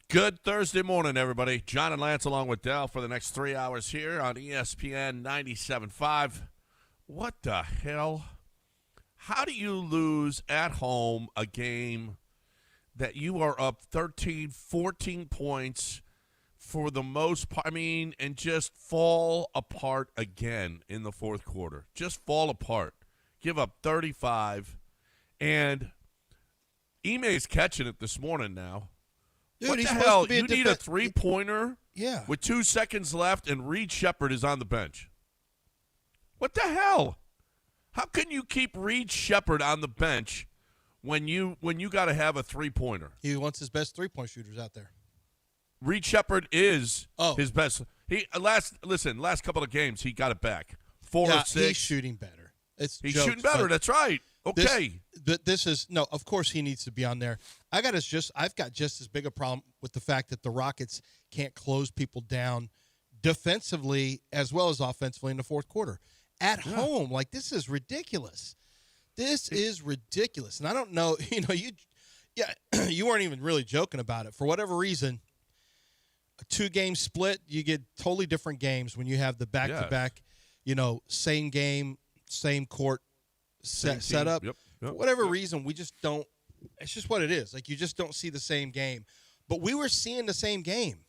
Good Thursday morning, everybody. John and Lance along with Dell for the next 3 hours here on ESPN 97.5. What the hell? How do you lose at home a game that you are up 13, 14 points for the most part, and just fall apart again in the fourth quarter? Just fall apart. Give up 35. And Ime's catching it this morning now. Dude, What the he's hell? supposed to be You need a three-pointer Yeah. with 2 seconds left, and Reed Shepherd is on the bench. What the hell? How can you keep Reed Shepherd on the bench when you got to have a three-pointer? He wants his best three-point shooters out there. Reed Shepherd is Oh. his best. Last couple of games he got it back. 4 Yeah, or 6. he's shooting better. He's shooting better. That's right. Okay. This is no. Of course, he needs to be on there. I've got just as big a problem with the fact that the Rockets can't close people down defensively as well as offensively in the fourth quarter at home. Like, this is ridiculous. This is ridiculous. And I don't know. You weren't even really joking about it for whatever reason. A 2-game split, you get totally different games when you have the back-to-back. Same game, same court set up. Yep. For whatever reason, we just don't – it's just what it is. Like, you just don't see the same game. But we were seeing the same game.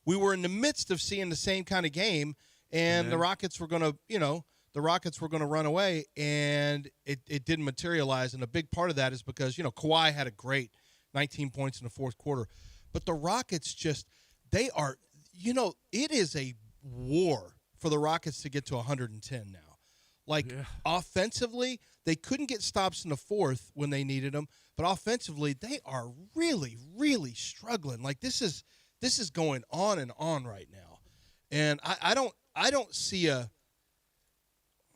We were in the midst of seeing the same kind of game, and the Rockets were going to run away, and it didn't materialize. And a big part of that is because, Kawhi had a great 19 points in the fourth quarter. But the Rockets just – they are – it is a war for the Rockets to get to 110 now. Offensively, they couldn't get stops in the fourth when they needed them, but offensively, they are really, really struggling. Like, this is going on and on right now, and I don't see I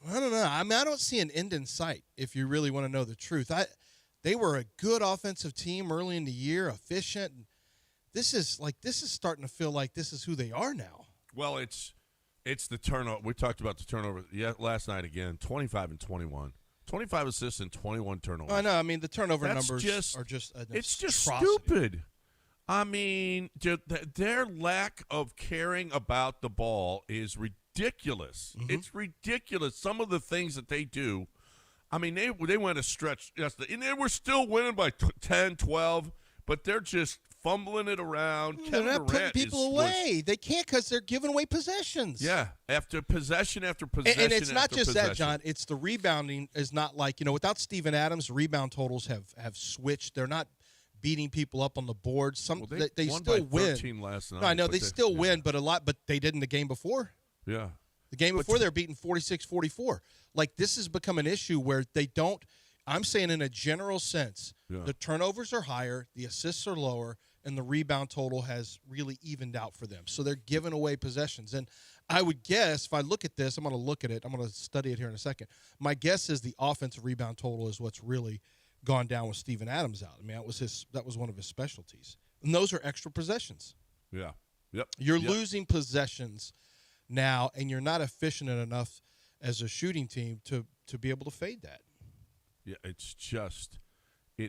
don't know. I don't see an end in sight. If you really want to know the truth, they were a good offensive team early in the year, efficient. And this is starting to feel like this is who they are now. Well, it's the turnover. We talked about the turnover last night again. 25 and 21. 25 assists and 21 turnovers. I know. The turnover numbers are just it's just atrocity. stupid. Their lack of caring about the ball is ridiculous. Mm-hmm. It's ridiculous. Some of the things that they do. They went a stretch yesterday, and they were still winning by 10, 12, but they're just fumbling it around. They're not putting people away. They can't because they're giving away possessions. Yeah, after possession after possession. And it's not just possession. that, John. It's the rebounding is not like, without Steven Adams, rebound totals have switched. They're not beating people up on the board. They won still by win. 13 last night. No, I know they still win, but they did in the game before. Yeah. The game before they were beating 46-44. Like, this has become an issue where they don't. I'm saying in a general sense, the turnovers are higher, the assists are lower, and the rebound total has really evened out for them. So they're giving away possessions. And I would guess, if I look at this, I'm going to look at it. I'm going to study it here in a second. My guess is the offensive rebound total is what's really gone down with Steven Adams out. That was one of his specialties. And those are extra possessions. Yeah. Yep. You're losing possessions now, and you're not efficient enough as a shooting team to be able to fade that. Yeah, it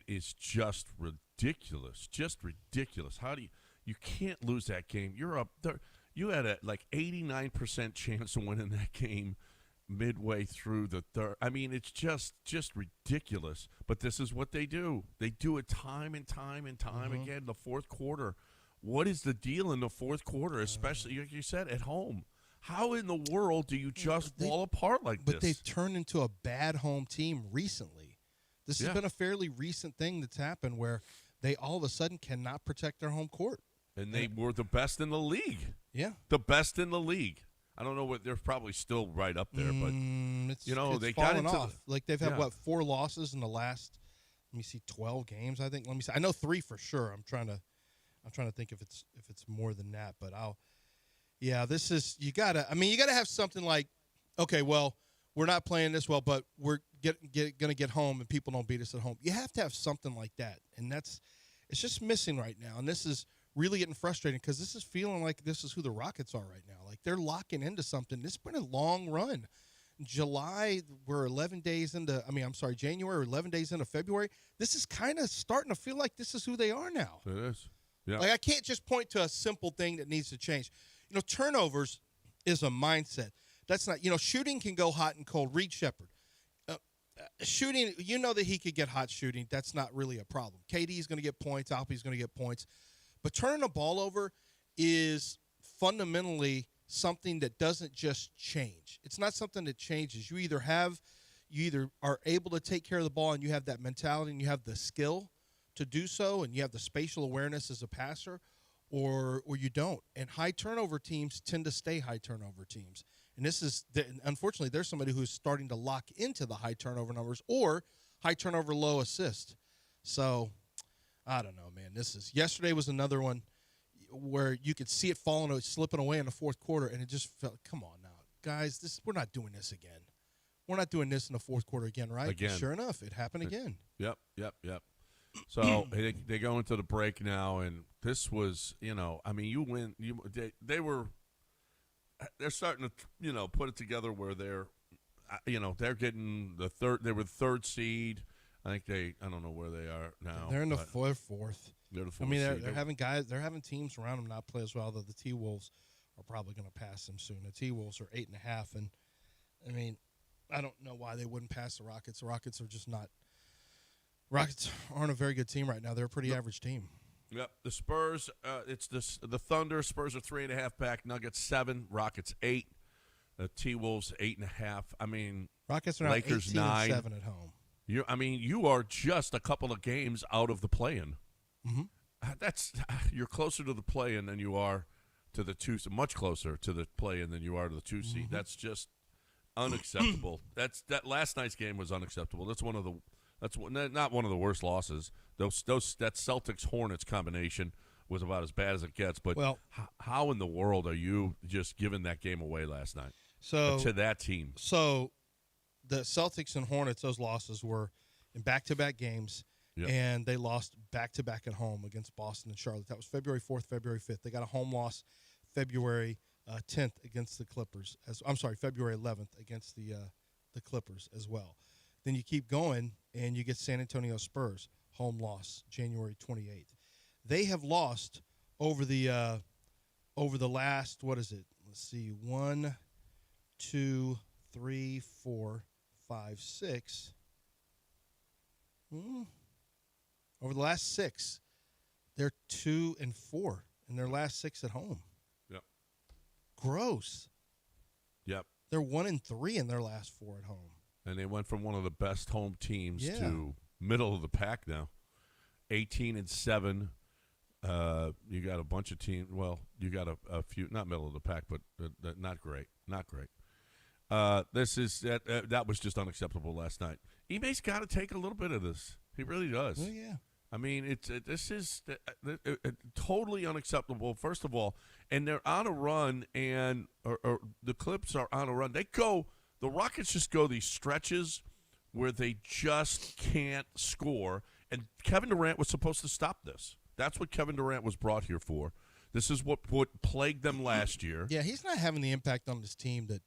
is just ridiculous. Just ridiculous. How do you can't lose that game. You're up there. You had a 89% chance of winning that game midway through the third. It's just ridiculous. But this is what they do. They do it time and time and time again in the fourth quarter. What is the deal in the fourth quarter, especially, like you said, at home? How in the world do you just fall apart like this? But they've turned into a bad home team recently. This has been a fairly recent thing that's happened where they all of a sudden cannot protect their home court. And they were the best in the league. Yeah. The best in the league. I don't know what they're probably still right up there, but it's they got into off. They've had 4 losses in the last 12 games, I think. Let me see. I know 3 for sure. I'm trying to think if it's more than that, but this is you gotta have something like, okay, well, we're not playing this well, but we're gonna get home and people don't beat us at home. You have to have something like that, and it's just missing right now. And this is really getting frustrating because this is feeling like this is who the Rockets are right now. Like, they're locking into something. This has been a long run. July, we're 11 days into, January, we're 11 days into February. This is kind of starting to feel like this is who they are now. It is. Yeah. Like, I can't just point to a simple thing that needs to change. Turnovers is a mindset. That's not, shooting can go hot and cold. Reed Shepherd. Shooting, that he could get hot shooting. That's not really a problem. KD is going to get points. Alpe's going to get points. But turning the ball over is fundamentally something that doesn't just change. It's not something that changes. You either are able to take care of the ball and you have that mentality and you have the skill to do so and you have the spatial awareness as a passer, or you don't. And high turnover teams tend to stay high turnover teams. And unfortunately, there's somebody who's starting to lock into the high turnover numbers or high turnover, low assist. So, I don't know, man. Yesterday was another one where you could see it slipping away in the fourth quarter, and it just felt, come on now, guys, we're not doing this again. We're not doing this in the fourth quarter again, right? Again. Sure enough, it happened again. Yep. So they go into the break now, and this was, you win. They're starting to, put it together where they're getting the third. They were the third seed. I think I don't know where they are now. They're in the fourth. They're the fourth. They're having teams around them not play as well. Though the T-Wolves are probably going to pass them soon. The T-Wolves are 8.5, and I don't know why they wouldn't pass the Rockets. The Rockets are just not. Rockets aren't a very good team right now. They're a pretty average team. Yep. The Spurs, it's the Thunder. Spurs are 3.5 back. Nuggets 7. Rockets 8. The T-Wolves 8.5. Rockets are now Lakers 18 9. and 7 at home. You are just a couple of games out of the play-in. Mm-hmm. You're closer to the play-in than you are to the two. Much closer to the play-in than you are to the 2 seed. Mm-hmm. That's just unacceptable. That last night's game was unacceptable. That's not one of the worst losses. That Celtics Hornets combination was about as bad as it gets. But how in the world are you just giving that game away last night to that team? So the Celtics and Hornets, those losses were in back-to-back games, and they lost back-to-back at home against Boston and Charlotte. That was February 4th, February 5th. They got a home loss February 10th against the Clippers. February 11th against the Clippers as well. Then you keep going, and you get San Antonio Spurs, home loss, January 28th. They have lost over the last, what is it? Let's see, 1, 2, 3, 4, 5, 6. Over the last 6, they're 2 and 4 in their last 6 at home. Yep. Gross. Yep. They're 1 and 3 in their last 4 at home. And they went from one of the best home teams to middle of the pack now. 18 and 7. You got a bunch of teams. Well, you got a few, not middle of the pack, but not great. Not great. That was just unacceptable last night. Ime's got to take a little bit of this. He really does. Oh, yeah. This is totally unacceptable. First of all, and they're on a run, and or the Clips are on a run. The Rockets just go these stretches where they just can't score, and Kevin Durant was supposed to stop this. That's what Kevin Durant was brought here for. This is what plagued them last year. Yeah, he's not having the impact on this team that,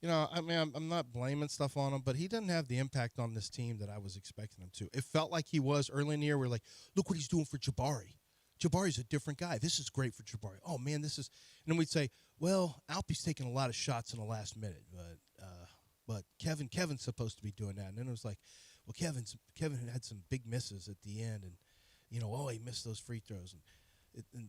I'm not blaming stuff on him, but he doesn't have the impact on this team that I was expecting him to. It felt like he was early in the year. We're like, look what he's doing for Jabari. Jabari's a different guy. This is great for Jabari. Oh, man, this is – and then we'd say, well, Alpe's taking a lot of shots in the last minute, but Kevin's supposed to be doing that. And then it was like, well, Kevin had some big misses at the end, and, he missed those free throws.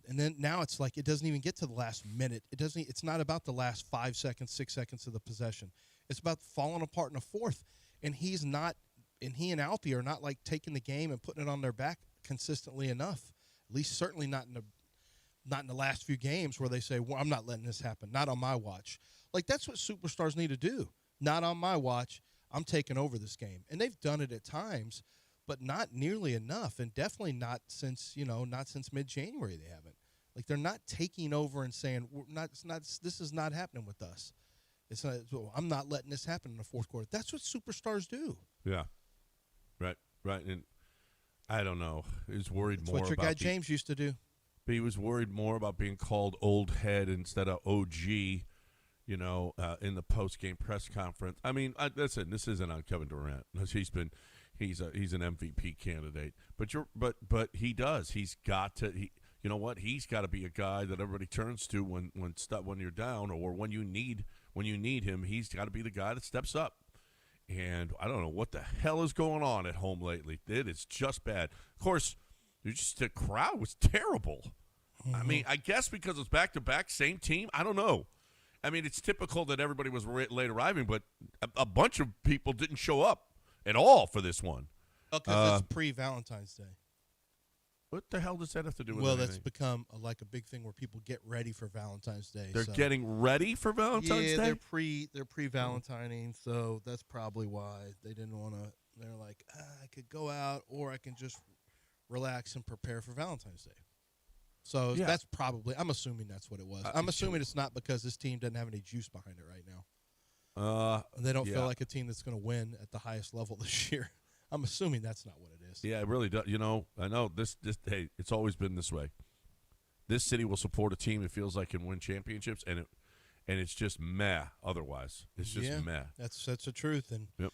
And then now it's like it doesn't even get to the last minute. It's not about the last 5 seconds, 6 seconds of the possession. It's about falling apart in the fourth. And he and Alpe are not like taking the game and putting it on their back consistently enough. At least certainly not in the last few games where they say, well, I'm not letting this happen. Not on my watch. Like, that's what superstars need to do. Not on my watch. I'm taking over this game. And they've done it at times, but not nearly enough, and definitely not since mid-January they haven't. Like, they're not taking over and saying, this is not happening with us. It's not, I'm not letting this happen in the fourth quarter. That's what superstars do. Yeah. Right. And I don't know. He's worried That's more what your about guy James used to do. He was worried more about being called old head instead of OG, in the post-game press conference. Listen, this isn't on Kevin Durant. He's an MVP candidate. But he does. He's got to you know what? He's got to be a guy that everybody turns to when you're down or when you need him. He's got to be the guy that steps up. And I don't know what the hell is going on at home lately. It is just bad. Of course, the crowd was terrible. I mean, I guess because it's back-to-back, same team. I don't know. I mean, it's typical that everybody was late arriving, but a bunch of people didn't show up at all for this one. Because it's pre-Valentine's Day. What the hell does that have to do with Well, anything? that's become like a big thing where people get ready for Valentine's Day. They're getting ready for Valentine's Day? They're pre-Valentining, so that's probably why they didn't want to. They're like, I could go out or I can just relax and prepare for Valentine's Day. So that's probably, I'm assuming that's what it was. I'm assuming it's not because this team doesn't have any juice behind it right now. They don't feel like a team that's going to win at the highest level this year. I'm assuming that's not what it is. Yeah, it really does. You know, I know this. Hey, it's always been this way. This city will support a team it feels like can win championships, and it's just meh. Otherwise, it's just meh. That's the truth. And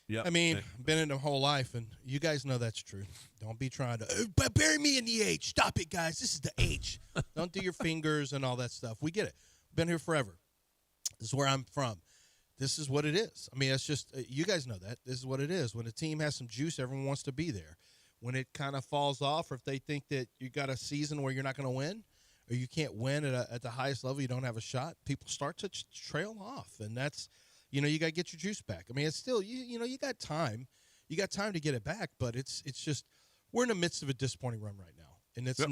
yeah, I mean, been in the whole life, and you guys know that's true. Don't be trying to bury me in the H. Stop it, guys. This is the H. Don't do your fingers and all that stuff. We get it. Been here forever. This is where I'm from. This is what it is. I mean, it's just you guys know that. This is what it is. When a team has some juice, everyone wants to be there. When it kind of falls off, or if they think that you got a season where you're not going to win, or you can't win at the highest level, you don't have a shot, people start to trail off, and that's, you got to get your juice back. I mean, it's still you got time, to get it back, but it's just we're in the midst of a disappointing run right now, and it's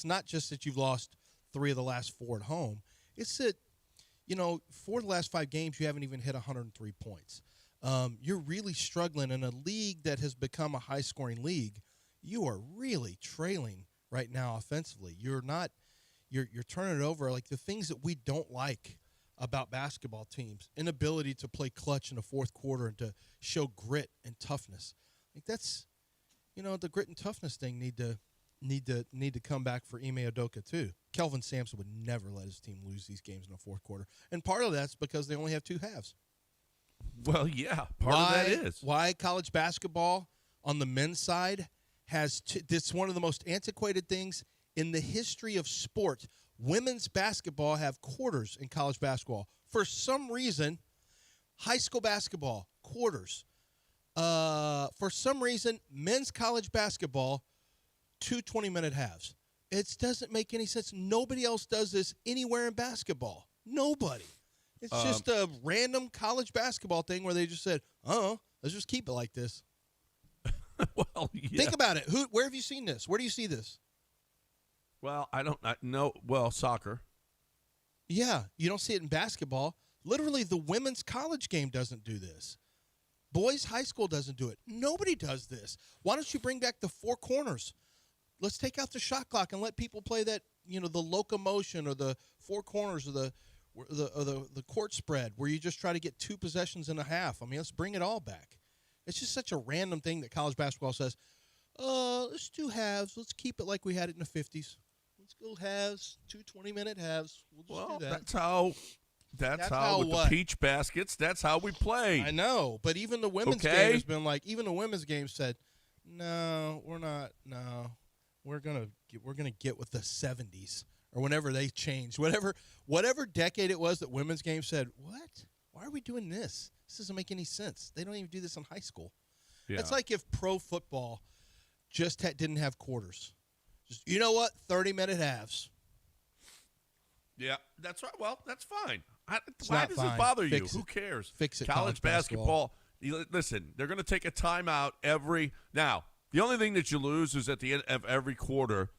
not just that you've lost 3 of the last 4 at home. It's that 4 of the last 5 games you haven't even hit 103 points. You're really struggling in a league that has become a high-scoring league. You are really trailing right now offensively. You're turning it over. Like the things that we don't like about basketball teams, inability to play clutch in the fourth quarter and to show grit and toughness. Like that's, the grit and toughness thing need to come back for Ime Udoka too. Kelvin Sampson would never let his team lose these games in the fourth quarter, and part of that's because they only have 2 halves. Well, yeah, part of that is why college basketball on the men's side has it's one of the most antiquated things in the history of sport. Women's basketball have quarters in college basketball. For some reason, high school basketball, quarters. For some reason, men's college basketball, 2 20-minute halves. It doesn't make any sense. Nobody else does this anywhere in basketball. Nobody. It's just a random college basketball thing where they just said, let's just keep it like this. Well, yeah. Think about it. Where have you seen this? Where do you see this? Well, I know. Well, soccer. Yeah, you don't see it in basketball. Literally, the women's college game doesn't do this. Boys high school doesn't do it. Nobody does this. Why don't you bring back the 4 corners? Let's take out the shot clock and let people play that, the locomotion or the 4 corners or the court spread where you just try to get 2 possessions and a half. I mean, let's bring it all back. It's just such a random thing that college basketball says, let's do halves. Let's keep it like we had it in the 50s. Let's go halves, 2 20-minute halves. We'll just do that. That's how with the peach baskets, that's how we play. I know, but even the women's game has been like, even the women's game said, no, we're not, no. We're gonna get with the 70s or whenever they changed, whatever decade it was that women's game said, what? Why are we doing this? This doesn't make any sense. They don't even do this in high school. Yeah. It's like if pro football just didn't have quarters. Just 30-minute halves. Yeah, that's right. Well, that's fine. Why does it bother you? Fix it. Who cares? Fix it. College basketball. Listen, they're going to take a timeout now. The only thing that you lose is at the end of every quarter,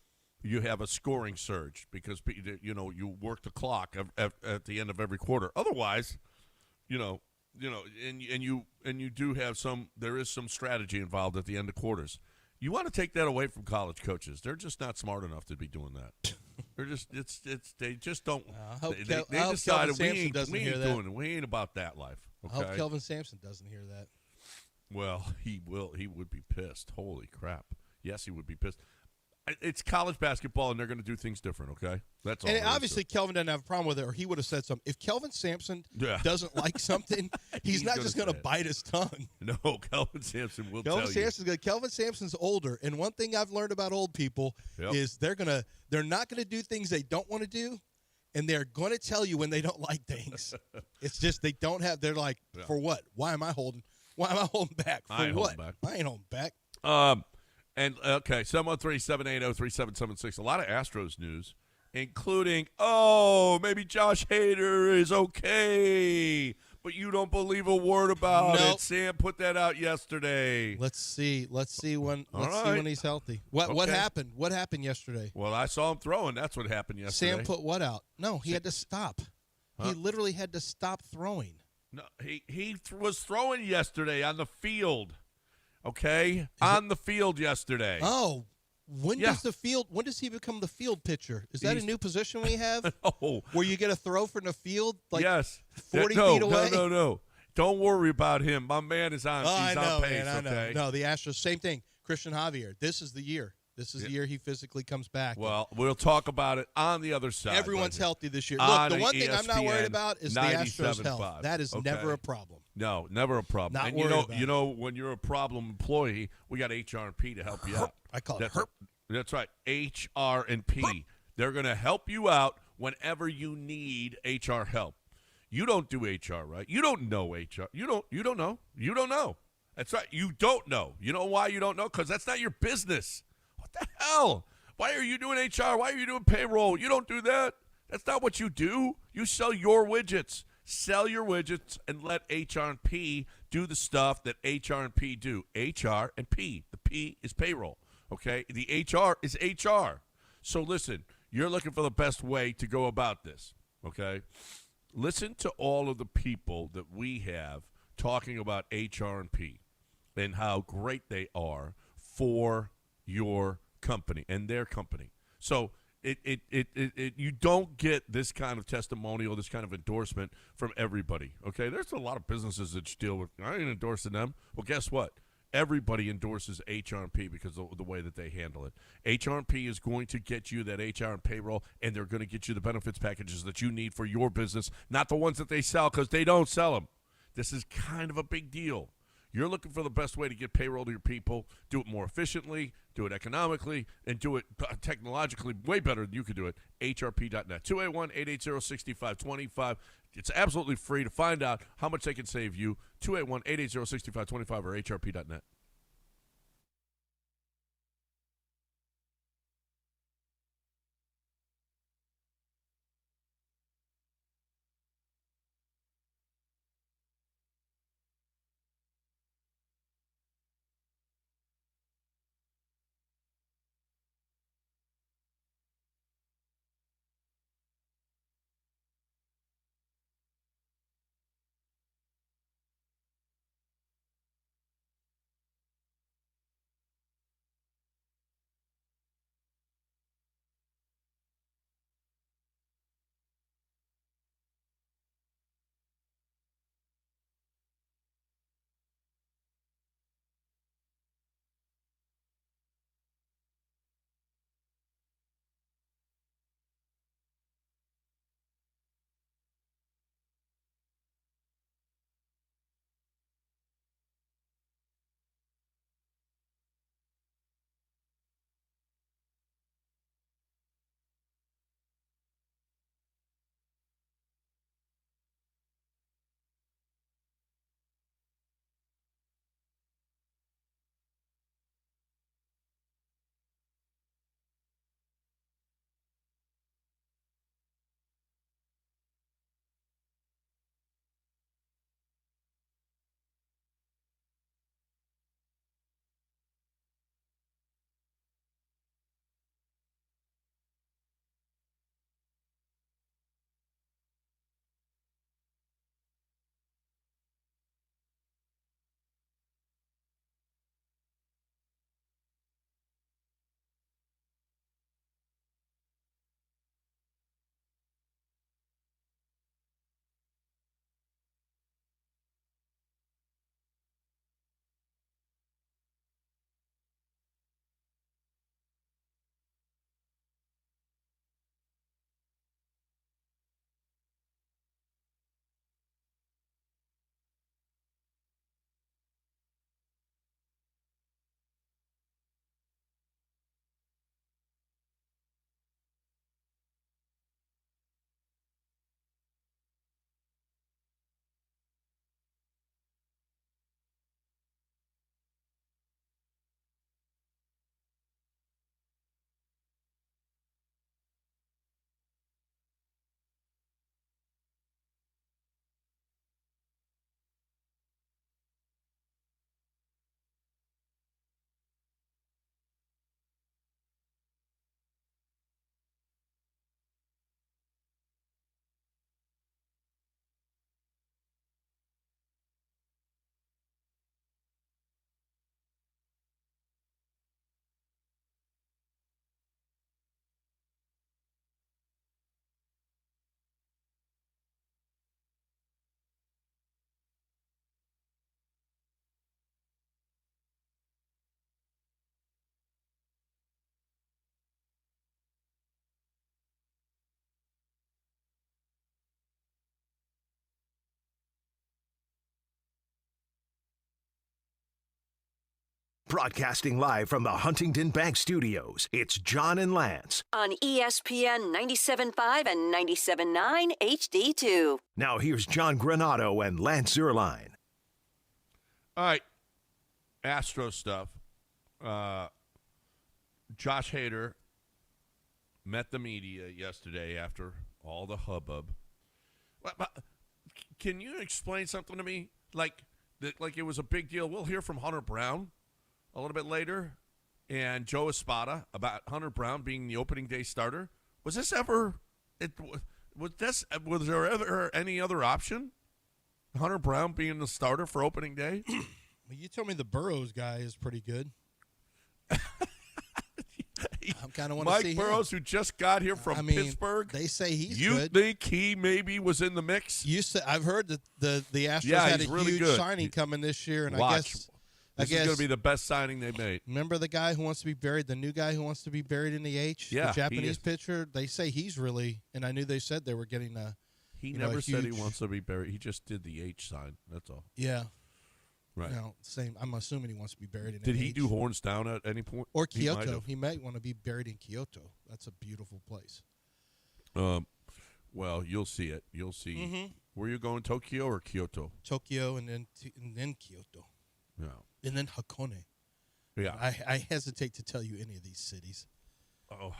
you have a scoring surge because you work the clock at the end of every quarter. Otherwise, and you do have there is some strategy involved at the end of quarters. You want to take that away from college coaches. They're just not smart enough to be doing that. They're just they just don't. They decided we ain't about that life. Okay? I hope Kelvin Sampson doesn't hear that. Well, he will. He would be pissed. Holy crap! Yes, he would be pissed. It's college basketball, and they're going to do things different. Okay, that's all. And there is to obviously, it. Kelvin doesn't have a problem with it, or he would have said something. If Kelvin Sampson Yeah. doesn't like something, he's not gonna just going to say it. bite his tongue. No, Kelvin Sampson will Kelvin tell Sampson's good. Kelvin Sampson's older, and one thing I've learned about old people Yep. is they're not gonna do things they don't want to do, and they're going to tell you when they don't like things. It's just they don't have. They're like, Yeah. for what? Why am I holding back? For I ain't what? holding back. I ain't holding back. And okay, 713-780-3776. A lot of Astros news, including, maybe Josh Hader is okay, but you don't believe a word about Nope. it. Sam put that out yesterday. Let's see when All see right. when he's healthy. What Okay. happened? What happened yesterday? Well, I saw him throwing. That's what happened yesterday. Sam put what out? No, he had to stop. Huh? He literally had to stop throwing. No, he was throwing yesterday on the field. Okay, on the field yesterday. Oh, when Yeah. when does he become the field pitcher? Is that He's- a new position we have? Oh, Where you get a throw from the field like yes. 40 no, feet away? No. Don't worry about him. My man is on. Oh, He's I know, on pace. man. I know. Okay. No, the Astros, same thing. Christian Javier. This is the year. This is the year he physically comes back. Well, we'll talk about it on the other side. Everyone's right here. healthy this year. On Look, the one thing I'm not worried ESPN about is the Astros' 97.5. health. That is Okay. never a problem. No, never a problem. Not and worried about you it. know, when you're a problem employee, we got HR&P to help you out. I call it That's, herp. that's right, HR&P. They're going to help you out whenever you need HR help. You don't do HR, right? You don't know HR. You don't know. You don't know. That's right. You don't know. You know why you don't know? Because that's not your business. What the hell? Why are you doing HR? Why are you doing payroll? You don't do that. That's not what you do. You sell your widgets. Sell your widgets and let HR&P do the stuff that HR&P do. HR&P. The P is payroll. Okay? The HR is HR. So listen, you're looking for the best way to go about this. Okay? Listen to all of the people that we have talking about HR&P and how great they are for your company and their company. So you don't get this kind of testimonial, this kind of endorsement from everybody. Okay, there's a lot of businesses that you deal with. I ain't endorsing them. Well, guess what? Everybody endorses HR&P because of the way that they handle it. HR&P is going to get you that HR and payroll, and they're going to get you the benefits packages that you need for your business, not the ones that they sell because they don't sell them. This is kind of a big deal. You're looking for the best way to get payroll to your people, do it more efficiently, do it economically, and do it technologically way better than you could do it. HRP.net. 281-880-6525. It's absolutely free to find out how much they can save you. 281-880-6525 or HRP.net. Broadcasting live from the Huntington Bank Studios, it's John and Lance. On ESPN 97.5 and 97.9 HD2. Now here's John Granato and Lance Zierlein. All right. Astro stuff. Josh Hader met the media yesterday after all the hubbub. Can you explain something to me? Like it was a big deal. We'll hear from Hunter Brown a little bit later and Joe Espada about Hunter Brown being the opening day starter. Was there ever any other option? Hunter Brown being the starter for opening day? Well, you told me the Burrows guy is pretty good. I kind of want to see Mike Burrows, who just got here from Pittsburgh. They say he's you good. You think he maybe was in the mix? I've heard that the Astros had a really huge good. signing coming this year, and This is going to be the best signing they made. Remember the guy who wants to be buried, the new guy who wants to be buried in the H? Yeah, the Japanese pitcher? They say he's really, and I knew they said they were getting a He never said he wants to be buried. He just did the H sign. That's all. Yeah. Right. Same. I'm assuming he wants to be buried in. Did he do horns down at any point? Or Kyoto? He might want to be buried in Kyoto. That's a beautiful place. Well, you'll see it. You'll see. Mm-hmm. Were you going Tokyo or Kyoto? Tokyo and then Kyoto. Yeah. And then Hakone. Yeah. I hesitate to tell you any of these cities. Oh,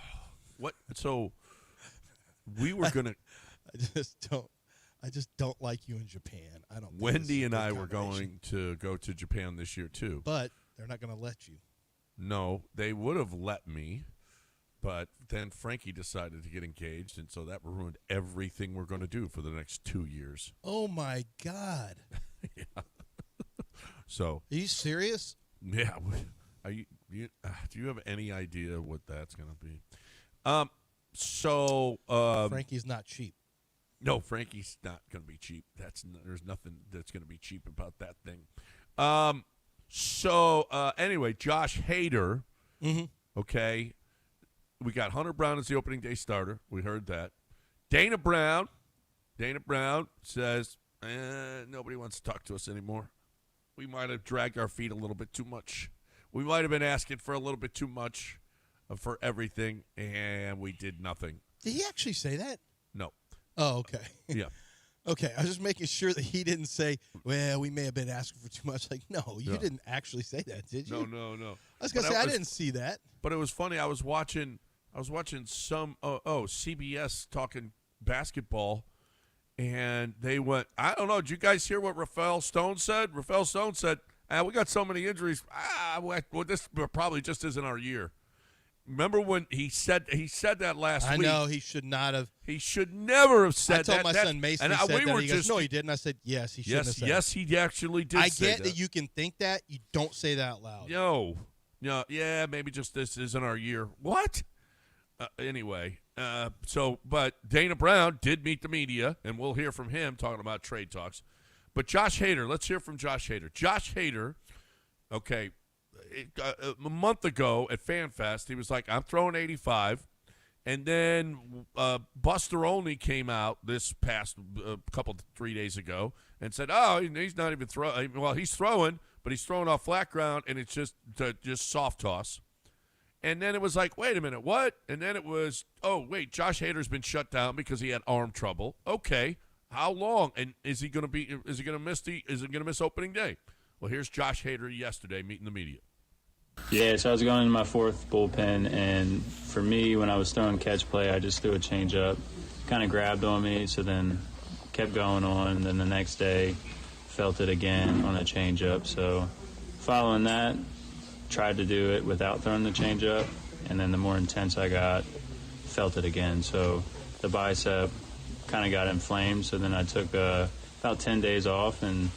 what? So we were gonna. I just don't like you in Japan. I don't. Wendy and I were going to go to Japan this year too, but they're not going to let you. No, they would have let me, but then Frankie decided to get engaged, and so that ruined everything we're going to do for the next 2 years. Oh my God! Yeah. So. Are you serious? Yeah. Are you? Do you have any idea what that's going to be? Frankie's not cheap. No, Frankie's not going to be cheap. There's nothing that's going to be cheap about that thing. Anyway, Josh Hader. Mm-hmm. Okay, we got Hunter Brown as the opening day starter. We heard that. Dana Brown says nobody wants to talk to us anymore. We might have dragged our feet a little bit too much. We might have been asking for a little bit too much for everything, and we did nothing. Did he actually say that? No. Oh, okay. Yeah. Okay, I was just making sure that he didn't say, well, we may have been asking for too much. Like, no, you didn't actually say that, did you? No. I was going to say, I didn't see that. But it was funny. I was watching some CBS talking basketball, and they went, I don't know, did you guys hear what Rafael Stone said? Rafael Stone said, we got so many injuries. This probably just isn't our year. Remember when he said that last week? I know he should not have. He should never have said that. I told my son Mason said that. He goes, no, he didn't. I said, yes, he shouldn't have said yes, he actually did I say get that you can think that. You don't say that out loud. No, yeah, maybe just this isn't our year. What? Anyway, but Dana Brown did meet the media, and we'll hear from him talking about trade talks. But Josh Hader, let's hear from Josh Hader. Josh Hader, okay. A month ago at FanFest, he was like, I'm throwing 85. And then Buster Olney came out this past 3 days ago and said, he's not even throwing. Well, he's throwing, but he's throwing off flat ground, and it's just soft toss. And then it was like, wait a minute, what? And then it was, Josh Hader's been shut down because he had arm trouble. Okay, how long? And is he going to miss opening day? Well, here's Josh Hader yesterday meeting the media. Yeah, so I was going into my fourth bullpen, and for me, when I was throwing catch play, I just threw a changeup. Kind of grabbed on me, so then kept going on. And then the next day, felt it again on a changeup. So following that, tried to do it without throwing the changeup, and then the more intense I got, felt it again. So the bicep kind of got inflamed, so then I took about 10 days off and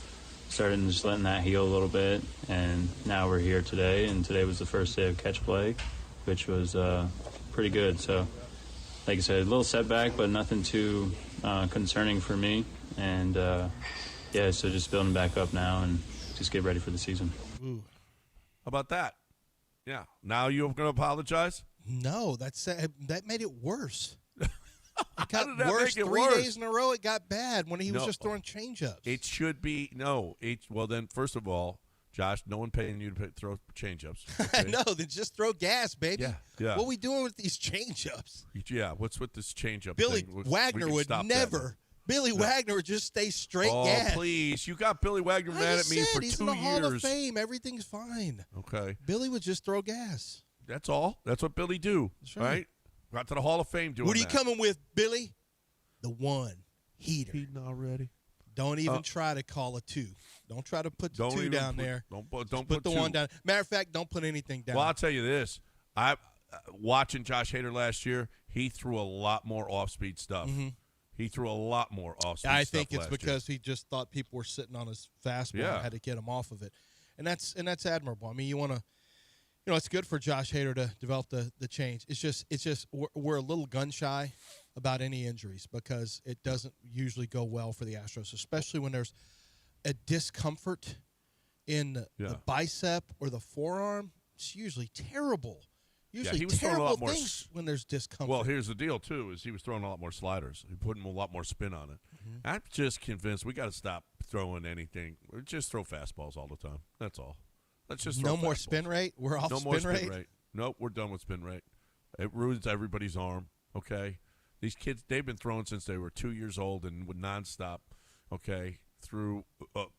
started just letting that heal a little bit, and now we're here today, and today was the first day of catch play, which was pretty good. So, like I said, a little setback, but nothing too concerning for me, and so just building back up now and just get ready for the season. Ooh. How about that? Yeah. Now you're going to apologize? No, that made it worse. It How got did that worse. make it 3 worse? days in a row, it got bad when he was just throwing changeups. It should be well. Then first of all, Josh, no one paying you to throw change-ups. Okay? No, then just throw gas, baby. Yeah. What are we doing with these change-ups? Yeah, what's with this change-up Billy thing? Wagner We can would stop that never. now. Billy Wagner would just stay straight gas. Oh, please. You got Billy Wagner mad at me for 2 years. He's in the Hall of Fame. Everything's fine. Okay. Billy would just throw gas. That's all. That's what Billy do. That's right. Got to the Hall of Fame doing What are you that. coming with, Billy? The one heater. Heating already. Don't even try to call a 2. Don't try to put the Don't 2 even down put- there. Don't Just put the 2. 1 down. Matter of fact, don't put anything down. Well, I'll tell you this. I watching Josh Hader last year, he threw a lot more off-speed stuff. Mm-hmm. He threw a lot more off-speed stuff I think it's last because he just thought people were sitting on his fastball Yeah. and had to get him off of it. And that's admirable. I mean, you want to it's good for Josh Hader to develop the change. It's just we're a little gun shy about any injuries because it doesn't usually go well for the Astros, especially when there's a discomfort in the bicep or the forearm. It's usually terrible. Usually he was throwing a terrible lot more things when there's discomfort. Well, here's the deal, too, is he was throwing a lot more sliders. He put a lot more spin on it. I'm just convinced we got to stop throwing anything. Just throw fastballs all the time. That's all. Let's just throw no more fastballs. spin rate. We're off No spin more spin rate. rate. Nope, we're done with spin rate. It ruins everybody's arm, okay? These kids, they've been throwing since they were 2 years old and would nonstop, okay, through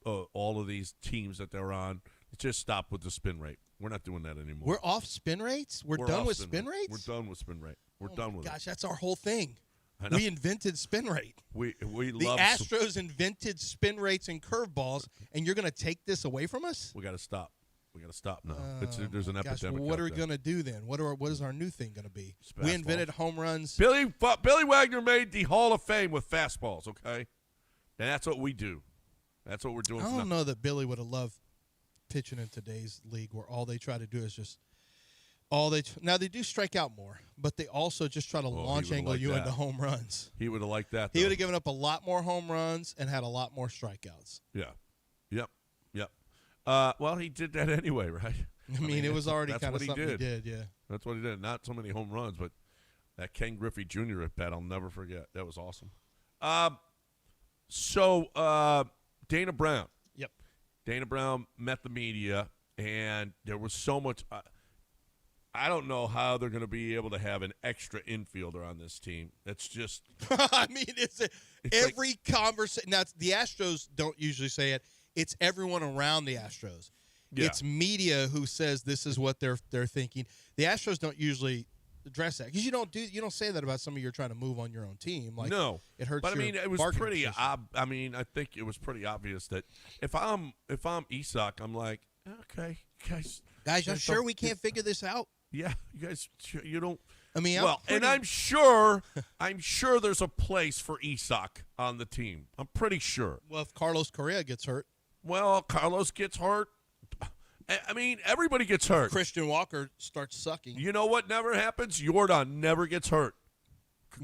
all of these teams that they're on. Just stop with the spin rate. We're not doing that anymore. We're off spin rates? We're done off with spin rate. rates? We're done with spin rate. We're done with Gosh, that's our whole thing. I know. We invented spin rate. We The love Astros invented spin rates and curveballs, and you're going to take this away from us? We got to stop. We got to stop now. There's an Gosh, epidemic. well, what out are we there. going to do then? What is our new thing going to be? Fastballs. We invented home runs. Billy Wagner made the Hall of Fame with fastballs, okay? And that's what we do. That's what we're doing. I don't know that Billy would have loved pitching in today's league where all they try to do is just now they do strike out more, but they also just try to launch angle you into home runs. He would have liked that. He would have given up a lot more home runs and had a lot more strikeouts. Yeah. Yep. Well, he did that anyway, right? I mean, it was already that's kind of what something he did. yeah. That's what he did. Not so many home runs, but that Ken Griffey Jr. at bat, I'll never forget. That was awesome. So Dana Brown. Yep. Dana Brown met the media, and there was so much. I don't know how they're going to be able to have an extra infielder on this team. That's just. I mean, it's every conversation. Now, the Astros don't usually say it. It's everyone around the Astros. Yeah. It's media who says this is what they're thinking. The Astros don't usually address that because you don't say that about somebody you're trying to move on your own team. Like, no, it hurts. But I your mean, it was bargaining pretty. position. I mean, I think it was pretty obvious that if I'm Isak, I'm like, okay, guys, I'm sure don't- we can't figure this out. Yeah, you guys, you don't. I mean, and I'm sure there's a place for Isak on the team. I'm pretty sure. Well, if Carlos Correa gets hurt, Well, Carlos gets hurt. I mean, everybody gets hurt. Christian Walker starts sucking. You know what never happens? Jordan never gets hurt.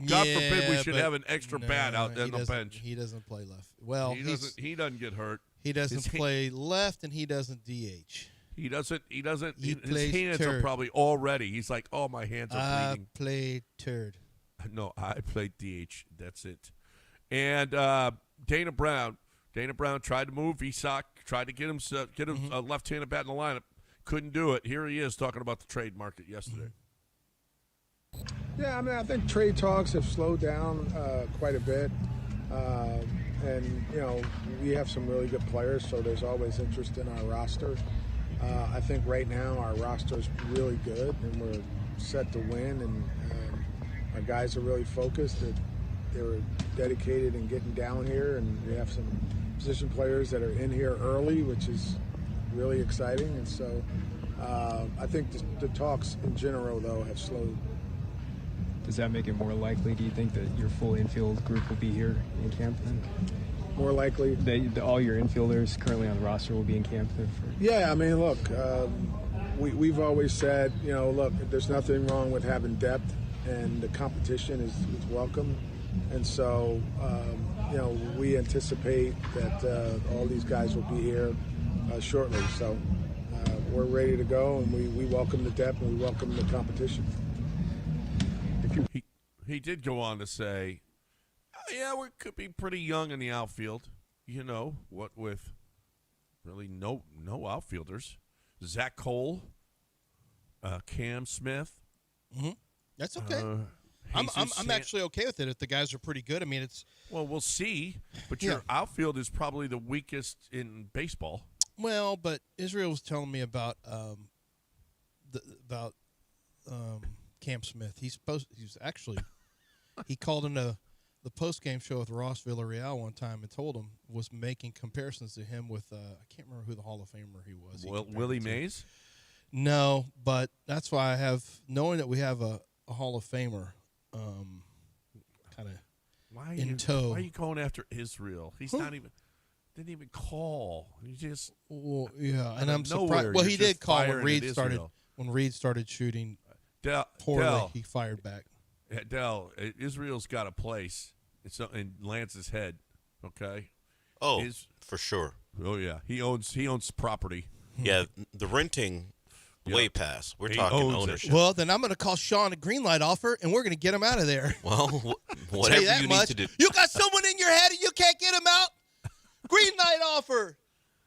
God forbid we should but have an extra bat out there on the bench. He doesn't play left. Well, He doesn't get hurt. he doesn't play left, and he doesn't DH. He doesn't. He His plays hands are third. probably already. He's like, oh, my hands are I bleeding. played third. No, I played DH. That's it. And Dana Brown tried to move Isak, tried to get him a left-handed bat in the lineup. Couldn't do it. Here he is talking about the trade market yesterday. Yeah, I mean, I think trade talks have slowed down quite a bit. And, you know, we have some really good players, so there's always interest in our roster. I think right now our roster is really good, and we're set to win, and our guys are really focused. They were dedicated in getting down here, and we have some position players that are in here early, which is really exciting. And so I think the talks in general, though, have slowed. Does that make it more likely, do you think, that your full infield group will be here in camp then? More likely? All your infielders currently on the roster will be in camp then? Yeah, I mean, look, we've always said, you know, look, there's nothing wrong with having depth, and the competition is welcome. And so, you know, we anticipate that all these guys will be here shortly. So we're ready to go, and we welcome the depth, and we welcome the competition. He did go on to say, oh, yeah, we could be pretty young in the outfield. You know, what with really no outfielders. Zach Cole, Cam Smith. Mm-hmm. That's okay. I'm Jesus actually okay with it if the guys are pretty good. I mean, it's Well, we'll see. But Yeah. your outfield is probably the weakest in baseball. well, but Israel was telling me about Cam Smith. He's actually he called into the post game show with Ross Villarreal one time and told him was making comparisons to him with I can't remember who the Hall of Famer he was. He compared Willie him to. Mays? No, but that's why I have knowing that we have a Hall of Famer, kind of in tow. Why are you going after Israel? He's not even didn't even call. He just Well, yeah, out and of I'm nowhere, surprised. Well, you're he just did call when firing Reed at started Israel. shooting Del, poorly. Del, He fired back. Del, Israel's got a place. It's in Lance's head. Okay. Oh, for sure. Oh yeah, he owns property. Yeah, the renting way Yep. past. We're He talking owns it. ownership. Well, then I'm going to call Sean a green light offer, and we're going to get him out of there. Well, Tell whatever you that you much. need to do. You got someone in your head and you can't get him out? Green light offer.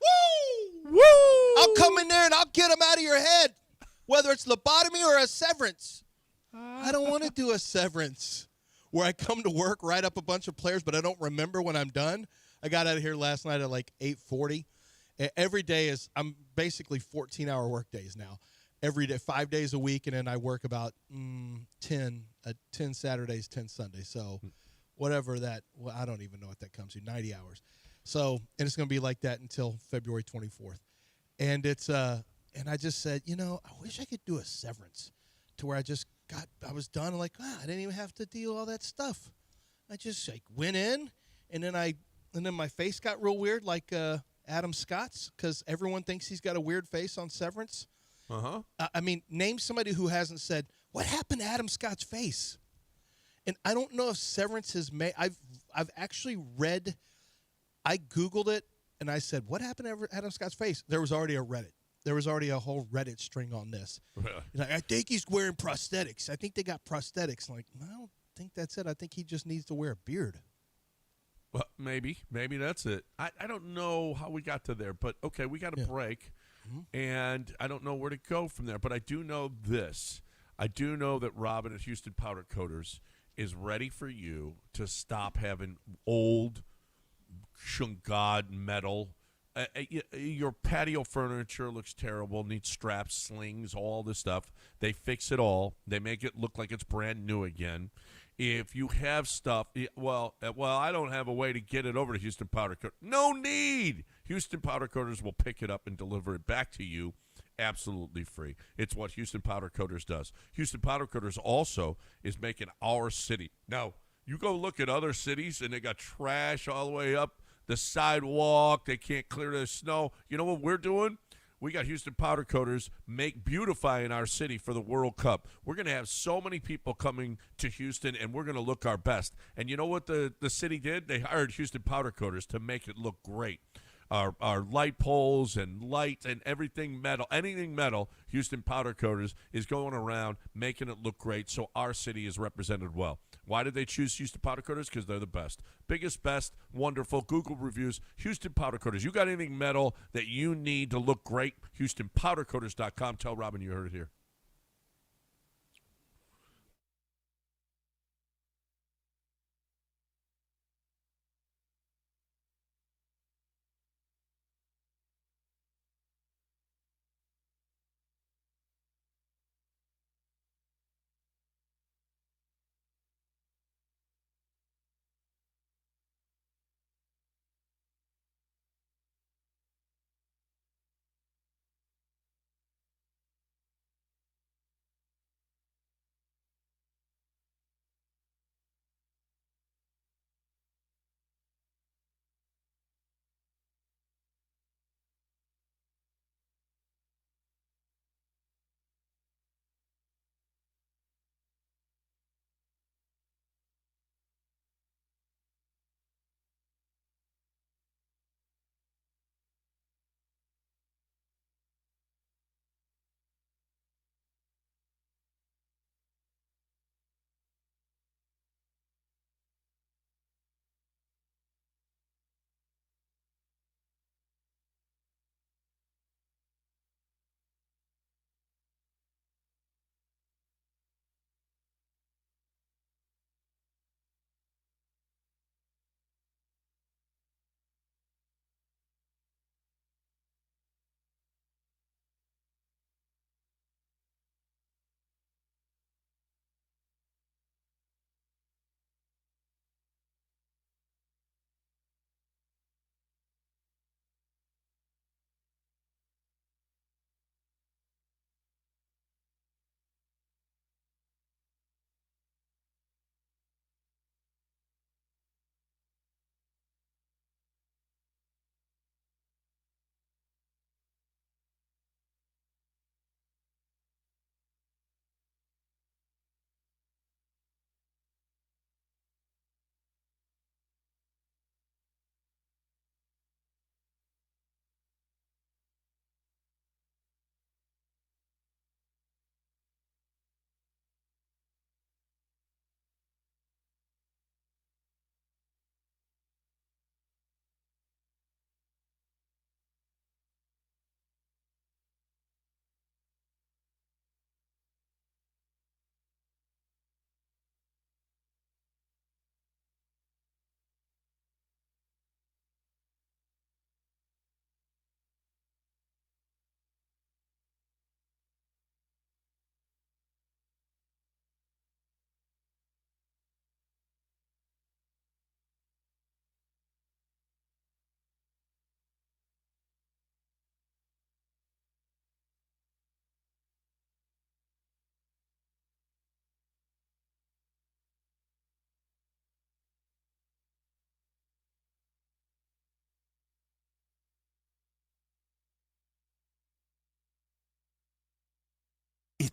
Woo! Woo! I'll come in there and I'll get him out of your head, whether it's lobotomy or a severance. I don't want to do a severance where I come to work, write up a bunch of players, but I don't remember when I'm done. I got out of here last night at like 8:40. Every day I'm basically 14-hour work days now. Every day, 5 days a week, and then I work about 10 Saturdays, 10 Sundays. So whatever that, well, I don't even know what that comes to, 90 hours. So, and it's going to be like that until February 24th. And it's, and I just said, I wish I could do a severance to where I was done. I'm like, I didn't even have to deal all that stuff. I just went in, and then my face got real weird, like Adam Scott's, because everyone thinks he's got a weird face on Severance. Uh-huh. I mean, name somebody who hasn't said, what happened to Adam Scott's face? And I don't know if Severance has made. I've actually read. I Googled it and I said, what happened to Adam Scott's face? There was already a Reddit. There was already a whole Reddit string on this. Like, I think he's wearing prosthetics. I think they got prosthetics. I'm like, I don't think that's it. I think he just needs to wear a beard. Well, maybe that's it. I don't know how we got to there, but okay, we got a break, and I don't know where to go from there. But I do know this. I do know that Robin at Houston Powder Coaters is ready for you to stop having old Shungad metal. Your patio furniture looks terrible, needs straps, slings, all this stuff. They fix it all. They make it look like it's brand new again. If you have stuff, well, I don't have a way to get it over to Houston Powder Coaters. No need. Houston Powder Coaters will pick it up and deliver it back to you absolutely free. It's what Houston Powder Coaters does. Houston Powder Coaters also is making our city. Now, you go look at other cities, and they got trash all the way up the sidewalk. They can't clear the snow. You know what we're doing? We got Houston Powder Coaters beautifying our city for the World Cup. We're going to have so many people coming to Houston, and we're going to look our best. And you know what the city did? They hired Houston Powder Coaters to make it look great. Our light poles and lights and everything metal, anything metal, Houston Powder Coaters is going around making it look great so our city is represented well. Why did they choose Houston Powder Coaters? Because they're the best. Biggest, best, wonderful. Google reviews, Houston Powder Coaters. You got anything metal that you need to look great? HoustonPowderCoaters.com. Tell Robin you heard it here.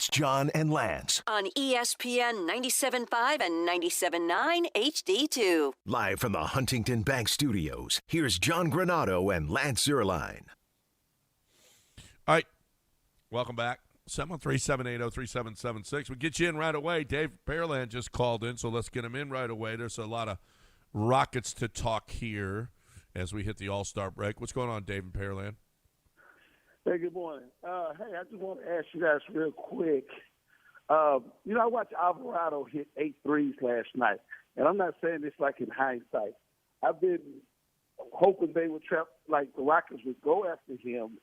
It's John and Lance. On ESPN 97.5 and 97.9 HD2. Live from the Huntington Bank Studios, here's John Granado and Lance Zierlein. All right. Welcome back. 713-780-3776. We'll get you in right away. Dave Pearland just called in, so let's get him in right away. There's a lot of Rockets to talk here as we hit the All-Star break. What's going on, Dave and Pearland? Hey, good morning. Hey, I just want to ask you guys real quick. I watched Alvarado hit 8 threes last night, and I'm not saying this like in hindsight. I've been hoping they would the Rockets would go after him.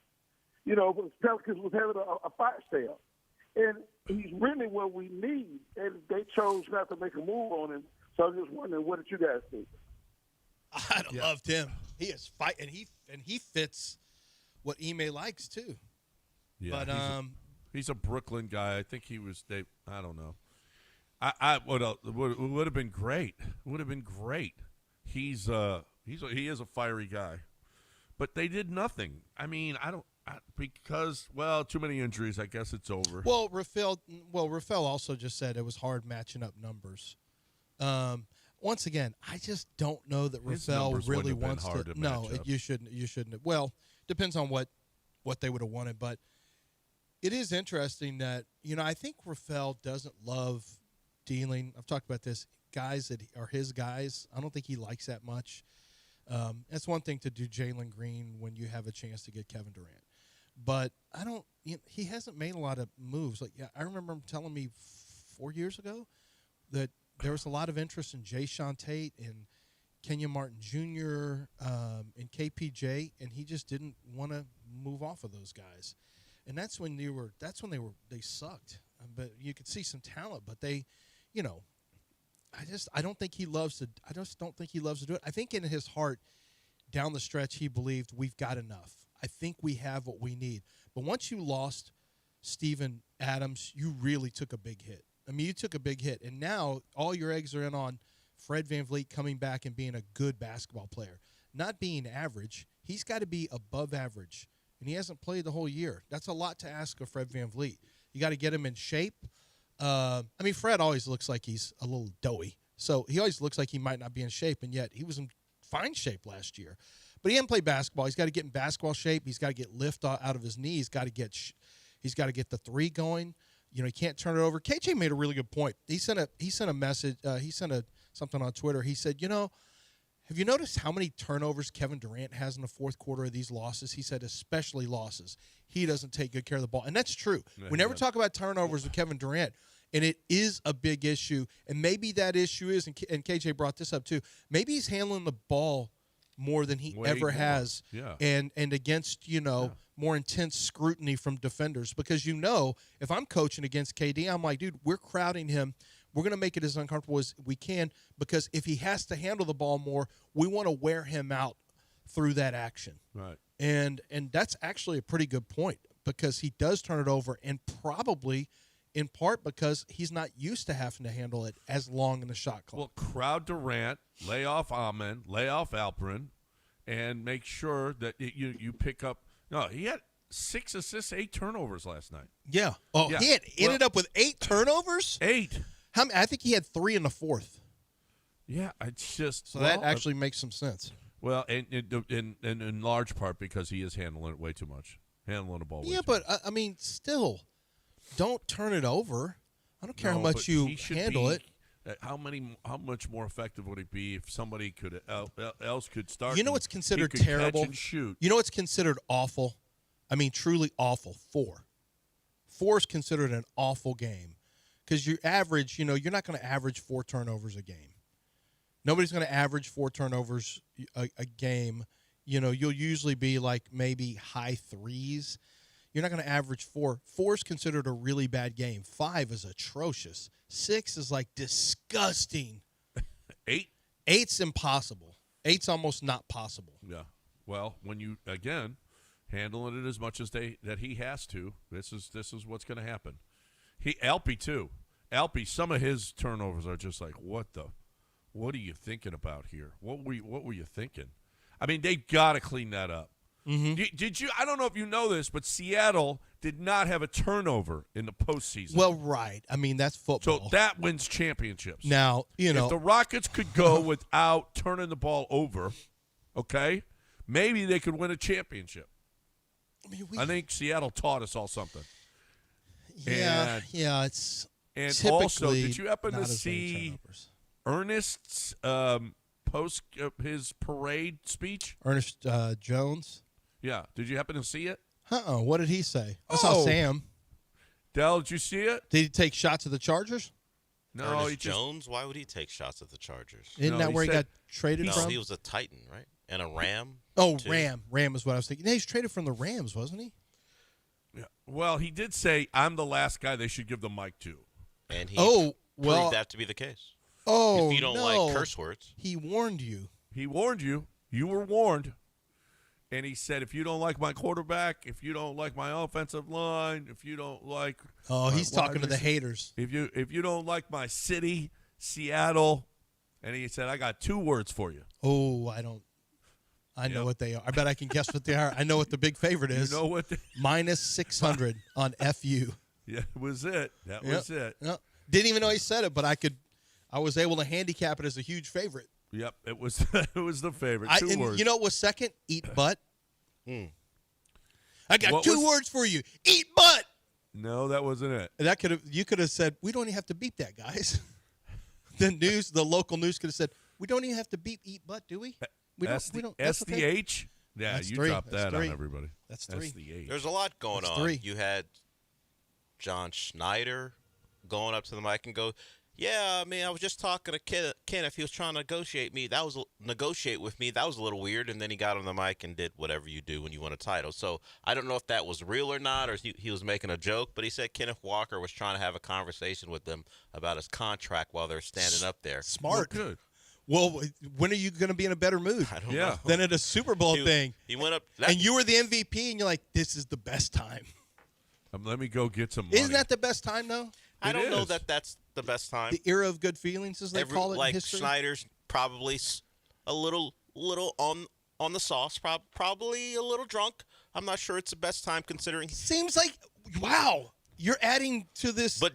But the Pelicans was having a fire sale. And he's really what we need, and they chose not to make a move on him. So I'm just wondering, what did you guys think? I loved him. He is fight, and he fits what Ime likes too. Yeah, but he's a Brooklyn guy. I think he was. I don't know. Would have been great. Would have been great. He is a fiery guy, but they did nothing. I mean, because too many injuries. I guess it's over. Well, Rafael also just said it was hard matching up numbers. Once again, I just don't know that Rafael really wants to. No, you shouldn't. Well, depends on what they would have wanted, but it is interesting that I think Rafael doesn't love dealing. I've talked about this. Guys that are his guys, I don't think he likes that much. It's one thing to do Jalen Green when you have a chance to get Kevin Durant, but I don't. He hasn't made a lot of moves. I remember him telling me 4 years ago that there was a lot of interest in Jay-Sean Tate and Kenya Martin Jr. And KPJ, and he just didn't want to move off of those guys. And that's when they sucked. But you could see some talent, but I just don't think he loves to do it. I think in his heart, down the stretch, he believed we've got enough. I think we have what we need. But once you lost Steven Adams, you really took a big hit. I mean, you took a big hit, and now all your eggs are in on Fred VanVleet coming back and being a good basketball player. Not being average, he's got to be above average, and he hasn't played the whole year. That's a lot to ask of Fred VanVleet. You got to get him in shape. Fred always looks like he's a little doughy, so he always looks like he might not be in shape, and yet he was in fine shape last year. But he hasn't played basketball. He's got to get in basketball shape. He's got to get lift out of his knee. He's got to get the three going. He can't turn it over. KJ made a really good point. He sent a message. He sent something on Twitter. He said, have you noticed how many turnovers Kevin Durant has in the fourth quarter of these losses? He said, especially losses. He doesn't take good care of the ball. And that's true. Yeah, we never talk about turnovers with Kevin Durant, and it is a big issue. And maybe that issue is, and KJ brought this up too, maybe he's handling the ball more than he ever has. Yeah. And against, more intense scrutiny from defenders, because if I'm coaching against KD, I'm like, dude, we're crowding him. We're going to make it as uncomfortable as we can, because if he has to handle the ball more, we want to wear him out through that action. Right. And that's actually a pretty good point, because he does turn it over, and probably in part because he's not used to having to handle it as long in the shot clock. Well, crowd Durant, lay off Amen, lay off Alperin, and make sure that you pick up. No, he had 6 assists, 8 turnovers last night. Yeah. Oh, yeah. He ended up with 8 turnovers? 8. I think he had 3 in the fourth. Yeah, it's just that actually makes some sense. Well, and in large part because he is handling it way too much, handling the ball. Way too much. Still, don't turn it over. I don't care how much you handle it. How much more effective would it be if somebody else could start? What's considered terrible? Catch and shoot. What's considered awful? I mean, truly awful. 4. 4 is considered an awful game, because you average. You're not going to average 4 turnovers a game. Nobody's going to average 4 turnovers a game. You'll usually be like maybe high 3s. You're not going to average 4. 4 is considered a really bad game. 5 is atrocious. 6 is like disgusting. 8? 8's impossible. 8's almost not possible. Yeah. Well, when you handling it as much as that he has to, this is what's going to happen. Alpe too. Alpe, some of his turnovers are just like, what are you thinking about here? What were you thinking? I mean, they've got to clean that up. Did you? I don't know if you know this, but Seattle did not have a turnover in the postseason. Well, right. I mean, that's football. So that wins championships. Now, if the Rockets could go without turning the ball over, okay, maybe they could win a championship. I think Seattle taught us all something. Yeah, it's and typically also, did you happen to not as many see turnovers. Ernest's post his parade speech? Ernest Jones? Yeah. Did you happen to see it? What did he say? I saw Sam. Dell, did you see it? Did he take shots at the Chargers? No, Ernest he just, Jones? Why would he take shots at the Chargers? Isn't that where he got traded No, from? he was a Titan, right? And a Ram. Oh, too. Ram. Ram is what I was thinking. No, he's traded from the Rams, wasn't he? Yeah. Well, he did say, I'm the last guy they should give the mic to. And he well, proved that to be the case. Oh, if you don't like curse words. He warned you. He warned you. You were warned. And he said, if you don't like my quarterback, if you don't like my offensive line, if you don't like he's talking to the haters. If you don't like my city, Seattle, and he said, I got 2 words for you. Oh, I know what they are. I bet I can guess what they are. I know what the big favorite is. You know what? Minus 600 on FU. Yeah, it was it. That was it. Yep. Didn't even know he said it, but I was able to handicap it as a huge favorite. Yep, it was it was the favorite. 2 words. You know what was second? Eat butt. I got What 2 words for you. Eat butt. No, that wasn't it. You could have said, we don't even have to beep that, guys. The local news could have said, we don't even have to beep eat butt, do we? We don't. That's okay. SDH? Yeah, That's you 3. dropped That's that 3. on everybody. That's 3. SDH. There's a lot going That's on. 3. You had John Schneider going up to the mic and go, yeah, I mean, I was just talking to Ken if he was trying to negotiate with me. That was a little weird. And then he got on the mic and did whatever you do when you win a title. So I don't know if that was real or not, or he was making a joke. But he said Kenneth Walker was trying to have a conversation with them about his contract while they're standing up there. Smart. Well, good. Well, when are you going to be in a better mood? I don't know. Than at a Super Bowl thing. He went up. And you were the MVP, and you're like, this is the best time. Let me go get some money. Isn't that the best time, though? I don't know that that's the best time. The era of good feelings, as they call it in history? Schneider's probably a little on the sauce, probably a little drunk. I'm not sure it's the best time considering. Seems like, wow, you're adding to this. But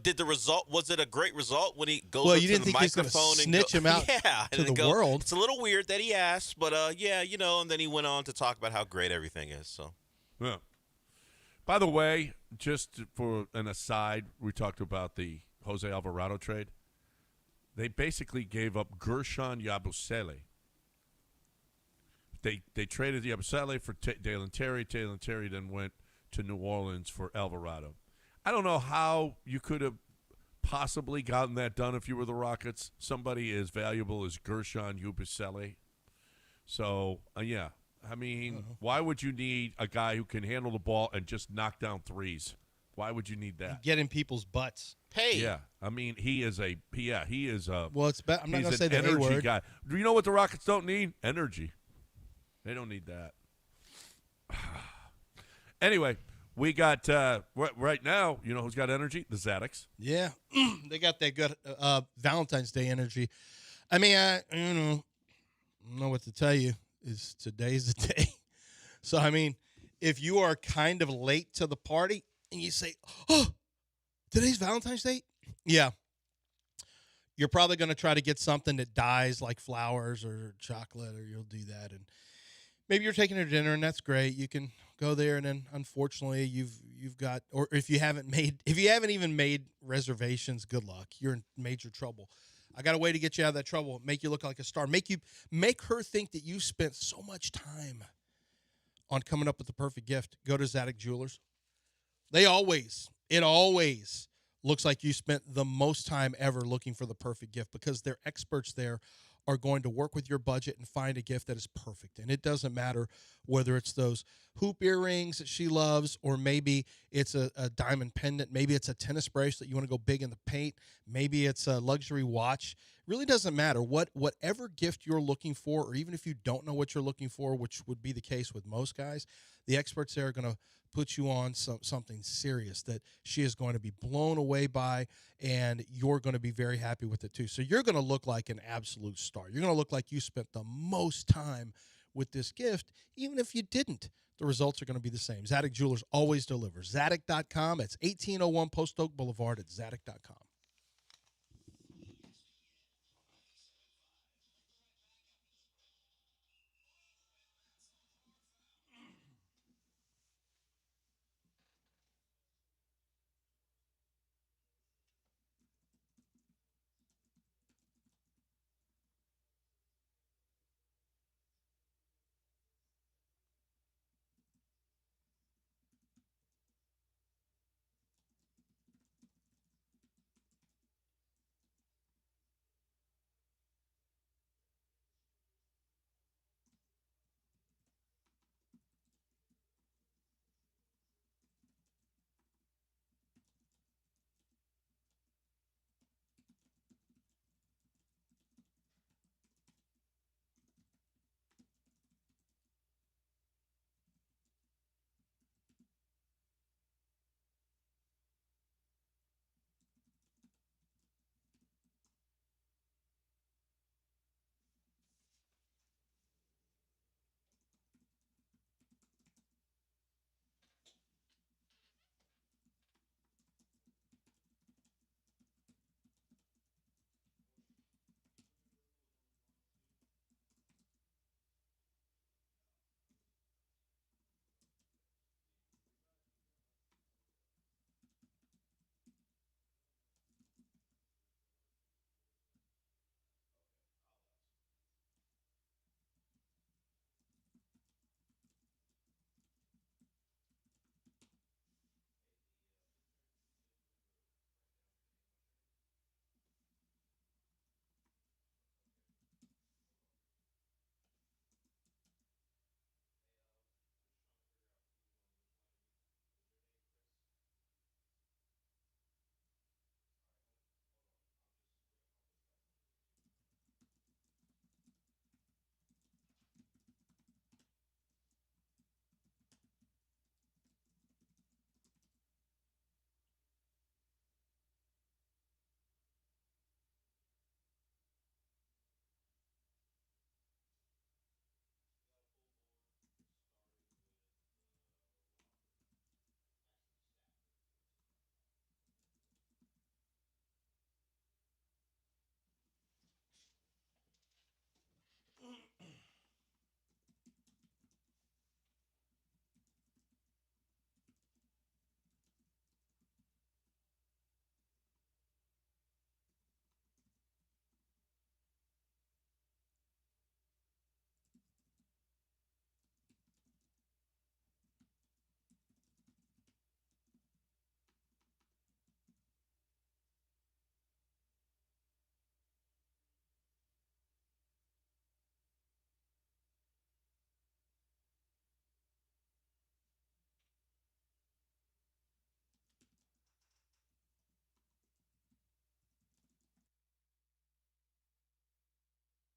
was it a great result when he goes well, up you to didn't the think he was going to microphone and snitch him out to the world? It's a little weird that he asked, but and then he went on to talk about how great everything is. So, yeah. By the way, just for an aside, we talked about the Jose Alvarado trade. They basically gave up Gershon Yabusele. They traded Yabusele for Dalen Terry. Dalen Terry then went to New Orleans for Alvarado. I don't know how you could have possibly gotten that done if you were the Rockets. Somebody as valuable as Gershon Yabusele. So, yeah. I mean, why would you need a guy who can handle the ball and just knock down threes? Why would you need that? Get in people's butts. Hey. Yeah. I mean, he is a. Well, it's I'm not going to say the A energy word. guy. Do you know what the Rockets don't need? Energy. They don't need that. Anyway, we got right now. You know who's got energy? The Zaddix. Yeah, they got that good Valentine's Day energy. I mean, I don't know what to tell you. Is today's the day. So I mean, if you are kind of late to the party and you say, "Oh, today's Valentine's Day," yeah, you're probably going to try to get something that dies, like flowers or chocolate, or you'll do that. And maybe you're taking her to dinner, and that's great. You can go there, and then unfortunately, you've got, or if you haven't even made reservations, good luck. You're in major trouble. I got a way to get you out of that trouble. Make you look like a star. Make her think that you spent so much time on coming up with the perfect gift. Go to Zadig Jewelers. It always looks like you spent the most time ever looking for the perfect gift, because their experts there are going to work with your budget and find a gift that is perfect. And it doesn't matter whether it's those hoop earrings that she loves, or maybe it's a diamond pendant, maybe it's a tennis bracelet you want to go big in the paint, maybe it's a luxury watch. It really doesn't matter. Whatever gift you're looking for, or even if you don't know what you're looking for, which would be the case with most guys, the experts there are going to put you on something serious that she is going to be blown away by, and you're going to be very happy with it too. So you're going to look like an absolute star. You're going to look like you spent the most time with this gift, even if you didn't. the results are going to be the same. Zadig Jewelers always delivers. Zadig.com. It's 1801 Post Oak Boulevard at Zadig.com.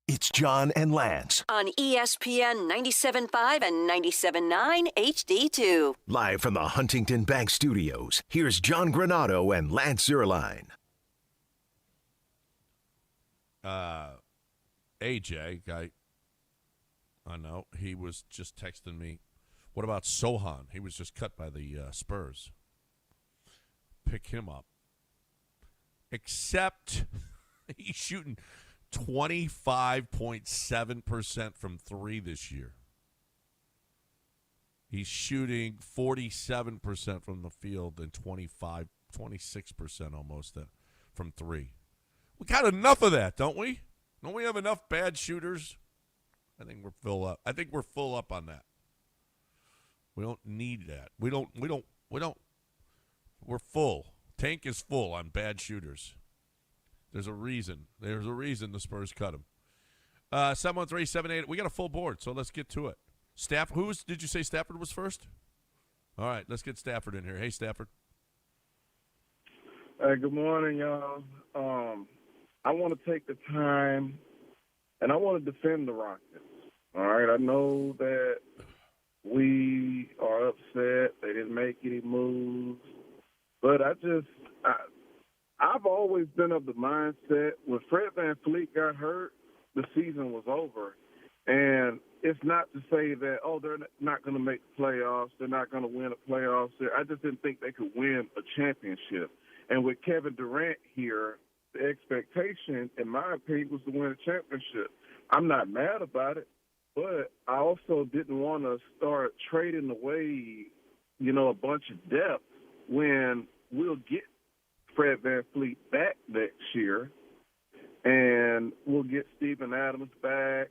It's John and Lance. On ESPN 97.5 and 97.9 HD2. Live from the Huntington Bank Studios, here's John Granado and Lance Zierlein. AJ, I know, he was just texting me. What about Sohan? He was just cut by the Spurs. Pick him up. Except he's shooting 25.7% from three this year. He's shooting 47% from the field and 26% almost from three. We got enough of that, don't we? Don't we have enough bad shooters? I think we're full up. I think we're full up on that. We don't need that. We're full. Tank is full on bad shooters. There's a reason. There's a reason the Spurs cut him. 713-78. We got a full board, so let's get to it. Did you say Stafford was first? All right, let's get Stafford in here. Hey, Stafford. Good morning, y'all. I want to take the time, and I want to defend the Rockets. All right, I know that we are upset. They didn't make any moves. But I've always been of the mindset when Fred VanVleet got hurt, the season was over. And it's not to say that, they're not going to make the playoffs. They're not going to win a playoffs. I just didn't think they could win a championship. And with Kevin Durant here, the expectation, in my opinion, was to win a championship. I'm not mad about it, but I also didn't want to start trading away, a bunch of depth when we'll get Fred VanVleet back next year, and we'll get Steven Adams back.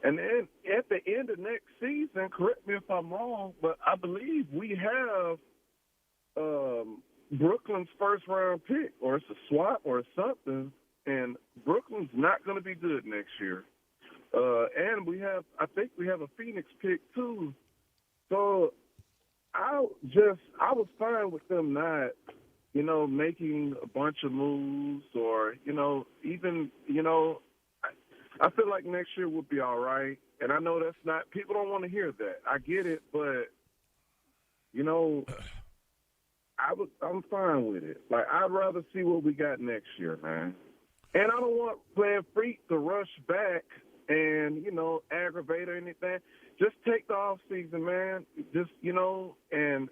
And then at the end of next season, correct me if I'm wrong, but I believe we have Brooklyn's first-round pick, or it's a swap or something, and Brooklyn's not going to be good next year. And I think we have a Phoenix pick too. So I was fine with them not, making a bunch of moves or, even, I feel like next year will be all right. And I know that's not, people don't want to hear that. I get it, but, I'm fine with it. Like, I'd rather see what we got next year, man. And I don't want VanVleet to rush back and, aggravate or anything. Just take the off season, man. Just, and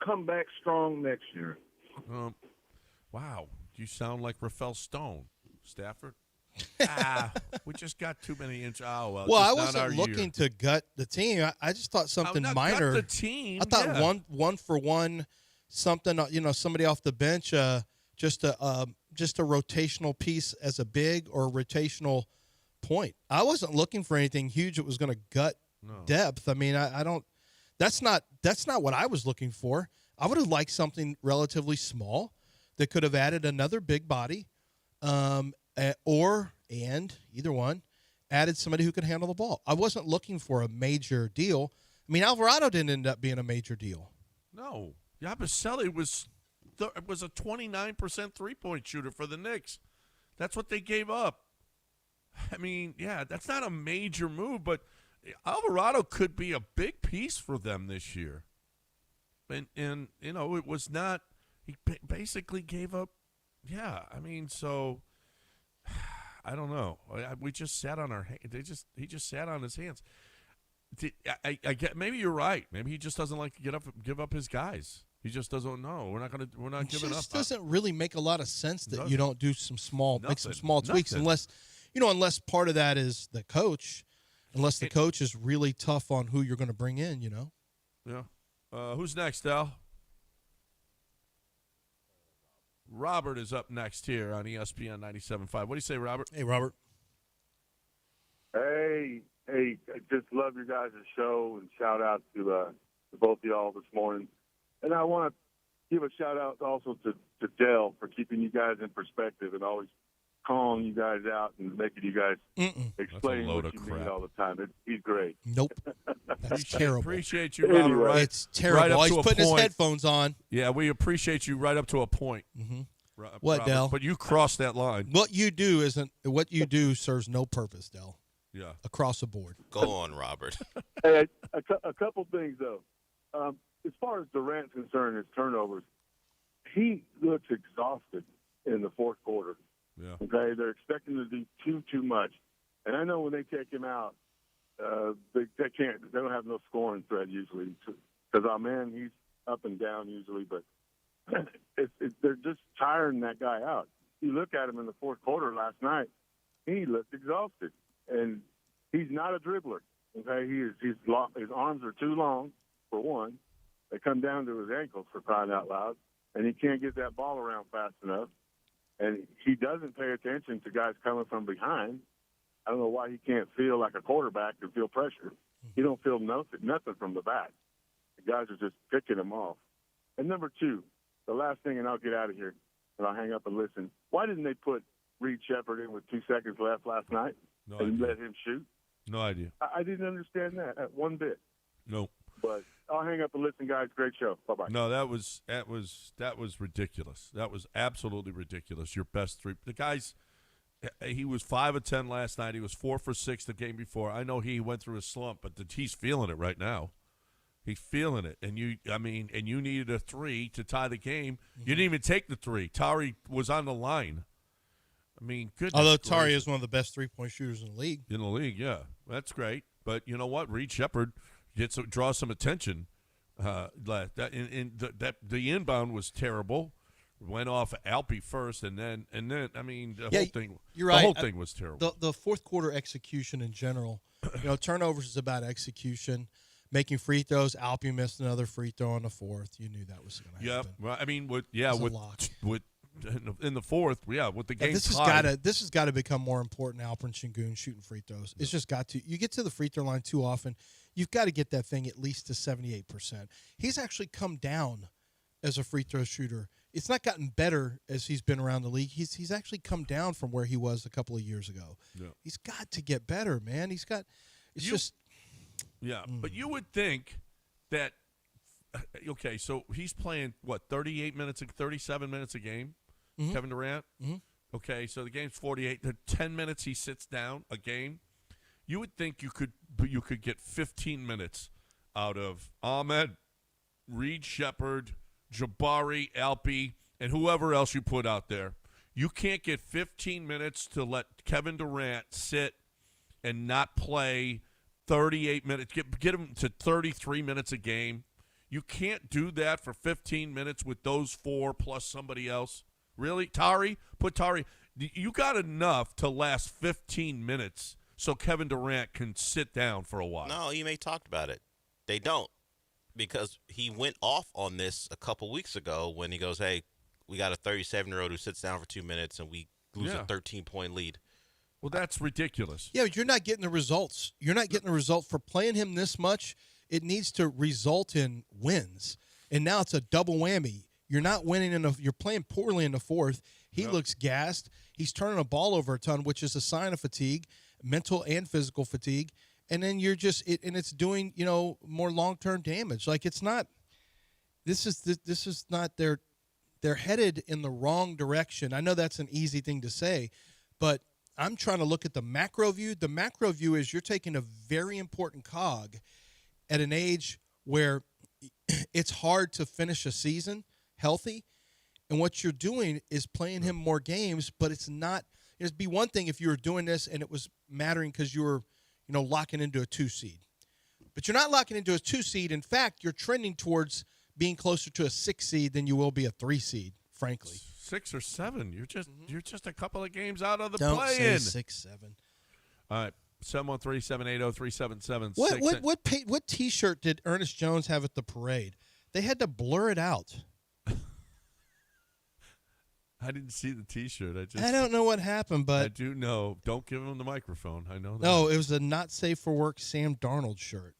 come back strong next year. Wow. You sound like Rafael Stone, Stafford. We just got too many inches. Oh, well, I wasn't looking to gut the team. I just thought something minor. Gut the team. I thought one for one, something, somebody off the bench, just a rotational piece as a big or a rotational point. I wasn't looking for anything huge that was going to gut depth. I mean, I don't. That's not what I was looking for. I would have liked something relatively small that could have added another big body, or either one, added somebody who could handle the ball. I wasn't looking for a major deal. I mean, Alvarado didn't end up being a major deal. No, Yabusele was a 29% three-point shooter for the Knicks. That's what they gave up. I mean, yeah, that's not a major move, but Alvarado could be a big piece for them this year. And it was not – he basically gave up – yeah, I mean, so I don't know. We just sat on our – he just sat on his hands. I get, maybe you're right. Maybe he just doesn't like to give up his guys. He just doesn't know. We're not giving up. It just doesn't really make a lot of sense that you don't do make some small tweaks unless part of that is the coach, unless the coach is really tough on who you're going to bring in, Yeah. Who's next, Al? Robert is up next here on ESPN 97.5. What do you say, Robert? Hey, Robert. Hey, I just love your guys' show, and shout out to both of y'all this morning. And I want to give a shout out also to Dell for keeping you guys in perspective and always calling you guys out and making you guys explain what you mean all the time. He's great. Nope. That's terrible. Appreciate you, Robert. Anyway, it's terrible. He's putting his headphones on. Yeah, we appreciate you right up to a point. Mm-hmm. What, Robert, Dell? But you crossed that line. What you do serves no purpose, Dell. Yeah. Across the board. Go on, Robert. Hey, a couple things, though. As far as Durant's concerned, his turnovers, he looks exhausted in the fourth quarter. Yeah. Okay, they're expecting to do too much, and I know when they take him out, they don't have no scoring threat usually because our man, he's up and down usually, but they're just tiring that guy out. You look at him in the fourth quarter last night, he looked exhausted, and he's not a dribbler. Okay, his arms are too long for one. They come down to his ankles for crying out loud, and he can't get that ball around fast enough. And he doesn't pay attention to guys coming from behind. I don't know why he can't feel like a quarterback and feel pressure. He don't feel nothing from the back. The guys are just picking him off. And number two, the last thing, and I'll get out of here, and I'll hang up and listen. Why didn't they put Reed Shepard in with 2 seconds left last night and let him shoot? No idea. I didn't understand that one bit. No. But I'll hang up and listen, guys. Great show. Bye-bye. No, that was ridiculous. That was absolutely ridiculous. Your best three. The guy's he was 5 of 10 last night. He was 4 for 6 the game before. I know he went through a slump, but he's feeling it right now. He's feeling it. And you needed a 3 to tie the game. Mm-hmm. You didn't even take the 3. Tari was on the line. I mean, goodness. Although Tari is one of the best 3-point shooters in the league. In the league, yeah. That's great. But you know what? Reed Shepard draws some attention. The inbound was terrible. Went off Alpy first, and then I mean the whole thing. You're right. The whole thing was terrible. The fourth quarter execution in general, turnovers is about execution. Making free throws, Alpy missed another free throw in the fourth. You knew that was going to happen. Yeah, well, I mean, with in the fourth, with the game this has got to become more important. Alperen Şengün shooting free throws. It's just got to. You get to the free throw line too often. You've got to get that thing at least to 78%. He's actually come down as a free throw shooter. It's not gotten better as he's been around the league. He's actually come down from where he was a couple of years ago. Yeah. He's got to get better, man. But you would think that okay, so he's playing 37 minutes a game, Kevin Durant. Mm-hmm. Okay, so the game's 48. The 10 minutes he sits down a game. You would think you could get 15 minutes out of Ahmed, Reed Shepard, Jabari, Alpy, and whoever else you put out there. You can't get 15 minutes to let Kevin Durant sit and not play 38 minutes. Get him to 33 minutes a game. You can't do that for 15 minutes with those four plus somebody else. Really? Put Tari. You got enough to last 15 minutes so Kevin Durant can sit down for a while. No, Ime talked about it. They don't. Because he went off on this a couple weeks ago when he goes, hey, we got a 37-year-old who sits down for 2 minutes and we lose a 13-point lead. Well, that's ridiculous. Yeah, but you're not getting the results. You're not getting the result for playing him this much. It needs to result in wins. And now it's a double whammy. You're not winning you're playing poorly in the fourth. He looks gassed. He's turning the ball over a ton, which is a sign of fatigue, mental and physical fatigue. And then you're and it's doing, more long-term damage. Like it's not. This is not. They're headed in the wrong direction. I know that's an easy thing to say, but I'm trying to look at the macro view. The macro view is you're taking a very important cog at an age where it's hard to finish a season healthy, and what you're doing is playing him more games. But it's not. It'd be one thing if you were doing this and it was mattering because you were, locking into a 2 seed. But you're not locking into a 2 seed. In fact, you're trending towards being closer to a 6 seed than you will be a 3 seed, frankly. 6 or 7. You're just a couple of games out of the Don't play-in. say 6, 7. All right, 713-780-3776. What T-shirt did Ernest Jones have at the parade? They had to blur it out. I didn't see the T-shirt. I don't know what happened, but I do know. Don't give him the microphone. I know that. No, it was a not safe for work Sam Darnold shirt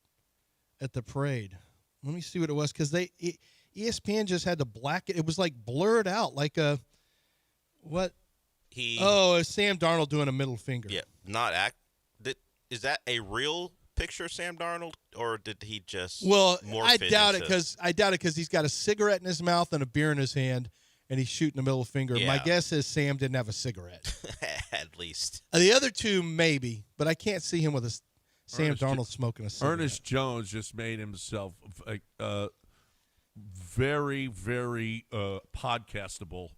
at the parade. Let me see what it was because ESPN just had to black it. It was like blurred out, like a what? It's Sam Darnold doing a middle finger. Yeah, is that a real picture of Sam Darnold, or did he just? Well, morph I doubt into... it because he's got a cigarette in his mouth and a beer in his hand. And he's shooting the middle finger. Yeah. My guess is Sam didn't have a cigarette. At least. The other two, maybe. But I can't see him with Sam Darnold smoking a cigarette. Ernest Jones just made himself very, very podcastable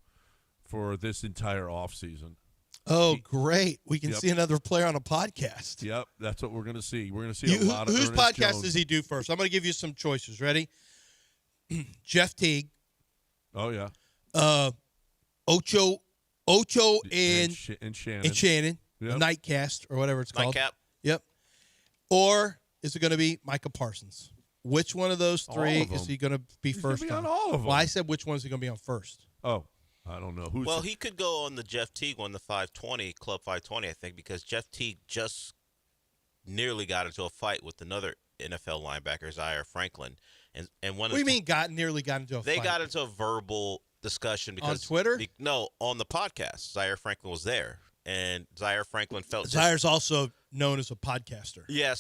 for this entire offseason. Oh, great. We can see another player on a podcast. Yep, that's what we're going to see. We're going to see a lot of Whose Ernest podcast Jones. does he do first? I'm going to give you some choices. Ready? Jeff Teague. Oh, yeah. Ocho and Shannon. And Shannon. Yep. Nightcast or whatever it's called. Nightcap. Yep. Or is it going to be Micah Parsons? Which one of those three All of is he going to be He's first gonna be on? on all of them. Well, I said which one is he going to be on first? Oh, I don't know. Well, he could go on the Jeff Teague one, the 520, Club 520, I think, because Jeff Teague just nearly got into a fight with another NFL linebacker, Zaire Franklin. And one. What do you mean nearly got into a fight? They got into a verbal discussion because on Twitter? No, on the podcast. Zaire Franklin was there, and Zaire Franklin felt Zaire's also known as a podcaster. Yeah,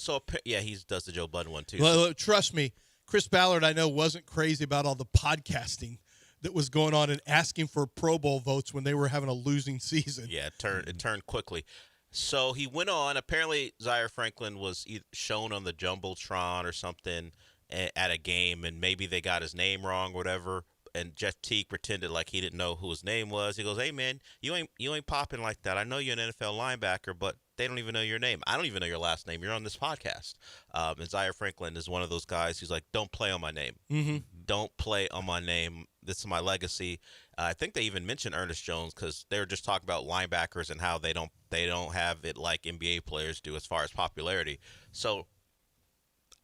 he does the Joe Budden one too. Well, trust me, Chris Ballard, I know, wasn't crazy about all the podcasting that was going on and asking for Pro Bowl votes when they were having a losing season. Yeah, it turned quickly. So he went on. Apparently, Zaire Franklin was shown on the Jumbotron or something at a game, and maybe they got his name wrong or whatever. And Jeff Teague pretended like he didn't know who his name was. He goes, "Hey man, you ain't popping like that. I know you're an NFL linebacker, but they don't even know your name. I don't even know your last name. You're on this podcast. And Zaire Franklin is one of those guys who's like, don't play on my name. Mm-hmm. Don't play on my name. This is my legacy. I think they even mentioned Ernest Jones because they were just talking about linebackers and how they don't have it like NBA players do as far as popularity. So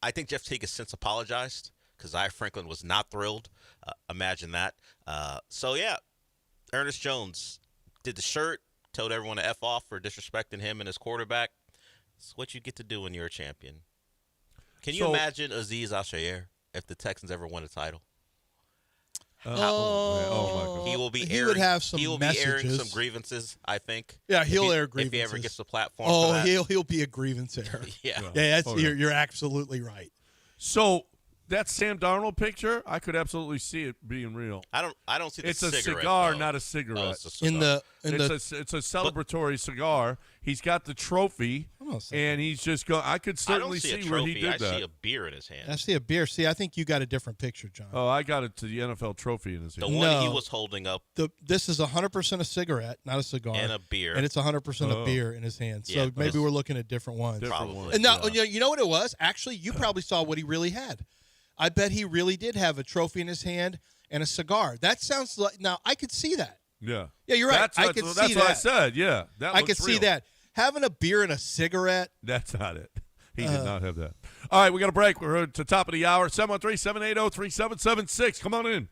I think Jeff Teague has since apologized because Zaire Franklin was not thrilled. Imagine that. So, yeah, Ernest Jones did the shirt, told everyone to F off for disrespecting him and his quarterback. It's what you get to do when you're a champion. Can you imagine Aziz Al-Shaair if the Texans ever won a title? Oh my God. He will be He airing, would have some he will messages. be airing some grievances, I think. Yeah, he'll air If grievances. he ever gets the platform Oh, for that. he'll be a grievance airer. Yeah. Yeah, Oh, yeah. You're absolutely right. So that Sam Darnold picture, I could absolutely see it being real. I don't see the It's cigarette, a cigar, though. not a cigarette. Oh, it's a cigar. It's a celebratory cigar. He's got the trophy, and he's just going. I could certainly I don't see a where trophy. he did that. I see a beer in his hand. I see a beer. See, I think you got a different picture, John. Oh, I got it to the NFL trophy in his The hand. one he was holding up This is 100% a cigarette, not a cigar, and a beer. and it's 100% Oh. a beer in his hand. So Yeah, maybe we're looking at different ones. Probably. And now, you know what it was? Actually, you probably saw what he really had. I bet he really did have a trophy in his hand and a cigar. That sounds like now I could see that. Yeah. Yeah, you're right. I could see that's what I that. said. Yeah, that I looks could see real. that. Having a beer and a cigarette. That's not it. He did not have that. All right, we got a break. We're to the top of the hour. 713-780-3776. Come on in.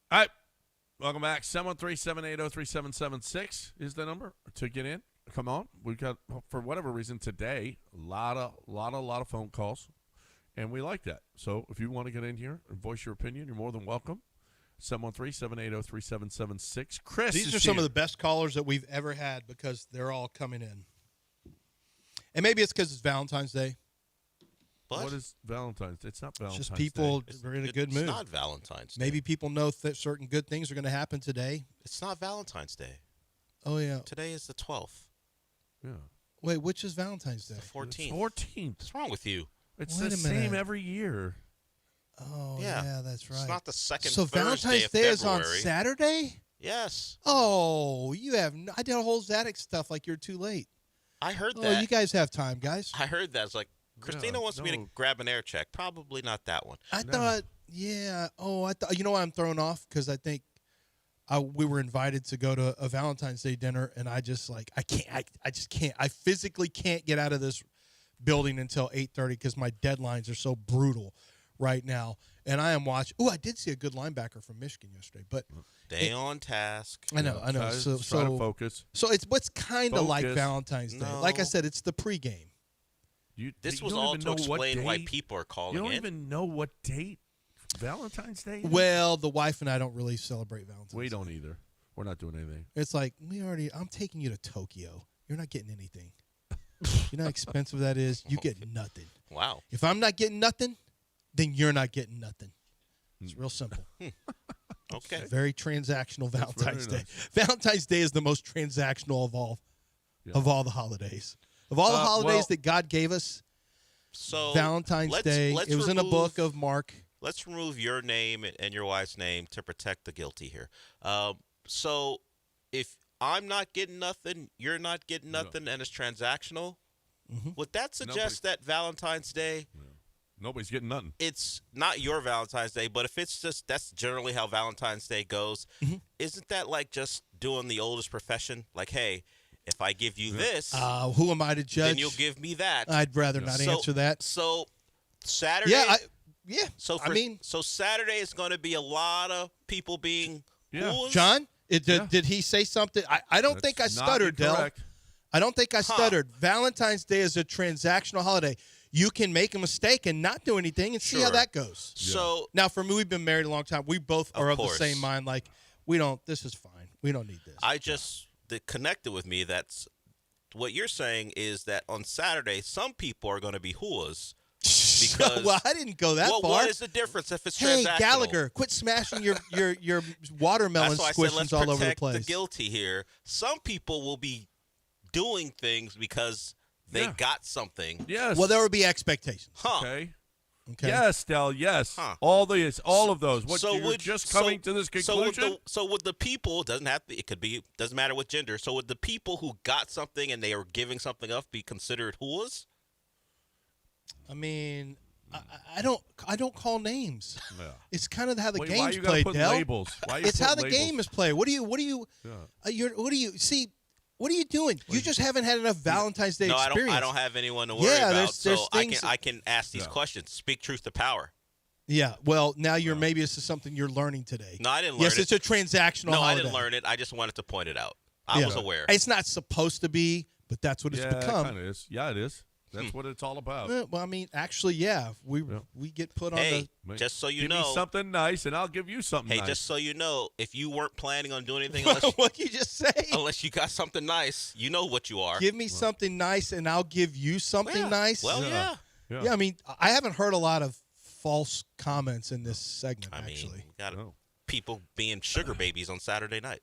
All right. Welcome back. 713-780-3776 is the number to get in. Come on. We've got, for whatever reason, today, a lot of phone calls, and we like that. So if you want to get in here and voice your opinion, you're more than welcome. 713-780-3776. Chris, these are some of the best callers that we've ever had because they're all coming in. And maybe it's because it's Valentine's Day. What is Valentine's Day? It's not Valentine's Day. It's just people Day. are in a good mood. It's not Valentine's Day. Maybe people know that certain good things are going to happen today. It's not Valentine's Day. Oh, yeah. Today is the 12th. Yeah. Wait, which is Valentine's Day? The 14th. It's 14th. What's wrong with you? It's Wait the a minute. same every year. Oh, yeah, that's right. It's not the second So Thursday Valentine's of Day is on February. Saturday? Yes. Oh, I did a whole Zadig stuff like you're too late. I heard Oh, that. you guys have time, guys. I heard that. It's like, Christina wants me to grab an air check. Probably not that one. I thought, yeah. Oh, I thought. You know why I'm thrown off? Because I think we were invited to go to a Valentine's Day dinner, and I just I can't. I just can't. I physically can't get out of this building until 8:30 because my deadlines are so brutal right now. And I am watching. Oh, I did see a good linebacker from Michigan yesterday, but Stay on task. I know. Try to focus. So it's what's kind of like Focus. Valentine's Day. No. Like I said, it's the pregame. This You was don't all even to know what explain why date. people are calling You don't in. even know what date Valentine's Day is? Well, the wife and I don't really celebrate Valentine's We Day. don't either. We're not doing anything. It's like, I'm taking you to Tokyo. You're not getting anything. You know how expensive that is? You get nothing. Wow. If I'm not getting nothing, then you're not getting nothing. It's real simple. Okay. Very transactional That's Valentine's very Day. Valentine's Day is the most transactional of all the holidays. Of all the holidays that God gave us, So Valentine's Day, it was in a book of Mark. Let's remove your name and your wife's name to protect the guilty here. So if I'm not getting nothing, you're not getting nothing, and it's transactional, would that suggest that Valentine's Day? Nobody's getting nothing. It's not your Valentine's Day, but if it's just that's generally how Valentine's Day goes, isn't that like just doing the oldest profession? Like, hey, if I give you this, Who am I to judge? then you'll give me that. I'd rather not answer that. So Saturday, So so Saturday is going to be a lot of people being fools. John, did he say something? I don't think I stuttered, Del. I don't think I stuttered. Valentine's Day is a transactional holiday. You can make a mistake and not do anything and see how that goes. So now, for me, we've been married a long time. We both are of the course. same mind. Like, this is fine. We don't need this. I just that connected with me. That's what you're saying is that on Saturday, some people are going to be hooas. Because well, I didn't go that far. What is the difference if it's Hey, transactional? Gallagher, quit smashing your watermelon That's why I said, squishings let's all over the protect place. the guilty here. Some people will be doing things because they got something. Yes. Well, there would be expectations. Okay. Yes, Del. Yes. All of those. What you're just coming to this conclusion? So would the people doesn't matter what gender. So would the people who got something and they are giving something up be considered hooas? I mean, I don't call names. Yeah. It's kind of how the Why game's you gotta played, put Del. labels? Why you It's put how the labels? game is played. What are you doing? You just haven't had enough Valentine's Day experience. I don't have anyone to worry Yeah, about. there's So things I can ask these questions. Speak truth to power. Yeah, well, now maybe this is something you're learning today. No, I didn't learn yes, it. it's a transactional No, I holiday. didn't learn it. I just wanted to point it out. I was aware. It's not supposed to be, but that's what it's become. It kind of is. Yeah, it is. That's what it's all about. Well, I mean, actually, yeah, we get put on Hey, the. just so you give know, me something nice, and I'll give you something hey, nice. just so you know, if you weren't planning on doing anything what you just say? unless you got something nice, you know what you are. Give me something nice, and I'll give you something nice. Well, yeah. Yeah, I mean, I haven't heard a lot of false comments in this segment. Actually, got people being sugar babies on Saturday night.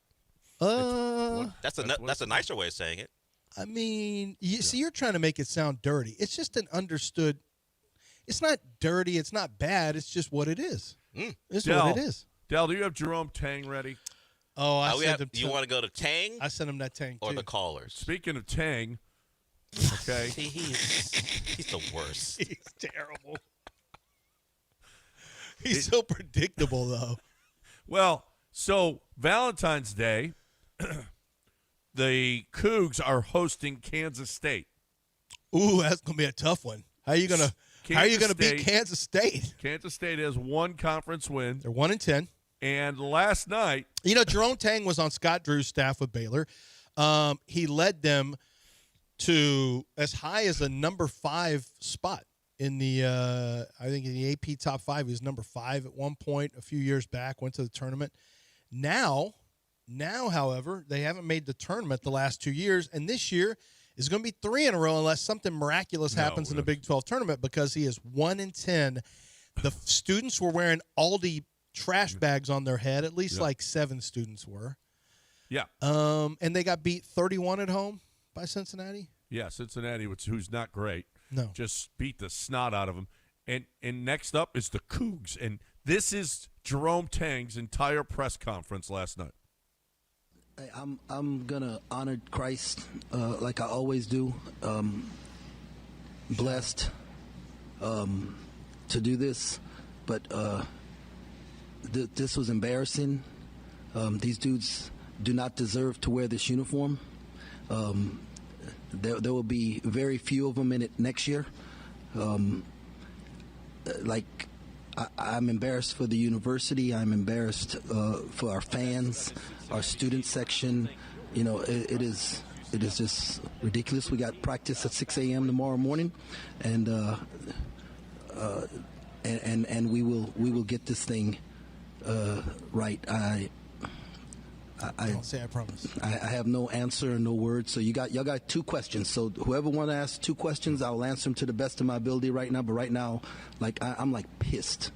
That's a nicer way of saying it. I mean, see, you're trying to make it sound dirty. It's just an understood. It's not dirty. It's not bad. It's just what it is. It's what it is. Del, do you have Jerome Tang ready? Oh, I sent him. You want to go to Tang? I sent him that Tang or too. the callers. Speaking of Tang, okay, See, he's the worst. He's terrible. He's so predictable, though. Well, so Valentine's Day, the Cougs are hosting Kansas State. Ooh, that's gonna be a tough one. How are you gonna beat Kansas State? Kansas State has one conference win. They're 1-10, And last night, Jerome Tang was on Scott Drew's staff with Baylor. He led them to as high as a number 5 spot in the I think in the AP top 5. He was number 5 at one point a few years back, went to the tournament. Now, however, they haven't made the tournament the last 2 years, and this year is going to be 3 in a row unless something miraculous happens in the Big 12 tournament, because he is 1-10. The students were wearing Aldi trash bags on their head, at least like 7 students were. Yeah. And they got beat 31 at home by Cincinnati. Yeah, Cincinnati, who's not great. No. Just beat the snot out of them. And next up is the Cougs. And this is Jerome Tang's entire press conference last night. I'm gonna honor Christ like I always do. Blessed to do this, but this was embarrassing. These dudes do not deserve to wear this uniform. There will be very few of them in it next year. I'm embarrassed for the university. I'm embarrassed for our fans, our student section. It is just ridiculous. We got practice at 6 a.m. tomorrow morning, and we will get this thing right. I don't say I promise. I have no answer and no words. So y'all got 2 questions. So whoever want to ask 2 questions, I'll answer them to the best of my ability right now. But right now, I'm like pissed,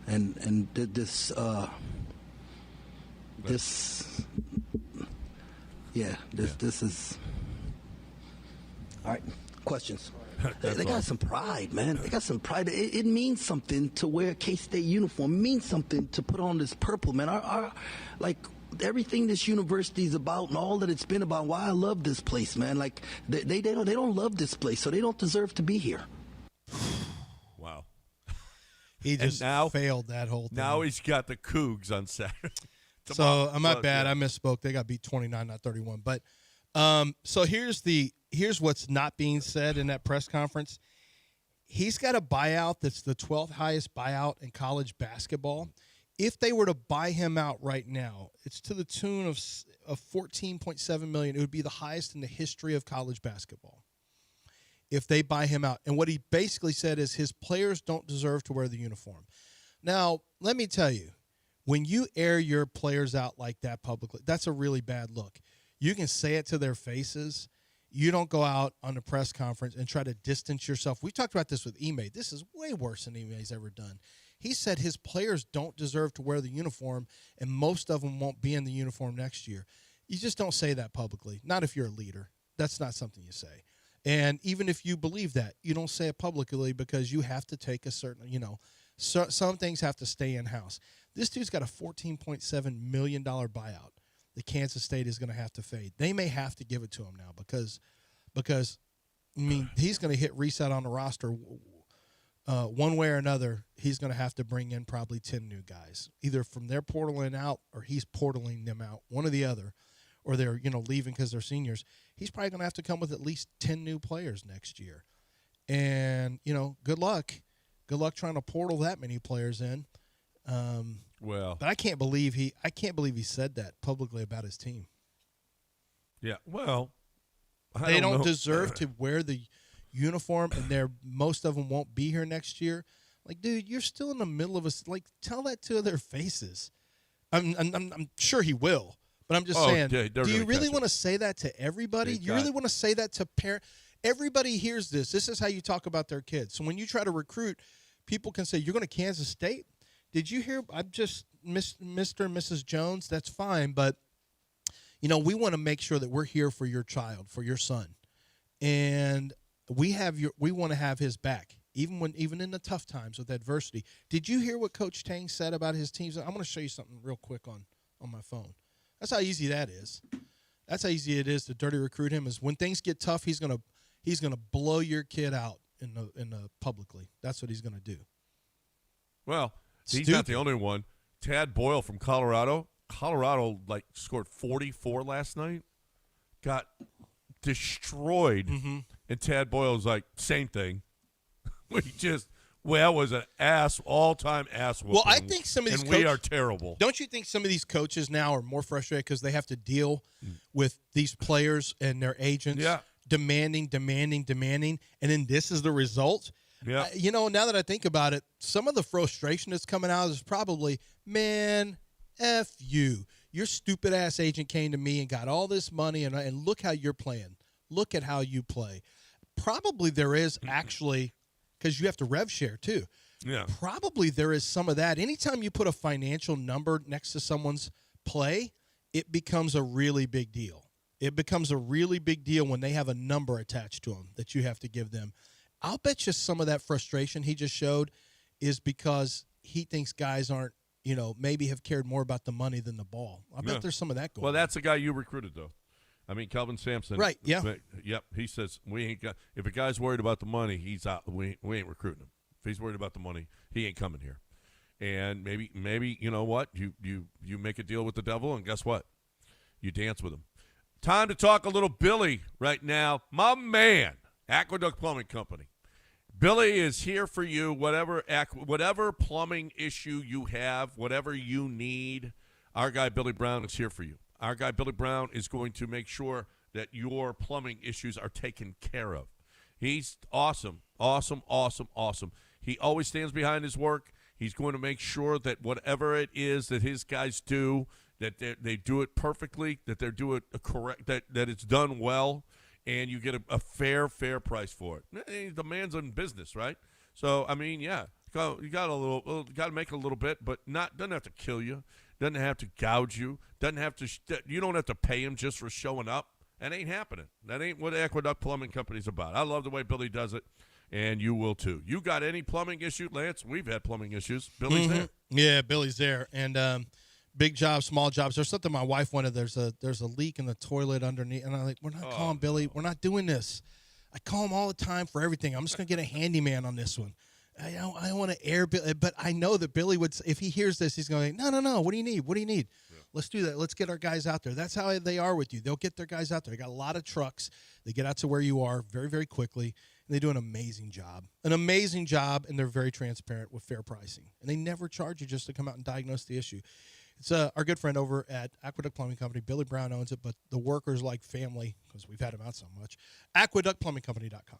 and this is all right. Questions. They got some pride, man. They got some pride. It means something to wear a K-State uniform. It means something to put on this purple, man. Our everything this university is about and all that it's been about. Why I love this place, man. Like they don't love this place, so they don't deserve to be here. Wow. He just failed that whole thing. Now he's got the Cougs on Saturday. So my bad. I misspoke. They got beat 29, not 31. But so here's what's not being said in that press conference. He's got a buyout that's the 12th highest buyout in college basketball. If they were to buy him out right now, it's to the tune of $14.7 million. It would be the highest in the history of college basketball if they buy him out. And what he basically said is his players don't deserve to wear the uniform. Now, let me tell you, when you air your players out like that publicly, that's a really bad look. You can say it to their faces. You don't go out on a press conference and try to distance yourself. We talked about this with Ime. This is way worse than Ime's ever done. He said his players don't deserve to wear the uniform, and most of them won't be in the uniform next year. You just don't say that publicly, not if you're a leader. That's not something you say. And even if you believe that, you don't say it publicly because you have to take a certain, some things have to stay in-house. This dude's got a $14.7 million buyout that Kansas State is going to have to fade. They may have to give it to him now because he's going to hit reset on the roster one way or another. He's going to have to bring in probably 10 new guys, either from their portaling out or he's portaling them out, one or the other, or they're leaving because they're seniors. He's probably going to have to come with at least 10 new players next year. And, good luck. Good luck trying to portal that many players in. But I can't believe he said that publicly about his team. Yeah, well, they don't deserve to wear the uniform, and most of them won't be here next year. Like, dude, you're still in the middle of tell that to their faces. I'm sure he will, but I'm just saying. Yeah, do you really want to say that to everybody? You really want to say that to parents? Everybody hears this. This is how you talk about their kids. So when you try to recruit, people can say, "You're going to Kansas State." Did you hear? I'm just Mr. and Mrs. Jones. That's fine, but we want to make sure that we're here for your child, for your son, and we want to have his back, even in the tough times with adversity. Did you hear what Coach Tang said about his teams? I'm going to show you something real quick on my phone. That's how easy that is. That's how easy it is to dirty recruit him. Is when things get tough, he's gonna blow your kid out in the publicly. That's what he's gonna do. Well, he's not the only one. Tad Boyle from Colorado. Colorado scored 44 last night. Got destroyed. Mm-hmm. And Tad Boyle's like, same thing. Well, was an all-time ass whooping. Well, I think some of these and we are terrible. Don't you think some of these coaches now are more frustrated because they have to deal with these players and their agents demanding, and then this is the result? Yeah. Now that I think about it, some of the frustration that's coming out is probably, man, F you. Your stupid-ass agent came to me and got all this money, and look how you're playing. Look at how you play. Probably there is actually – because you have to rev share too. Yeah. Probably there is some of that. Anytime you put a financial number next to someone's play, it becomes a really big deal. It becomes a really big deal when they have a number attached to them that you have to give them. I'll bet you some of that frustration he just showed is because he thinks guys aren't, maybe have cared more about the money than the ball. I bet there's some of that going on. Well, that's the guy you recruited, though. I mean, Kelvin Sampson. Right, yeah. Yep, he says, we ain't got – if a guy's worried about the money, he's out. We ain't recruiting him. If he's worried about the money, he ain't coming here. And maybe you know what? You make a deal with the devil, and guess what? You dance with him. Time to talk a little Billy right now. My man, Aqueduct Plumbing Company. Billy is here for you, whatever plumbing issue you have, whatever you need, our guy Billy Brown is here for you. Our guy Billy Brown is going to make sure that your plumbing issues are taken care of. He's awesome. He always stands behind his work. He's going to make sure that whatever it is that his guys do, that they do it perfectly, that they do it correct, that it's done well, and you get a fair price for it. The man's in business, right? So I mean, yeah, you got to make a little bit, but doesn't have to kill you. Doesn't have to gouge you. You don't have to pay him just for showing up. That ain't happening. That ain't what Aqueduct Plumbing Company's about. I love the way Billy does it, and you will too. You got any plumbing issue, Lance? We've had plumbing issues. Billy's there. Yeah, Billy's there. And big jobs, small jobs. There's something my wife wanted. There's a leak in the toilet underneath. And I'm like, we're not calling Billy. We're not doing this. I call him all the time for everything. I'm just going to get a handyman on this one. I don't want to air Billy, but I know that Billy would, if he hears this, he's going, no, what do you need? Yeah. Let's do that. Let's get our guys out there. That's how they are with you. They'll get their guys out there. They got a lot of trucks. They get out to where you are very, very quickly, and they do an amazing job. And they're very transparent with fair pricing. And they never charge you just to come out and diagnose the issue. It's our good friend over at Aqueduct Plumbing Company. Billy Brown owns it, but the workers like family because we've had them out so much. AqueductPlumbingCompany.com.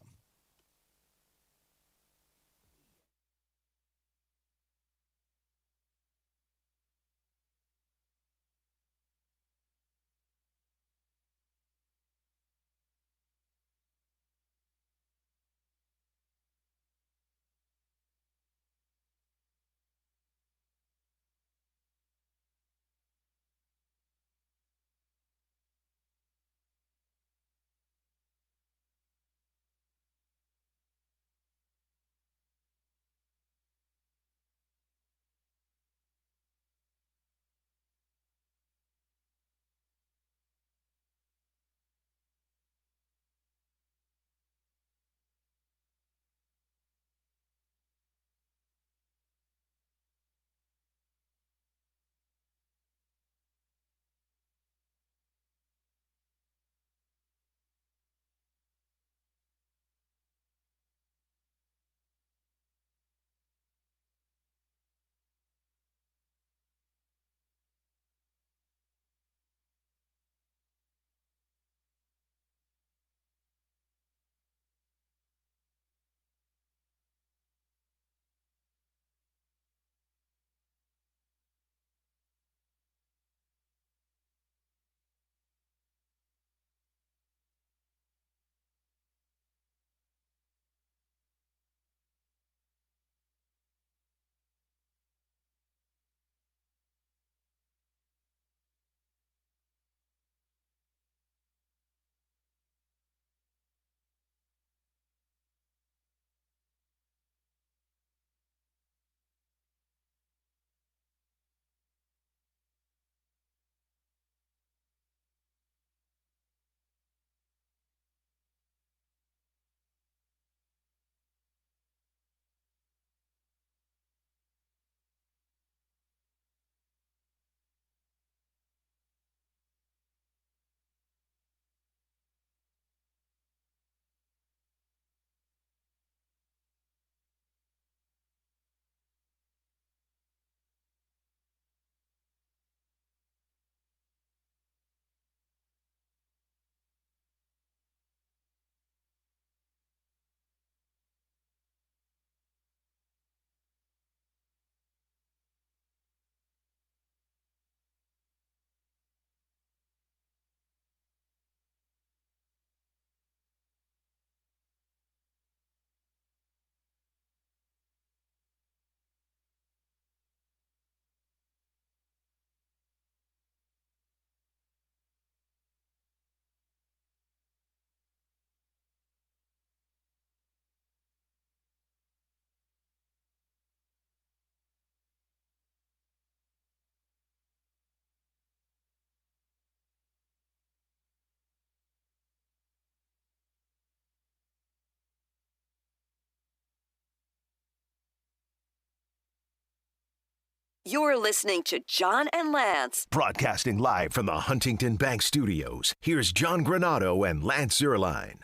You're listening to John and Lance. Broadcasting live from the Huntington Bank Studios, here's John Granado and Lance Zierlein.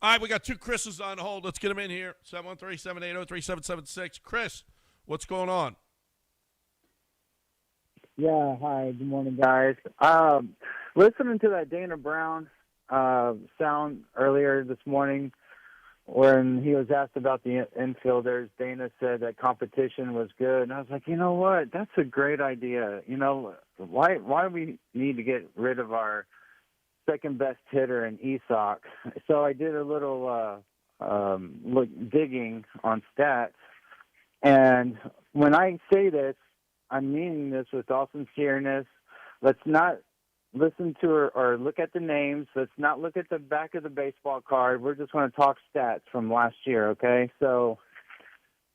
All right, we got two Chris's on hold. Let's get them in here. 713-780-3776. Chris, what's going on? Yeah, hi. Good morning, guys. Listening to that Dana Brown sound earlier this morning when he was asked about the infielders, Dana said that competition was good. And I was like, you know what? That's a great idea. You know, why do we need to get rid of our second-best hitter in Esoc? So I did a little digging on stats. And when I say this, I'm meaning this with all sincereness. Let's not listen to or look at the names. Let's not look at the back of the baseball card. We're just going to talk stats from last year, okay? So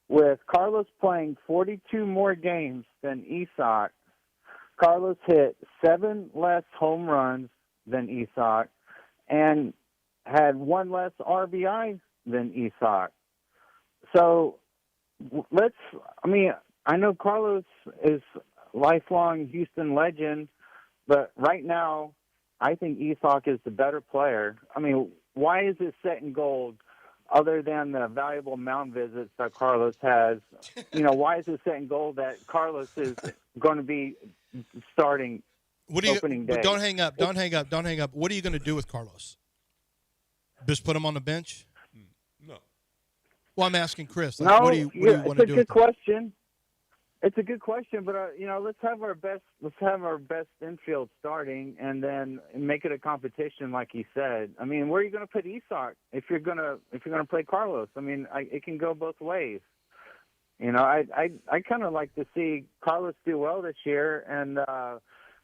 with Carlos playing 42 more games than Esoc, Carlos hit 7 less home runs than Esoc and had 1 less RBI than Esoc. So I know Carlos is a lifelong Houston legend, but right now I think Esoc is the better player. I mean, why is it set in gold other than the valuable mound visits that Carlos has? You know, why is it set in gold that Carlos is going to be starting opening day? Don't hang up. Don't hang up. Don't hang up. What are you going to do with Carlos? Just put him on the bench? No. Well, I'm asking Chris. No, what do you want to do with him? it's a good question. It's a good question, but let's have our best infield starting, and then make it a competition, like he said. I mean, where are you going to put Esoc if you're gonna play Carlos? I mean, it can go both ways. You know, I kind of like to see Carlos do well this year, and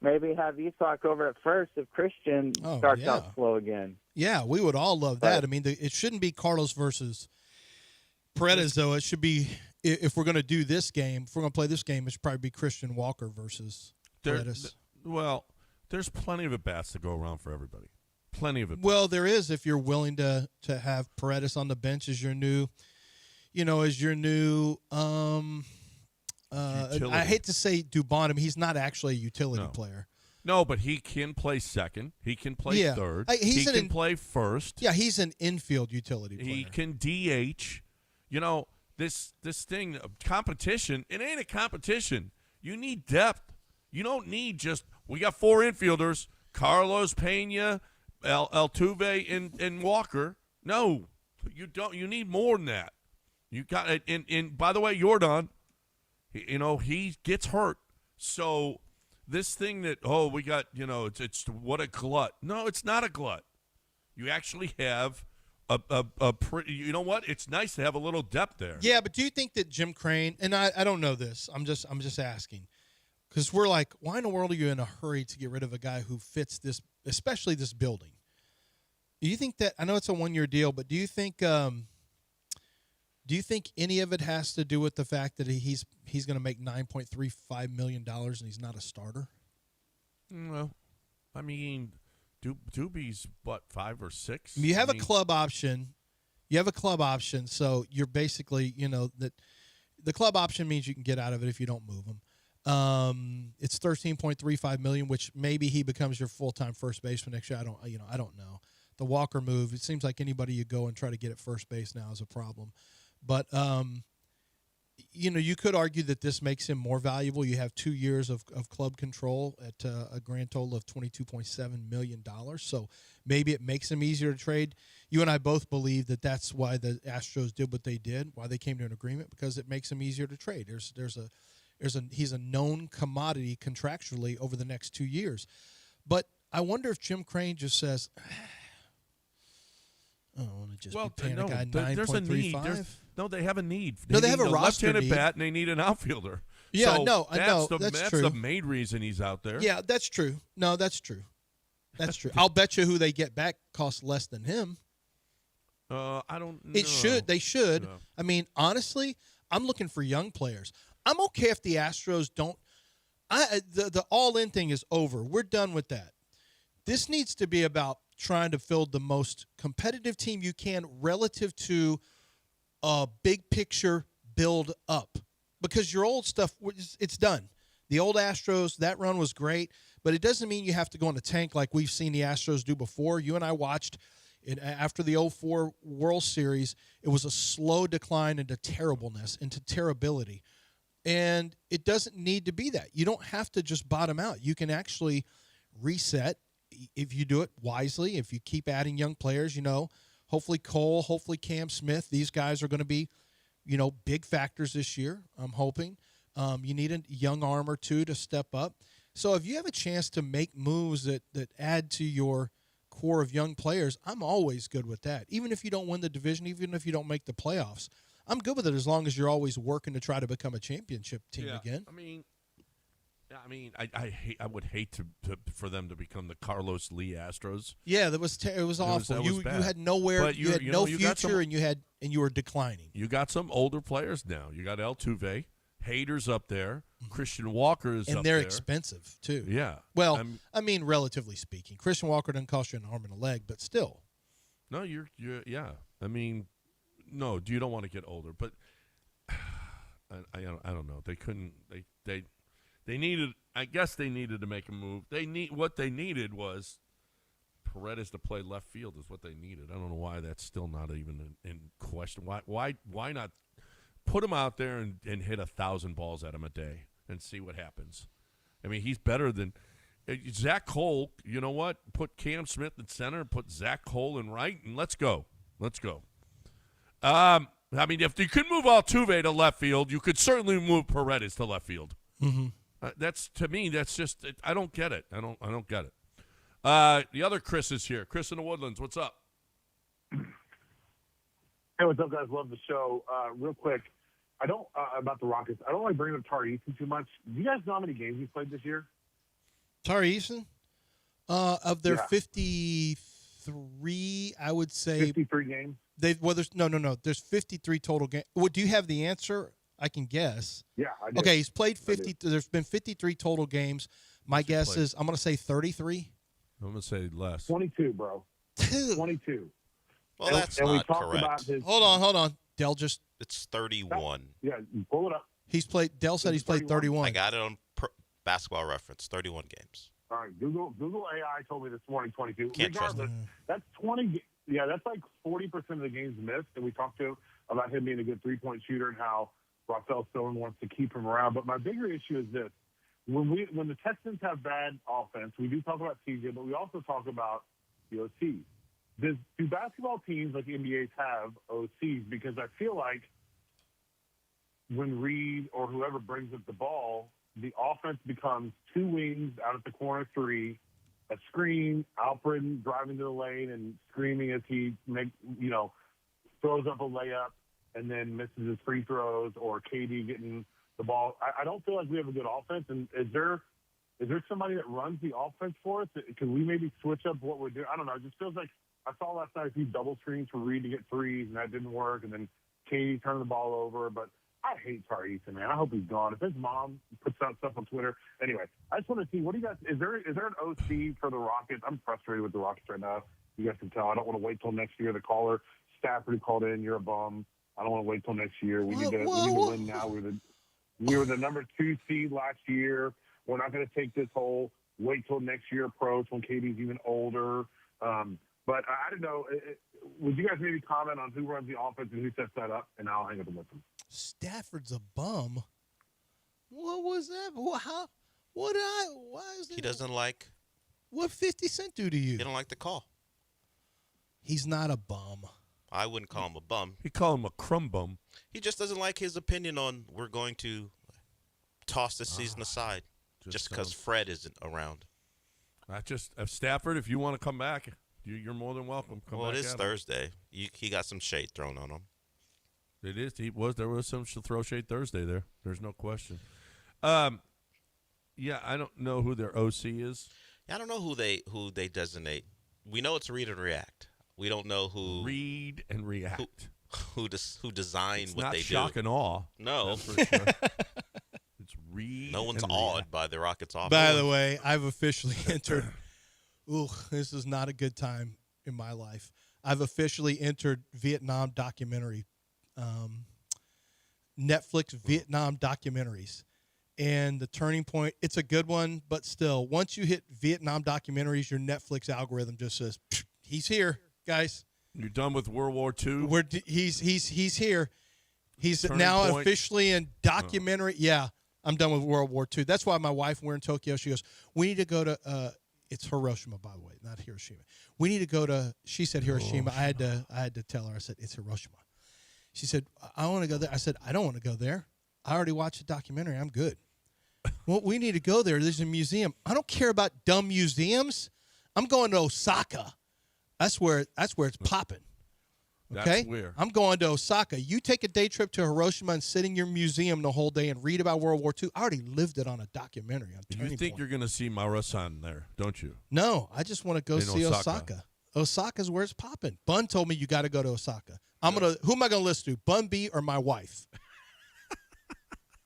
maybe have Esoc over at first if Christian starts out slow again. Yeah, we would all love that. I mean, it shouldn't be Carlos versus Paredes, though. It should be, if we're going to do this game, if we're going to play this game, it should probably be Christian Walker versus Paredes. Well, there's plenty of at-bats to go around for everybody. Plenty of it. Well, there is, if you're willing to have Paredes on the bench as your new, I hate to say Dubon. I mean, he's not actually a utility player. No, but he can play second. He can play third. He can play first. Yeah, he's an infield utility player. He can DH. You know, this thing, competition, it ain't a competition. You need depth. You don't need just, we got 4 infielders, Carlos, Pena, Altuve, and Walker. No, you don't. You need more than that. You got it. And by the way, Jordan, he gets hurt. So this thing that, we got, it's what a glut. No, it's not a glut. You actually have a pretty, you know what? It's nice to have a little depth there. Yeah, but do you think that Jim Crane, and I don't know this, I'm just asking, because we're like, why in the world are you in a hurry to get rid of a guy who fits this, especially this building? Do you think that, I know it's a 1-year deal, but do you think any of it has to do with the fact that he's going to make $9.35 million and he's not a starter? Well, I mean, Doobie's, what, 5 or 6? You have a club option. You have a club option, so you're basically, that the club option means you can get out of it if you don't move him. It's $13.35 million, which maybe he becomes your full-time first baseman next year. I don't know. The Walker move, it seems like anybody you go and try to get at first base now is a problem. But, you could argue that this makes him more valuable. You have 2 years of club control at a grand total of $22.7 million. So maybe it makes him easier to trade. You and I both believe that that's why the Astros did what they did, why they came to an agreement, because it makes him easier to trade. He's a known commodity contractually over the next 2 years. But I wonder if Jim Crane just says, I don't want to just be paying a guy 9.35. No, they have a need. They have a roster left-handed need. bat, and they need an outfielder. Yeah, so I know. That's true. the main reason he's out there. Yeah, that's true. No, that's true. That's true. I'll bet you who they get back costs less than him. I don't know. They should. No. I mean, honestly, I'm looking for young players. I'm okay if the Astros don't. The all-in thing is over. We're done with that. This needs to be about trying to field the most competitive team you can relative to a big picture build up. because your old stuff, it's done. The old Astros, that run was great, but it doesn't mean you have to go in a tank like we've seen the Astros do before. You and I watched it after the 04 World Series. It was a slow decline into terribleness, into terribility. And it doesn't need to be that. You don't have to just bottom out. You can actually reset if you do it wisely, if you keep adding young players, hopefully Cole, hopefully Cam Smith. These guys are going to be, big factors this year, I'm hoping. You need a young arm or two to step up. So if you have a chance to make moves that add to your core of young players, I'm always good with that. Even if you don't win the division, even if you don't make the playoffs, I'm good with it as long as you're always working to try to become a championship team again. I would hate for them to become the Carlos Lee Astros. Yeah, it was awful. You had nowhere, but you had no future, and you were declining. You got some older players now. You got Altuve, Hader's up there, Christian Walker is up there. And they're expensive too. Yeah. Well, relatively speaking, Christian Walker doesn't cost you an arm and a leg, but still. No, you're yeah. No, you don't want to get older, but I don't know. They couldn't. They needed. I guess they needed to make a move. What they needed was Paredes to play left field. Is what they needed. I don't know why that's still not even in question. Why not put him out there and hit 1,000 balls at him a day and see what happens? I mean, he's better than Zach Cole. You know what? Put Cam Smith in center. Put Zach Cole in right, and let's go. If you could move Altuve to left field, you could certainly move Paredes to left field. Mm-hmm. That's just I don't get it. I don't get it. The other Chris is here. Chris in the Woodlands. What's up? Hey, what's up, guys? Love the show. Real quick, I don't about the Rockets. I don't like bringing up Tari Eason too much. Do you guys know how many games he's played this year? Tari Eason, of their 53, I would say 53 games. There's 53 total games. Well, do you have the answer? I can guess. Yeah, I do. Okay, he's played 50. There's been 53 total games. My guess is I'm going to say 33. I'm going to say less. 22, bro. 22. Well, that's not correct. Hold on. Dell just. It's 31. Yeah, pull it up. Dell said he's played 31. I got it on Basketball Reference. 31 games. All right, Google AI told me this morning 22. Can't trust it. That's 20. Yeah, that's like 40% of the games missed. And we talked about him being a good three-point shooter and how Rafael Stone wants to keep him around. But my bigger issue is this. When the Texans have bad offense, we do talk about TJ, but we also talk about the OCs. Do basketball teams like the NBA's have OCs? Because I feel like when Reed or whoever brings up the ball, the offense becomes two wings out at the corner three, a screen, Alfred driving to the lane and screaming as he throws up a layup and then misses his free throws, or KD getting the ball. I don't feel like we have a good offense. And is there somebody that runs the offense for us? Can we maybe switch up what we're doing? I don't know. It just feels like I saw last night a few double screens for Reed to get threes, and that didn't work. And then KD turned the ball over. But I hate Tari Eason, man. I hope he's gone. If his mom puts out stuff on Twitter. Anyway, I just want to see, what do you guys – is there an OC for the Rockets? I'm frustrated with the Rockets right now. You guys can tell. I don't want to wait till next year. The caller, Stafford, who called in, you're a bum. I don't want to wait till next year. We need to win now. We were the number 2 seed last year. We're not going to take this whole wait till next year approach when KD's even older. But I don't know. Would you guys maybe comment on who runs the offense and who sets that up? And I'll hang up and listen. Stafford's a bum. What was that? How? What did I? Why is that? He doesn't like. What 50 Cent do to you? He don't like the call. He's not a bum. I wouldn't call him a bum. He call him a crumb bum. He just doesn't like his opinion on we're going to toss this season aside just because Fred isn't around. Stafford, if you want to come back, you're more than welcome. Come back. It is Thursday. He got some shade thrown on him. It is. There was some throw shade Thursday there. There's no question. Yeah, I don't know who their OC is. Yeah, I don't know who they designate. We know it's Read and React. We don't know who Read and React. Who designed it's what not they shock do. and awe. No, that's for sure. It's Read. No one's and awed React. by the Rockets' offense. By the way, I've officially entered. Ooh, this is not a good time in my life. I've officially entered Vietnam documentary Netflix Vietnam documentaries. And The Turning Point, it's a good one, but still, once you hit Vietnam documentaries, your Netflix algorithm just says, he's here, guys. You're done with World War II? He's here. He's Turning now Point. officially in documentary. Yeah, I'm done with World War II. That's why my wife, we're in Tokyo, she goes, we need to go to it's Hiroshima, by the way, not Hiroshima. We need to go to, she said Hiroshima. I had to tell her, I said, it's Hiroshima. She said, I want to go there. I said, I don't want to go there. I already watched the documentary. I'm good. Well, we need to go there. There's a museum. I don't care about dumb museums. I'm going to Osaka. That's where it's popping. Okay? That's where. I'm going to Osaka. You take a day trip to Hiroshima and sit in your museum the whole day and read about World War II. I already lived it on a documentary. On You think you're going to see Mara-san there, don't you? No, I just want to go see Osaka. Osaka's where it's popping. Bun told me you got to go to Osaka. Who am I going to listen to? Bun B or my wife?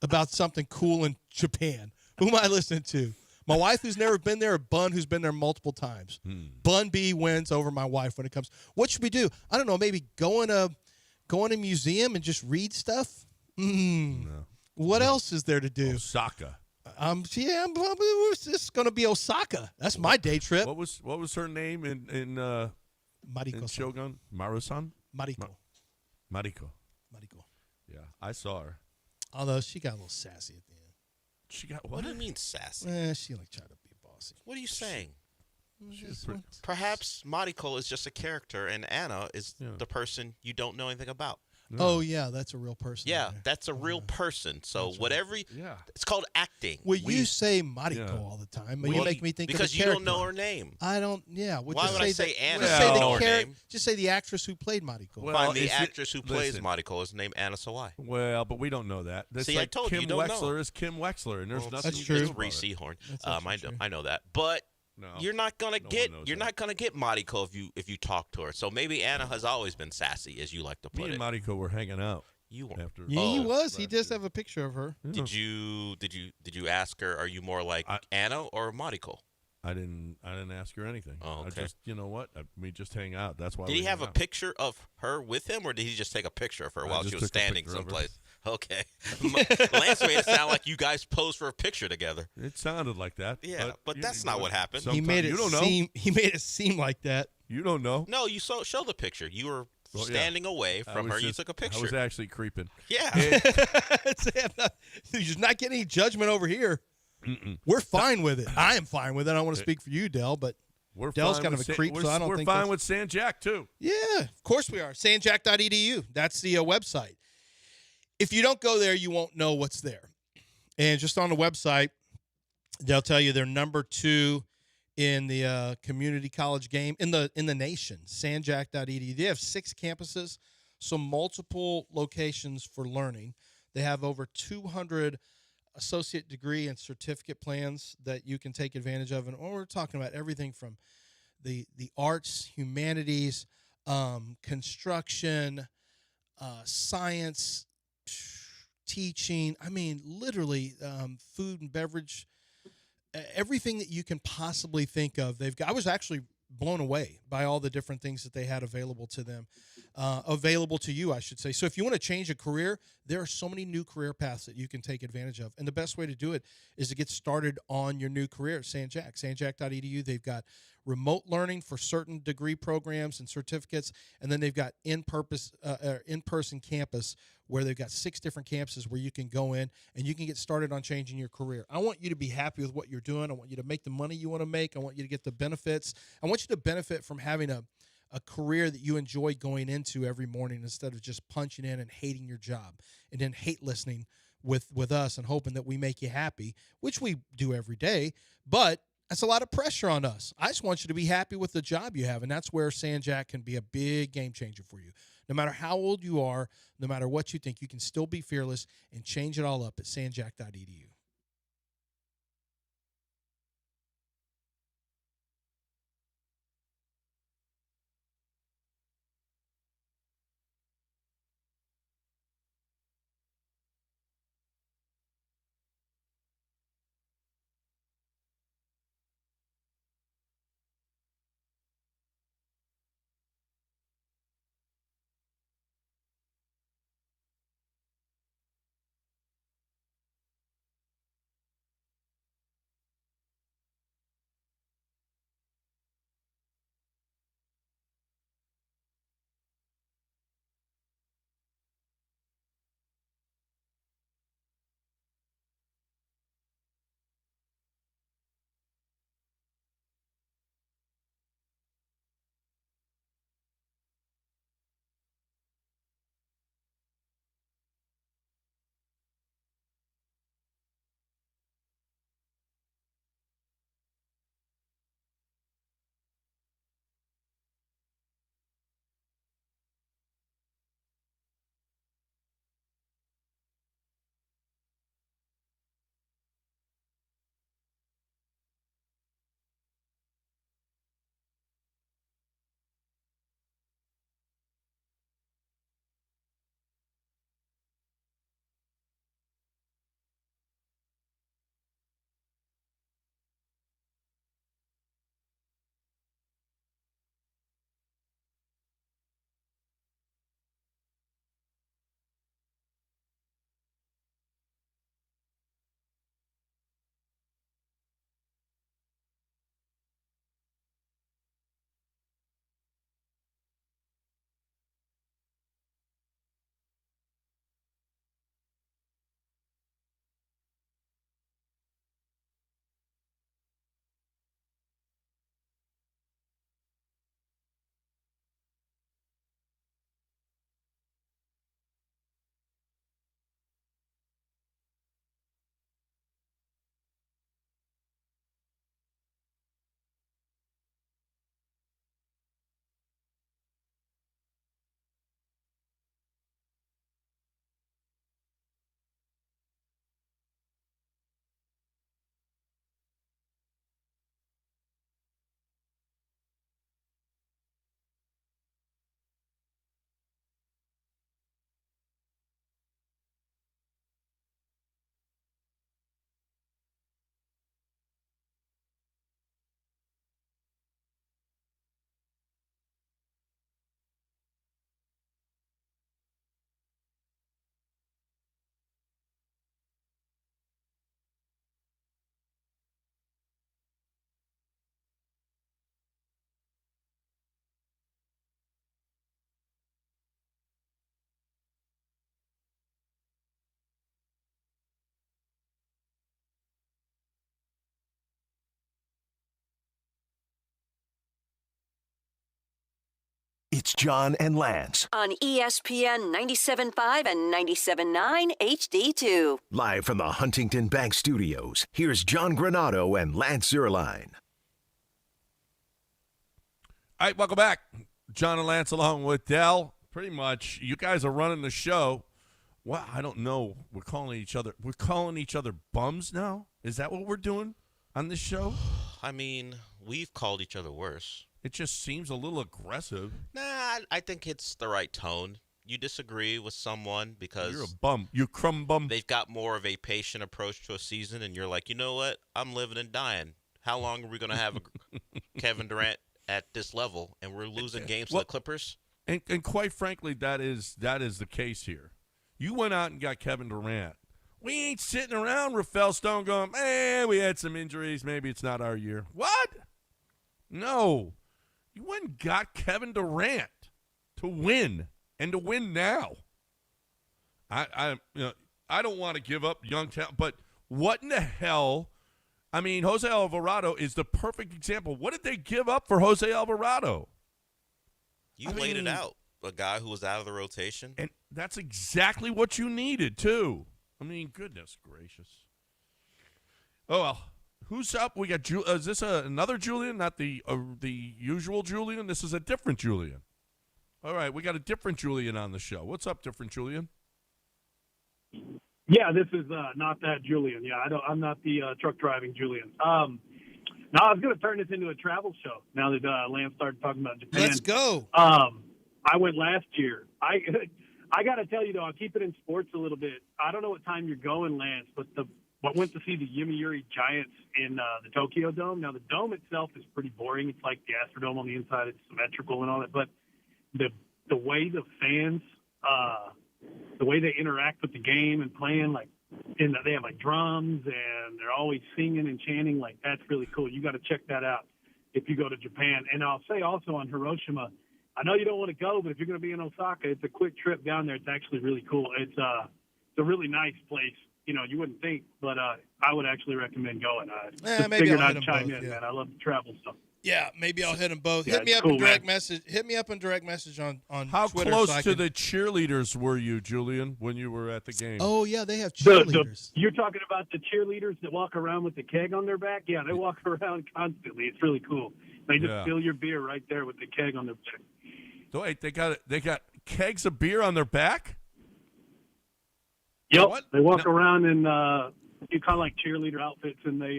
About something cool in Japan. Who am I listening to? My wife who's never been there or Bun who's been there multiple times? Bun B wins over my wife when it comes. What should we do? I don't know. Maybe go in a museum and just read stuff? No. What else is there to do? Osaka. It's going to be Osaka. That's my day trip. What was her name in Mariko Shogun? Maru-san? Mariko. Mariko. Yeah, I saw her. Although she got a little sassy at the end. She got What do you mean sassy? She tried to be bossy. What are you saying? She's Perhaps Mariko is just a character, and Anna is the person you don't know anything about. Oh, yeah, that's a real person. Yeah, that's a real person. So whatever, it's called acting. Well, you say Mariko all the time, but you make me think because of the you character. don't know her name. I don't. Yeah. Why would I say Anna? Just say the character. Just say the actress who played Mariko. Fine, the actress who plays Mariko is named Anna Sawai. Well, but we don't know that. That's See, like I told Kim you don't Wexler know. is Kim Wexler, and there's nothing. That's you true. can It's do Reese about it. Seahorn. I know that, but you're not gonna get Mariko if you talk to her. So maybe Anna has always been sassy, as you like to put Me it. and Mariko were hanging out. You were. After He was. He does have a picture of her. Did you ask her? Are you more like Anna or Mariko? I didn't ask her anything. Oh, okay. I just, you know what? We just hang out. That's why. Did he have a picture of her with him, or did he just take a picture of her while she was standing someplace? Okay. Lance made it sound like you guys posed for a picture together. It sounded like that. Yeah, but that's not what happened. He made it seem like that. You don't know. No, you show the picture. You were standing away from her. You took a picture. I was actually creeping. Yeah. You're not getting any judgment over here. We're fine with it. I am fine with it. I don't want to speak for you, Dell, but Dell's kind of a creep, so I don't think we're fine with Sanjak too. Yeah, of course we are. Sanjak.edu. That's the website. If you don't go there, you won't know what's there. And just on the website, they'll tell you they're number 2 in the community college game in the nation. Sanjak.edu. They have 6 campuses, so multiple locations for learning. They have over 200 associate degree and certificate plans that you can take advantage of. And we're talking about everything from the arts, humanities, construction, science, teaching. I mean, literally food and beverage, everything that you can possibly think of. They've got. I was actually blown away by all the different things that they had available to them, available to you, I should say. So if you want to change a career, there are so many new career paths that you can take advantage of. And the best way to do it is to get started on your new career at Sanjak. Sanjak.edu, they've got remote learning for certain degree programs and certificates, and then they've got in-person campus where they've got 6 different campuses where you can go in and you can get started on changing your career. I want you to be happy with what you're doing. I want you to make the money you want to make. I want you to get the benefits. I want you to benefit from having a career that you enjoy going into every morning instead of just punching in and hating your job and then hate listening with us and hoping that we make you happy, which we do every day. But that's a lot of pressure on us. I just want you to be happy with the job you have, and that's where Sanjak can be a big game changer for you. No matter how old you are, no matter what you think, you can still be fearless and change it all up at sanjak.edu. It's John and Lance. On ESPN 97.5 and 97.9 HD2. Live from the Huntington Bank Studios, here's John Granado and Lance Zierlein. All right, welcome back. John and Lance along with Dell. Pretty much, you guys are running the show. Well, I don't know. We're calling each other bums now? Is that what we're doing on this show? I mean, we've called each other worse. It just seems a little aggressive. Nah, I think it's the right tone. You disagree with someone because you're a bum. You crumb bum. They've got more of a patient approach to a season, and you're like, you know what? I'm living and dying. How long are we going to have Kevin Durant at this level, and we're losing games to the Clippers? And quite frankly, that is the case here. You went out and got Kevin Durant. We ain't sitting around, Rafael Stone, going, we had some injuries. Maybe it's not our year. What? No. You went and got Kevin Durant to win, and to win now. I don't want to give up young talent, but what in the hell? I mean, Jose Alvarado is the perfect example. What did they give up for Jose Alvarado? You laid it out. A guy who was out of the rotation. And that's exactly what you needed, too. I mean, goodness gracious. Oh, well. Who's up? We got is this another Julian, not the usual Julian? This is a different Julian. All right, we got a different Julian on the show. What's up, different Julian? Yeah, this is not that Julian. Yeah, I'm not the truck driving Julian. Now I was going to turn this into a travel show. Now that Lance started talking about Japan, let's go. I went last year. I got to tell you though, I'll keep it in sports a little bit. I don't know what time you're going, Lance, but went to see the Yomiuri Giants in the Tokyo Dome. Now, the dome itself is pretty boring. It's like the Astrodome on the inside. It's symmetrical and all that. But the way the fans, the way they interact with the game and playing, like, they have, like, drums, and they're always singing and chanting. Like, that's really cool. You got to check that out if you go to Japan. And I'll say also on Hiroshima, I know you don't want to go, but if you're going to be in Osaka, it's a quick trip down there. It's actually really cool. It's a really nice place. You know, you wouldn't think, but I would actually recommend going. Just maybe figured I'll I'd hit chime them both, in, yeah. man. I love the travel stuff. Yeah, maybe I'll hit them both. Yeah, Hit me it's up cool, in direct man. message. Hit me up in direct message on How Twitter. close to the cheerleaders were you, Julian, when you were at the game? Oh, yeah, they have cheerleaders. You're talking about the cheerleaders that walk around with the keg on their back? Yeah, they walk around constantly. It's really cool. They just fill your beer right there with the keg on their back. So wait, they got kegs of beer on their back? Yep, What? they walk around in you kind of like cheerleader outfits, and they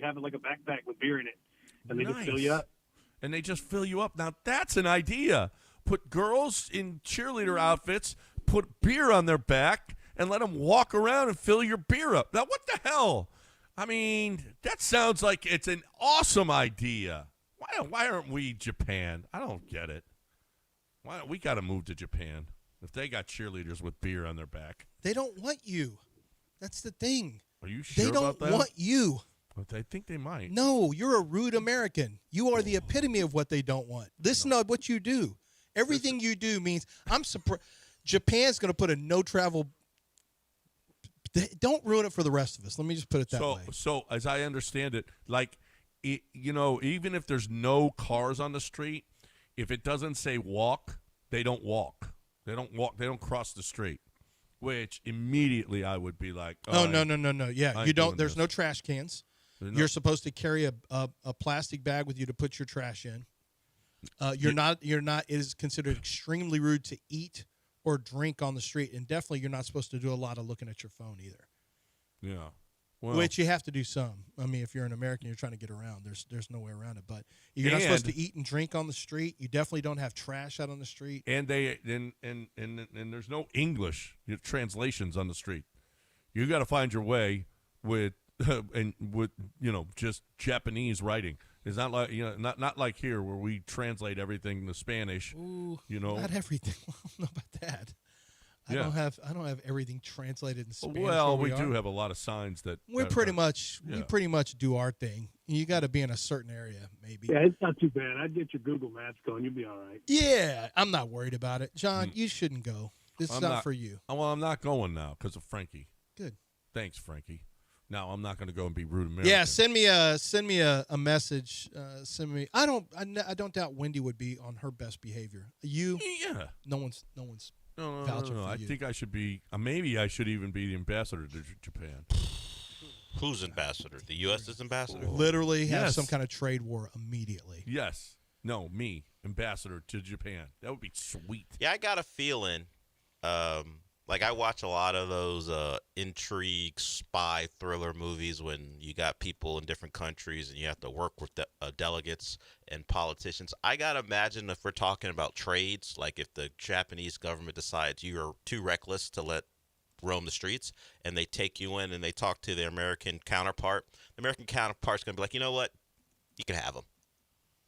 have like a backpack with beer in it, and they just fill you up. And they just fill you up. Now that's an idea. Put girls in cheerleader outfits, put beer on their back, and let them walk around and fill your beer up. Now what the hell? I mean, that sounds like it's an awesome idea. Why aren't we Japan? I don't get it. Why we got to move to Japan if they got cheerleaders with beer on their back? They don't want you. That's the thing. Are you sure they about don't that? want you. But I think they might. No, you're a rude American. You are the epitome of what they don't want. Listen to what you do. Everything you do means I'm surprised. Japan's going to put a no travel. Don't ruin it for the rest of us. Let me just put it that way. So as I understand it, even if there's no cars on the street, if it doesn't say walk, they don't walk. They don't walk. They don't cross the street. Which immediately I would be like, oh no. Yeah, you don't. There's no trash cans. You're supposed to carry a plastic bag with you to put your trash in. You're not. It is considered extremely rude to eat or drink on the street, and definitely you're not supposed to do a lot of looking at your phone either. Yeah. Well, which you have to do some. I mean, if you're an American, you're trying to get around. There's no way around it. But you're not supposed to eat and drink on the street. You definitely don't have trash out on the street. And there's no English translations on the street. You got to find your way with just Japanese writing. It's not like not like here where we translate everything to Spanish. Ooh, not everything. I don't know about that. I don't have everything translated in Spanish. Well, we do have a lot of signs that we pretty much do our thing. You got to be in a certain area, maybe. Yeah, it's not too bad. I'd get your Google Maps going. You'll be all right. Yeah, I'm not worried about it, John. You shouldn't go. This is not for you. Well, I'm not going now because of Frankie. Good. Thanks, Frankie. No, I'm not going to go and be rude American. Yeah, send me a message. Send me. I don't doubt Wendy would be on her best behavior. You? Yeah. No one's. No. vouching for I you. think I should be. Maybe I should even be the ambassador to Japan. Who's ambassador? The U.S.'s ambassador? Literally have Yes. some kind of trade war immediately. Yes. No, me, ambassador to Japan. That would be sweet. Yeah, I got a feeling. Like I watch a lot of those intrigue, spy, thriller movies when you got people in different countries and you have to work with delegates and politicians. I gotta imagine if we're talking about trades, like if the Japanese government decides you are too reckless to let roam the streets, and they take you in and they talk to their American counterpart. The American counterpart's gonna be like, you know what, you can have him.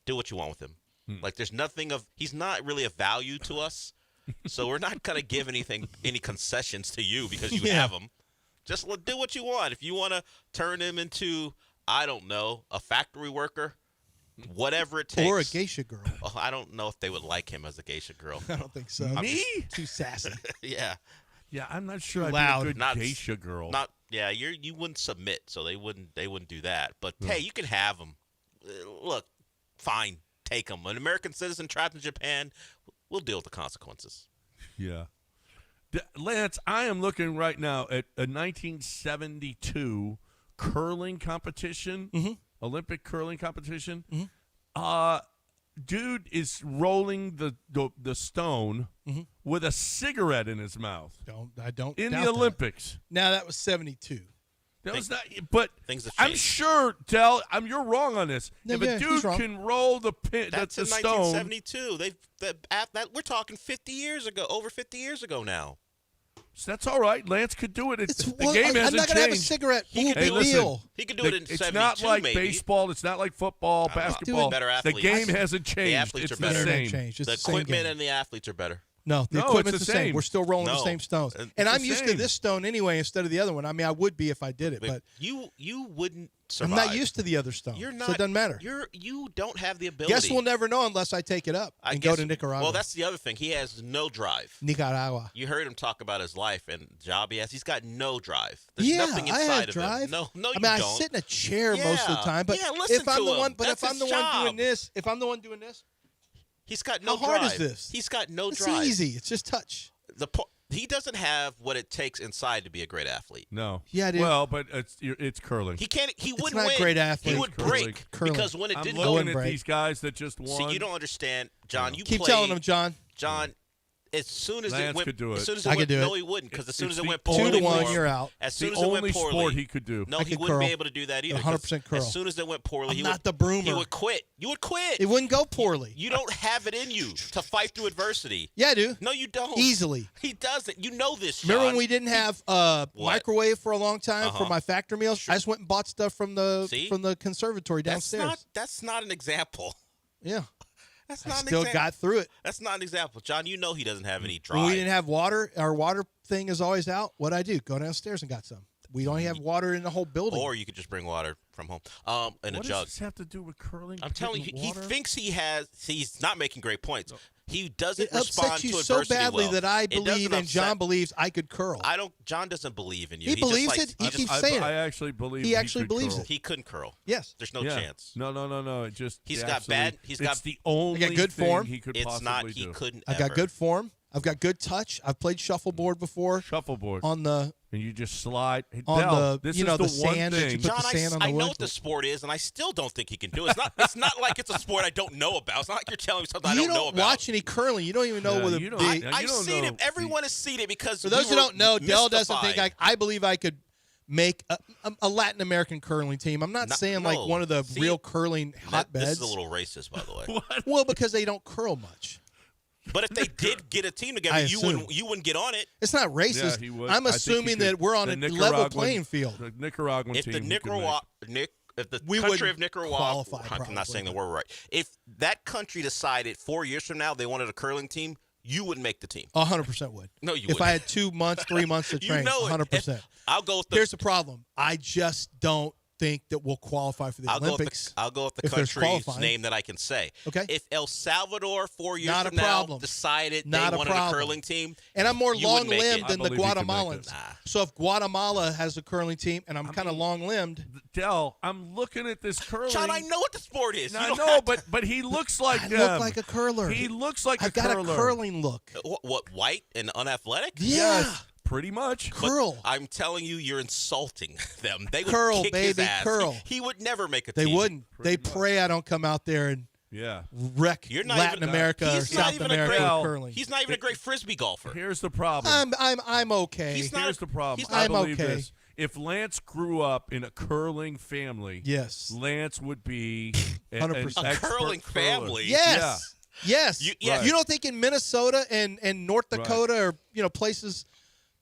Do what you want with him. Like there's nothing of. He's not really of value to us. So we're not going to give any concessions to you because you have them. Just do what you want. If you want to turn him into, I don't know, a factory worker, whatever it takes. Or a geisha girl. Oh, I don't know if they would like him as a geisha girl. I don't think so. Me? Too sassy. Yeah. Yeah, I'm not sure I'd Loud. be a good Not- geisha girl. You wouldn't submit, so they wouldn't do that. But hey, you can have him. Look, fine, take him. An American citizen trapped in Japan, we'll deal with the consequences. Yeah. Lance, I am looking right now at a 1972 curling competition, Olympic curling competition. Dude is rolling the stone with a cigarette in his mouth. I don't in doubt the that. Olympics. Now that was 72. That was not, but things have I'm changed. sure, Del, you're wrong on this. No, if yeah, a he's dude wrong. can roll the That's in stone, 1972. We're talking 50 years ago, over 50 years ago now. so that's all right. Lance could do it. The Well, game hasn't I'm not gonna have a changed. cigarette. He could Hey, do listen, deal. He could do it in it's 72, not like maybe. baseball. It's not like football, I don't know. basketball. Better The athletes. game hasn't The changed. athletes It's are the better. same. Changed. It's The the same equipment game. and the athletes are better. No, the No, equipment's it's the the same. same. We're still rolling the No. same stones. It's And the I'm used to same. this stone anyway instead of the other one. I mean, I would be if I did it, but you wouldn't I'm survive. not used to the other stone. You're not. So it doesn't matter. You don't have the ability. Guess we'll never know unless I take it up and go to Nicaragua. Well, that's the other thing. He has no drive. Nicaragua. You heard him talk about his life and job he has. He's got no drive. There's Yeah, nothing I inside have of drive. him. No, I you mean, I don't. sit in a chair most of the time, but yeah, listen if I'm to the one, him. but That's if I'm the his one job. doing this, if I'm the one doing this, He's got no how hard drive. is this? He's got no It's drive. easy. It's just touch. He doesn't have what it takes inside to be a great athlete. No. Yeah, I do. Well, but it's curling. He can't. He wouldn't not win. great athlete. He would Curling. break Curling. because when it I'm didn't looking go. at break. these guys that just won. See, you don't understand, John. You Keep played, telling them, John. John. As soon as Lance it went, could do it. as soon as I it could went, do no, it. he wouldn't, because as soon as it It's went the poorly, 2-1, for him- you're out. As soon the as it only went poorly, sport he could do. No, I he could wouldn't curl. be able to do that either. 100% curl. As soon as it went poorly, I'm he not would, the broomer. He would quit. You would quit. It wouldn't go poorly. You don't have it in you to fight through adversity. Yeah, I do. No, you don't. Easily. He doesn't. You know this, Remember John. when we didn't have What? microwave for a long time for Uh-huh. my factory meals? I just went and bought stuff from the See? conservatory downstairs. That's not an example. Yeah. That's I not an still example. got through it. That's not an example. John, you know he doesn't have any drive. When we didn't have water, our water thing is always out. What'd I do? Go downstairs and got some. We don't have water in the whole building. Or you could just bring water from home in a What jug. does this have to do with curling? I'm telling you, Getting he water? thinks he has. He's not making great points. He doesn't it respond upsets you to so adversity badly well. that I It doesn't believe and John upset- believes I could curl. John doesn't believe in you. He just believes likes- it. He just- keeps saying it. I actually believe He actually could believes curl. it. He couldn't curl. Yes. There's no Yeah. chance. No. It just He's the got absolute- bad- he's got- It's the only I got good thing form. he could It's possibly not. do. He couldn't. I've got ever. good form. I've got good touch. I've played shuffleboard before Shuffleboard. on the And you just slide. Hey, on Del, the- this you is know, the the one sand that you thing. put John, the sand on I the know wood. what the sport is, and I still don't think he can do it. It's not like it's a sport I don't know about. It's not like you're telling me something I You don't know don't about. watch any curling. You don't even know Yeah, whether you don't- the- yeah, I've don't seen know. it. Everyone has seen it because For those who don't know, Dell doesn't think mystified. I believe I could make a Latin American curling team. I'm not saying like no. one of the See, real curling This hotbeds. is a little racist, by the way. Well, because they don't curl much. But if they did get a team together, I you assume. wouldn't get on it. It's not racist. Yeah, he would. I'm I think he assuming could. that we're on The a level Nicaraguan- playing field. The Nicaraguan If team. the he could if the We country wouldn't of Nicaragua, qualify, I'm probably, not saying the but- word right. If that country decided 4 years from now they wanted a curling team, you wouldn't make the team. 100% would. No, you If wouldn't. I had 2 months, 3 months to You train, know it. 100%. I'll go with the Here's the problem. I just don't think that we'll qualify for the Olympics. I'll go with the if there's country's qualifying. name that I can say. Okay. If El Salvador 4 years Not a from now problem. decided Not they a wanted a problem. curling team, And I'm more you wouldn't make long-limbed it. than I the believe you can make Guatemalans. it. So if Guatemala has a curling team and I'm kind of long-limbed. Dell, I'm looking at this curling. John, I know what the sport is. I You don't know, have to- but he looks like I look like a curler. He looks like I've a got curler. a curling look. What, white and unathletic? Yeah. Yes, pretty much. Curl. But I'm telling you, you're insulting them. They would Curl, kick his baby, ass. curl. He would never make a They team. wouldn't. They pray I don't come out there and Yeah. wreck You're not Latin even- America or he's not South even a America great- with curling. He's not even a great frisbee golfer. Here's the problem. I'm okay. He's not- Here's the problem. he's I not- believe I'm okay. this. If Lance grew up in a curling family, Yes. Lance would be an 100%. A expert curling curler. family. Yes. Yes. Yes. You don't think in Minnesota and North Right. Dakota or places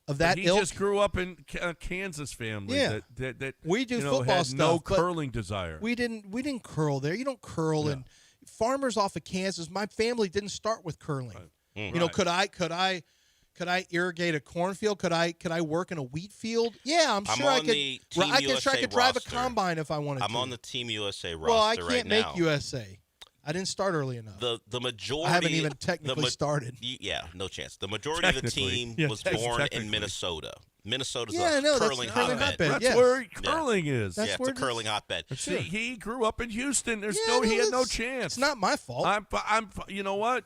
of But that he ilk? just grew up in a Kansas family. Yeah. that We do had football no stuff, but curling desire. We didn't curl there. You don't curl and farmers off of Kansas. My family didn't start with curling. Right. You know, could I irrigate a cornfield? Could I work in a wheat field? Yeah, I'm sure I on could. the Team I could USA drive a roster. combine if I wanted I'm to. on the Team USA roster well, I right can't now. make USA. I didn't start early enough. The majority. I haven't even technically started. Yeah, no chance. The majority of the Technically. team Yeah, was born technically. in Minnesota. Minnesota's Yeah, a no, that's curling curling hotbed. hotbed. That's yes. where curling is. That's yeah, where it's a it is. curling hotbed. See, he grew up in Houston. There's Yeah, he had no it's- chance. It's not my fault. I'm. You know what?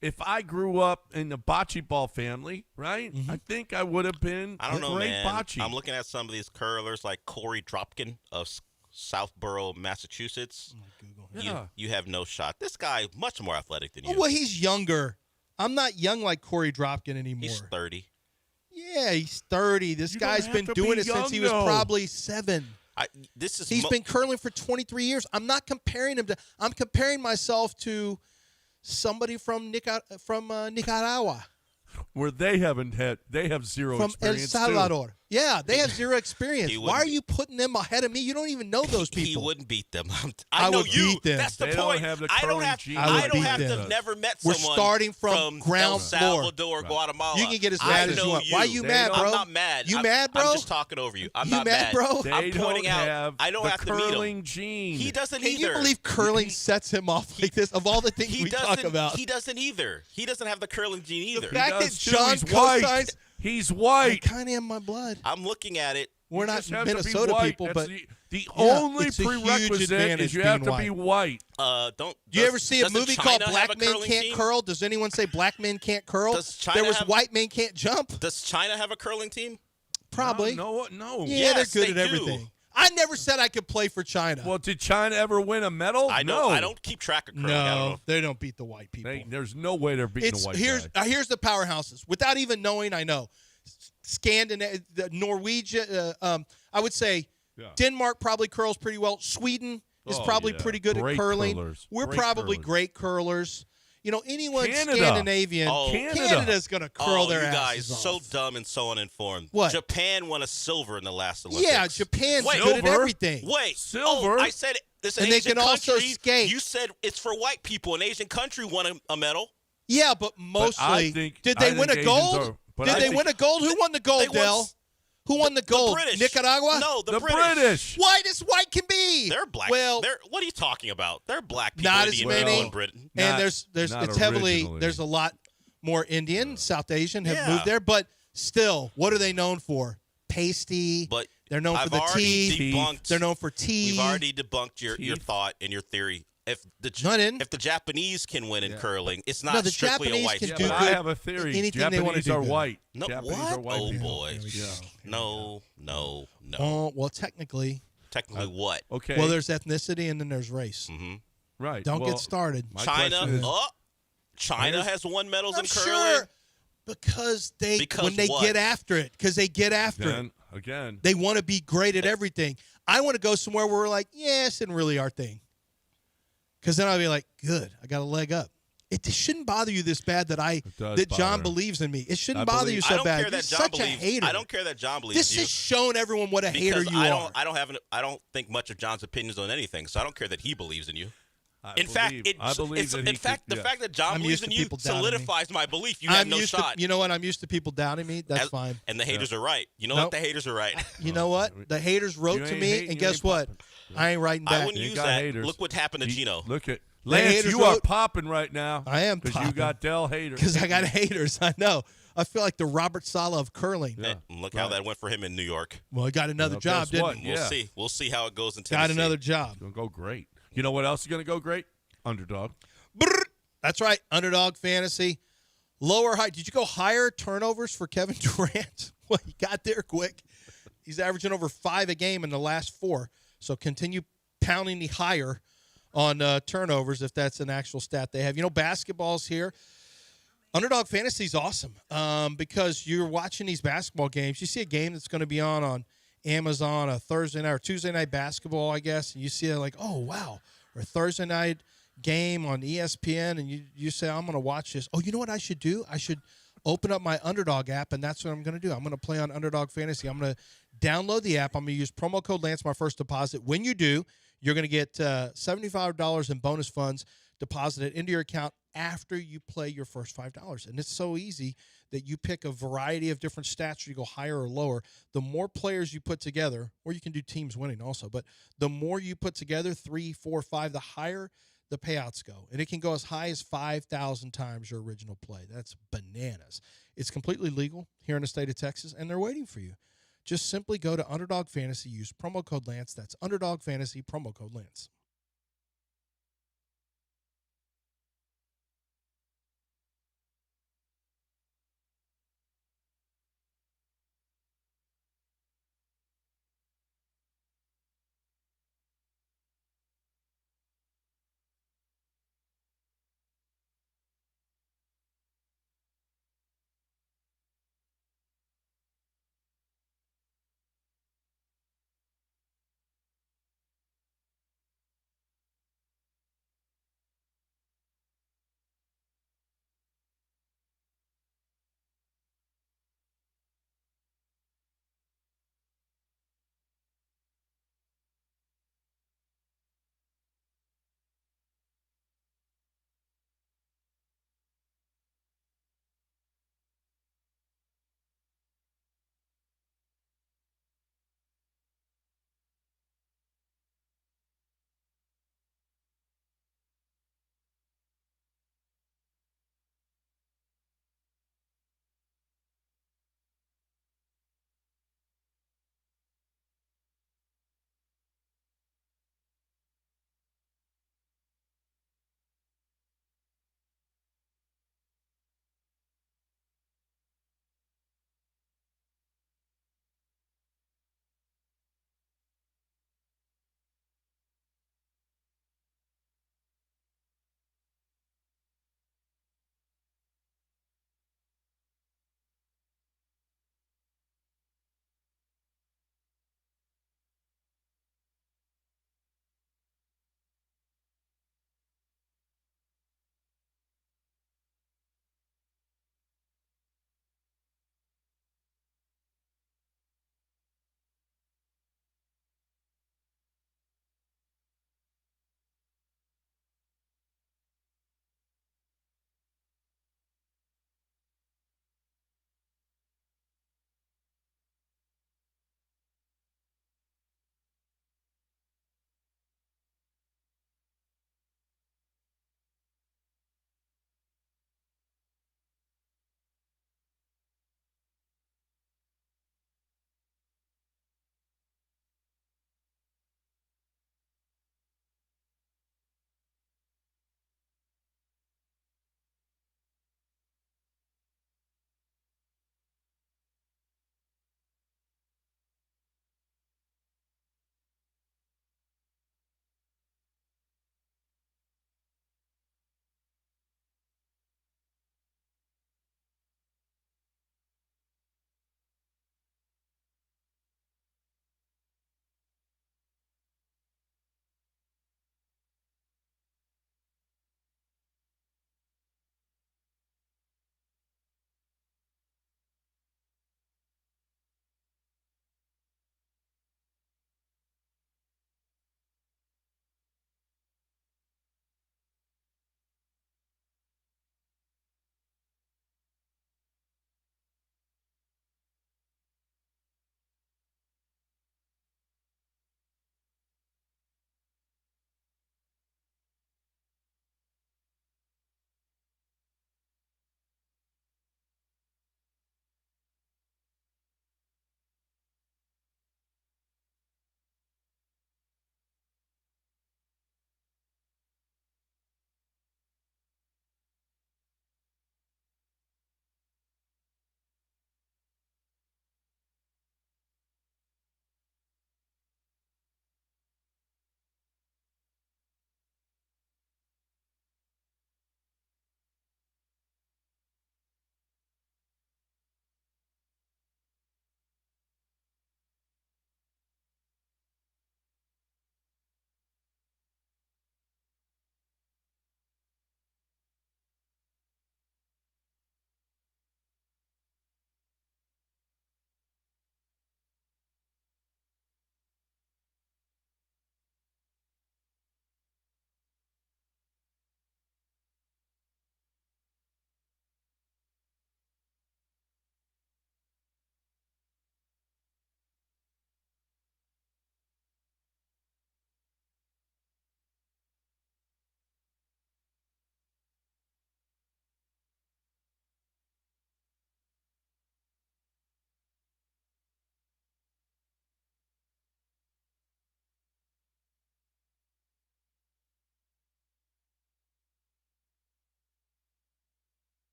If I grew up in the bocce ball family, right? Mm-hmm. I think I would have been I don't a know, great man. bocce. I'm looking at some of these curlers like Corey Dropkin of Southborough, Massachusetts. Yeah. You have no shot. This guy much more athletic than you. well, he's younger. I'm not young like Corey Dropkin anymore. He's 30. Yeah, he's 30. This You don't guy's have been to doing be it since he young, was though. probably 7. He's been curling for 23 years. I'm not comparing him to. I'm comparing myself to somebody from Nicaragua, Where they have zero from El experience Salvador. Yeah, they have zero experience. He Why wouldn't are you putting them ahead of me? You don't even know those He people. wouldn't beat them. I know would you. beat them. That's the They don't point. have the I don't curling have. genes. I would I don't beat have to them. have never met We're someone starting from ground El floor. Salvador, Guatemala. You can get as I mad as you know want. Why you mad, bro? I'm not mad. You I'm, mad, bro? I'm just talking over you. I'm You not mad, bro? They I'm pointing don't out. have I don't the have to meet him. curling gene. He doesn't Can either. you believe curling sets him off like this? Of all the things he we doesn't, talk about, He doesn't either. He doesn't have the curling gene either. the fact that does too. John He's white. co-signs, He's I white. kind of am my blood. I'm looking at it. We're You not just have to be Minnesota white. people, That's but the yeah, only it's a huge prerequisite advantage is you have being to be white. Don't. Do you ever see a doesn't movie China called have Black a Men curling Can't team? Curl? Does anyone say Black Men Can't Curl? Does China there was have- White Men Can't Jump? Does China have a curling team? Probably. No. Yeah, Yes, they're good they at do. everything. I never said I could play for China. Well, did China ever win a medal? I know. No. I don't keep track of curling. I don't know. no, they don't beat the white people. There's no way they're beating It's a white here's guy. here's the powerhouses. Without even knowing, I know Scandinavia, Norwegian. I would say Yeah. Denmark probably curls pretty well. Sweden is Oh, probably yeah. pretty good Great at curling. curlers. We're Great probably curlers. great curlers. You know, anyone Canada. Scandinavian, Oh, Canada's going to curl Oh, their you guys, asses so off. dumb and so uninformed. What? Japan won a silver in the last Olympics. Yeah, Japan's Wait, good at silver? everything. Wait, Silver? Oh, I said it. This And they Asian can also country, skate. You said it's for white people. An Asian country won a medal. Yeah, but I mostly, think- did I they win think a Asians gold? are- but Did I they think- win a gold? Who won the gold, They won Dell? Who won the gold? British. Nicaragua? No, The British. White as white can be. They're black. Well, What are you talking about? They're black people. not in as the many. American Britain. Not- and there's not it's heavily originally. there's a lot more Indian, South Asian have Yeah. moved there, but still, what are they known for? Pasty. But they're known I've for the already tea. debunked. They're known for tea. We've already debunked your Teeth. thought and your theory. If the No, I didn't. if the Japanese can win in curling, it's not No, the strictly Japanese a white can sport. do But good I have a theory. anything they wanna Japanese do are good. white. No, Japanese what? are white Oh people. boy, no. Oh, well, technically. Technically, what? Okay. Well, there's ethnicity and then there's race. Mm-hmm. right. Don't well, get started. my China. question is- China has won medals I'm in curling. sure because when they what? get after it, because they get after it. Again. They want to be great at everything. I want to go somewhere where we're like, yeah, this isn't really our thing. Because then I'll be like, good, I got a leg up. It shouldn't bother you this bad that does that John bother. believes in me. It shouldn't I bother believe- you I so don't bad. care that You're John such a believes. hater. I don't care that John believes This you. has shown everyone what a hater because you I are. don't think much of John's opinions on anything, so I don't care that he believes in you. In fact, the fact that John believes in you solidifies my belief. You have no shot. You know what? I'm used to people doubting me. That's fine. And the haters are right. You know what? The haters are right. You know what? The haters wrote to me, and guess what? I ain't writing back. I wouldn't use that. Haters. Look what happened to Gino. Look at Lance. You are popping right now. I am because you got Dell haters. Because I got haters. I know. I feel like the Robert Saleh of curling. Yeah. Look how that went for him in New York. Well, he got another job, didn't he? We'll see. We'll see how it goes in Tennessee. Got another job. It's going to go great. You know what else is going to go great? Underdog. That's right. Underdog fantasy. Lower height. Did you go higher turnovers for Kevin Durant? Well, he got there quick. He's averaging over 5 a game in the last 4. So continue pounding the higher on turnovers if that's an actual stat they have. You know, basketball's here. Underdog fantasy is awesome because you're watching these basketball games. You see a game that's going to be on Amazon, a Thursday night or Tuesday night basketball, I guess, and you see it like, oh, wow, or a Thursday night game on ESPN, and you say, I'm going to watch this. Oh, you know what I should do? I should open up my Underdog app, and that's what I'm going to do. I'm going to play on Underdog Fantasy. I'm going to download the app. I'm going to use promo code Lance, my first deposit. When you do, you're going to get $75 in bonus funds deposited into your account after you play your first $5. And it's so easy that you pick a variety of different stats, or you go higher or lower. The more players you put together, or you can do teams winning also, but the more you put together, 3, 4, 5, the higher the payouts go. And it can go as high as 5,000 times your original play. That's bananas. It's completely legal here in the state of Texas, and they're waiting for you. Just simply go to Underdog Fantasy, use promo code Lance. That's Underdog Fantasy, promo code Lance.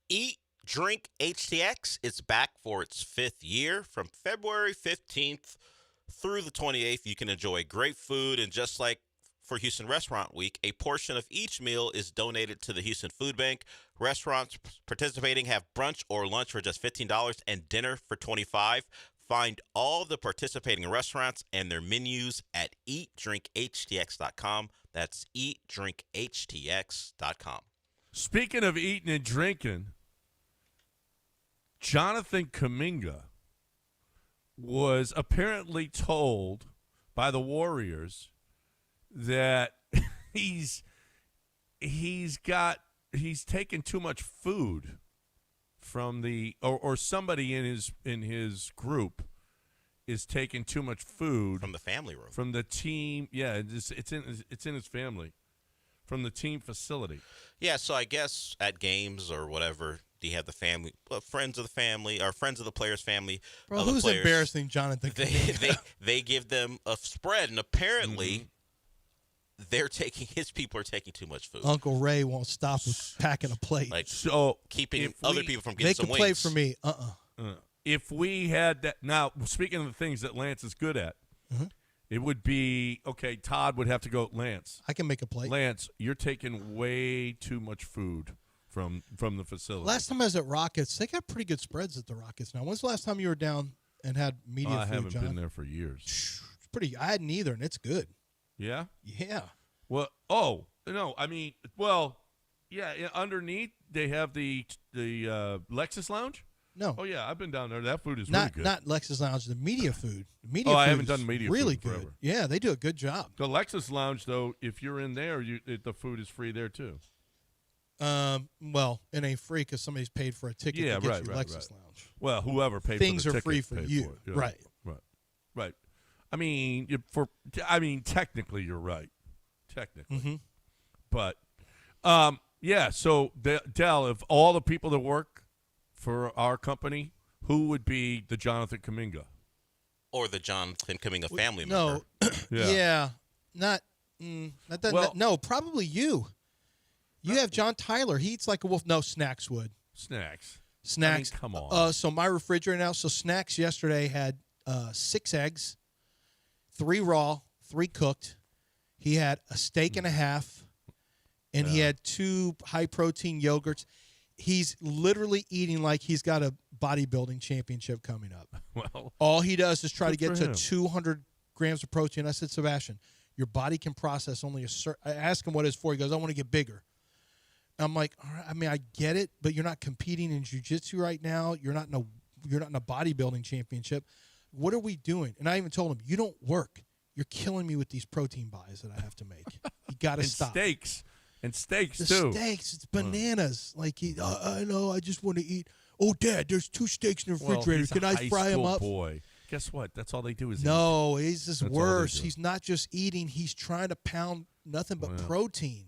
Eat, Drink HTX is back for its 5th year. From February 15th through the 28th, you can enjoy great food, and just like for Houston Restaurant Week, a portion of each meal is donated to the Houston Food Bank. Restaurants participating have brunch or lunch for just $15 and dinner for $25. Find all the participating restaurants and their menus at eatdrinkhtx.com. That's eatdrinkhtx.com. Speaking of eating and drinking, Jonathan Kuminga was apparently told by the Warriors that he's taken too much food from the or somebody in his group is taking too much food from the family room, from the team. Yeah, it's in his family, from the team facility. Yeah, so I guess at games or whatever, you have the family, friends of the family, or friends of the player's family. Bro, who's players, embarrassing Jonathan? They give them a spread, and apparently his people are taking too much food. Uncle Ray won't stop with packing a plate. Like, so keeping other people from getting some wings. Make a plate for me. If we had that, now speaking of the things that Lance is good at, it would be okay. Todd would have to go. Lance, I can make a plate. Lance, you're taking way too much food from the facility. Last time I was at Rockets, they got pretty good spreads at the Rockets. Now, when's the last time you were down and had media food? I haven't John? been there for years. It's pretty. I hadn't either, and it's good. Yeah. Yeah. Well, no, I mean, yeah. Underneath they have the Lexus Lounge. No. Oh yeah, I've been down there. That food is not really good. not Lexus Lounge. The media food. The media. I food haven't is done media really food good. forever. Yeah, they do a good job. The Lexus Lounge, though, if you're in there, the food is free there too. Well, it ain't free because somebody's paid for a ticket to get you Lexus Lounge. Well, whoever paid things for the are free for paid you, for it. Yeah. Right. I mean, technically, you're right. Technically, but yeah. So, Dell, of all the people that work for our company, who would be the Jonathan Kuminga? Or the Jonathan Kuminga family member? No, not. No, probably you. You have John Tyler. He eats like a wolf. No, Snacks would. Snacks. Snacks. I mean, come on. So my refrigerator now. So Snacks yesterday had 6 eggs, 3 raw, 3 cooked. He had a steak and a half, and he had 2 high-protein yogurts. He's literally eating like he's got a bodybuilding championship coming up. Well, all he does is try to get to him. 200 grams of protein. I said, Sebastian, your body can process only a certain. I asked him what it's for. He goes, I want to get bigger. I'm like, all right, I mean, I get it, but you're not competing in jiu-jitsu right now. You're not in a bodybuilding championship. What are we doing? And I even told him, you don't work. You're killing me with these protein buys that I have to make. You got to stop. Steaks. And steaks, the too. Steaks, it's bananas. Like, I know, I just want to eat. Oh, Dad, there's 2 steaks in the refrigerator. He's Can a I high fry them school up? Boy. Guess what? That's all they do is no, eat. He's just That's worse. He's not just eating. He's trying to pound nothing but protein.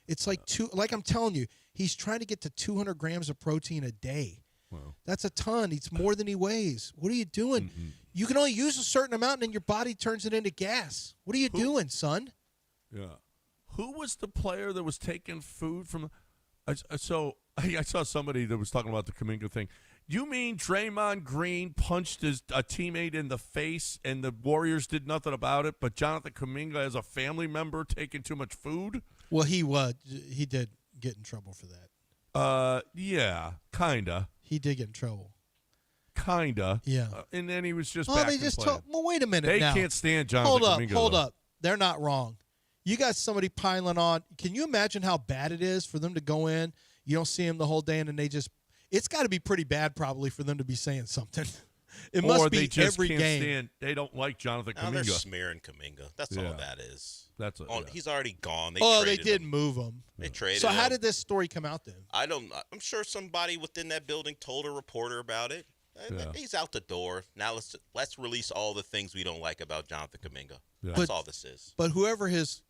It's like like I'm telling you, he's trying to get to 200 grams of protein a day. Wow. That's a ton. It's more than he weighs. What are you doing? You can only use a certain amount, and then your body turns it into gas. What are you doing, son? Yeah. Who was the player that was taking food from? I saw somebody that was talking about the Kuminga thing. You mean Draymond Green punched a teammate in the face and the Warriors did nothing about it, but Jonathan Kuminga, as a family member, taking too much food? Well, he did get in trouble for that. Yeah, kinda. He did get in trouble. Kinda. Yeah. And then he was just well, back they and just playing. well, wait a minute. They now. can't stand Jonathan Kuminga. Hold up. They're not wrong. You got somebody piling on. Can you imagine how bad it is for them to go in? You don't see them the whole day, and then they just. It's got to be pretty bad, probably, for them to be saying something. It must be they just every can't game. Stand, they don't like Jonathan Kuminga. They're smearing Kuminga. That's all that is. He's already gone. They did move him. They traded So him. how did this story come out then? I'm sure somebody within that building told a reporter about it. He's out the door. Now let's release all the things we don't like about Jonathan Kuminga. Yeah. That's all this is. But whoever his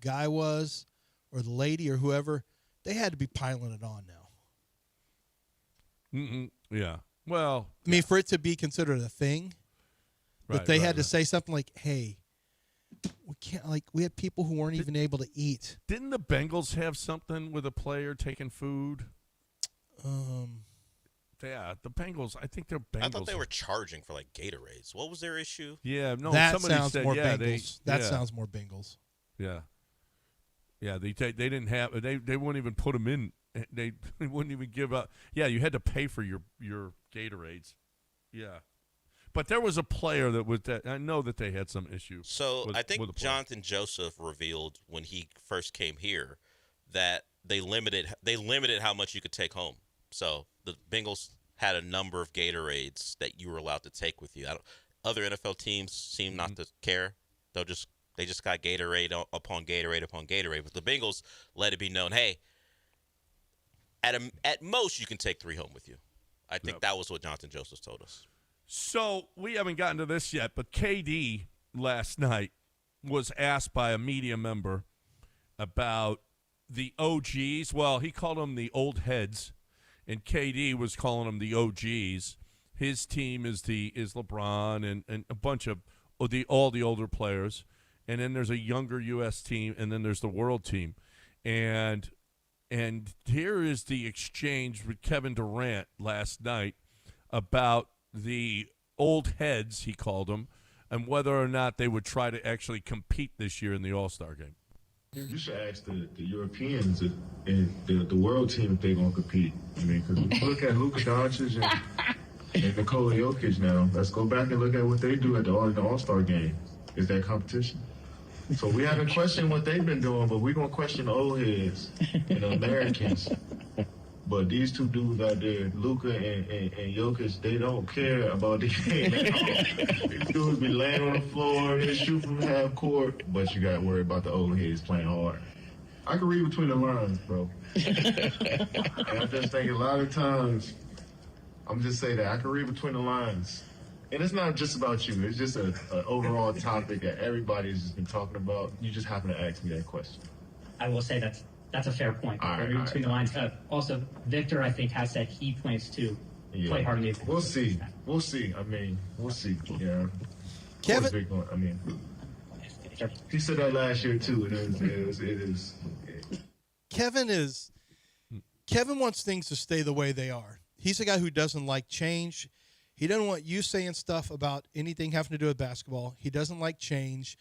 guy was, or the lady, or whoever, they had to be piling it on now. Yeah. Well, I mean, for it to be considered a thing, that they had to say something like, "Hey, we can't." Like, we had people who weren't even able to eat. Didn't the Bengals have something with a player taking food? Yeah, the Bengals. I think they're Bengals. I thought they were charging for like Gatorades. What was their issue? Yeah, no. That somebody sounds said, more yeah, Bengals. That sounds more Bengals. Yeah, yeah. They didn't have. They wouldn't even put them in. They wouldn't even give up. Yeah, you had to pay for your Gatorades. Yeah, but there was a player that was that. I know that they had some issue. So I think Jonathan Joseph revealed when he first came here that they limited how much you could take home. So the Bengals had a number of Gatorades that you were allowed to take with you. Other NFL teams seem not to care. They just got Gatorade upon Gatorade upon Gatorade. But the Bengals let it be known, hey, at most you can take 3 home with you. I think that was what Jonathan Joseph told us. So we haven't gotten to this yet, but KD last night was asked by a media member about the OGs. Well, he called them the old heads. And KD was calling them the OGs. His team is LeBron and a bunch of all the older players. And then there's a younger U.S. team, and then there's the world team. And here is the exchange with Kevin Durant last night about the old heads, he called them, and whether or not they would try to actually compete this year in the All-Star game. You should ask the Europeans and the world team if they're going to compete. I mean, because look at Luka Doncic and Nikola Jokic now. Let's go back and look at what they do at the All-Star game. Is that competition? So we haven't questioned what they've been doing, but we're going to question the old heads and the Americans. But these two dudes out there, Luka and Jokic, they don't care about the game at all. These dudes be laying on the floor, they shoot from half court, but you got to worry about the old heads playing hard. I can read between the lines, bro. And I just think a lot of times, I'm just saying that I can read between the lines. And it's not just about you. It's just an overall topic that everybody's just been talking about. You just happen to ask me that question. I will say that's a fair point. Between the lines. Also, Victor, I think, has said he plans to play hard in the We'll see. We'll see. I mean, we'll see. Yeah. Kevin. I mean, he said that last year too. It is. Kevin wants things to stay the way they are. He's a guy who doesn't like change. He doesn't want you saying stuff about anything having to do with basketball. He doesn't like change.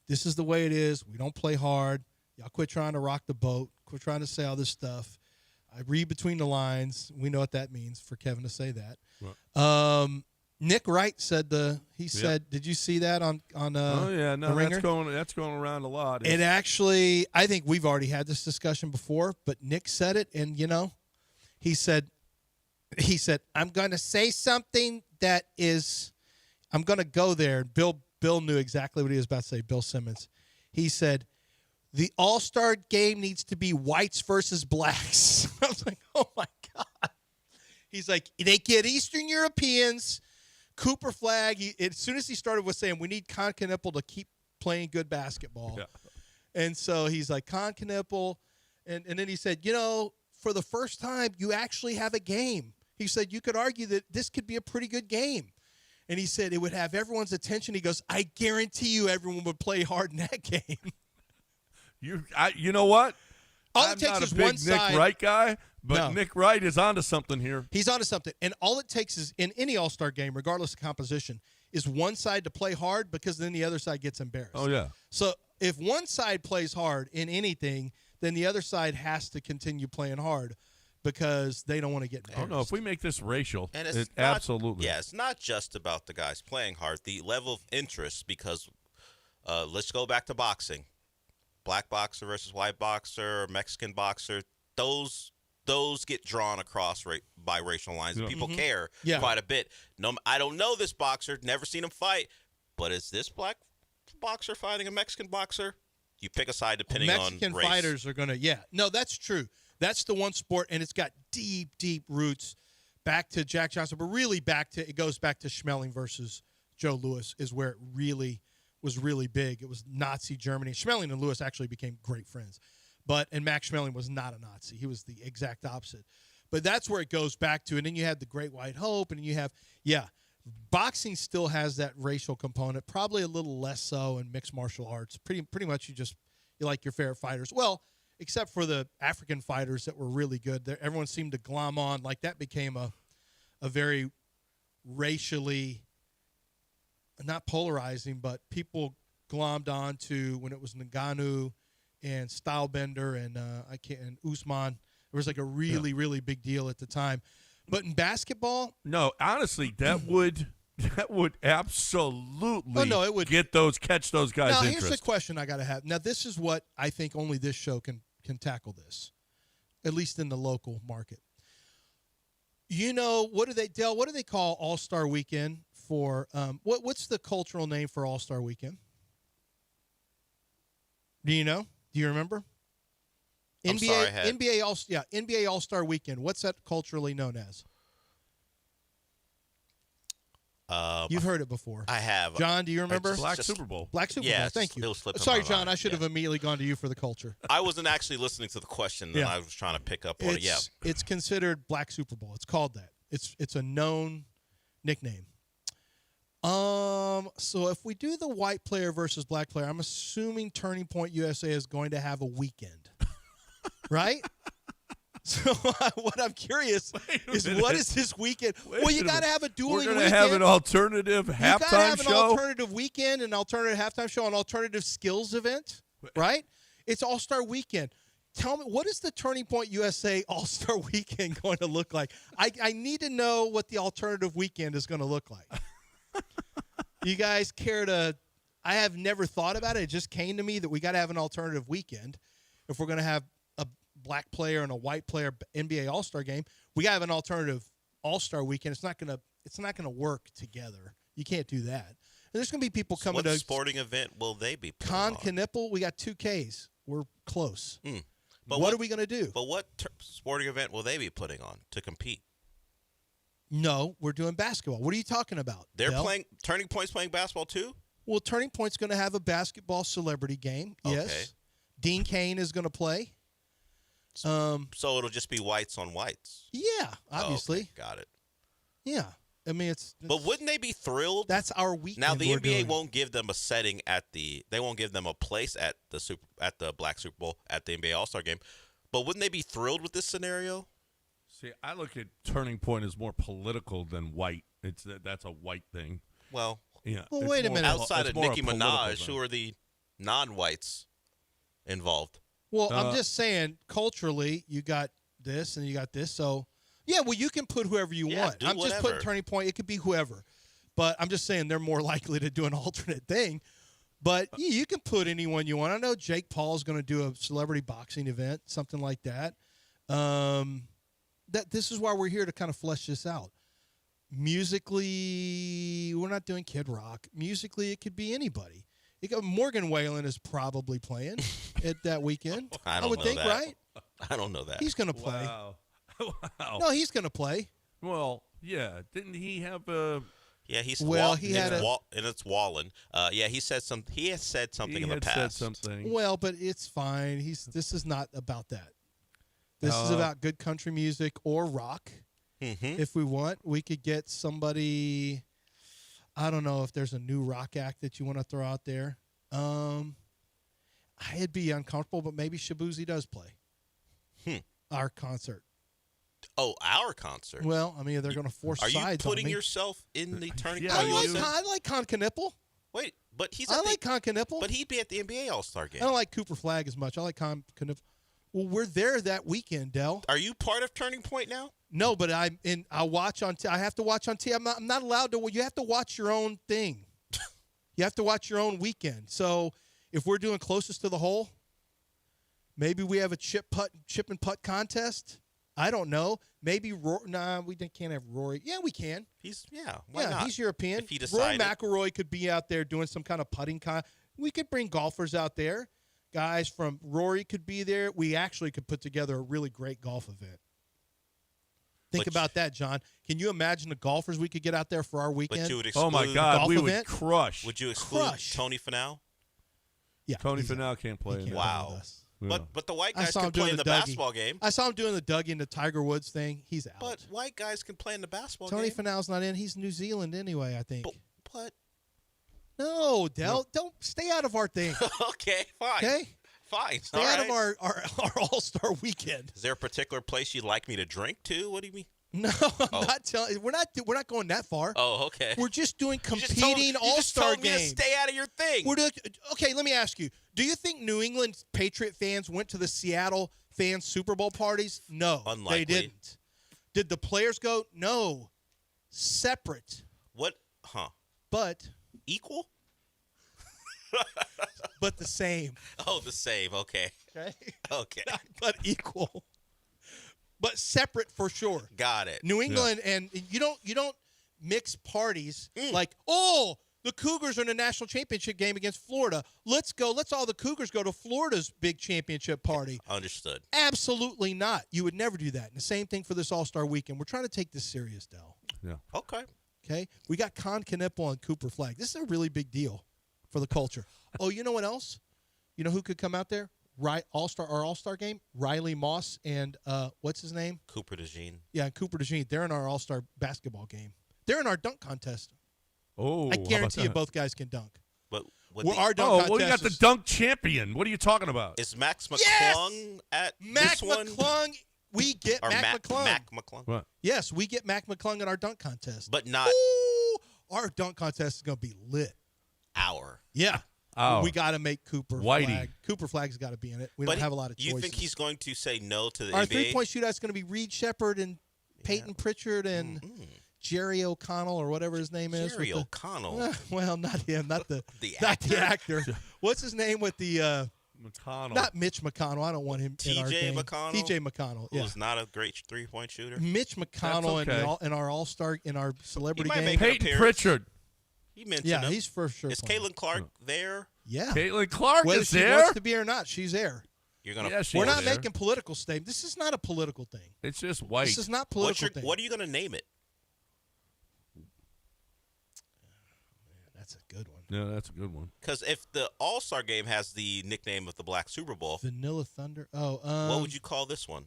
This is the way it is. We don't play hard. Y'all quit trying to rock the boat. Quit trying to say all this stuff. I read between the lines. We know what that means for Kevin to say that. Right. Nick Wright said said, did you see that on oh yeah, no, The Ringer? that's going around a lot. It actually, I think we've already had this discussion before, but Nick said it, and he said, I'm going to say something that is, I'm going to go there. Bill knew exactly what he was about to say, Bill Simmons. He said, the All-Star game needs to be whites versus blacks. I was like, oh, my God. He's like, they get Eastern Europeans, Cooper Flag. As soon as he started with saying, we need Con Knipple to keep playing good basketball. Yeah. And so he's like, Con Knipple. And then he said, for the first time, you actually have a game. He said, you could argue that this could be a pretty good game. And he said it would have everyone's attention. He goes, I guarantee you everyone would play hard in that game. You know what? All I'm it takes not is a big one side. Nick Wright guy, but No. Nick Wright is onto something here. He's onto something. And all it takes is, in any All-Star game, regardless of composition, is one side to play hard because then the other side gets embarrassed. Oh, yeah. So if one side plays hard in anything, then the other side has to continue playing hard because they don't want to get embarrassed. Oh, no, if we make this racial, And it's absolutely. Yeah, it's not just about the guys playing hard. The level of interest, because let's go back to boxing. Black boxer versus white boxer, Mexican boxer, those get drawn across by racial lines. Yeah. People care Yeah. quite a bit. No, I don't know this boxer, never seen him fight, but is this black boxer fighting a Mexican boxer? You pick a side depending on race. Mexican fighters are going to, no, that's true. That's the one sport, and it's got deep, deep roots back to Jack Johnson, but really it goes back to Schmeling versus Joe Louis is where it really was really big. It was Nazi Germany. Schmeling and Louis actually became great friends. And Max Schmeling was not a Nazi. He was the exact opposite. But that's where it goes back to. And then you had the Great White Hope, and you have, boxing still has that racial component, probably a little less so in mixed martial arts. Pretty much you like your fair fighters. Well, except for the African fighters that were really good. Everyone seemed to glom on. Like that became a very racially, not polarizing, but people glommed on to when it was Ngannou and Stylebender and and Usman. It was like a really, really big deal at the time. But in basketball, no, honestly, that would absolutely catch those guys' now, interest. here's the question I got to have. Now, this is what I think only this show can tackle this, at least in the local market. What do they call All-Star Weekend for? What's the cultural name for All-Star Weekend? Do you know? Do you remember? NBA All-Star Weekend. What's that culturally known as? You've heard it before. I have. John, do you remember? Black Super Bowl. Black Super Bowl. Thank you. Sorry, John. I should have immediately gone to you for the culture. I wasn't actually listening to the question, and I was trying to pick up on it. Yeah. It's considered Black Super Bowl. It's called that. It's a known nickname. So if we do the white player versus black player, I'm assuming Turning Point USA is going to have a weekend, right? So what I'm curious is what is this weekend? Well, you got to have a dueling weekend. We're going to have an alternative halftime show? You got to have an alternative weekend, an alternative halftime show, an alternative skills event, right? It's All-Star Weekend. Tell me, what is the Turning Point USA All-Star Weekend going to look like? I need to know what the alternative weekend is going to look like. You guys care to – I have never thought about it. It just came to me that we got to have an alternative weekend if we're going to have a black player and a white player NBA All-Star game. We got to have an alternative All-Star weekend. It's not going to work together. You can't do that. And there's going to be people coming to – What sporting event will they be putting Con on? Knipple, we got 2 Ks. We're close. But what are we going to do? But what sporting event will they be putting on to compete? No, we're doing basketball. What are you talking about? They're Del? playing – Turning Point's playing basketball too? Well, Turning Point's going to have a basketball celebrity game, yes. Okay. Dean Cain is going to play. So it'll just be whites on whites? Yeah, obviously. Okay, got it. Yeah. I mean, it's But wouldn't they be thrilled? That's our weekend. Now, the we're NBA doing. won't give them a setting they won't give them a place at the Black Super Bowl at the NBA All-Star game. But wouldn't they be thrilled with this scenario? See, I look at Turning Point as more political than white. That's a white thing. Well, yeah. Well, wait a minute. Outside of Nicki Minaj, thing. who are the non-whites involved? Well, I'm just saying, culturally, you got this and you got this. So, yeah, well, you can put whoever you want. I'm just putting Turning Point. It could be whoever. But I'm just saying they're more likely to do an alternate thing. But yeah, you can put anyone you want. I know Jake Paul is going to do a celebrity boxing event, something like that. This is why we're here to kind of flesh this out. Musically, we're not doing Kid Rock. Musically, it could be anybody. Morgan Wallen is probably playing at that weekend. I would think, that. right? I don't know that. He's going to play. Wow. Wow. No, he's going to play. Well, yeah. Didn't he have a? Yeah, he's and it's Wallen. Yeah, he said some. He has said something in the past. Said something. Well, but it's fine. This is not about that. This is about good country music or rock. Mm-hmm. If we want, we could get somebody. I don't know if there's a new rock act that you want to throw out there. I'd be uncomfortable, but maybe Shabuzi does play. Our concert. Oh, our concert. Well, I mean, they're going to force sides on me. Are you putting yourself in the Turning Point? I like Con Knipple. Wait, but he's. I like Con Knipple. But he'd be at the NBA All-Star game. I don't like Cooper Flagg as much. I like Con Knipple. Well, we're there that weekend, Del. Are you part of Turning Point now? No, but I watch on. I have to watch on TV. I'm not allowed to. You have to watch your own thing. You have to watch your own weekend. So if we're doing closest to the hole, maybe we have a chip and putt contest. I don't know. Maybe we can't have Rory. Yeah, we can. Why not? He's European. If he Rory decided. McIlroy could be out there doing some kind of putting We could bring golfers out there. Guys from Rory could be there. We actually could put together a really great golf event. Think about that, John. Can you imagine the golfers we could get out there for our weekend? But you would exclude, oh my God, we event? would crush. Would you exclude Tony Finau? Yeah, Tony Finau can't play. Wow. Yeah. But the white guys can play in the basketball game. I saw him doing the Dougie and the Tiger Woods thing. He's out. But white guys can play in the basketball Tony game. Finau's not in. He's New Zealand anyway, I think. But no, Del, don't stay out of our thing. Okay, fine. Okay. Fine. Stay All out right. of our All-Star weekend. Is there a particular place you'd like me to drink to? What do you mean? No, I'm not telling. We're not going that far. Oh, okay. We're just doing You just competing All-Star told me to games. stay out of your thing. Okay, let me ask you. Do you think New England Patriot fans went to the Seattle fans Super Bowl parties? No, Unlikely. they didn't. Did the players go? No. Separate. What? Huh. But equal? But the same. Oh, the same. Okay. Okay. Okay. But equal. But separate for sure. Got it. New England and you don't mix parties Mm. like, the Cougars are in a national championship game against Florida. Let's all the Cougars go to Florida's big championship party. Understood. Absolutely not. You would never do that. And the same thing for this All-Star weekend. We're trying to take this serious, Dell. Yeah. Okay. Okay? We got Con Knipple and Cooper Flag. This is a really big deal for the culture. Oh, you know what else? You know who could come out there? Our All-Star game? Riley Moss and what's his name? Cooper DeJean. Yeah, Cooper DeJean. They're in our All-Star basketball game. They're in our dunk contest. Oh, I guarantee you both guys can dunk. But our dunk well, you got contest the dunk champion. What are you talking about? Is Max McClung Yes! at Mac this one? McClung. We get Or Mac McClung. Mac McClung. What? Yes, we get Mac McClung in our dunk contest. But not Ooh, our dunk contest is going to be lit. our. Yeah. Oh. We got to make Cooper Whitey. Flag. Cooper Flag's got to be in it. We But don't have a lot of choices. You think he's going to say no to the Our NBA? three-point shootout's going to be Reed Shepard and Peyton Pritchard and Jerry O'Connell or whatever his name is. Jerry with O'Connell. Well, not him. Not the The not the actor? actor. What's his name with the McConnell. Not Mitch McConnell. I don't want him in our T.J. game. McConnell? T.J. McConnell. Yeah. Who's not a great three-point shooter. Mitch McConnell okay. in our All-Star in our celebrity He might game. make an Peyton appearance. Pritchard. He mentioned Yeah, him. he's for sure. Is playing. Caitlin Clark there? Yeah. Caitlin Clark Whether is she there. wants to be or not, she's there. You're gonna. Yeah, she's We're not there. making political statements. This is not a political thing. It's just white. This is not political thing. What are you going to name it? That's a good one. Yeah, that's a good one. Because if the All-Star Game has the nickname of the Black Super Bowl, Vanilla Thunder. Oh, what would you call this one?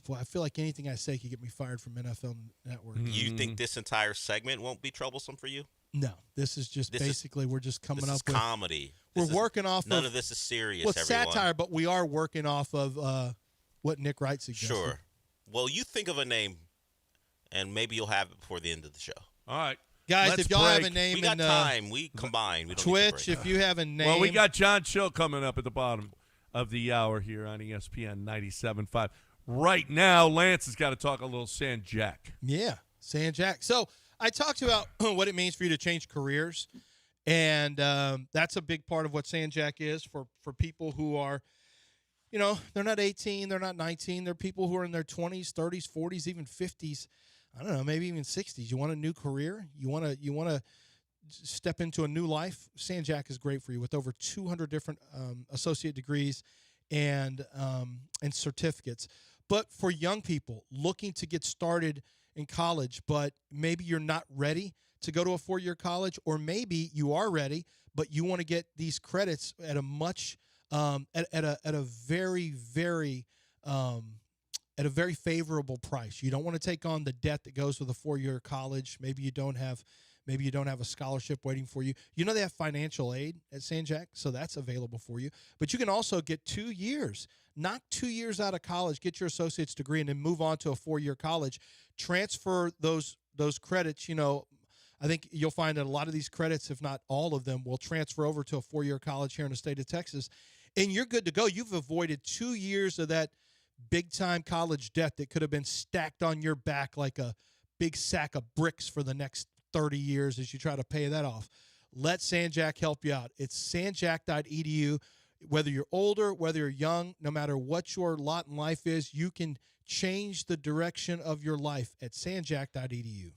Boy, I feel like anything I say could get me fired from NFL Network. You think this entire segment won't be troublesome for you? No, this is just basically we're just coming This up is with comedy. We're working off None of this is serious. Well, it's everyone. satire, but we are working off of what Nick Wright suggested. Sure. Well, you think of a name, and maybe you'll have it before the end of the show. All right. Guys, Let's if y'all have break. a name We got in time. We combine. We don't need to Twitch, break. if you have a name. Well, we got John Chill coming up at the bottom of the hour here on ESPN 97.5. Right now, Lance has got to talk a little San Jack. Yeah, San Jack. So I talked about what it means for you to change careers, and that's a big part of what San Jack is for people who are, they're not 18, they're not 19, they're people who are in their 20s, 30s, 40s, even 50s. I don't know, maybe even 60s. You want a new career? You want to step into a new life? San Jack is great for you with over 200 different associate degrees and certificates. But for young people looking to get started in college, but maybe you're not ready to go to a 4-year college, or maybe you are ready, but you want to get these credits at a much at a very, very at a very favorable price. You don't want to take on the debt that goes with a 4-year college. Maybe you don't have a scholarship waiting for you. You know they have financial aid at San Jack, so that's available for you. But you can also get 2 years. Knock 2 years out of college, get your associate's degree, and then move on to a 4-year college. Transfer those credits. I think you'll find that a lot of these credits, if not all of them, will transfer over to a 4-year college here in the state of Texas, and you're good to go. You've avoided 2 years of that big-time college debt that could have been stacked on your back like a big sack of bricks for the next 30 years as you try to pay that off. Let San Jack help you out. It's sanjack.edu. Whether you're older, whether you're young, no matter what your lot in life is, you can change the direction of your life at sanjack.edu.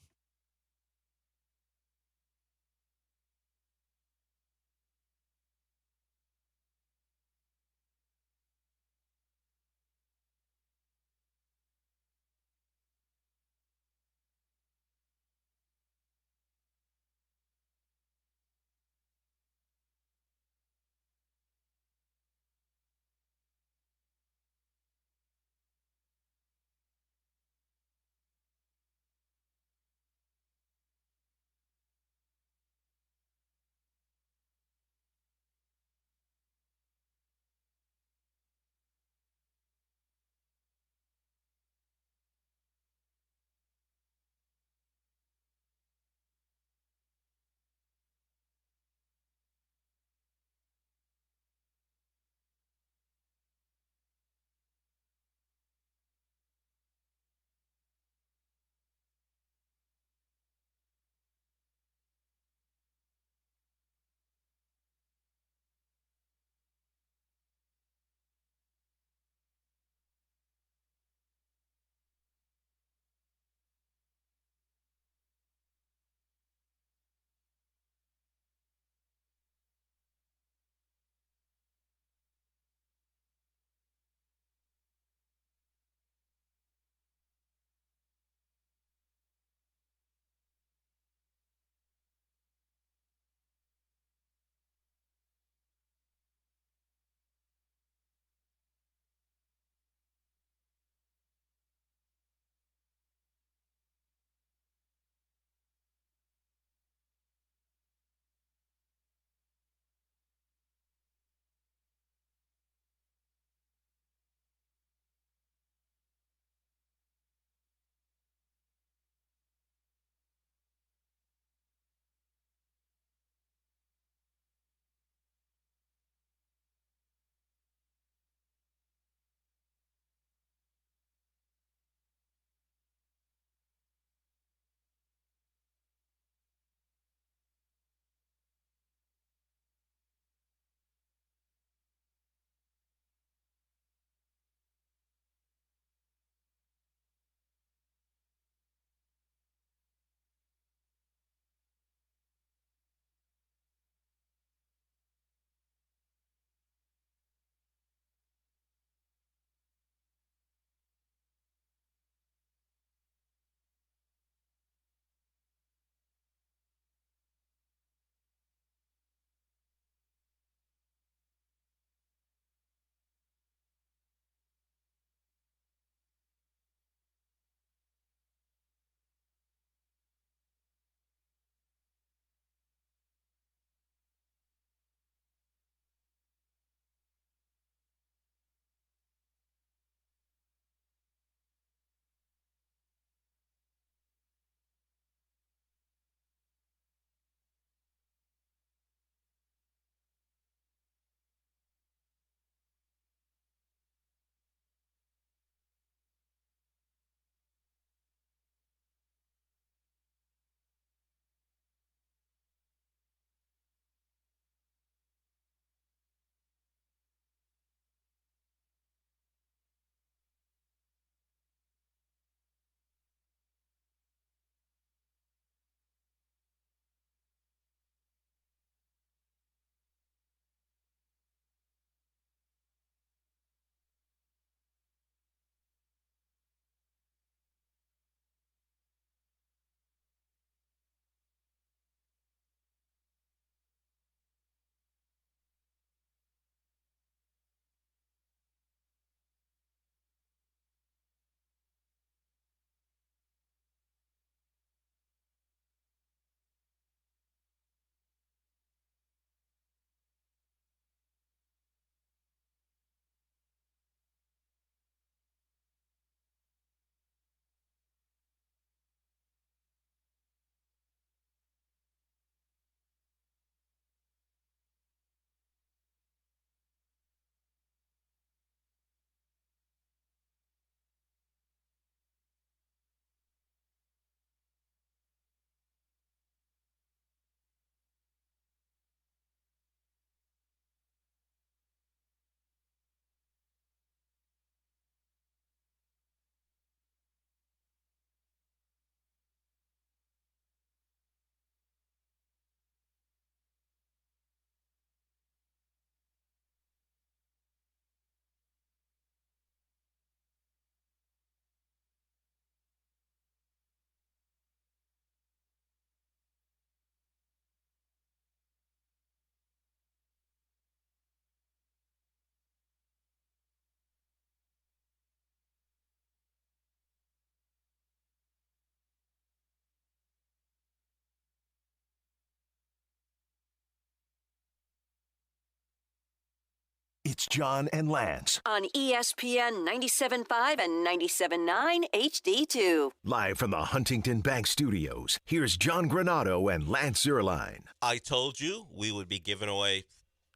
It's John and Lance. On ESPN 97.5 and 97.9 HD2. Live from the Huntington Bank Studios, here's John Granado and Lance Zierlein. I told you we would be giving away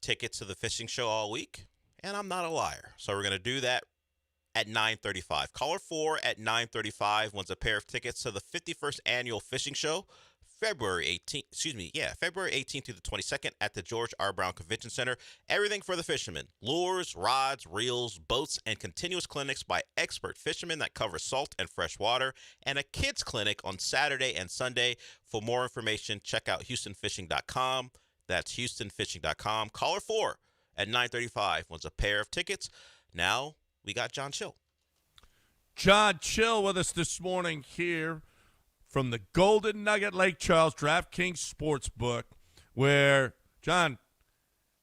tickets to the fishing show all week, and I'm not a liar. So we're going to do that at 9:35. Caller 4 at 9:35 wins a pair of tickets to the 51st Annual Fishing Show, February 18th through the 22nd at the George R. Brown Convention Center. Everything for the fishermen: lures, rods, reels, boats, and continuous clinics by expert fishermen that cover salt and fresh water, and a kids clinic on Saturday and Sunday. For more information, check out HoustonFishing.com. That's HoustonFishing.com. Caller 4 at 9:35 wins a pair of tickets. Now we got John Chill. John Chill with us this morning here from the Golden Nugget Lake Charles DraftKings Sportsbook, where, John,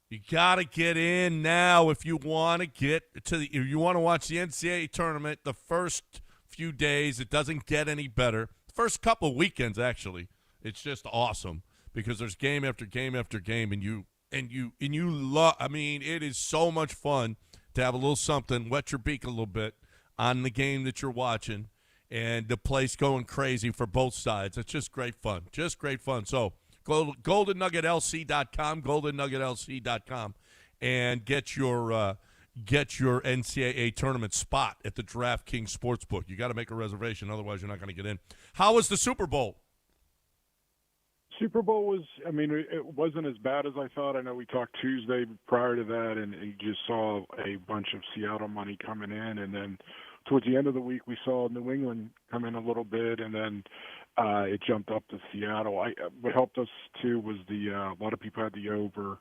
you got to get in now if you want to get to if you want to watch the NCAA tournament the first few days. It doesn't get any better. First couple weekends, actually, it's just awesome because there's game after game after game, and you love. I mean, it is so much fun to have a little something, wet your beak a little bit on the game that you're watching, and the place going crazy for both sides. It's just great fun. Just great fun. So go to GoldenNuggetLC.com, GoldenNuggetLC.com, and get your NCAA tournament spot at the DraftKings Sportsbook. You got to make a reservation, otherwise you're not going to get in. How was the Super Bowl? Super Bowl was, I mean, it wasn't as bad as I thought. I know we talked Tuesday prior to that, and you just saw a bunch of Seattle money coming in. And then towards the end of the week, we saw New England come in a little bit, and then it jumped up to Seattle. What helped us, too, was a lot of people had the over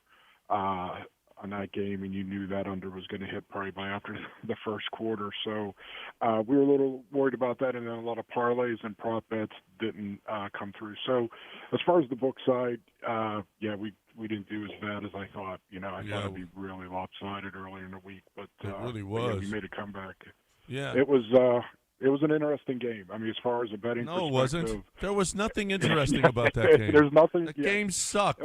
on that game, and you knew that under was going to hit probably by after the first quarter. So we were a little worried about that, and then a lot of parlays and prop bets didn't come through. So as far as the book side, we didn't do as bad as I thought. I thought it'd be really lopsided earlier in the week, but it really was. We made a comeback. Yeah, it was an interesting game. I mean, as far as a betting perspective, it wasn't. There was nothing interesting about that game. There's nothing. The game sucked.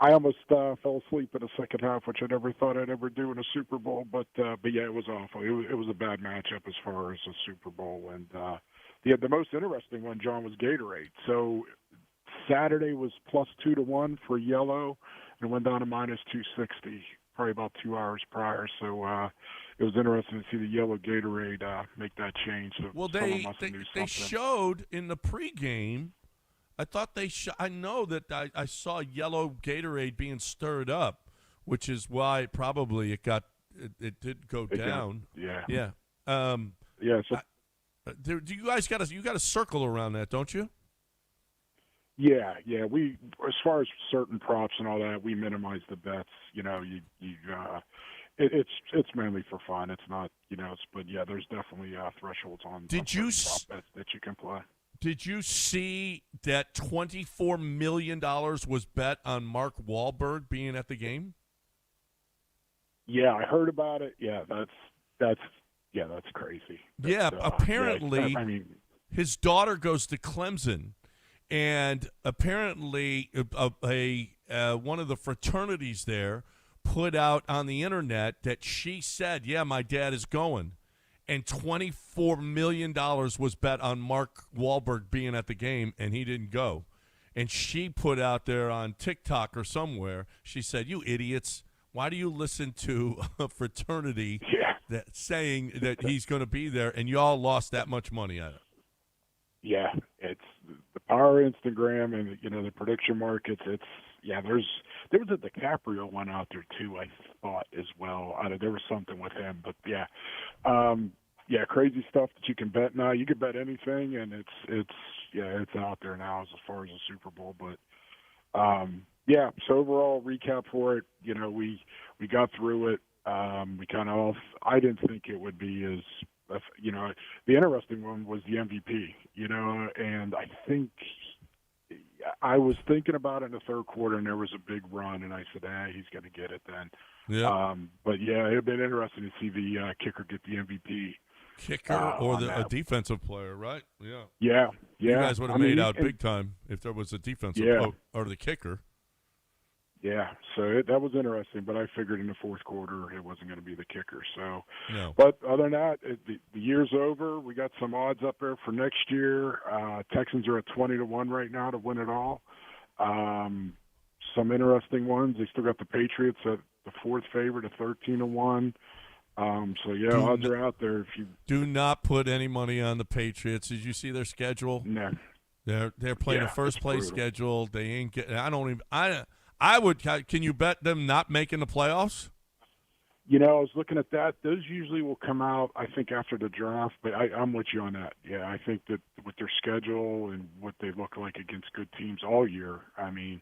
I almost fell asleep in the second half, which I never thought I'd ever do in a Super Bowl. But yeah, it was awful. It was a bad matchup as far as a Super Bowl. And the most interesting one, John, was Gatorade. So Saturday was +2-1 for yellow, and went down to -260 probably about 2 hours prior. So it was interesting to see the yellow Gatorade make that change. So well, they showed in the pregame. I thought I know that I saw yellow Gatorade being stirred up, which is why probably it did go down. Yeah. Yeah. So do you guys got a circle around that, don't you? Yeah. We, as far as certain props and all that, we minimize the bets. It's mainly for fun. It's not, but yeah, there's definitely thresholds on prop bets that you can play. Did you see that $24 million was bet on Mark Wahlberg being at the game? Yeah, I heard about it. Yeah, that's crazy. Apparently, his daughter goes to Clemson, and apparently, one of the fraternities there put out on the internet that she said, "Yeah, my dad is going." And $24 million was bet on Mark Wahlberg being at the game, and he didn't go. And she put out there on TikTok or somewhere, she said, "You idiots, why do you listen to a fraternity that's saying that he's going to be there, and y'all lost that much money at it?" Yeah, it's the power of Instagram and, the prediction markets. There was a DiCaprio one out there too, I thought, as well. There was something with him, but yeah. Crazy stuff that you can bet now. You can bet anything, and it's out there now as far as the Super Bowl. But so overall recap for it, we got through it. We kind of I didn't think it would be as the interesting one was the MVP, and I think I was thinking about it in the third quarter, and there was a big run, and I said, he's going to get it then. Yeah. But yeah, it'd been interesting to see the kicker get the MVP. Kicker or a defensive player, right? Yeah. Yeah. You guys would have made out big time if there was a defensive or the kicker. Yeah, so that was interesting, but I figured in the fourth quarter it wasn't going to be the kicker. So, No. But other than that, the year's over. We got some odds up there for next year. Texans are at 20-1 right now to win it all. Some interesting ones. They still got the Patriots at the fourth favorite at 13-1. So yeah, odds are out there. If you do not put any money on the Patriots. Did you see their schedule? No. They're playing a first place brutal. schedule. They ain't getting. I would. Can you bet them not making the playoffs? You know, I was looking at that. Those usually will come out, I think, after the draft. But I'm with you on that. Yeah, I think that with their schedule and what they look like against good teams all year, I mean,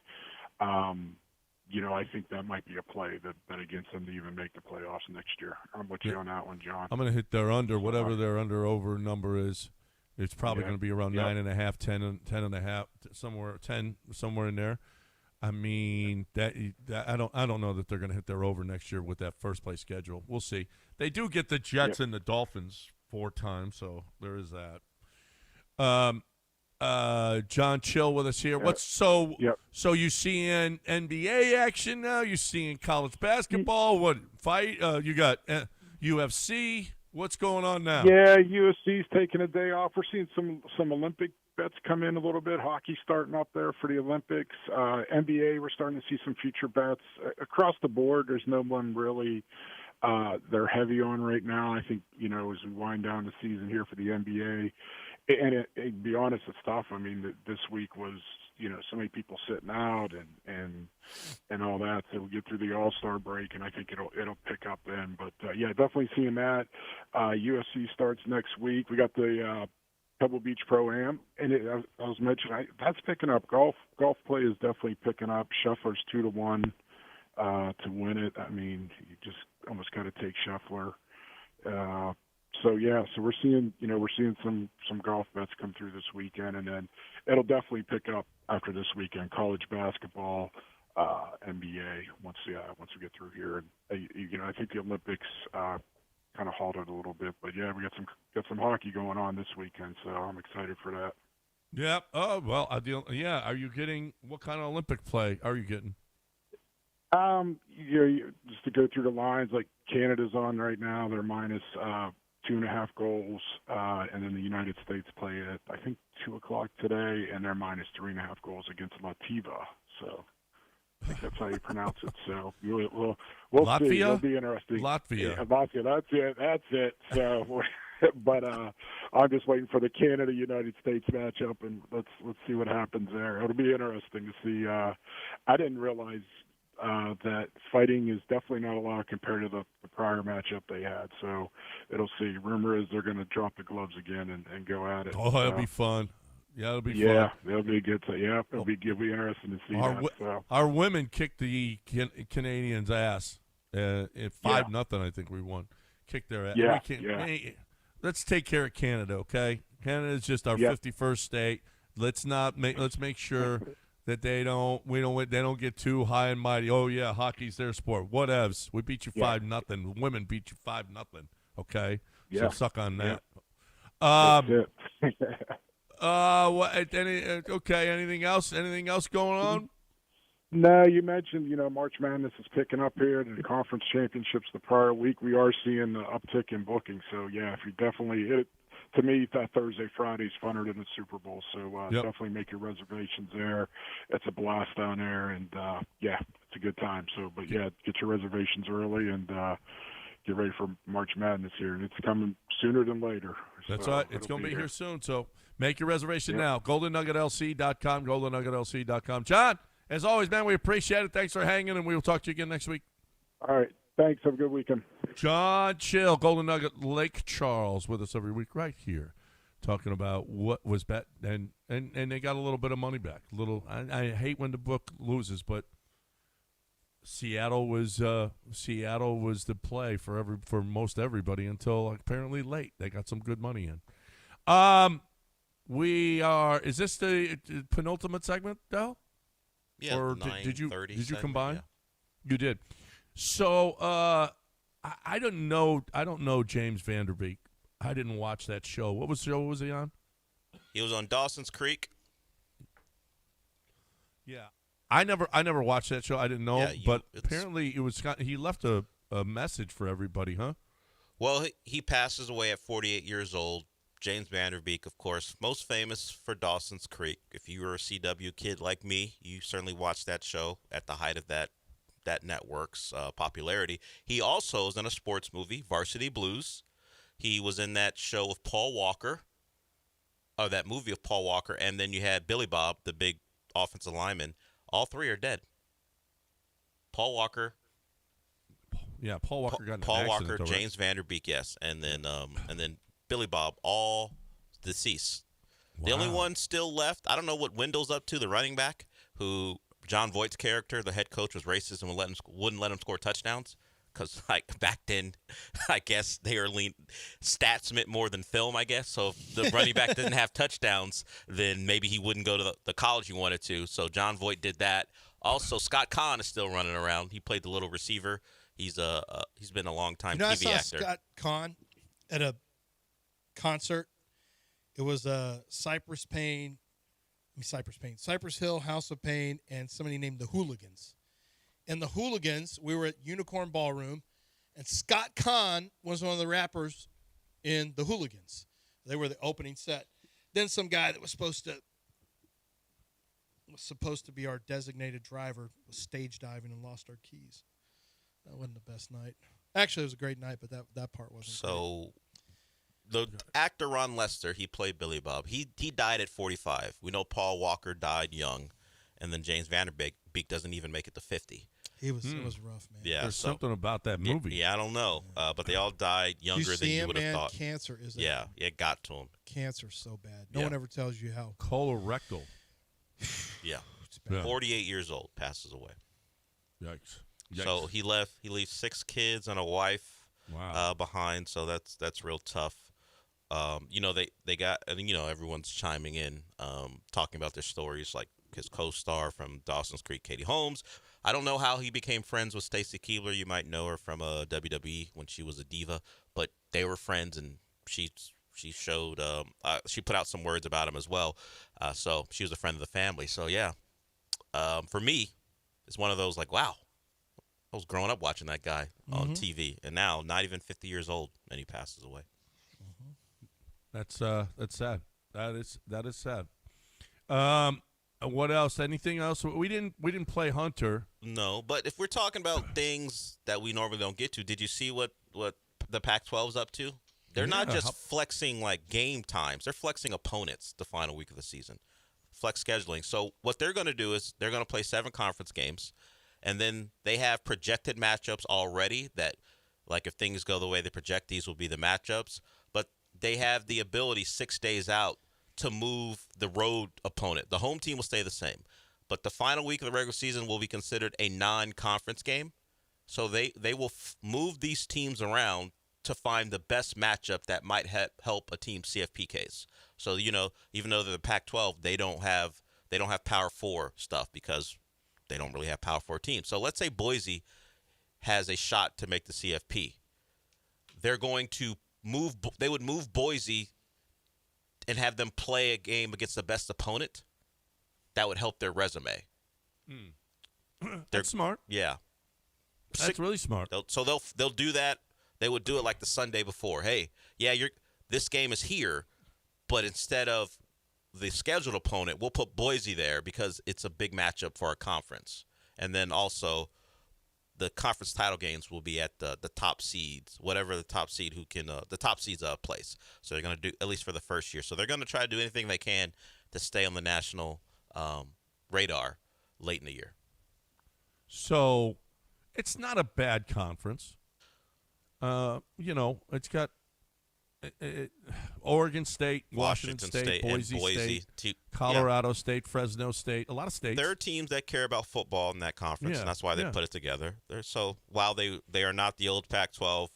you know, I think that might be a play that against them to even make the playoffs next year. I'm with you on that one, John. I'm going to hit their under, whatever their over number is. It's probably going to be around 9.5, 10.5, somewhere in there. I mean, that I don't know that they're going to hit their over next year with that first place schedule. We'll see. They do get the Jets and the Dolphins 4 times, so there is that. John Chill with us here. So you seeing NBA action now? You seeing college basketball? What fight? You got UFC. What's going on now? Yeah, USC's taking a day off. We're seeing some Olympic bets come in a little bit. Hockey starting up there for the Olympics. NBA, we're starting to see some future bets. Across the board, there's no one really they're heavy on right now. I think, you know, as we wind down the season here for the NBA, and to be honest, it's tough. I mean, this week was, you know, so many people sitting out and all that. So we get through the All-Star break, and I think it'll pick up then. But yeah, definitely seeing that. UFC starts next week. We got the Pebble Beach Pro-Am, and I was mentioning that's picking up. Golf play is definitely picking up. Scheffler's 2-1 to win it. I mean, you just almost got to take Scheffler. So yeah, so we're seeing some golf bets come through this weekend, and then it'll definitely pick up after this weekend. College basketball, NBA once we get through here, and you know, I think the Olympics kind of halted a little bit, but yeah, we got some hockey going on this weekend, so I'm excited for that. Yeah. Oh well, yeah. Are you getting what kind of Olympic play are you getting? Just to go through the lines, like Canada's on right now, they're minus 2.5 goals, and then the United States play at I think 2:00 today, and they're minus 3.5 goals against Latvia. So I think that's how you pronounce it. So we'll Latvia? see. It'll be interesting. Latvia. Yeah, Latvia. That's it. So, but I'm just waiting for the Canada-United States matchup, and let's see what happens there. It'll be interesting to see. I didn't realize that fighting is definitely not allowed compared to the prior matchup they had. So it'll see. Rumor is they're going to drop the gloves again and go at it. Oh, that'll be fun. Yeah, it'll be fun. Yeah, it'll be good. It'll be interesting to see our women kicked the Canadians' ass at 5-0. I think we won. Kicked their ass. Yeah, Hey, let's take care of Canada, okay? Canada's just our 51st state. Let's make sure that they don't get too high and mighty. Oh yeah, hockey's their sport. Whatevs. We beat you 5-0. Women beat you 5-0. Okay. Yeah. So suck on that. That's it. Anything else? Anything else going on? No, you mentioned, March Madness is picking up here. The conference championships the prior week. We are seeing the uptick in booking. So yeah, if you definitely to me, that Thursday, Friday is funner than the Super Bowl. So definitely make your reservations there. It's a blast down there, and it's a good time. So, but yeah, get your reservations early and get ready for March Madness here, and it's coming sooner than later. That's right. It's going to be here soon. So make your reservation now. GoldenNuggetLC.com. GoldenNuggetLC.com. John, as always, man, we appreciate it. Thanks for hanging, and we will talk to you again next week. All right. Thanks. Have a good weekend. John Chill, Golden Nugget Lake Charles, with us every week right here, talking about what was bet, and they got a little bit of money back. I hate when the book loses, but Seattle was the play for most everybody until apparently late. They got some good money in. Is this the penultimate segment, Del? Yeah. Or did you combine? Yeah. You did. So I don't know James Vanderbeek. I didn't watch that show. What show was he on? He was on Dawson's Creek. Yeah. I never watched that show. I didn't know, Yeah, but apparently he left a message for everybody, huh? Well, he passes away at 48 years old. James Vanderbeek, of course, most famous for Dawson's Creek. If you were a CW kid like me, you certainly watched that show at the height of that network's popularity. He also is in a sports movie, Varsity Blues. He was in that show with Paul Walker, or that movie of Paul Walker, and then you had Billy Bob, the big offensive lineman. All three are dead. Paul Walker. Yeah, Paul Walker got in an Paul accident, Walker, though, right? James Vanderbeek, yes, and then Billy Bob, all deceased. The only Wow. one still left, I don't know what Wendell's up to, the running back, who John Voight's character, the head coach, was racist and wouldn't let him score touchdowns. Because like back then, I guess they were stats meant more than film, I guess. So if the running back didn't have touchdowns, then maybe he wouldn't go to the college he wanted to. So John Voight did that. Also, Scott Conn is still running around. He played the little receiver. He's been a long time I TV saw actor. Scott Conn at a concert. It was Cypress Hill, House of Pain, and somebody named the Hooligans. And the Hooligans, we were at Unicorn Ballroom, and Scott Conn was one of the rappers in the Hooligans. They were the opening set. Then some guy that was supposed to be our designated driver was stage diving and lost our keys. That wasn't the best night. Actually, it was a great night, but that part wasn't. So the actor Ron Lester, he played Billy Bob. He died at 45. We know Paul Walker died young, and then James Vanderbeek doesn't even make it to 50. It was rough, man. Yeah, There's something about that movie. Yeah, I don't know, but they all died younger than you would have thought. Cancer is. It got to him. Cancer's so bad. No one ever tells you how. Colorectal. Yeah. Yeah. 48 years old, passes away. Yikes. So he leaves 6 kids and a wife behind. So that's real tough. They got, and everyone's chiming in, talking about their stories, like his co-star from Dawson's Creek, Katie Holmes. I don't know how he became friends with Stacy Keibler. You might know her from WWE when she was a diva, but they were friends, and she showed she put out some words about him as well. So she was a friend of the family. So yeah, for me, it's one of those like, wow, I was growing up watching that guy on TV, and now not even 50 years old, and he passes away. That's sad. That is sad. What else? Anything else? We didn't play Hunter. No, but if we're talking about things that we normally don't get to, did you see what the Pac-12's up to? They're not just flexing like game times; they're flexing opponents the final week of the season. Flex scheduling. So what they're going to do is they're going to play 7 conference games, and then they have projected matchups already. That, like, if things go the way they project, these will be the matchups. But they have the ability 6 days out to move the road opponent. The home team will stay the same, but the final week of the regular season will be considered a non-conference game. So they will move these teams around to find the best matchup that might help a team CFPKs. So even though they're the Pac-12, they don't have Power 4 stuff because they don't really have Power 4 teams. So let's say Boise has a shot to make the CFP. They're going to move. They would move Boise and have them play a game against the best opponent. That would help their resume. That's smart. Yeah, that's really smart. They'll do that. They would do it like the Sunday before. Hey, yeah, this game is here, but instead of the scheduled opponent, we'll put Boise there because it's a big matchup for our conference. And then also, the conference title games will be at the top seeds, whatever the top seed the top seeds place. So they're going to do, at least for the first year. So they're going to try to do anything they can to stay on the national radar late in the year. So it's not a bad conference. It's got Oregon State, Washington State, Boise State, Colorado State, Fresno State, a lot of states. There are teams that care about football in that conference, and that's why they put it together. So while they are not the old Pac-12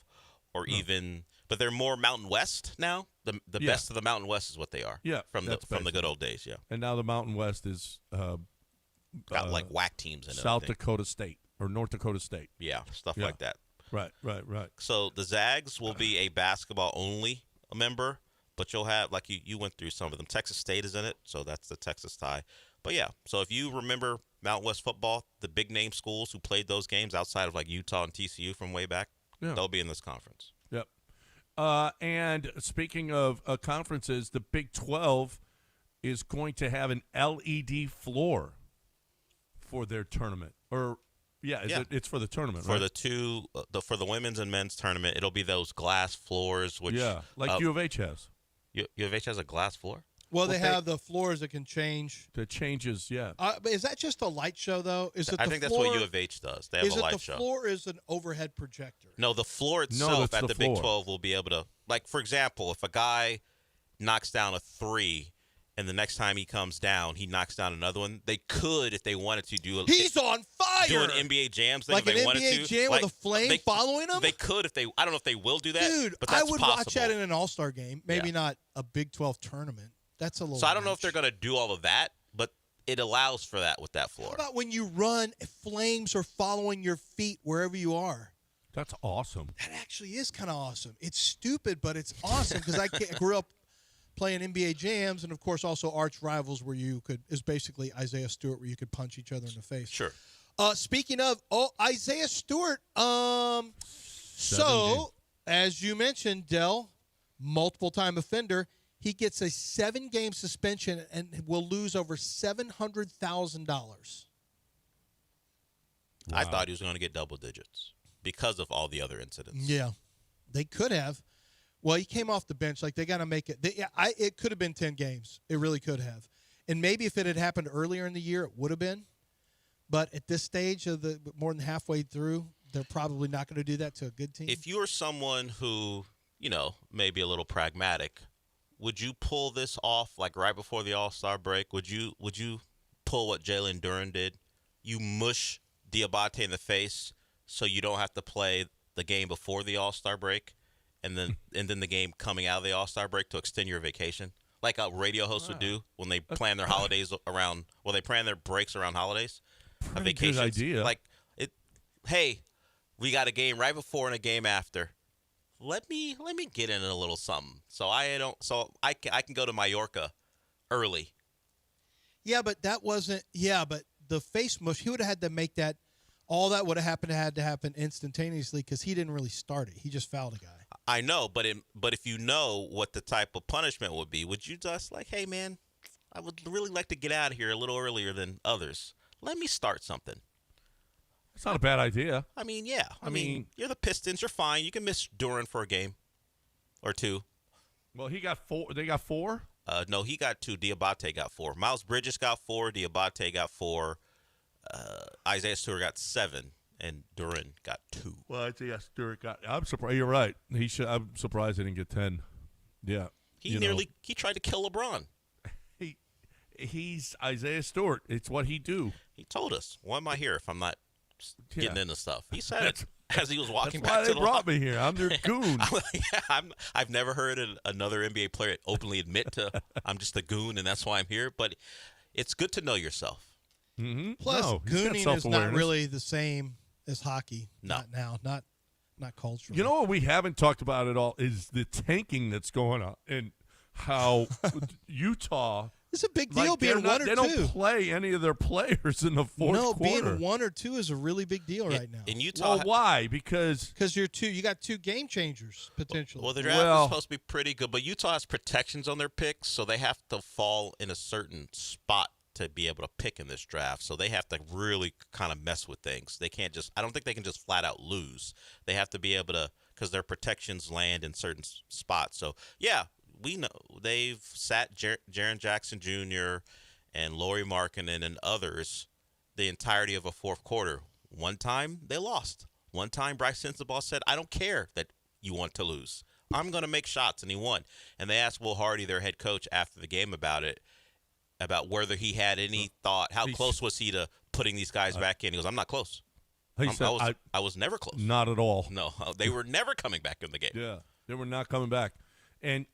or even, but they're more Mountain West now. The best of the Mountain West is what they are. Yeah, from the good old days. Yeah, and now the Mountain West is got like whack teams in it. South Dakota State or North Dakota State. Yeah, stuff like that. Right. So the Zags will be a basketball-only member, but you'll have, like you went through some of them. Texas State is in it, so that's the Texas tie. But yeah, so if you remember Mountain West football, the big name schools who played those games outside of like Utah and TCU from way back, they'll be in this conference. Yep. And speaking of conferences, the Big 12 is going to have an LED floor for their tournament. It's for the tournament, for right? For the women's and men's tournament, it'll be those glass floors, which like U of H has. U of H has a glass floor. Well, they have the floors that can change. That changes, yeah. But is that just a light show, though? I think that's what U of H does. They have a light show. The floor is an overhead projector? No, the floor itself at the Big 12 will be able to, like, for example, if a guy knocks down a 3 and the next time he comes down, he knocks down another one, they could, if they wanted to, He's on fire! Do an NBA Jams thing like if they an wanted NBA to. Jam with a flame following him? They could if they – I don't know if they will do that, Dude, but that's I would possible. watch that in an All-Star game. Maybe not a Big 12 tournament. That's a little So I don't know if they're going to do all of that, but it allows for that with that floor. How about when you run, flames are following your feet wherever you are? That's awesome. That actually is kind of awesome. It's stupid, but it's awesome because I grew up playing NBA Jams and, of course, also Arch Rivals where you could – is basically Isaiah Stewart where you could punch each other in the face. Sure. Speaking of Isaiah Stewart, so as you mentioned, Dell, multiple-time offender – he gets a 7-game suspension and will lose over $700,000. Wow. I thought he was going to get double digits because of all the other incidents. Yeah, they could have. Well, he came off the bench. Like, they got to make it. It could have been 10 games. It really could have. And maybe if it had happened earlier in the year, it would have been. But at this stage of the more than halfway through, they're probably not going to do that to a good team. If you're someone who, maybe a little pragmatic, would you pull this off like right before the All-Star break? Would you pull what Jalen Duren did? You mush Diabate in the face so you don't have to play the game before the All-Star break, and then the game coming out of the All-Star break to extend your vacation, like a radio host would do when they plan their holidays around. Well, they plan their breaks around holidays. Pretty good idea. Like hey, we got a game right before and a game after. Let me get in a little something so I can go to Mallorca early. Yeah, but that wasn't. Yeah, but the face mush, he would have had to make that. All that would have had to happen instantaneously because he didn't really start it. He just fouled a guy. I know, but if you know what the type of punishment would be, would you just like, hey man, I would really like to get out of here a little earlier than others. Let me start something. It's not a bad idea. I mean, yeah. I mean, you're the Pistons. You're fine. You can miss Duren for a game or two. Well, he got 4. They got 4? No, he got 2. Diabate got 4. Miles Bridges got 4. Diabate got 4. Isaiah Stewart got 7. And Duren got 2. Well, Isaiah Stewart got – I'm surprised. You're right. I'm surprised he didn't get 10. Yeah. He tried to kill LeBron. He's Isaiah Stewart. It's what he do. He told us, why am I here if I'm not getting into stuff? He said it as he was walking back to the That's why they brought me here. I'm their goon. I've never heard another NBA player openly admit to, I'm just a goon and that's why I'm here. But it's good to know yourself. Mm-hmm. Plus, gooning is not really the same as hockey. No. Not now. Not culturally. You know what we haven't talked about at all is the tanking that's going on and how Utah – it's a big deal being 1 or 2. They don't play any of their players in the fourth quarter. Being 1 or 2 is a really big deal right now. In Utah, well, why? Because you got 2 game changers potentially. Well, the draft is supposed to be pretty good, but Utah has protections on their picks, so they have to fall in a certain spot to be able to pick in this draft. So they have to really kind of mess with things. They can't I don't think they can just flat out lose. They have to be able to, because their protections land in certain spots. So yeah. We know they've sat Jaren Jackson Jr. and Lauri Markkanen and others the entirety of a fourth quarter. One time they lost. One time Bryce Sensabaugh said, I don't care that you want to lose. I'm going to make shots, and he won. And they asked Will Hardy, their head coach, after the game about whether he had any thought, how close was he to putting these guys back in. He goes, I'm not close. I was never close. Not at all. No, they were never coming back in the game. Yeah, they were not coming back. And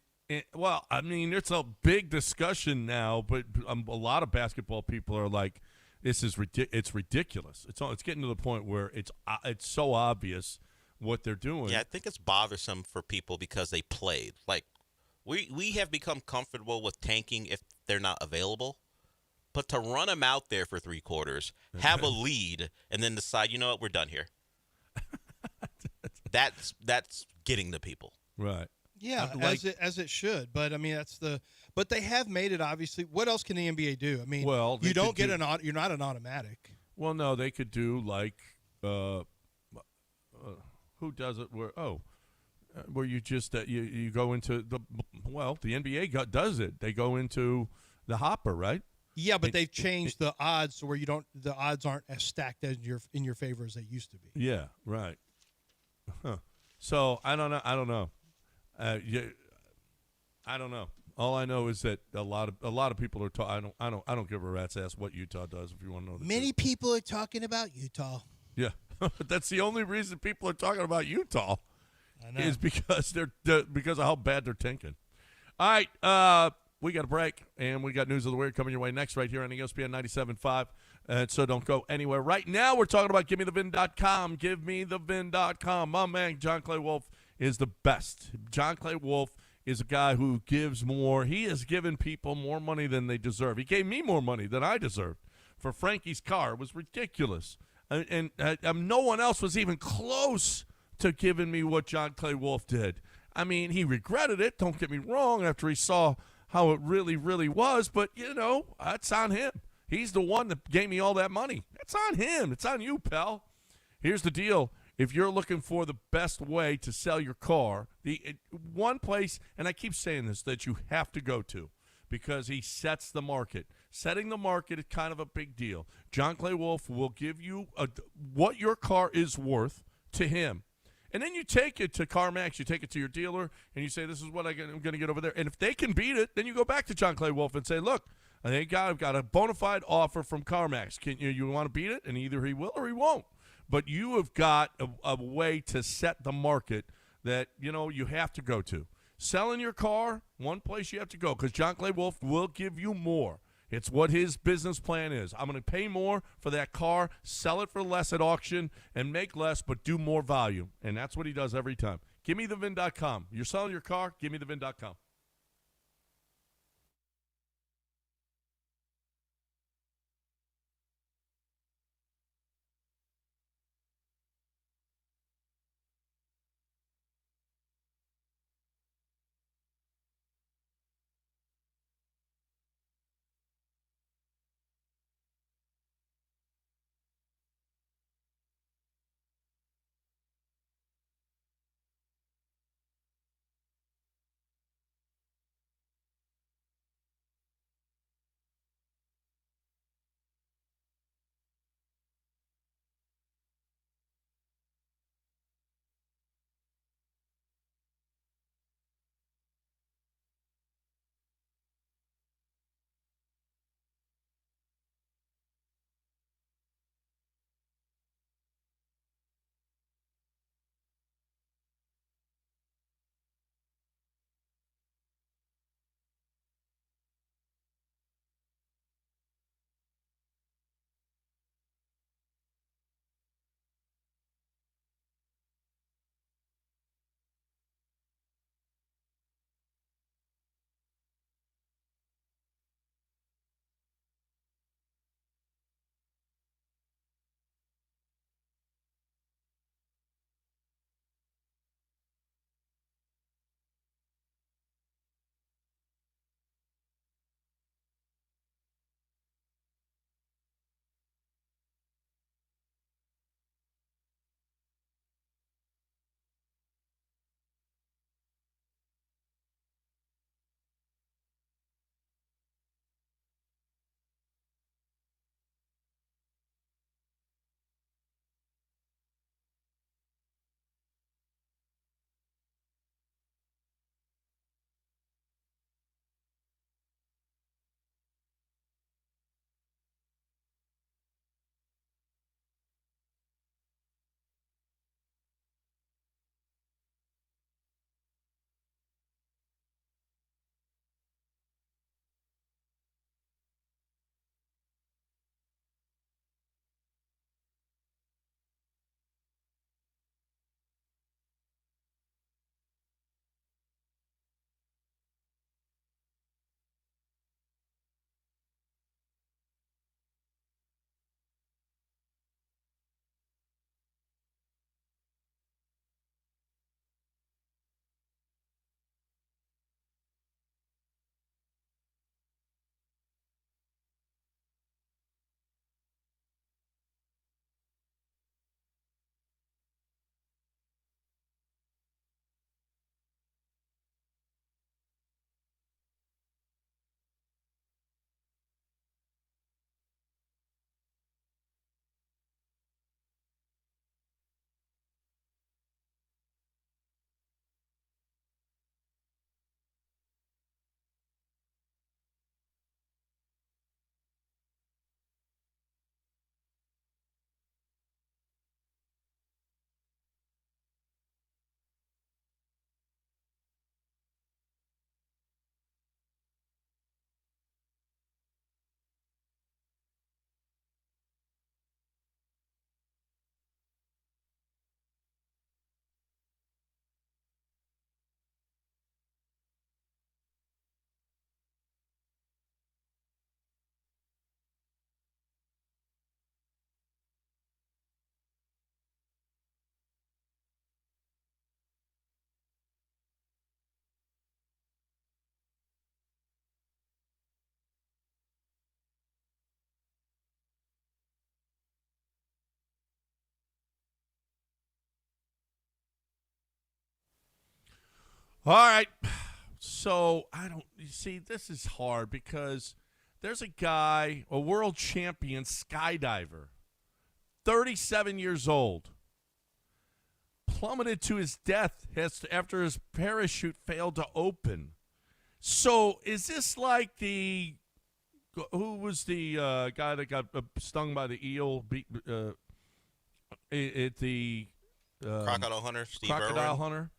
well, I mean, it's a big discussion now, but a lot of basketball people are like, "This is it's ridiculous." It's getting to the point where it's so obvious what they're doing. Yeah, I think it's bothersome for people because they played. Like we have become comfortable with tanking if they're not available. But to run them out there for 3 quarters, have a lead, and then decide, you know what, we're done here. That's getting the people. Right. Yeah, as it should. But I mean, but they have made it obviously. What else can the NBA do? I mean, well, you don't get you're not an automatic. Well, no, they could do like who does it? Where you just you go into the NBA does it. They go into the hopper, right? Yeah, but they've changed the odds to where the odds aren't as stacked as in your favor as they used to be. Yeah, right. Huh. So I don't know. I don't know. I don't know. All I know is that a lot of people are talking. I don't give a rat's ass what Utah does. If you want to know the Many truth. people are talking about Utah. Yeah, that's the only reason people are talking about Utah. I know. Is because because of how bad they're tanking. All right, we got a break, and we got news of the weird coming your way next right here on ESPN 97.5. And so don't go anywhere. Right now, we're talking about GiveMeTheVin.com. GiveMeTheVin.com. My man, John Clay Wolf, is the best. John Clay Wolf is a guy who gives more. He has given people more money than they deserve. He gave me more money than I deserved for Frankie's car. It was ridiculous. And no one else was even close to giving me what John Clay Wolf did. I mean, he regretted it, don't get me wrong, after he saw how it really, really was. But, that's on him. He's the one that gave me all that money. It's on him. It's on you, pal. Here's the deal. If you're looking for the best way to sell your car, one place, and I keep saying this, that you have to go to because he sets the market. Setting the market is kind of a big deal. John Clay Wolf will give you what your car is worth to him. And then you take it to CarMax, you take it to your dealer, and you say, this is what I'm going to get over there. And if they can beat it, then you go back to John Clay Wolf and say, look, I've got a bona fide offer from CarMax. You want to beat it? And either he will or he won't. But you have got a way to set the market that, you have to go to. Selling your car, one place you have to go, because John Clay Wolf will give you more. It's what his business plan is. I'm going to pay more for that car, sell it for less at auction, and make less, but do more value. And that's what he does every time. GiveMeTheVin.com. You're selling your car, GiveMeTheVin.com. All right. So you see, this is hard because there's a guy, a world champion skydiver, 37 years old, plummeted to his death after his parachute failed to open. So is this like who was the guy that got stung by the eel at the Crocodile hunter, Steve crocodile Irwin? hunter?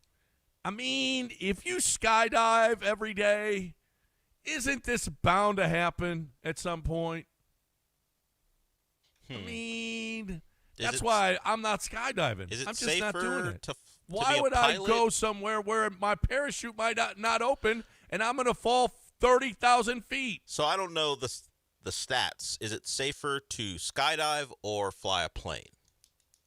I mean, if you skydive every day, isn't this bound to happen at some point? I mean, that's why I'm not skydiving. Is it I'm just not safer doing it. to Why be a would I pilot? go somewhere where my parachute might not open and I'm going to fall 30,000 feet? So I don't know the stats. Is it safer to skydive or fly a plane?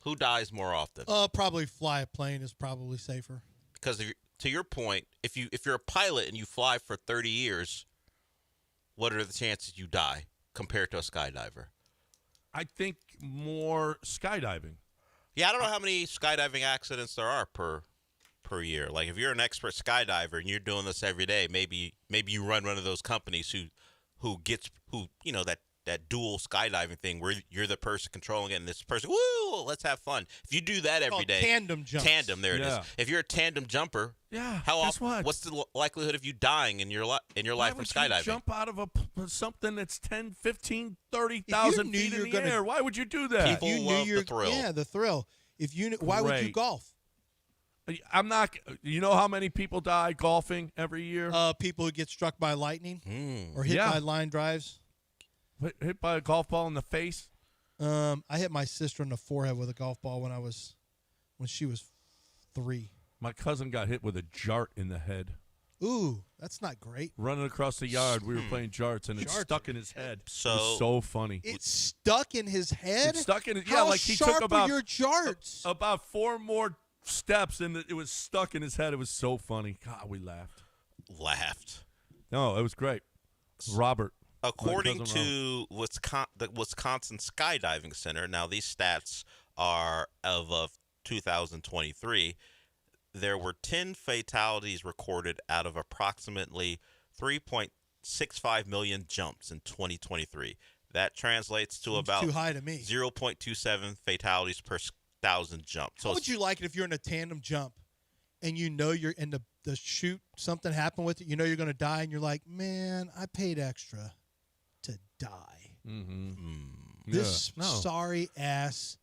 Who dies more often? Probably fly a plane is probably safer. Because to your point, if you're a pilot and you fly for 30 years, what are the chances you die compared to a skydiver? I think more skydiving. Yeah, I don't know how many skydiving accidents there are per year. Like if you're an expert skydiver and you're doing this every day, maybe you run one of those companies who that dual skydiving thing where you're the person controlling it and this person, woo, let's have fun. If you do that every day, tandem jumps. Tandem, there it is. If you're a tandem jumper, guess what? What's the likelihood of you dying in your life Why from would skydiving? you jump out of something that's 10, 15, 30,000 feet in the air? Why would you do that? People love the thrill. Yeah, the thrill. If you why would you Great. golf? I'm not. You know how many people die golfing every year? People who get struck by lightning or hit Yeah. by line drives. Hit by a golf ball in the face? I hit my sister in the forehead with a golf ball when she was 3. My cousin got hit with a jart in the head. Ooh, that's not great. Running across the yard, we were playing jarts, and it Jarts stuck in his head. So- it was so funny. It stuck in his head. It stuck in his How like he sharp took about are your jarts? about 4 more steps, and it was stuck in his head. It was so funny. God, we laughed. No, it was great. Robert. According My cousin to the Wisconsin Skydiving Center, now these stats are of 2023, there were 10 fatalities recorded out of approximately 3.65 million jumps in 2023. That translates to about too high to me. 0.27 fatalities per 1,000 jumps. How would you like it if you're in a tandem jump and you know you're in the chute, something happened with it, you know you're going to die, and you're like, man, I paid extra to die. This sorry ass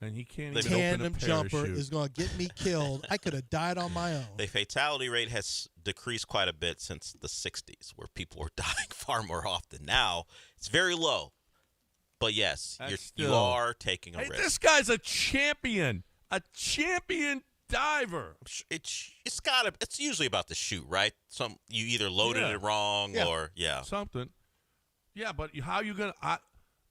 and he can't even tandem open a jumper parachute. is going to get me killed. I could have died on my own. The fatality rate has decreased quite a bit since the 60s, where people were dying far more often. Now, it's very low. But yes, you are taking a risk. This guy's a champion diver. It's usually about the shoot, right? You either loaded it wrong or something. Yeah, but how you gonna? Are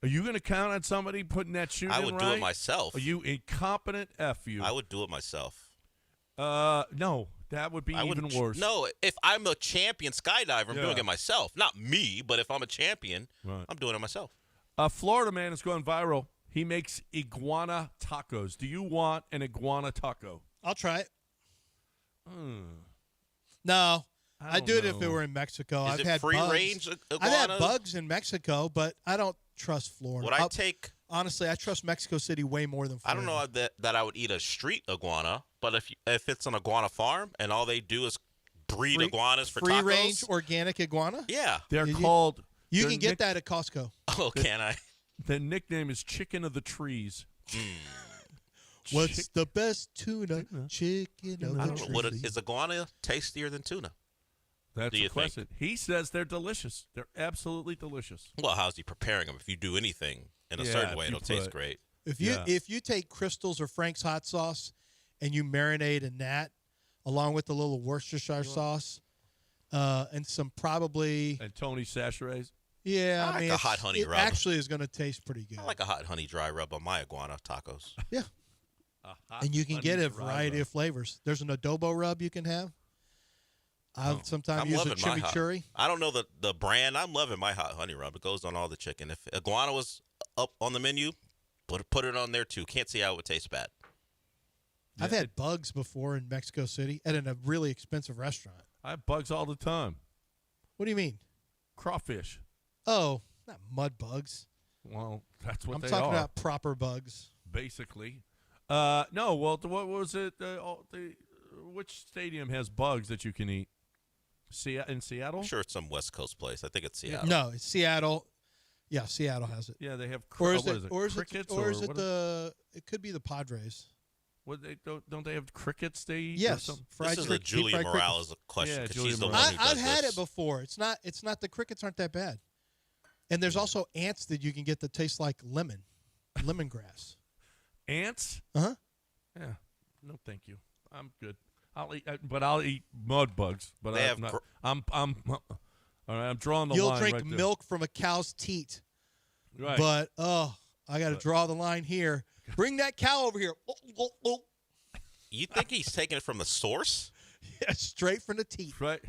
you gonna count on somebody putting that shoot? I in would do right? it myself. Are you incompetent? F you. I would do it myself. No, that would be even worse. No, if I'm a champion skydiver, I'm Yeah. doing it myself. Not me, but if I'm a champion, Right. I'm doing it myself. A Florida man is going viral. He makes iguana tacos. Do you want an iguana taco? I'll try it. No, I'd do it if it were in Mexico. Is I've it had free bugs. range I've had iguana? bugs in Mexico, but I don't trust Florida. Would I take? Honestly, I trust Mexico City way more than I Florida. don't know that I would eat a street iguana, but if it's an iguana farm and all they do is breed iguanas for free tacos, range organic iguana. yeah, They're called. You their can get that at Costco. Oh, can I? The nickname is Chicken of the Trees. What's the best tuna? Chicken of I the don't know. trees. Is iguana tastier than tuna? That's Do the you think? question. He says they're delicious. They're absolutely delicious. Well, how's he preparing them? If you do anything in a Yeah, certain if way, you it'll taste put- great. If you take Crystal's or Frank's hot sauce and you marinate in that, along with a little Worcestershire sauce, and some probably And Tony Chachere's. yeah, I I like mean, a hot honey it rub. actually is going to taste pretty good. I like a hot honey dry rub on my iguana tacos. Yeah. And you can get a variety of flavors. There's an adobo rub you can have. I'll sometimes I'm use a loving my hot. chimichurri. I don't know the brand. I'm loving my hot honey rub. It goes on all the chicken. If iguana was up on the menu, put it on there too. Can't see how it would taste bad. I've had bugs before in Mexico City at a really expensive restaurant. I have bugs all the time. What do you mean? Crawfish. Oh, not mud bugs. Well, that's what I'm they talking are. about proper bugs. Basically. No, well, what was it? Which stadium has bugs that you can eat? In Seattle? I'm sure it's some West Coast place. I think it's Seattle. No, it's Seattle. Yeah, Seattle has it. Yeah, they have Or crickets? It could be the Padres. What don't they have crickets they eat? Yes, This is a Julia Morales question because she's the one who does I've had this. it before. It's not the crickets aren't that bad. And there's also ants that you can get that taste like lemongrass. Ants? Uh-huh. Yeah. No, thank you. I'm good. I'll eat mud bugs. But They I'm have not. I'm all right. I'm drawing the You'll line. drink right there. milk from a cow's teat. Right. But I got to draw the line here. Bring that cow over here. You think he's taking it from the source? Yeah, straight from the teat. Right.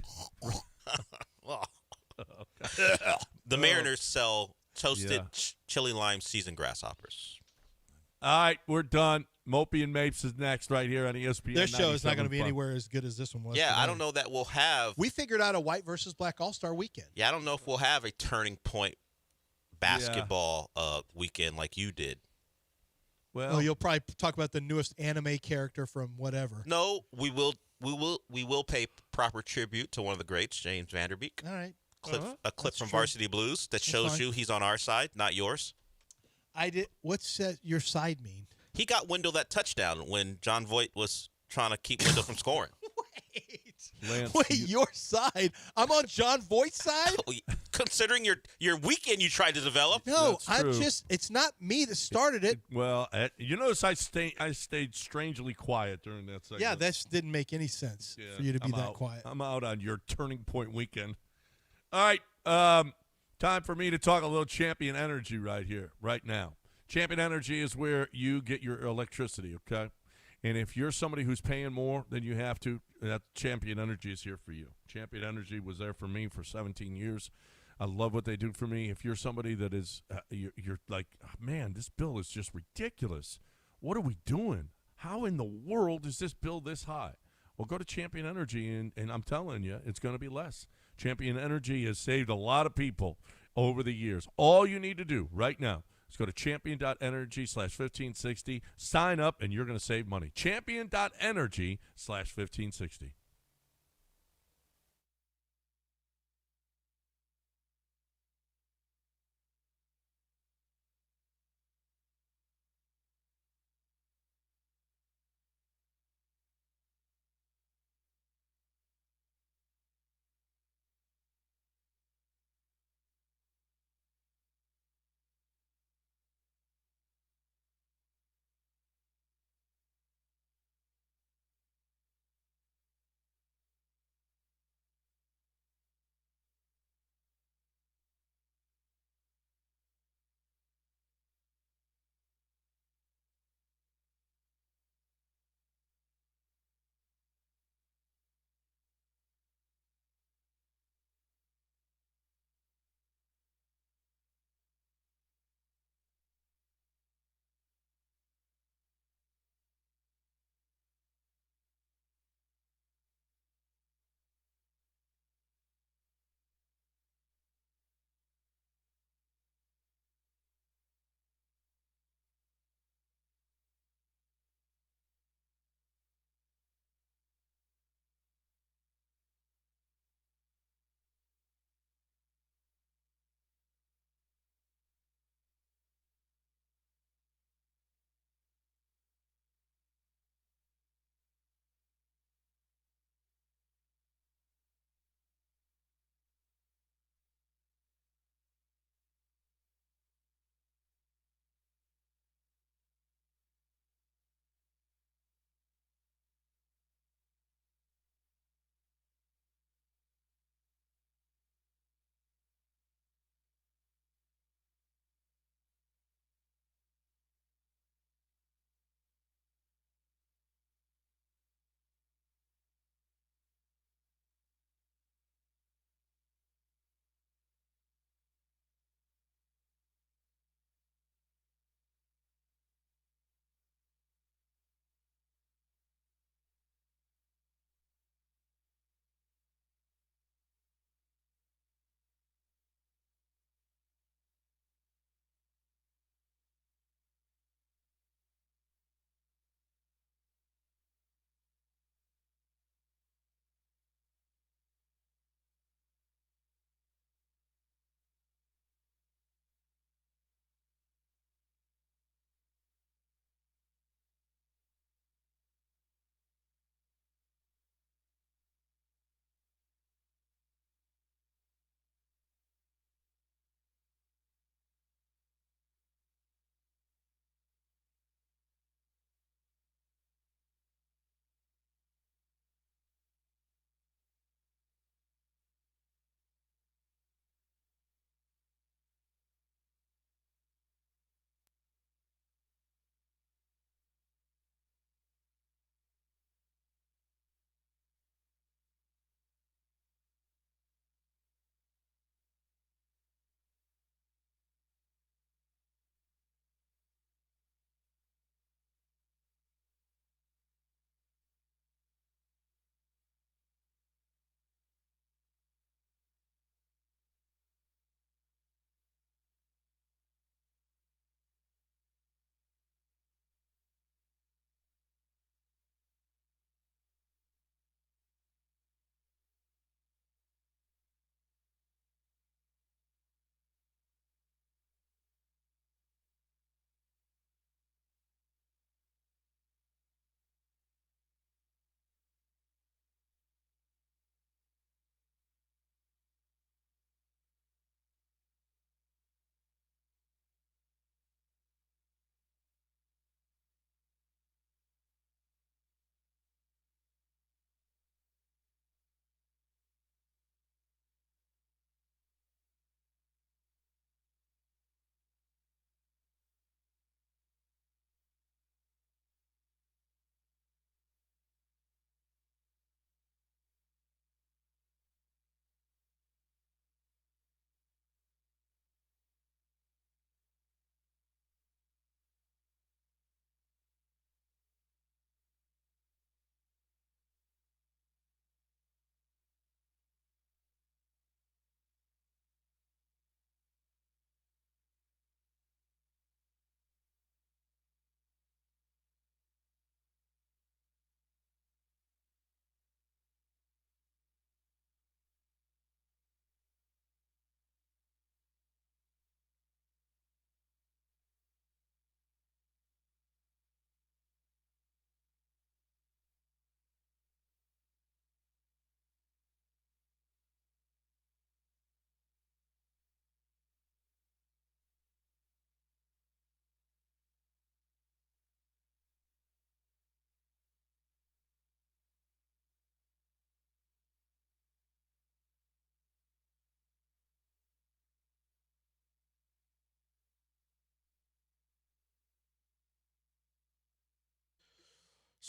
The Mariners sell toasted Yeah. chili lime seasoned grasshoppers. All right, we're done. Mopey and Mapes is next right here on ESPN. Their show is not going to be 97.5. anywhere as good as this one was. Yeah, I today. don't know that we'll have. We figured out a white versus black all-star weekend. Yeah, I don't know if we'll have a turning point basketball weekend like you did. Well, you'll probably talk about the newest anime character from whatever. No, we will pay proper tribute to one of the greats, James Vanderbeek. All right. A clip from true. Varsity Blues that shows fine. you he's on our side, not yours. I did. What's your side mean? He got Wendell that touchdown when John Voight was trying to keep Wendell from scoring. Lance, Wait, your side? I'm on John Voight's side? Considering your weekend you tried to develop. No, That's true. it's not me that started it. Well, you notice I stayed strangely quiet during that segment. Yeah, that didn't make any sense for you to be I'm that out. quiet. I'm out on your turning point weekend. All right, time for me to talk a little Champion Energy right here, right now. Champion Energy is where you get your electricity, okay? And if you're somebody who's paying more than you have to, that Champion Energy is here for you. Champion Energy was there for me for 17 years. I love what they do for me. If you're somebody that is, you're like, oh, man, this bill is just ridiculous. What are we doing? How in the world is this bill this high? Well, go to Champion Energy, and I'm telling you, it's going to be less. Champion Energy has saved a lot of people over the years. All you need to do right now is go to champion.energy/1560, sign up, and you're going to save money. Champion.energy/1560.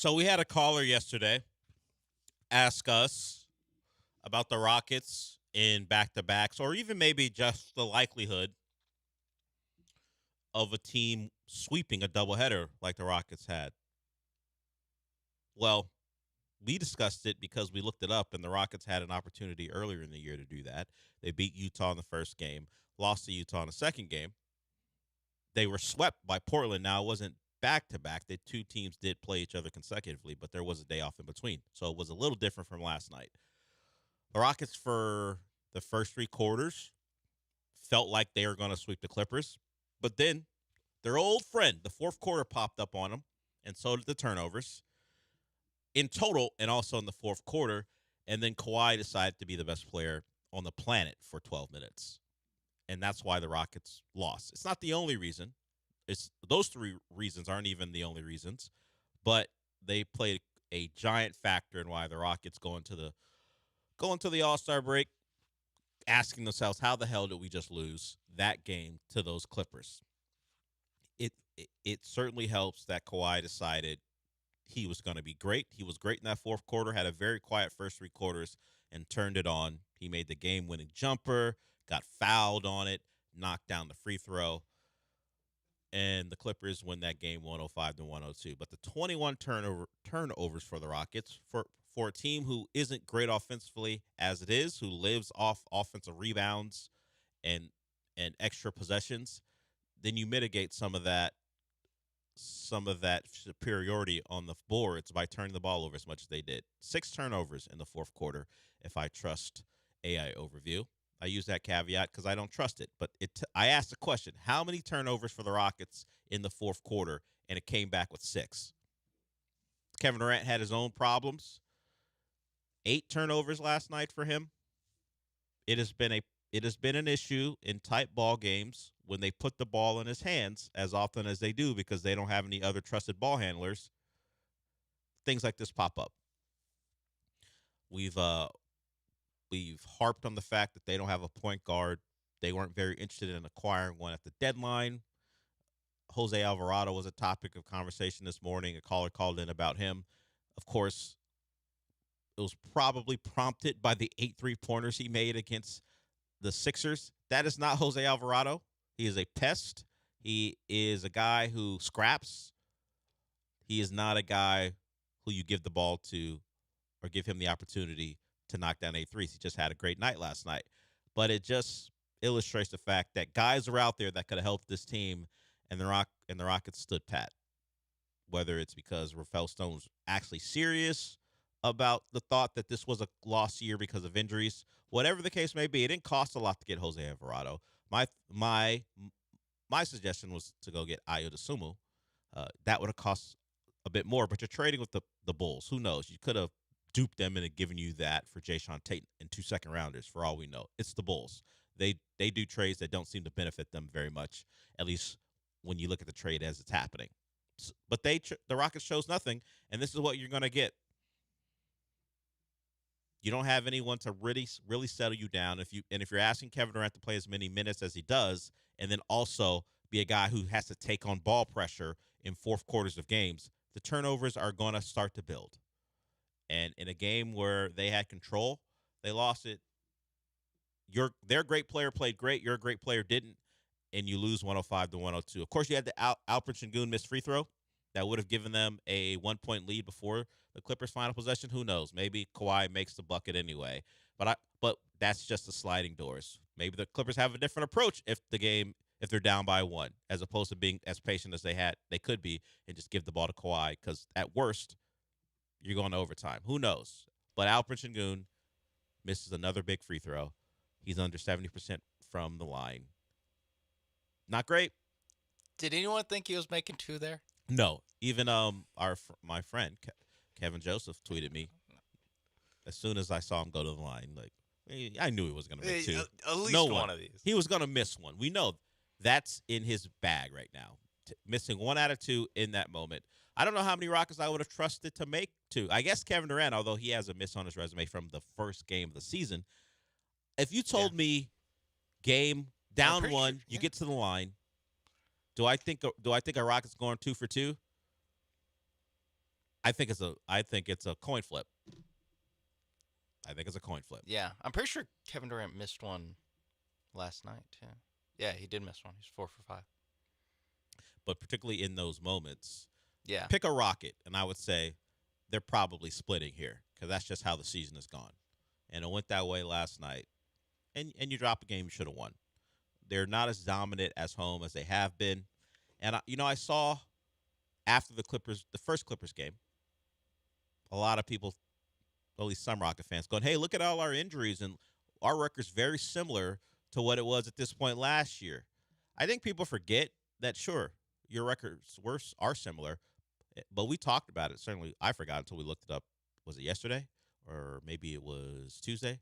So we had a caller yesterday ask us about the Rockets in back-to-backs, or even maybe just the likelihood of a team sweeping a doubleheader like the Rockets had. Well, we discussed it because we looked it up, and the Rockets had an opportunity earlier in the year to do that. They beat Utah in the first game, lost to Utah in the second game. They were swept by Portland. Now, it wasn't back-to-back. The two teams did play each other consecutively, but there was a day off in between. So it was a little different from last night. The Rockets, for the first three quarters, felt like they were going to sweep the Clippers. But then their old friend, the fourth quarter, popped up on them, and so did the turnovers in total and also in the fourth quarter. And then Kawhi decided to be the best player on the planet for 12 minutes. And that's why the Rockets lost. It's not the only reason. It's those three reasons aren't even the only reasons, but they played a giant factor in why the Rockets go into the All-Star break asking themselves, how the hell did we just lose that game to those Clippers? It certainly helps that Kawhi decided he was going to be great. He was great in that fourth quarter, had a very quiet first three quarters, and turned it on. He made the game-winning jumper, got fouled on it, knocked down the free throw, and the Clippers win that game 105-102. But the 21 turnovers for the Rockets, for a team who isn't great offensively as it is, who lives off offensive rebounds and extra possessions, then you mitigate some of that superiority on the boards by turning the ball over as much as they did. 6 turnovers in the fourth quarter, if I trust AI Overview. I use that caveat because I don't trust it. But I asked the question, how many turnovers for the Rockets in the fourth quarter? And it came back with 6. Kevin Durant had his own problems. 8 turnovers last night for him. It has been an issue in tight ball games when they put the ball in his hands as often as they do because they don't have any other trusted ball handlers. Things like this pop up. We've harped on the fact that they don't have a point guard. They weren't very interested in acquiring one at the deadline. Jose Alvarado was a topic of conversation this morning. A caller called in about him. Of course, it was probably prompted by the 8 3-pointers he made against the Sixers. That is not Jose Alvarado. He is a pest. He is a guy who scraps. He is not a guy who you give the ball to or give him the opportunity to knock down 8 threes. He just had a great night last night. But it just illustrates the fact that guys are out there that could have helped this team, and the Rockets stood pat. Whether it's because Rafael Stone was actually serious about the thought that this was a lost year because of injuries, whatever the case may be, it didn't cost a lot to get Jose Alvarado. My suggestion was to go get Ayo DeSumo. That would have cost a bit more, but you're trading with the Bulls. Who knows? You could have duped them and given you that for Jayshawn Tate and 2 second-rounders, for all we know. It's the Bulls. They do trades that don't seem to benefit them very much, at least when you look at the trade as it's happening. But the Rockets chose nothing, and this is what you're going to get. You don't have anyone to really settle you down. If you're asking Kevin Durant to play as many minutes as he does, and then also be a guy who has to take on ball pressure in fourth quarters of games, the turnovers are going to start to build. And in a game where they had control, they lost it. Their great player played great. Your great player didn't, and you lose 105-102. Of course, you had the Alperen Sengun missed free throw that would have given them a 1-point lead before the Clippers' final possession. Who knows? Maybe Kawhi makes the bucket anyway. But that's just the sliding doors. Maybe the Clippers have a different approach if they're down by 1, as opposed to being as patient as they could be and just give the ball to Kawhi, because at worst, you're going to overtime. Who knows? But Alperen Sengun misses another big free throw. He's under 70% from the line. Not great. Did anyone think he was making 2 there? No. Even my friend Kevin Joseph tweeted me as soon as I saw him go to the line. Like, I knew he was going to make 2. At least one of these. He was going to miss one. We know that's in his bag right now. Missing 1 out of 2 in that moment. I don't know how many Rockets I would have trusted to make 2. I guess Kevin Durant, although he has a miss on his resume from the first game of the season. If you told me game down 1, you get to the line, do I think a Rocket's going 2 for 2? I think it's a coin flip. Yeah, I'm pretty sure Kevin Durant missed one last night too. Yeah, he did miss one. He's 4 for 5. But particularly in those moments, Yeah. pick a Rocket, and I would say they're probably splitting here because that's just how the season has gone. And it went that way last night. And you drop a game you should have won. They're not as dominant as home as they have been. And, I saw after the first Clippers game, a lot of people, at least some Rocket fans, going, hey, look at all our injuries, and our record's very similar to what it was at this point last year. I think people forget that, sure, your records are similar, but we talked about it. Certainly, I forgot until we looked it up. Was it yesterday? Or maybe it was Tuesday?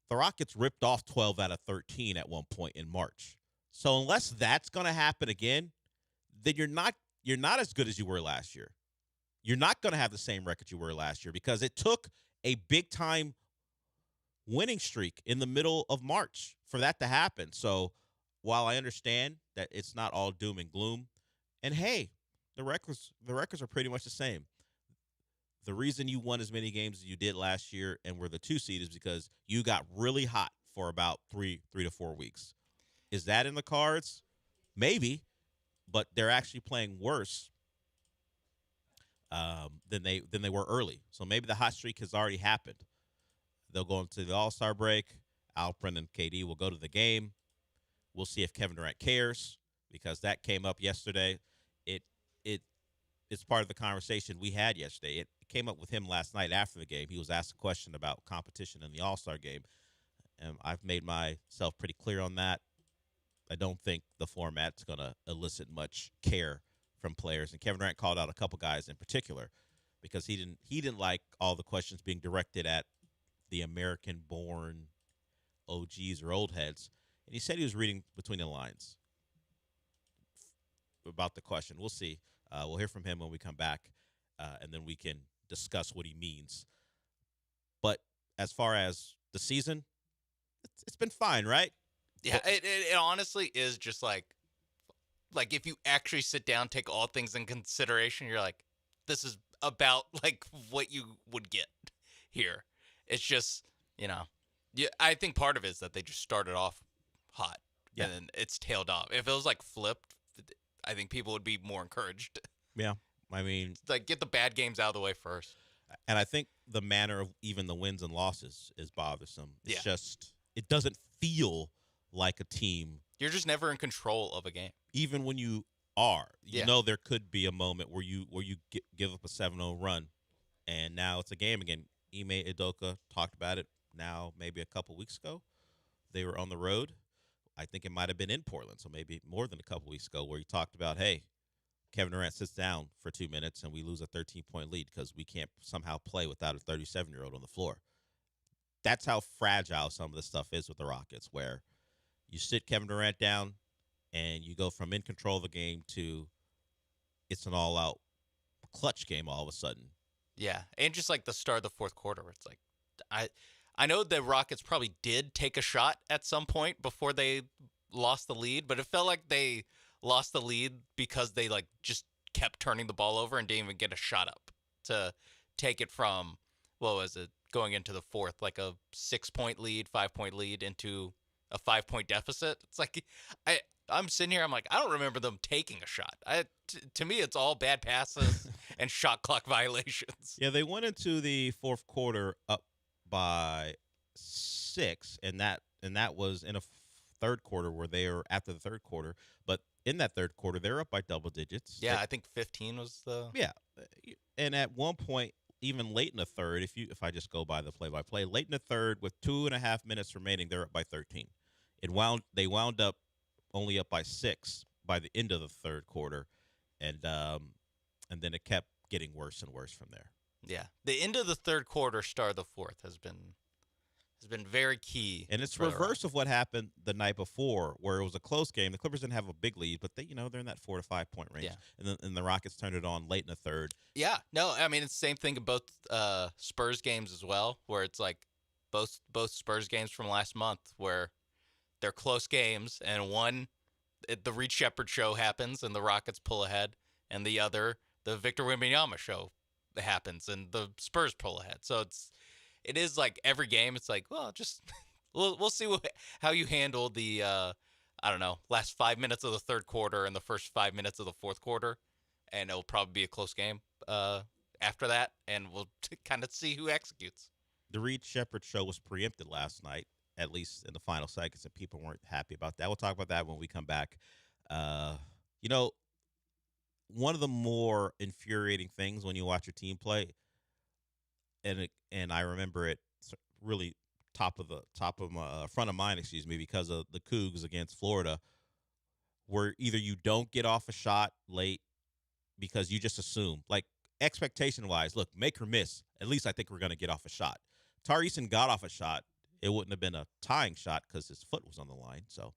The Rockets ripped off 12 out of 13 at one point in March. So unless that's going to happen again, then you're not as good as you were last year. You're not going to have the same record you were last year because it took a big-time winning streak in the middle of March for that to happen. So while I understand that it's not all doom and gloom, and hey, the records are pretty much the same. The reason you won as many games as you did last year and were the 2 seed is because you got really hot for about 3 to 4 weeks. Is that in the cards? Maybe, but they're actually playing worse than they were early. So maybe the hot streak has already happened. They'll go into the All-Star break. Alperen and KD will go to the game. We'll see if Kevin Durant cares because that came up yesterday. It's part of the conversation we had yesterday. It came up with him last night after the game. He was asked a question about competition in the All-Star game. And I've made myself pretty clear on that. I don't think the format's going to elicit much care from players. And Kevin Durant called out a couple guys in particular because he didn't like all the questions being directed at the American-born OGs or old heads. And he said he was reading between the lines about the question. We'll see. We'll hear from him when we come back, and then we can discuss what he means. But as far as the season, it's been fine, right? Yeah, it honestly is just like if you actually sit down, take all things in consideration, you're like, this is about like what you would get here. It's just, I think part of it is that they just started off hot and then it's tailed off. If it was like flipped, I think people would be more encouraged. Yeah, I mean, like get the bad games out of the way first. And I think the manner of even the wins and losses is bothersome. It's just, it doesn't feel like a team. You're just never in control of a game. Even when you are, you know there could be a moment where you give up a 7-0 run, and now it's a game again. Ime Udoka talked about it now maybe a couple weeks ago. They were on the road. I think it might have been in Portland, so maybe more than a couple weeks ago, where he talked about, hey, Kevin Durant sits down for 2 minutes and we lose a 13-point lead because we can't somehow play without a 37-year-old on the floor. That's how fragile some of this stuff is with the Rockets, where you sit Kevin Durant down and you go from in control of the game to it's an all-out clutch game all of a sudden. Yeah, and just like the start of the fourth quarter where it's like, I know the Rockets probably did take a shot at some point before they lost the lead, but it felt like they lost the lead because they like just kept turning the ball over and didn't even get a shot up to take it from, what was it, going into the fourth, like a 6-point lead, 5-point lead into a 5-point deficit. It's like I'm sitting here, I'm like, I don't remember them taking a shot. To me, it's all bad passes and shot clock violations. Yeah, they went into the fourth quarter up by 6, and that was in a third quarter where they were after the third quarter. But in that third quarter, they're up by double digits. Yeah, I think 15 was the. Yeah, and at one point, even late in the third, if I just go by the play-by-play, late in the third with 2.5 minutes remaining, they're up by 13. They wound up only up by 6 by the end of the third quarter, and then it kept getting worse and worse from there. Yeah, the end of the third quarter, start of the fourth has been very key. And it's reverse of what happened the night before, where it was a close game. The Clippers didn't have a big lead, but they're in that 4 to 5 point range. Yeah. And the Rockets turned it on late in the third. Yeah, no, I mean it's the same thing in both Spurs games as well, where it's like both Spurs games from last month where they're close games, and one, the Reed Shepherd show happens and the Rockets pull ahead, and the other, the Victor Wembanyama show happens and the Spurs pull ahead. So it is like every game. It's like, well, just we'll see how you handle the I don't know, last 5 minutes of the third quarter and the first 5 minutes of the fourth quarter, and it'll probably be a close game after that, and we'll kind of see who executes. The Reed Shepherd show was preempted last night, at least in the final seconds, and people weren't happy about that. We'll talk about that when we come back. You know, one of the more infuriating things when you watch your team play, and I remember it really top of my front of mind, excuse me, because of the Cougs against Florida, where either you don't get off a shot late because you just assume, like expectation wise, look, make or miss, at least I think we're going to get off a shot. Tari Eason got off a shot. It wouldn't have been a tying shot because his foot was on the line. So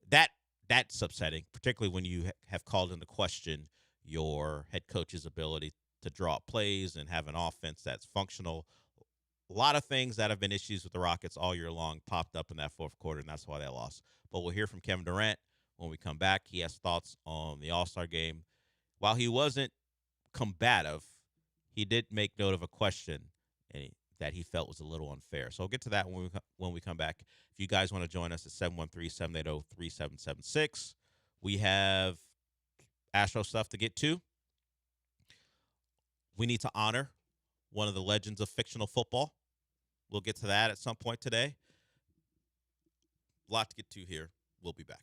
that's upsetting, particularly when you have called into question your head coach's ability to draw up plays and have an offense that's functional. A lot of things that have been issues with the Rockets all year long popped up in that fourth quarter, and that's why they lost. But we'll hear from Kevin Durant when we come back. He has thoughts on the All-Star game. While he wasn't combative, he did make note of a question that he felt was a little unfair. So I'll get to that when we come back. If you guys want to join us at 713-780-3776, we have Astro stuff to get to. We need to honor one of the legends of fictional football. We'll get to that at some point today. A lot to get to here. We'll be back.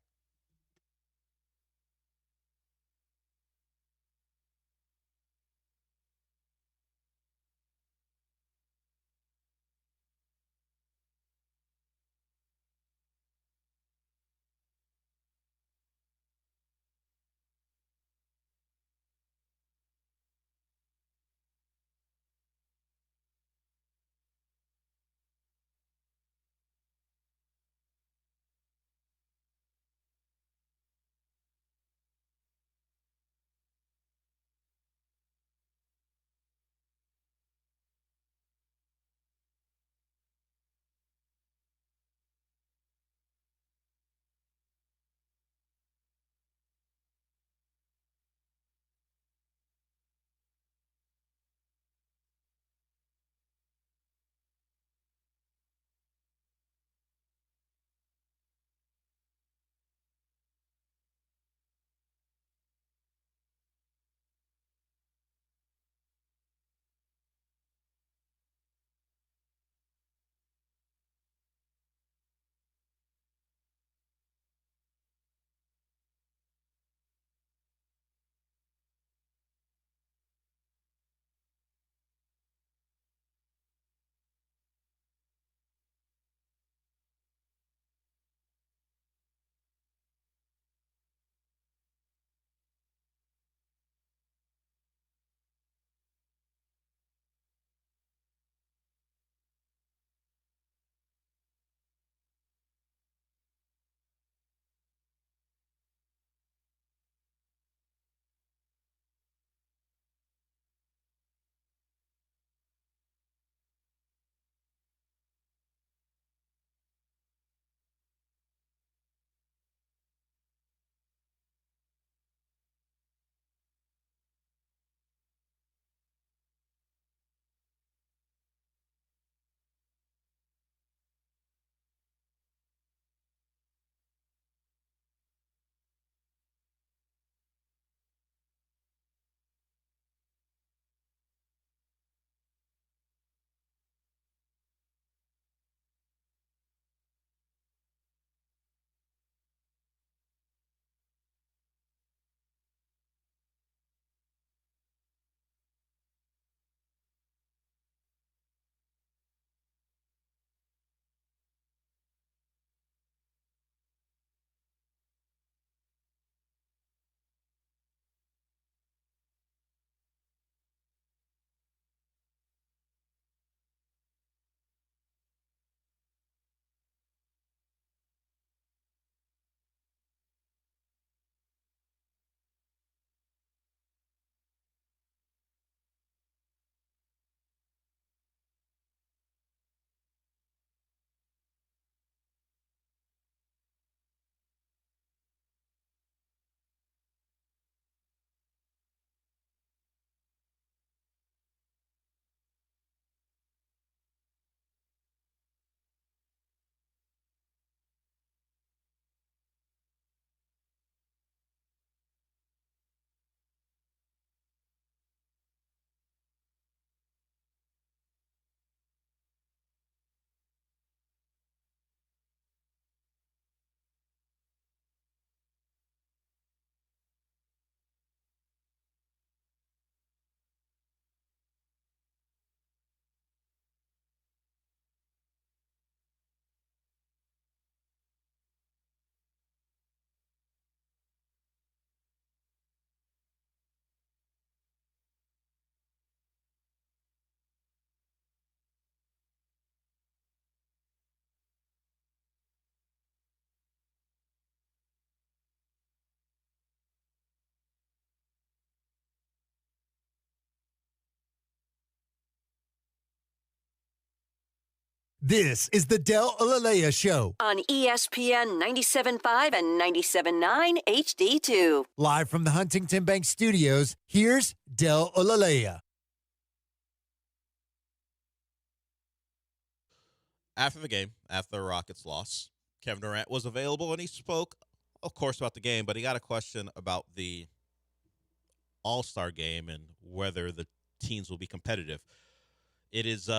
This is the Del Alalea Show. On ESPN 97.5 and 97.9 HD2. Live from the Huntington Bank Studios, here's Del Alalea. After the game, after the Rockets loss, Kevin Durant was available, and he spoke, of course, about the game, but he got a question about the All-Star game and whether the teams will be competitive. It is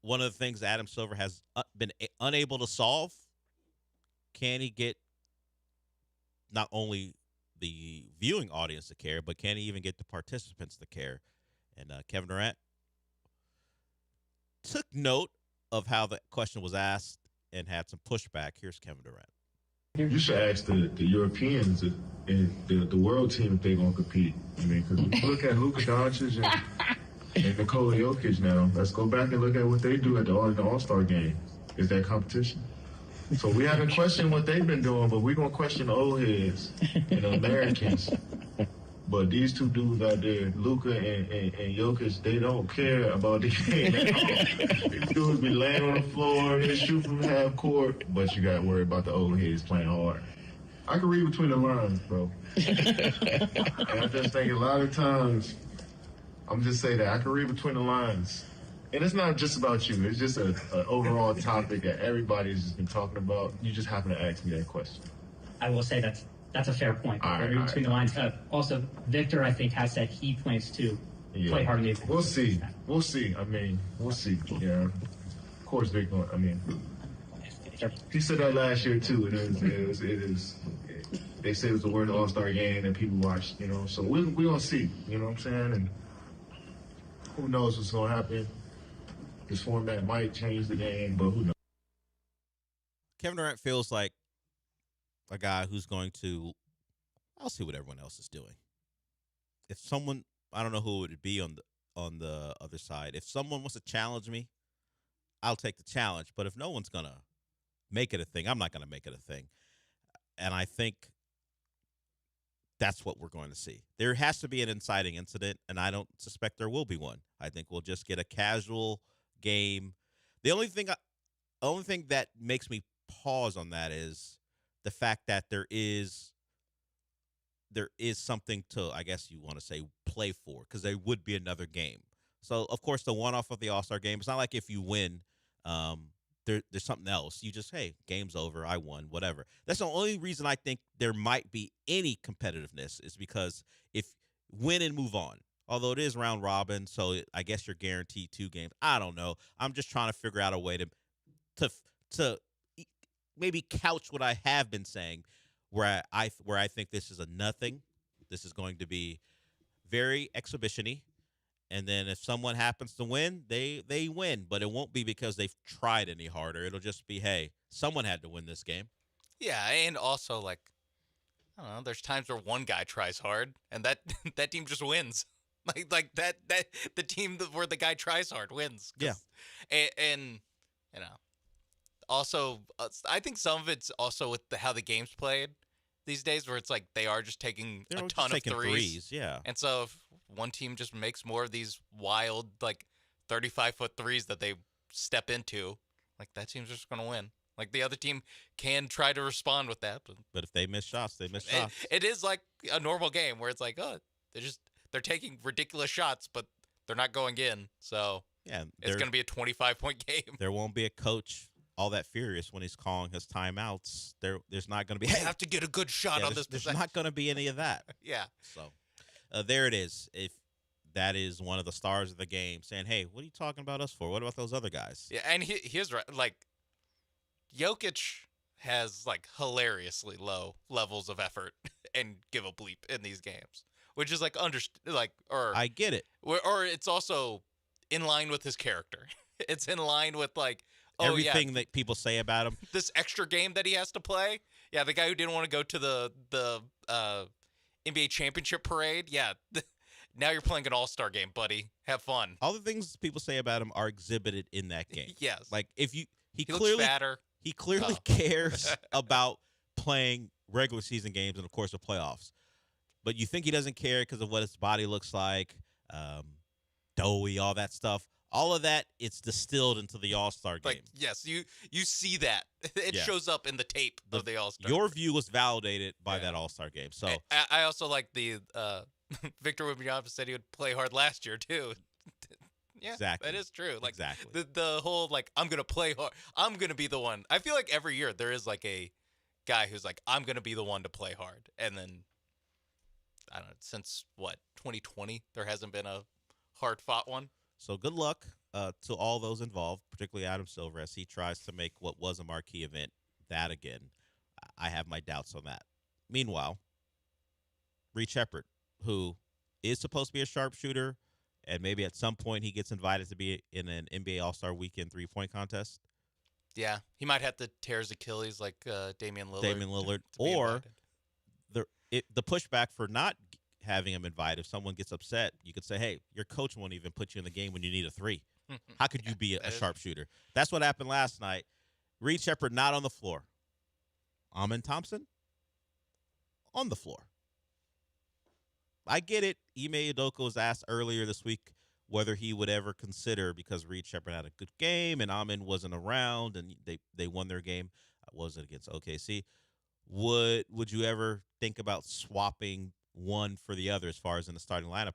one of the things Adam Silver has been unable to solve. Can he get not only the viewing audience to care, but can he even get the participants to care? And Kevin Durant took note of how the question was asked and had some pushback. Here's Kevin Durant. You should ask the Europeans and the world team if they're going to compete. I mean, because look at Luka Doncic and Nikola Jokic now. Let's go back and look at what they do at the All-Star game. Is that competition? So we haven't questioned what they've been doing, but we're going to question the old heads and the Americans. But these two dudes out there, Luka and Jokic, they don't care about the game at all. These dudes be laying on the floor, they shoot from half court, but you got to worry about the old heads playing hard. I can read between the lines, bro. And I just think a lot of times, I'm just saying that I can read between the lines. And it's not just about you. It's just an overall topic that everybody's just been talking about. You just happen to ask me that question. I will say that's a fair point. Between the lines. Also, Victor, I think, has said he plans to play hard in the We'll see. We'll see. I mean, we'll see. Yeah. Of course, Victor. I mean, he said that last year too. It is. They say it was the word All-Star game and people watched. You know, so we're gonna see. You know what I'm saying? And who knows what's gonna happen? This format might change the game, but who knows? Kevin Durant feels like a guy who's going to, I'll see what everyone else is doing. If someone, I don't know who it would be on the other side. If someone wants to challenge me, I'll take the challenge. But if no one's going to make it a thing, I'm not going to make it a thing. And I think that's what we're going to see. There has to be an inciting incident, and I don't suspect there will be one. I think we'll just get a casual game. The only thing that makes me pause on that is the fact that there is something to, I guess you want to say, play for, because there would be another game. So, of course, the one-off of the All-Star game, it's not like if you win, there's something else. You just, hey, game's over, I won, whatever. That's the only reason I think there might be any competitiveness is because if win and move on. Although it is round robin, so I guess you're guaranteed 2 games. I don't know. I'm just trying to figure out a way to maybe couch what I have been saying, where I think this is a nothing. This is going to be very exhibition-y. And then if someone happens to win, they win. But it won't be because they've tried any harder. It'll just be, hey, someone had to win this game. Yeah, and also, like, I don't know, there's times where one guy tries hard, and that team just wins. Like that the team where the guy tries hard wins. Yeah. And you know, also, I think some of it's also with how the game's played these days, where it's like they are just taking a ton of threes. Yeah. And so if one team just makes more of these wild, like 35-foot threes that they step into, like that team's just going to win. Like the other team can try to respond with that, but if they miss shots, they miss shots. It is like a normal game where it's like, oh, they're taking ridiculous shots, but they're not going in. So yeah, it's going to be a 25-point game. There won't be a coach all that furious when he's calling his timeouts. There's not going to be. We have to get a good shot on this. There's not going to be any of that. Yeah. So there it is. If that is one of the stars of the game saying, "Hey, what are you talking about us for? What about those other guys?" Yeah, and here's like, Jokic has like hilariously low levels of effort and give a bleep in these games, which is like I get it, or it's also in line with his character. It's in line with like everything that people say about him. This extra game that he has to play. Yeah, the guy who didn't want to go to the NBA championship parade. Yeah, now you're playing an all-star game, buddy. Have fun. All the things people say about him are exhibited in that game. Yes. Like if he looks fatter. He clearly cares about playing regular season games and, of course, the playoffs. But you think he doesn't care because of what his body looks like, doughy, all that stuff. All of that, it's distilled into the All-Star game. Like, yes, you see that. It shows up in the tape of the All-Star. Your view was validated by that All-Star game. So I also like the Victor Wembanyama said he would play hard last year too. Yeah, exactly. That is true. Like exactly. the whole like I'm gonna play hard. I'm gonna be the one. I feel like every year there is like a guy who's like I'm gonna be the one to play hard, and then I don't know, since 2020 there hasn't been a hard fought one. So good luck to all those involved, particularly Adam Silver, as he tries to make what was a marquee event that again. I have my doubts on that. Meanwhile, Reed Sheppard, who is supposed to be a sharpshooter, and maybe at some point he gets invited to be in an NBA All-Star Weekend 3-point contest. Yeah, he might have to tear his Achilles like Damian Lillard. Or the pushback for not having him invited. If someone gets upset, you could say, hey, your coach won't even put you in the game when you need a 3. How could you be a sharpshooter? That's what happened last night. Reed Sheppard not on the floor. Amen Thompson on the floor. I get it. Ime Udoka was asked earlier this week whether he would ever consider, because Reed Sheppard had a good game and Amen wasn't around and they won their game. Was it against OKC? Would you ever think about swapping one for the other as far as in the starting lineup?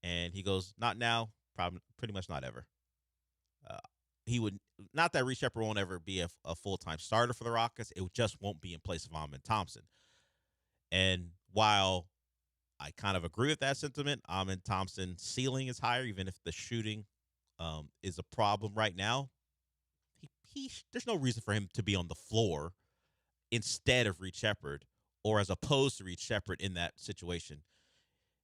And he goes, not now, probably pretty much not ever. He would not that Reed Sheppard won't ever be a full-time starter for the Rockets. It just won't be in place of Amen Thompson. And while I kind of agree with that sentiment, Amen Thompson's ceiling is higher, even if the shooting is a problem right now. There's no reason for him to be on the floor instead of Reed Sheppard, or as opposed to Reed Sheppard in that situation.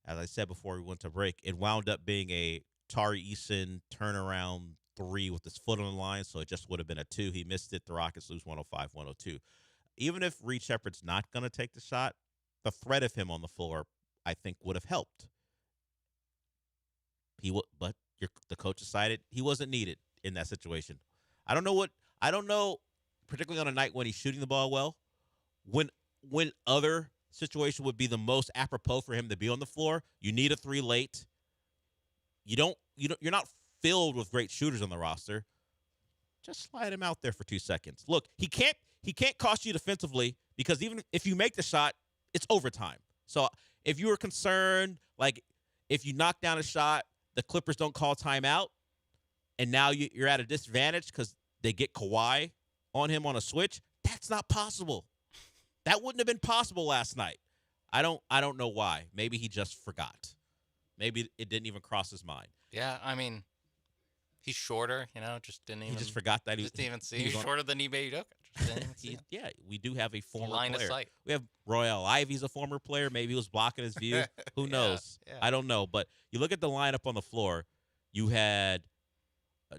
As I said before we went to break, it wound up being a Tari Eason turnaround 3 with his foot on the line, so it just would have been a 2. He missed it. The Rockets lose 105-102. Even if Reed Sheppard's not going to take the shot, the threat of him on the floor, I think, would have helped. But the coach decided he wasn't needed in that situation. I don't know, particularly on a night when he's shooting the ball well, when other situation would be the most apropos for him to be on the floor. You need a 3 late. You're not filled with great shooters on the roster. Just slide him out there for 2 seconds. Look, he can't cost you defensively, because even if you make the shot, it's overtime. So if you were concerned, like if you knock down a shot, the Clippers don't call timeout, and now you're at a disadvantage because they get Kawhi on him on a switch, that's not possible. That wouldn't have been possible last night. I don't know why. Maybe he just forgot. Maybe it didn't even cross his mind. Yeah, I mean, he's shorter, just didn't even. He just forgot that didn't even see. He's shorter than Ime Udoka. Yeah, we do have a former line player. Of sight. We have Royale Ivy's a former player. Maybe he was blocking his view. Who knows? Yeah. I don't know. But you look at the lineup on the floor. You had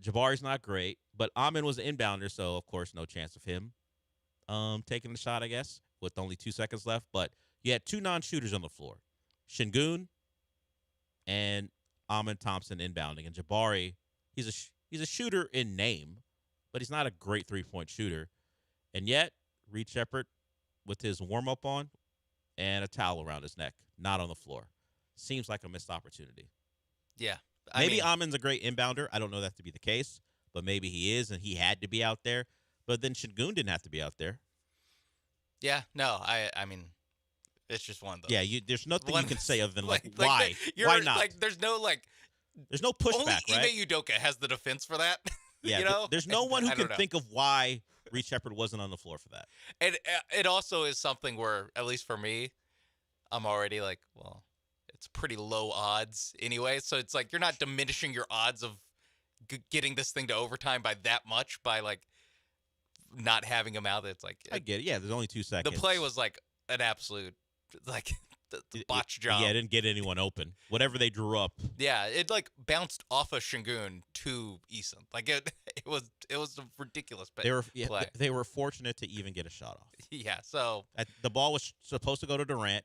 Jabari's not great, but Amen was an inbounder, so of course no chance of him taking the shot, I guess, with only 2 seconds left. But you had 2 non-shooters on the floor, Şengün and Amen Thompson inbounding, and Jabari. He's a shooter in name, but he's not a great 3-point shooter. And yet, Reed Sheppard, with his warm-up on and a towel around his neck, not on the floor. Seems like a missed opportunity. Yeah. Maybe Amen's a great inbounder. I don't know that to be the case, but maybe he is, and he had to be out there. But then Şengün didn't have to be out there. Yeah, no, I mean, it's just one of those. Yeah, there's nothing you can say other than, why? Why not? There's no pushback, only right? Only Ime Udoka has the defense for that. Yeah, there's no one who can think of why Reed Sheppard wasn't on the floor for that. And it also is something where, at least for me, I'm already like, well, it's pretty low odds anyway. So it's like you're not diminishing your odds of getting this thing to overtime by that much by like not having him out. It's like I get it. Yeah, there's only 2 seconds. The play was like an absolute the botch job. Yeah, it didn't get anyone open. Whatever they drew up. Yeah, it like bounced off of Şengün to Eason. Like it was a ridiculous play. They were fortunate to even get a shot off. Yeah, so the ball was supposed to go to Durant.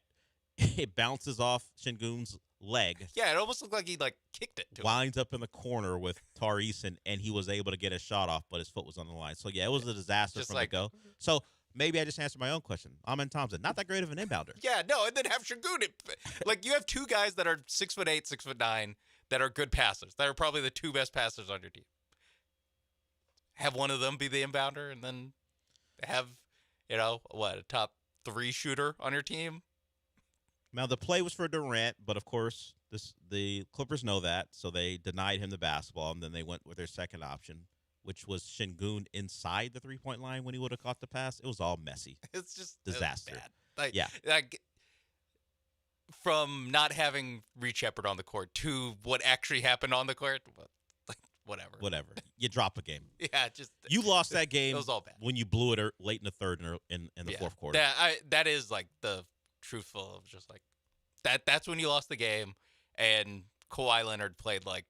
It bounces off Şengün's leg. Yeah, it almost looked like he like kicked it to winds up in the corner with Tari Eason, and he was able to get a shot off, but his foot was on the line. So yeah, it was a disaster from the go. So maybe I just answered my own question. Amen Thompson, not that great of an inbounder. Yeah, no, and then have Şengün. Like you have 2 guys that are 6'8", 6'9", that are good passers, that are probably the 2 best passers on your team. Have one of them be the inbounder, and then have, a top 3 shooter on your team. Now, the play was for Durant, but of course, the Clippers know that, so they denied him the basketball, and then they went with their second option, which was Şengün inside the 3-point line when he would have caught the pass. It was all messy. It's just disaster. Bad. Yeah. From not having Reed Shepherd on the court to what actually happened on the court, whatever. Whatever. You drop a game. Yeah, just you lost that game. It was all bad when you blew it late in the third and in the fourth quarter. That is like the truthful of just like that. That's when you lost the game, and Kawhi Leonard played like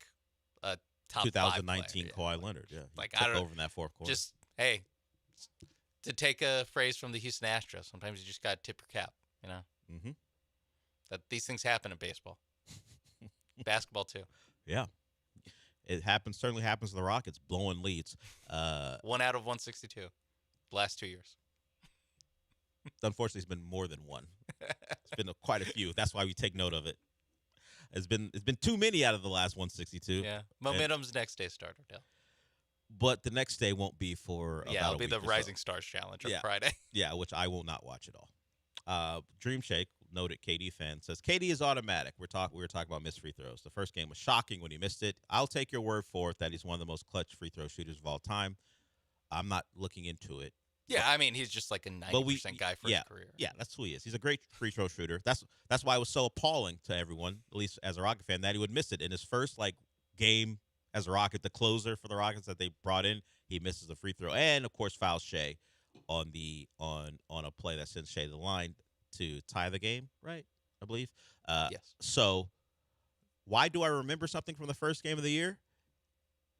a top 2019 Kawhi Leonard. Yeah, like took over in that fourth quarter. Just to take a phrase from the Houston Astros, sometimes you just got to tip your cap. Mm-hmm. That these things happen in baseball, basketball too. Yeah. It happens. Certainly happens to the Rockets, blowing leads. 1 out of 162, last 2 years. Unfortunately, it's been more than one. It's been quite a few. That's why we take note of it. It's been too many out of the last 162. Yeah, momentum's next day starter, Dale. But the next day won't be for it'll be the Rising Stars Challenge on Friday. Yeah, which I will not watch at all. Dream Shake, noted KD fan, says KD is automatic. We were talking about missed free throws. The first game was shocking when he missed it. I'll take your word for it that he's one of the most clutch free throw shooters of all time. I'm not looking into it. Yeah, I mean he's just like a 90% guy for his career. Yeah, that's who he is. He's a great free throw shooter. That's why it was so appalling to everyone, at least as a Rocket fan, that he would miss it in his first game as a Rocket, the closer for the Rockets that they brought in. He misses the free throw, and of course fouls Shea on a play that sends Shea to the line to tie the game, right? I believe. Yes. So why do I remember something from the first game of the year?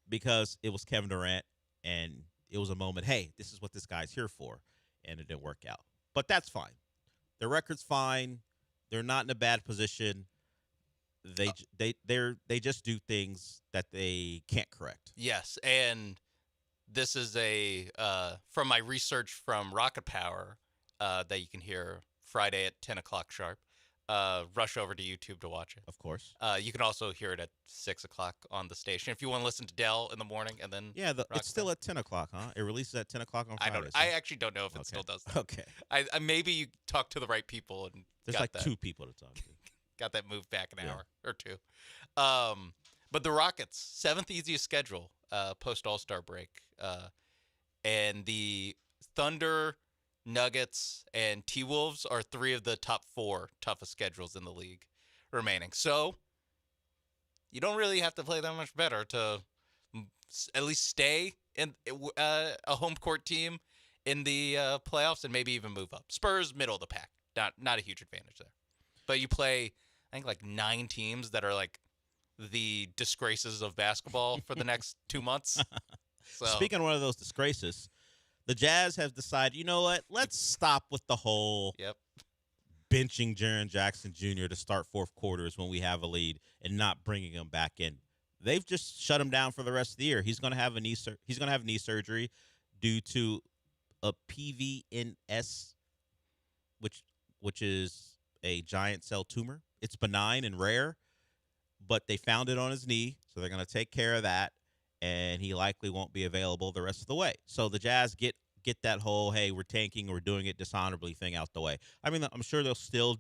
Because it was Kevin Durant, and it was a moment, hey, this is what this guy's here for, and it didn't work out. But that's fine. Their record's fine. They're not in a bad position. They just do things that they can't correct. Yes, and this is from my research from Rocket Power that you can hear Friday at 10 o'clock sharp. Rush over to YouTube to watch it. Of course. You can also hear it at 6 o'clock on the station if you want to listen to Dell in the morning. And then it's still at 10 o'clock, huh? It releases at 10 o'clock on Friday. I actually don't know if it still does that. Okay. I maybe you talk to the right people and there's like 2 people to talk to. Got that moved back an hour or 2. But the Rockets, 7th easiest schedule post All-Star break, and the Thunder, Nuggets, and T-Wolves are 3 of the top 4 toughest schedules in the league remaining. So you don't really have to play that much better to at least stay in a home court team in the playoffs and maybe even move up. Spurs, middle of the pack. Not a huge advantage there. But you play, I think, 9 teams that are the disgraces of basketball for the next 2 months. So. Speaking of one of those disgraces, the Jazz have decided, you know what? Let's stop with the whole benching Jaren Jackson Jr. to start fourth quarters when we have a lead and not bringing him back in. They've just shut him down for the rest of the year. He's going to have knee surgery due to a PVNS, which is a giant cell tumor. It's benign and rare, but they found it on his knee, so they're going to take care of that. And he likely won't be available the rest of the way. So the Jazz get that whole, hey, we're tanking, we're doing it dishonorably thing out the way. I mean, I'm sure they'll still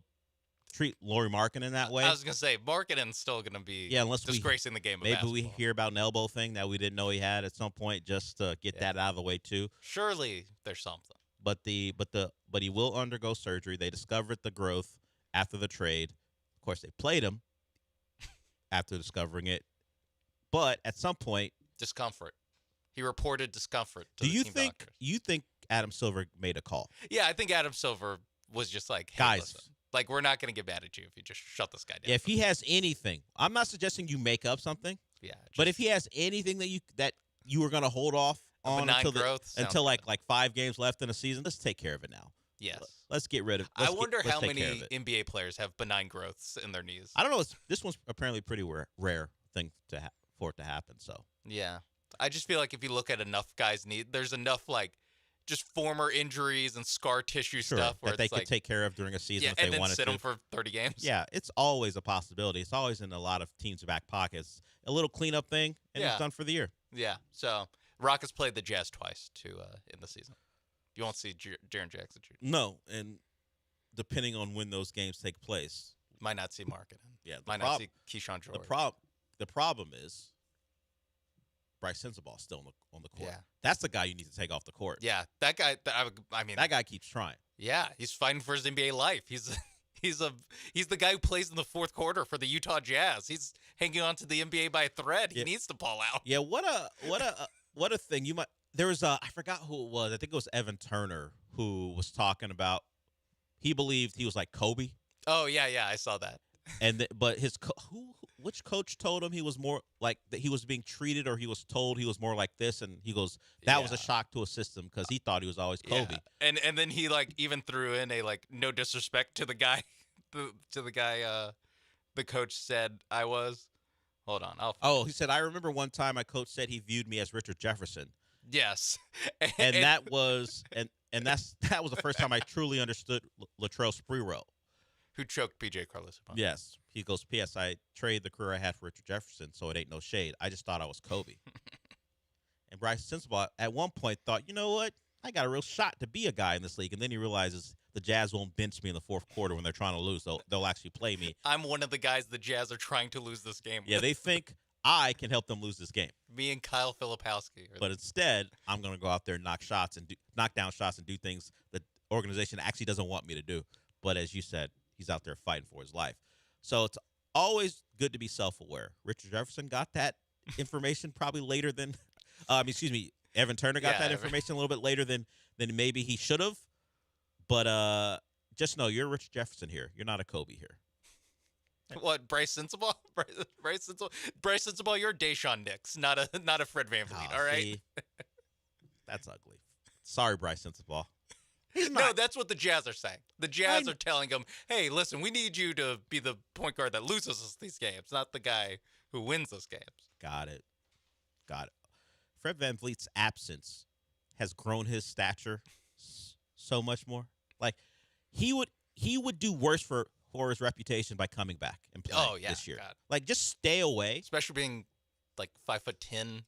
treat Lauri Markkanen that way. I was going to say, Markkanen's still going to be disgracing the game of maybe basketball. We hear about an elbow thing that we didn't know he had at some point just to get that out of the way too. Surely there's something. But he will undergo surgery. They discovered the growth after the trade. Of course, they played him after discovering it. But at some point, discomfort. He reported discomfort to the team doctors. You think Adam Silver made a call? Yeah, I think Adam Silver was just like, hey, guys, listen, we're not going to get mad at you if you just shut this guy down. Yeah, if he has anything, I'm not suggesting you make up something. Yeah, but if he has anything that you were going to hold off on until like 5 games left in the season, let's take care of it now. Yes. Let's get rid of it. I wonder how many NBA players have benign growths in their knees. I don't know. This one's apparently a pretty rare thing for it to happen. So yeah, I just feel like if you look at enough guys' need, there's enough just former injuries and scar tissue Sure, stuff where that they it's could like, take care of during a season yeah, if and they then wanted sit to. them for 30 games. Yeah, it's always a possibility. It's always in a lot of teams' back pockets. A little cleanup thing, and it's done for the year. Yeah. So Rockets played the Jazz twice in the season. You won't see Jaren Jackson Jr. No, and depending on when those games take place, Might not see Market. Yeah, Might not see Keyshawn George. The problem is Bryce Sensabaugh is still on the court. Yeah. That's the guy you need to take off the court. Yeah, that guy. I mean, that guy keeps trying. Yeah, he's fighting for his NBA life. He's the guy who plays in the fourth quarter for the Utah Jazz. He's hanging on to the NBA by a thread. He needs to ball out. Yeah, what a thing. You might there was I forgot who it was. I think it was Evan Turner who was talking about he believed he was like Kobe. Oh yeah, I saw that. And but which coach told him he was more like that he was being treated, or he was told he was more like this, and he goes that was a shock to his system because he thought he was always Kobe. Yeah. And then he like even threw in a like no disrespect to the guy the coach said I was. Hold on. He said I remember one time my coach said he viewed me as Richard Jefferson. Yes. And that was that was the first time I truly understood Latrell Sprewell. Who choked PJ Carlos upon. Yes. He goes, P.S. I traded the career I had for Richard Jefferson, so it ain't no shade. I just thought I was Kobe. And Bryce Sensabaugh at one point thought, you know what? I got a real shot to be a guy in this league. And then he realizes the Jazz won't bench me in the fourth quarter when they're trying to lose. They'll actually play me. I'm one of the guys the Jazz are trying to lose this game with. Yeah, they think I can help them lose this game. Me and Kyle Filipowski. But instead, I'm going to go out there and knock down shots and do things that the organization actually doesn't want me to do. But as you said, he's out there fighting for his life. So it's always good to be self-aware. Richard Jefferson got that information probably later than Evan Turner got that information a little bit later than maybe he should have. But just know you're Richard Jefferson here. You're not a Kobe here. What, Bryce Sensabaugh? Bryce Sensabaugh, you're Deshaun Nix, not a Fred VanVleet, all right? See? That's ugly. Sorry, Bryce Sensabaugh. No, that's what the Jazz are saying. The Jazz are telling him, hey, listen, we need you to be the point guard that loses us these games, not the guy who wins those games. Got it. Fred VanVleet's absence has grown his stature so much more. Like, he would do worse for his reputation by coming back and playing this year. God. Like, just stay away. Especially being, like, 5'10",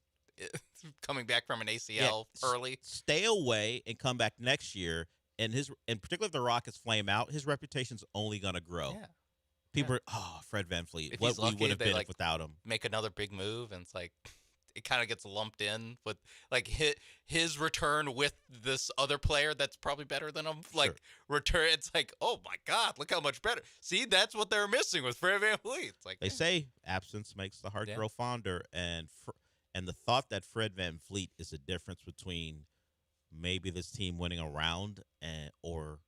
coming back from an ACL early. Stay away and come back next year. And particularly if the Rockets flame out, his reputation's only going to grow. Yeah. People are, Fred VanVleet, If what he's we lucky, would have they, been like, without him. Make another big move, and it's like it kind of gets lumped in with like his return with this other player that's probably better than him. Like return, it's like, oh my God, look how much better. See, that's what they're missing with Fred VanVleet. It's like They say absence makes the heart grow fonder, and the thought that Fred VanVleet is the difference between maybe this team winning a round or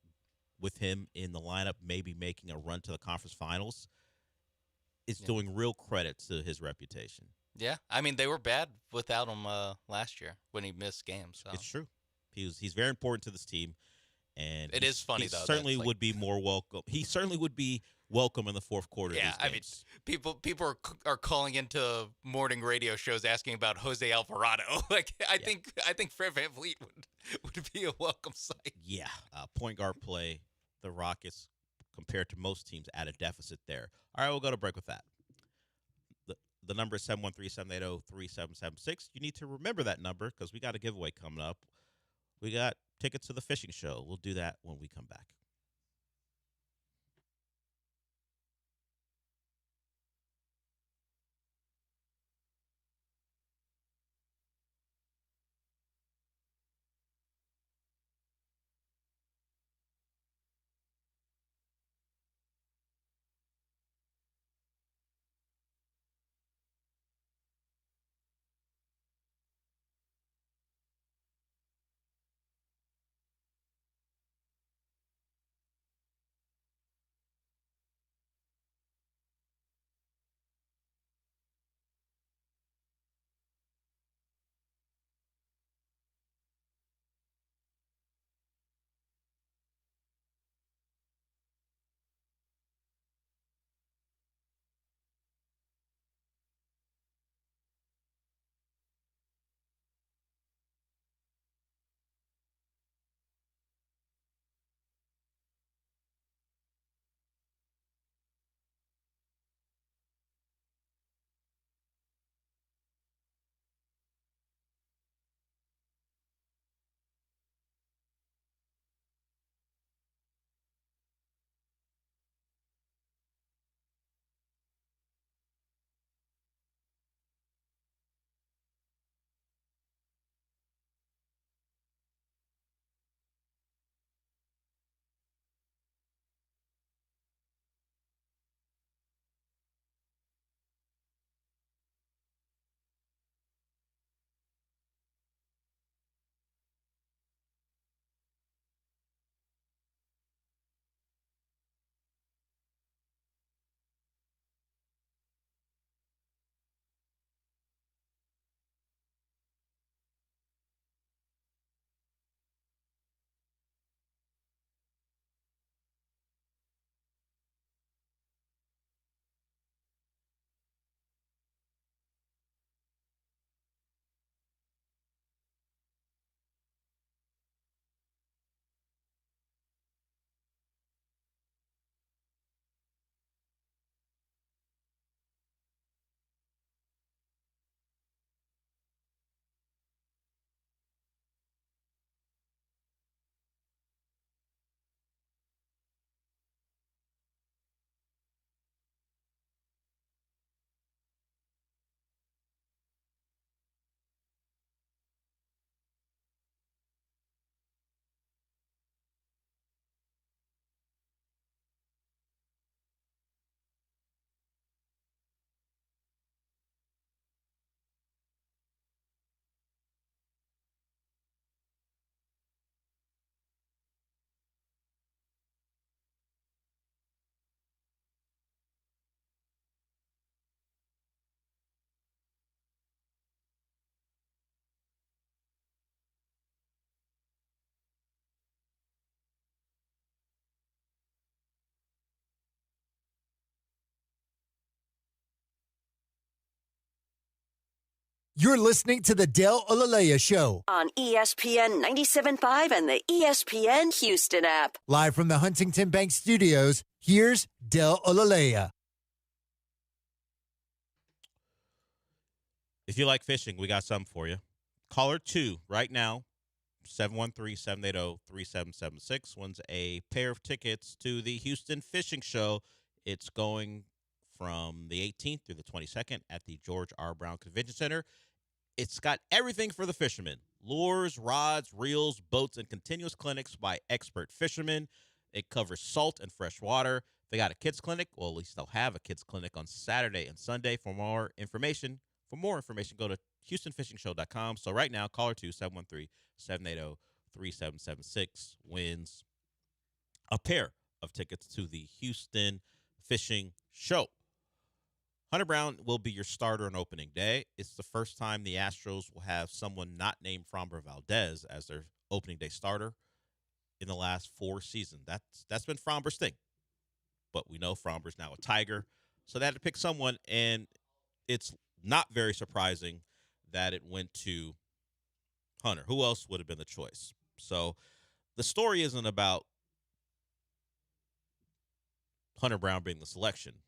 with him in the lineup, maybe making a run to the conference finals, is doing real credit to his reputation. Yeah, I mean they were bad without him last year when he missed games. So. It's true. He's very important to this team, and it is funny he though. Certainly would be more welcome. He certainly would be welcome in the fourth quarter. Yeah, of these games. I mean, people are calling into morning radio shows asking about Jose Alvarado. Like I think Fred VanVleet would be a welcome sight. Yeah, point guard play. The Rockets, compared to most teams, at a deficit there. All right, we'll go to break with that. The number is 713-780-3776. You need to remember that number because we got a giveaway coming up. We got tickets to the fishing show. We'll do that when we come back. You're listening to the Del Olalea Show. On ESPN 97.5 and the ESPN Houston app. Live from the Huntington Bank Studios, here's Del Olalea. If you like fishing, we got something for you. Caller 2 right now, 713-780-3776, wins a pair of tickets to the Houston Fishing Show. It's going from the 18th through the 22nd at the George R. Brown Convention Center. It's got everything for the fishermen: lures, rods, reels, boats, and continuous clinics by expert fishermen. It covers salt and fresh water. They got a kids clinic. Well, at least they'll have a kids clinic on Saturday and Sunday. For more information, go to HoustonFishingShow.com. So right now, caller 2, 713-780-3776 wins a pair of tickets to the Houston Fishing Show. Hunter Brown will be your starter on opening day. It's the first time the Astros will have someone not named Framber Valdez as their opening day starter in the last 4 seasons. That's been Framber's thing. But we know Framber's now a Tiger, so they had to pick someone, and it's not very surprising that it went to Hunter. Who else would have been the choice? So the story isn't about Hunter Brown being the selection.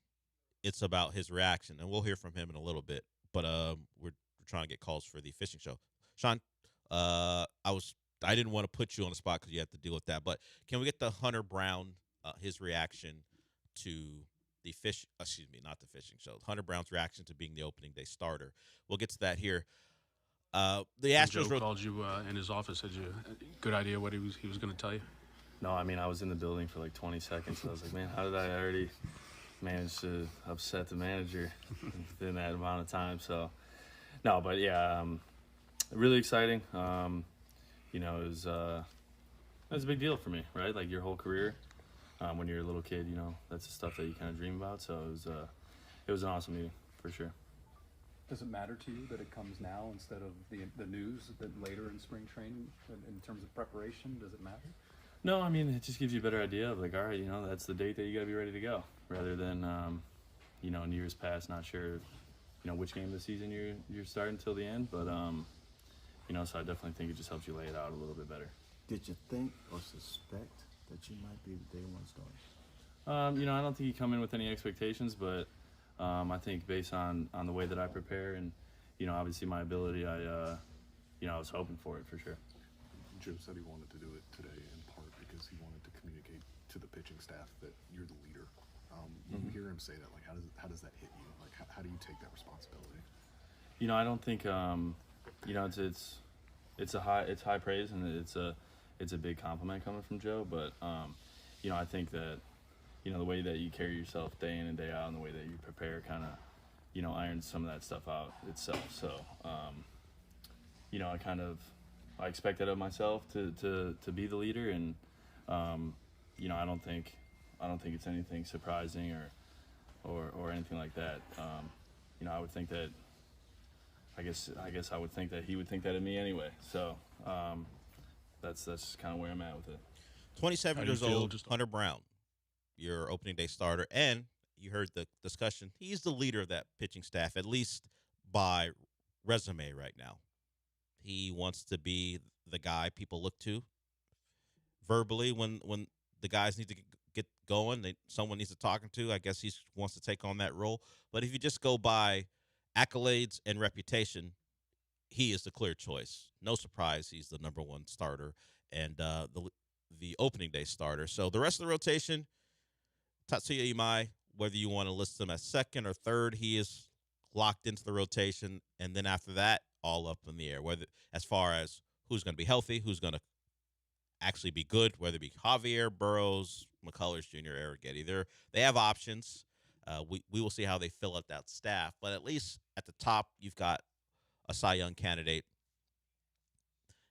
It's about his reaction, and we'll hear from him in a little bit. But we're trying to get calls for the fishing show. Sean, I didn't want to put you on the spot because you have to deal with that. But can we get the Hunter Brown, his reaction to the not the fishing show. Hunter Brown's reaction to being the opening day starter. We'll get to that here. The Astros Joe called you in his office. Had you good idea what he was going to tell you? No, I mean, I was in the building for like 20 seconds. So I was like, man, how did I already manage to upset the manager in that amount of time? So, no, but yeah, really exciting. It was a big deal for me, right? Like your whole career. When you're a little kid, that's the stuff that you kind of dream about. So it was an awesome meeting for sure. Does it matter to you that it comes now instead of the news that later in spring training in terms of preparation? Does it matter? No, I mean, it just gives you a better idea of like, all right, that's the date that you got to be ready to go, rather than, in years past, not sure, which game of the season you're starting till the end. But, so I definitely think it just helps you lay it out a little bit better. Did you think or suspect that you might be the day one starter? I don't think you come in with any expectations, but I think based on the way that I prepare and, obviously my ability, I was hoping for it for sure. Joe said he wanted to do it today in part because he wanted to communicate to the pitching staff that you're the leader. When you hear him say that, like, how does that hit you? Like, how do you take that responsibility? I don't think, it's high praise and it's a big compliment coming from Joe, but I think that the way that you carry yourself day in and day out and the way that you prepare kind of irons some of that stuff out itself. So I expect that of myself to be the leader, and I don't think it's anything surprising or anything like that. I would think that I guess I would think that he would think that of me anyway. So that's kind of where I'm at with it. 27 years old, Hunter Brown, your opening day starter, and you heard the discussion. He's the leader of that pitching staff, at least by resume right now. He wants to be the guy people look to verbally when the guys need to get going. Someone needs to talk to. I guess he wants to take on that role. But if you just go by accolades and reputation, he is the clear choice. No surprise, he's the number one starter and the opening day starter. So the rest of the rotation, Tatsuya Imai, whether you want to list him as second or third, he is locked into the rotation. And then after that, all up in the air, whether as far as who's going to be healthy, who's going to actually be good, whether it be Javier, Burrows, McCullers Jr., Arrighetti. They have options. We will see how they fill out that staff. But at least at the top, you've got a Cy Young candidate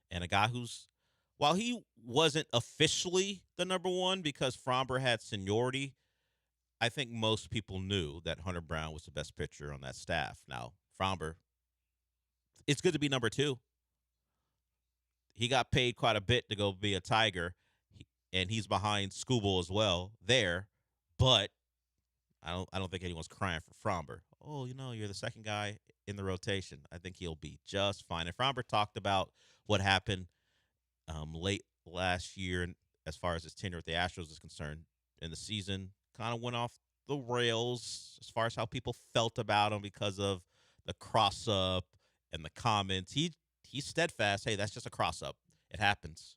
and a guy who's, while he wasn't officially the number one because Framber had seniority, I think most people knew that Hunter Brown was the best pitcher on that staff. Now, Framber, it's good to be number two. He got paid quite a bit to go be a Tiger, and he's behind Skubal as well there. But I don't think anyone's crying for Framber. oh, you're the second guy in the rotation. I think he'll be just fine. And Fromber talked about what happened late last year, and as far as his tenure with the Astros is concerned, and the season kind of went off the rails as far as how people felt about him because of the cross up and the comments. He's steadfast. Hey, that's just a cross up. It happens.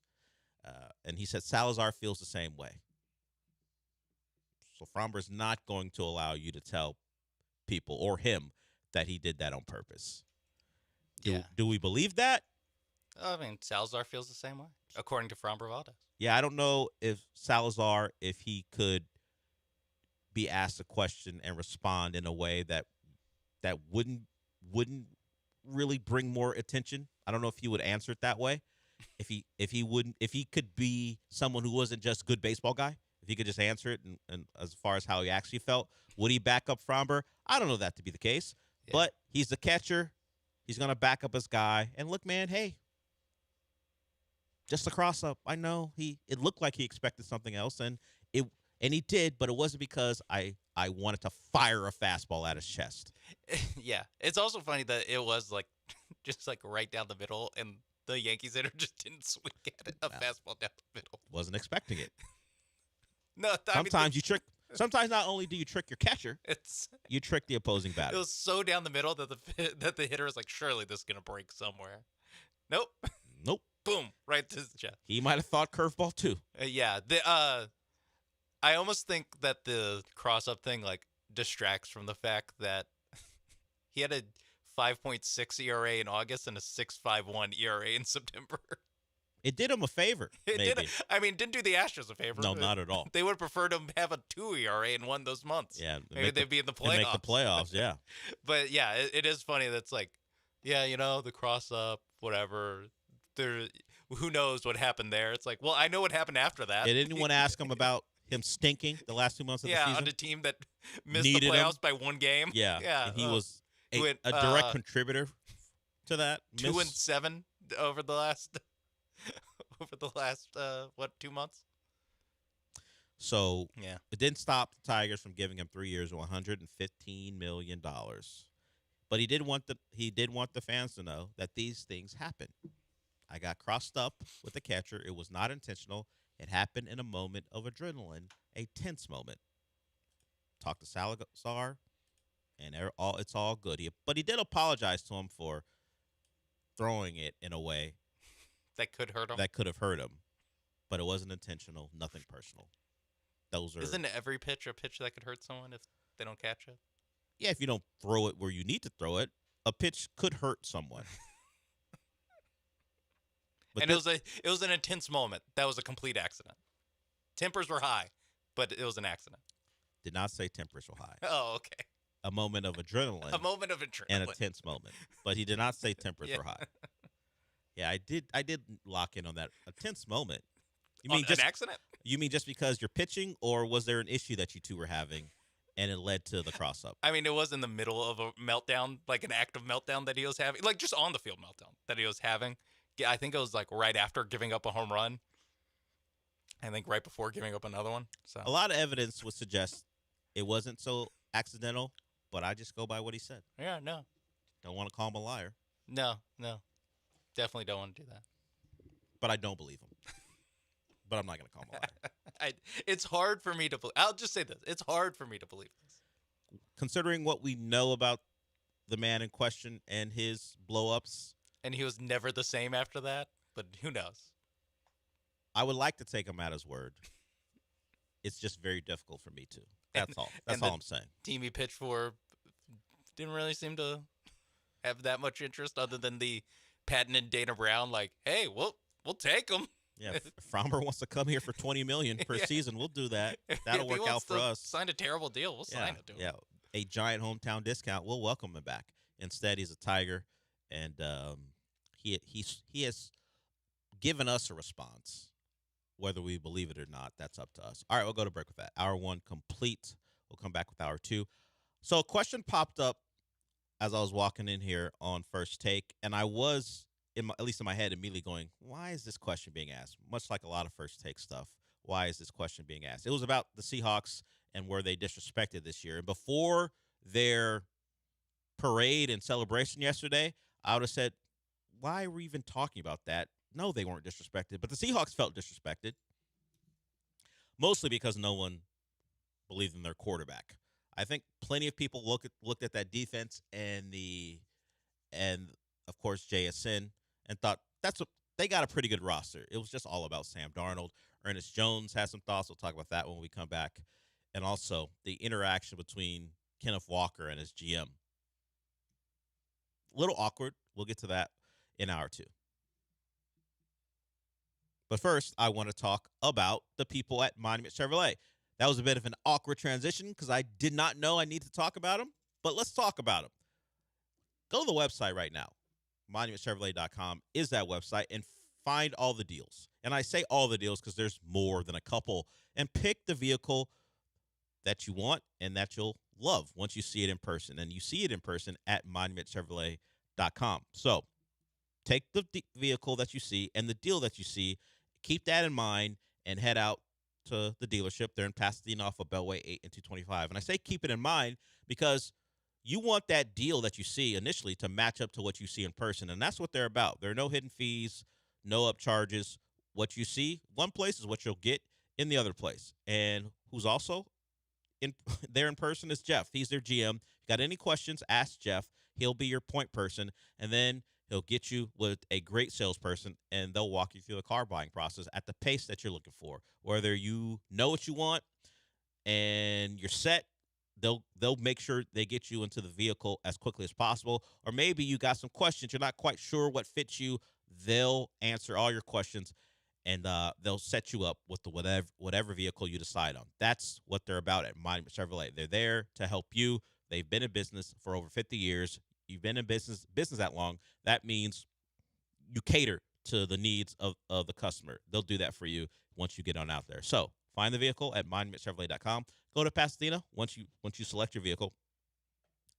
And he said Salazar feels the same way. So Fromber's not going to allow you to tell people or him that he did that on purpose. Do we believe that? I mean, Salazar feels the same way, according to Fromber Valdez. Yeah, I don't know if Salazar, if he could be asked a question and respond in a way that wouldn't really bring more attention. I don't know if he would answer it that way. If he could be someone who wasn't just good baseball guy, if he could just answer it and as far as how he actually felt, would he back up Fromber? I don't know that to be the case, but he's the catcher. He's going to back up his guy. And look, man, hey, just a cross-up. I know it looked like he expected something else, and he did, but it wasn't because I wanted to fire a fastball at his chest. Yeah. It's also funny that it was like just like right down the middle, and the Yankees hitter just didn't swing at it, a fastball down the middle. Wasn't expecting it. No, Sometimes not only do you trick your catcher, you trick the opposing batter. It was so down the middle that the hitter was like, surely this is gonna break somewhere. Nope. Boom, right to his chest. He might have thought curveball too. Yeah. I almost think that the cross-up thing like distracts from the fact that he had a 5.6 ERA in August and a 6.51 ERA in September. It did him a favor. Maybe. Didn't do the Astros a favor. No, not at all. They would have preferred him to have a 2 ERA and won those months. Yeah, maybe they'd be in the playoffs. Make the playoffs, yeah. But yeah, it is funny. That's like, yeah, the cross-up, whatever. Who knows what happened there? It's like, well, I know what happened after that. Did anyone ask him about him stinking the last 2 months of the season? Yeah, on a team that missed the playoffs by one game. Yeah. Yeah. And he was a direct contributor to that. 2-7 over the last 2 months? So yeah, it didn't stop the Tigers from giving him 3 years, $115 million. But he did want the fans to know that these things happen. I got crossed up with the catcher. It was not intentional. It happened in a moment of adrenaline, a tense moment. Talked to Salazar, and it's all good. But he did apologize to him for throwing it in a way that could hurt him. That could have hurt him, but it wasn't intentional, nothing personal. Isn't every pitch a pitch that could hurt someone if they don't catch it? Yeah, if you don't throw it where you need to throw it, a pitch could hurt someone. And it was an intense moment. That was a complete accident. Tempers were high, but it was an accident. Did not say tempers were high. Oh, okay. A moment of adrenaline. A moment of adrenaline. And a tense moment. But he did not say tempers were high. Yeah, I did lock in on that. A tense moment. You mean an accident? You mean just because you're pitching, or was there an issue that you two were having and it led to the cross-up? I mean, it was in the middle of a meltdown, like an active meltdown that he was having, like just on the field meltdown that he was having. Yeah, I think it was like right after giving up a home run. I think right before giving up another one. So a lot of evidence would suggest it wasn't so accidental, but I just go by what he said. Yeah, no. Don't want to call him a liar. No. Definitely don't want to do that. But I don't believe him. But I'm not going to call him a liar. It's hard for me to believe. I'll just say this. It's hard for me to believe this. Considering what we know about the man in question and his blow-ups. And he was never the same after that, but who knows? I would like to take him at his word. It's just very difficult for me to. That's all. That's all I'm saying. Team he pitched for didn't really seem to have that much interest other than the Patton and Dana Brown, like, hey, we'll take him. Yeah, if Fromber wants to come here for $20 million per season, we'll do that. That'll work out for us. Sign a terrible deal, we'll sign it to him. Yeah, a giant hometown discount, we'll welcome him back. Instead, he's a Tiger, and he has given us a response. Whether we believe it or not, that's up to us. All right, we'll go to break with that. Hour one complete. We'll come back with hour two. So a question popped up as I was walking in here on First Take, and I was, at least in my head, immediately going, why is this question being asked? Much like a lot of First Take stuff, why is this question being asked? It was about the Seahawks and were they disrespected this year. And before their parade and celebration yesterday, I would have said, why are we even talking about that? No, they weren't disrespected, but the Seahawks felt disrespected, mostly because no one believed in their quarterback. I think plenty of people looked at that defense and of course JSN and thought they got a pretty good roster. It was just all about Sam Darnold. Ernest Jones has some thoughts. We'll talk about that when we come back, and also the interaction between Kenneth Walker and his GM. A little awkward. We'll get to that in hour two. But first, I want to talk about the people at Monument Chevrolet. That was a bit of an awkward transition because I did not know I need to talk about them, but let's talk about them. Go to the website right now. MonumentChevrolet.com is that website, and find all the deals. And I say all the deals because there's more than a couple. And pick the vehicle that you want and that you'll love once you see it in person. And you see it in person at MonumentChevrolet.com. So take the vehicle that you see and the deal that you see. Keep that in mind and head out to the dealership. They're in Pasadena off of Beltway 8 and 225. And I say keep it in mind because you want that deal that you see initially to match up to what you see in person. And that's what they're about. There are no hidden fees, no upcharges. What you see one place is what you'll get in the other place. And who's also there in person is Jeff. He's their GM. If you got any questions, ask Jeff. He'll be your point person. And then he'll get you with a great salesperson, and they'll walk you through the car buying process at the pace that you're looking for. Whether you know what you want and you're set, they'll make sure they get you into the vehicle as quickly as possible. Or maybe you got some questions, you're not quite sure what fits you. They'll answer all your questions, and they'll set you up with the whatever vehicle you decide on. That's what they're about at Monument Chevrolet. They're there to help you. They've been in business for over 50 years. You've been in business that long. That means you cater to the needs of the customer. They'll do that for you once you get on out there. So find the vehicle at monumentchevrolet.com. Go to Pasadena once you select your vehicle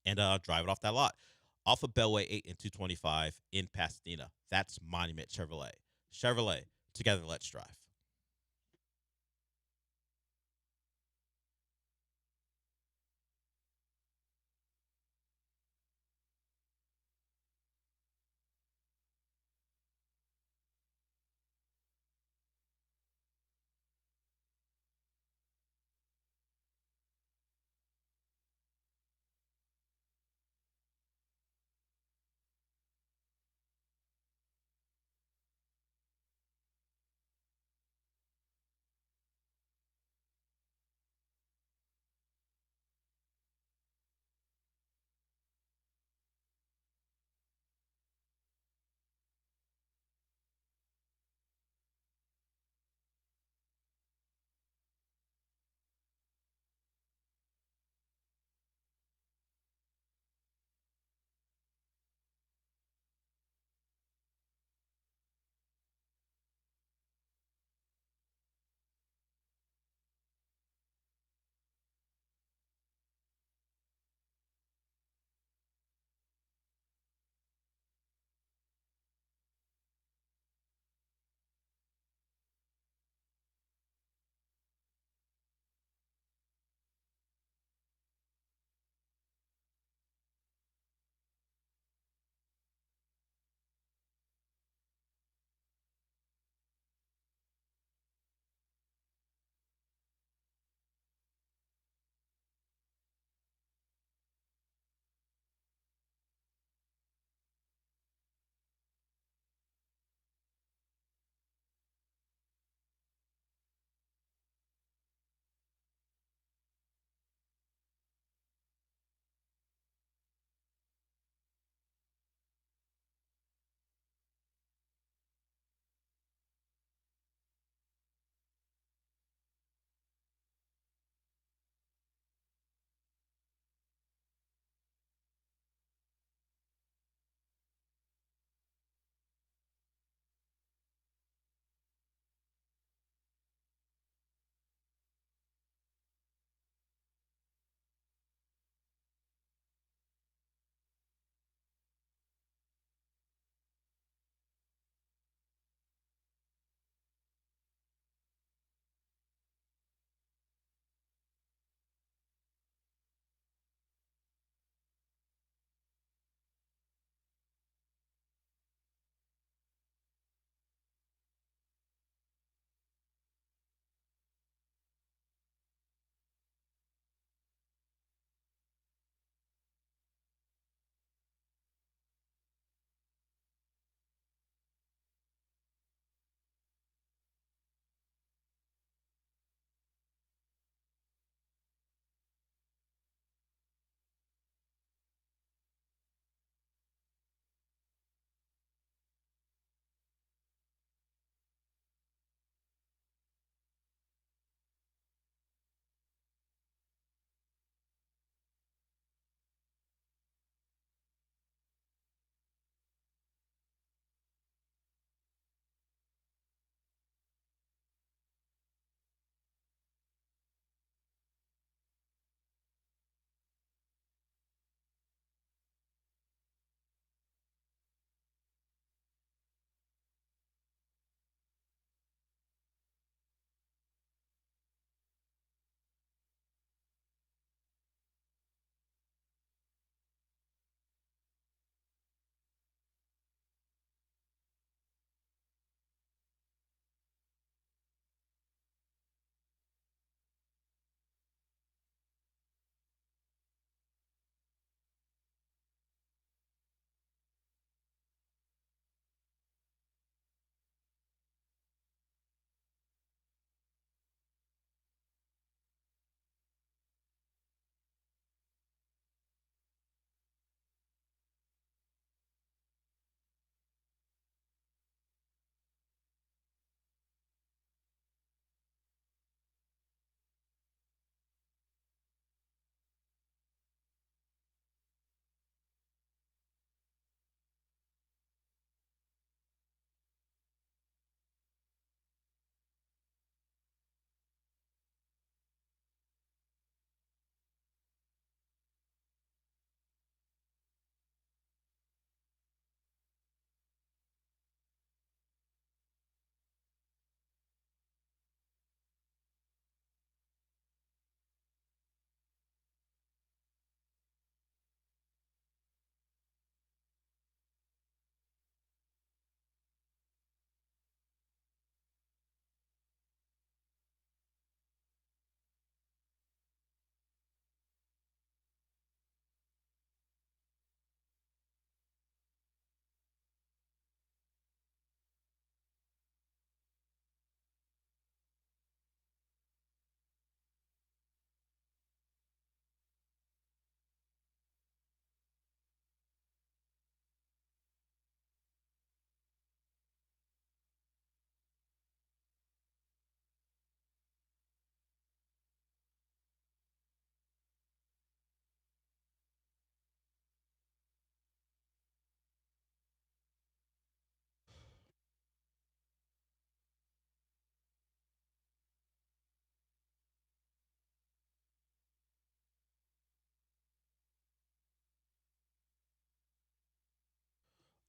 and drive it off that lot. Off of Beltway 8 and 225 in Pasadena. That's Monument Chevrolet. Chevrolet, together let's drive.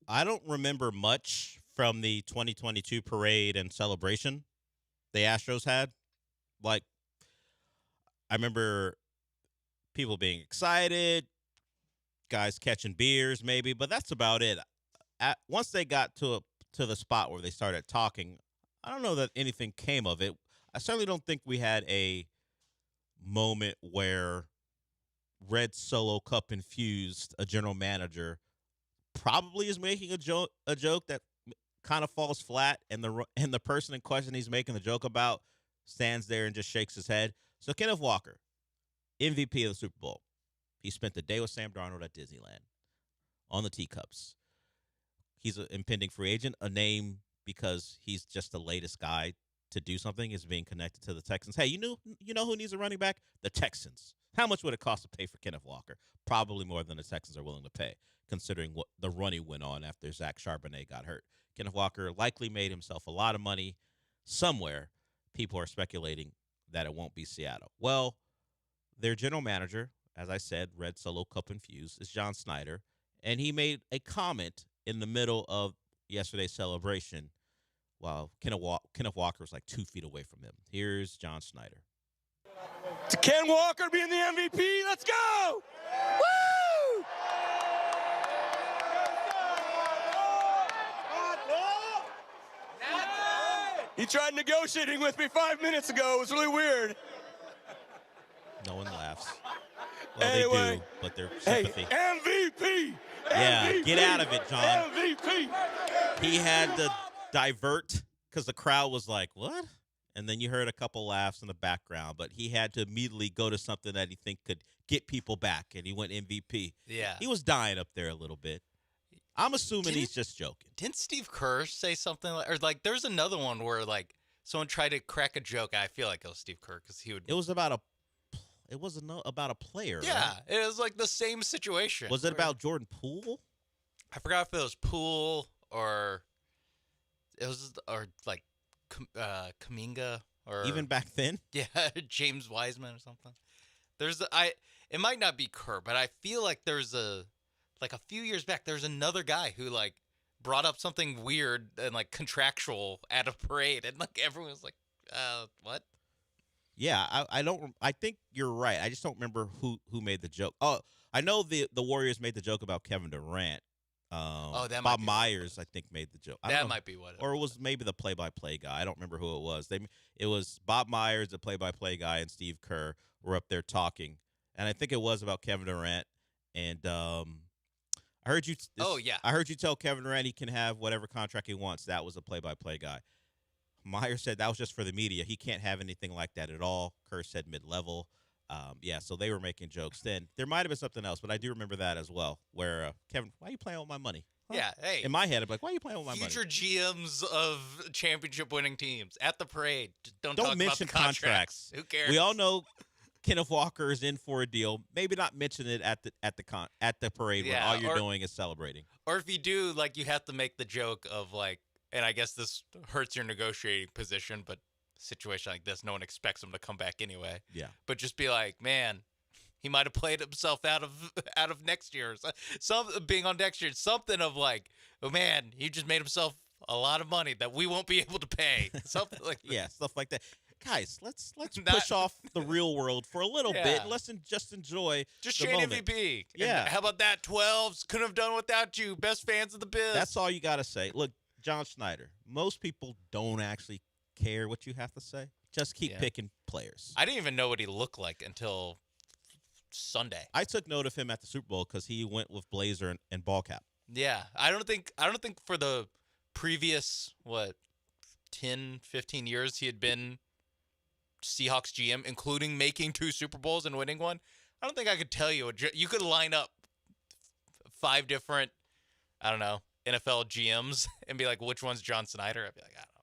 I don't remember much from the 2022 parade and celebration the Astros had. Like, I remember people being excited, guys catching beers maybe, but that's about it. Once they got to the spot where they started talking, I don't know that anything came of it. I certainly don't think we had a moment where Red Solo Cup infused a general manager probably is making a joke that kind of falls flat, and the person in question he's making the joke about stands there and just shakes his head. So Kenneth Walker, MVP of the Super Bowl. He spent the day with Sam Darnold at Disneyland on the teacups. He's an impending free agent, a name because he's just the latest guy to do something is being connected to the Texans. Hey, you know who needs a running back? The Texans. How much would it cost to pay for Kenneth Walker? Probably more than the Texans are willing to pay, considering what the run he went on after Zach Charbonnet got hurt. Kenneth Walker likely made himself a lot of money somewhere. People are speculating that it won't be Seattle. Well, their general manager, as I said, Red Solo Cup infused, is John Snyder, and he made a comment in the middle of yesterday's celebration while Kenneth Walker was like 2 feet away from him. Here's John Snyder. To Ken Walker being the MVP, let's go! Woo! He tried negotiating with me 5 minutes ago. It was really weird. No one laughs. Well, anyway, they do, but they're sympathy. Hey, MVP! Yeah, MVP! get out of it, John. MVP! He had to divert because the crowd was like, what? And then you heard a couple laughs in the background, but he had to immediately go to something that he think could get people back, and he went MVP. Yeah. He was dying up there a little bit. I'm assuming he's just joking. Didn't Steve Kerr say something there's another one where someone tried to crack a joke. I feel like it was Steve Kerr because he would. It was about a player. Yeah, right? it was like the same situation. Was it about Jordan Poole? I forgot if it was Poole or it was Kuminga or Even back then. Yeah, James Wiseman or something. It might not be Kerr, but I feel like there's a few years back there's another guy who brought up something weird and contractual at a parade, and everyone was like, what? Yeah, I think you're right. I just don't remember who made the joke. Oh, I know the Warriors made the joke about Kevin Durant. That Bob Myers, I think, made the joke. That might be what it was. Or it was maybe the play-by-play guy. I don't remember who it was. It was Bob Myers, the play-by-play guy, and Steve Kerr were up there talking. And I think it was about Kevin Durant. And I heard you. I heard you tell Kevin Durant he can have whatever contract he wants. That was a play-by-play guy. Myers said that was just for the media. He can't have anything like that at all. Kerr said mid-level. So they were making jokes then. There might have been something else, but I do remember that as well, where Kevin, why are you playing with my money? Huh? Yeah, hey. In my head, I'm like, why are you playing with my money? Future GMs of championship-winning teams at the parade. Don't Don't talk mention about the contracts. Who cares? We all know Kenneth Walker is in for a deal. Maybe not mention it at the parade when all you're doing is celebrating. Or if you do, you have to make the joke of and I guess this hurts your negotiating position, but a situation like this, no one expects him to come back anyway. Yeah. But just be like, man, he might have played himself out of next year. Some being on next year, something of oh man, he just made himself a lot of money that we won't be able to pay. Something like that. Yeah, stuff like that. Guys, let's push off the real world for a little bit. And let's just enjoy just the Shane moment. MVP. Yeah. And how about that? 12s couldn't have done without you. Best fans of the biz. That's all you got to say. Look, John Snyder, most people don't actually care what you have to say. Just keep picking players. I didn't even know what he looked like until Sunday. I took note of him at the Super Bowl because he went with blazer and ball cap. Yeah, I don't think for the previous 10, 15 years he had been Seahawks GM, including making 2 Super Bowls and winning one. I don't think I could tell you. You could line up 5 different, I don't know, NFL GMs and be like, which one's John Snyder? I'd be like, I don't know.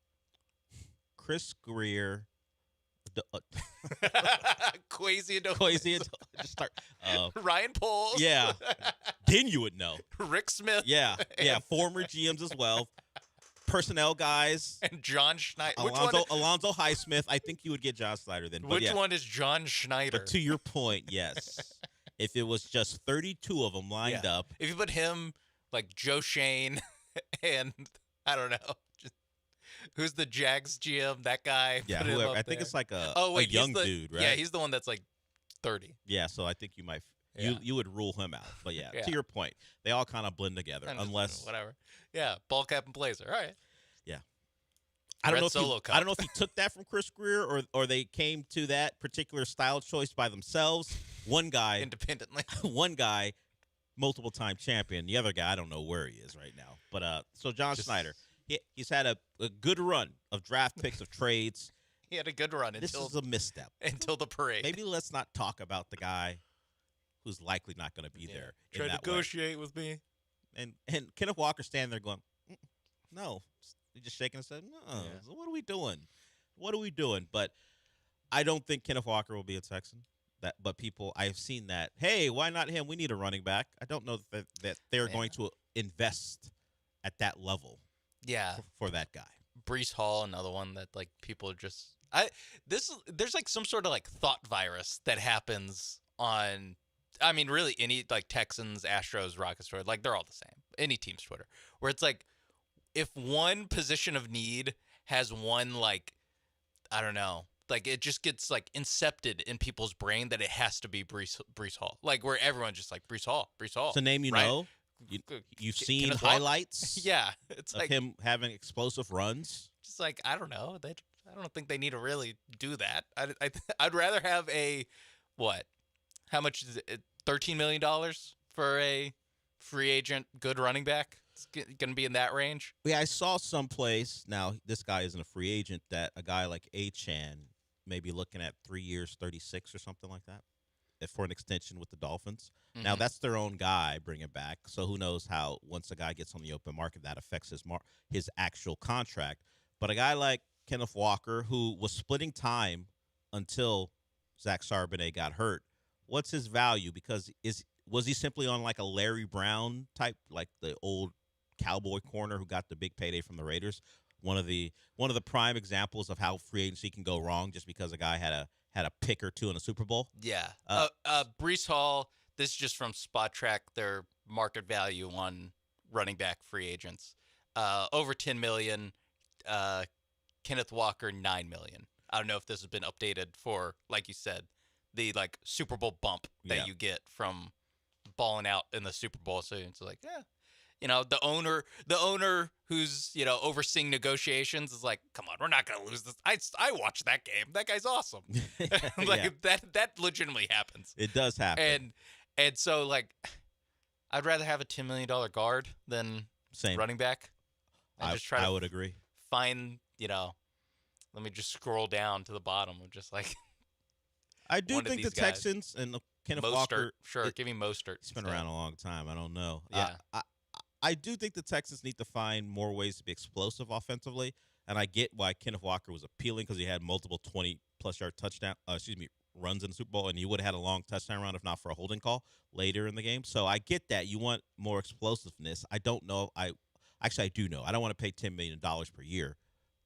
Chris Greer. Quasi just start. Ryan Poles. Yeah. Then you would know. Rick Smith. Yeah. Former GMs as well. Personnel guys. And John Schneider. Alonzo Highsmith. I think you would get John Snyder then. Which one is John Schneider? But to your point, yes. If it was just 32 of them lined up. If you put him, like Joe Shane and I don't know. Who's the Jags GM? That guy. Yeah, Put him whoever. up I think there. it's like a wait, he's young the- dude, right? Yeah, he's the one that's like 30. Yeah, so I think you might Yeah. you would rule him out. But yeah, Yeah. to your point, they all kind of blend together, And just, unless whatever. Yeah, ball cap and blazer. All right. yeah. I don't Red know if Solo he, Cup. I don't know if he took that from Chris Greer or they came to that particular style choice by themselves. One guy independently. One guy multiple time champion. The other guy I don't know where he is right now. But so John Schneider, he's had a good run of draft picks of trades. He had a good run This until is a misstep. until the parade. Maybe let's not talk about the guy who's likely not going to be there. in Try to that way. negotiate with me. And Kenneth Walker standing there going, no. He's just shaking his head. No. So what are we doing? What are we doing? But I don't think Kenneth Walker will be a Texan. But people, I have seen that. Hey, why not him? We need a running back. I don't know that they're going to invest at that level. Yeah. For that guy. Brees Hall, another one that like people are just there's like some sort of like thought virus that happens on really any like Texans, Astros, Rockets Twitter, like they're all the same. Any team's Twitter. Where it's like if one position of need has one like I don't know, like it just gets like incepted in people's brain that it has to be Brees Hall. Like where everyone's just like Brees Hall. It's a name you right? know. You've seen Kenneth Walker? highlights. Yeah, it's of like him having explosive runs. just like I don't know. I don't think they need to really do that. I'd rather have a what? How much is it? $13 million for a free agent good running back. It's going to be in that range. Yeah, I saw someplace. Now this guy isn't a free agent. That a guy like Achan may be looking at 3 years, 36 or something like that, for an extension with the Dolphins. Mm-hmm. Now that's their own guy. Bring it back. So who knows how once a guy gets on the open market that affects his actual contract. But a guy like Kenneth Walker, who was splitting time until Zach Charbonnet got hurt, what's his value? Because was he simply on like a Larry Brown type, like the old cowboy corner who got the big payday from the Raiders? One of the prime examples of how free agency can go wrong just because a guy had a pick or two in a Super Bowl. Yeah. Brees Hall, this is just from Spot Track, their market value on running back free agents. Over $10 million. Kenneth Walker, $9 million. I don't know if this has been updated for, like you said, the like Super Bowl bump that you get from balling out in the Super Bowl. So it's like, the owner who's, overseeing negotiations is like, come on, we're not going to lose this. I watched that game. That guy's awesome. That legitimately happens. It does happen. And so like, I'd rather have a $10 million guard than running back. I would agree. Find, let me just scroll down to the bottom of just like. I do think the Texans and Kenneth Walker. Sure, give me Mostert. He's been around a long time. I don't know. Yeah. I do think the Texans need to find more ways to be explosive offensively, and I get why Kenneth Walker was appealing because he had multiple 20-plus yard runs in the Super Bowl, and he would have had a long touchdown run if not for a holding call later in the game. So I get that. You want more explosiveness. I don't know. I do know. I don't want to pay $10 million per year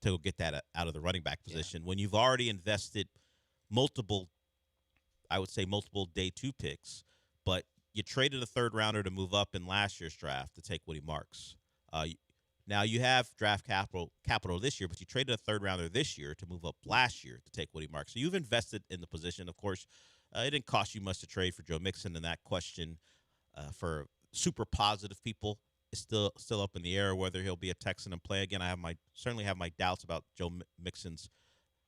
to get that out of the running back position when you've already invested multiple day 2 picks, but you traded a third rounder to move up in last year's draft to take Woody Marks. Now you have draft capital this year, but you traded a third rounder this year to move up last year to take Woody Marks. So you've invested in the position. Of course, it didn't cost you much to trade for Joe Mixon, and that question for super positive people is still up in the air whether he'll be a Texan and play again. I certainly have my doubts about Joe Mixon's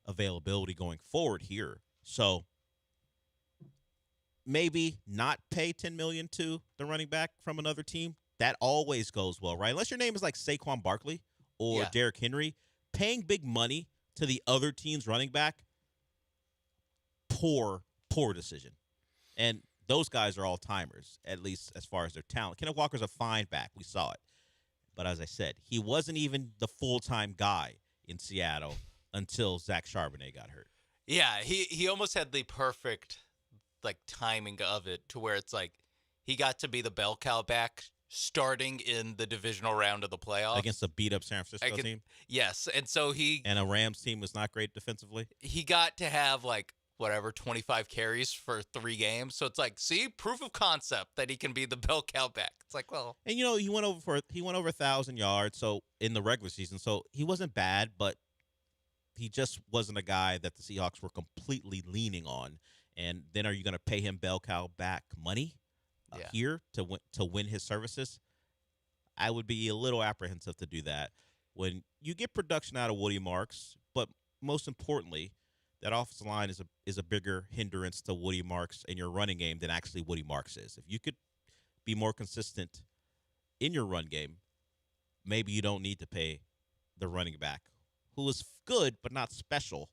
availability going forward here. So maybe not pay $10 million to the running back from another team. That always goes well, right? Unless your name is like Saquon Barkley or Derrick Henry, paying big money to the other team's running back, poor decision. And those guys are all timers, at least as far as their talent. Kenneth Walker's a fine back. We saw it. But as I said, he wasn't even the full-time guy in Seattle until Zach Charbonnet got hurt. Yeah, he almost had the perfect timing of it to where it's like he got to be the bell cow back starting in the divisional round of the playoffs against a beat-up San Francisco team. Yes, and so and a Rams team was not great defensively. He got to have whatever 25 carries for 3 games. So it's like, see, proof of concept that he can be the bell cow back. It's like, well, And he went over 1,000 yards so in the regular season. So he wasn't bad, but he just wasn't a guy that the Seahawks were completely leaning on. And then are you going to pay him bell cow back money here to win his services? I would be a little apprehensive to do that. When you get production out of Woody Marks, but most importantly, that offensive line is a bigger hindrance to Woody Marks in your running game than actually Woody Marks is. If you could be more consistent in your run game, maybe you don't need to pay the running back, who is good but not special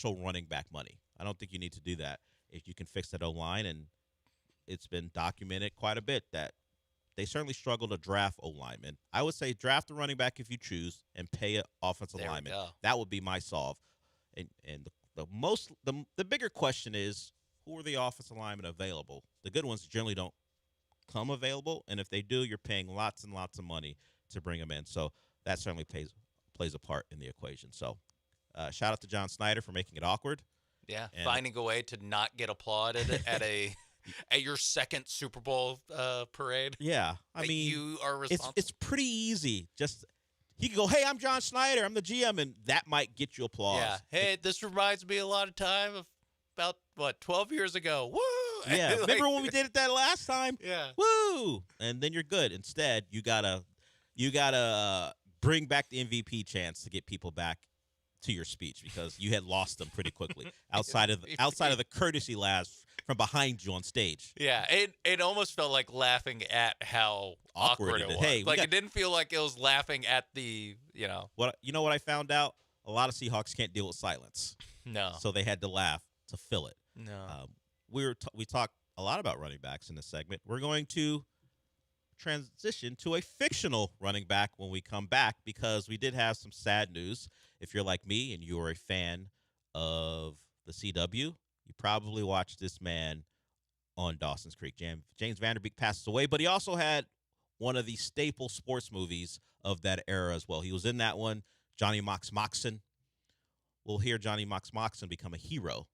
running back money. I don't think you need to do that if you can fix that O-line, and it's been documented quite a bit that they certainly struggle to draft O-linemen. I would say draft a running back if you choose and pay an offensive lineman. That would be my solve. And the bigger question is, who are the offensive linemen available? The good ones generally don't come available, and if they do, you're paying lots and lots of money to bring them in. So that certainly plays a part in the equation. So shout out to John Snyder for making it awkward. Yeah, and finding a way to not get applauded at your second Super Bowl parade. Yeah, I mean, you are responsible. It's pretty easy. Just he could go, "Hey, I'm John Snyder. I'm the GM," and that might get you applause. Yeah. Hey, this reminds me a lot of time of about 12 years ago. Woo! Yeah, remember when we did it that last time? Yeah. Woo! And then you're good. Instead, you gotta bring back the MVP chance to get people back to your speech because you had lost them pretty quickly outside of the courtesy laughs from behind you on stage. Yeah, it almost felt like laughing at how awkward it was. Hey, it didn't feel like it was laughing at the, What I found out? A lot of Seahawks can't deal with silence. No. So they had to laugh to fill it. No. We talked a lot about running backs in this segment. We're going to transition to a fictional running back when we come back because we did have some sad news. If you're like me and you're a fan of the CW, you probably watched this man on Dawson's Creek. James Vanderbeek passes away, but he also had one of the staple sports movies of that era as well. He was in that one, Johnny Moxon. We'll hear Johnny Moxon become a hero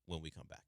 when we come back.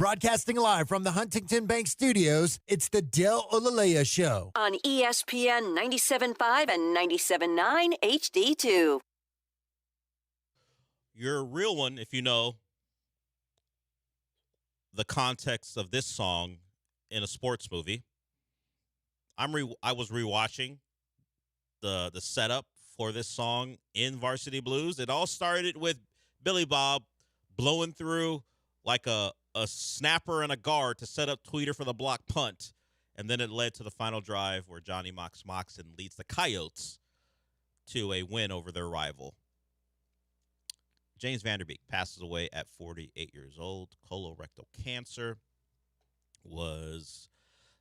Broadcasting live from the Huntington Bank Studios, it's the Del Olalea Show. On ESPN 97.5 and 97.9 HD2. You're a real one if you know the context of this song in a sports movie. I was rewatching the setup for this song in Varsity Blues. It all started with Billy Bob blowing through like a snapper and a guard to set up Tweeter for the block punt. And then it led to the final drive where Johnny Moxon leads the Coyotes to a win over their rival. James Vanderbeek passes away at 48 years old. Colorectal cancer was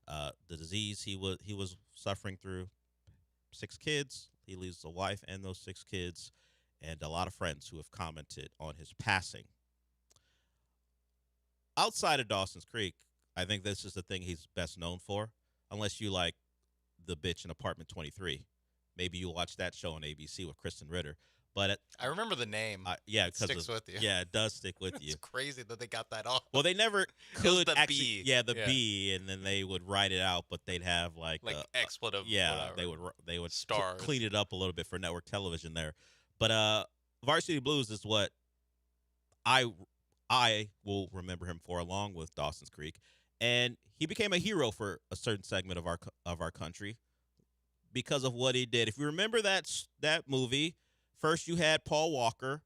the disease he was suffering through. 6 kids. He leaves a wife and those 6 kids, and a lot of friends who have commented on his passing. Outside of Dawson's Creek, I think this is the thing he's best known for, unless you like The Bitch in Apartment 23. Maybe you watch that show on ABC with Kristen Ritter. But I remember the name. Yeah, it sticks with you. Yeah, it does stick with you. It's crazy that they got that off. Well, they never could the actually. B. Yeah, the B, and then they would write it out, but they'd have like expletive. Yeah, whatever. they would Stars. clean it up a little bit for network television there. But Varsity Blues is what I will remember him for, along with Dawson's Creek, and he became a hero for a certain segment of our country because of what he did. If you remember that movie. First, you had Paul Walker.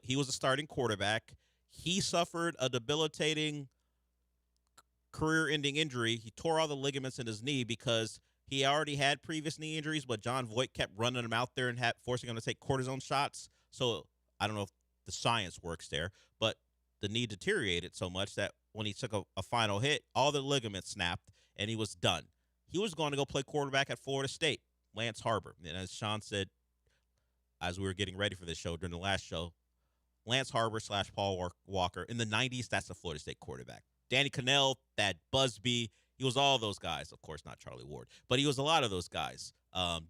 He was a starting quarterback. He suffered a debilitating career-ending injury. He tore all the ligaments in his knee because he already had previous knee injuries, but John Voight kept running him out there and forcing him to take cortisone shots. So I don't know if the science works there, but the knee deteriorated so much that when he took a final hit, all the ligaments snapped, and he was done. He was going to go play quarterback at Florida State, Lance Harbor. And as Sean said, as we were getting ready for this show during the last show, Lance Harbor / Paul Walker. In the 90s, that's a Florida State quarterback. Danny Cannell, Thad Busby, he was all those guys. Of course, not Charlie Ward, but he was a lot of those guys. The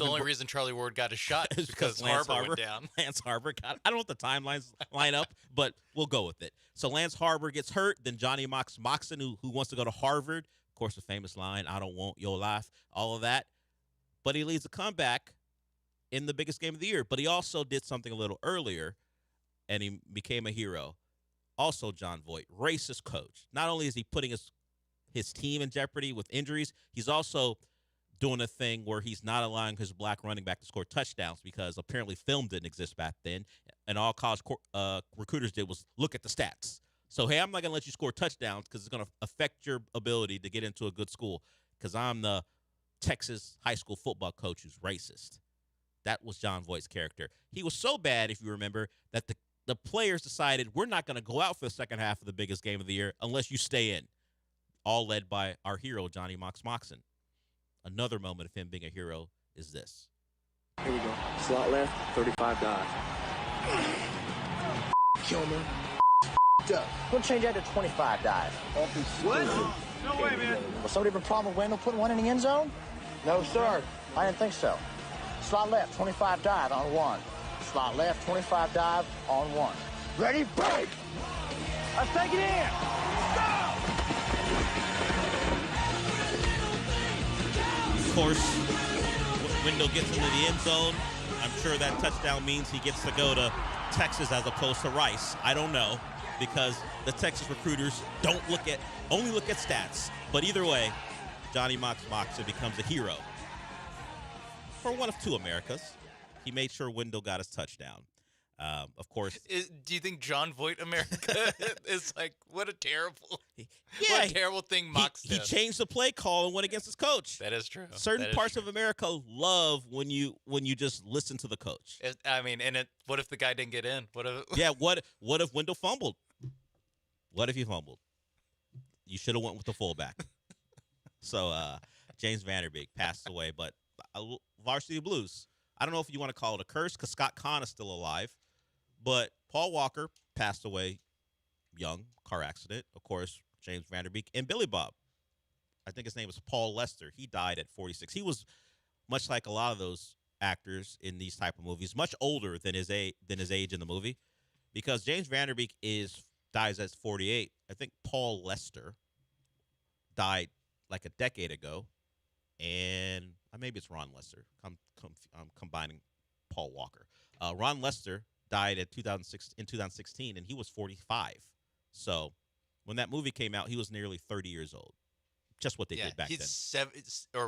only reason Charlie Ward got a shot is because Harbor went down. Lance Harbor got, I don't know if the timelines line up, but we'll go with it. So Lance Harbor gets hurt, then Johnny Moxon, who wants to go to Harvard. Of course, the famous line, "I don't want your life," all of that. But he leads a comeback in the biggest game of the year. But he also did something a little earlier, and he became a hero. Also, John Voight, racist coach. Not only is he putting his team in jeopardy with injuries, he's also doing a thing where he's not allowing his black running back to score touchdowns because apparently film didn't exist back then, and all college recruiters did was look at the stats. So, hey, I'm not going to let you score touchdowns because it's going to affect your ability to get into a good school because I'm the Texas high school football coach who's racist. That was John Voight's character. He was so bad, if you remember, that the players decided we're not going to go out for the second half of the biggest game of the year unless you stay in, all led by our hero, Johnny Moxon. Another moment of him being a hero is this. Here we go. Slot left, 35 dive. Kill me. We'll change that to 25 dive. What? No way, man. Was somebody have a problem with Wendell putting one in the end zone? No, sir. I didn't think so. Slot left, 25 dive on 1. Slot left, 25 dive on 1. Ready, break! Let's take it in. Of course, Wendell gets into the end zone. I'm sure that touchdown means he gets to go to Texas as opposed to Rice. I don't know, because the Texas recruiters only look at stats. But either way, Johnny Moxon becomes a hero for one of 2 Americas. He made sure Wendell got his touchdown. Of course. Do you think John Voight America is like, what a terrible thing Mox He did? changed the play call and went against his coach. That is true. Certain parts of America love when you just listen to the coach. What if the guy didn't get in? What if? Yeah. What if Wendell fumbled? What if he fumbled? You should have went with the fullback. So James Vanderbeek passed away, but Varsity Blues. I don't know if you want to call it a curse because Scott Kahn is still alive, but Paul Walker passed away young, car accident. Of course, James Vanderbeek and Billy Bob. I think his name was Paul Lester. He died at 46. He was much like a lot of those actors in these type of movies, much older than his age in the movie, because James Vanderbeek is dies at 48. I think Paul Lester died like a decade ago, and maybe it's Ron Lester. I'm combining Paul Walker. Ron Lester died in 2016, and he was 45. So when that movie came out, he was nearly 30 years old. Just what they did back then.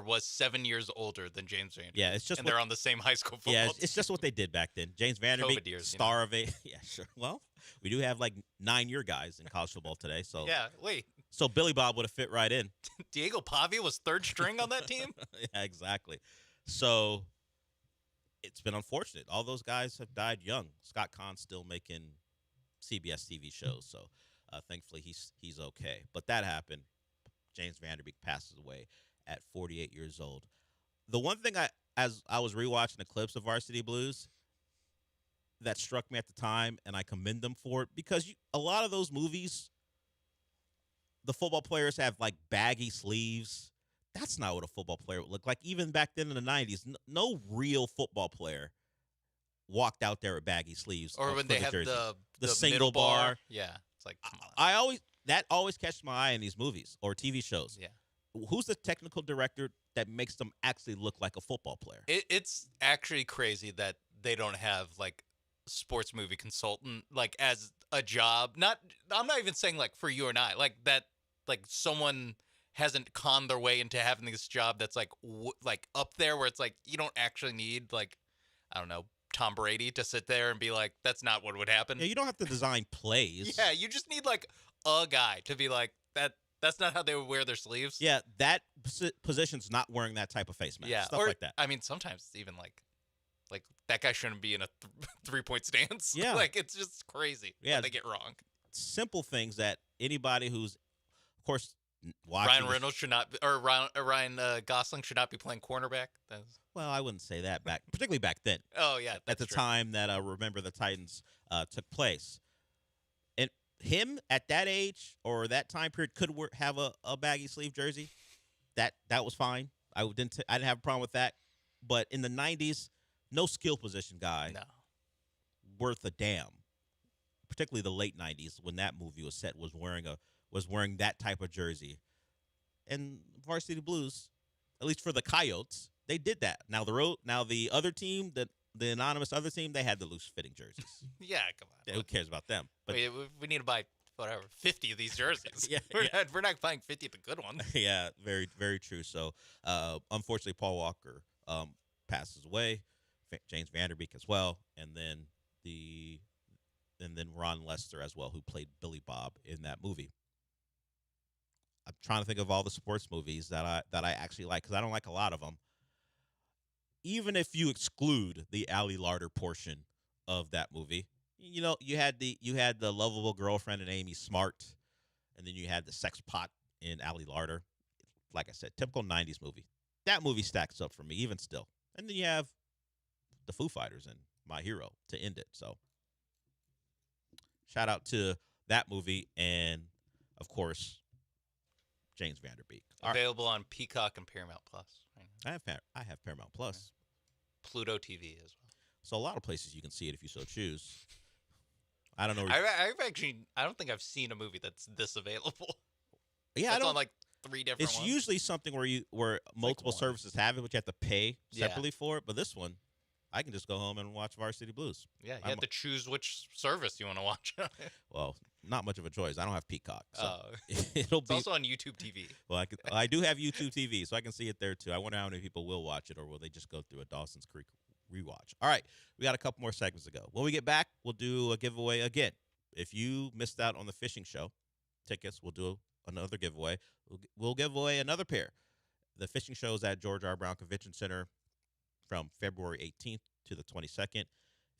Was 7 years older than James Vanderbeek. Yeah, it's just and they're on the same high school football Yeah, team. it's just what they did back then. James Vanderbeek, years, star of a yeah, sure. Well, we do have like 9-year guys in college football today, so Yeah, wait. So Billy Bob would have fit right in. Diego Pavia was third string on that team? Yeah, exactly. So it's been unfortunate. All those guys have died young. Scott Kahn's still making CBS TV shows, so thankfully he's okay. But that happened. James Vanderbeek passes away at 48 years old. The one thing as I was rewatching the clips of Varsity Blues that struck me at the time, and I commend them for it, because a lot of those movies, the football players have like baggy sleeves. That's not what a football player would look like. Even back then in the 90s, no real football player walked out there with baggy sleeves. Or when they have the single middle bar. Yeah, it's like, come on. That always catches my eye in these movies or TV shows. Yeah. Who's the technical director that makes them actually look like a football player? It's actually crazy that they don't have like sports movie consultant like as a job. I'm not even saying like for you and I, like that, like someone hasn't conned their way into having this job that's like like up there where it's like you don't actually need like, I don't know, Tom Brady to sit there and be like, that's not what would happen. Yeah, you don't have to design plays. Yeah, you just need like a guy to be like that's not how they would wear their sleeves. Yeah, that position's not wearing that type of face mask. Yeah, Stuff or, like that. I mean, sometimes it's even like that guy shouldn't be in a 3-point stance. Yeah. Like it's just crazy Yeah. what they get wrong. Simple things that anybody who's, of course, watching Ryan Reynolds should not, or Ryan Gosling should not be playing cornerback. Well, I wouldn't say that particularly back then. Oh yeah, at the time that Remember the Titans took place, and him at that age or that time period could have a baggy sleeve jersey. That was fine. I didn't have a problem with that. But in the 90s, no skill position guy, worth a damn. Particularly the late 90s when that movie was set was wearing that type of jersey. And Varsity Blues, at least for the Coyotes, they did that. Now the other team, the anonymous other team, they had the loose fitting jerseys. Yeah, come on. Yeah, who cares about them? But we need to buy whatever 50 of these jerseys. Yeah, we're not buying 50 of the good ones. Yeah, very very true. So unfortunately, Paul Walker passes away. James Vanderbeek as well, and then Ron Lester as well, who played Billy Bob in that movie. I'm trying to think of all the sports movies that I actually like, because I don't like a lot of them. Even if you exclude the Ali Larter portion of that movie, you know, you had the lovable girlfriend in Amy Smart, and then you had the sex pot in Ali Larter. Like I said, typical 90s movie. That movie stacks up for me even still. And then you have the Foo Fighters and My Hero to end it. So shout out to that movie and, of course, James Vanderbeek. Available on Peacock and Paramount Plus. Right now. I have Paramount Plus. Pluto TV as well. So a lot of places you can see it if you so choose. I don't know. I don't think I've seen a movie that's this available. Yeah, that's on like 3 different It's ones. usually something where multiple services have it, but you have to pay separately for it. But this one, I can just go home and watch Varsity Blues. Yeah, you have to choose which service you want to watch. Well, not much of a choice. I don't have Peacock, so it's also on YouTube TV. Well, I do have YouTube TV, so I can see it there too. I wonder how many people will watch it, or will they just go through a Dawson's Creek rewatch? All right, we got a couple more segments to go. When we get back, we'll do a giveaway again. If you missed out on the fishing show tickets, we'll do another giveaway. We'll give away another pair. The fishing show is at George R. Brown Convention Center from February 18th to the 22nd.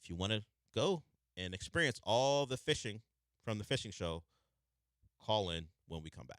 If you want to go and experience all the fishing from the fishing show, call in when we come back.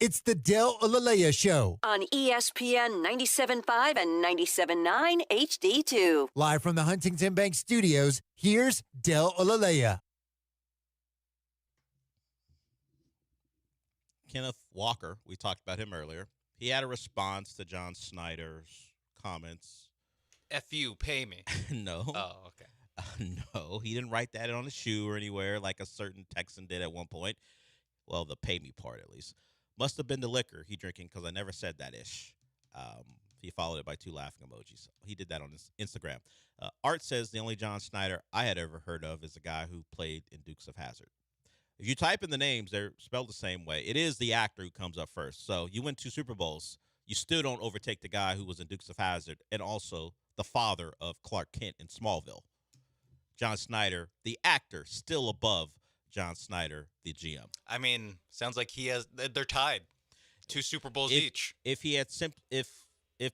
It's the Del Olalea Show. On ESPN 97.5 and 97.9 HD2. Live from the Huntington Bank Studios, here's Del Olalea. Kenneth Walker, we talked about him earlier. He had a response to John Snyder's comments. F you, pay me. No. Oh, okay. No, he didn't write that on a shoe or anywhere like a certain Texan did at one point. Well, the pay me part, at least. Must have been the liquor he drinking because I never said that ish. He followed it by 2 laughing emojis. He did that on his Instagram. Art says the only John Snyder I had ever heard of is the guy who played in Dukes of Hazzard. If you type in the names, they're spelled the same way. It is the actor who comes up first. So you win 2 Super Bowls. You still don't overtake the guy who was in Dukes of Hazzard and also the father of Clark Kent in Smallville. John Snyder, the actor, still above John Snyder, the GM. I mean, sounds like they're tied. 2 Super Bowls each. If he had if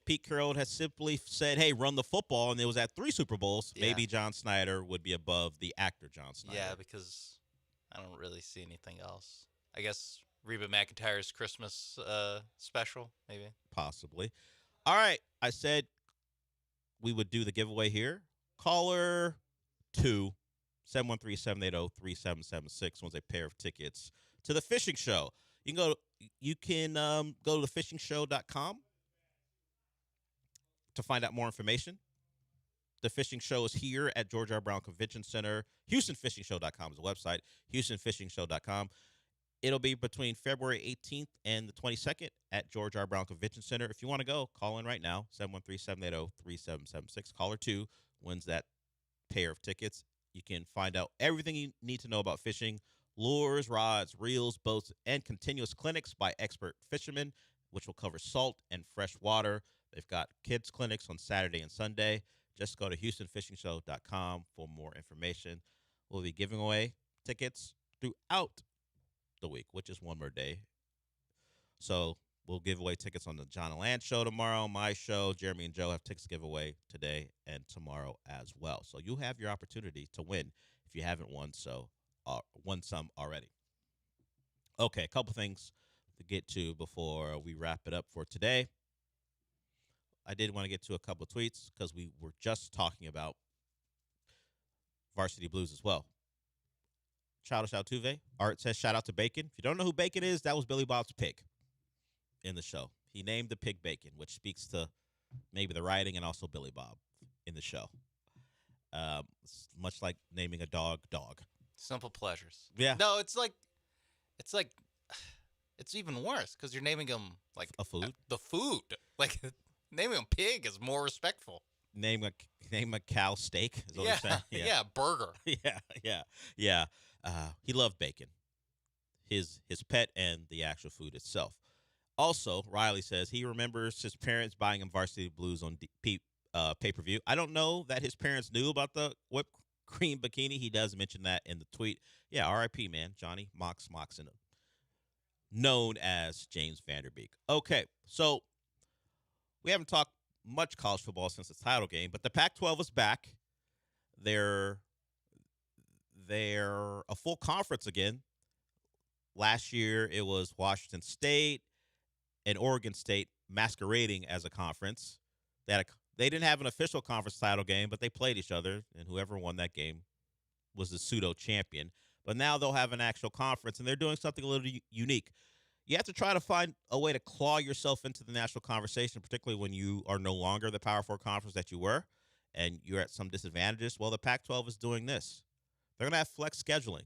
Pete Carroll had simply said, "Hey, run the football," and it was at 3 Super Bowls, maybe John Snyder would be above the actor John Snyder. Yeah, because I don't really see anything else. I guess Reba McEntire's Christmas special, maybe. Possibly. All right, I said we would do the giveaway here. Caller 2, 713-780-3776 wins a pair of tickets to the fishing show. You can go to thefishingshow.com to find out more information. The fishing show is here at George R. Brown Convention Center. HoustonFishingShow.com is the website. HoustonFishingShow.com. It'll be between February 18th and the 22nd at George R. Brown Convention Center. If you want to go, call in right now, 713-780-3776. Caller 2 wins that pair of tickets. You can find out everything you need to know about fishing, lures, rods, reels, boats, and continuous clinics by expert fishermen, which will cover salt and fresh water. They've got kids clinics on Saturday and Sunday. Just go to HoustonFishingShow.com for more information. We'll be giving away tickets throughout the week, which is one more day. So we'll give away tickets on the John and Lance show tomorrow, my show. Jeremy and Joe have tickets to give away today and tomorrow as well. So you have your opportunity to win if you haven't won some already. Okay, a couple things to get to before we wrap it up for today. I did want to get to a couple of tweets because we were just talking about Varsity Blues as well. Childish Altuve. Art says, shout out to Bacon. If you don't know who Bacon is, that was Billy Bob's pig in the show. He named the pig Bacon, which speaks to maybe the writing and also Billy Bob in the show. Much like naming a dog. Simple pleasures. Yeah. No, it's even worse because you're naming him like a food. The food. Like naming him pig is more respectful. Name a cow steak. Is what you're saying? Yeah, burger. Yeah. He loved bacon. His pet and the actual food itself. Also, Riley says he remembers his parents buying him Varsity Blues on pay-per-view. I don't know that his parents knew about the whipped cream bikini. He does mention that in the tweet. Yeah, R.I.P., man. Johnny Moxon, known as James Vanderbeek. Okay, so we haven't talked much college football since the title game, but the Pac-12 is back. They're a full conference again. Last year, it was Washington State and Oregon State masquerading as a conference. They didn't have an official conference title game, but they played each other, and whoever won that game was the pseudo champion. But now they'll have an actual conference, and they're doing something a little unique. You have to try to find a way to claw yourself into the national conversation, particularly when you are no longer the Power 4 conference that you were, and you're at some disadvantages. Well, the Pac-12 is doing this. They're going to have flex scheduling.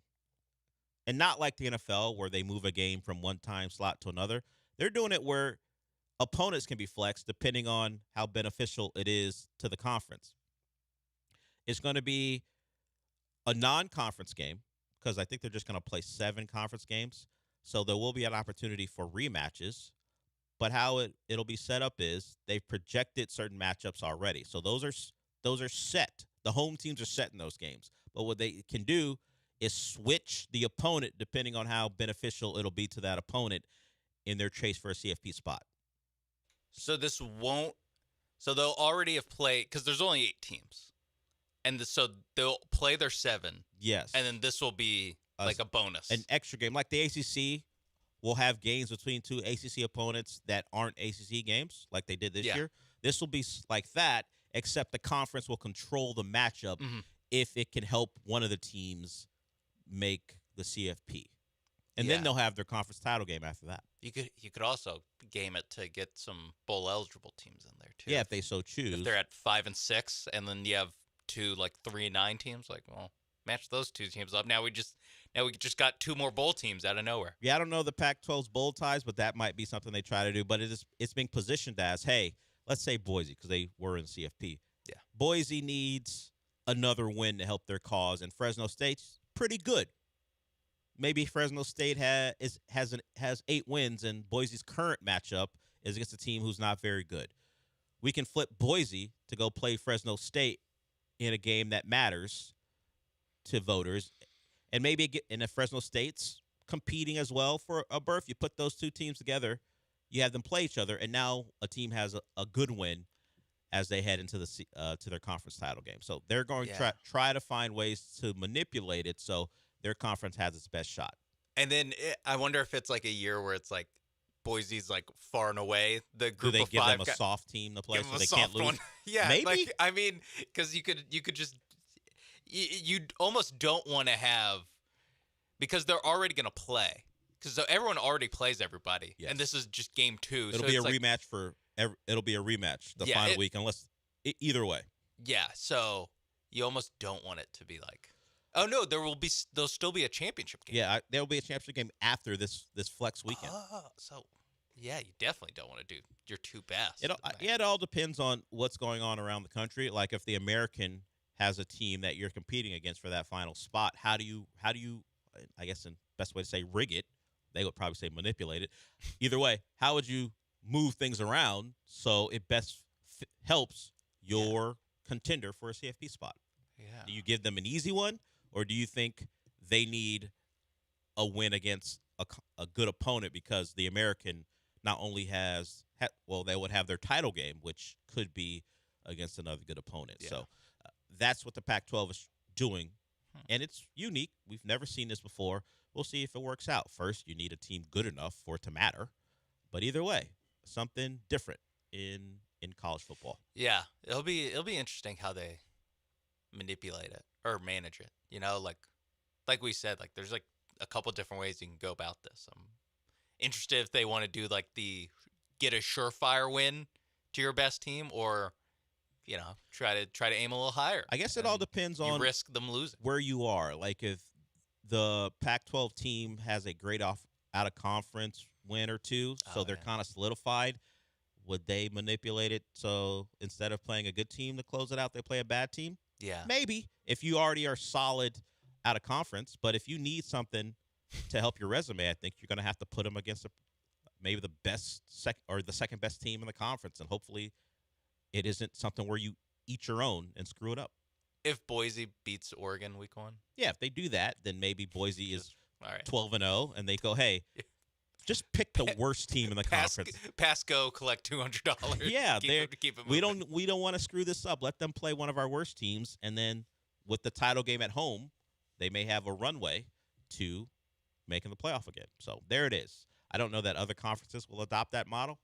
And not like the NFL where they move a game from one time slot to another. They're doing it where opponents can be flexed depending on how beneficial it is to the conference. It's going to be a non-conference game because I think they're just going to play 7 conference games. So there will be an opportunity for rematches. But how it'll be set up is they've projected certain matchups already. So those are set. The home teams are set in those games. But what they can do is switch the opponent depending on how beneficial it'll be to that opponent in their chase for a CFP spot. So they'll already have played, because there's only 8 teams. And so they'll play their 7. Yes. And then this will be like a bonus. An extra game. Like the ACC will have games between two ACC opponents that aren't ACC games like they did this year. This will be like that, except the conference will control the matchup if it can help one of the teams make the CFP. And then they'll have their conference title game after that. You could also game it to get some bowl eligible teams in there too. Yeah, if they so choose. If they're at 5 and 6, and then you have two like 3 and 9 teams, like, well, match those two teams up. Now we just got 2 more bowl teams out of nowhere. Yeah, I don't know the Pac-12's bowl ties, but that might be something they try to do. But it's being positioned as, hey, let's say Boise, because they were in CFP. Yeah, Boise needs another win to help their cause, and Fresno State's pretty good. Maybe Fresno State has 8 wins, and Boise's current matchup is against a team who's not very good. We can flip Boise to go play Fresno State in a game that matters to voters, and maybe if Fresno State's competing as well for a berth, you put those two teams together, you have them play each other, and now a team has a good win as they head into to their conference title game. So they're going to try to find ways to manipulate it so their conference has its best shot. And then I wonder if it's like a year where it's like Boise's like far and away the group Do they of give 5 them a soft team to play so they soft can't lose? One. Yeah, maybe. like, I mean, because you could just you almost don't want to have, because they're already going to play, because everyone already plays everybody, and this is just game 2. It'll be a rematch it'll be a rematch the final week, unless either way. Yeah, so you almost don't want it to be like, oh no, there'll still be a championship game. Yeah, there'll be a championship game after this flex weekend. Oh, so yeah, you definitely don't want to do your 2 best. It all depends on what's going on around the country. Like if the American has a team that you're competing against for that final spot, how do you I guess the best way to say rig it, they would probably say manipulate it. Either way, how would you move things around so it best helps your contender for a CFP spot? Yeah. Do you give them an easy one, or do you think they need a win against a good opponent, because the American not only they would have their title game, which could be against another good opponent. Yeah. So that's what the Pac-12 is doing, and it's unique. We've never seen this before. We'll see if it works out. First, you need a team good enough for it to matter, but either way, something different in college football. Yeah, it'll be interesting how they manipulate it or manage it. You know, like we said, like there's like a couple different ways you can go about this. I'm interested if they want to do like the get a surefire win to your best team, or try to aim a little higher. I guess it all depends on risk them losing where you are. Like if the Pac-12 team has a great out of conference win or two, so they're kind of solidified, would they manipulate it so instead of playing a good team to close it out, they play a bad team? Yeah, maybe if you already are solid out of conference. But if you need something to help your resume, I think you're going to have to put them against maybe the best the second best team in the conference, and hopefully it isn't something where you eat your own and screw it up. If Boise beats Oregon week 1, yeah, if they do that, then maybe Boise is 12-0, and they go, hey, just pick the worst team in the conference. Pass go, collect $200. Yeah, keep it moving. We don't want to screw this up. Let them play one of our worst teams, and then with the title game at home, they may have a runway to making the playoff again. So there it is. I don't know that other conferences will adopt that model.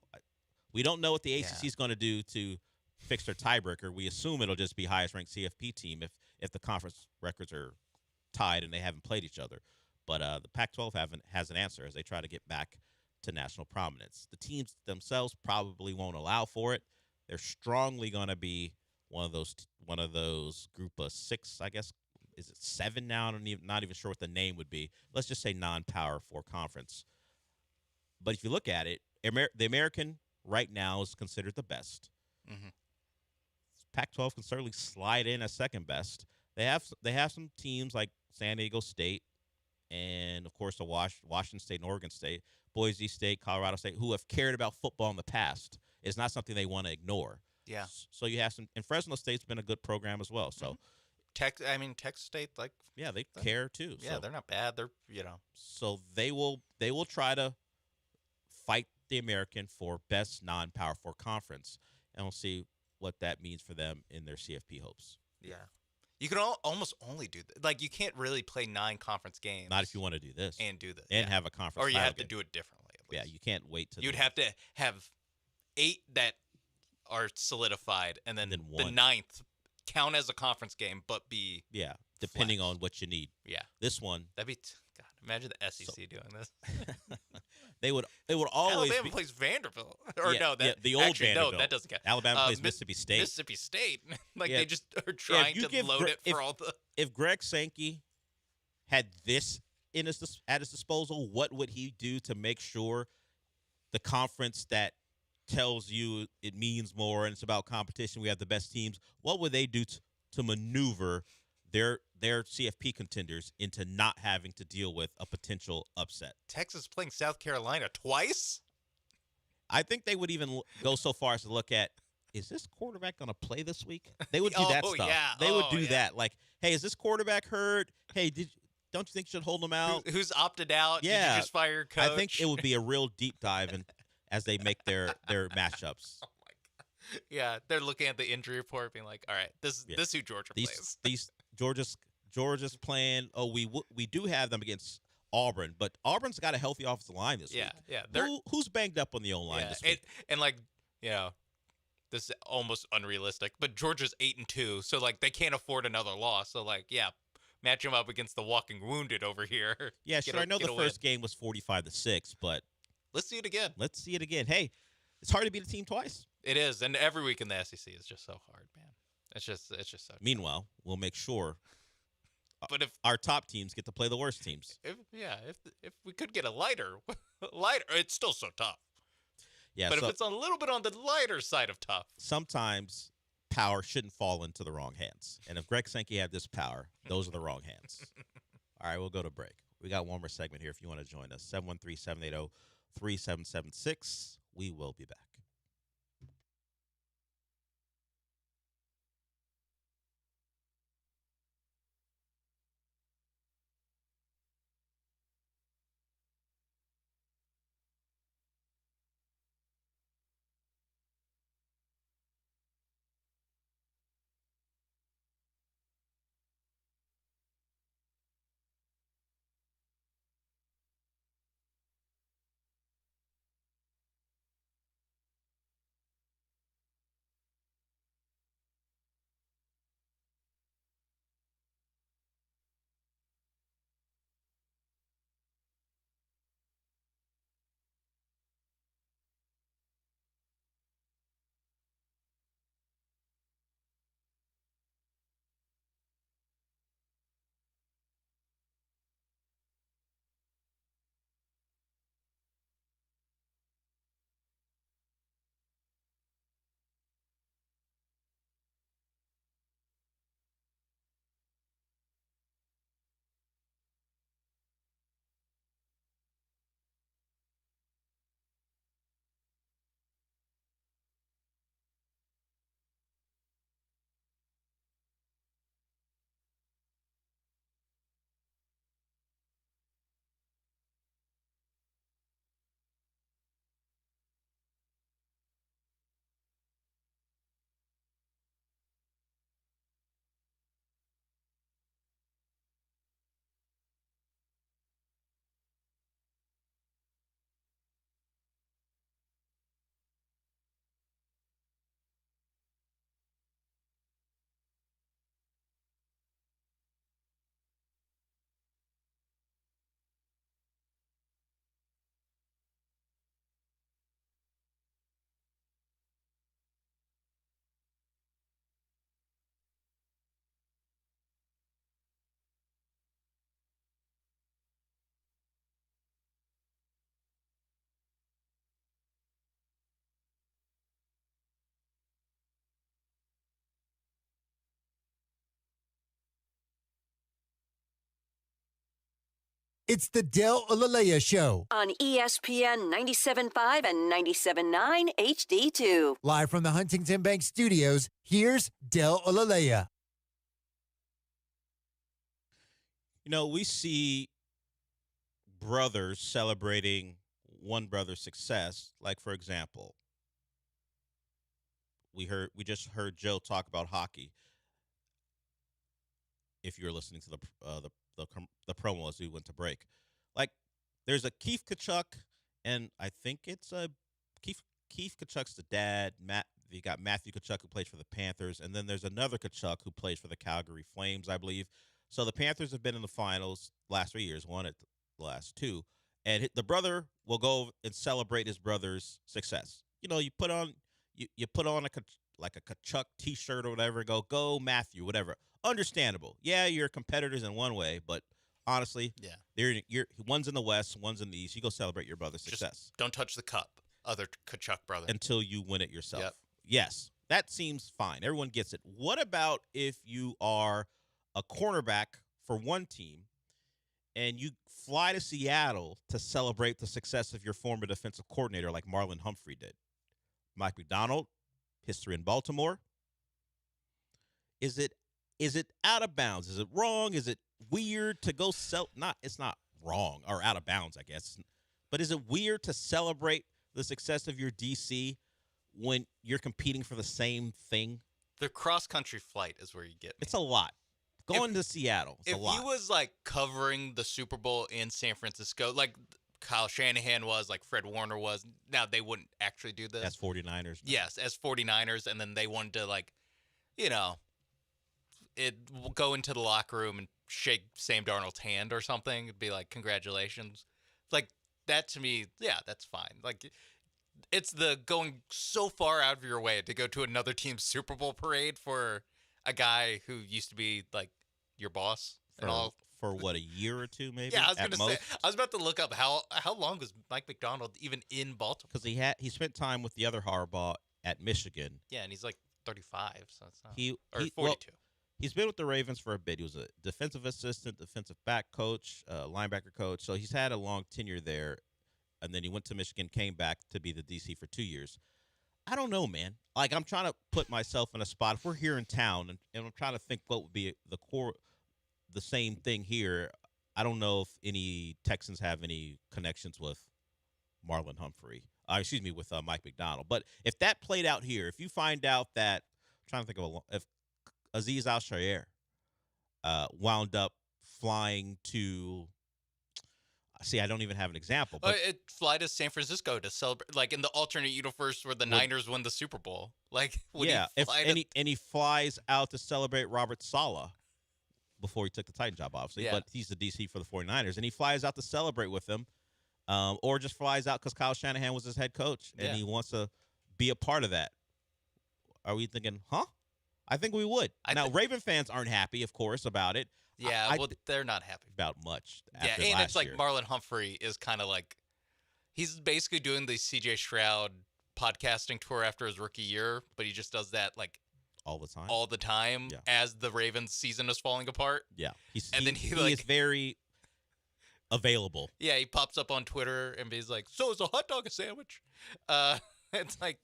We don't know what the ACC is going to do to fix their tiebreaker. We assume it'll just be highest ranked CFP team if the conference records are tied and they haven't played each other. But the Pac-12 has an answer as they try to get back to national prominence. The teams themselves probably won't allow for it. They're strongly going to be one of those group of 6, I guess. Is it 7 now? I'm not even sure what the name would be. Let's just say non-Power 4 conference. But if you look at it, the American right now is considered the best. Mm-hmm. Pac-12 can certainly slide in as second best. They have some teams like San Diego State and, of course, the Washington State and Oregon State, Boise State, Colorado State, who have cared about football in the past. It's not something they want to ignore. Yeah. So you have some, and Fresno State's been a good program as well. So, Texas State, like, yeah, they care too. Yeah, they're not bad. They're So they will try to fight the American for best non-Power 4 conference, and we'll see what that means for them in their CFP hopes. Yeah. You can almost only do that. Like, you can't really play 9 conference games. Not if you want to do this. And do this. And have a conference Or you title have to game. do it differently. At least. Yeah, you can't wait to. You'd have to have 8 that are solidified, and then the 9th count as a conference game, but be depending flexed. on what you need. Yeah. This one. That'd be God. Imagine the SEC doing this. It would always Alabama be, plays Vanderbilt, or the old actually, Vanderbilt. No, that doesn't count. Alabama plays Mississippi State. Mississippi State, they just are trying to load it for all the. If Greg Sankey had this at his disposal, what would he do to make sure the conference that tells you it means more and it's about competition, we have the best teams, what would they do to maneuver their CFP contenders into not having to deal with a potential upset? Texas playing South Carolina twice? I think they would even go so far as to look at, is this quarterback going to play this week? They would do that stuff. Yeah. They would do that. Like, hey, is this quarterback hurt? Hey, don't you think you should hold him out? Who's opted out? Yeah. Did you just fire your coach? I think it would be a real deep dive as they make their matchups. Oh my God. Yeah, they're looking at the injury report, being like, "All right, this is who Georgia plays." These Georgia's playing. Oh, we do have them against Auburn, but Auburn's got a healthy offensive line this week. Yeah. Who's banged up on the O-line this week? And this is almost unrealistic, but Georgia's 8-2, so they can't afford another loss. So match them up against the walking wounded over here. Yeah, sure. I know the first game was 45-6, but let's see it again. Hey, it's hard to beat a team twice. It is, and every week in the SEC is just so hard, man. It's just so. Meanwhile, we'll make sure. But if our top teams get to play the worst teams, if we could get a lighter, it's still so tough. Yeah, but if it's a little bit on the lighter side of tough, sometimes power shouldn't fall into the wrong hands. And if Greg Sankey had this power, those are the wrong hands. All right, we'll go to break. We got one more segment here if you want to join us. 713-780-3776. We will be back. It's the Del Olalea Show. On ESPN 97.5 and 97.9 HD2. Live from the Huntington Bank Studios, here's Del Olalea. We see brothers celebrating one brother's success. Like, for example, we just heard Joe talk about hockey. if you're listening to the promo as we went to break. Like, there's a Keith Kachuk, and I think it's a Keith Kachuk's the dad. You got Matthew Kachuk, who plays for the Panthers, and then there's another Kachuk who plays for the Calgary Flames, I believe. So the Panthers have been in the finals last 3 years, won it the last 2, and the brother will go and celebrate his brother's success. You know, you put on a Kachuk T-shirt or whatever. Go Matthew, whatever. Understandable. Yeah, you're competitors in one way, but honestly, you're one's in the West, one's in the East. You go celebrate your brother's success. Just don't touch the cup, other Kachuk brother, until you win it yourself. Yep. Yes, that seems fine. Everyone gets it. What about if you are a cornerback for one team and you fly to Seattle to celebrate the success of your former defensive coordinator like Marlon Humphrey did? Mike McDonald, history in Baltimore. Is it out of bounds? Is it wrong? Is it weird to go it's not wrong or out of bounds, I guess. But is it weird to celebrate the success of your DC when you're competing for the same thing? The cross-country flight is where you get me. It's a lot. Going to Seattle, it's a lot. If he was, like, covering the Super Bowl in San Francisco, like Kyle Shanahan was, like Fred Warner was, now they wouldn't actually do this. As 49ers. No. Yes, as 49ers, and then they wanted to, like, you know, go into the locker room and shake Sam Darnold's hand or something. It'd be like, congratulations. Like, that to me, yeah, that's fine. Like, it's the going so far out of your way to go to another team's Super Bowl parade for a guy who used to be, like, your boss and all. For what, a year or two, maybe? Yeah, I was going to say. I was about to look up how long was Mike McDonald even in Baltimore? Because he spent time with the other Harbaugh at Michigan. Yeah, and he's like 35, so it's not. Or 42. Well, he's been with the Ravens for a bit. He was a defensive assistant, defensive back coach, linebacker coach. So he's had a long tenure there. And then he went to Michigan, came back to be the DC for 2 years. I don't know, man. Like, I'm trying to put myself in a spot. If we're here in town, and I'm trying to think what would be the same thing here. I don't know if any Texans have any connections with Marlon Humphrey. With Mike McDonald. But if that played out here, if you find out that, I'm trying to think of if Aziz Al-Shaair wound up flying to, I don't even have an example. But fly to San Francisco to celebrate, like in the alternate universe where the Niners win the Super Bowl. Like, he flies out to celebrate Robert Saleh before he took the Titan job, obviously. Yeah. But he's the DC for the 49ers, and he flies out to celebrate with them, or just flies out because Kyle Shanahan was his head coach, and he wants to be a part of that. Are we thinking, huh? I think we would. Now, Raven fans aren't happy, of course, about it. Yeah, they're not happy about much. Yeah, and it's like Marlon Humphrey is kind of like, he's basically doing the CJ Stroud podcasting tour after his rookie year, but he just does that like all the time as the Ravens season is falling apart. Yeah, he is very available. Yeah, he pops up on Twitter and he's like, "So is a hot dog a sandwich?" It's like,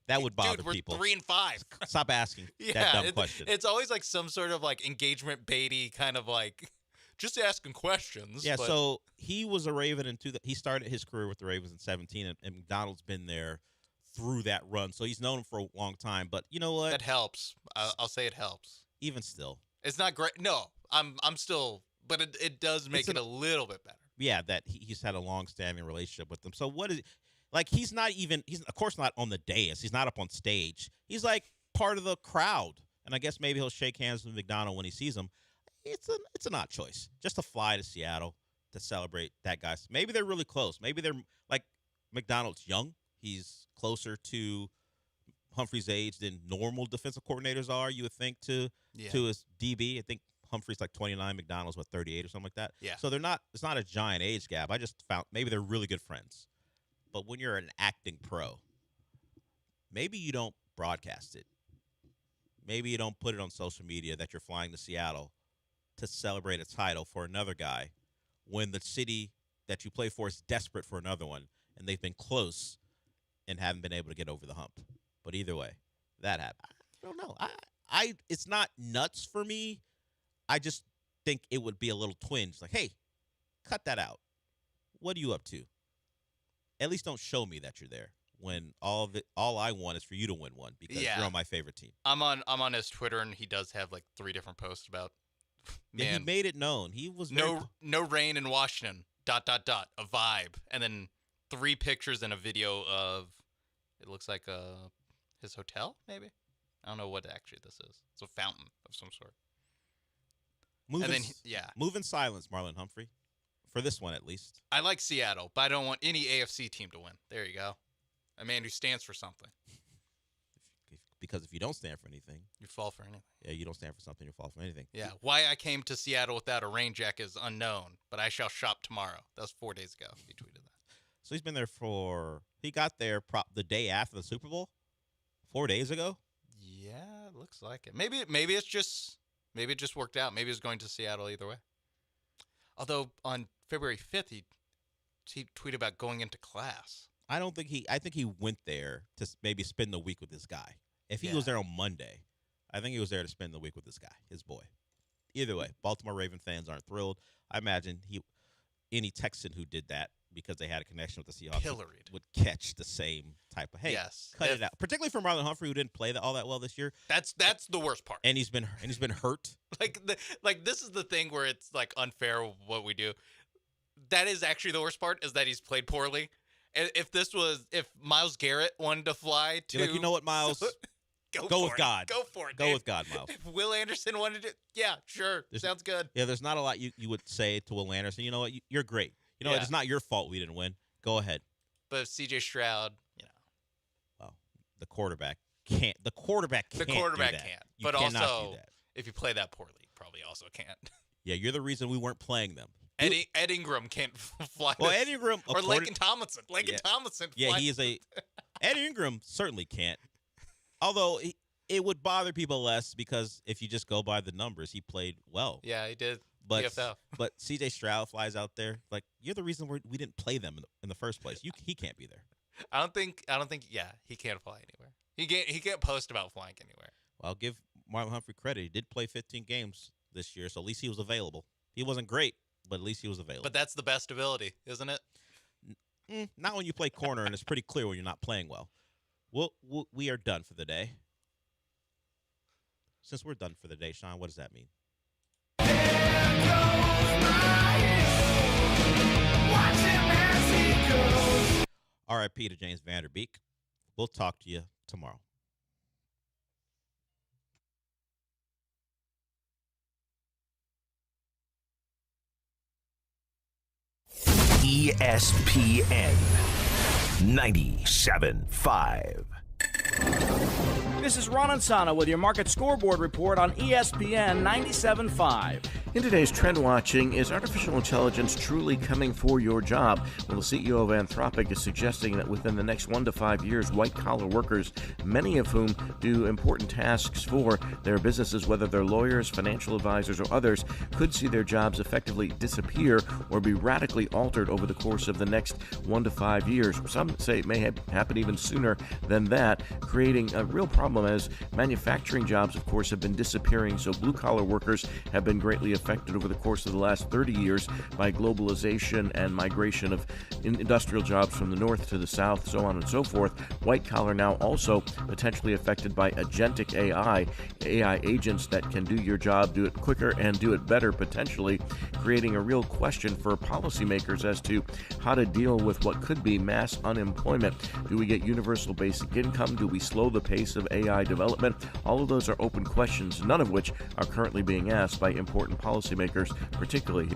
that would bother we're people. 3-5. Stop asking that dumb question. It's always like some sort of like engagement baity kind of like just asking questions. Yeah, so he was a Raven he started his career with the Ravens in 2017, and McDonald's been there through that run. So he's known him for a long time. But you know what? That helps. I'll say it helps. Even still. It's not great. No, I'm still, but it does make it a little bit better. Yeah, that he's had a long-standing relationship with them. So what is like, he's of course not on the dais. He's not up on stage. He's like part of the crowd. And I guess maybe he'll shake hands with McDonald when he sees him. It's an odd choice. Just to fly to Seattle to celebrate that guy. Maybe they're really close. Maybe they're like, McDonald's young. He's closer to Humphrey's age than normal defensive coordinators are, you would think, to his DB. I think Humphrey's like 29, McDonald's 38 or something like that. Yeah. So it's not a giant age gap. I just found maybe they're really good friends. But when you're an acting pro, maybe you don't broadcast it. Maybe you don't put it on social media that you're flying to Seattle to celebrate a title for another guy when the city that you play for is desperate for another one, and they've been close and haven't been able to get over the hump. But either way, that happened. I don't know. It's not nuts for me. I just think it would be a little twinge. Like, hey, cut that out. What are you up to? At least don't show me that you're there when all I want is for you to win one because you're on my favorite team. I'm on his Twitter, and he does have like 3 different posts about Yeah, man, he made it known. He was no rain in Washington. ... A vibe, and then 3 pictures and a video of. It looks like his hotel, maybe. I don't know what actually this is. It's a fountain of some sort. Move in silence, Marlon Humphrey. For this one, at least. I like Seattle, but I don't want any AFC team to win. There you go. A man who stands for something. Because if you don't stand for anything, you fall for anything. Yeah, you don't stand for something, you fall for anything. Yeah. Why I came to Seattle without a rain jacket is unknown, but I shall shop tomorrow. That was 4 days ago. He tweeted that. So he's been there he got there the day after the Super Bowl, 4 days ago. Yeah, it looks like it. Maybe it just worked out. Maybe he was going to Seattle either way. Although on February 5th, he tweeted about going into class. I think he went there to maybe spend the week with this guy. If he was there on Monday, I think he was there to spend the week with this guy, his boy. Either way, Baltimore Raven fans aren't thrilled. I imagine any Texan who did that because they had a connection with the Seahawks would catch the same type of cut it out. Particularly for Marlon Humphrey, who didn't play all that well this year. That's the worst part. And he's been hurt. Like this is the thing where it's like unfair what we do. That is actually the worst part, is that he's played poorly. If Myles Garrett wanted to fly to, you're like, you know what, Myles. Go with God. Go for it. Go with God, Miles. If Will Anderson wanted to, yeah, sure. Sounds good. Yeah, there's not a lot you would say to Will Anderson. You know what? You're great. You know what? It's not your fault we didn't win. Go ahead. But CJ Stroud, well, the quarterback can't. The quarterback can't. But also, if you play that poorly, you probably also can't. Yeah, you're the reason we weren't playing them. Ed Ingram can't fly. Well, Ed Ingram or Laken Tomlinson. Tomlinson. Yeah, he is Ed Ingram certainly can't. Although it would bother people less because if you just go by the numbers, he played well. Yeah, he did. But PFL. But C.J. Stroud flies out there. Like, you're the reason we didn't play them in the first place. He can't be there. I don't think. Yeah, he can't fly anywhere. He can't post about flying anywhere. Well, I'll give Marlon Humphrey credit. He did play 15 games this year, so at least he was available. He wasn't great, but at least he was available. But that's the best ability, isn't it? Not when you play corner, and it's pretty clear when you're not playing well. We are done for the day. Since we're done for the day, Sean, what does that mean? R.I.P. to James Vanderbeek. We'll talk to you tomorrow. ESPN 97.5. This is Ron Ansana with your market scoreboard report on ESPN 97.5. In today's trend watching, is artificial intelligence truly coming for your job? Well, the CEO of Anthropic is suggesting that within the next 1 to 5 years, white-collar workers, many of whom do important tasks for their businesses, whether they're lawyers, financial advisors, or others, could see their jobs effectively disappear or be radically altered over the course of the next 1 to 5 years. Some say it may happen even sooner than that, creating a real problem as manufacturing jobs, of course, have been disappearing, so blue-collar workers have been greatly affected over the course of the last 30 years by globalization and migration of industrial jobs from the north to the south, so on and so forth. White collar now also potentially affected by agentic AI agents that can do your job, do it quicker, and do it better, potentially creating a real question for policymakers as to how to deal with what could be mass unemployment. Do we get universal basic income? Do we slow the pace of AI development? All of those are open questions, none of which are currently being asked by important policymakers, particularly.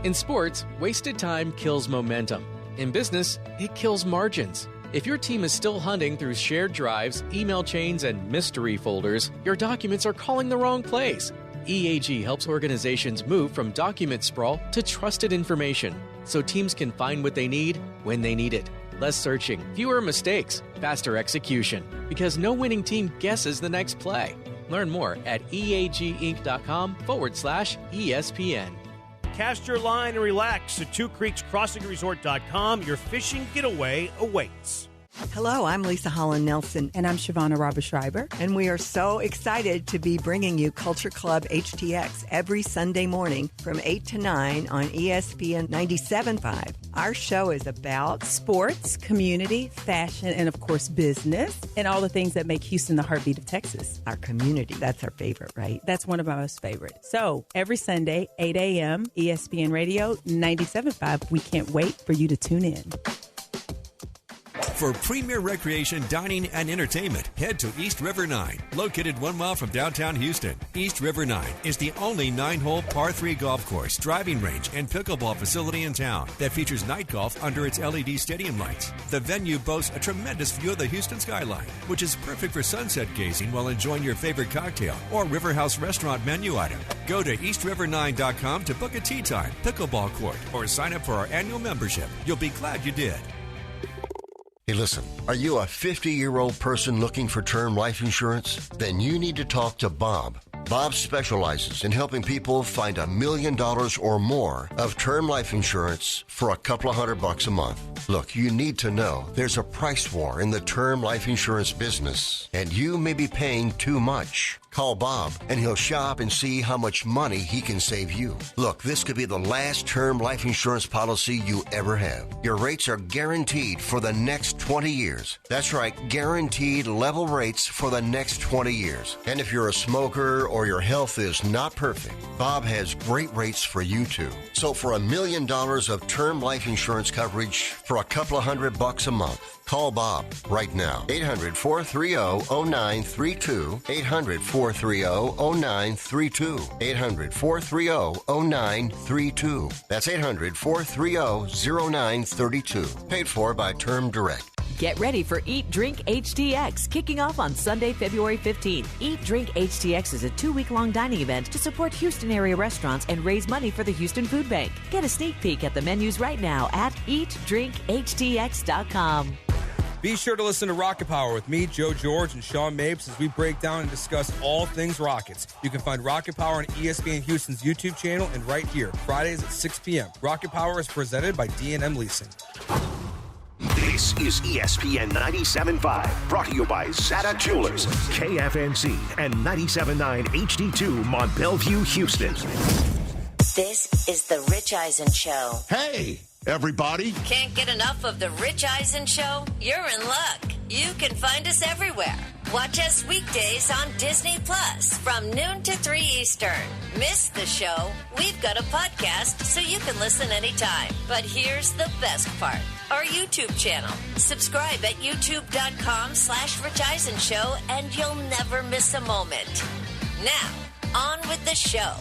In sports, wasted time kills momentum. In business, it kills margins. If your team is still hunting through shared drives, email chains, and mystery folders, your documents are calling the wrong place. EAG helps organizations move from document sprawl to trusted information, so teams can find what they need when they need it. Less searching, fewer mistakes, faster execution, because no winning team guesses the next play. Learn more at eaginc.com/ESPN. Cast your line and relax at twocreekscrossingresort.com. Your fishing getaway awaits. Hello, I'm Lisa Holland Nelson. And I'm Shavonna Robber-Schreiber. And we are so excited to be bringing you Culture Club HTX every Sunday morning from 8 to 9 on ESPN 97.5. Our show is about sports, community, fashion, and of course, business, and all the things that make Houston the heartbeat of Texas. Our community. That's our favorite, right? That's one of my most favorite. So every Sunday, 8 a.m., ESPN Radio 97.5. We can't wait for you to tune in. For premier recreation, dining, and entertainment, head to East River 9, located 1 mile from downtown Houston. East River 9 is the only 9-hole par 3 golf course, driving range, and pickleball facility in town that features night golf under its LED stadium lights. The venue boasts a tremendous view of the Houston skyline, which is perfect for sunset gazing while enjoying your favorite cocktail or River House restaurant menu item. Go to eastriver9.com to book a tee time, pickleball court, or sign up for our annual membership. You'll be glad you did. Hey, listen, are you a 50-year-old person looking for term life insurance? Then you need to talk to Bob. Bob specializes in helping people find $1 million or more of term life insurance for a couple of $100 a month. Look, you need to know there's a price war in the term life insurance business, and you may be paying too much. Call Bob, and he'll shop and see how much money he can save you. Look, this could be the last term life insurance policy you ever have. Your rates are guaranteed for the next 20 years. That's right, guaranteed level rates for the next 20 years. And if you're a smoker or your health is not perfect, Bob has great rates for you too. So for $1 million of term life insurance coverage for a couple of $100 a month, call Bob right now. 800-430-0932. 800-430-0932. 800-430-0932. That's 800-430-0932. Paid for by Term Direct. Get ready for Eat Drink HTX, kicking off on Sunday, February 15th. Eat Drink HTX is a 2-week-long dining event to support Houston area restaurants and raise money for the Houston Food Bank. Get a sneak peek at the menus right now at eatdrinkhtx.com. Be sure to listen to Rocket Power with me, Joe George, and Sean Mapes as we break down and discuss all things Rockets. You can find Rocket Power on ESPN Houston's YouTube channel and right here, Fridays at 6 p.m. Rocket Power is presented by D&M Leasing. This is ESPN 97.5, brought to you by Zata Jewelers, KFNC, and 97.9 HD2 Mont Bellevue, Houston. This is the Rich Eisen Show. Hey, everybody. Can't get enough of the Rich Eisen Show? You're in luck. You can find us everywhere. Watch us weekdays on Disney Plus from noon to 3 Eastern. Miss the show? We've got a podcast so you can listen anytime. But here's the best part. Our YouTube channel. Subscribe at youtube.com/Rich Eisen Show and you'll never miss a moment. Now, on with the show.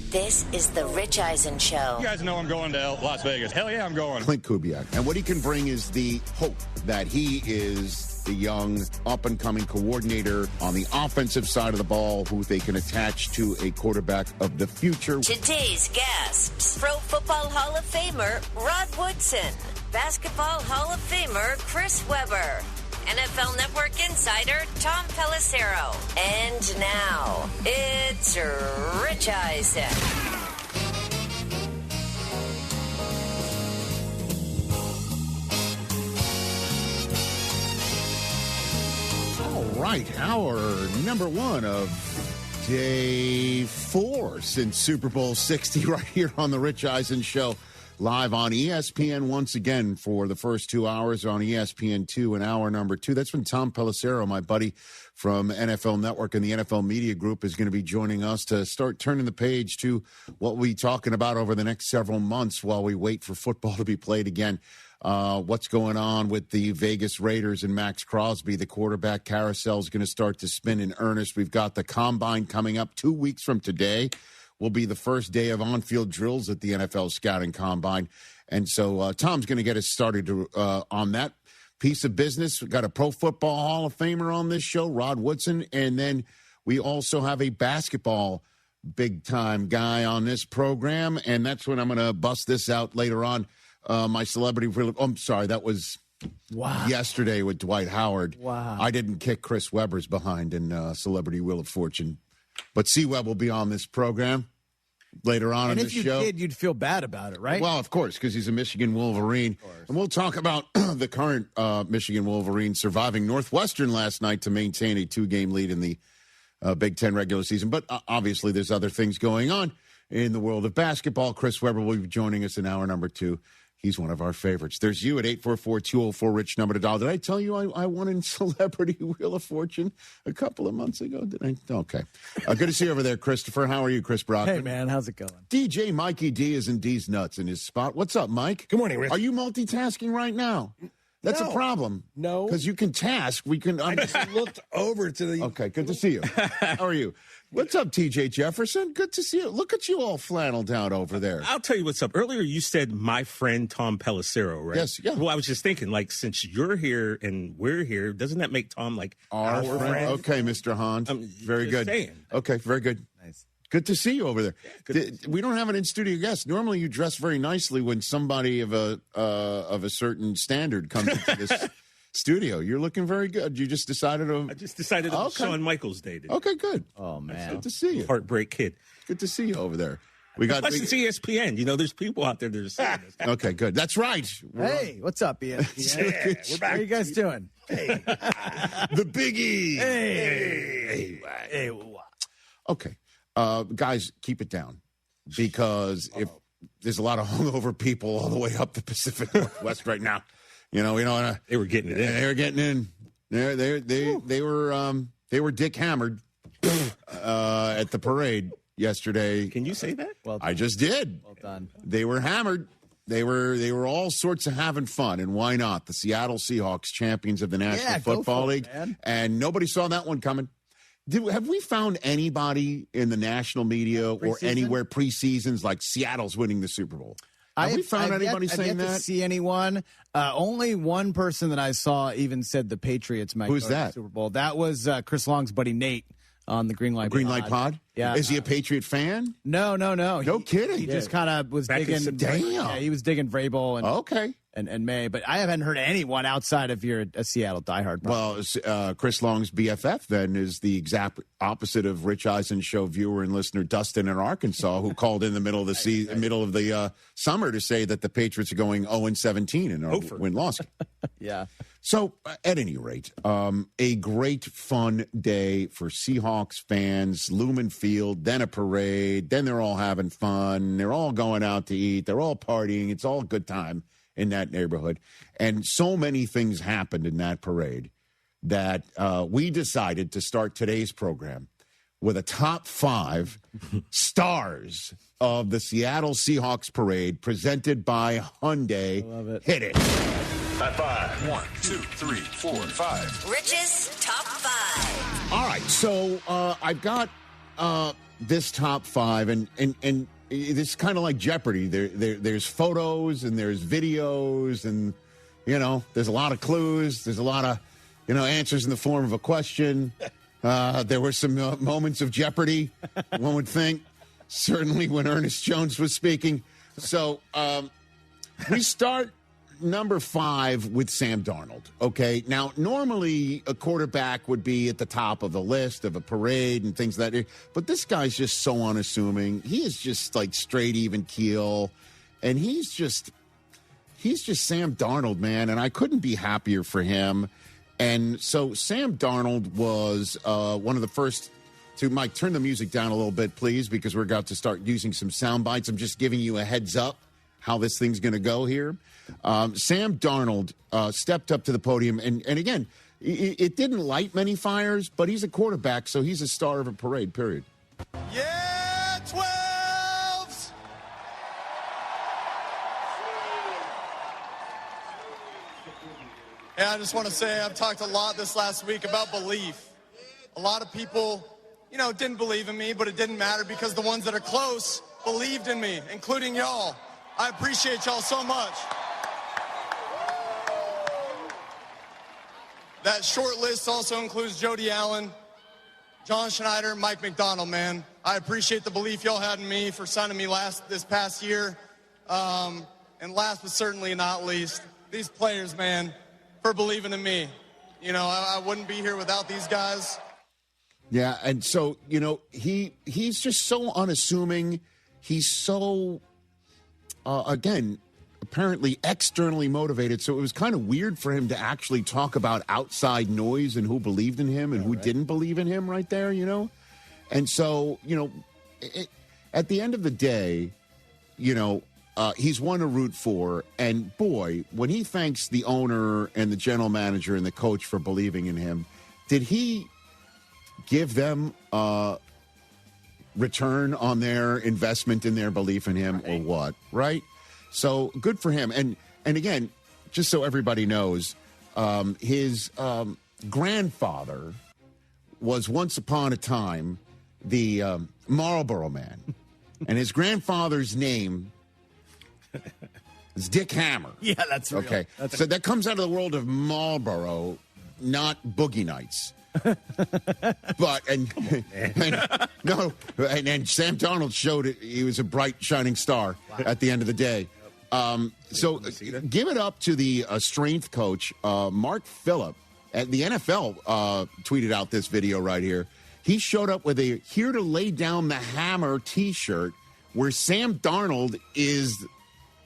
This is the Rich Eisen Show. You guys know I'm going to Las Vegas. Hell yeah, I'm going. Clint Kubiak. And what he can bring is the hope that he is the young, up-and-coming coordinator on the offensive side of the ball who they can attach to a quarterback of the future. Today's guests, Pro Football Hall of Famer Rod Woodson, Basketball Hall of Famer Chris Webber, NFL Network insider Tom Pelissero. And now, it's Rich Eisen. All right, hour number one of day 4 since Super Bowl 60 right here on the Rich Eisen Show. Live on ESPN once again for the first 2 hours, on ESPN2 in hour number 2. That's when Tom Pelissero, my buddy from NFL Network and the NFL Media Group, is going to be joining us to start turning the page to what we'll be talking about over the next several months while we wait for football to be played again. What's going on with the Vegas Raiders and Max Crosby? The quarterback carousel is going to start to spin in earnest. We've got the Combine coming up 2 weeks from today. Will be the first day of on-field drills at the NFL Scouting Combine. And so Tom's going to get us started on that piece of business. We've got a Pro Football Hall of Famer on this show, Rod Woodson. And then we also have a basketball big-time guy on this program. And that's when I'm going to bust this out later on. My celebrity, I'm sorry, that was yesterday with Dwight Howard. Wow. I didn't kick Chris Webber's behind in Celebrity Wheel of Fortune. But C-Web will be on this program. later on in And the if you show. did, you'd feel bad about it, right? Well, of course, because he's a Michigan Wolverine. And we'll talk about the current Michigan Wolverines surviving Northwestern last night to maintain a 2-game lead in the Big Ten regular season. But obviously, there's other things going on in the world of basketball. Chris Webber will be joining us in hour number 2. He's one of our favorites. There's you at 844-204-RICH, number to dial. Did I tell you I won in Celebrity Wheel of Fortune a couple of months ago? Did I? Okay. Good to see you over there, Christopher. How are you, Chris Brockman? Hey, man, how's it going? DJ Mikey D is in D's nuts in his spot. What's up, Mike? Good morning, Rich. Are you multitasking right now? That's a problem. No. Because you can task. We can. I just looked over to the. Okay, good to see you. How are you? What's up, TJ Jefferson? Good to see you. Look at you all flanneled out over there. I'll tell you what's up. Earlier, you said my friend Tom Pelissero, right? Yes, yeah. Well, I was just thinking, like, since you're here and we're here, doesn't that make Tom like our friend? Okay, Mr. Hahn. Very good. Saying. Okay, very good. Nice. Good to see you over there. We don't have an in-studio guest. Normally, you dress very nicely when somebody of a certain standard comes into this studio. You're looking very good. You just decided to. I just decided it was Shawn Michaels' day today. Okay, good. Oh man, good to see you. Heartbreak Kid. Good to see you over there. We got. Plus, it's ESPN. You know, there's people out there that are saying this. Okay, good. That's right. Hey, what's up, ESPN? Yeah, we're back. How are you guys doing? Hey, the Biggie. Hey. Okay, guys, keep it down because if there's a lot of hungover people all the way up the Pacific Northwest right now. You know, we don't want to. They were getting it in. They were getting in. They were dick hammered at the parade yesterday. Can you say that? Well, I just did. Well done. They were hammered. They were all sorts of having fun, and why not? The Seattle Seahawks, champions of the National Football League, man. And nobody saw that one coming. Have we found anybody in the national media or anywhere preseasons like Seattle's winning the Super Bowl? Have we found anybody saying I've yet that? to see anyone. Only one person that I saw even said the Patriots might Who's go to that? the Super Bowl. That was Chris Long's buddy Nate on the Green Light Pod? Yeah. Is he a Patriot fan? No. No kidding. He just kind of was Back in digging. September. Damn. Yeah, he was digging Vrabel and May, but I haven't heard anyone outside of you're a Seattle diehard. Well, Chris Long's BFF then is the exact opposite of Rich Eisen show viewer and listener Dustin in Arkansas, who called in the middle of the middle of the summer to say that the Patriots are going 0-17 in our win-loss. Yeah. So, at any rate, a great fun day for Seahawks fans. Lumen Field, then a parade, then they're all having fun. They're all going out to eat. They're all partying. It's all a good time in that neighborhood. And so many things happened in that parade that we decided to start today's program with a top 5 stars of the Seattle Seahawks parade presented by Hyundai. I love it. Hit it. High five. 1, 2, 3, 4, 5. Rich's Top 5. All right, so I've got this top 5, and it's kind of like Jeopardy. There's photos and there's videos, and there's a lot of clues. There's a lot of answers in the form of a question. There were some moments of Jeopardy, one would think, certainly when Ernest Jones was speaking. So we start number 5 with Sam Darnold. Okay, now normally a quarterback would be at the top of the list of a parade and things like that, but this guy's just so unassuming. He is just like straight even keel, and he's just Sam Darnold, man. And I couldn't be happier for him. And so Sam Darnold was one of the first to, Mike, turn the music down a little bit, please, because we're about to start using some sound bites. I'm just giving you a heads up how this thing's going to go here. Sam Darnold stepped up to the podium, and again, it didn't light many fires, but he's a quarterback, so he's a star of a parade, period. Yeah, 12s! Yeah, I just want to say I've talked a lot this last week about belief. A lot of people, didn't believe in me, but it didn't matter because the ones that are close believed in me, including y'all. I appreciate y'all so much. That short list also includes Jody Allen, John Schneider, Mike McDonald, man. I appreciate the belief y'all had in me for signing me this past year. And last but certainly not least, these players, man, for believing in me. I wouldn't be here without these guys. Yeah, and so, he's just so unassuming. he's so, again, apparently externally motivated. So it was kind of weird for him to actually talk about outside noise and who believed in him and who didn't believe in him right there, And so, at the end of the day, he's one to root for. And boy, when he thanks the owner and the general manager and the coach for believing in him, did he give them return on their investment in their belief in him or what? Right? So good for him. And again, just so everybody knows, his grandfather was once upon a time the Marlboro Man. And his grandfather's name is Dick Hammer. Yeah, that's real. Okay. So that comes out of the world of Marlboro, not Boogie Nights. But and Sam Darnold showed it. He was a bright, shining star at the end of the day. So give it up to the strength coach, Mark Phillip. At the NFL tweeted out this video right here. He showed up with a "Here to Lay Down the Hammer" T-shirt where Sam Darnold is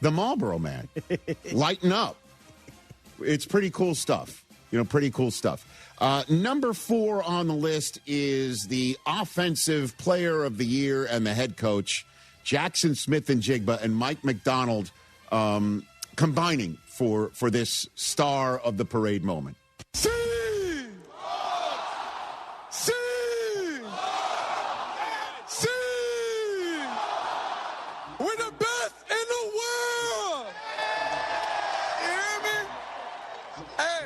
the Marlboro Man. Lighten up. It's pretty cool stuff. Pretty cool stuff. Number 4 on the list is the Offensive Player of the Year and the head coach, Jackson Smith-Njigba and Mike McDonald, combining for this star of the parade moment. We're the best in the world. You hear me? Hey,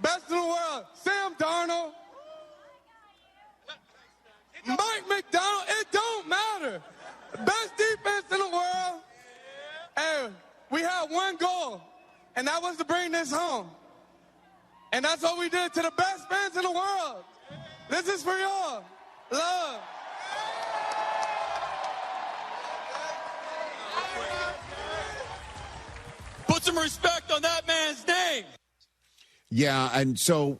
best in the world. Sam Darnold, Mike McDonald. It don't matter. Best defense in the world. Hey, we had one goal, and that was to bring this home. And that's what we did to the best fans in the world. This is for y'all. Love. Put some respect on that man's name. Yeah, and so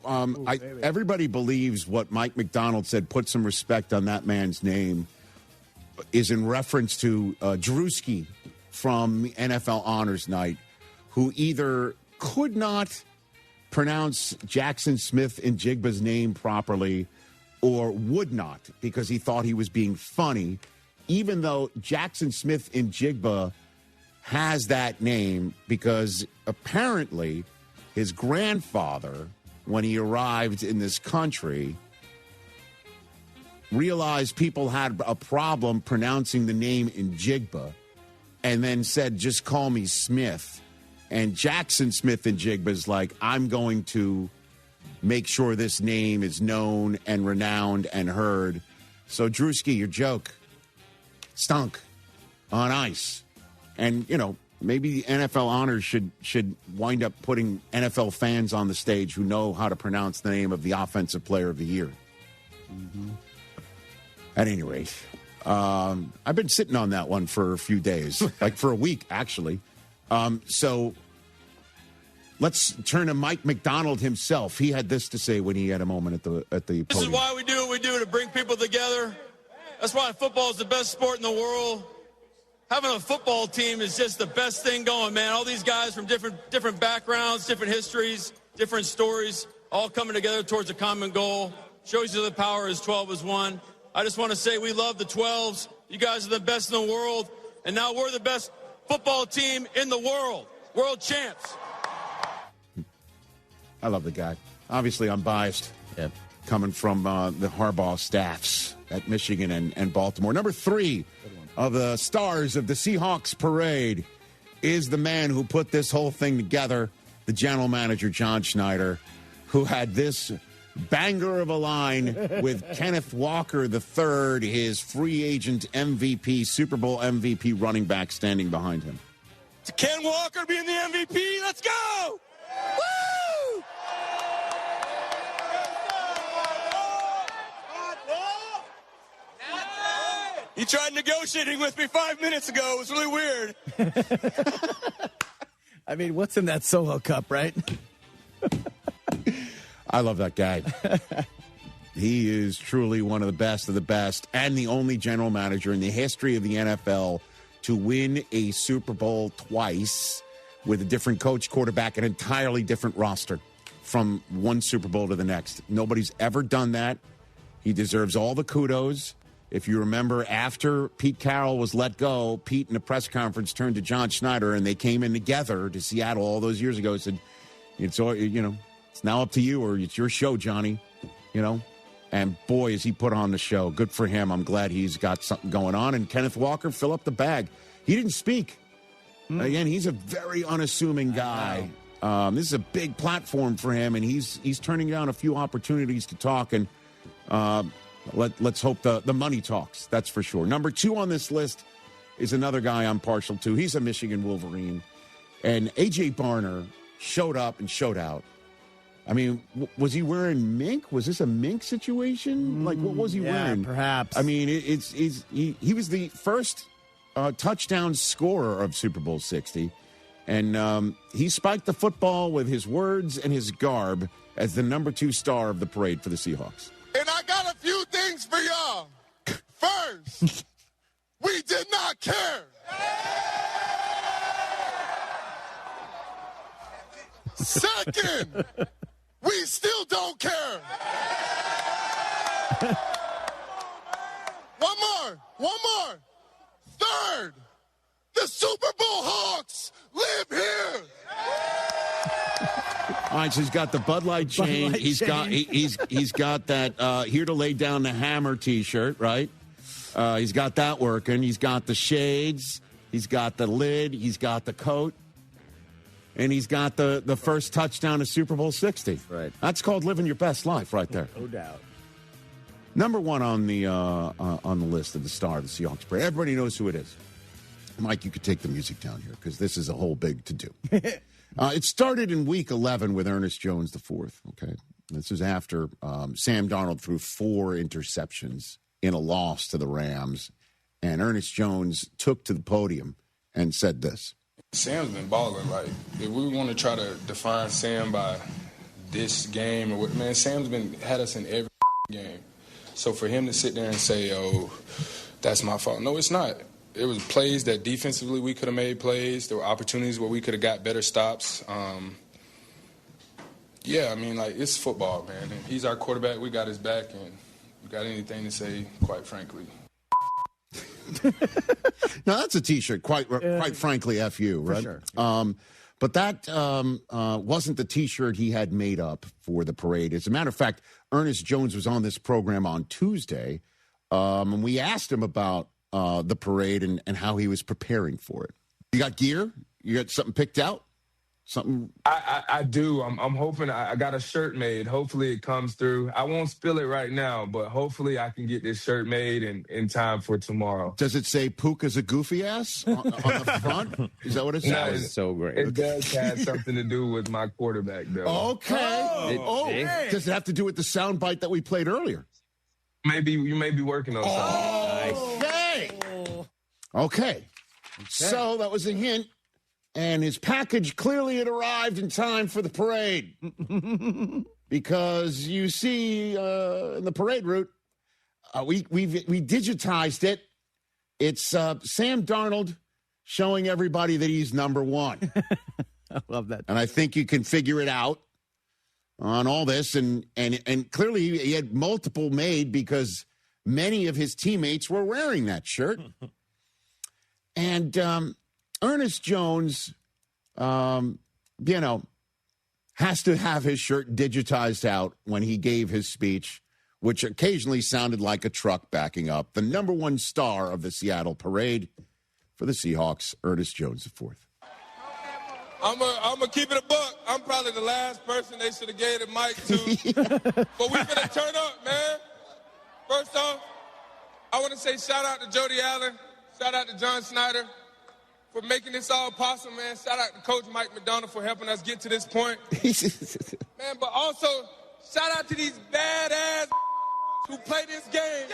everybody believes what Mike McDonald said, put some respect on that man's name, is in reference to Drewski from NFL Honors Night, who either could not pronounce Jackson Smith-Njigba's name properly or would not because he thought he was being funny, even though Jackson Smith-Njigba has that name because apparently his grandfather, when he arrived in this country, realized people had a problem pronouncing the name Njigba and then said, just call me Smith. And Jackson Smith-Njigba is like, I'm going to make sure this name is known and renowned and heard. So, Drewski, your joke stunk on ice. And, maybe the NFL Honors should wind up putting NFL fans on the stage who know how to pronounce the name of the Offensive Player of the Year. Mm-hmm. At any rate, I've been sitting on that one for a few days, like for a week, actually. So let's turn to Mike McDonald himself. He had this to say when he had a moment at the podium. This is why we do what we do, to bring people together. That's why football is the best sport in the world. Having a football team is just the best thing going, man. All these guys from different backgrounds, different histories, different stories, all coming together towards a common goal. Shows you the power as 12 as one. I just want to say we love the 12s. You guys are the best in the world. And now we're the best football team in the world. World champs. I love the guy. Obviously, I'm biased. Yeah. Coming from the Harbaugh staffs at Michigan and Baltimore. Number 3 of the stars of the Seahawks parade is the man who put this whole thing together, the general manager, John Schneider, who had this banger of a line with Kenneth Walker III, his free agent MVP, Super Bowl MVP running back, standing behind him. To Ken Walker being the MVP, let's go! Woo! You tried negotiating with me 5 minutes ago. It was really weird. I mean, what's in that Solo Cup, right? I love that guy. He is truly one of the best, and the only general manager in the history of the NFL to win a Super Bowl twice with a different coach, quarterback, an entirely different roster from one Super Bowl to the next. Nobody's ever done that. He deserves all the kudos. If you remember, after Pete Carroll was let go, Pete in a press conference turned to John Schneider, and they came in together to Seattle all those years ago and said, it's now up to you, or it's your show, Johnny, And boy, is he put on the show. Good for him. I'm glad he's got something going on. And Kenneth Walker, fill up the bag. He didn't speak. Again, he's a very unassuming guy. This is a big platform for him, and he's turning down a few opportunities to talk. And let's hope the money talks. That's for sure. Number 2 on this list is another guy I'm partial to. He's a Michigan Wolverine. And A.J. Barner showed up and showed out. I mean, was he wearing mink? Was this a mink situation? Like, what was he wearing? Perhaps. I mean, he was the first touchdown scorer of Super Bowl 60. And he spiked the football with his words and his garb as the number 2 star of the parade for the Seahawks. And I got a few things for y'all. First, we did not care. Second, we still don't care. One more. Third, the Super Bowl Hawks live here. All right, so he's got the Bud Light chain. He's got that Here to Lay Down the Hammer T-shirt, right? He's got that working. He's got the shades. He's got the lid. He's got the coat. And he's got the first touchdown of Super Bowl 60. Right. That's called living your best life right there. No doubt. Number 1 on the list of the star of the Seahawks parade. Everybody knows who it is. Mike, you could take the music down here because this is a whole big to-do. It started in Week 11 with Ernest Jones IV, okay? This is after Sam Darnold threw 4 interceptions in a loss to the Rams, and Ernest Jones took to the podium and said this. Sam's been balling. Like, if we want to try to define Sam by this game or what, man, Sam's had us in every game. So for him to sit there and say, "Oh, that's my fault," no, it's not. It was plays that defensively we could have made plays. There were opportunities where we could have got better stops. Yeah, I mean, like, it's football, man. And he's our quarterback. We got his back, and we got anything to say, quite frankly. Now, that's a T-shirt, quite frankly, F you, right? For sure. But that wasn't the T-shirt he had made up for the parade. As a matter of fact, Ernest Jones was on this program on Tuesday, and we asked him about the parade and how he was preparing for it. You got gear? You got something picked out? Something? I do. I'm hoping I got a shirt made. Hopefully it comes through. I won't spill it right now, but hopefully I can get this shirt made in time for tomorrow. Does it say Puka's a goofy ass on the front? Is that what it says? No, That was so great. It does have something to do with my quarterback, though. Okay. Does it have to do with the soundbite that we played earlier? Maybe you may be working on something. Okay. So that was a hint. And his package clearly had arrived in time for the parade. Because you see in the parade route, we digitized it. It's Sam Darnold showing everybody that he's number 1. I love that. And I think you can figure it out on all this. And clearly he had multiple made because many of his teammates were wearing that shirt. And Ernest Jones, has to have his shirt digitized out when he gave his speech, which occasionally sounded like a truck backing up. The number 1 star of the Seattle parade for the Seahawks, Ernest Jones IV. I'm gonna keep it a buck. I'm probably the last person they should have gave the mic to. But we finna turn up, man. First off, I want to say shout out to Jody Allen, shout out to John Schneider for making this all possible, man. Shout out to Coach Mike McDonald for helping us get to this point. Man, but also, shout out to these badass who play this game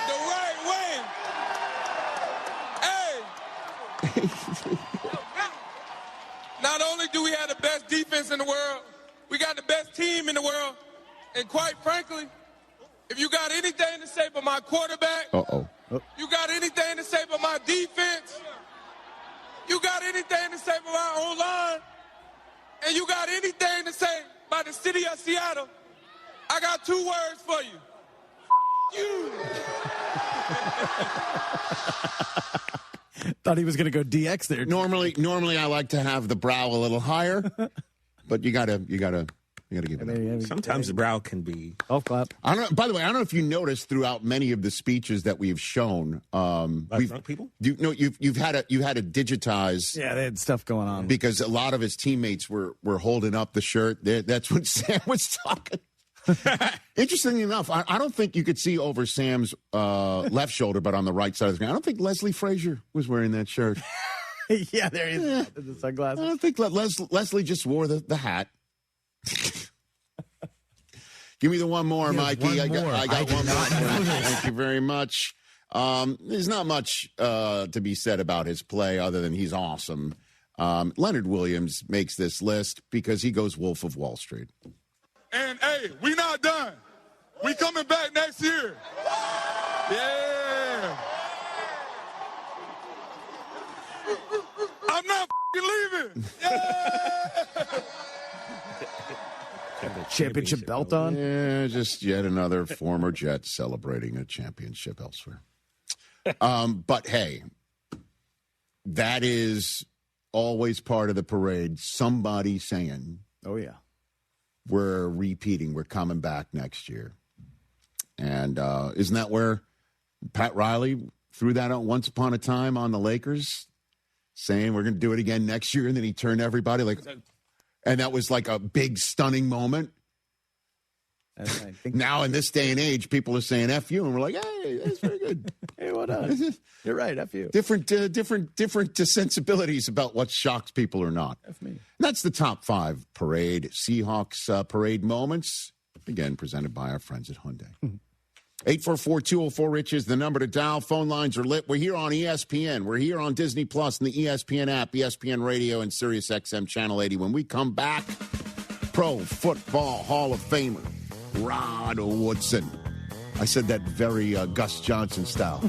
the right way. Hey! Not only do we have the best defense in the world, we got the best team in the world. And quite frankly, If you got anything to say about my quarterback, you got anything to say about my defense, you got anything to say about my O-line, and you got anything to say about the city of Seattle, I got 2 words for you. You. Thought he was going to go DX there. Normally I like to have the brow a little higher, but you gotta give it up. Sometimes the brow can be off clap. I don't. By the way, I don't know if you noticed throughout many of the speeches that we've shown, drunk people. You've had to digitize. Yeah, they had stuff going on because a lot of his teammates were holding up the shirt. That's when Sam was talking. Interestingly enough, I don't think you could see over Sam's left shoulder, but on the right side of the screen, I don't think Leslie Frazier was wearing that shirt. Yeah, there he is. The sunglasses. I don't think Leslie just wore the hat. Give me the one more, Mikey. I got one more. Thank you very much. There's not much to be said about his play other than he's awesome. Leonard Williams makes this list because he goes Wolf of Wall Street. And, hey, we not done. We coming back next year. Yeah. I'm not leaving. Yeah. Championship belt on? Yeah, just yet another former Jet celebrating a championship elsewhere. But, hey, that is always part of the parade. Somebody saying, oh, yeah. We're repeating. We're coming back next year. And isn't that where Pat Riley threw that out once upon a time on the Lakers, saying we're going to do it again next year? And then he turned everybody like, and that was like a big, stunning moment. I think now, in this day and age, people are saying F you, and we're like, hey, that's very good. Hey, what up? You're right, F you. Different sensibilities about what shocks people or not. F me. That's the top 5 parade, Seahawks parade moments. Again, presented by our friends at Hyundai. 844-204-RICH is the number to dial. Phone lines are lit. We're here on ESPN. We're here on Disney Plus and the ESPN app, ESPN Radio, and Sirius XM Channel 80. When we come back, Pro Football Hall of Famer Rod Woodson. I said that very Gus Johnson style.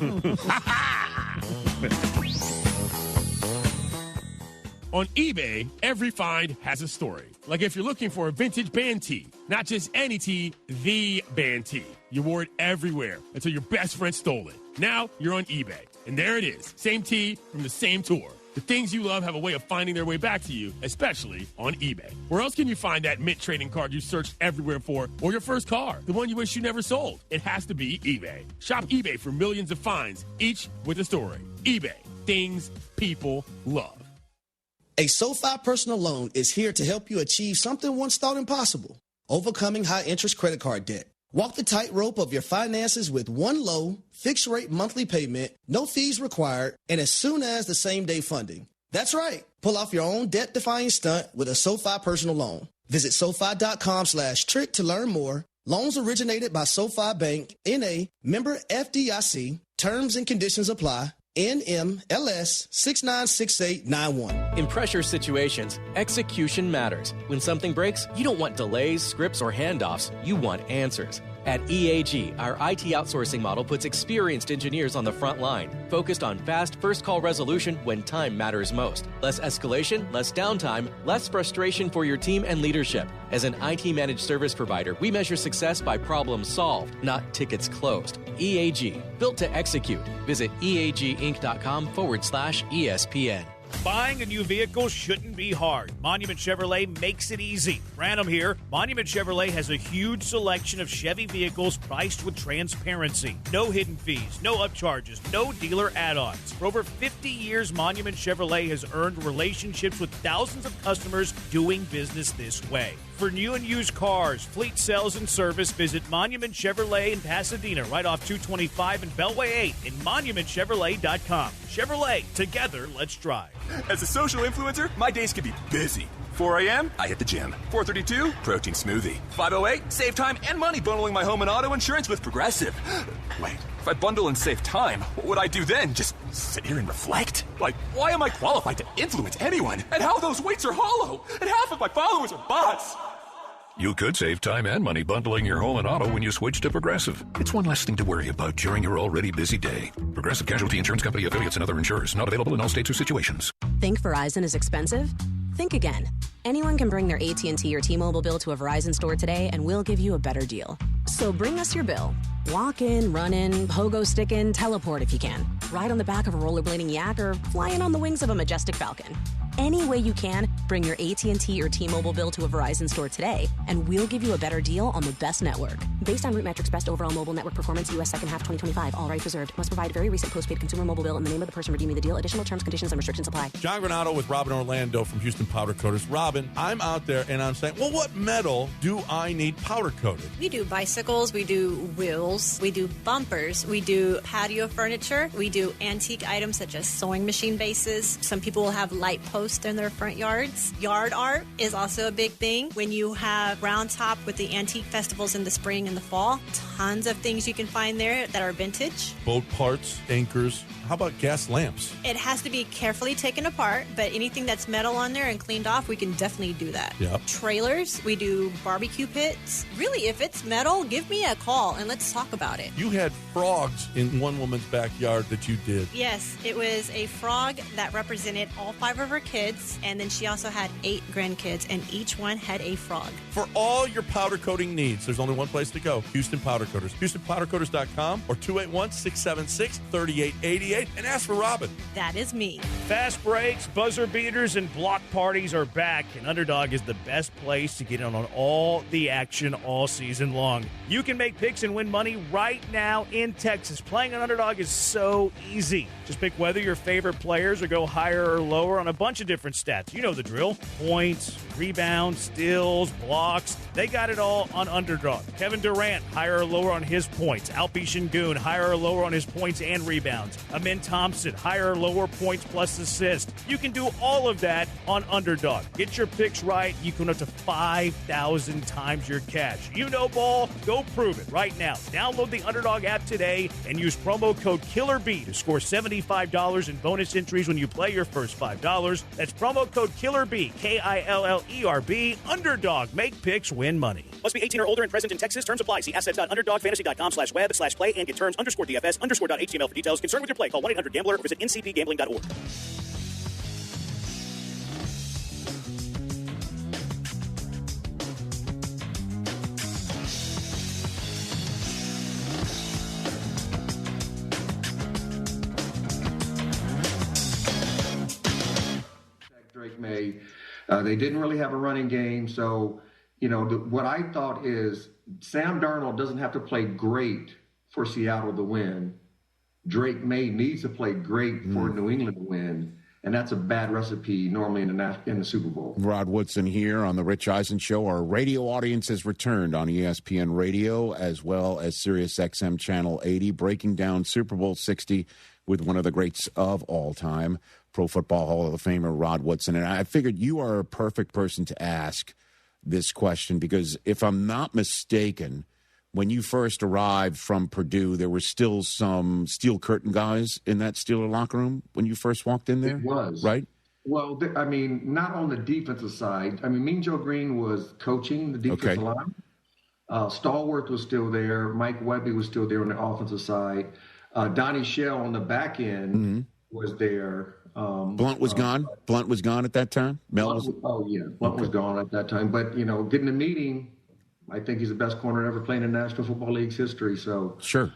On eBay, every find has a story. Like if you're looking for a vintage band tee, not just any tee, the band tee. You wore it everywhere until your best friend stole it. Now you're on eBay, and there it is. Same tee from the same tour. The things you love have a way of finding their way back to you, especially on eBay. Where else can you find that mint trading card you searched everywhere for, or your first car, the one you wish you never sold? It has to be eBay. Shop eBay for millions of finds, each with a story. eBay, things people love. A SoFi personal loan is here to help you achieve something once thought impossible: overcoming high-interest credit card debt. Walk the tightrope of your finances with one low, fixed-rate monthly payment, no fees required, and as soon as the same-day funding. That's right. Pull off your own debt-defying stunt with a SoFi personal loan. Visit SoFi.com/trick to learn more. Loans originated by SoFi Bank, N.A., member FDIC. Terms and conditions apply. NMLS 696891. In pressure situations, execution matters. When something breaks, you don't want delays, scripts, or handoffs. You want answers. At EAG, our IT outsourcing model puts experienced engineers on the front line, focused on fast first-call resolution when time matters most. Less escalation, less downtime, less frustration for your team and leadership. As an IT managed service provider, we measure success by problems solved, not tickets closed. EAG, built to execute. Visit EAGinc.com/ESPN. Buying a new vehicle shouldn't be hard. Monument Chevrolet makes it easy. Random here. Monument Chevrolet has a huge selection of Chevy vehicles priced with transparency. No hidden fees, no upcharges, no dealer add-ons. For over 50 years, Monument Chevrolet has earned relationships with thousands of customers doing business this way. For new and used cars, fleet sales, and service, visit Monument Chevrolet in Pasadena, right off 225 and Beltway 8, and monumentchevrolet.com. Chevrolet, together, let's drive. As a social influencer, my days can be busy. 4 a.m., I hit the gym. 4:32, protein smoothie. 5:08, save time and money bundling my home and auto insurance with Progressive. Wait, if I bundle and save time, what would I do then? Just sit here and reflect? Like, why am I qualified to influence anyone? And how those weights are hollow? And half of my followers are bots. You could save time and money bundling your home and auto when you switch to Progressive. It's one less thing to worry about during your already busy day. Progressive Casualty Insurance Company affiliates and other insurers. Not available in all states or situations. Think Verizon is expensive? Think again. Anyone can bring their AT&T or T-Mobile bill to a Verizon store today, and we'll give you a better deal. So bring us your bill. Walk in, run in, pogo stick in, teleport if you can. Ride on the back of a rollerblading yak or fly in on the wings of a majestic falcon. Any way you can, bring your AT&T or T-Mobile bill to a Verizon store today, and we'll give you a better deal on the best network. Based on RootMetrics Best Overall Mobile Network Performance, U.S. Second Half 2025. All rights reserved. Must provide very recent postpaid consumer mobile bill in the name of the person redeeming the deal. Additional terms, conditions, and restrictions apply. John Granado with Robin Orlando from Houston Powder Coaters. Robin, I'm out there and I'm saying, well, what metal do I need powder coated? We do bicycles, we do wheels, we do bumpers, we do patio furniture, we do antique items such as sewing machine bases. Some people will have light posts in their front yards. Yard art is also a big thing. When you have Round Top with the antique festivals in the spring and the fall, tons of things you can find there that are vintage. Boat parts, anchors. How about gas lamps? It has to be carefully taken apart, but anything that's metal on there and cleaned off, we can definitely do that. Yep. Trailers, we do barbecue pits. Really, if it's metal, give me a call and let's talk about it. You had frogs in one woman's backyard that you did. Yes, it was a frog that represented all 5 of her kids, and then she also had 8 grandkids, and each one had a frog. For all your powder coating needs, there's only one place to go, Houston Powder Coaters. HoustonPowderCoaters.com or 281-676-3888 and ask for Robin. That is me. Fast breaks, buzzer beaters, and block parties are back, and Underdog is the best place to get in on all the action all season long. You can make picks and win money right now in Texas. Playing on Underdog is so easy. Just pick whether your favorite players or go higher or lower on a bunch of different stats. You know the drill. Points, rebounds, steals, blocks. They got it all on Underdog. Kevin Durant, higher or lower on his points. Alpi Şengün, higher or lower on his points and rebounds. Amin Thompson, higher or lower points plus assists. You can do all of that on Underdog. Get your picks right. You can win up to 5,000 times your cash. You know ball. Go prove it right now. Download the Underdog app today and use promo code KILLERB to score $75 in bonus entries when you play your first $5. That's promo code KILLERB, KILLERB. Underdog. Make picks, win money. Must be 18 or older and present in Texas. Terms apply. See assets.underdogfantasy.com/web/play and get terms _DFS_.html for details. Concerned with your play, call 1-800-GAMBLER. Visit ncpgambling.org. Drake May. They didn't really have a running game. So, what I thought is Sam Darnold doesn't have to play great for Seattle to win. Drake May needs to play great for New England to win. And that's a bad recipe normally in the Super Bowl. Rod Woodson here on the Rich Eisen Show. Our radio audience has returned on ESPN Radio as well as Sirius XM Channel 80, breaking down Super Bowl 60 with one of the greats of all time, Pro Football Hall of Famer Rod Woodson. And I figured you are a perfect person to ask this question because if I'm not mistaken, when you first arrived from Purdue, there were still some steel curtain guys in that Steeler locker room when you first walked in there? It was. Right? Well, not on the defensive side. Mean Joe Green was coaching the defensive line. Stallworth was still there. Mike Webby was still there on the offensive side. Donnie Shell on the back end was there. Blunt was gone? Blunt was gone at that time? Blunt was gone at that time. But, getting a meeting, I think he's the best corner ever played in National Football League's history. So sure.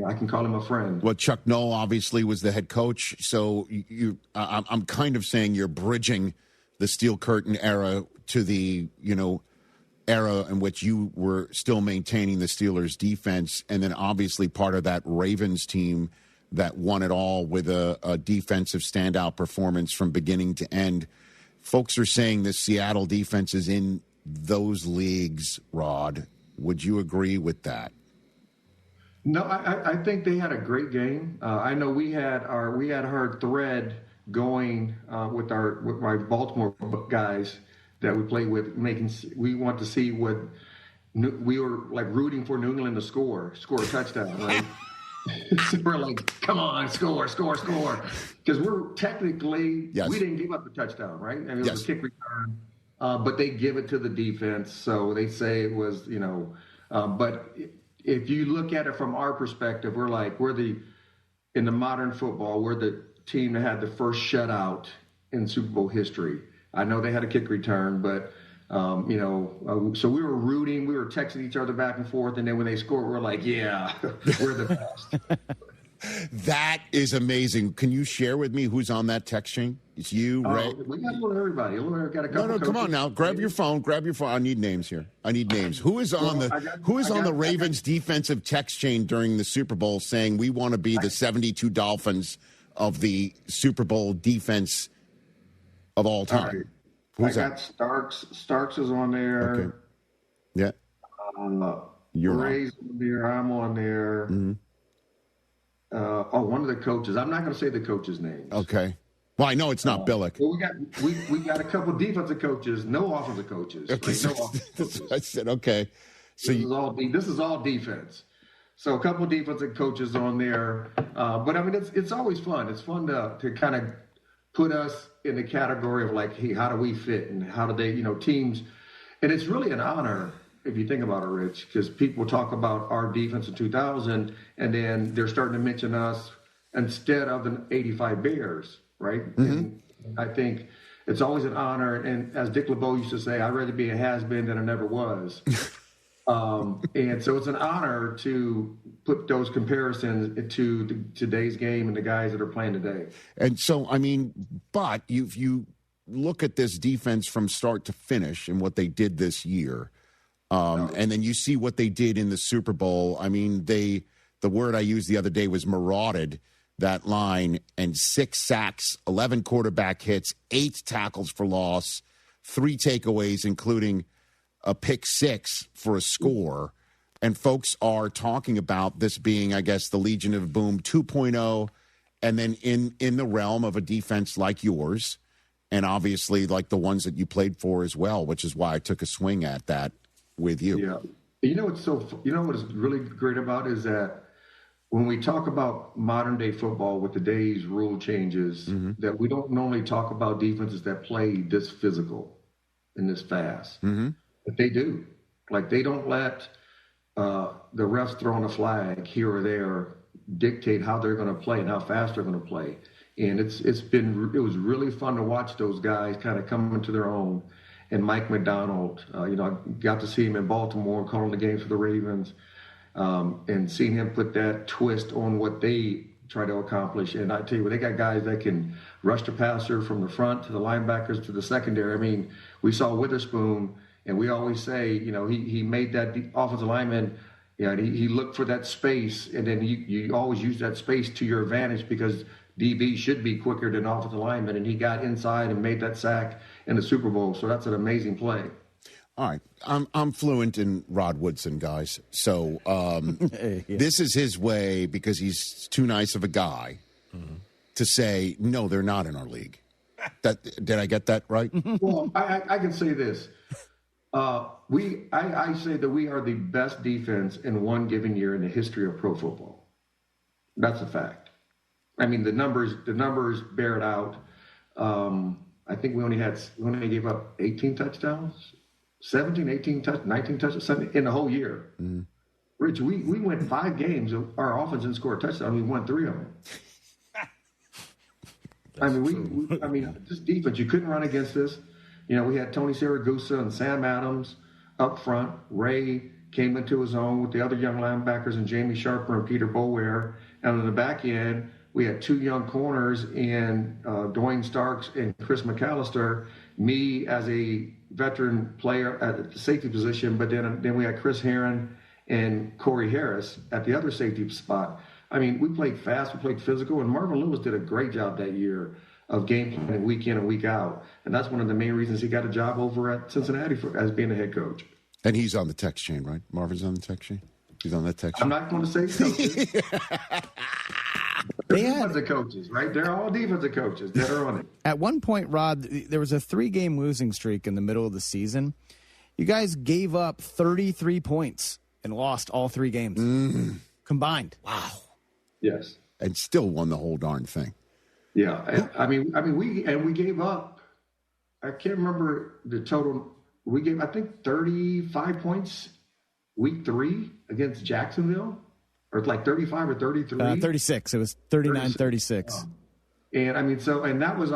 I can call him a friend. Well, Chuck Noll obviously was the head coach. So I'm kind of saying you're bridging the Steel Curtain era to the, era in which you were still maintaining the Steelers' defense. And then obviously part of that Ravens team that won it all with a defensive standout performance from beginning to end. Folks are saying the Seattle defense is in those leagues, Rod. Would you agree with that? No, I think they had a great game. I know we had our thread going with my Baltimore guys that we played with. We want to see what we were like rooting for New England to score a touchdown, right? So we're like, come on, score. Because we're technically, we didn't give up the touchdown, right? It was a kick return. but they give it to the defense. So they say it was, but if you look at it from our perspective, in the modern football, we're the team that had the first shutout in Super Bowl history. I know they had a kick return, but so we were rooting, we were texting each other back and forth, and then when they scored, we're like, yeah, we're the best. That is amazing. Can you share with me who's on that text chain? It's you, Ray? We got a little everybody. Got a couple No, come on now. Grab your phone. I need names here. I need names. Who is on the Ravens defensive text chain during the Super Bowl saying we want to be the 72 Dolphins of the Super Bowl defense of all time? Right. Who's got Starks. Starks is on there. Okay. Yeah. You're Ray's on there. I'm on there. Mm-hmm. One of the coaches. I'm not going to say the coach's name. Okay. Well, I know it's not Billick. Well, we got a couple defensive coaches, no offensive coaches. Okay. Right? No offensive coaches. I said okay. So this is all defense. So a couple defensive coaches on there, but I mean it's always fun. It's fun to kind of put us in the category of like, hey, how do we fit and how do they, teams, and it's really an honor if you think about it, Rich, because people talk about our defense in 2000, and then they're starting to mention us instead of the 85 Bears, right? Mm-hmm. And I think it's always an honor, and as Dick LeBeau used to say, I'd rather be a has-been than I never was. And so it's an honor to put those comparisons to today's game and the guys that are playing today. And so, I mean, but you look at this defense from start to finish and what they did this year, and then you see what they did in the Super Bowl. I mean, the word I used the other day was marauded that line, and 6 sacks, 11 quarterback hits, 8 tackles for loss, 3 takeaways, including a pick 6 for a score. And folks are talking about this being, I guess, the Legion of Boom 2.0, and then in the realm of a defense like yours, and obviously like the ones that you played for as well, which is why I took a swing at that with you. Yeah. What is really great about is that when we talk about modern day football with today's rule changes, that we don't normally talk about defenses that play this physical and this fast. Mm-hmm. But they do. Like, they don't let the refs throwing a flag here or there dictate how they're going to play and how fast they're going to play. And it was really fun to watch those guys kind of come into their own. And Mike McDonald, I got to see him in Baltimore calling the games for the Ravens, and seeing him put that twist on what they try to accomplish. And I tell you, they got guys that can rush the passer from the front to the linebackers to the secondary. I mean, we saw Witherspoon, and we always say, he made that offensive lineman, he looked for that space, and then you always use that space to your advantage because DB should be quicker than offensive lineman, and he got inside and made that sack in the Super Bowl. So that's an amazing play. All right. I'm fluent in Rod Woodson, guys. So This is his way, because he's too nice of a guy, to say, no, they're not in our league. Did I get that right? Well, I can say this. I say that we are the best defense in one given year in the history of pro football. That's a fact. I mean, the numbers bear it out. I think we only gave up 18 touchdowns, 17, 18 19 touchdowns in the whole year. Mm. Rich, we went 5 games. Our offense didn't score a touchdown. We won 3 of them. This defense, you couldn't run against this. We had Tony Siragusa and Sam Adams up front. Ray came into his own with the other young linebackers and Jamie Sharper and Peter Boulware. And on the back end, we had 2 young corners in Dwayne Starks and Chris McAllister. Me as a veteran player at the safety position, but then we had Chris Herron and Corey Harris at the other safety spot. I mean, we played fast, we played physical, and Marvin Lewis did a great job that year of game planning week in and week out. And that's one of the main reasons he got a job over at Cincinnati as being a head coach. And he's on the text chain, right? Marvin's on the text chain? He's on that text chain? I'm not going to say coaches. They're defensive coaches, right? They're all defensive coaches that are on it. At one point, Rod, there was a 3-game losing streak in the middle of the season. You guys gave up 33 points and lost all 3 games combined. Wow. Yes. And still won the whole darn thing. Yeah. We gave up I can't remember the total. We gave, I think, 35 points week 3 against Jacksonville, or it's like 35 or 33. 36. It was 39-36. And I mean, and that was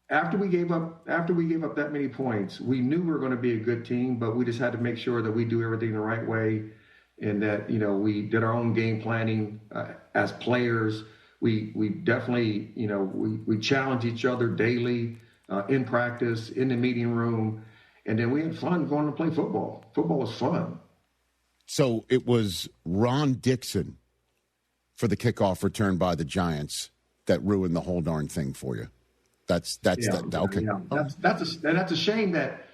after we gave up that many points, we knew we were going to be a good team, but we just had to make sure that we do everything the right way, and that, you know, we did our own game planning as players. We definitely, you know, we challenge each other daily in practice, in the meeting room, and then we had fun going to play football. Football was fun. So it was Ron Dixon for the kickoff return by the Giants that ruined the whole darn thing for you. That's okay. Yeah. That's a shame that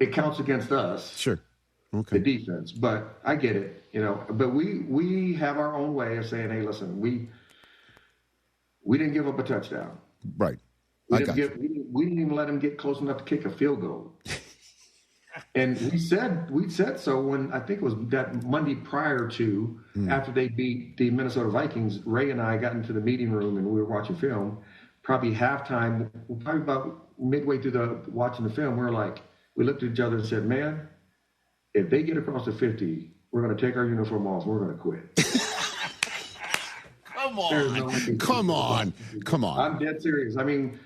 it counts against us. Sure. Okay. The defense, but I get it, you know. But we have our own way of saying, hey, listen, we didn't give up a touchdown. Right. We didn't even let him get close enough to kick a field goal. And we said so when, I think it was that Monday prior to, after they beat the Minnesota Vikings, Ray and I got into the meeting room and we were watching film. Probably halftime, probably about midway through watching the film, we looked at each other and said, man, if they get across the 50, we're going to take our uniform off and we're going to quit. Come on. I'm dead serious. I mean,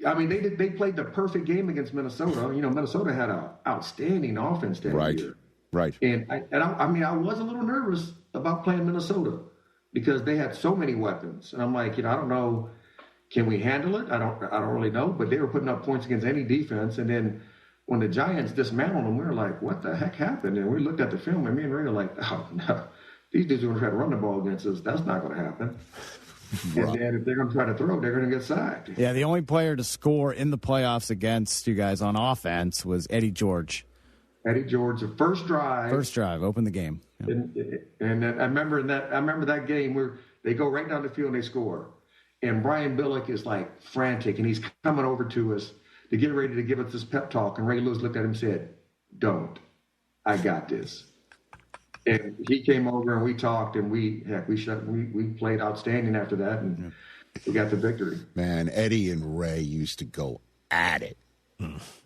they played the perfect game against Minnesota. You know, Minnesota had an outstanding offense that year. Right. And I was a little nervous about playing Minnesota because they had so many weapons. And I'm like, you know, I don't know, can we handle it? I don't really know. But they were putting up points against any defense. And then when the Giants dismantled them, we were like, what the heck happened? And we looked at the film, and me and Ray were like, oh no, these dudes are going to try to run the ball against us. That's not going to happen. And then if they're going to try to throw, they're going to get sacked. Yeah, the only player to score in the playoffs against you guys on offense was Eddie George. Eddie George, the first drive, opened the game. Yeah. And I remember that game where they go right down the field and they score. And Brian Billick is like frantic, and he's coming over to us to get ready to give us this pep talk. And Ray Lewis looked at him and said, "Don't, I got this." And he came over and we talked, and we played outstanding after that, and we got the victory. Man, Eddie and Ray used to go at it.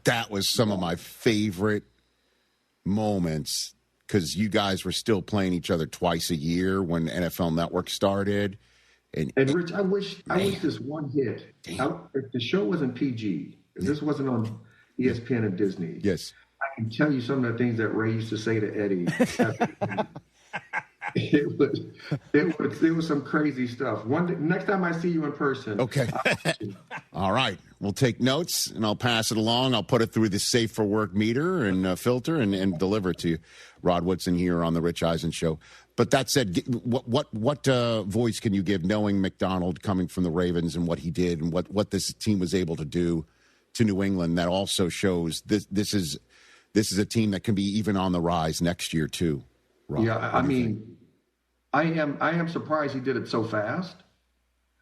That was some of my favorite moments because you guys were still playing each other twice a year when NFL Network started. And Rich, I wish this one hit. If the show wasn't PG, if this wasn't on ESPN and Disney, yes, I can tell you some of the things that Ray used to say to Eddie. It was some crazy stuff. Next time I see you in person, okay. All right, we'll take notes and I'll pass it along. I'll put it through the safe for work meter and filter and deliver it to you. Rod Woodson here on the Rich Eisen Show. But that said, what voice can you give knowing McDonald coming from the Ravens and what he did and what this team was able to do to New England? That also shows this is a team that can be even on the rise next year too. Rob, yeah, I mean, I am surprised he did it so fast.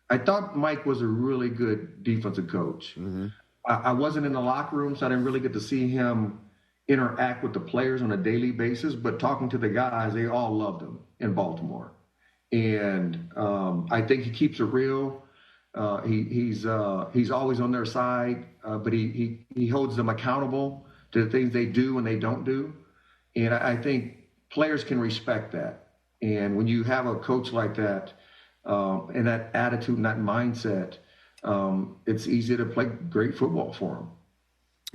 I thought Mike was a really good defensive coach. Mm-hmm. I wasn't in the locker room, so I didn't really get to see him interact with the players on a daily basis, but talking to the guys, they all loved him in Baltimore. And I think he keeps it real. He's always on their side, but he holds them accountable to the things they do and they don't do. And I think players can respect that. And when you have a coach like that, and that attitude and that mindset, it's easy to play great football for him.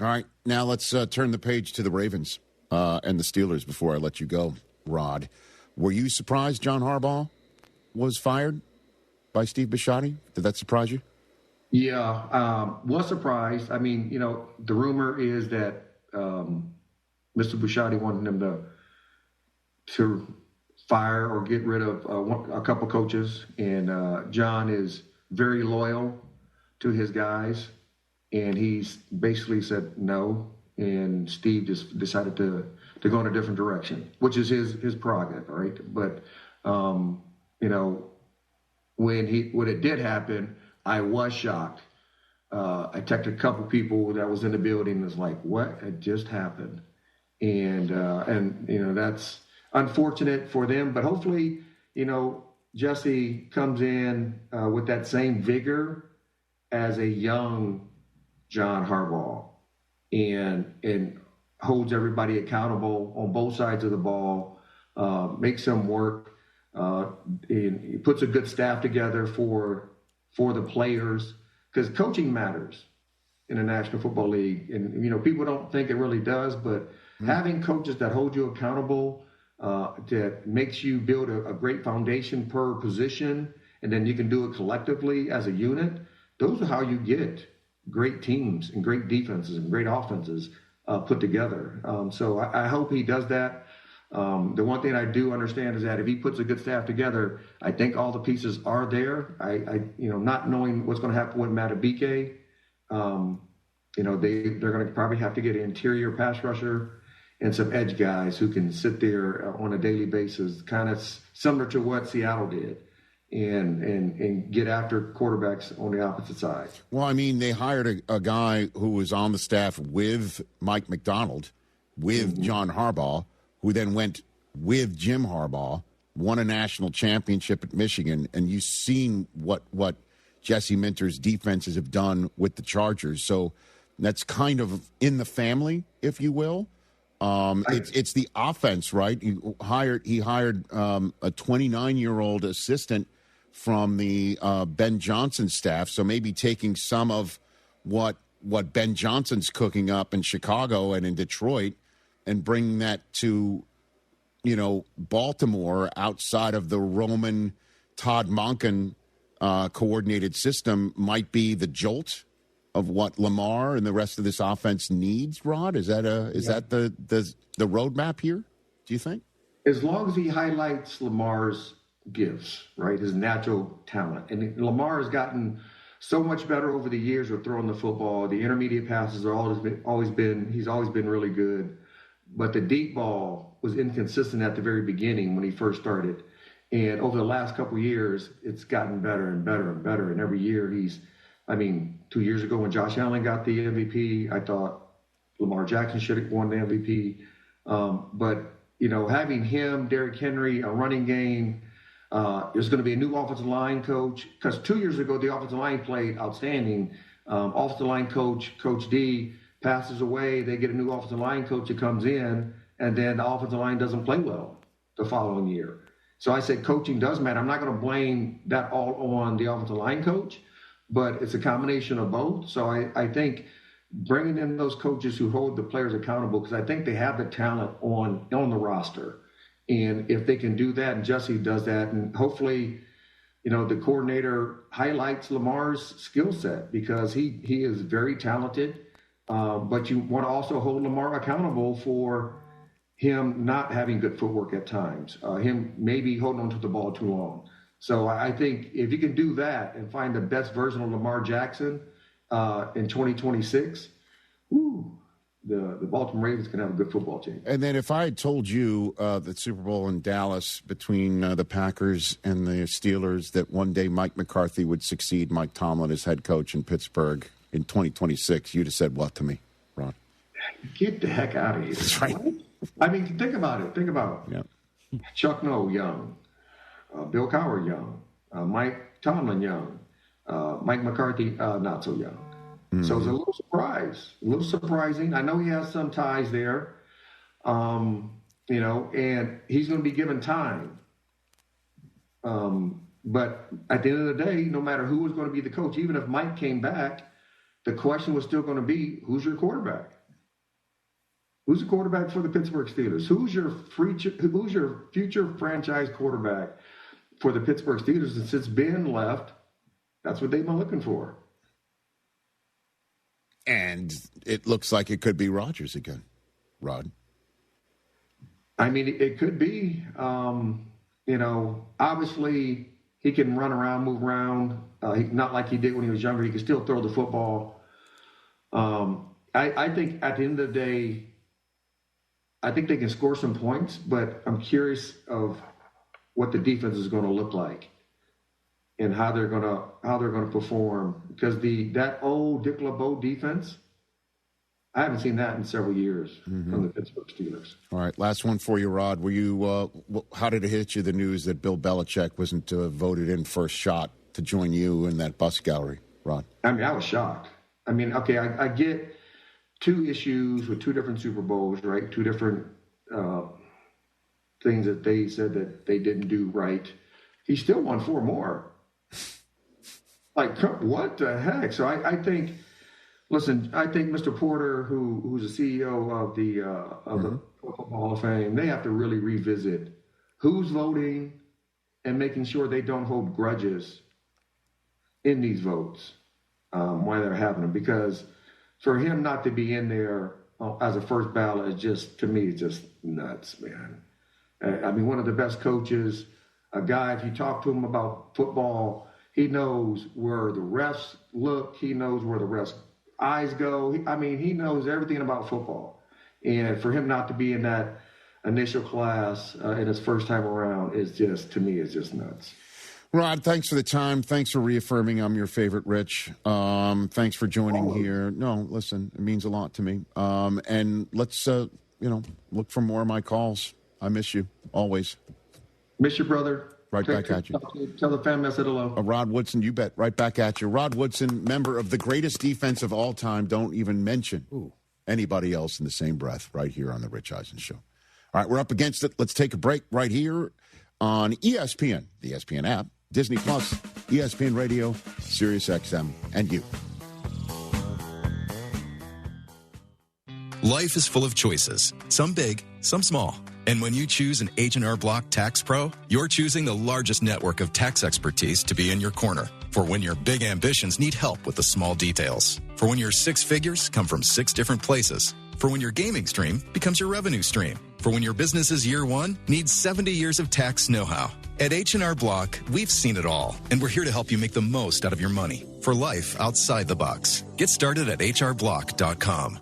All right, now let's turn the page to the Ravens and the Steelers before I let you go, Rod. Were you surprised John Harbaugh was fired by Steve Bisciotti? Did that surprise you? Yeah, was surprised. I mean, you know, the rumor is that Mr. Bisciotti wanted him to fire or get rid of a couple coaches, and John is very loyal to his guys. And he's basically said no, and Steve just decided to go in a different direction, which is his prerogative, right? But you know, when it did happen, I was shocked. I texted a couple people that was in the building and was like, "What had just happened?" And you know, that's unfortunate for them, but hopefully, you know, Jesse comes in with that same vigor as a young John Harbaugh and holds everybody accountable on both sides of the ball, makes them work, and he puts a good staff together for the players, because coaching matters in the National Football League. And, people don't think it really does, but having coaches that hold you accountable, that makes you build a great foundation per position, and then you can do it collectively as a unit, those are how you get great teams and great defenses and great offenses put together. So I hope he does that. The one thing I do understand is that if he puts a good staff together, I think all the pieces are there. Not knowing what's going to happen with Matabike, they're going to probably have to get an interior pass rusher and some edge guys who can sit there on a daily basis, kind of similar to what Seattle did, and get after quarterbacks on the opposite side. Well, they hired a guy who was on the staff with Mike McDonald, with John Harbaugh, who then went with Jim Harbaugh, won a national championship at Michigan, and you've seen what Jesse Minter's defenses have done with the Chargers. So that's kind of in the family, if you will. It's the offense, right? He hired a 29-year-old assistant from the Ben Johnson staff, so maybe taking some of what Ben Johnson's cooking up in Chicago and in Detroit and bringing that to, Baltimore outside of the Roman Todd Monken coordinated system might be the jolt of what Lamar and the rest of this offense needs. Rod, is that the roadmap here, do you think? As long as he highlights Lamar's gifts, right, his natural talent. And Lamar has gotten so much better over the years with throwing the football. The intermediate passes are he's always been really good. But the deep ball was inconsistent at the very beginning when he first started. And over the last couple of years, it's gotten better and better and better. And every year 2 years ago when Josh Allen got the MVP, I thought Lamar Jackson should have won the MVP. But having him, Derrick Henry, a running game, there's going to be a new offensive line coach. Because 2 years ago, the offensive line played outstanding. Offensive line coach, Coach D, passes away. They get a new offensive line coach that comes in, and then the offensive line doesn't play well the following year. So I said coaching does matter. I'm not going to blame that all on the offensive line coach, but it's a combination of both. So I think bringing in those coaches who hold the players accountable, because I think they have the talent on the roster. And if they can do that, and Jesse does that, and hopefully, the coordinator highlights Lamar's skill set, because he is very talented. But you want to also hold Lamar accountable for him not having good footwork at times, him maybe holding onto the ball too long. So I think if you can do that and find the best version of Lamar Jackson in 2026, the Baltimore Ravens can have a good football team. And then if I had told you that Super Bowl in Dallas between the Packers and the Steelers, that one day Mike McCarthy would succeed Mike Tomlin as head coach in Pittsburgh in 2026, you'd have said what to me, Ron? Get the heck out of here. That's right. Think about it. Think about it. Yeah. Chuck Noll, young. Bill Cowher, young. Mike Tomlin, young. Mike McCarthy, not so young. Mm-hmm. So it's a little surprising. I know he has some ties there, and he's going to be given time. But at the end of the day, no matter who was going to be the coach, even if Mike came back, the question was still going to be, who's your quarterback? Who's the quarterback for the Pittsburgh Steelers? Who's your future franchise quarterback for the Pittsburgh Steelers? And since Ben left, that's what they've been looking for. And it looks like it could be Rodgers again, Rod. It could be. Obviously he can run around, move around. Not like he did when he was younger. He can still throw the football. I think at the end of the day, I think they can score some points, but I'm curious of what the defense is going to look like and how they're going to perform, because that old Dick LeBeau defense, I haven't seen that in several years from the Pittsburgh Steelers. All right, last one for you, Rod. Were you? How did it hit you, the news that Bill Belichick wasn't voted in first shot to join you in that bus gallery, Rod? I was shocked. I mean, okay, I get 2 issues with 2 different Super Bowls, right? 2 different things that they said that they didn't do right. He still won 4 more. Like, what the heck? So I think, listen, I think Mr. Porter, who's the CEO of the Football Hall of Fame, they have to really revisit who's voting and making sure they don't hold grudges in these votes while they're having them. Because for him not to be in there as a first ballot is just, to me, it's just nuts, man. I mean, one of the best coaches, a guy, if you talk to him about football, he knows where the refs look. He knows where the refs' eyes go. He knows everything about football. And for him not to be in that initial class in his first time around is just, to me, is just nuts. Rod, thanks for the time. Thanks for reaffirming I'm your favorite, Rich. Thanks for joining here. No, listen, it means a lot to me. And let's, look for more of my calls. I miss you, always. Miss you, brother. Right back at you. Tell the family I said hello. Rod Woodson, you bet. Right back at you. Rod Woodson, member of the greatest defense of all time. Don't even mention anybody else in the same breath right here on The Rich Eisen Show. All right, we're up against it. Let's take a break right here on ESPN, the ESPN app, Disney Plus, ESPN Radio, Sirius XM, and you. Life is full of choices, some big, some small. And when you choose an H&R Block Tax Pro, you're choosing the largest network of tax expertise to be in your corner. For when your big ambitions need help with the small details. For when your 6 figures come from 6 different places. For when your gaming stream becomes your revenue stream. For when your business's year 1 needs 70 years of tax know-how. At H&R Block, we've seen it all, and we're here to help you make the most out of your money for life outside the box. Get started at hrblock.com.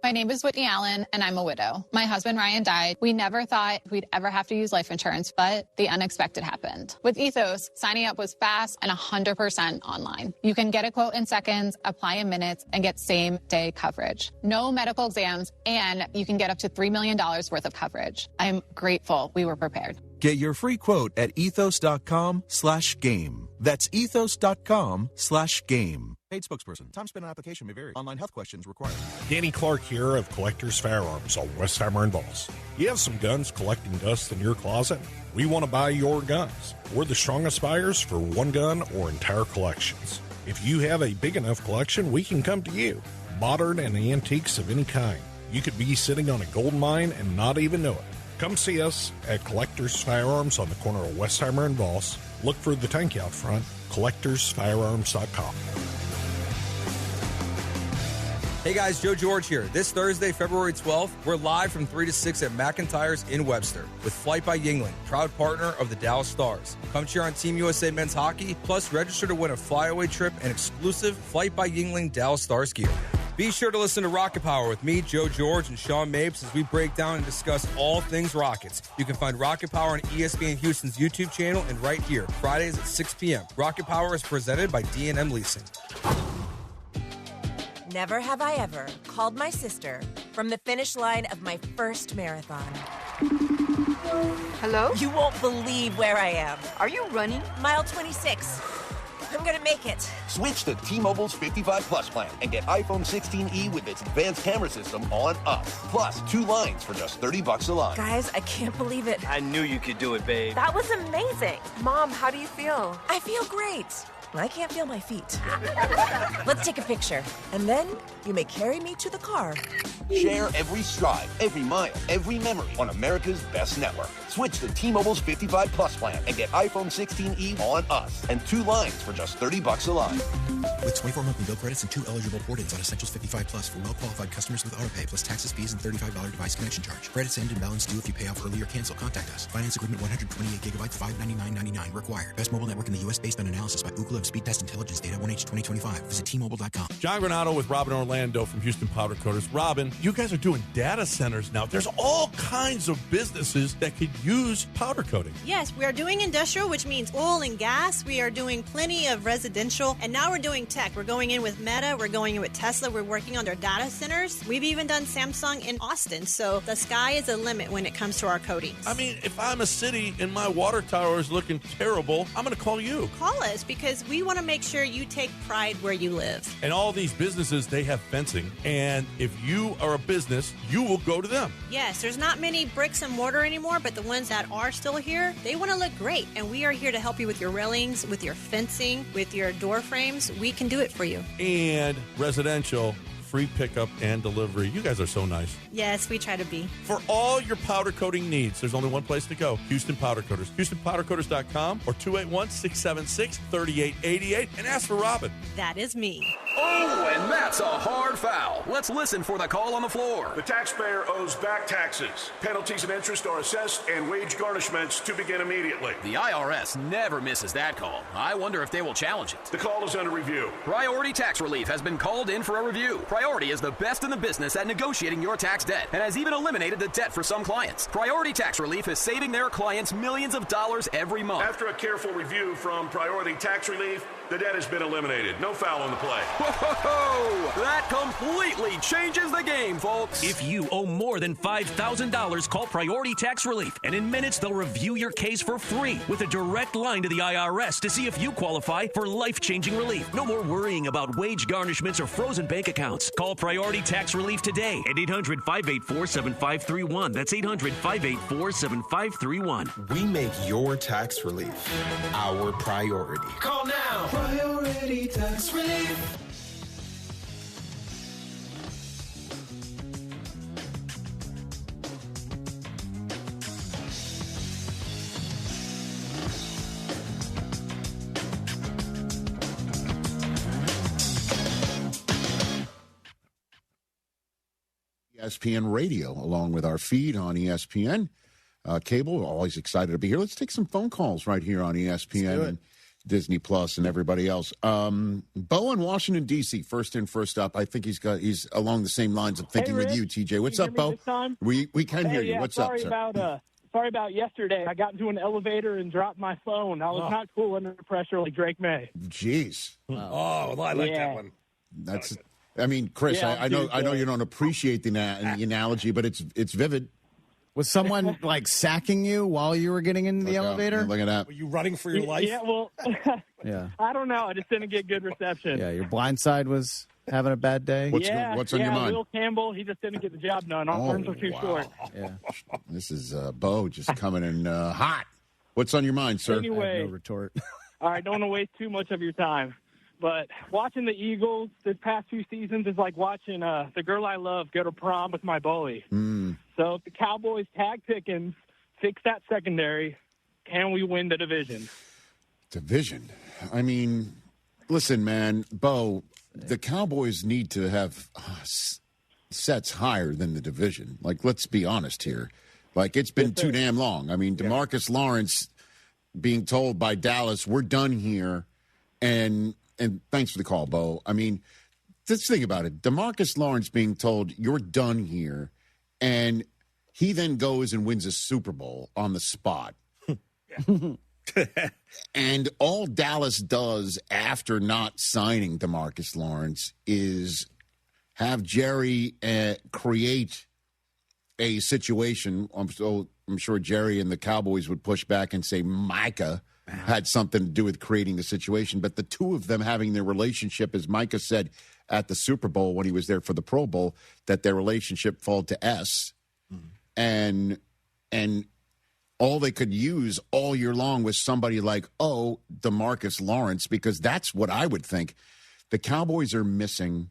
My name is Whitney Allen, and I'm a widow. My husband, Ryan, died. We never thought we'd ever have to use life insurance, but the unexpected happened. With Ethos, signing up was fast and 100% online. You can get a quote in seconds, apply in minutes, and get same-day coverage. No medical exams, and you can get up to $3 million worth of coverage. I'm grateful we were prepared. Get your free quote at ethos.com/game. That's ethos.com/game. Paid spokesperson. Time spent on application may vary. Online health questions required. Danny Clark here of Collectors Firearms on Westheimer and Voss. You have some guns collecting dust in your closet? We want to buy your guns. We're the strongest buyers for one gun or entire collections. If you have a big enough collection, we can come to you. Modern and antiques of any kind. You could be sitting on a gold mine and not even know it. Come see us at Collectors Firearms on the corner of Westheimer and Voss. Look for the tank out front, collectorsfirearms.com. Hey guys, Joe George here. This Thursday, February 12th, we're live from 3 to 6 at McIntyre's in Webster with Flight by Yingling, proud partner of the Dallas Stars. Come cheer on Team USA men's hockey, plus register to win a flyaway trip and exclusive Flight by Yingling Dallas Stars gear. Be sure to listen to Rocket Power with me, Joe George, and Sean Mapes as we break down and discuss all things Rockets. You can find Rocket Power on ESPN Houston's YouTube channel and right here, Fridays at 6 p.m. Rocket Power is presented by D&M Leasing. Never have I ever called my sister from the finish line of my first marathon. Hello? You won't believe where I am. Are you running? Mile 26. I'm gonna make it. Switch to T-Mobile's 55 Plus plan and get iPhone 16e with its advanced camera system on us. Plus 2 lines for just $30 a line. Guys, I can't believe it. I knew you could do it, babe. That was amazing. Mom, how do you feel? I feel great. I can't feel my feet. Let's take a picture. And then you may carry me to the car. Share every stride, every mile, every memory on America's best network. Switch to T-Mobile's 55 Plus plan and get iPhone 16e on us and 2 lines for just $30 a line. With 24 monthly bill credits and 2 eligible port-ins on Essentials 55 Plus for well-qualified customers with autopay, plus taxes, fees, and $35 device connection charge. Credits end and balance due if you pay off early or cancel. Contact us. Finance agreement 128 gigabytes, $599.99 required. Best mobile network in the U.S. based on analysis by Ookla of Speed Test Intelligence data 1H 2025. Visit T-Mobile.com. John Granado with Robin Orlando from Houston Powder Coaters. Robin, you guys are doing data centers now. There's all kinds of businesses that could use powder coating. Yes, we are doing industrial, which means oil and gas. We are doing plenty of residential, and now we're doing tech. We're going in with Meta. We're going in with Tesla. We're working on their data centers. We've even done Samsung in Austin. So the sky is the limit when it comes to our coatings. I mean, if I'm a city and my water tower is looking terrible, I'm going to call you. Call us because we want to make sure you take pride where you live. And all these businesses, they have fencing. And if you are a business, you will go to them. Yes, there's not many bricks and mortar anymore, but the ones that are still here, they want to look great. And we are here to help you with your railings, with your fencing, with your door frames. We can do it for you. And residential, free pickup and delivery. You guys are so nice. Yes, we try to be. For all your powder coating needs, there's only one place to go. Houston Powder Coaters. HoustonPowderCoaters.com or 281-676-3888 and ask for Robin. That is me. Oh, and that's a hard foul. Let's listen for the call on the floor. The taxpayer owes back taxes. Penalties and interest are assessed and wage garnishments to begin immediately. The IRS never misses that call. I wonder if they will challenge it. The call is under review. Priority Tax Relief has been called in for a review. Priority is the best in the business at negotiating your tax debt and has even eliminated the debt for some clients. Priority Tax Relief is saving their clients millions of dollars every month. After a careful review from Priority Tax Relief, the debt has been eliminated. No foul on the play. Whoa! That completely changes the game, folks. If you owe more than $5,000, call Priority Tax Relief, and in minutes they'll review your case for free with a direct line to the IRS to see if you qualify for life-changing relief. No more worrying about wage garnishments or frozen bank accounts. Call Priority Tax Relief today at 800-584-7531. That's 800-584-7531. We make your tax relief our priority. Call now. Priority Tax Relief. ESPN Radio, along with our feed on ESPN cable. We're always excited to be here. Let's take some phone calls right here on ESPN and Disney Plus and everybody else. Bo in Washington, D.C., first in, first up. I think he's along the same lines of thinking with you, TJ. What's up, Bo? We can hear you. What's up, sir? Sorry about yesterday. I got into an elevator and dropped my phone. I was not cool under pressure like Drake May. Jeez. Oh, I like that one. That's. I mean, Chris, Yeah, I know you don't appreciate the analogy, but it's vivid. Was someone like sacking you while you were getting into the elevator? Look at that. Were you running for your life? Yeah, well, Yeah. I don't know. I just didn't get good reception. Yeah, your blind side was having a bad day. What's on your mind? Will Campbell, he just didn't get the job done. Our arms are too short. Yeah. This is Bo just coming in hot. What's on your mind, sir? Anyway. I have no retort. All right, don't want to waste too much of your time. But watching the Eagles this past few seasons is like watching the girl I love go to prom with my bully. So if the Cowboys tag Pickens, fix that secondary, can we win the division? Division? I mean, listen, man, Bo, the Cowboys need to have sets higher than the division. Like, let's be honest here. Like, it's been too damn long. I mean, DeMarcus Lawrence being told by Dallas, we're done here, and thanks for the call, Bo. I mean, just think about it. DeMarcus Lawrence being told, you're done here, and he then goes and wins a Super Bowl on the spot. And all Dallas does after not signing DeMarcus Lawrence is have Jerry create a situation. I'm sure Jerry and the Cowboys would push back and say Micah had something to do with creating the situation. But the two of them having their relationship, as Micah said at the Super Bowl when he was there for the Pro Bowl, that their relationship fell to S. And all they could use all year long was somebody like, DeMarcus Lawrence, because that's what I would think. The Cowboys are missing.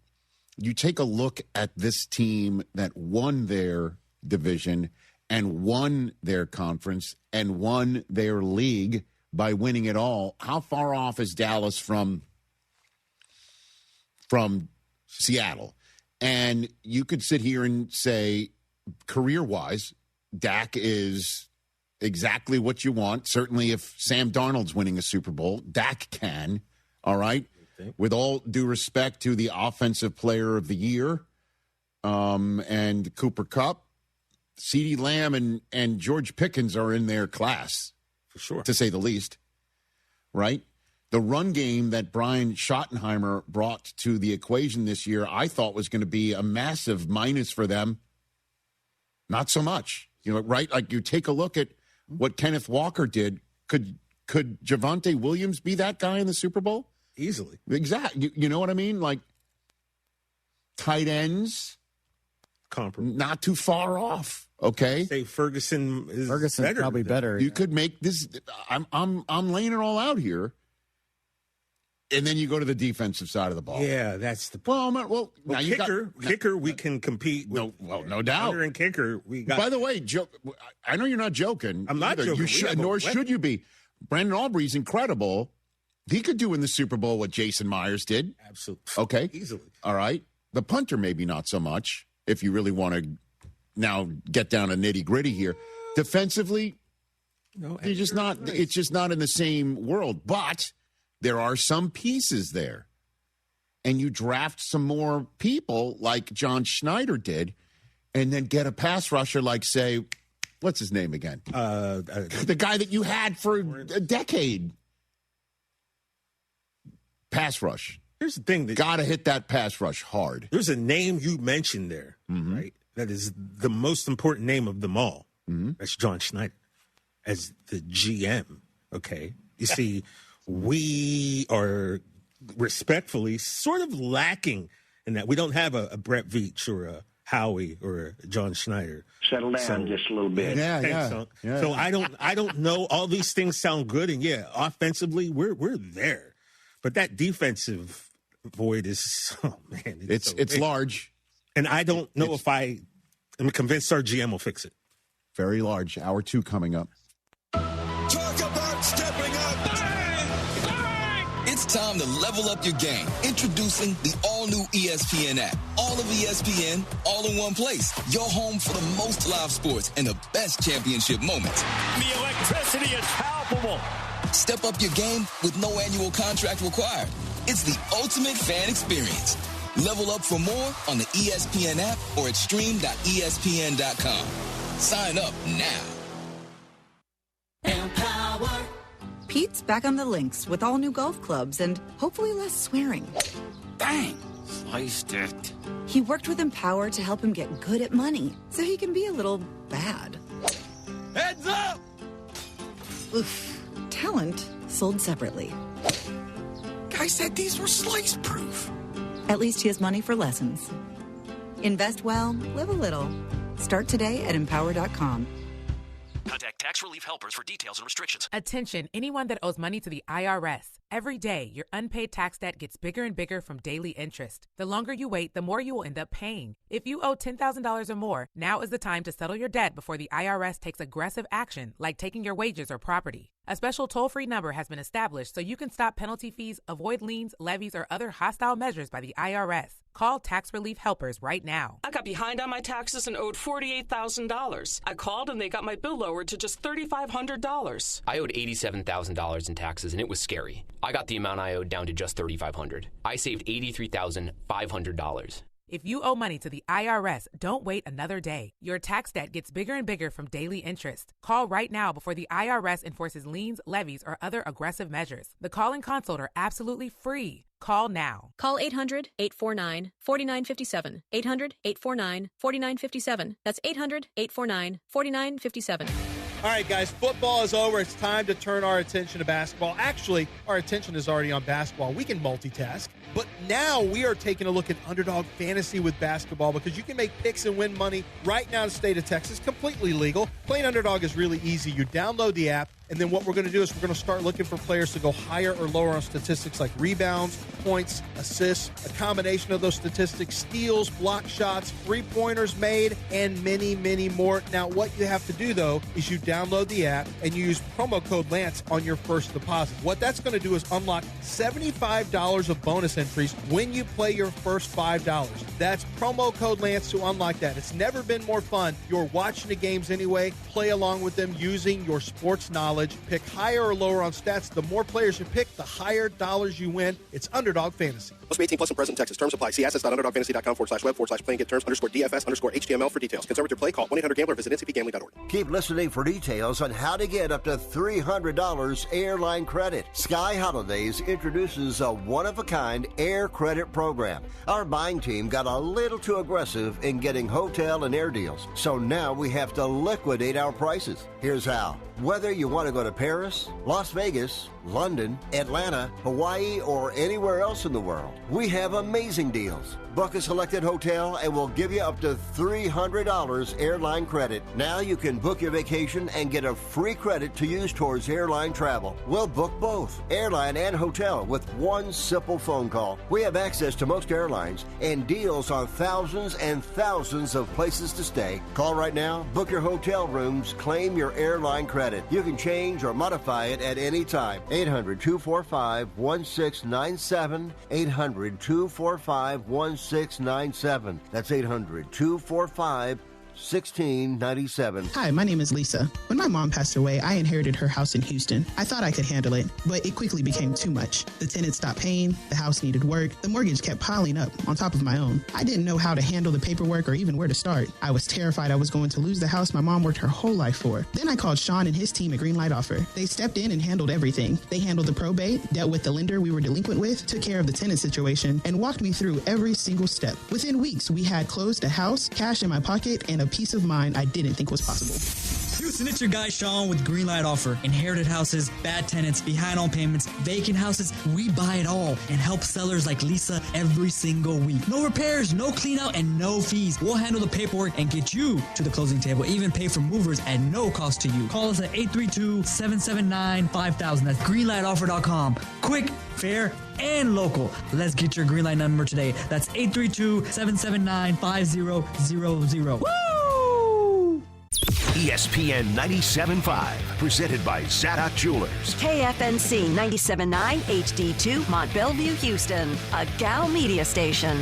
You take a look at this team that won their division and won their conference and won their league by winning it all. How far off is Dallas from Seattle? And you could sit here and say, career-wise, Dak is exactly what you want. Certainly if Sam Darnold's winning a Super Bowl, Dak can, all right? With all due respect to the Offensive Player of the Year, and Cooper Kupp, CeeDee Lamb, and George Pickens are in their class, for sure, to say the least, right? The run game that Brian Schottenheimer brought to the equation this year, I thought was going to be a massive minus for them. Not so much, right? Like you take a look at what Kenneth Walker did. Could Javonte Williams be that guy in the Super Bowl? Easily. Exactly. You know what I mean? Like tight ends, not too far off. Okay. Say Ferguson's better. Probably better. You could make this. I'm laying it all out here. And then you go to the defensive side of the ball. Yeah, that's the well. Now you kicker, we can compete. With, no doubt. Under and kicker, we got. By the way, I know you're not joking. I'm not joking. You should, nor should you be. Brandon Aubrey's incredible. He could do in the Super Bowl what Jason Myers did. Absolutely. Okay. Easily. All right. The punter, maybe not so much. If you really want to now get down to nitty gritty here, defensively, no, you're just not. Right. It's just not in the same world, but. There are some pieces there. And you draft some more people like John Schneider did and then get a pass rusher like, say, what's his name again? The guy that you had for a decade. Pass rush. Here's the thing. Got to hit that pass rush hard. There's a name you mentioned there, right? That is the most important name of them all. That's John Schneider as the GM, okay? You see... We are respectfully sort of lacking in that. We don't have a Brett Veach or a Howie or a John Schneider. Settle down just a little bit. Yeah. So I don't know. All these things sound good, and offensively we're there, but that defensive void is it's large, and I don't know if I am convinced our GM will fix it. Very large. Hour 2 coming up. Talk about stepping up. It's time to level up your game. Introducing the all-new ESPN app. All of ESPN, all in one place. Your home for the most live sports and the best championship moments. The electricity is palpable. Step up your game with no annual contract required. It's the ultimate fan experience. Level up for more on the ESPN app or at stream.espn.com. Sign up now. Empower. Pete's back on the links with all new golf clubs and hopefully less swearing. Bang! Sliced it. He worked with Empower to help him get good at money so he can be a little bad. Heads up! Oof. Talent sold separately. Guy said these were slice proof. At least he has money for lessons. Invest well, live a little. Start today at empower.com. Contact Tax Relief Helpers for details and restrictions. Attention, anyone that owes money to the IRS. Every day, your unpaid tax debt gets bigger and bigger from daily interest. The longer you wait, the more you will end up paying. If you owe $10,000 or more, now is the time to settle your debt before the IRS takes aggressive action, like taking your wages or property. A special toll-free number has been established so you can stop penalty fees, avoid liens, levies, or other hostile measures by the IRS. Call Tax Relief Helpers right now. I got behind on my taxes and owed $48,000. I called and they got my bill lowered to just $3,500. I owed $87,000 in taxes and it was scary. I got the amount I owed down to just $3,500. I saved $83,500. If you owe money to the IRS, don't wait another day. Your tax debt gets bigger and bigger from daily interest. Call right now before the IRS enforces liens, levies, or other aggressive measures. The call and consult are absolutely free. Call now. Call 800-849-4957. 800-849-4957. That's 800-849-4957. All right, guys, football is over. It's time to turn our attention to basketball. Actually, our attention is already on basketball. We can multitask. But now we are taking a look at Underdog Fantasy with basketball because you can make picks and win money right now in the state of Texas, completely legal. Playing Underdog is really easy. You download the app, and then what we're going to do is we're going to start looking for players to go higher or lower on statistics like rebounds, points, assists, a combination of those statistics, steals, block shots, three-pointers made, and many, many more. Now, what you have to do, though, is you download the app and you use promo code Lance on your first deposit. What that's going to do is unlock $75 of bonus entries when you play your first $5. That's promo code Lance to unlock that. It's never been more fun. You're watching the games anyway. Play along with them using your sports knowledge knowledge. Pick higher or lower on stats. The more players you pick, the higher dollars you win. It's Underdog Fantasy. Must be 18 plus in present Texas. Terms apply. See assets.underdogfantasy.com/web/playing. Get terms _DFS_HTML for details. Conservative play. Call 1-800-GAMBLER. Visit ncpgambling.org. Keep listening for details on how to get up to $300 airline credit. Sky Holidays introduces a one-of-a-kind air credit program. Our buying team got a little too aggressive in getting hotel and air deals, so now we have to liquidate our prices. Here's how. Whether you want to go to Paris, Las Vegas, London, Atlanta, Hawaii, or anywhere else in the world, we have amazing deals. Book a selected hotel and we'll give you up to $300 airline credit. Now you can book your vacation and get a free credit to use towards airline travel. We'll book both, airline and hotel, with one simple phone call. We have access to most airlines and deals on thousands and thousands of places to stay. Call right now, book your hotel rooms, claim your airline credit. You can change or modify it at any time. 800-245-1697. 800-245-1697. That's 800-245-1697. Hi, my name is Lisa. When my mom passed away, I inherited her house in Houston. I thought I could handle it, but it quickly became too much. The tenants stopped paying, the house needed work, the mortgage kept piling up on top of my own. I didn't know how to handle the paperwork or even where to start. I was terrified I was going to lose the house my mom worked her whole life for. Then I called Sean and his team at Greenlight Offer. They stepped in and handled everything. They handled the probate, dealt with the lender we were delinquent with, took care of the tenant situation, and walked me through every single step. Within weeks, we had closed a house, cash in my pocket, and a peace of mind I didn't think was possible. Houston, it's your guy Sean with Greenlight Offer. Inherited houses, bad tenants, behind on payments, vacant houses, we buy it all and help sellers like Lisa every single week. No repairs, no clean out, and no fees. We'll handle the paperwork and get you to the closing table, even pay for movers at no cost to you. Call us at 832-779-5000. That's greenlightoffer.com. Quick, fair, and local. Let's get your Greenlight number today. That's 832-779-5000. Woo! ESPN 97.5, presented by Zadok Jewelers. KFNC 97.9 HD2 Mont Bellevue, Houston, a Gal media station.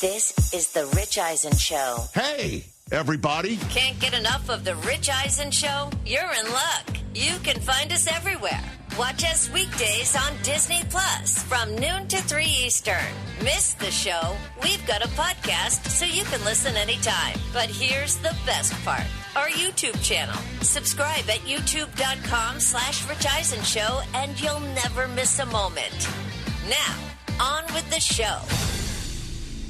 This is The Rich Eisen Show. Hey, everybody. Can't get enough of The Rich Eisen Show? You're in luck. You can find us everywhere. Watch us weekdays on Disney Plus from noon to 3 Eastern. Miss the show? We've got a podcast so you can listen anytime. But here's the best part. Our YouTube channel. Subscribe at youtube.com/Rich Eisen Show and you'll never miss a moment. Now, on with the show.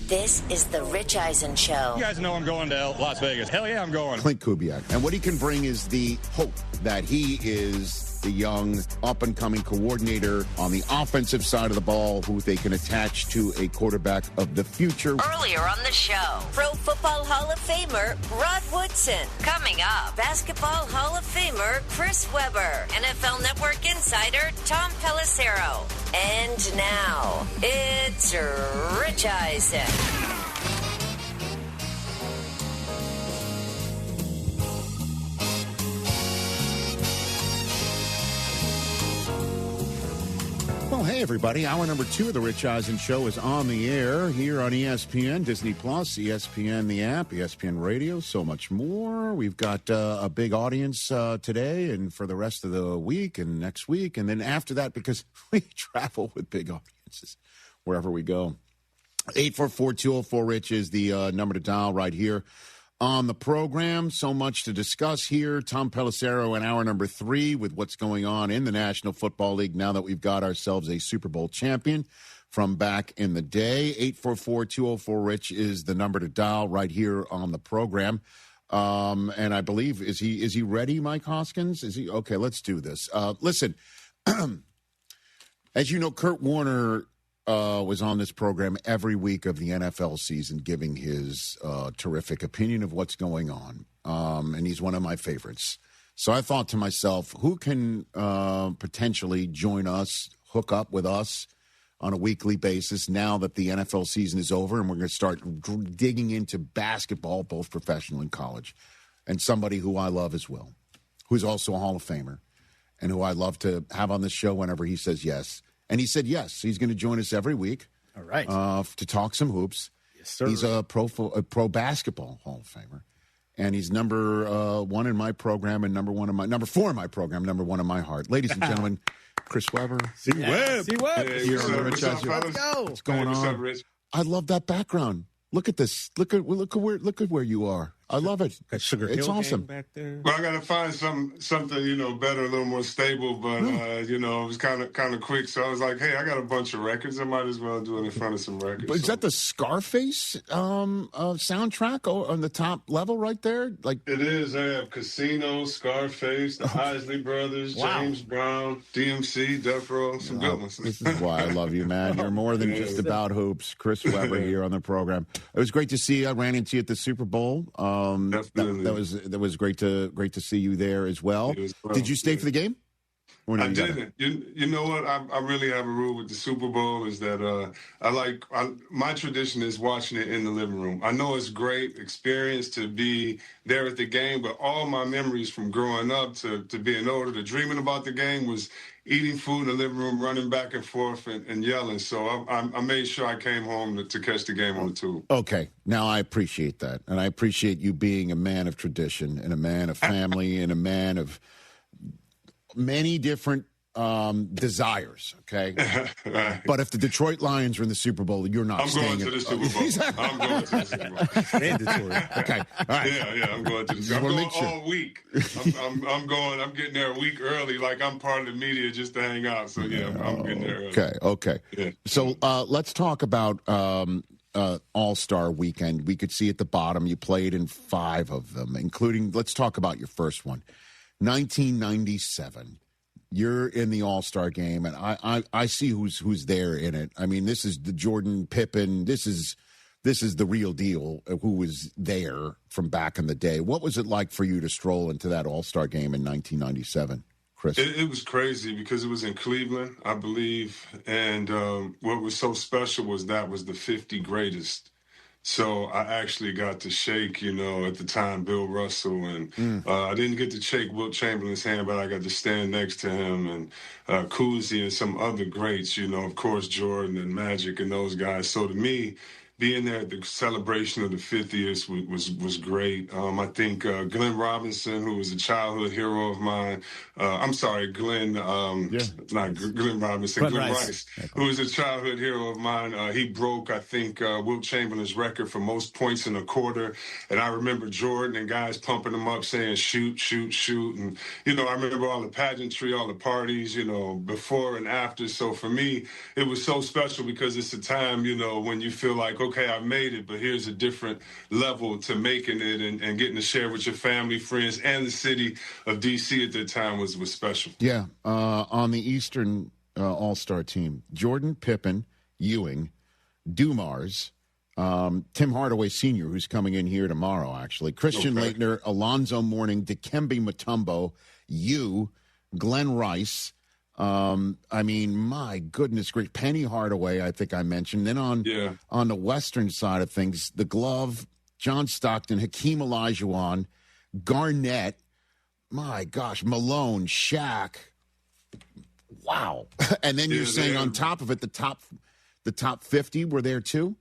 This is The Rich Eisen Show. You guys know I'm going to Las Vegas. Hell yeah, I'm going. Clint Kubiak. And what he can bring is the hope that he is the young, up-and-coming coordinator on the offensive side of the ball who they can attach to a quarterback of the future. Earlier on the show, Pro Football Hall of Famer Rod Woodson. Coming up, Basketball Hall of Famer Chris Webber. NFL Network insider Tom Pelissero. And now, it's Rich Eisen. Well, hey, everybody. Hour number 2 of the Rich Eisen Show is on the air here on ESPN, Disney Plus, ESPN, the app, ESPN Radio, so much more. We've got a big audience today and for the rest of the week and next week. And then after that, because we travel with big audiences wherever we go. 844-204-RICH is the number to dial right here on the program. So much to discuss here. Tom Pelissero in hour number 3 with what's going on in the National Football League now that we've got ourselves a Super Bowl champion from back in the day. 844-204-RICH is the number to dial right here on the program. And I believe, is he ready, Mike Hoskins? Is he? Okay, let's do this. Listen, as you know, Kurt Warner was on this program every week of the NFL season giving his terrific opinion of what's going on. And he's one of my favorites. So I thought to myself, who can potentially join us, hook up with us on a weekly basis now that the NFL season is over and we're going to start digging into basketball, both professional and college. And somebody who I love as well, who's also a Hall of Famer and who I'd love to have on this show whenever he says yes. And he said yes. He's going to join us every week. All right. To talk some hoops. Yes, sir. He's a pro basketball Hall of Famer. and he's number 1 in my program and number 4 in my program, number 1 in my heart. Ladies and gentlemen, Chris Webber. C-Web. C-Web. Hey, here on the Rich Eisen. Let's go. What's going on? Up, Rich? I love that background. Look at this. Look at where you are. I love it. Got Sugar It's Hill awesome. back there. Well, I got to find something, better, a little more stable. But it was kind of quick. So I was like, hey, I got a bunch of records. I might as well do it in front of some records. But is that the Scarface soundtrack on the top level right there? Like it is. I have Casino, Scarface, the Isley Brothers, James Brown, DMC, Death Row, some good ones. This is why I love you, man. You're more than just about hoops. Chris Webber here on the program. It was great to see you. I ran into you at the Super Bowl. That was great to see you there as well. Did you stay for the game? I didn't. You know what? I really have a rule with the Super Bowl is that my tradition is watching it in the living room. I know it's great experience to be there at the game, but all my memories from growing up to being older, to dreaming about the game was eating food in the living room, running back and forth and yelling. So I made sure I came home to catch the game on the tube. Okay. Now I appreciate that. And I appreciate you being a man of tradition and a man of family and a man of many different desires, okay? Right. But if the Detroit Lions are in the Super Bowl, you're not I'm staying going to the Super Bowl. I'm going to the Super Bowl. Mandatory. Okay. All right. Yeah, I'm going to the Super Bowl. I'm going all week. I'm getting there a week early, like I'm part of the media just to hang out. So, I'm getting there early. Okay. Yeah. So let's talk about All-Star Weekend. We could see at the bottom you played in 5 of them, including, let's talk about your first one, 1997. You're in the All-Star game, and I see who's there in it. I mean, this is the Jordan, Pippen. This is the real deal. Who was there from back in the day? What was it like for you to stroll into that All-Star game in 1997, Chris? It was crazy because it was in Cleveland, I believe, and what was so special was that was the 50 greatest. So I actually got to shake, at the time, Bill Russell. And I didn't get to shake Wilt Chamberlain's hand, but I got to stand next to him and Cousy and some other greats, of course, Jordan and Magic and those guys. So to me, being there at the celebration of the 50th was great. I think Glenn Robinson, who was a childhood hero of mine, Glenn Robinson, Glenn Rice, who was a childhood hero of mine. He broke, I think, Wilt Chamberlain's record for most points in a quarter. And I remember Jordan and guys pumping him up saying, shoot, shoot, shoot. And, I remember all the pageantry, all the parties, before and after. So for me, it was so special because it's a time, when you feel like, okay, I made it, but here's a different level to making it and getting to share with your family, friends, and the city of D.C. at that time was special. Yeah. On the Eastern All-Star team, Jordan, Pippen, Ewing, Dumars, Tim Hardaway Sr., who's coming in here tomorrow, actually, Christian Laettner, Alonzo Mourning, Dikembe Mutombo, Glenn Rice, my goodness gracious, Penny Hardaway, I think I mentioned. Then on the Western side of things, the Glove, John Stockton, Hakeem Olajuwon, Garnett, my gosh, Malone, Shaq. Wow. And then you're saying on top of it, the top 50 were there too?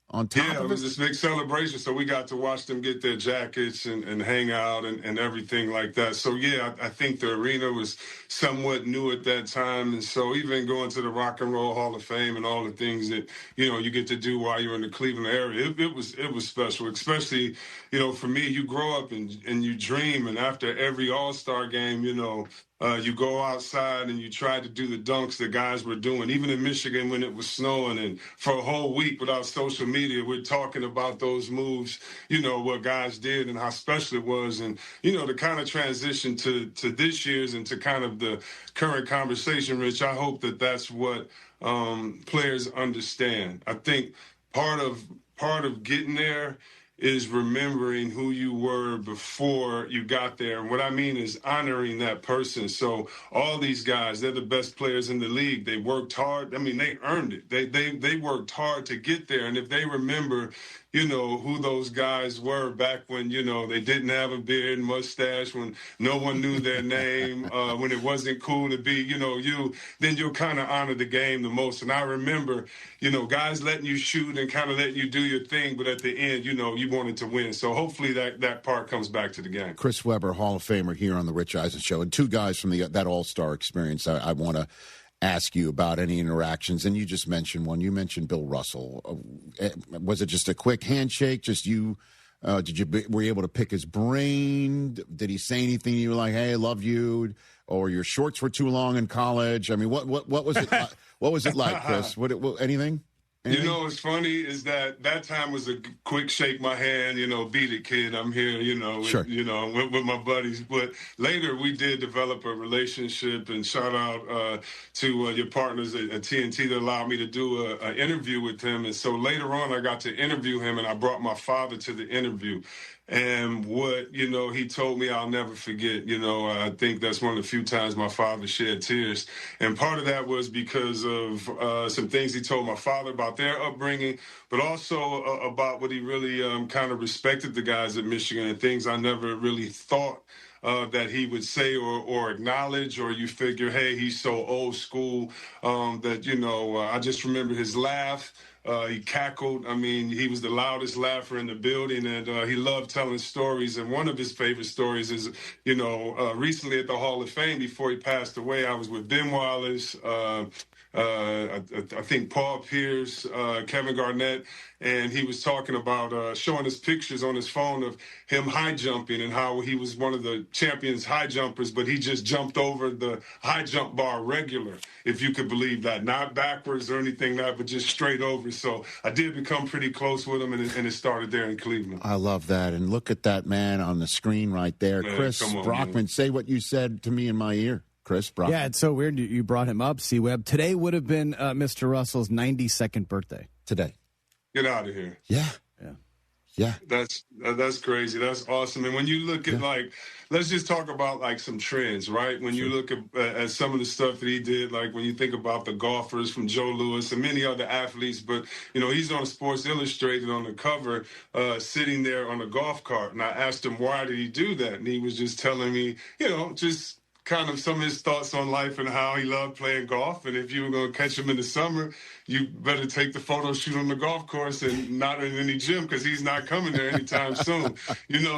On top of it was this big celebration, so we got to watch them get their jackets and hang out and everything like that. So, I think the arena was somewhat new at that time. And so even going to the Rock and Roll Hall of Fame and all the things that, you get to do while you're in the Cleveland area, it was special, especially, for me, you grow up and you dream. And after every All-Star game, you go outside and you try to do the dunks that guys were doing, even in Michigan when it was snowing. And for a whole week without social media, we're talking about those moves, what guys did and how special it was. And, the kind of transition to this year's and to kind of the current conversation, Rich, I hope that that's what players understand. I think part of getting there is remembering who you were before you got there. And what I mean is honoring that person. So all these guys, they're the best players in the league. They worked hard. I mean, they earned it. They worked hard to get there. And if they remember who those guys were back when, they didn't have a beard and mustache, when no one knew their name, when it wasn't cool to be, then you'll kind of honor the game the most. And I remember, guys letting you shoot and kind of letting you do your thing, but at the end, you wanted to win. So hopefully that part comes back to the game. Chris Webber, Hall of Famer here on the Rich Eisen Show, and two guys from that All-Star experience I want to ask you about any interactions. And you just mentioned one. You mentioned Bill Russell. Was it just a quick handshake? Just you? Were you able to pick his brain? Did he say anything? You were like, "Hey, I love you," or your shorts were too long in college? I mean, what was it? What was it like, Chris? Anything? You know, what's funny is that time was a quick shake my hand, beat it, kid. I'm here, Sure. with my buddies. But later we did develop a relationship, and shout out to your partners at TNT that allowed me to do an interview with him. And so later on I got to interview him, and I brought my father to the interview. And what, he told me I'll never forget. I think that's one of the few times my father shed tears. And part of that was because of some things he told my father about their upbringing, but also about what he really kind of respected the guys at Michigan, and things I never really thought that he would say or acknowledge, or you figure, hey, he's so old school that, I just remember his laugh. He cackled. I mean, he was the loudest laugher in the building, and he loved telling stories. And one of his favorite stories is, recently at the Hall of Fame, before he passed away, I was with Ben Wallace, I think Paul Pierce, Kevin Garnett, and he was talking about showing us pictures on his phone of him high jumping and how he was one of the champions high jumpers, but he just jumped over the high jump bar regular, if you could believe that. Not backwards or anything like that, but just straight over. So I did become pretty close with him, and it started there in Cleveland. I love that. And look at that man on the screen right there. Man, Chris Brockman, man. Say what you said to me in my ear. Chris Brockman. Yeah, it's so weird you brought him up, C-Web. Today would have been Mr. Russell's 92nd birthday. Today. Get out of here. Yeah. Yeah. That's crazy. That's awesome. And when you look at let's just talk about some trends, right? When you look at some of the stuff that he did, like when you think about the golfers from Joe Louis and many other athletes, but he's on Sports Illustrated on the cover, sitting there on a golf cart. And I asked him, why did he do that? And he was just telling me, just kind of some of his thoughts on life and how he loved playing golf. And if you were going to catch him in the summer, you better take the photo shoot on the golf course and not in any gym, because he's not coming there anytime soon.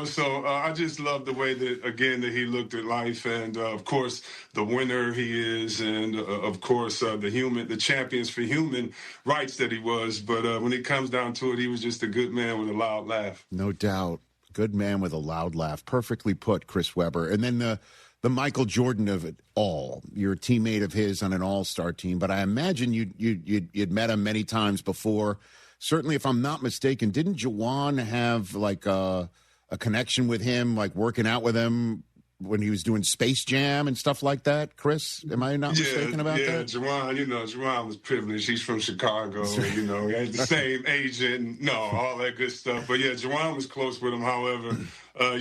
So I just love the way that he looked at life, and of course the winner he is, and of course the champions for human rights that he was. But when it comes down to it, he was just a good man with a loud laugh. No doubt. Good man with a loud laugh. Perfectly put, Chris Webber. And then the Michael Jordan of it all. You're a teammate of his on an all-star team, but I imagine you'd met him many times before. Certainly, if I'm not mistaken, didn't Juwan have a connection with him, working out with him when he was doing Space Jam and stuff like that? Chris, am I not mistaken about that? Yeah, Juwan was privileged. He's from Chicago. He had the same agent and all that good stuff. But yeah, Juwan was close with him. However, I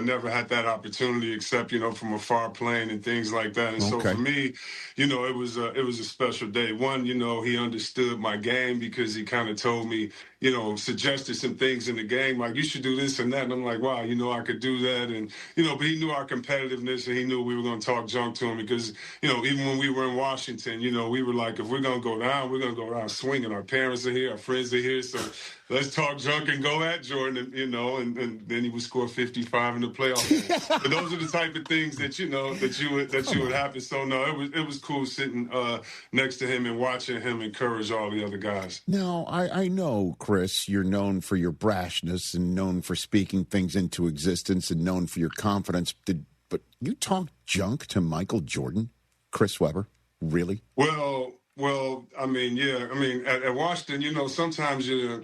never had that opportunity except, from afar playing and things like that. And so for me, it was a special day. One, he understood my game, because he kind of told me, suggested some things in the game, like, you should do this and that. And I'm like, wow, I could do that. And, but he knew our competitiveness, and he knew we were going to talk junk to him, because, even when we were in Washington, we were like, if we're going to go down, we're going to go down swinging. Our parents are here, our friends are here. So let's talk junk and go at Jordan, and then he would score 55 in the playoffs. But those are the type of things that that would happen. So no, it was cool sitting next to him and watching him encourage all the other guys. Now, I know, Chris, you're known for your brashness and known for speaking things into existence and known for your confidence. But you talked junk to Michael Jordan, Chris Webber? Really? Well, I mean, yeah. I mean, at Washington, sometimes you're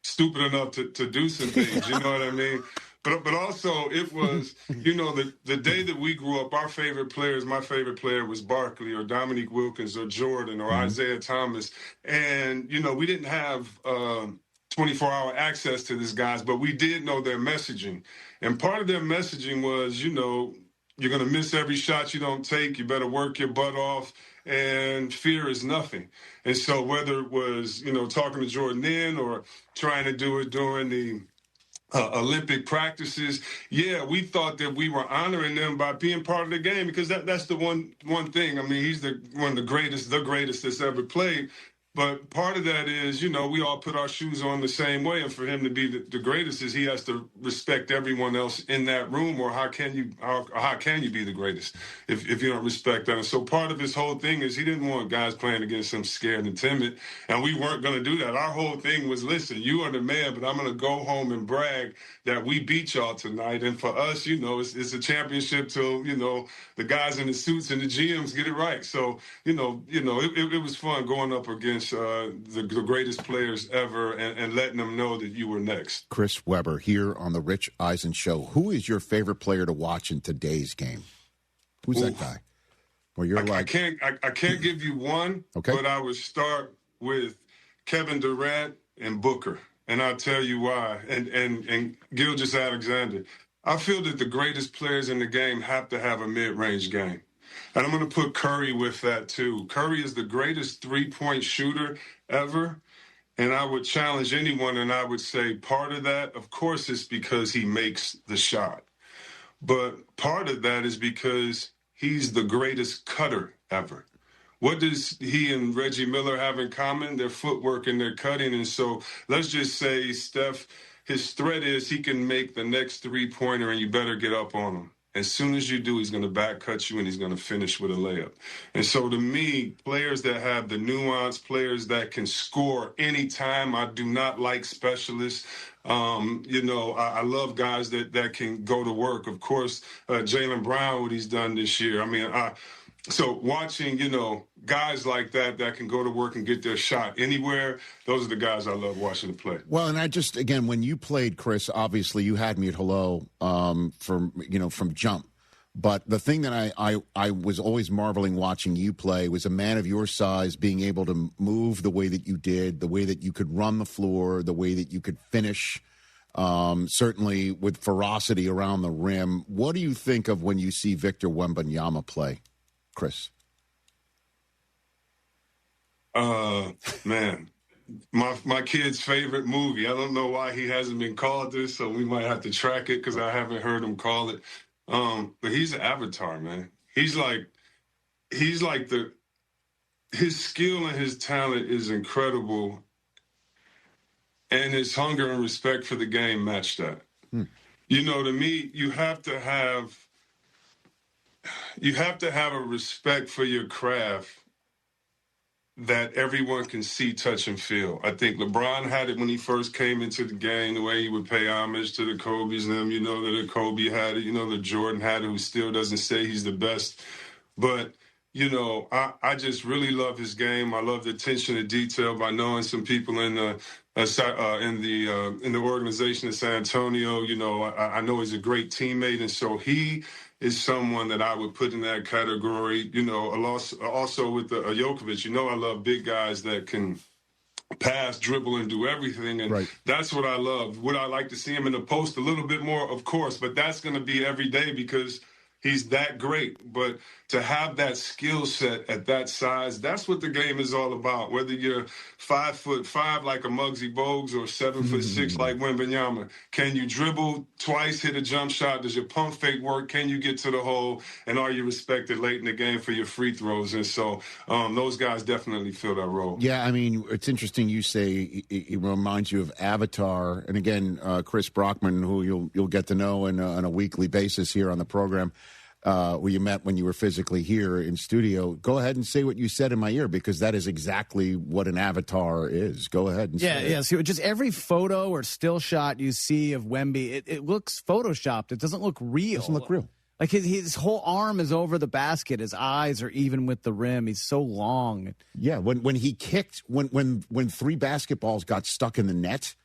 stupid enough to do some things. You know what I mean? But also it was, the day that we grew up, my favorite player was Barkley or Dominique Wilkins or Jordan or Isaiah Thomas. And, we didn't have 24-hour access to these guys, but we did know their messaging. And part of their messaging was, You're going to miss every shot you don't take. You better work your butt off. And fear is nothing. And so whether it was, talking to Jordan then or trying to do it during the Olympic practices, we thought that we were honoring them by being part of the game, because that's the one thing. I mean, he's one of the greatest that's ever played. But part of that is, we all put our shoes on the same way. And for him to be the greatest is he has to respect everyone else in that room, or how can you be the greatest if you don't respect that? And so part of his whole thing is he didn't want guys playing against him scared and timid. And we weren't going to do that. Our whole thing was, listen, you are the man, but I'm going to go home and brag that we beat y'all tonight. And for us, it's a championship till, the guys in the suits and the GMs get it right. So, it was fun going up against the greatest players ever and letting them know that you were next. Chris Webber here on the Rich Eisen Show. Who is your favorite player to watch in today's game? Who's that guy? Where you're I can't give you one, but I would start with Kevin Durant and Booker, and I'll tell you why. And Gilgeous-Alexander. I feel that the greatest players in the game have to have a mid-range game. And I'm going to put Curry with that, too. Curry is the greatest three-point shooter ever. And I would challenge anyone, and I would say part of that, of course, is because he makes the shot. But part of that is because he's the greatest cutter ever. What does he and Reggie Miller have in common? Their footwork and their cutting. And so let's just say, Steph, his threat is he can make the next three-pointer, and you better get up on him. As soon as you do, he's going to back cut you and he's going to finish with a layup. And so to me, players that have the nuance, players that can score anytime. I do not like specialists. I love guys that can go to work. Of course, Jaylen Brown, what he's done this year. I mean, so watching, guys like that can go to work and get their shot anywhere, those are the guys I love watching play. Well, and again, when you played, Chris, obviously you had me at hello from jump. But the thing that I was always marveling watching you play was a man of your size being able to move the way that you did, the way that you could run the floor, the way that you could finish, certainly with ferocity around the rim. What do you think of when you see Victor Wembanyama play, Chris? Man, my kid's favorite movie. I don't know why he hasn't been called this, so we might have to track it because I haven't heard him call it. But he's an avatar, man. He's like his skill and his talent is incredible, and his hunger and respect for the game match that. To me, you have to have a respect for your craft that everyone can see, touch, and feel. I think LeBron had it when he first came into the game, the way he would pay homage to the Kobe's and them. That Kobe had it, that Jordan had it, who still doesn't say he's the best. But, I just really love his game. I love the attention to detail. By knowing some people in the organization in San Antonio, I know he's a great teammate. And so he is someone that I would put in that category, also with Jokovic. I love big guys that can pass, dribble, and do everything. And that's what I love. Would I like to see him in the post a little bit more? Of course, but that's going to be every day because he's that great. But to have that skill set at that size, that's what the game is all about. Whether you're 5'5" like a Muggsy Bogues or 7'6" like Wembanyama, can you dribble twice, hit a jump shot? Does your pump fake work? Can you get to the hole? And are you respected late in the game for your free throws? And so those guys definitely fill that role. Yeah, I mean, it's interesting you say it reminds you of Avatar. And again, Chris Brockman, who you'll get to know on a weekly basis here on the program, who you met when you were physically here in studio. Go ahead and say what you said in my ear, because that is exactly what an avatar is. Go ahead and say it. Yeah. So just every photo or still shot you see of Wemby, it looks photoshopped. It doesn't look real. It doesn't look real. Like his whole arm is over the basket. His eyes are even with the rim. He's so long. Yeah, when he kicked, when three basketballs got stuck in the net,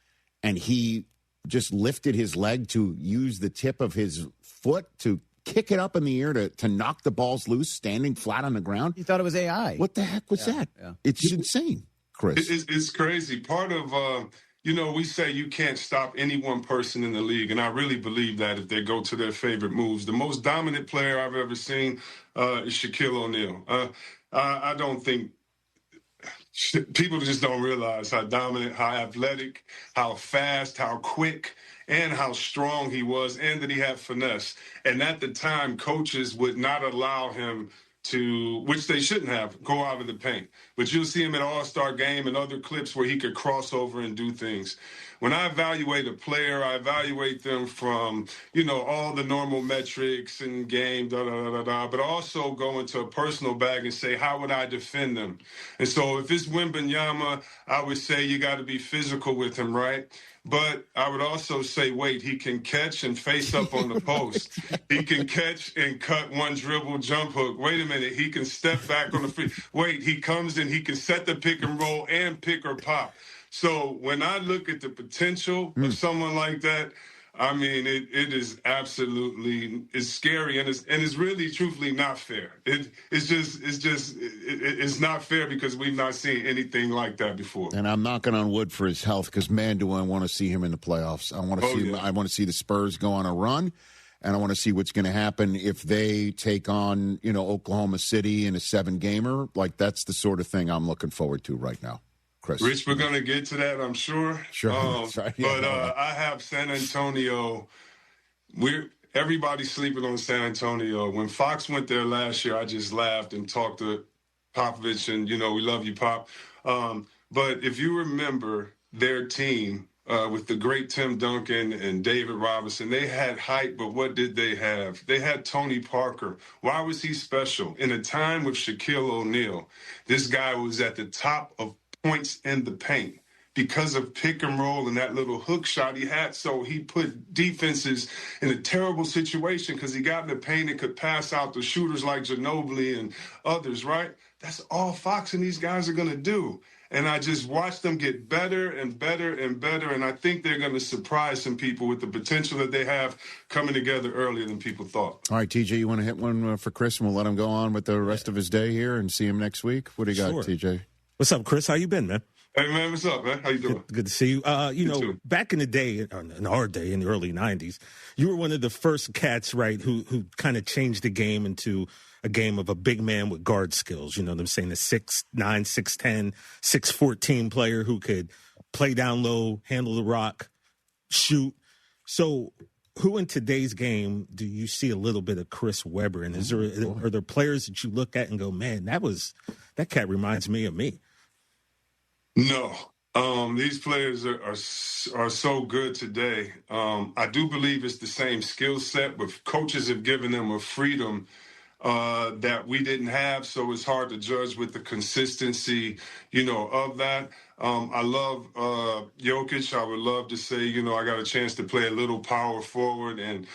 and he just lifted his leg to use the tip of his foot to kick it up in the air to knock the balls loose, standing flat on the ground. You thought it was AI. What the heck was that? Yeah. It's insane, Chris. It's crazy. Part of, we say you can't stop any one person in the league, and I really believe that if they go to their favorite moves. The most dominant player I've ever seen is Shaquille O'Neal. I don't think people just don't realize how dominant, how athletic, how fast, how quick, and how strong he was, and that he had finesse. And at the time, coaches would not allow him to, which they shouldn't have, go out of the paint. But you'll see him at All-Star Game and other clips where he could cross over and do things. When I evaluate a player, I evaluate them from, all the normal metrics and game, but also go into a personal bag and say, how would I defend them? And so if it's Wembanyama, I would say you got to be physical with him, right? But I would also say, wait, he can catch and face up on the post. He can catch and cut one dribble jump hook. Wait a minute, he can step back on the free. Wait, he comes and he can set the pick and roll and pick or pop. So when I look at the potential of someone like that, I mean, it is absolutely, it's scary, and it's really, truthfully not fair. It's not fair because we've not seen anything like that before. And I'm knocking on wood for his health because, man, do I want to see him in the playoffs. I want to see the Spurs go on a run, and I want to see what's going to happen if they take on, Oklahoma City in a 7-gamer. Like, that's the sort of thing I'm looking forward to right now. Chris. Rich, we're going to get to that, I'm sure. Sure. But I have San Antonio. Everybody's sleeping on San Antonio. When Fox went there last year, I just laughed and talked to Popovich, and, we love you, Pop. But if you remember their team with the great Tim Duncan and David Robinson, they had height, but what did they have? They had Tony Parker. Why was he special? In a time with Shaquille O'Neal, this guy was at the top of points in the paint because of pick and roll and that little hook shot he had. So he put defenses in a terrible situation because he got in the paint and could pass out to shooters like Ginobili and others, right? That's all Fox and these guys are going to do. And I just watched them get better and better and better, and I think they're going to surprise some people with the potential that they have coming together earlier than people thought. All right, TJ, you want to hit one for Chris, and we'll let him go on with the rest of his day here and see him next week? What do you got, TJ? What's up, Chris? How you been, man? Hey, man, what's up, man? How you doing? Good to see you. Back in the day, in our day, in the early 90s, you were one of the first cats, right, who kind of changed the game into a game of a big man with guard skills. You know what I'm saying? A 6'9", 6'10", 6'14" player who could play down low, handle the rock, shoot. So who in today's game do you see a little bit of Chris Webber? And are there players that you look at and go, man, that cat reminds me of me? No. These players are so good today. I do believe it's the same skill set, but coaches have given them a freedom that we didn't have, so it's hard to judge with the consistency, of that. I love Jokic. I would love to say, I got a chance to play a little power forward and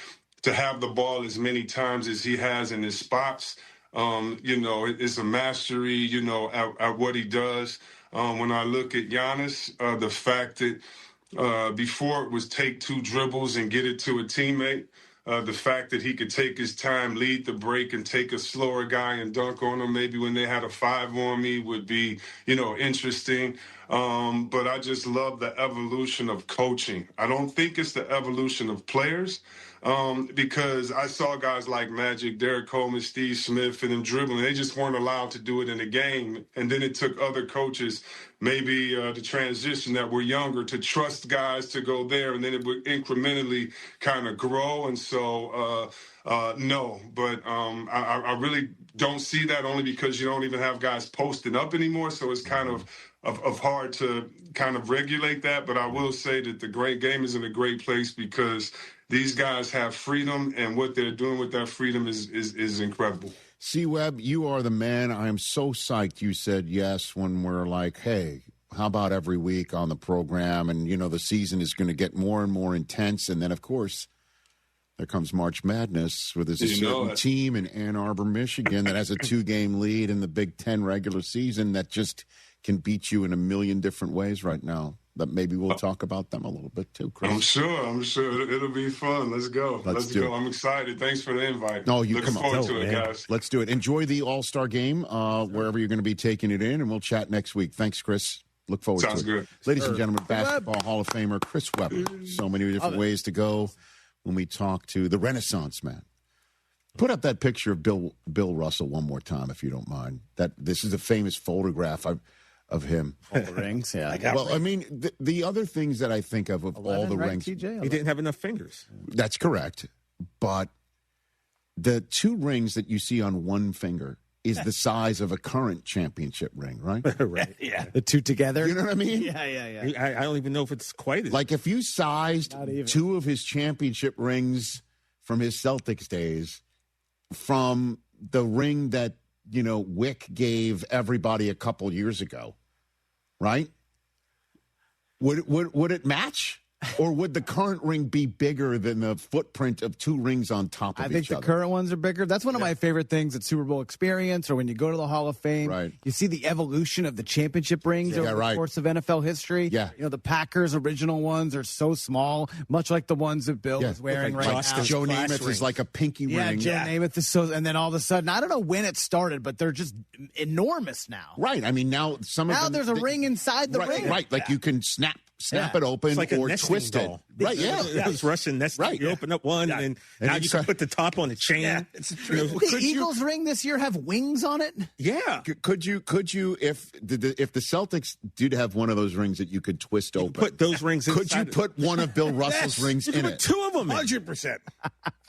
to have the ball as many times as he has in his spots. It's a mastery, at what he does. When I look at Giannis, the fact that before it was take 2 dribbles and get it to a teammate, the fact that he could take his time, lead the break, and take a slower guy and dunk on him, maybe when they had a 5 on me, would be, interesting. But I just love the evolution of coaching. I don't think it's the evolution of players. Because I saw guys like Magic, Derek Coleman, Steve Smith, and them dribbling. They just weren't allowed to do it in a game. And then it took other coaches, maybe the transition that were younger, to trust guys to go there. And then it would incrementally kind of grow. And so, no. But I really don't see that, only because you don't even have guys posting up anymore. So it's kind of hard to kind of regulate that. But I will say that the great game is in a great place because these guys have freedom, and what they're doing with that freedom is incredible. C-Web, you are the man. I am so psyched you said yes when we're like, hey, how about every week on the program? And, the season is going to get more and more intense. And then, of course, there comes March Madness, where there's a certain team in Ann Arbor, Michigan that has a 2-game lead in the Big Ten regular season that just can beat you in a million different ways right now. But maybe we'll talk about them a little bit too, Chris. I'm sure. It'll be fun. Let's go. Let's go. I'm excited. Thanks for the invite. No, Looking forward to it, guys. Let's do it. Enjoy the All-Star game, wherever you're going to be taking it in, and we'll chat next week. Thanks, Chris. Look forward Sounds to it. good. Ladies and gentlemen, Basketball Hall of Famer Chris Webber. So many different ways to go when we talk to the Renaissance man. Put up that picture of Bill Russell one more time, if you don't mind. This is a famous photograph of him. All the rings, yeah. Well, I mean, the other things that I think of 11, all the right, rings. TJ? He didn't have enough fingers. That's correct. But the 2 rings that you see on one finger is the size of a current championship ring, right? Right. Yeah. The 2 together. You know what I mean? Yeah. I don't even know if it's quite as. Like if you sized 2 of his championship rings from his Celtics days from the ring that, Wick gave everybody a couple years ago, right? Would it match? Or would the current ring be bigger than the footprint of 2 rings on top of each other? I think the current ones are bigger. That's one of my favorite things at Super Bowl Experience or when you go to the Hall of Fame. Right. You see the evolution of the championship rings over the course of NFL history. Yeah. The Packers' original ones are so small, much like the ones that Bill is wearing right now. Joe Namath is like a pinky ring. Yeah, Joe Namath is so, and then all of a sudden, I don't know when it started, but they're just enormous now. Right. I mean, now some of them. Now there's a ring inside the ring. Right. Like you can snap it open like or twist it. Right, It was Russian nesting. Right. You open up one, and now you can put the top on the chain. Yeah, the Eagles ring this year have wings on it? Yeah. Could you, if the Celtics did have one of those rings that you could twist open, put those rings inside. Could you put one of Bill Russell's rings in it? 2 of them in. 100%.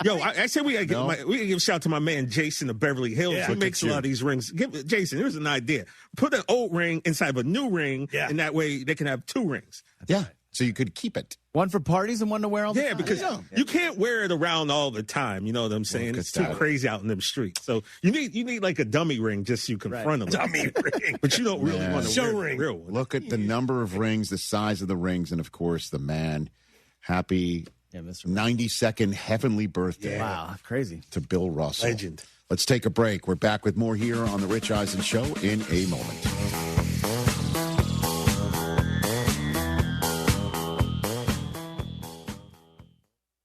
Yo, I said we gotta give a shout out to my man Jason of Beverly Hills. He makes a lot of these rings. Jason, here's an idea. Put an old ring inside of a new ring, and that way they can have 2 rings. Yeah. So you could keep it. One for parties and one to wear all the time. Yeah, because you can't wear it around all the time. You know what I'm saying? It's too crazy out in them streets. So you need like a dummy ring just so you confront them. Dummy ring. But you don't really want to wear ring. a real one. Look at the number of rings, the size of the rings, and of course the man. Happy 92nd heavenly birthday. Yeah. Wow, crazy. To Bill Russell. Legend. Let's take a break. We're back with more here on The Rich Eisen Show in a moment.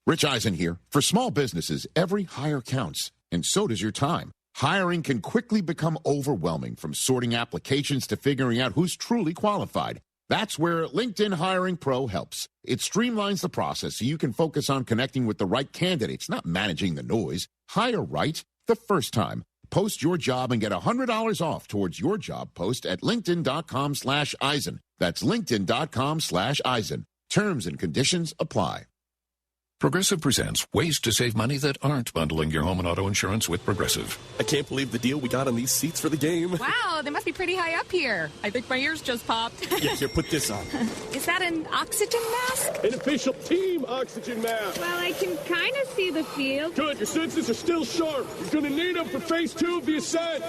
Rich Eisen here. For small businesses, every hire counts, and so does your time. Hiring can quickly become overwhelming, from sorting applications to figuring out who's truly qualified. That's where LinkedIn Hiring Pro helps. It streamlines the process so you can focus on connecting with the right candidates, not managing the noise. Hire right the first time. Post your job and get $100 off towards your job post at linkedin.com/Eisen. That's linkedin.com/Eisen. Terms and conditions apply. Progressive presents ways to save money that aren't bundling your home and auto insurance with Progressive. I can't believe the deal we got on these seats for the game. Wow, they must be pretty high up here. I think my ears just popped. Yeah, here, put this on. Is that an oxygen mask? An official team oxygen mask. Well, I can kind of see the field. Good, your senses are still sharp. You're going to need them for phase 2 of the ascent.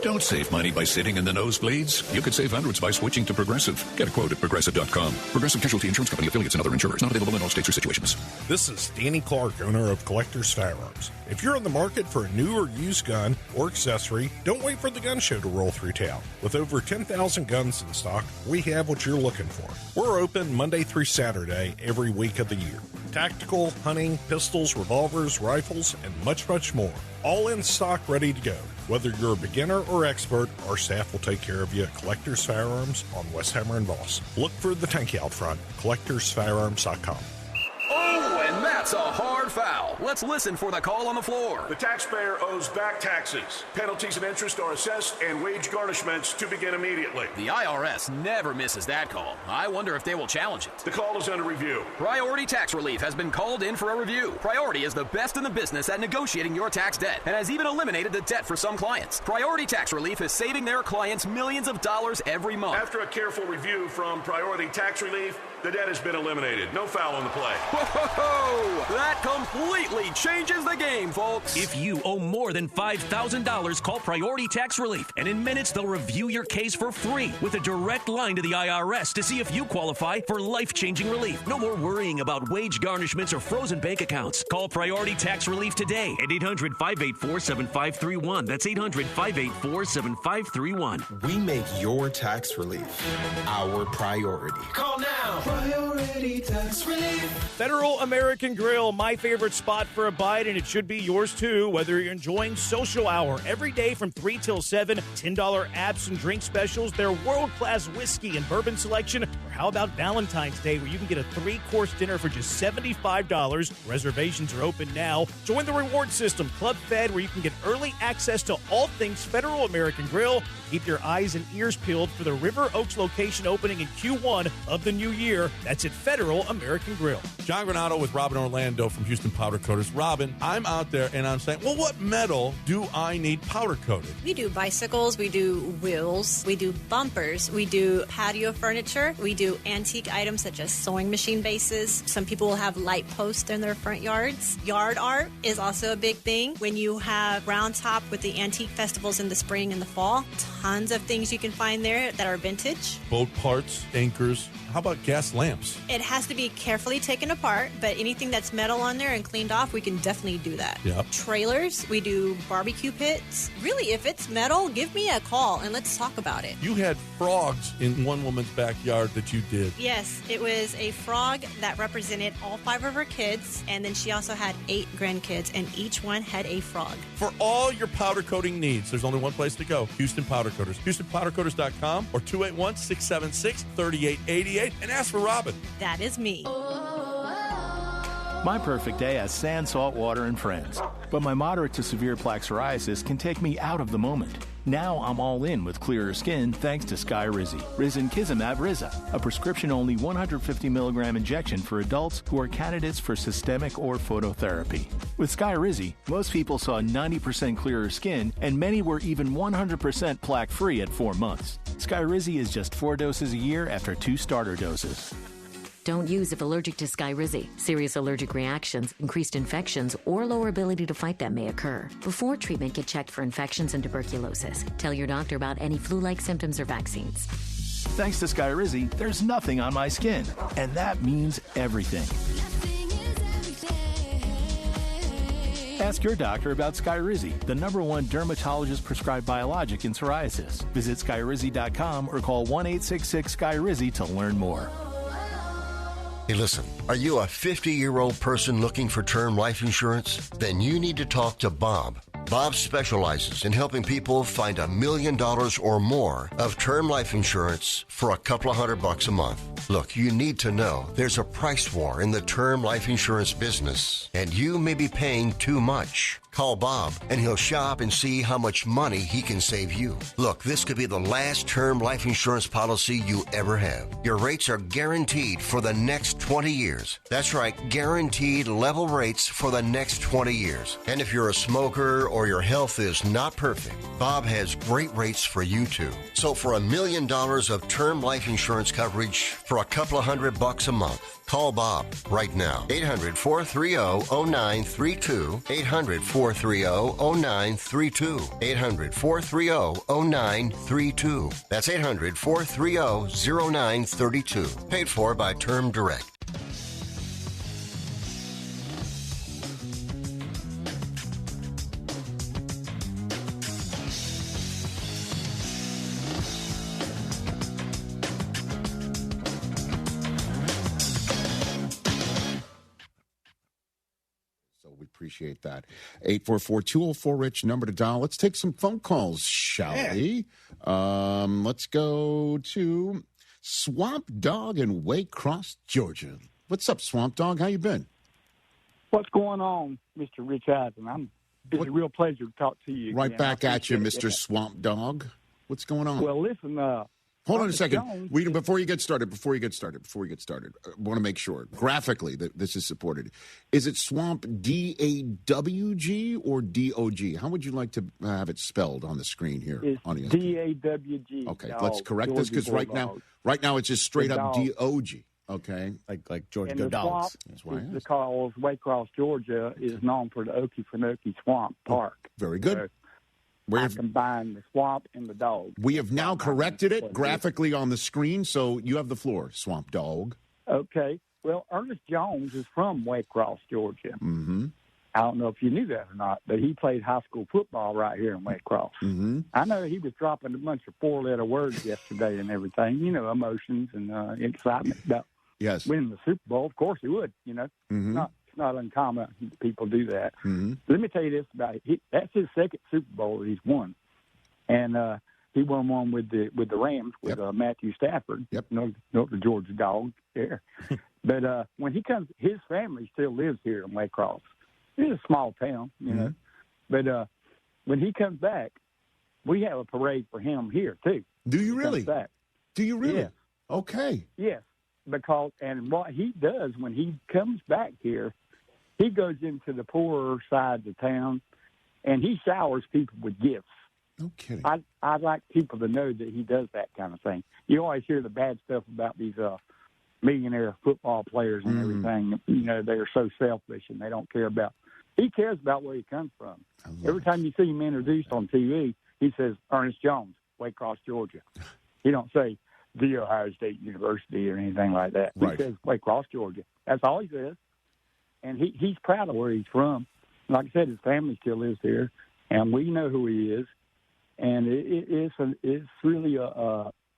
Don't save money by sitting in the nosebleeds. You could save hundreds by switching to Progressive. Get a quote at Progressive.com. Progressive Casualty Insurance Company, affiliates, and other insurers. Not available in all states or situations. This is Danny Clark, owner of Collector's Firearms. If you're in the market for a new or used gun or accessory, don't wait for the gun show to roll through town. With over 10,000 guns in stock, we have what you're looking for. We're open Monday through Saturday every week of the year. Tactical, hunting, pistols, revolvers, rifles, and much, much more. All in stock, ready to go. Whether you're a beginner or expert, our staff will take care of you at Collector's Firearms on Westheimer and Voss. Look for the tank out front, collectorsfirearms.com. Oh, and that's a hard foul. Let's listen for the call on the floor. The taxpayer owes back taxes. Penalties and interest are assessed and wage garnishments to begin immediately. The IRS never misses that call. I wonder if they will challenge it. The call is under review. Priority Tax Relief has been called in for a review. Priority is the best in the business at negotiating your tax debt and has even eliminated the debt for some clients. Priority Tax Relief is saving their clients millions of dollars every month. After a careful review from Priority Tax Relief, the debt has been eliminated. No foul on the play. Whoa! That completely changes the game, folks. If you owe more than $5,000, call Priority Tax Relief, and in minutes they'll review your case for free with a direct line to the IRS to see if you qualify for life-changing relief. No more worrying about wage garnishments or frozen bank accounts. Call Priority Tax Relief today at 800-584-7531. That's 800-584-7531. We make your tax relief our priority. Call now. Priority Tax Relief. Federal American Grill, my favorite spot for a bite, and it should be yours too, whether you're enjoying social hour every day from 3 till 7, $10 apps and drink specials, their world-class whiskey and bourbon selection, or how about Valentine's Day where you can get a 3-course dinner for just $75. Reservations are open now. Join the reward system, Club Fed, where you can get early access to all things Federal American Grill. Keep your eyes and ears peeled for the River Oaks location opening in Q1 of the new year. That's at Federal American Grill. John Granado with Robin Orlando from Houston Powder Coaters. Robin, I'm out there and I'm saying, well, what metal do I need powder coated? We do bicycles, we do wheels, we do bumpers, we do patio furniture, we do antique items such as sewing machine bases. Some people will have light posts in their front yards. Yard art is also a big thing. When you have Round Top with the antique festivals in the spring and the fall, tons of things you can find there that are vintage. Boat parts, anchors. How about gas lamps? It has to be carefully taken apart, but anything that's metal on there and cleaned off, we can definitely do that. Yep. Trailers, we do barbecue pits. Really, if it's metal, give me a call and let's talk about it. You had frogs in one woman's backyard that you did. Yes, it was a frog that represented all 5 of her kids, and then she also had 8 grandkids, and each one had a frog. For all your powder coating needs, there's only one place to go, Houston Powder Coaters. HoustonPowderCoaters.com or 281-676-3888 and ask for Robin. That is me. My perfect day has sand, salt water, and friends. But my moderate to severe plaque psoriasis can take me out of the moment. Now I'm all in with clearer skin thanks to Skyrizi. Risankizumab Riza, a prescription-only 150 milligram injection for adults who are candidates for systemic or phototherapy. With Skyrizi, most people saw 90% clearer skin, and many were even 100% plaque-free at 4 months. Skyrizi is just 4 doses a year after 2 starter doses. Don't use if allergic to Skyrizi. Serious allergic reactions, increased infections, or lower ability to fight them may occur. Before treatment, get checked for infections and tuberculosis. Tell your doctor about any flu-like symptoms or vaccines. Thanks to Skyrizi, there's nothing on my skin, and that means everything. Ask your doctor about Skyrizi, the #1 dermatologist-prescribed biologic in psoriasis. Visit Skyrizi.com or call 1-866-SKYRIZI to learn more. Hey, listen, are you a 50-year-old person looking for term life insurance? Then you need to talk to Bob. Bob specializes in helping people find $1 million or more of term life insurance for a couple of $100 a month. Look, you need to know there's a price war in the term life insurance business, and you may be paying too much. Call Bob, and he'll shop and see how much money he can save you. Look, this could be the last term life insurance policy you ever have. Your rates are guaranteed for the next 20 years. That's right, guaranteed level rates for the next 20 years. And if you're a smoker or your health is not perfect, Bob has great rates for you too. So for $1 million of term life insurance coverage for a couple of $100 a month, call Bob right now. 800-430-0932. 800-430-0932. 800-430-0932. That's 800-430-0932. Paid for by Term Direct. Appreciate that. 844-204-RICH, number to dial. Let's take some phone calls, shall we? Let's go to Swamp Dog in Waycross, Georgia. What's up, Swamp Dog? How you been? What's going on, Mr. Rich Eisen? It's a real pleasure to talk to you. Right again. back at you, Mr. Swamp Dog. What's going on? Well, listen, hold on a second. Before you get started, I want to make sure graphically that this is supported. Is it Swamp D-A-W-G or D-O-G? How would you like to have it spelled on the screen here? It's on ESPN? D-A-W-G. Okay, dog, let's correct this because right now it's just straight up D-O-G. Okay, like Georgia and Go the Dogs. Swamp, that's why because Waycross, Georgia, is known for the Okefenokee Swamp Park. Very good. I combine the swamp and the dog. We have now corrected it graphically on the screen, so you have the floor, Swamp Dog. Okay. Well, Ernest Jones is from Waycross, Georgia. Mm-hmm. I don't know if you knew that or not, but he played high school football right here in Waycross. Mm-hmm. I know he was dropping a bunch of 4-letter words yesterday and everything, emotions and excitement. Yes. winning the Super Bowl. Of course he would. Mm-hmm. It's not uncommon people do that. Mm-hmm. Let me tell you this about it. That's his second Super Bowl that he's won, and he won one with the Rams with Matthew Stafford. Yep. The Georgia dog there. But when he comes, his family still lives here in Waycross. It's a small town, you know. But when he comes back, we have a parade for him here too. Do you really? Back. Do you really? Yes. Okay. Yes, because and what he does when he comes back here, he goes into the poorer side of town, and he showers people with gifts. No kidding. I'd like people to know that he does that kind of thing. You always hear the bad stuff about these millionaire football players and everything. You know, they're so selfish and they don't care about. He cares about where he comes from. Every time you see him introduced on TV, he says Ernest Jones, Waycross, Georgia. He don't say the Ohio State University or anything like that. Right. He says Waycross, Georgia. That's all he says. And he's proud of where he's from. Like I said, his family still lives here, and we know who he is. And it's really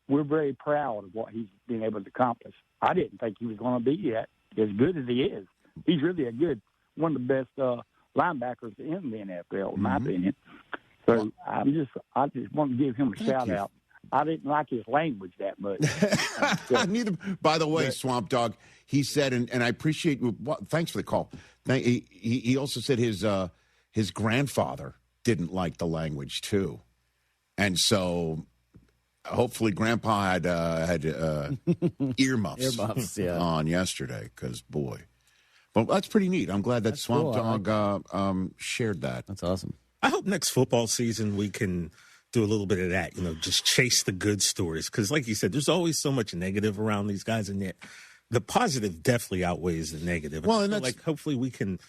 we're very proud of what he's been able to accomplish. I didn't think he was going to be as good as he is. He's really one of the best linebackers in the NFL, in my opinion. So I just want to give him a shout out. I didn't like his language that much. Neither. By the way, Swamp Dog, he said, and I appreciate. Thanks for the call. He also said his grandfather didn't like the language too, and so hopefully Grandpa had earmuffs on yesterday because boy. Well, that's pretty neat. I'm glad that Swamp Dog shared that. That's awesome. I hope next football season we can do a little bit of that, just chase the good stories. Because like you said, there's always so much negative around these guys, and yet the positive definitely outweighs the negative. Well, and that's hopefully we can,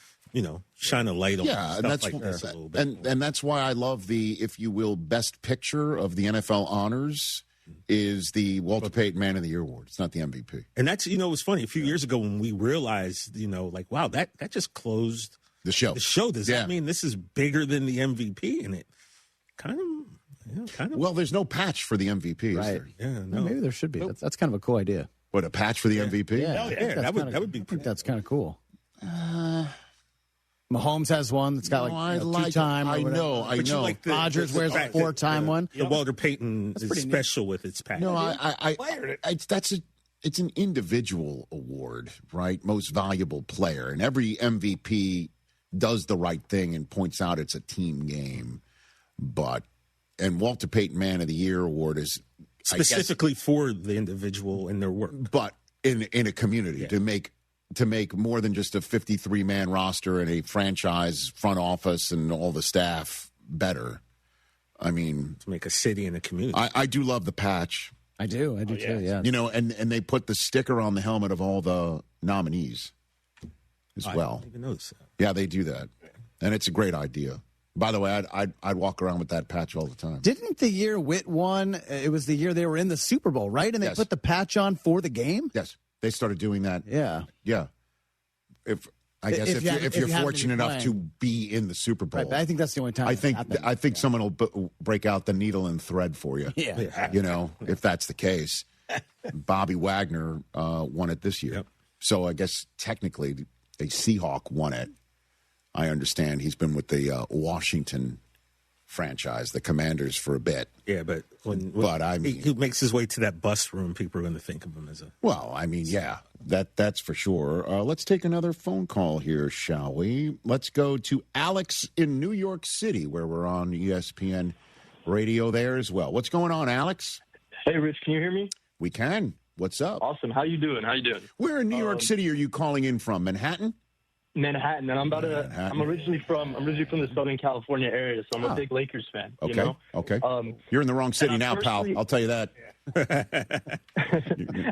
shine a light on stuff and that's like this a little bit. And that's why I love the, if you will, best picture of the NFL honors is the Walter Payton Man of the Year Award. It's not the MVP. And that's, it was funny. A few years ago when we realized, wow, that just closed the show. Does that mean this is bigger than the MVP? And it kind of. Well, there's no patch for the MVP, is there? Yeah, no. Maybe there should be. That's kind of a cool idea. What, a patch for the MVP? Yeah, that would be. I think that's kind of cool. Mahomes has one that's got two-time. I know. Like Rodgers wears a 4-time one. The Walter Payton is special with its patch. No, it's an individual award, right? Most valuable player, and every MVP does the right thing and points out it's a team game, and Walter Payton Man of the Year Award is specifically for the individual and their work, but in a community to make more than just a 53-man roster and a franchise front office and all the staff better. I mean, to make a city and a community. I do love the patch. I do too. Yeah. And they put the sticker on the helmet of all the nominees as well. I didn't even notice that. Yeah, they do that, and it's a great idea. By the way, I'd walk around with that patch all the time. Didn't the year Witt won, it was the year they were in the Super Bowl, right? And they put the patch on for the game? Yes. They started doing that. Yeah. Yeah. If you're fortunate enough to be in the Super Bowl. Right, but I think that's the only time I think someone will break out the needle and thread for you. Yeah. If that's the case. Bobby Wagner won it this year. Yep. So I guess technically a Seahawk won it. I understand he's been with the Washington franchise, the Commanders, for a bit. Yeah, but when he makes his way to that bus room, people are going to think of him as a... Well, I mean, yeah, that's for sure. Let's take another phone call here, shall we? Let's go to Alex in New York City, where we're on ESPN radio there as well. What's going on, Alex? Hey, Rich, can you hear me? We can. What's up? Awesome. How you doing? Where in New York City are you calling in from? Manhattan? Manhattan, and I'm originally from the Southern California area, so I'm a big Lakers fan. Okay, okay. You're in the wrong city now, pal. I'll tell you that.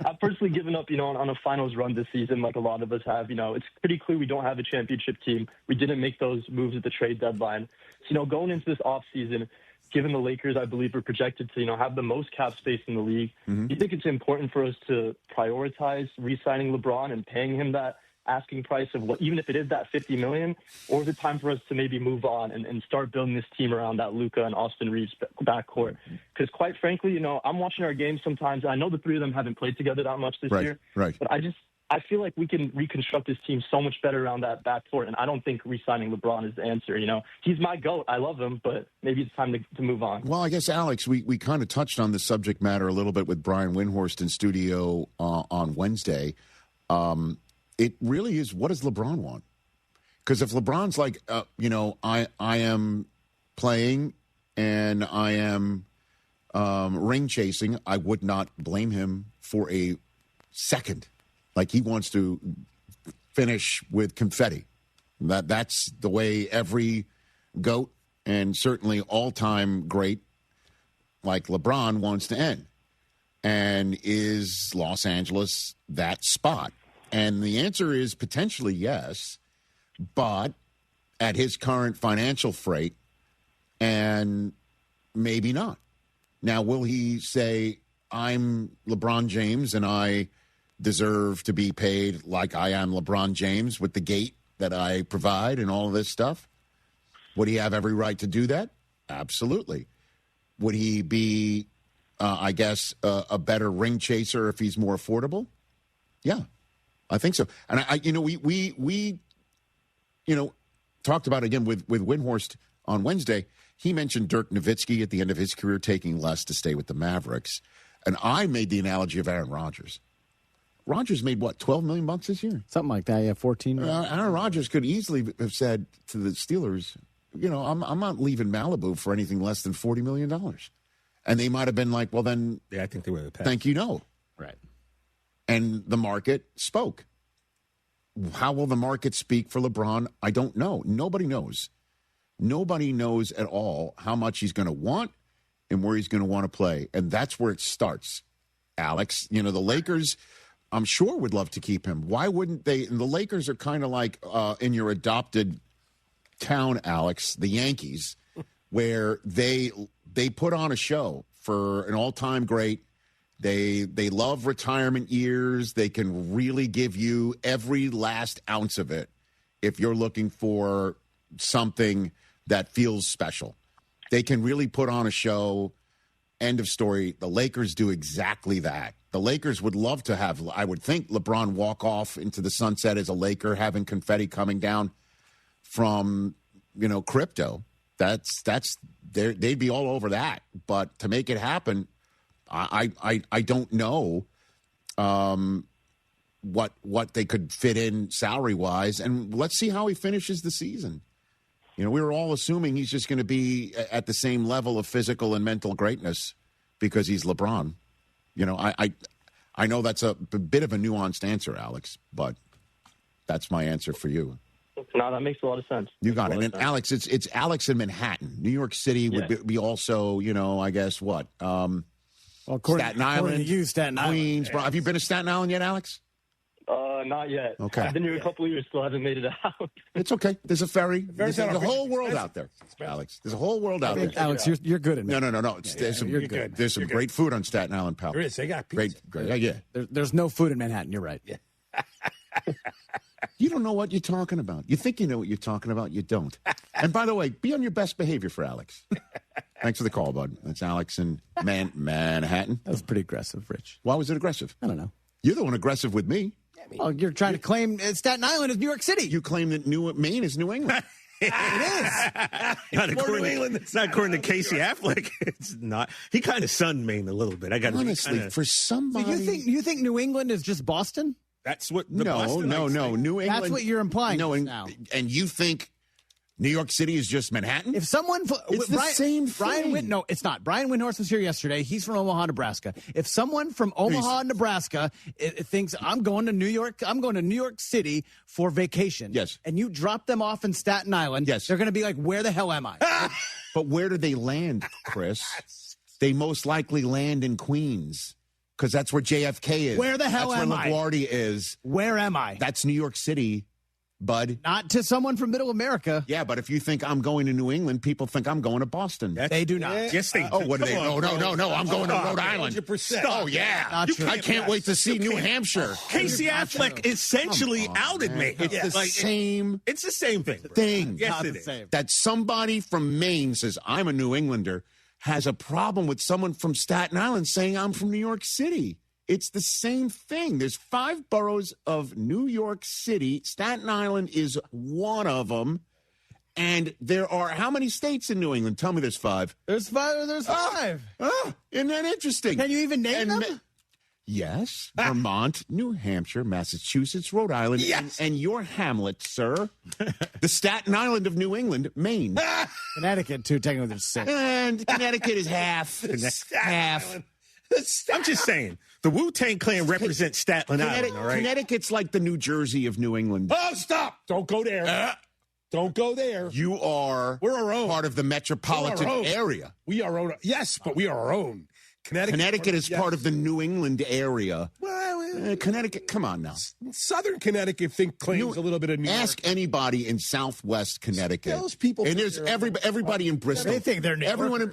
I've personally given up, on a finals run this season, like a lot of us have. It's pretty clear we don't have a championship team. We didn't make those moves at the trade deadline. So, going into this offseason, given the Lakers, I believe, are projected to, have the most cap space in the league, do you think it's important for us to prioritize re-signing LeBron and paying him that asking price of what, even if it is that $50 million, or is it time for us to maybe move on and start building this team around that Luka and Austin Reeves backcourt? Because quite frankly, you know, I'm watching our games sometimes. I know the three of them haven't played together that much this year, but I feel like we can reconstruct this team so much better around that backcourt, and I don't think re-signing LeBron is the answer. You know, he's my GOAT. I love him, but maybe it's time to move on. Well, I guess, Alex, we kind of touched on this subject matter a little bit with Brian Windhorst in studio on Wednesday. It really is, what does LeBron want? Because if LeBron's like, you know, I am playing and I am ring chasing, I would not blame him for a second. Like, he wants to finish with confetti. That's the way every GOAT and certainly all-time great like LeBron wants to end. And is Los Angeles that spot? And the answer is potentially yes, but at his current financial freight, and maybe not. Now, will he say, I'm LeBron James and I deserve to be paid like I am LeBron James with the gate that I provide and all of this stuff? Would he have every right to do that? Absolutely. Would he be, I guess, a better ring chaser if he's more affordable? Yeah, I think so. And we talked about it again with Windhorst on Wednesday. He mentioned Dirk Nowitzki at the end of his career taking less to stay with the Mavericks. And I made the analogy of Aaron Rodgers. Rodgers made, what, $12 million this year? Something like that, yeah, 14. Aaron Rodgers could easily have said to the Steelers, you know, I'm not leaving Malibu for anything less than $40 million. And they might have been like, well, then, yeah, I think they would have passed. Thank you, no. Right. And the market spoke. How will the market speak for LeBron? I don't know. Nobody knows. Nobody knows at all how much he's going to want and where he's going to want to play. And that's where it starts, Alex. You know, the Lakers, I'm sure, would love to keep him. Why wouldn't they? And the Lakers are kind of like in your adopted town, Alex, the Yankees, where they put on a show for an all-time great. They love retirement years. They can really give you every last ounce of it if you're looking for something that feels special. They can really put on a show. End of story. The Lakers do exactly that. The Lakers would love to have, I would think, LeBron walk off into the sunset as a Laker, having confetti coming down from, you know, crypto. They'd be all over that. But to make it happen, I don't know what they could fit in salary wise, and let's see how he finishes the season. You know, we were all assuming he's just going to be at the same level of physical and mental greatness because he's LeBron. You know, I know that's a bit of a nuanced answer, Alex, but that's my answer for you. No, that makes a lot of sense. You got it. And Alex, it's Alex in Manhattan. New York City would be also, you know, I guess what? Well, Staten Island, Staten Island, Queens. Have you been to Staten Island yet, Alex? Not yet. Okay. I've been here a couple of years, still haven't made it out. It's okay. There's a ferry. There's a whole world out there, Alex. There's a whole world out there. Alex, you're good at it. No. There's good. There's some great food on Staten Island, pal. There is. They got pizza. Great. Yeah. There's no food in Manhattan. You're right. Yeah. You don't know what you're talking about. You think you know what you're talking about. You don't. And by the way, be on your best behavior for Alex. Thanks for the call, bud. That's Alex in Manhattan. That was pretty aggressive, Rich. Why was it aggressive? I don't know. You're the one aggressive with me. Oh, you're trying to claim Staten Island is New York City. You claim that Maine is New England. It is. Not according to Casey Affleck. It's not. He kind of sunned Maine a little bit. I got honestly for somebody. You think New England is just Boston? That's what. No. New England. That's what you're implying. No, now. And you think New York City is just Manhattan? If someone, it's the same thing. No, it's not. Brian Windhorst was here yesterday. He's from Omaha, Nebraska. If someone from Omaha, Nebraska, thinks I'm going to New York City for vacation, yes, and you drop them off in Staten Island, yes, they're going to be like, "Where the hell am I?" But where do they land, Chris? They most likely land in Queens. Because that's where JFK is. Where the hell am I? That's where LaGuardia is. Where am I? That's New York City. bud. Not to someone from Middle America. Yeah, but if you think I'm going to New England, people think I'm going to Boston. They do not. Yes, they do. Oh, what are they? No, I'm going to Rhode Island. 100%. Oh, yeah. I can't wait to see New Hampshire. Casey Affleck essentially outed me. It's the same It's the same thing. Yes, it is. That somebody from Maine says, I'm a New Englander, has a problem with someone from Staten Island saying I'm from New York City. It's the same thing. There's 5 boroughs of New York City. Staten Island is one of them. And there are how many states in New England? Tell me there's 5. There's 5. There's 5. Isn't that interesting? Can you even name them? Yes. Vermont, New Hampshire, Massachusetts, Rhode Island, and your hamlet, sir. The Staten Island of New England, Maine. Connecticut, too. Technically, there's 6. And Connecticut is half. Half. I'm just saying. The Wu-Tang Clan represents Staten Island, all right? Connecticut's like the New Jersey of New England. Oh, stop. Don't go there. Don't go there. You are We're our own. part of the metropolitan area. We are our own. Yes, but we are our own. Connecticut is part of the New England area. Well, Connecticut, come on now. Southern Connecticut claims a little bit of New York. Ask anybody in Southwest Connecticut. Those people. And there's everybody in Bristol. They think they're New Everyone in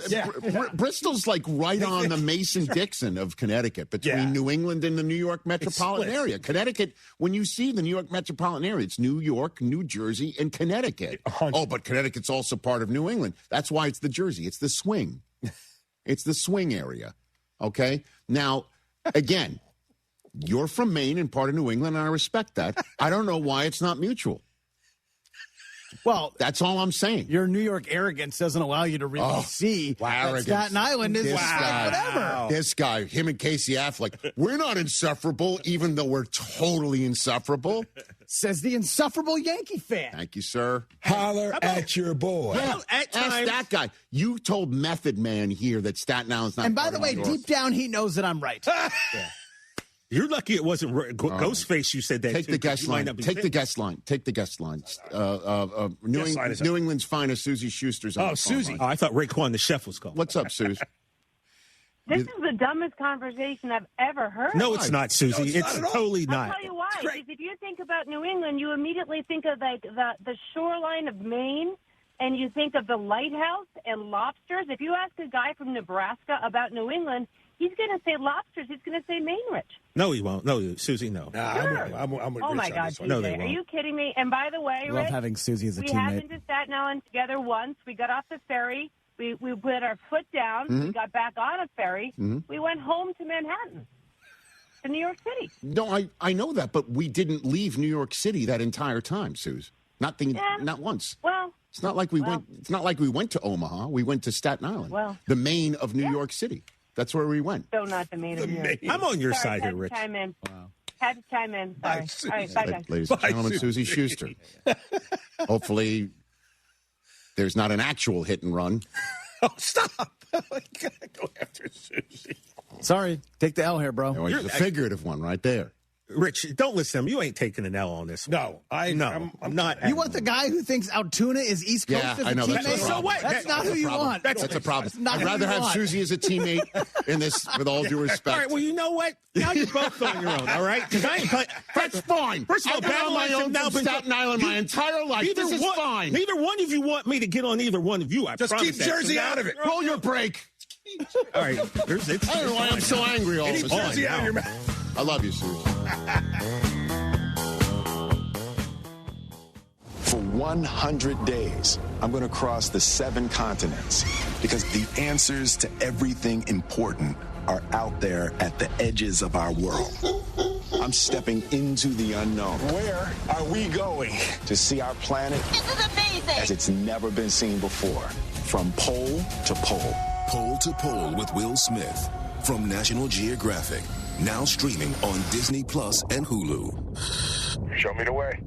Bristol's like right on the Mason-Dixon of Connecticut between New England and the New York metropolitan area. Connecticut, when you see the New York metropolitan area, it's New York, New Jersey, and Connecticut. Oh, but Connecticut's also part of New England. That's why it's the Jersey. It's the swing. It's the swing area. Okay? Now, again, you're from Maine and part of New England, and I respect that. I don't know why it's not mutual. Well, that's all I'm saying. Your New York arrogance doesn't allow you to really see that Staten Island is whatever. This guy, him and Casey Affleck, we're not insufferable, even though we're totally insufferable. Says the insufferable Yankee fan. Thank you, sir. Holler at your boy. Yeah, ask that guy. You told Method Man here that Staten Island's not. And by the way, deep down, he knows that I'm right. You're lucky it wasn't Ghostface. You said that. Take the guest line. Take the guest line. Take the guest line. New England's finest, Susie Schuster's on the phone Susie. line. Oh, I thought Raekwon the chef was called. What's up, Susie? This is the dumbest conversation I've ever heard. No, it's not, Susie. It's totally not. I'll tell you why. Because if you think about New England, you immediately think of like the shoreline of Maine, and you think of the lighthouse and lobsters. If you ask a guy from Nebraska about New England, he's going to say lobsters. He's going to say Maine Rich. No, he won't. No, Susie, no. Sure. I'm oh, my God, No, they are won't. you kidding me? And by the way, Love Rich, having Susie as a we teammate. have been to Staten Island together once. We got off the ferry. We put our foot down. Mm-hmm. We got back on a ferry. Mm-hmm. We went home to Manhattan, to New York City. No, I know that, but we didn't leave New York City that entire time, Suze. Not once. Well, it's not like we went. It's not like we went to Omaha. We went to Staten Island. Well, the Maine of New York City. That's where we went. So not the Maine of New York. I'm on your Sorry, side here, Rich. Chime in. Wow. Had to chime in. Sorry. All right, bye, guys. Ladies and gentlemen, Susie Schuster. Hopefully, there's not an actual hit and run. Oh, stop. Go after Susie. Sorry. Take the L here, bro. It's a figurative one right there. Rich, don't listen to him. You ain't taking an L on this. No, I'm not. You want the guy who thinks Altoona is East Coast as a I know. teammate? That's a problem. So what? That's not who you want. That's a problem. not I'd who rather you have want. Susie as a teammate in this, with all due respect. All right, well, you know what? Now you're both on your own, all right? Because I ain't playing. That's fine. First of all, I've been on my own now from Staten Island my entire life. This is fine. Neither one of you want me to get on either one of you. I Just promise keep that. Jersey So now- out of it. Roll your brake. All right. I don't know why I'm so angry all of a Keep Jersey out of your sudden. mouth. I love you, Susie. For 100 days, I'm going to cross the 7 continents because the answers to everything important are out there at the edges of our world. I'm stepping into the unknown. Where are we going? To see our planet This is amazing. as it's never been seen before. From pole to pole. Pole to Pole with Will Smith from National Geographic. Now streaming on Disney Plus and Hulu. Show me the way.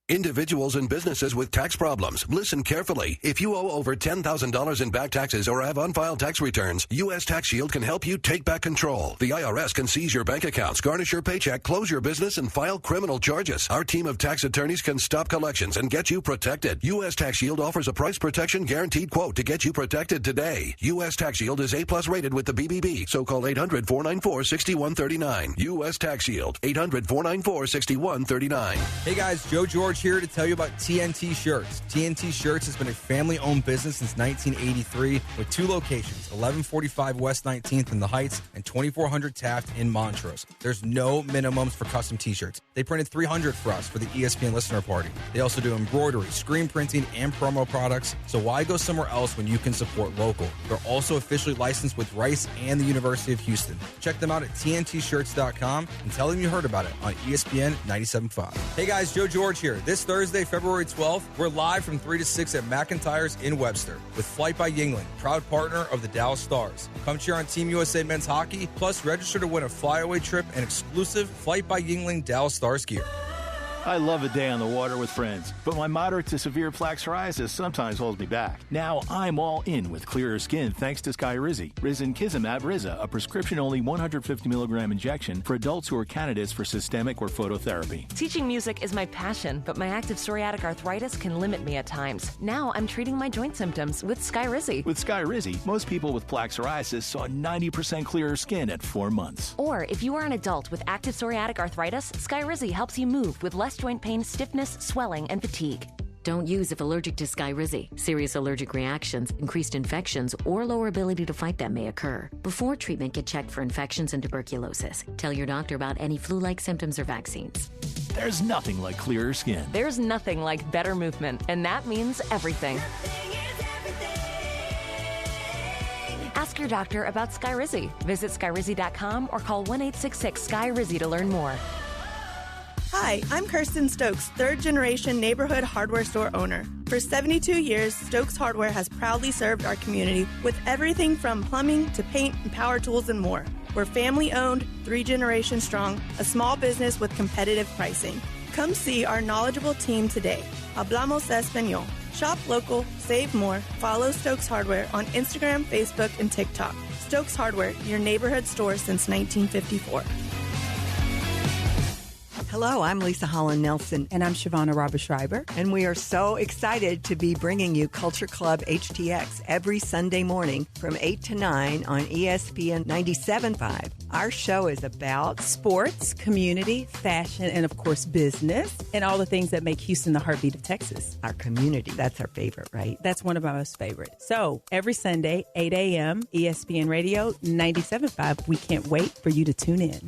Individuals and businesses with tax problems, listen carefully. If you owe over $10,000 in back taxes or have unfiled tax returns, U.S. Tax Shield can help you take back control. The IRS can seize your bank accounts, garnish your paycheck, close your business, and file criminal charges. Our team of tax attorneys can stop collections and get you protected. U.S. Tax Shield offers a price protection guaranteed quote to get you protected today. U.S. Tax Shield is A+ rated with the BBB, so call 800-494-6139. U.S. Tax Shield, 800-494-6139. Hey guys, Joe George George here to tell you about TNT Shirts. TNT Shirts has been a family-owned business since 1983 with 2 locations, 1145 West 19th in the Heights and 2400 Taft in Montrose. There's no minimums for custom T-shirts. They printed 300 for us for the ESPN listener party. They also do embroidery, screen printing, and promo products. So why go somewhere else when you can support local? They're also officially licensed with Rice and the University of Houston. Check them out at tntshirts.com and tell them you heard about it on ESPN 97.5. Hey guys, Joe George here. This Thursday, February 12th, we're live from 3 to 6 at McIntyre's in Webster with Flight by Yingling, proud partner of the Dallas Stars. Come cheer on Team USA men's hockey, plus register to win a flyaway trip and exclusive Flight by Yingling Dallas Stars gear. I love a day on the water with friends, but my moderate to severe plaque psoriasis sometimes holds me back. Now I'm all in with clearer skin thanks to Skyrizi. Risankizumab Riza, a prescription-only 150 milligram injection for adults who are candidates for systemic or phototherapy. Teaching music is my passion, but my active psoriatic arthritis can limit me at times. Now I'm treating my joint symptoms with Skyrizi. With Skyrizi, most people with plaque psoriasis saw 90% clearer skin at 4 months. Or if you are an adult with active psoriatic arthritis, Skyrizi helps you move with less joint pain, stiffness, swelling, and fatigue. Don't use if allergic to Skyrizi. Serious allergic reactions, increased infections, or lower ability to fight them may occur. Before treatment, get checked for infections and tuberculosis. Tell your doctor about any flu-like symptoms or vaccines. There's nothing like clearer skin. There's nothing like better movement, and that means everything. Ask your doctor about Skyrizi. Visit Skyrizi.com or call 1-866-SKY-RIZZI to learn more. Hi, I'm Kirsten Stokes, third-generation neighborhood hardware store owner. For 72 years, Stokes Hardware has proudly served our community with everything from plumbing to paint and power tools and more. We're family-owned, 3 generations strong, a small business with competitive pricing. Come see our knowledgeable team today. Hablamos Español. Shop local, save more. Follow Stokes Hardware on Instagram, Facebook, and TikTok. Stokes Hardware, your neighborhood store since 1954. Hello, I'm Lisa Holland Nelson. And I'm Shavonna Robert-Schreiber. And we are so excited to be bringing you Culture Club HTX every Sunday morning from 8 to 9 on ESPN 97.5. Our show is about sports, community, fashion, and of course business, and all the things that make Houston the heartbeat of Texas. Our community. That's our favorite, right? That's one of our most favorite. So every Sunday, 8 a.m., ESPN Radio 97.5. We can't wait for you to tune in.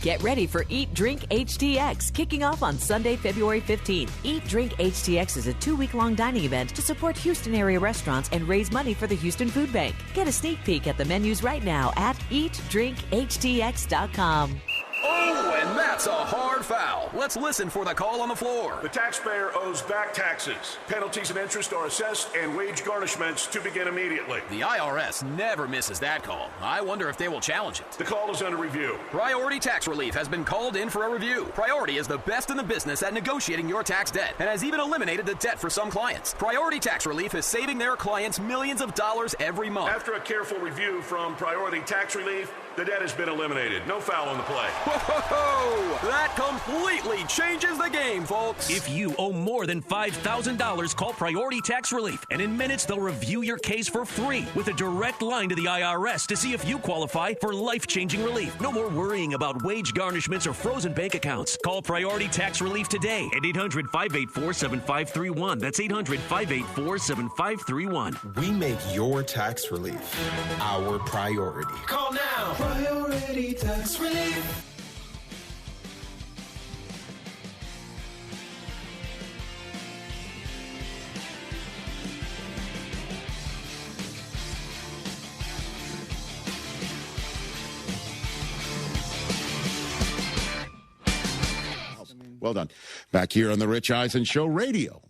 Get ready for Eat Drink HTX, kicking off on Sunday, February 15th. Eat Drink HTX is a 2-week-long dining event to support Houston area restaurants and raise money for the Houston Food Bank. Get a sneak peek at the menus right now at eatdrinkhtx.com. Oh, and that's a hard foul. Let's listen for the call on the floor. The taxpayer owes back taxes. Penalties and interest are assessed and wage garnishments to begin immediately. The IRS never misses that call. I wonder if they will challenge it. The call is under review. Priority Tax Relief has been called in for a review. Priority is the best in the business at negotiating your tax debt and has even eliminated the debt for some clients. Priority Tax Relief is saving their clients millions of dollars every month. After a careful review from Priority Tax Relief, the debt has been eliminated. No foul on the play. Whoa! That completely changes the game, folks. If you owe more than $5,000, call Priority Tax Relief, and in minutes they'll review your case for free with a direct line to the IRS to see if you qualify for life-changing relief. No more worrying about wage garnishments or frozen bank accounts. Call Priority Tax Relief today at 800-584-7531. That's 800-584-7531. We make your tax relief our priority. Call now. Priority Tax Relief. Well done. Back here on the Rich Eisen Show Radio.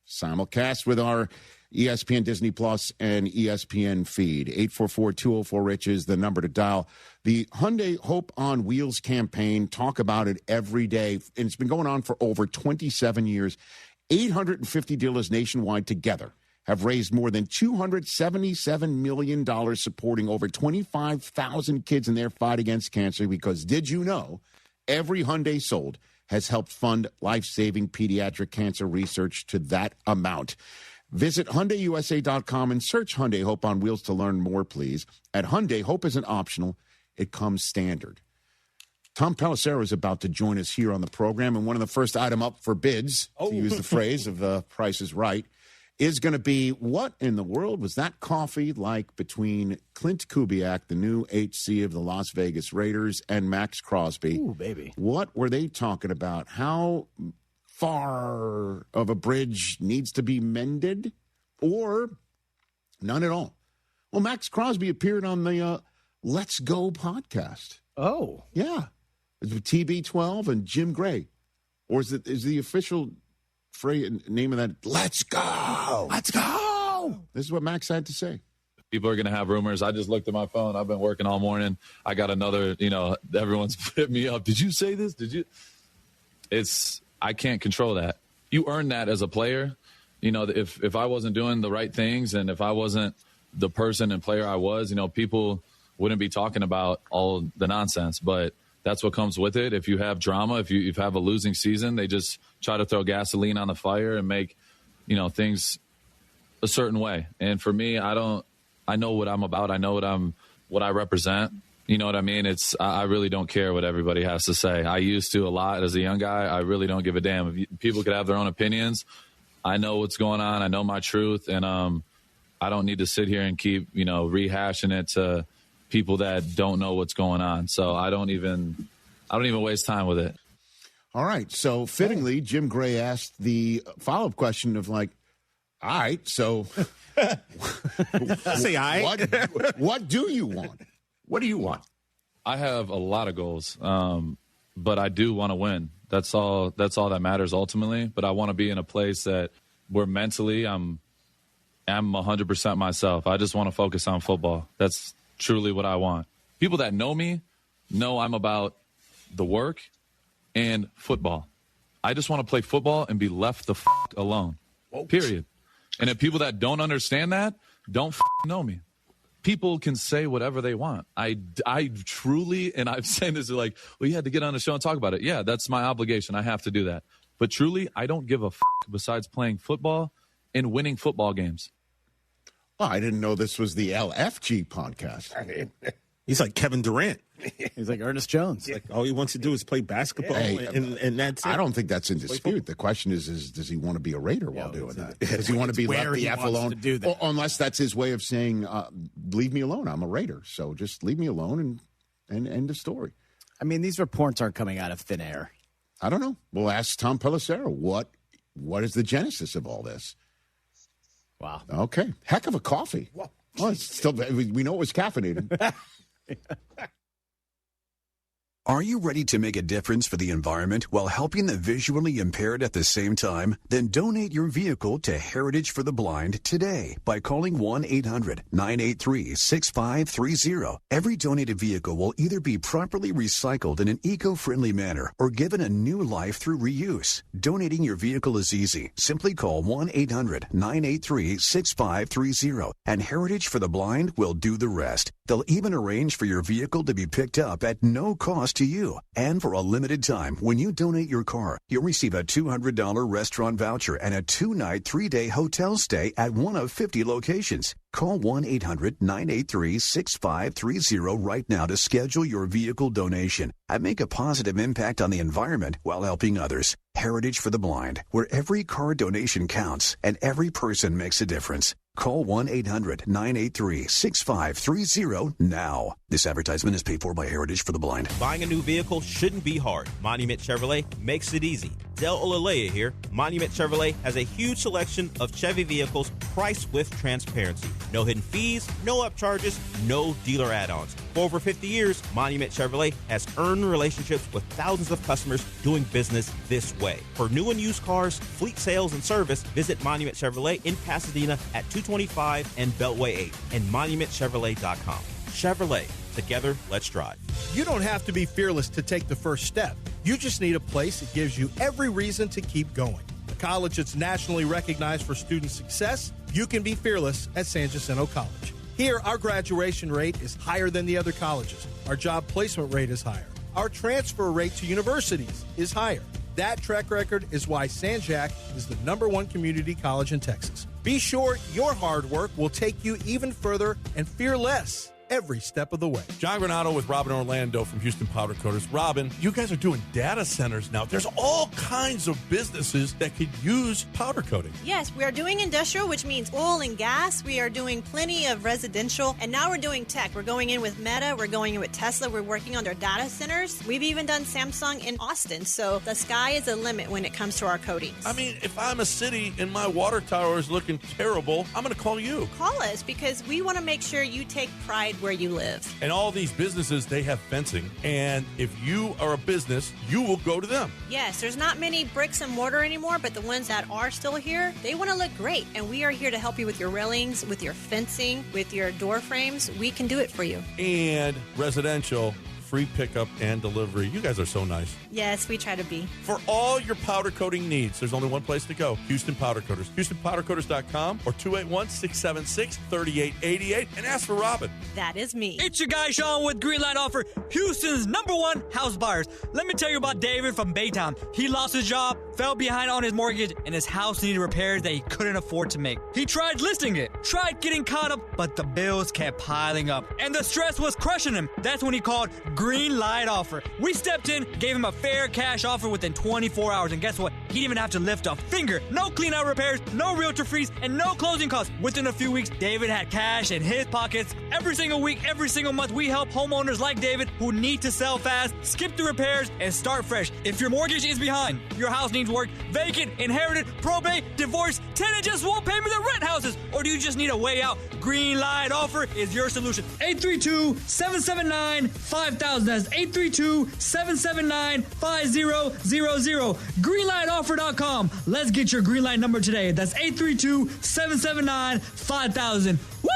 Simulcast with our ESPN Disney Plus and ESPN feed. 844-204-RICH is the number to dial. The Hyundai Hope on Wheels campaign, talk about it every day. And it's been going on for over 27 years. 850 dealers nationwide together have raised more than $277 million supporting over 25,000 kids in their fight against cancer because did you know every Hyundai sold has helped fund life-saving pediatric cancer research to that amount. Visit HyundaiUSA.com and search Hyundai Hope on Wheels to learn more, please. At Hyundai, hope isn't optional. It comes standard. Tom Pelissero is about to join us here on the program, and one of the first item up for bids, to use the phrase of Price is Right, is going to be, what in the world was that coffee like between Clint Kubiak, the new HC of the Las Vegas Raiders, and Max Crosby? Ooh, baby. What were they talking about? How far of a bridge needs to be mended, or none at all? Well, Max Crosby appeared on the Let's Go podcast. Oh. Yeah. It's with TB12 and Jim Gray. Or is the official name of that, Let's Go. Let's go. This is what Max had to say. People are going to have rumors. I just looked at my phone. I've been working all morning. I got another, everyone's hit me up. Did you say this? Did you? I can't control that. You earn that as a player. If I wasn't doing the right things and if I wasn't the person and player I was, people wouldn't be talking about all the nonsense. But that's what comes with it. If you have drama, if you have a losing season, they just try to throw gasoline on the fire and make, things a certain way. And for me, I know what I'm about. I know what I represent. You know what I mean? I really don't care what everybody has to say. I used to a lot as a young guy. I really don't give a damn. If people could have their own opinions. I know what's going on. I know my truth. And I don't need to sit here and keep, rehashing it to people that don't know what's going on. So I don't even waste time with it. All right. So fittingly, Jim Gray asked the follow-up question of all right, so say all right. What do you want? What do you want? I have a lot of goals, but I do want to win. That's all that matters ultimately. But I want to be in a place where mentally I'm 100% myself. I just want to focus on football. That's truly what I want. People that know me know I'm about the work and football. I just want to play football and be left the alone. Period. And if people that don't understand that don't know me. People can say whatever they want. I truly, and I've said this, well, you had to get on the show and talk about it. Yeah, that's my obligation. I have to do that. But truly, I don't give a besides playing football and winning football games. Oh, I didn't know this was the LFG podcast. He's like Kevin Durant. He's like Ernest Jones. Like all he wants to do is play basketball, and that's it. I don't think that's in dispute. The question is does he want to be a Raider while doing that? Does he want to be left the F alone? To do that. Or, unless that's his way of saying, leave me alone. I'm a Raider, so just leave me alone and end the story. I mean, these reports aren't coming out of thin air. I don't know. We'll ask Tom Pelissero what is the genesis of all this. Wow. Okay. Heck of a coffee. Well, it's still, we know it was caffeinated. Are you ready to make a difference for the environment while helping the visually impaired at the same time? Then donate your vehicle to Heritage for the Blind today by calling 1-800-983-6530. Every donated vehicle will either be properly recycled in an eco-friendly manner or given a new life through reuse. Donating your vehicle is easy. Simply call 1-800-983-6530 and Heritage for the Blind will do the rest. They'll even arrange for your vehicle to be picked up at no cost to you. And for a limited time, when you donate your car, you'll receive a $200 restaurant voucher and a 2-night, 3-day hotel stay at one of 50 locations. Call 1-800-983-6530 right now to schedule your vehicle donation and make a positive impact on the environment while helping others. Heritage for the Blind, where every car donation counts and every person makes a difference. Call 1-800-983-6530 now. This advertisement is paid for by Heritage for the Blind. Buying a new vehicle shouldn't be hard. Monument Chevrolet makes it easy. Del Olalea here. Monument Chevrolet has a huge selection of Chevy vehicles priced with transparency. No hidden fees, no upcharges, no dealer add-ons. For over 50 years, Monument Chevrolet has earned relationships with thousands of customers doing business this way. For new and used cars, fleet sales, and service, visit Monument Chevrolet in Pasadena at 225 and Beltway 8 and monumentchevrolet.com. Chevrolet. Together, let's drive. You don't have to be fearless to take the first step. You just need a place that gives you every reason to keep going. A college that's nationally recognized for student success, you can be fearless at San Jacinto College. Here, our graduation rate is higher than the other colleges. Our job placement rate is higher. Our transfer rate to universities is higher. That track record is why San Jac is the #1 community college in Texas. Be sure your hard work will take you even further and fear less every step of the way. John Granado with Robin Orlando from Houston Powder Coaters. Robin, you guys are doing data centers now. There's all kinds of businesses that could use powder coating. Yes, we are doing industrial, which means oil and gas. We are doing plenty of residential, and now we're doing tech. We're going in with Meta. We're going in with Tesla. We're working on their data centers. We've even done Samsung in Austin. So the sky is the limit when it comes to our coatings. I mean, if I'm a city and my water tower is looking terrible, I'm going to call you. Call us because we want to make sure you take pride where you live. And all these businesses, they have fencing. And if you are a business, you will go to them. Yes, there's not many bricks and mortar anymore, but the ones that are still here, they want to look great. And we are here to help you with your railings, with your fencing, with your door frames. We can do it for you. And residential, free pickup and delivery. You guys are so nice. Yes, we try to be. For all your powder coating needs, there's only one place to go. Houston Powder Coaters. HoustonPowderCoaters.com or 281-676-3888 and ask for Robin. That is me. It's your guy Sean with Greenlight Offer, Houston's #1 house buyers. Let me tell you about David from Baytown. He lost his job, fell behind on his mortgage, and his house needed repairs that he couldn't afford to make. He tried listing it, tried getting caught up, but the bills kept piling up, and the stress was crushing him. That's when he called Green Light Offer. We stepped in, gave him a fair cash offer within 24 hours, and guess what? He didn't even have to lift a finger. No clean-out repairs, no realtor fees, and no closing costs. Within a few weeks, David had cash in his pockets. Every single week, every single month, we help homeowners like David who need to sell fast, skip the repairs, and start fresh. If your mortgage is behind, your house needs work, vacant, inherited, probate, divorce, tenant just won't pay me the rent houses, or do you just need a way out? Green Light Offer is your solution. 832-779-5000. That's 832-779-5000. Greenlightoffer.com. Let's get your green light number today. That's 832-779-5000. Woo!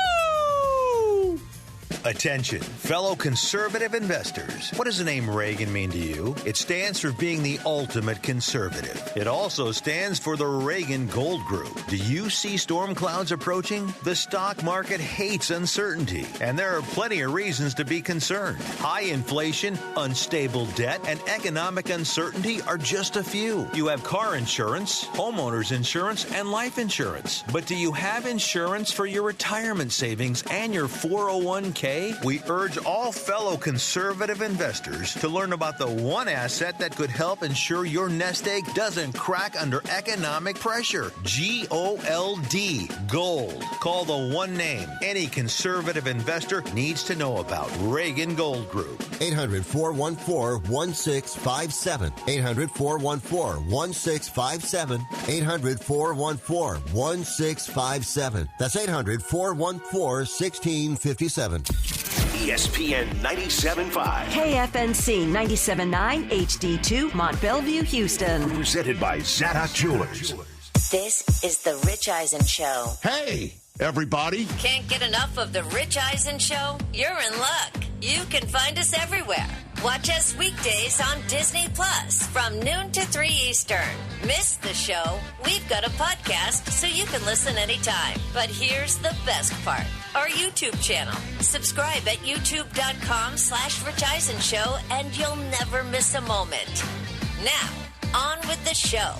Attention, fellow conservative investors. What does the name Reagan mean to you? It stands for being the ultimate conservative. It also stands for the Reagan Gold Group. Do you see storm clouds approaching? The stock market hates uncertainty, and there are plenty of reasons to be concerned. High inflation, unstable debt, and economic uncertainty are just a few. You have car insurance, homeowners insurance, and life insurance. But do you have insurance for your retirement savings and your 401k? We urge all fellow conservative investors to learn about the one asset that could help ensure your nest egg doesn't crack under economic pressure. GOLD. Gold. Call the one name any conservative investor needs to know about. Reagan Gold Group. 800-414-1657. 800-414-1657. 800-414-1657. That's 800-414-1657. ESPN 97.5. KFNC 97.9 HD2 Mont Bellevue, Houston. Presented by Zadok Jewelers. This is the Rich Eisen Show. Hey, everybody. Can't get enough of the Rich Eisen Show? You're in luck. You can find us everywhere. Watch us weekdays on Disney Plus from noon to 3 Eastern. Miss the show? We've got a podcast so you can listen anytime. But here's the best part. Our YouTube channel. Subscribe at youtube.com/Rich Eisen Show and you'll never miss a moment. Now, on with the show.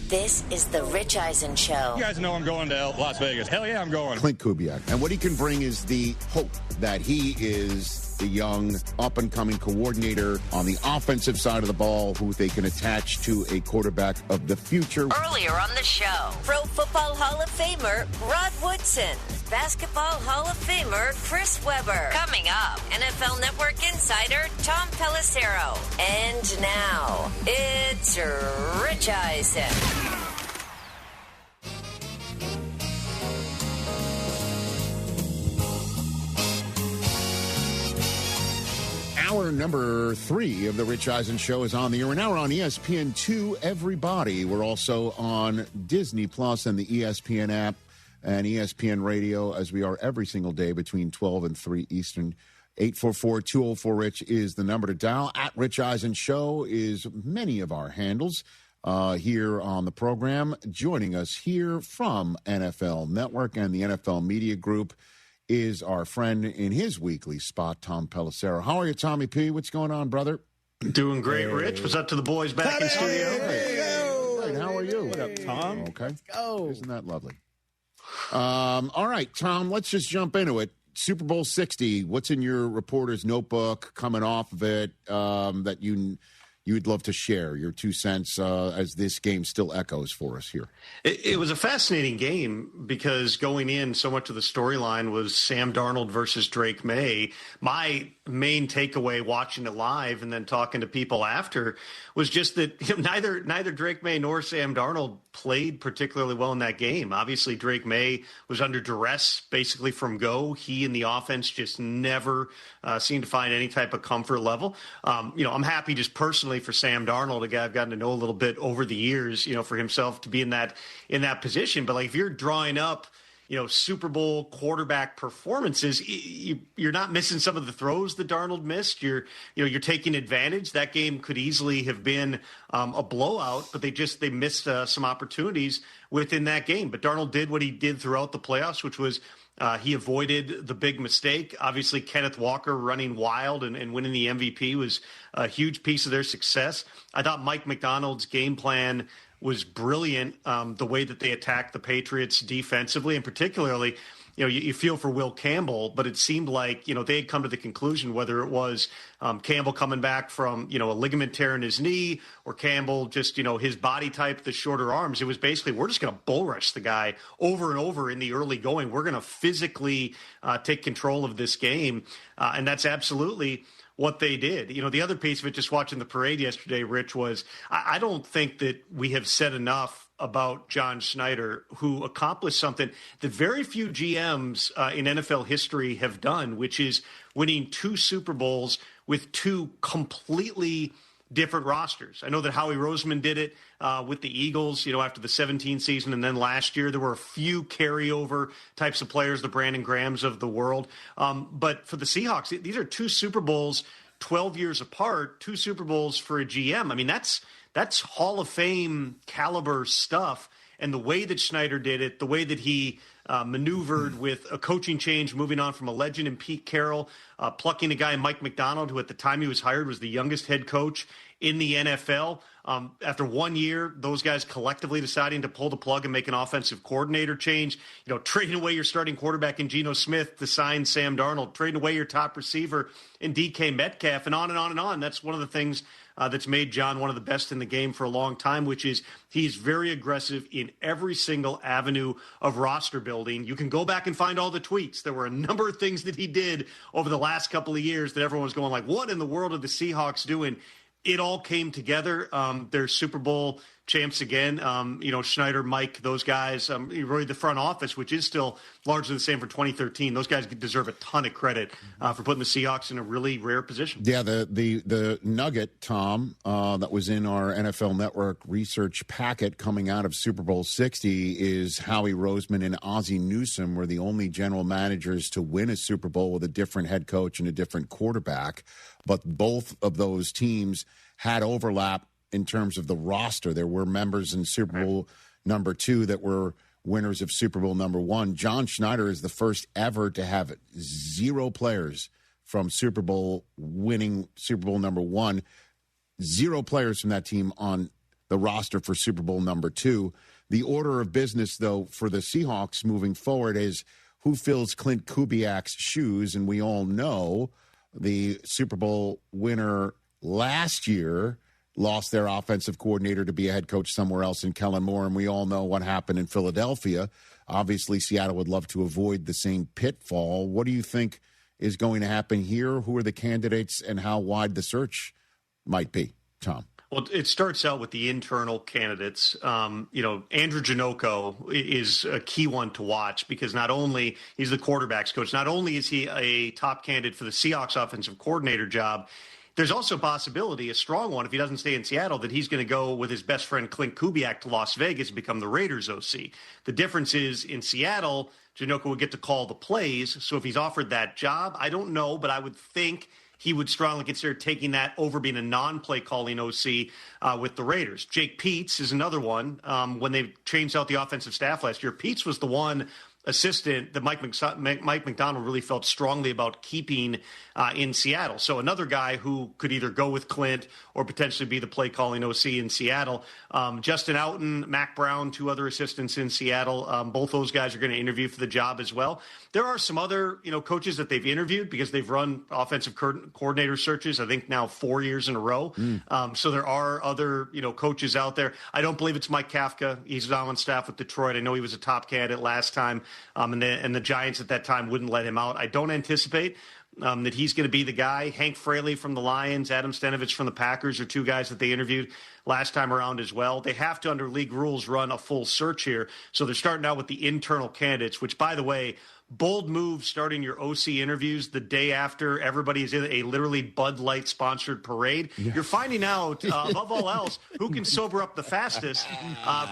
This is the Rich Eisen Show. You guys know I'm going to Las Vegas. Hell yeah, I'm going. Clint Kubiak. And what he can bring is the hope that he is the young, up-and-coming coordinator on the offensive side of the ball who they can attach to a quarterback of the future. Earlier on the show, Pro Football Hall of Famer Rod Woodson, Basketball Hall of Famer Chris Webber. Coming up, NFL Network insider Tom Pelissero. And now, it's Rich Eisen. Hour number 3 of the Rich Eisen Show is on the air. We're now on ESPN2 Everybody. We're also on Disney Plus and the ESPN app and ESPN Radio, as we are every single day between 12 and 3 Eastern. 844-204-RICH is the number to dial. At Rich Eisen Show is many of our handles here on the program. Joining us here from NFL Network and the NFL Media Group is our friend in his weekly spot, Tom Pelissero. How are you, Tommy P? What's going on, brother? Doing great, Rich. What's up to the boys back in studio? Great. How are you? What up, Tom? Okay. Let's go. Isn't that lovely? All right, Tom, let's just jump into it. Super Bowl 60, what's in your reporter's notebook coming off of it that you'd love to share, your 2 cents as this game still echoes for us here? It was a fascinating game because going in, so much of the storyline was Sam Darnold versus Drake May. My main takeaway watching it live and then talking to people after was just that neither Drake May nor Sam Darnold played particularly well in that game. Obviously, Drake May was under duress basically from go. He and the offense just never seemed to find any type of comfort level. I'm happy just personally for Sam Darnold, a guy I've gotten to know a little bit over the years, for himself to be in that position. But like if you're drawing up, Super Bowl quarterback performances, you're not missing some of the throws that Darnold missed. You're taking advantage. That game could easily have been a blowout, but they missed some opportunities within that game. But Darnold did what he did throughout the playoffs, which was he avoided the big mistake. Obviously, Kenneth Walker running wild and winning the MVP was a huge piece of their success. I thought Mike Macdonald's game plan was brilliant, the way that they attacked the Patriots defensively, and particularly, you feel for Will Campbell, but it seemed like, they had come to the conclusion, whether it was Campbell coming back from, a ligament tear in his knee, or Campbell just, his body type, the shorter arms. It was basically, we're just going to bull rush the guy over and over in the early going. We're going to physically take control of this game. And that's absolutely what they did. The other piece of it, just watching the parade yesterday, Rich, was I don't think that we have said enough about John Schneider, who accomplished something that very few GMs in NFL history have done, which is winning 2 Super Bowls with 2 completely different rosters. I know that Howie Roseman did it with the Eagles, after the 17 season. And then last year, there were a few carryover types of players, the Brandon Grahams of the world. But for the Seahawks, these are 2 Super Bowls, 12 years apart, 2 Super Bowls for a GM. I mean, that's Hall of Fame caliber stuff. And the way that Schneider did it, the way that he maneuvered with a coaching change, moving on from a legend in Pete Carroll, plucking a guy, Mike Macdonald, who at the time he was hired was the youngest head coach in the NFL. After 1 year, those guys collectively deciding to pull the plug and make an offensive coordinator change, trading away your starting quarterback in Geno Smith to sign Sam Darnold, trading away your top receiver in DK Metcalf, and on and on and on. That's one of the things that's made John one of the best in the game for a long time, which is he's very aggressive in every single avenue of roster building. You can go back and find all the tweets. There were a number of things that he did over the last couple of years that everyone was going like, what in the world are the Seahawks doing? It all came together. They're Super Bowl champs again. Schneider, Mike, those guys, really the front office, which is still largely the same for 2013. Those guys deserve a ton of credit for putting the Seahawks in a really rare position. Yeah, the nugget, Tom, that was in our NFL Network research packet coming out of Super Bowl 60 is Howie Roseman and Ozzie Newsome were the only general managers to win a Super Bowl with a different head coach and a different quarterback. But both of those teams had overlap in terms of the roster. There were members in Super Bowl number 2 that were winners of Super Bowl number 1. John Schneider is the first ever to have 0 players from Super Bowl winning Super Bowl number 1, 0 players from that team on the roster for Super Bowl number 2. The order of business, though, for the Seahawks moving forward is who fills Clint Kubiak's shoes, and we all know the Super Bowl winner last year lost their offensive coordinator to be a head coach somewhere else in Kellen Moore, and we all know what happened in Philadelphia. Obviously, Seattle would love to avoid the same pitfall. What do you think is going to happen here? Who are the candidates and how wide the search might be, Tom? Well, it starts out with the internal candidates. Andrew Janocko is a key one to watch because not only he's the quarterback's coach, not only is he a top candidate for the Seahawks offensive coordinator job, there's also a possibility, a strong one, if he doesn't stay in Seattle, that he's going to go with his best friend Clint Kubiak to Las Vegas and become the Raiders OC. The difference is in Seattle, Janocko would get to call the plays. So if he's offered that job, I don't know, but I would think he would strongly consider taking that over being a non-play calling OC with the Raiders. Jake Peetz is another one. When they changed out the offensive staff last year, Peetz was the one assistant that Mike McDonald really felt strongly about keeping in Seattle. So another guy who could either go with Clint or potentially be the play calling OC in Seattle. Justin Outen, Mac Brown, 2 other assistants in Seattle. Both those guys are going to interview for the job as well. There are some other, coaches that they've interviewed because they've run offensive coordinator searches, I think now 4 years in a row. So there are other, coaches out there. I don't believe it's Mike Kafka. He's now on staff with Detroit. I know he was a top candidate last time, and the Giants at that time wouldn't let him out. I don't anticipate that he's going to be the guy. Hank Fraley from the Lions, Adam Stenavich from the Packers are 2 guys that they interviewed last time around as well. They have to, under league rules, run a full search here. So they're starting out with the internal candidates, which, by the way, bold move starting your OC interviews the day after everybody is in a literally Bud Light sponsored parade. Yeah. You're finding out, above all else, who can sober up the fastest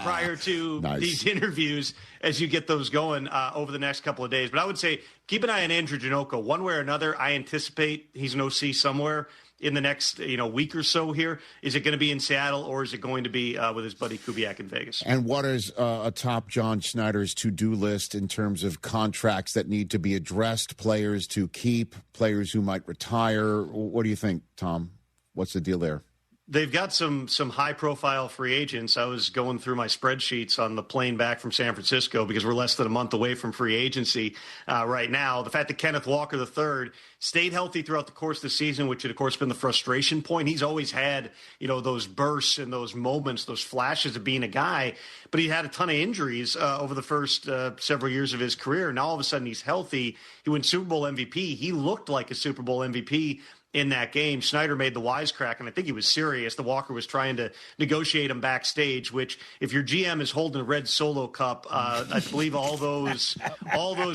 prior to these interviews as you get those going over the next couple of days. But I would say keep an eye on Andrew Janocko. One way or another, I anticipate he's an OC somewhere in the next week or so here. Is it going to be in Seattle or is it going to be with his buddy Kubiak in Vegas? And what is atop John Schneider's to-do list in terms of contracts that need to be addressed, players to keep, players who might retire? What do you think, Tom? What's the deal there? They've got some high-profile free agents. I was going through my spreadsheets on the plane back from San Francisco because we're less than a month away from free agency right now. The fact that Kenneth Walker III stayed healthy throughout the course of the season, which had, of course, been the frustration point. He's always had, those bursts and those moments, those flashes of being a guy, but he had a ton of injuries over the first several years of his career. Now, all of a sudden, he's healthy. He won Super Bowl MVP. He looked like a Super Bowl MVP in that game. Schneider made the wisecrack, and I think he was serious. The Walker was trying to negotiate him backstage, which if your GM is holding a red Solo cup, I believe all those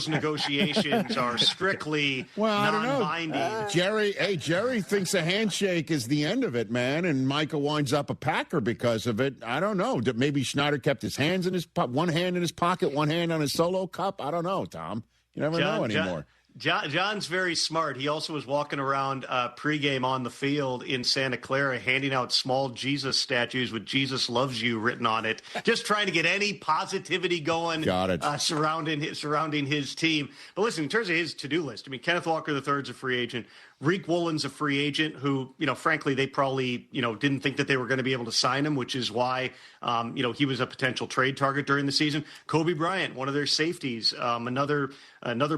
negotiations are strictly non-binding. Jerry thinks a handshake is the end of it, man, and Micah winds up a Packer because of it. I don't know. Maybe Schneider kept his hands in one hand in his pocket, one hand on his Solo cup. I don't know, Tom. You never know anymore. John's very smart. He also was walking around pregame on the field in Santa Clara handing out small Jesus statues with Jesus loves you written on it, just trying to get any positivity going surrounding his team. But listen, in terms of his to-do list, I mean, Kenneth Walker III is a free agent. Reek Woolen's a free agent who, frankly, they probably, didn't think that they were going to be able to sign him, which is why, he was a potential trade target during the season. Kobe Bryant, one of their safeties, another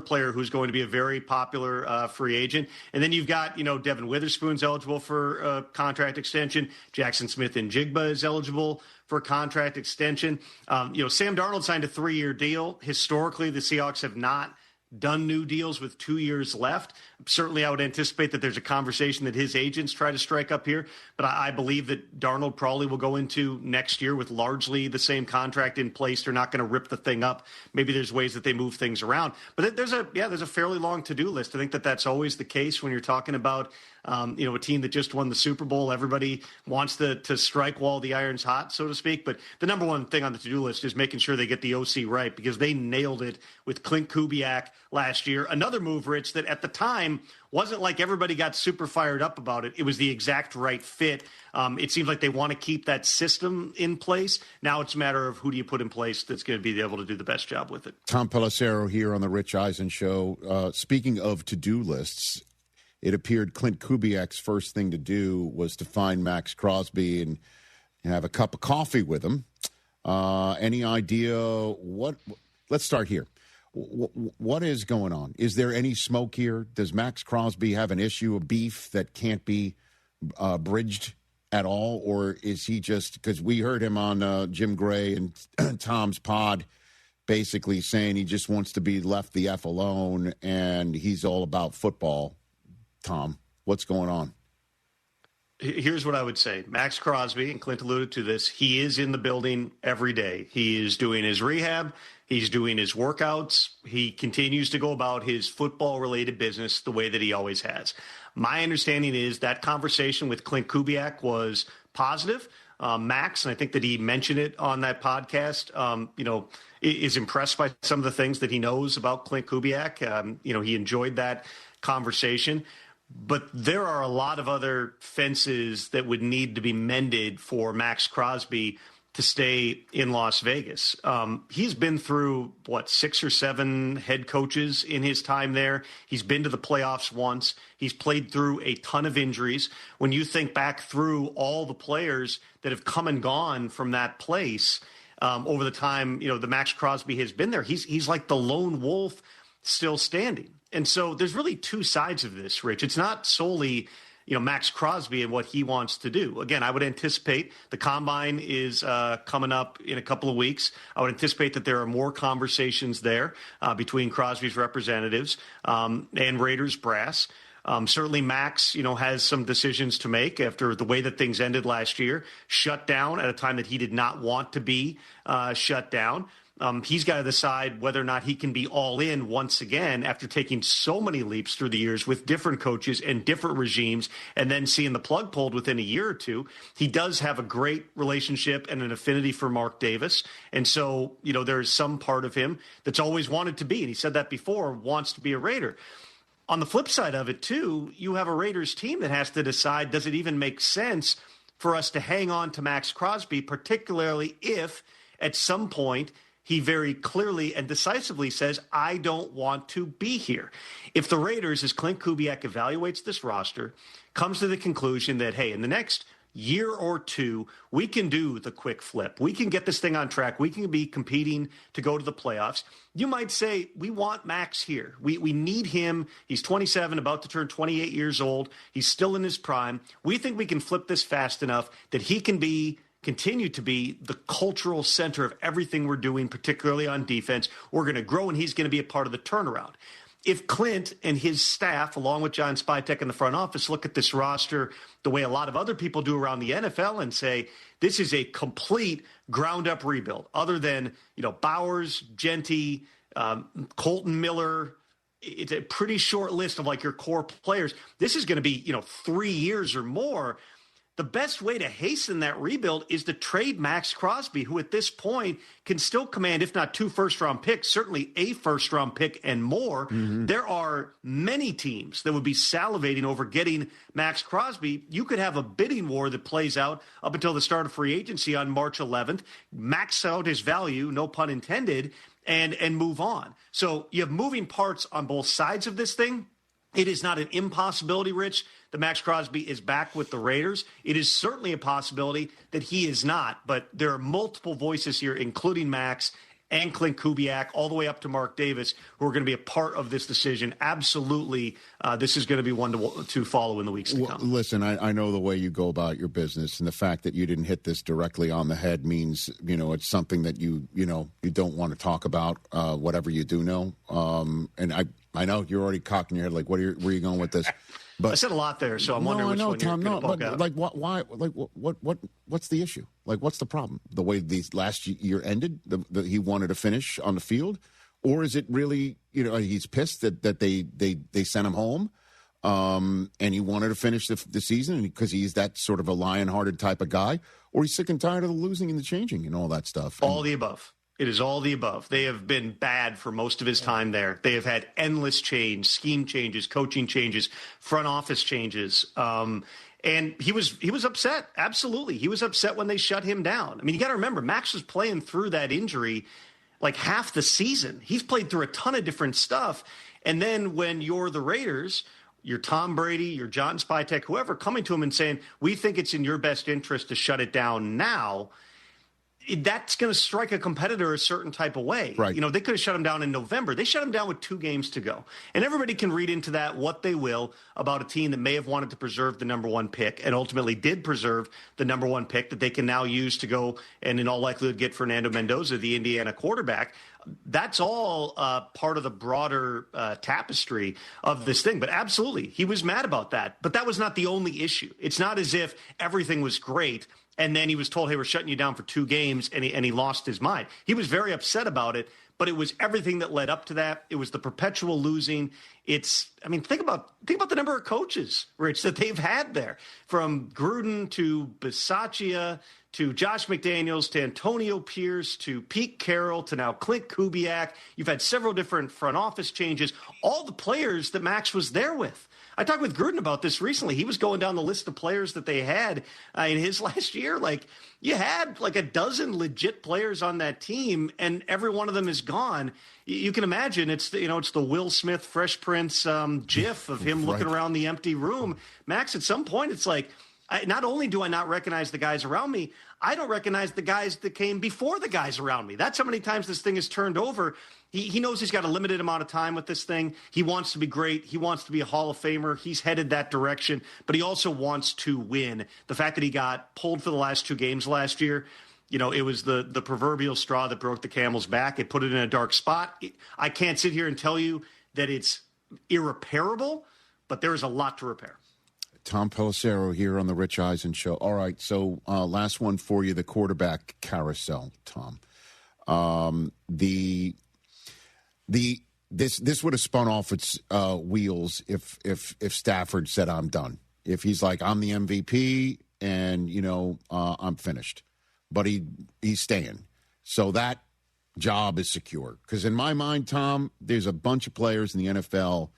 player who's going to be a very popular free agent. And then you've got, Devin Witherspoon's eligible for a contract extension. Jackson Smith-Njigba is eligible for a contract extension. Sam Darnold signed a 3-year deal. Historically, the Seahawks have not done new deals with 2 years left. Certainly, I would anticipate that there's a conversation that his agents try to strike up here, but I believe that Darnold probably will go into next year with largely the same contract in place. They're not going to rip the thing up. Maybe there's ways that they move things around, but there's a fairly long to-do list. I think that that's always the case when you're talking about a team that just won the Super Bowl. Everybody wants to strike while the iron's hot, so to speak. But the number one thing on the to-do list is making sure they get the OC right because they nailed it with Clint Kubiak last year. Another move, Rich, that at the time wasn't like everybody got super fired up about it. It was the exact right fit. It seems like they want to keep that system in place. Now it's a matter of who do you put in place that's going to be able to do the best job with it. Tom Pelissero here on the Rich Eisen Show. Speaking of to-do lists, it appeared Clint Kubiak's first thing to do was to find Max Crosby and have a cup of coffee with him. Any idea what? Let's start here. What is going on? Is there any smoke here? Does Max Crosby have an issue, a beef that can't be bridged at all? Or is he just, because we heard him on Jim Gray and Tom's pod basically saying he just wants to be left the F alone and he's all about football. Tom, what's going on? Here's what I would say. Max Crosby, and Clint alluded to this, he is in the building every day. He is doing his rehab. He's doing his workouts. He continues to go about his football-related business the way that he always has. My understanding is that conversation with Clint Kubiak was positive. Max, and I think that he mentioned it on that podcast, is impressed by some of the things that he knows about Clint Kubiak. He enjoyed that conversation. But there are a lot of other fences that would need to be mended for Max Crosby to stay in Las Vegas. He's been through, 6 or 7 head coaches in his time there. He's been to the playoffs once. He's played through a ton of injuries. When you think back through all the players that have come and gone from that place over the time, the Max Crosby has been there, he's like the lone wolf still standing. And so there's really two sides of this, Rich. It's not solely Max Crosby and what he wants to do. Again, I would anticipate the combine is coming up in a couple of weeks. I would anticipate that there are more conversations there between Crosby's representatives and Raiders brass. Certainly Max, has some decisions to make after the way that things ended last year, shut down at a time that he did not want to be shut down. He's got to decide whether or not he can be all in once again after taking so many leaps through the years with different coaches and different regimes and then seeing the plug pulled within a year or two. He does have a great relationship and an affinity for Mark Davis. And so, there's some part of him that's always wanted to be, and he said that before, wants to be a Raider. On the flip side of it, too, you have a Raiders team that has to decide, does it even make sense for us to hang on to Max Crosby, particularly if at some point he very clearly and decisively says, I don't want to be here. If the Raiders, as Clint Kubiak evaluates this roster, comes to the conclusion that, hey, in the next year or two, we can do the quick flip. We can get this thing on track. We can be competing to go to the playoffs. You might say, we want Max here. We need him. He's 27, about to turn 28 years old. He's still in his prime. We think we can flip this fast enough that he can continue to be the cultural center of everything we're doing, particularly on defense. We're going to grow, and he's going to be a part of the turnaround. If Clint and his staff, along with John Spytek in the front office, look at this roster the way a lot of other people do around the NFL and say, this is a complete ground-up rebuild, other than, Bowers, Genty, Colton Miller, it's a pretty short list of your core players. This is going to be, 3 years or more. The best way to hasten that rebuild is to trade Max Crosby, who at this point can still command, if not 2 first-round picks, certainly a first-round pick and more. Mm-hmm. There are many teams that would be salivating over getting Max Crosby. You could have a bidding war that plays out up until the start of free agency on March 11th, max out his value, no pun intended, and move on. So you have moving parts on both sides of this thing. It is not an impossibility, Rich, that Max Crosby is back with the Raiders. It is certainly a possibility that he is not, but there are multiple voices here, including Max and Clint Kubiak, all the way up to Mark Davis, who are going to be a part of this decision. Absolutely, this is going to be one to follow in the weeks to come. Listen, I know the way you go about your business, and the fact that you didn't hit this directly on the head means, it's something that you don't want to talk about, whatever you do know. And I know you're already cocking your head, like, where are you going with this? But I said a lot there, so I'm wondering which one you're going to poke out. Like, why? Like, what's the issue? Like, what's the problem? The way these last year ended, he wanted to finish on the field, or is it really, he's pissed that they sent him home, and he wanted to finish the season because he's that sort of a lion-hearted type of guy, or he's sick and tired of the losing and the changing and all that stuff. All the above. It is all the above. They have been bad for most of his time there. They have had endless change, scheme changes, coaching changes, front office changes. And he was upset. Absolutely. He was upset when they shut him down. I mean, you got to remember, Max was playing through that injury like half the season. He's played through a ton of different stuff. And then when you're the Raiders, you're Tom Brady, you're John Spytek, whoever, coming to him and saying, we think it's in your best interest to shut it down now, that's going to strike a competitor a certain type of way. Right. They could have shut him down in November. They shut him down with 2 games to go. And everybody can read into that what they will about a team that may have wanted to preserve the number 1 pick and ultimately did preserve the number 1 pick that they can now use to go and in all likelihood get Fernando Mendoza, the Indiana quarterback. That's all part of the broader tapestry of this thing. But absolutely, he was mad about that. But that was not the only issue. It's not as if everything was great and then he was told, hey, we're shutting you down for 2 games, and he lost his mind. He was very upset about it, but it was everything that led up to that. It was the perpetual losing. Think about the number of coaches, Rich, that they've had there, from Gruden to Bisaccia to Josh McDaniels to Antonio Pierce to Pete Carroll to now Clint Kubiak. You've had several different front office changes, all the players that Max was there with. I talked with Gruden about this recently. He was going down the list of players that they had in his last year. Like, you had like a dozen legit players on that team, and every one of them is gone. You can imagine it's the Will Smith Fresh Prince gif of him looking around the empty room. Max, at some point, it's like, not only do I not recognize the guys around me, I don't recognize the guys that came before the guys around me. That's how many times this thing is turned over. He knows he's got a limited amount of time with this thing. He wants to be great. He wants to be a Hall of Famer. He's headed that direction, but he also wants to win. The fact that he got pulled for the last 2 games last year, it was the proverbial straw that broke the camel's back. It put it in a dark spot. I can't sit here and tell you that it's irreparable, but there is a lot to repair. Tom Pelissero here on the Rich Eisen Show. All right, so last one for you, the quarterback carousel, Tom. This would have spun off its wheels if Stafford said, I'm done. If he's like, I'm the MVP and, I'm finished. But he's staying. So that job is secure. Because in my mind, Tom, there's a bunch of players in the NFL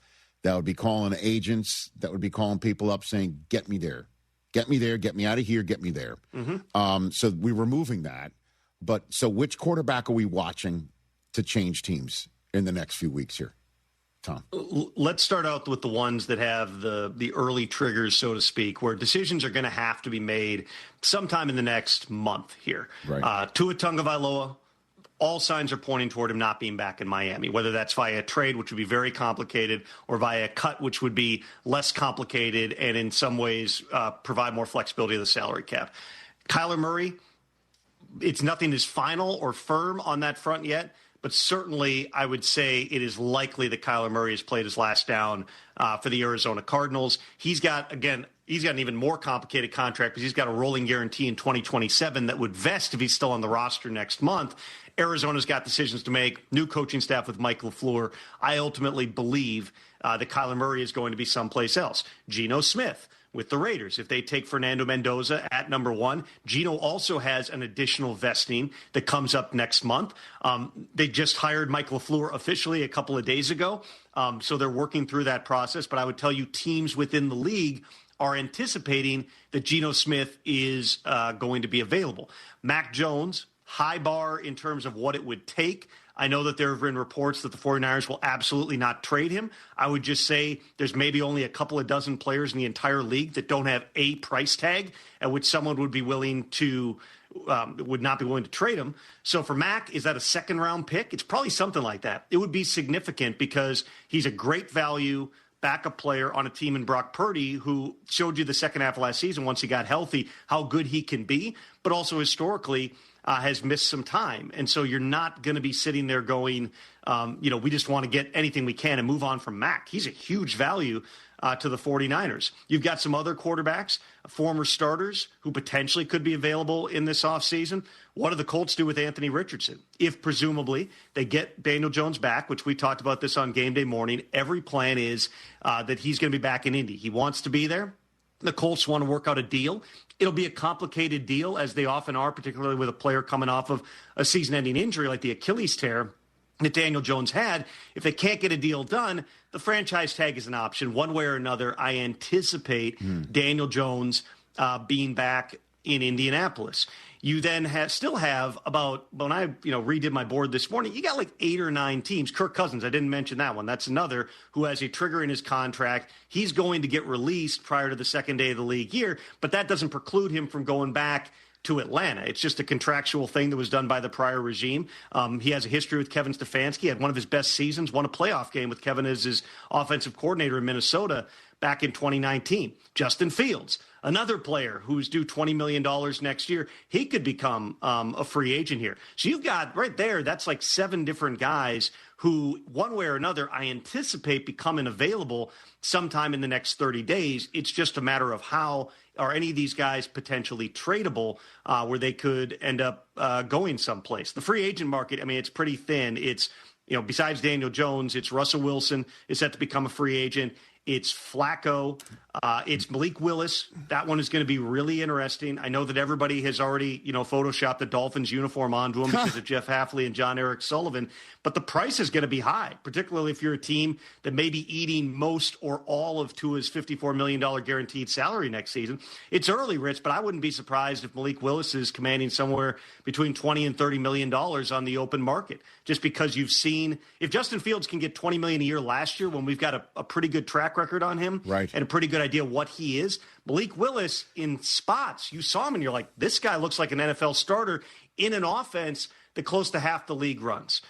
that would be calling agents, that would be calling people up saying, get me there, get me out of here, get me there. Mm-hmm. So we're removing that. But so which quarterback are we watching to change teams in the next few weeks here, Tom? Let's start out with the ones that have the early triggers, so to speak, where decisions are going to have to be made sometime in the next month here. Right. Tua Tagovailoa, all signs are pointing toward him not being back in Miami, whether that's via a trade, which would be very complicated, or via a cut, which would be less complicated and in some ways provide more flexibility to the salary cap. Kyler Murray, it's nothing is final or firm on that front yet, but certainly I would say it is likely that Kyler Murray has played his last down for the Arizona Cardinals. He's got an even more complicated contract because he's got a rolling guarantee in 2027 that would vest if he's still on the roster next month. Arizona's got decisions to make, new coaching staff with Mike LaFleur. I ultimately believe that Kyler Murray is going to be someplace else. Geno Smith with the Raiders. If they take Fernando Mendoza at number 1, Geno also has an additional vesting that comes up next month. They just hired Mike LaFleur officially a couple of days ago, so they're working through that process. But I would tell you teams within the league are anticipating that Geno Smith is going to be available. Mac Jones, high bar in terms of what it would take. I know that there have been reports that the 49ers will absolutely not trade him. I would just say there's maybe only a couple of dozen players in the entire league that don't have a price tag at which someone would be willing to would not be willing to trade him. So for Mac, is that a second-round pick? It's probably something like that. It would be significant because he's a great value backup player on a team in Brock Purdy, who showed you the second half of last season once he got healthy how good he can be, but also historically has missed some time. And so you're not going to be sitting there going, we just want to get anything we can and move on from Mac. He's a huge value to the 49ers. You've got some other quarterbacks, former starters, who potentially could be available in this offseason. What do the Colts do with Anthony Richardson? If presumably they get Daniel Jones back, which we talked about this on game day morning, every plan is that he's going to be back in Indy. He wants to be there. The Colts want to work out a deal. It'll be a complicated deal, as they often are, particularly with a player coming off of a season-ending injury like the Achilles tear that Daniel Jones had. If they can't get a deal done, the franchise tag is an option. One way or another, I anticipate Daniel Jones being back in Indianapolis. You then still have about, when I redid my board this morning, you got like 8 or 9 teams. Kirk Cousins, I didn't mention that one. That's another who has a trigger in his contract. He's going to get released prior to the second day of the league year, but that doesn't preclude him from going back to Atlanta. It's just a contractual thing that was done by the prior regime. He has a history with Kevin Stefanski, had one of his best seasons, won a playoff game with Kevin as his offensive coordinator in Minnesota back in 2019. Justin Fields, another player who's due $20 million next year. He could become a free agent here. So you've got right there, that's like 7 different guys who, one way or another, I anticipate becoming available sometime in the next 30 days. It's just a matter of how are any of these guys potentially tradable where they could end up going someplace. The free agent market, I mean, it's pretty thin. It's, besides Daniel Jones, it's Russell Wilson is set to become a free agent. It's Flacco. It's Malik Willis. That one is going to be really interesting. I know that everybody has already, photoshopped the Dolphins uniform onto him because of Jeff Hafley and John Eric Sullivan. But the price is going to be high, particularly if you're a team that may be eating most or all of Tua's $54 million guaranteed salary next season. It's early, Rich, but I wouldn't be surprised if Malik Willis is commanding somewhere between $20 and $30 million on the open market, just because you've seen if Justin Fields can get $20 million a year last year when we've got a pretty good track record on him and a pretty good idea what he is. Malik Willis in spots, you saw him and you're like, this guy looks like an NFL starter in an offense that close to half the league runs.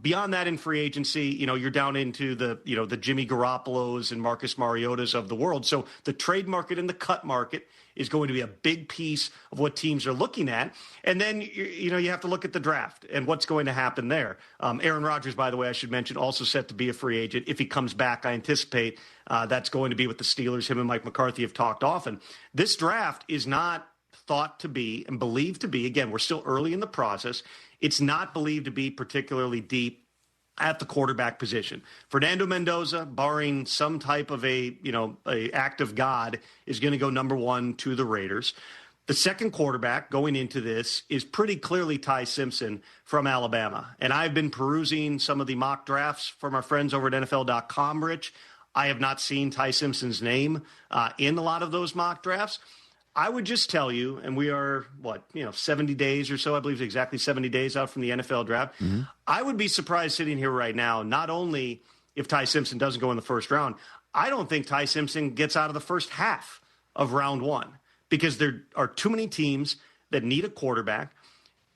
Beyond that, in free agency, you're down into the Jimmy Garoppolos and Marcus Mariotas of the world. So the trade market and the cut market is going to be a big piece of what teams are looking at. And then, you have to look at the draft and what's going to happen there. Aaron Rodgers, by the way, I should mention, also set to be a free agent. If he comes back, I anticipate that's going to be with the Steelers. Him and Mike McCarthy have talked often. This draft is not thought to be and believed to be, again, we're still early in the process. It's not believed to be particularly deep at the quarterback position. Fernando Mendoza, barring some type of a act of God, is going to go number one to the Raiders. The second quarterback going into this is pretty clearly Ty Simpson from Alabama. And I've been perusing some of the mock drafts from our friends over at NFL.com, Rich. I have not seen Ty Simpson's name in a lot of those mock drafts. I would just tell you, and we are, 70 days or so, I believe exactly 70 days out from the NFL draft. Mm-hmm. I would be surprised sitting here right now, not only if Ty Simpson doesn't go in the first round, I don't think Ty Simpson gets out of the first half of round one because there are too many teams that need a quarterback.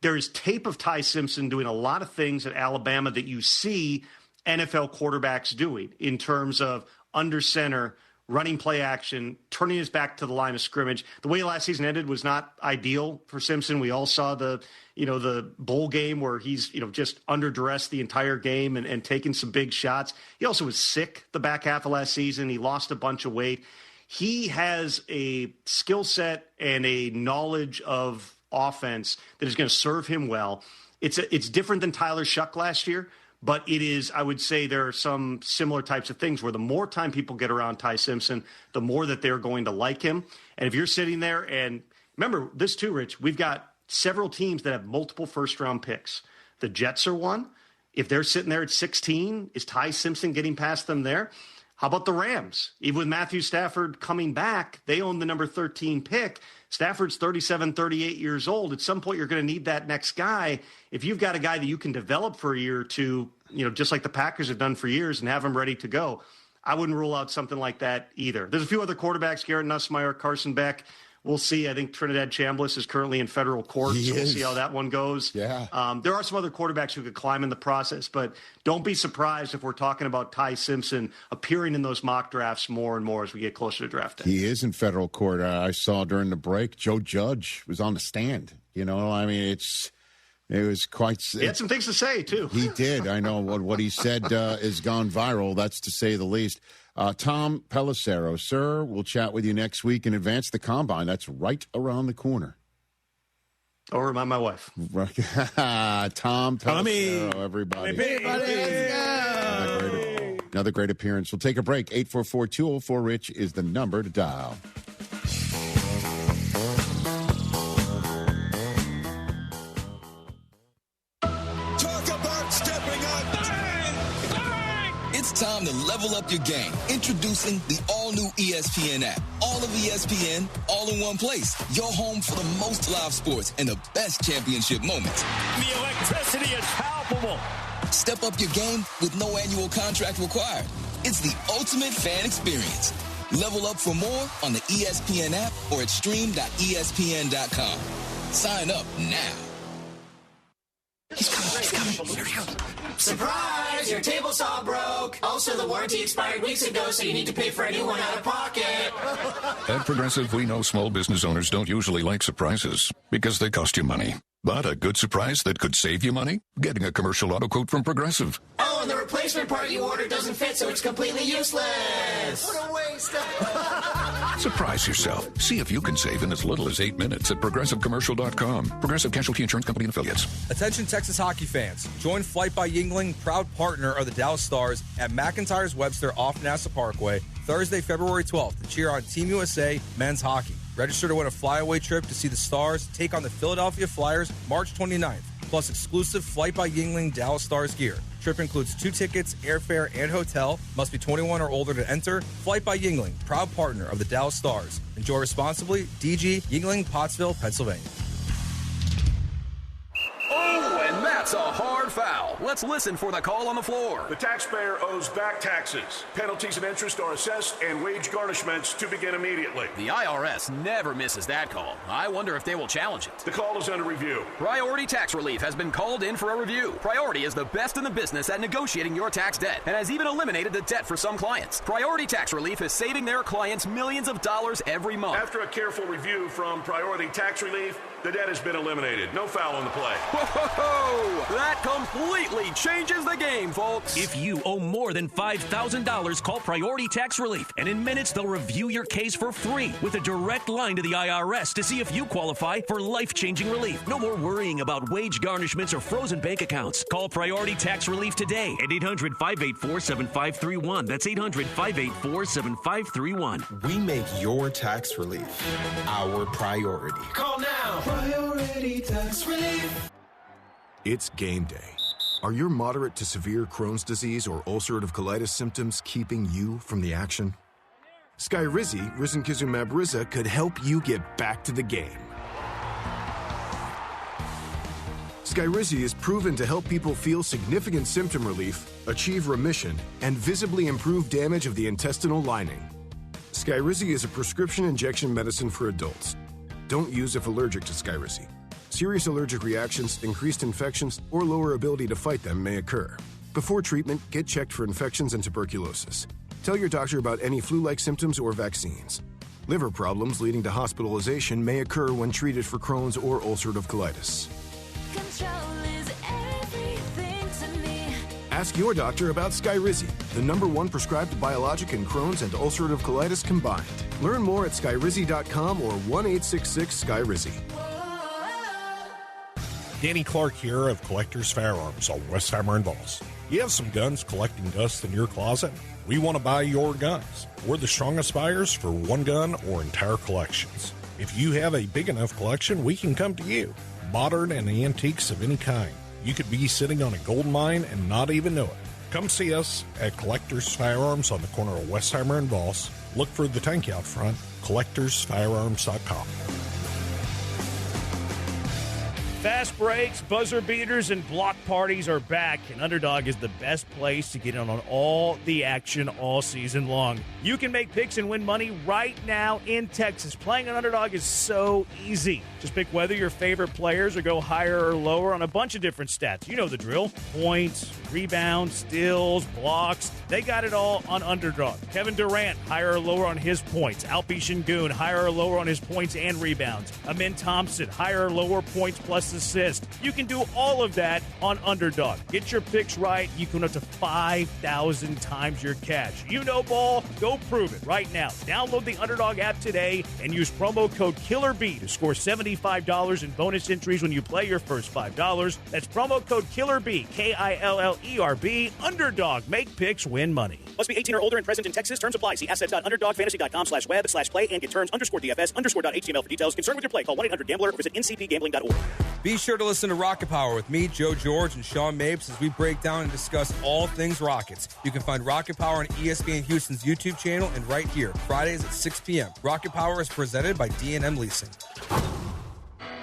There is tape of Ty Simpson doing a lot of things at Alabama that you see NFL quarterbacks doing in terms of under center, running play action, turning his back to the line of scrimmage. The way last season ended was not ideal for Simpson. We all saw the bowl game where he's, just underdressed the entire game and taking some big shots. He also was sick the back half of last season. He lost a bunch of weight. He has a skill set and a knowledge of offense that is going to serve him well. It's different than Tyler Shuck last year. But it is, I would say there are some similar types of things where the more time people get around Ty Simpson, the more that they're going to like him. And if you're sitting there, and remember this too, Rich, we've got several teams that have multiple first-round picks. The Jets are one. If they're sitting there at 16, is Ty Simpson getting past them there? How about the Rams? Even with Matthew Stafford coming back, they own the number 13 pick. Stafford's 37, 38 years old. At some point, you're going to need that next guy. If you've got a guy that you can develop for a year or two, just like the Packers have done for years and have him ready to go, I wouldn't rule out something like that either. There's a few other quarterbacks, Garrett Nussmeier, Carson Beck. We'll see. I think Trinidad Chambliss is currently in federal court, so we'll see how that one goes. Yeah. There are some other quarterbacks who could climb in the process, but don't be surprised if we're talking about Ty Simpson appearing in those mock drafts more and more as we get closer to draft day. He is in federal court. I saw during the break, Joe Judge was on the stand. It was quite. He had some things to say, too. He did. I know what he said has gone viral. That's to say the least. Tom Pelissero, sir, we'll chat with you next week in advance of the Combine. That's right around the corner. Don't remind my wife. Tom Pelissero, everybody. Another great appearance. We'll take a break. 844-204-RICH is the number to dial. It's time to level up your game. Introducing the all-new ESPN app. All of ESPN, all in one place. Your home for the most live sports and the best championship moments. The electricity is palpable. Step up your game with no annual contract required. It's the ultimate fan experience. Level up for more on the ESPN app or at stream.espn.com. Sign up now. He's coming. Here he comes. Surprise! Your table saw broke. Also, the warranty expired weeks ago, so you need to pay for a new one out of pocket. At Progressive, we know small business owners don't usually like surprises because they cost you money. But a good surprise that could save you money? Getting a commercial auto quote from Progressive. Oh, and the replacement part you ordered doesn't fit, so it's completely useless. What a waste. Surprise yourself. See if you can save in as little as 8 minutes at ProgressiveCommercial.com. Progressive Casualty Insurance Company and Affiliates. Attention Texas hockey fans. Join Flight by Yingling, proud partner of the Dallas Stars, at McIntyre's Webster off NASA Parkway Thursday, February 12th, to cheer on Team USA men's hockey. Register to win a flyaway trip to see the Stars take on the Philadelphia Flyers March 29th, plus exclusive Flight by Yingling Dallas Stars gear. Trip includes 2 tickets, airfare, and hotel. Must be 21 or older to enter. Flight by Yingling, proud partner of the Dallas Stars. Enjoy responsibly. DG, Yingling, Pottsville, Pennsylvania. Oh, and that's a hard foul. Let's listen for the call on the floor. The taxpayer owes back taxes. Penalties and interest are assessed and wage garnishments to begin immediately. The IRS never misses that call. I wonder if they will challenge it. The call is under review. Priority Tax Relief has been called in for a review. Priority is the best in the business at negotiating your tax debt and has even eliminated the debt for some clients. Priority Tax Relief is saving their clients millions of dollars every month. After a careful review from Priority Tax Relief, the debt has been eliminated. No foul on the play. Whoa! That completely changes the game, folks. If you owe more than $5,000, call Priority Tax Relief, and in minutes they'll review your case for free with a direct line to the IRS to see if you qualify for life-changing relief. No more worrying about wage garnishments or frozen bank accounts. Call Priority Tax Relief today at 800-584-7531. That's 800-584-7531. We make your tax relief our priority. Call now. Priority Tax Relief. It's game day. Are your moderate to severe Crohn's disease or ulcerative colitis symptoms keeping you from the action? Skyrizi, risankizumab Riza, could help you get back to the game. Skyrizi is proven to help people feel significant symptom relief, achieve remission, and visibly improve damage of the intestinal lining. Skyrizi is a prescription injection medicine for adults. Don't use if allergic to Skyrizi. Serious allergic reactions, increased infections, or lower ability to fight them may occur. Before treatment, get checked for infections and tuberculosis. Tell your doctor about any flu-like symptoms or vaccines. Liver problems leading to hospitalization may occur when treated for Crohn's or ulcerative colitis. Control is everything to me. Ask your doctor about Skyrizi, the #1 prescribed biologic in Crohn's and ulcerative colitis combined. Learn more at skyrizi.com or 1-866-SKYRIZI. Danny Clark here of Collectors Firearms on Westheimer and Voss. You have some guns collecting dust in your closet? We want to buy your guns. We're the strongest buyers for one gun or entire collections. If you have a big enough collection, we can come to you. Modern and antiques of any kind. You could be sitting on a gold mine and not even know it. Come see us at Collectors Firearms on the corner of Westheimer and Voss. Look for the tank out front, collectorsfirearms.com. Fast breaks, buzzer beaters, and block parties are back, and Underdog is the best place to get in on all the action all season long. You can make picks and win money right now in Texas. Playing on Underdog is so easy. Just pick whether your favorite players or go higher or lower on a bunch of different stats. You know the drill. Points, rebounds, steals, blocks. They got it all on Underdog. Kevin Durant, higher or lower on his points. Alpi Şengün, higher or lower on his points and rebounds. Amin Thompson, higher or lower points plus assist. You can do all of that on Underdog. Get your picks right. You can win up to 5,000 times your cash. You know ball. Go prove it right now. Download the Underdog app today and use promo code KILLERB to score $75 in bonus entries when you play your first $5. That's promo code KILLERB, KILLERB. Underdog. Make picks, win money. Must be 18 or older and present in Texas. Terms apply. See assets.underdogfantasy.com/web/play and get terms _DFS_.html for details. Concerned with your play. Call 1-800-GAMBLER. Visit ncpgambling.org. Be sure to listen to Rocket Power with me, Joe George, and Sean Mapes as we break down and discuss all things Rockets. You can find Rocket Power on ESPN Houston's YouTube channel and right here, Fridays at 6 p.m. Rocket Power is presented by D&M Leasing.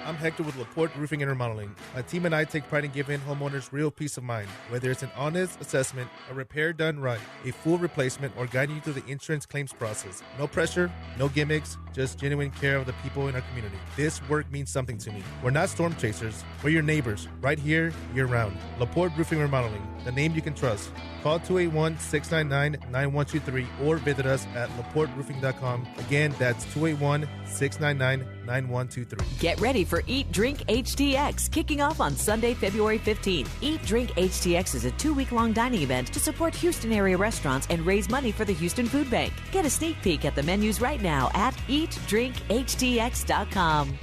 I'm Hector with Laporte Roofing and Remodeling. My team and I take pride in giving homeowners real peace of mind. Whether it's an honest assessment, a repair done right, a full replacement, or guiding you through the insurance claims process. No pressure, no gimmicks, just genuine care of the people in our community. This work means something to me. We're not storm chasers. We're your neighbors, right here, year-round. Laporte Roofing and Remodeling, the name you can trust. Call 281-699-9123 or visit us at laporteroofing.com. Again, that's 281-699-9123. Get ready for Eat Drink HTX, kicking off on Sunday, February 15th. Eat Drink HTX is a 2-week-long dining event to support Houston area restaurants and raise money for the Houston Food Bank. Get a sneak peek at the menus right now at eatdrinkhtx.com.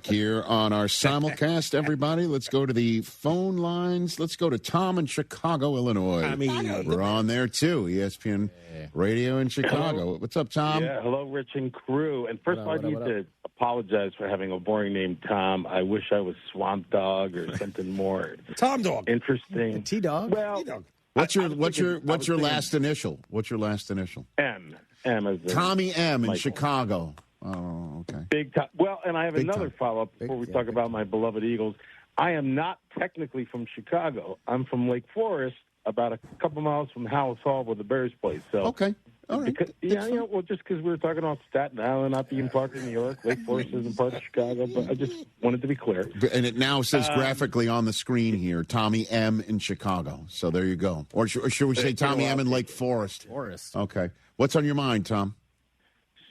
back here on our simulcast, everybody. Let's go to the phone lines. Let's go to Tom in Chicago, Illinois. We're on there, too. ESPN Radio in Chicago. Hello. What's up, Tom? Yeah, hello, Rich and crew. And first of all, I need to apologize for having a boring name, Tom. I wish I was Swamp Dog or something more Tom Dog. Interesting. T-Dog. Well, T-Dog. What's your last initial? What's your last initial? M. M as Tommy M in Michael. Chicago. Oh, okay. Big time. Well, and I have Big another time. follow-up before we talk about my beloved Eagles. I am not technically from Chicago. I'm from Lake Forest, about a couple miles from Howells Hall, where the Bears play. So okay, all right. Because, well, just because we were talking about Staten Island not being part of New York, Lake Forest isn't part of Chicago. But I just wanted to be clear. And it now says graphically on the screen here, Tommy M in Chicago. So there you go. Or should we say Tommy M in Lake Forest? Okay. What's on your mind, Tom?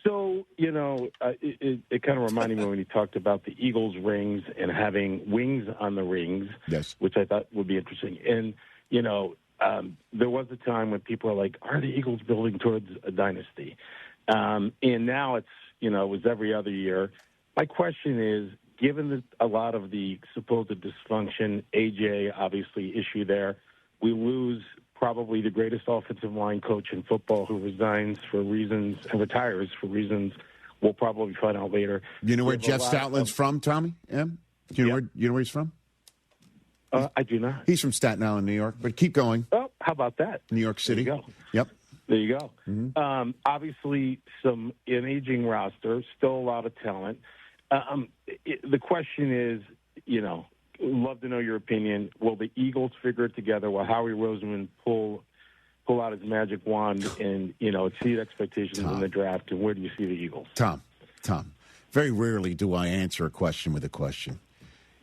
So, it kind of reminded me when you talked about the Eagles rings and having wings on the rings, yes, which I thought would be interesting. And, there was a time when people are like, are the Eagles building towards a dynasty? And now it's, it was every other year. My question is, given that a lot of the supposed dysfunction, AJ obviously issue there, we lose probably the greatest offensive line coach in football who resigns for reasons and retires for reasons we'll probably find out later. You know where Jeff Stoutland's from, Tommy M? You know where he's from? I do not. He's from Staten Island, New York. But keep going. Oh, how about that? New York City. There you go. Yep. There you go. Mm-hmm. Obviously, an aging roster, still a lot of talent. The question is, love to know your opinion. Will the Eagles figure it together? Will Howie Roseman pull out his magic wand and, exceed expectations in the draft? And where do you see the Eagles? Tom, very rarely do I answer a question with a question.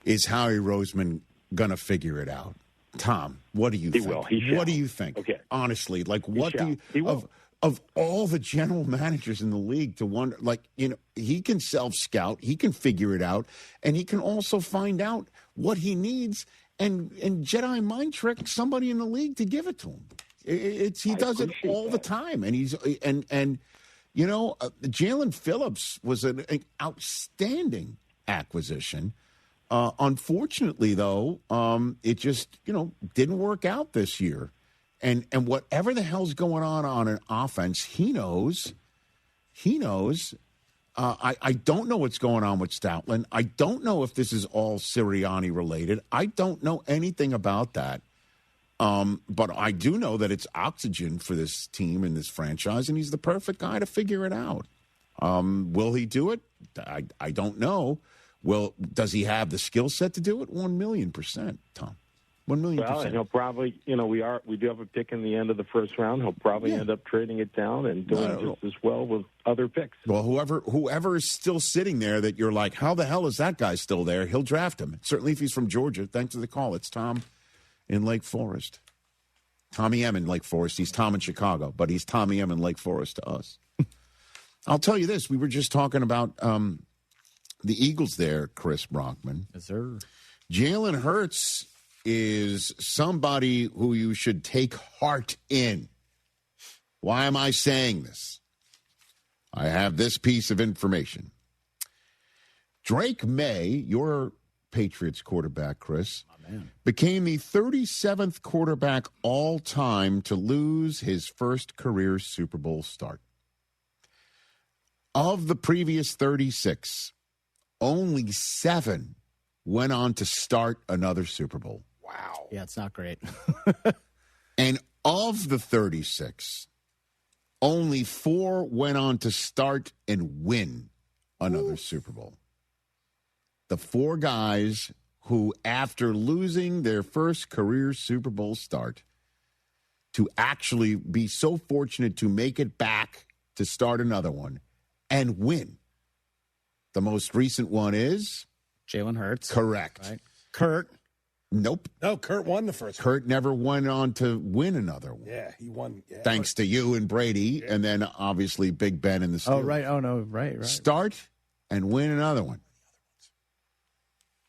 Is Howie Roseman going to figure it out? Tom, what do you think? He will. He shall. What do you think? Okay. Honestly, what do He you will. of all the general managers in the league to wonder, he can self-scout, he can figure it out, and he can also find out what he needs and Jedi mind trick somebody in the league to give it to him. He does it all the time, and Jalen Phillips was an outstanding acquisition. Unfortunately, though, it just didn't work out this year. And whatever the hell's going on an offense, he knows. I don't know what's going on with Stoutland. I don't know if this is all Sirianni related. I don't know anything about that. But I do know that it's oxygen for this team and this franchise, and he's the perfect guy to figure it out. Will he do it? I don't know. Does he have the skill set to do it? 1,000,000%, Tom. 1,000,000%. Well, and he'll probably, we do have a pick in the end of the first round. He'll probably end up trading it down and doing just as well with other picks. Well, whoever is still sitting there that you're like, how the hell is that guy still there? He'll draft him. Certainly if he's from Georgia. Thanks for the call. It's Tom in Lake Forest. Tommy M in Lake Forest. He's Tom in Chicago, but he's Tommy M in Lake Forest to us. I'll tell you this. We were just talking about the Eagles there, Chris Brockman. Yes, sir. Jalen Hurts is somebody who you should take heart in. Why am I saying this? I have this piece of information. Drake May, your Patriots quarterback, Chris, became the 37th quarterback all time to lose his first career Super Bowl start. Of the previous 36, only 7 went on to start another Super Bowl. Wow. Yeah, it's not great. And of the 36, only 4 went on to start and win another Super Bowl. The 4 guys who, after losing their first career Super Bowl start, to actually be so fortunate to make it back to start another one and win. The most recent one is? Jalen Hurts. Correct. Right. Kurt. Nope. No, Kurt won the first one. Kurt never went on to win another one. Yeah, he won. Yeah. Thanks to you and Brady, and then obviously Big Ben and the Steelers. Oh, right. Oh, no. Right. Start and win another one.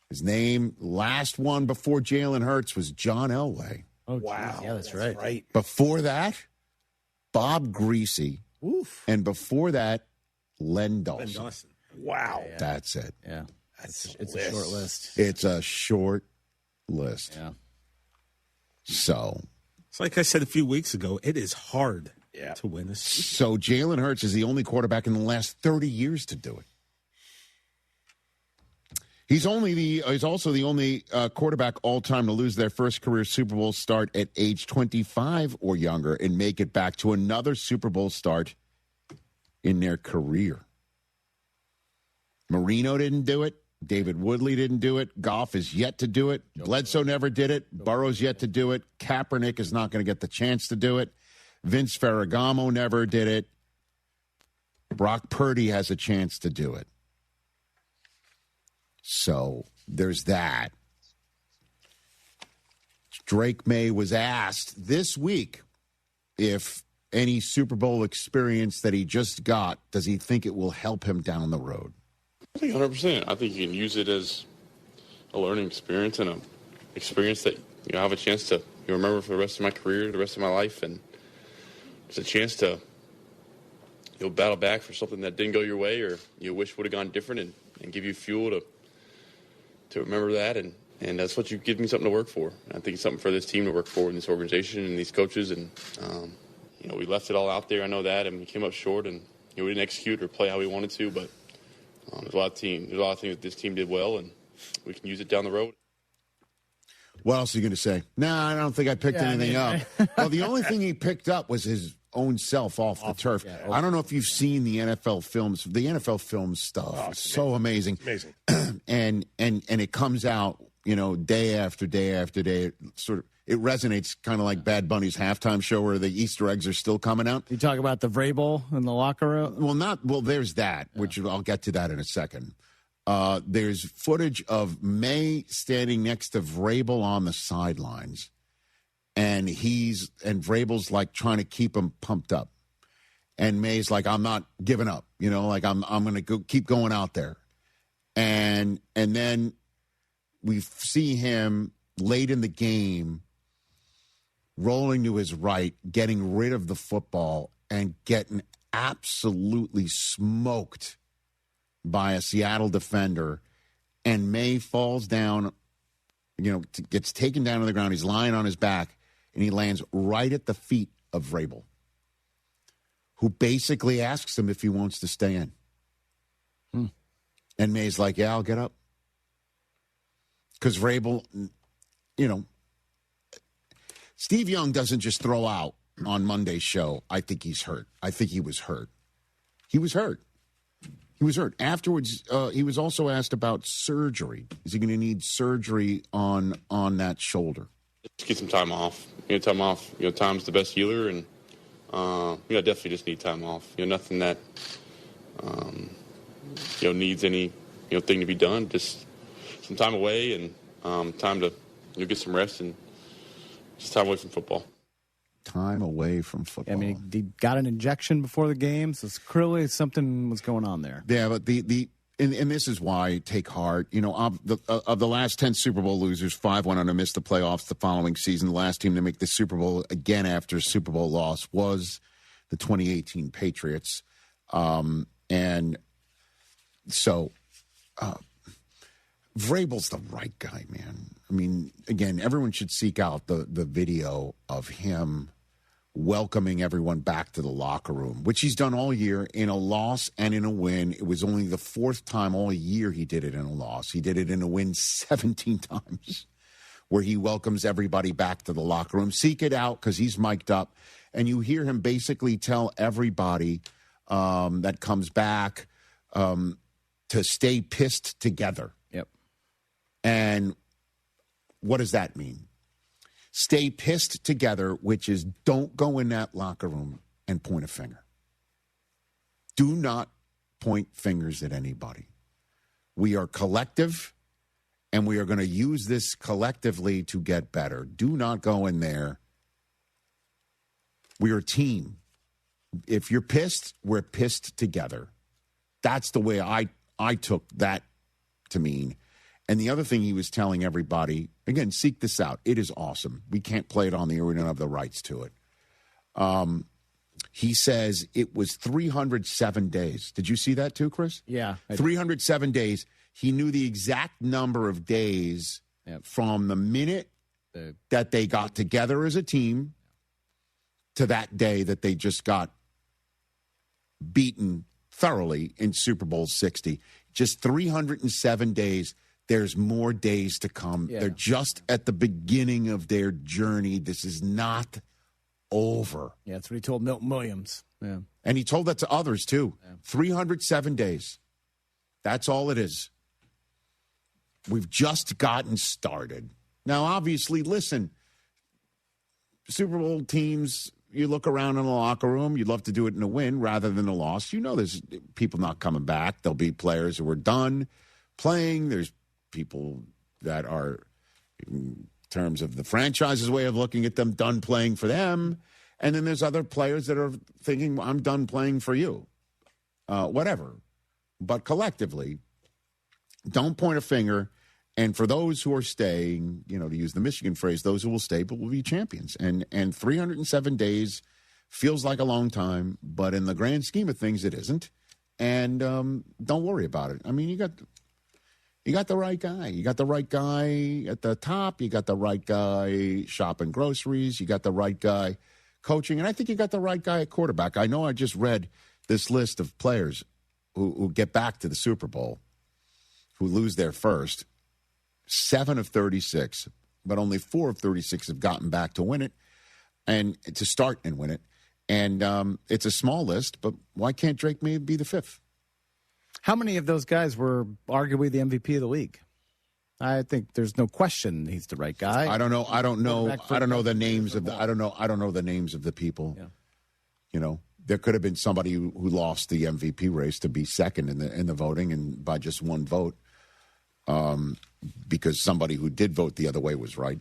His name, last one before Jalen Hurts, was John Elway. Oh, wow. Geez. Yeah, that's right. Before that, Bob Greasy. Oof. And before that, Len Dawson. Wow. Yeah. That's it. Yeah. It's a short list. It's a short list. Yeah. So. It's like I said a few weeks ago, it is hard to win this. So Jalen Hurts is the only quarterback in the last 30 years to do it. He's also the only quarterback all time to lose their first career Super Bowl start at age 25 or younger and make it back to another Super Bowl start in their career. Marino didn't do it. David Woodley didn't do it. Goff is yet to do it. Bledsoe never did it. Burrow's yet to do it. Kaepernick is not going to get the chance to do it. Vince Ferragamo never did it. Brock Purdy has a chance to do it. So there's that. Drake May was asked this week if any Super Bowl experience that he just got, does he think it will help him down the road? I think 100%. I think you can use it as a learning experience and an experience that I have a chance to remember for the rest of my career, the rest of my life, and it's a chance to battle back for something that didn't go your way or you wish would have gone different and give you fuel to remember that, and that's what you give me something to work for. And I think it's something for this team to work for in this organization and these coaches. And we left it all out there. I know that, and we came up short, and we didn't execute or play how we wanted to. But there's a lot of things that this team did well, and we can use it down the road. What else are you going to say? I don't think I picked anything up. Well, the only thing he picked up was his own self off the turf. Yeah, I don't know if you've seen the NFL films. The NFL film stuff is so amazing. Amazing. and it comes out, day after day after day. Sort of, it resonates kind of like Bad Bunny's halftime show where the Easter eggs are still coming out. You talk about the Vrabel in the locker room? Well, there's that, which I'll get to that in a second. There's footage of May standing next to Vrabel on the sidelines. And Vrabel's like trying to keep him pumped up. And May's like, I'm not giving up, like I'm going to keep going out there. And then we see him late in the game rolling to his right, getting rid of the football and getting absolutely smoked by a Seattle defender. And May falls down, gets taken down to the ground. He's lying on his back. And he lands right at the feet of Vrabel, who basically asks him if he wants to stay in. And May's like, yeah, I'll get up. Because Vrabel, Steve Young doesn't just throw out on Monday's show, I think he's hurt. I think he was hurt. He was hurt. Afterwards, he was also asked about surgery. Is he going to need surgery on that shoulder? Just get some time off. Time off. Time's the best healer, and definitely just need time off. Nothing that needs any thing to be done. Just some time away and time to get some rest and just time away from football. Time away from football. I mean, he got an injection before the game, so clearly something was going on there. Yeah, but And this is why take heart. Of the last 10 Super Bowl losers, 5 went on to miss the playoffs the following season. The last team to make the Super Bowl again after Super Bowl loss was the 2018 Patriots. And so Vrabel's the right guy, man. I mean, again, everyone should seek out the video of him welcoming everyone back to the locker room, which he's done all year in a loss and in a win. It was only the 4th time all year he did it in a loss. He did it in a win 17 times, where he welcomes everybody back to the locker room. Seek it out because he's mic'd up. And you hear him basically tell everybody that comes back to stay pissed together. Yep. And what does that mean? Stay pissed together, which is don't go in that locker room and point a finger. Do not point fingers at anybody. We are collective, and we are going to use this collectively to get better. Do not go in there. We are a team. If you're pissed, we're pissed together. That's the way I took that to mean. And the other thing he was telling everybody, again, seek this out. It is awesome. We can't play it on the air. We don't have the rights to it. He says it was 307 days. Did you see that too, Chris? Yeah. 307 days. he knew the exact number of days from the minute that they got together as a team to that day that they just got beaten thoroughly in Super Bowl 60. Just 307 days. There's more days to come. Yeah. They're just at the beginning of their journey. This is not over. Yeah, that's what he told Milton Williams. Yeah. And he told that to others, too. Yeah. 307 days. That's all it is. We've just gotten started. Now, obviously, listen, Super Bowl teams, you look around in the locker room, you'd love to do it in a win rather than a loss. You know there's people not coming back. There'll be players who are done playing. There's people that are, in terms of the franchise's way of looking at them, done playing for them. And then there's other players that are thinking, well, I'm done playing for you. Whatever. But collectively, don't point a finger. And for those who are staying, you know, to use the Michigan phrase, those who will stay but will be champions. And 307 days feels like a long time, but in the grand scheme of things, it isn't. And don't worry about it. I mean, you got the right guy. You got the right guy at the top. You got the right guy shopping groceries. You got the right guy coaching. And I think you got the right guy at quarterback. I know I just read this list of players who get back to the Super Bowl, who lose their first. 7 of 36, but only 4 of 36 have gotten back to win it and to start and win it. And it's a small list, but why can't Drake May be the fifth? How many of those guys were arguably the MVP of the league? I think there's no question he's the right guy. I don't know the names of the people. Yeah. You know, there could have been somebody who lost the MVP race to be second in the voting and by just one vote. Because somebody who did vote the other way was right.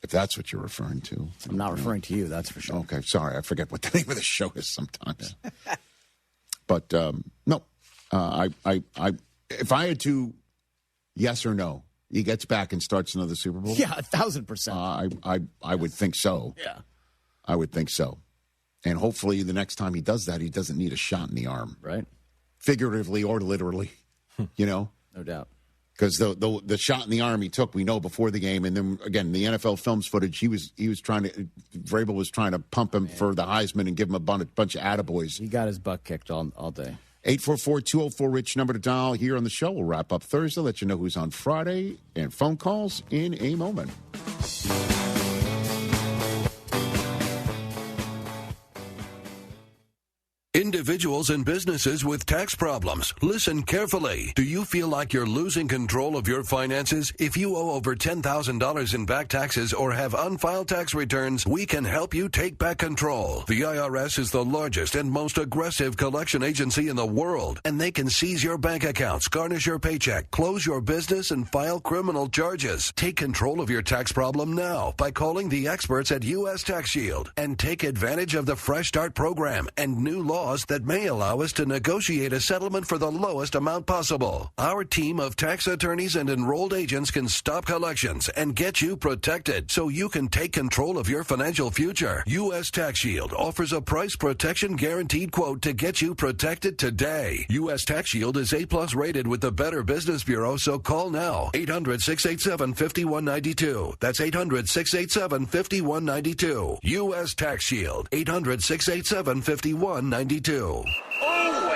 If that's what you're referring to. I'm not referring to you, that's for sure. Okay, sorry. I forget what the name of the show is sometimes. Yeah. But, no. If I had to, yes or no, he gets back and starts another Super Bowl? Yeah, 1,000%. I would think so. Yeah. I would think so. And hopefully the next time he does that, he doesn't need a shot in the arm. Right. Figuratively or literally, you know? No doubt. Because the shot in the arm he took, we know before the game, and then again the NFL films footage, he was trying to, Vrabel was trying to pump him for the Heisman and give him a bunch of attaboys. He got his butt kicked all day. 844-204-RICH number to dial here on the show. We'll wrap up Thursday, let you know who's on Friday, and phone calls in a moment. Individuals and businesses with tax problems, listen carefully. Do you feel like you're losing control of your finances? If you owe over $10,000 in back taxes or have unfiled tax returns, we can help you take back control. The IRS is the largest and most aggressive collection agency in the world, and they can seize your bank accounts, garnish your paycheck, close your business, and file criminal charges. Take control of your tax problem now by calling the experts at U.S. Tax Shield and take advantage of the Fresh Start program and new laws that may allow us to negotiate a settlement for the lowest amount possible. Our team of tax attorneys and enrolled agents can stop collections and get you protected so you can take control of your financial future. U.S. Tax Shield offers a price protection guaranteed quote to get you protected today. U.S. Tax Shield is A+ rated with the Better Business Bureau, so call now. 800-687-5192. That's 800-687-5192. U.S. Tax Shield. 800-687-5192. Oh,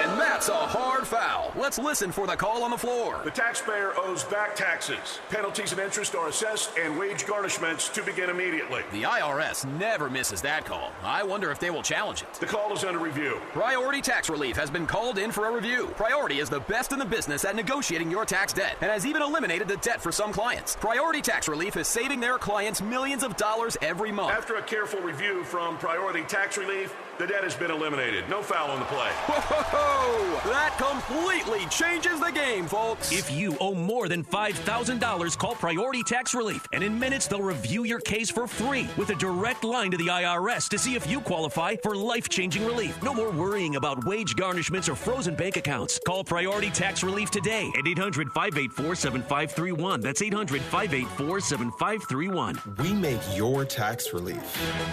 and that's a hard foul. Let's listen for the call on the floor. The taxpayer owes back taxes. Penalties and interest are assessed and wage garnishments to begin immediately. The IRS never misses that call. I wonder if they will challenge it. The call is under review. Priority Tax Relief has been called in for a review. Priority is the best in the business at negotiating your tax debt and has even eliminated the debt for some clients. Priority Tax Relief is saving their clients millions of dollars every month. After a careful review from Priority Tax Relief, the debt has been eliminated. No foul on the play. Whoa! That completely changes the game, folks. If you owe more than $5,000, call Priority Tax Relief, and in minutes they'll review your case for free with a direct line to the IRS to see if you qualify for life-changing relief. No more worrying about wage garnishments or frozen bank accounts. Call Priority Tax Relief today at 800-584-7531. That's 800-584-7531. We make your tax relief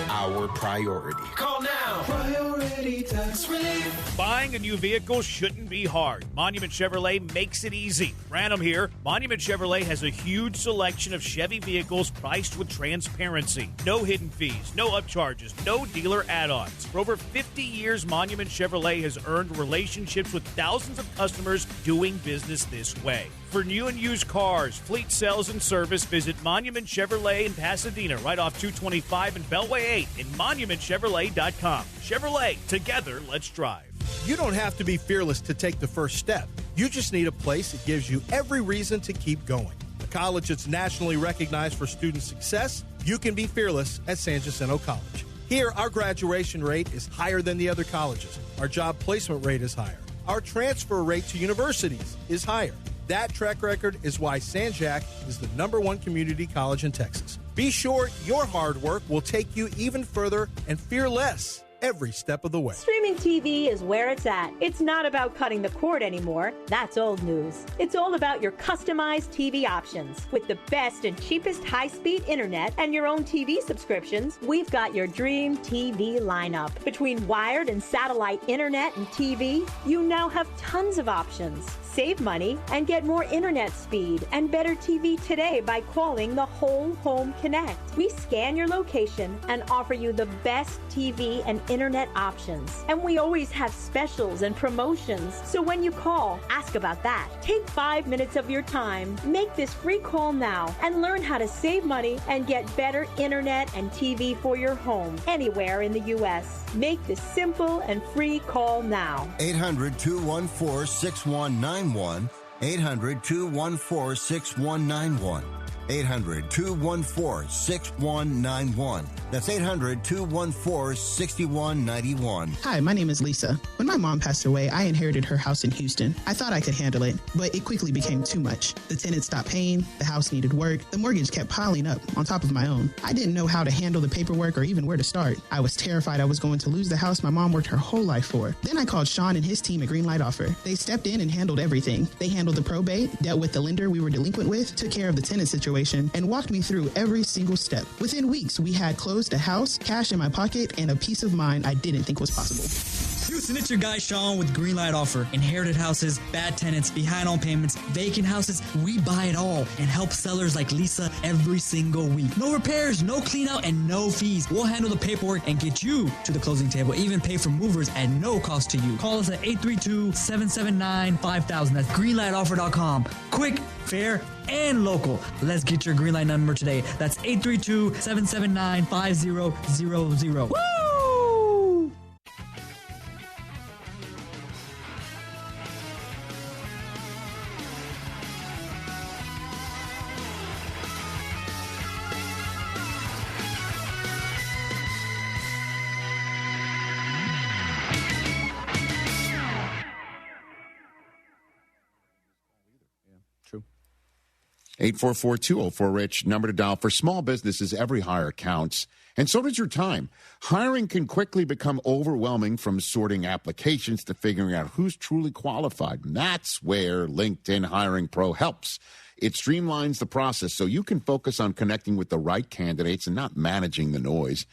our priority. Call now. Priority tax relief. Buying a new vehicle shouldn't be hard. Monument Chevrolet makes it easy. Random here. Monument Chevrolet has a huge selection of Chevy vehicles priced with transparency. No hidden fees, no upcharges, no dealer add-ons. For over 50 years, Monument Chevrolet has earned relationships with thousands of customers doing business this way. For new and used cars, fleet sales, and service, visit Monument Chevrolet in Pasadena, right off 225 and Beltway 8, and monumentchevrolet.com. Chevrolet, together, let's drive. You don't have to be fearless to take the first step. You just need a place that gives you every reason to keep going. A college that's nationally recognized for student success, you can be fearless at San Jacinto College. Here, our graduation rate is higher than the other colleges. Our job placement rate is higher. Our transfer rate to universities is higher. That track record is why San Jac is the #1 community college in Texas. Be sure your hard work will take you even further and fear less every step of the way. Streaming TV is where it's at. It's not about cutting the cord anymore. That's old news. It's all about your customized TV options. With the best and cheapest high-speed internet and your own TV subscriptions, we've got your dream TV lineup. Between wired and satellite internet and TV, you now have tons of options. Save money and get more internet speed and better TV today by calling the Whole Home Connect. We scan your location and offer you the best TV and internet options. And we always have specials and promotions. So when you call, ask about that. Take 5 minutes of your time, make this free call now, and learn how to save money and get better internet and TV for your home anywhere in the U.S. Make this simple and free call now. 800-214-6191. 800-214-6191. 800-214-6191. That's 800-214-6191. Hi, my name is Lisa. When my mom passed away, I inherited her house in Houston. I thought I could handle it, but it quickly became too much. The tenants stopped paying, the house needed work, the mortgage kept piling up on top of my own. I didn't know how to handle the paperwork or even where to start. I was terrified I was going to lose the house my mom worked her whole life for. Then I called Sean and his team at Greenlight Offer. They stepped in and handled everything. They handled the probate, dealt with the lender we were delinquent with, took care of the tenant situation, and walked me through every single step. Within weeks, we had closed a house, cash in my pocket, and a peace of mind I didn't think was possible. Houston, it's your guy Sean with Greenlight Offer. Inherited houses, bad tenants, behind on payments, vacant houses. We buy it all and help sellers like Lisa every single week. No repairs, no clean out, and no fees. We'll handle the paperwork and get you to the closing table. Even pay for movers at no cost to you. Call us at 832-779-5000. That's greenlightoffer.com. Quick, fair, and local. Let's get your Greenlight number today. That's 832-779-5000. Woo! True. 844-204-RICH, number to dial. For small businesses, every hire counts, and so does your time. Hiring can quickly become overwhelming, from sorting applications to figuring out who's truly qualified. And that's where LinkedIn Hiring Pro helps. It streamlines the process so you can focus on connecting with the right candidates and not managing the noise.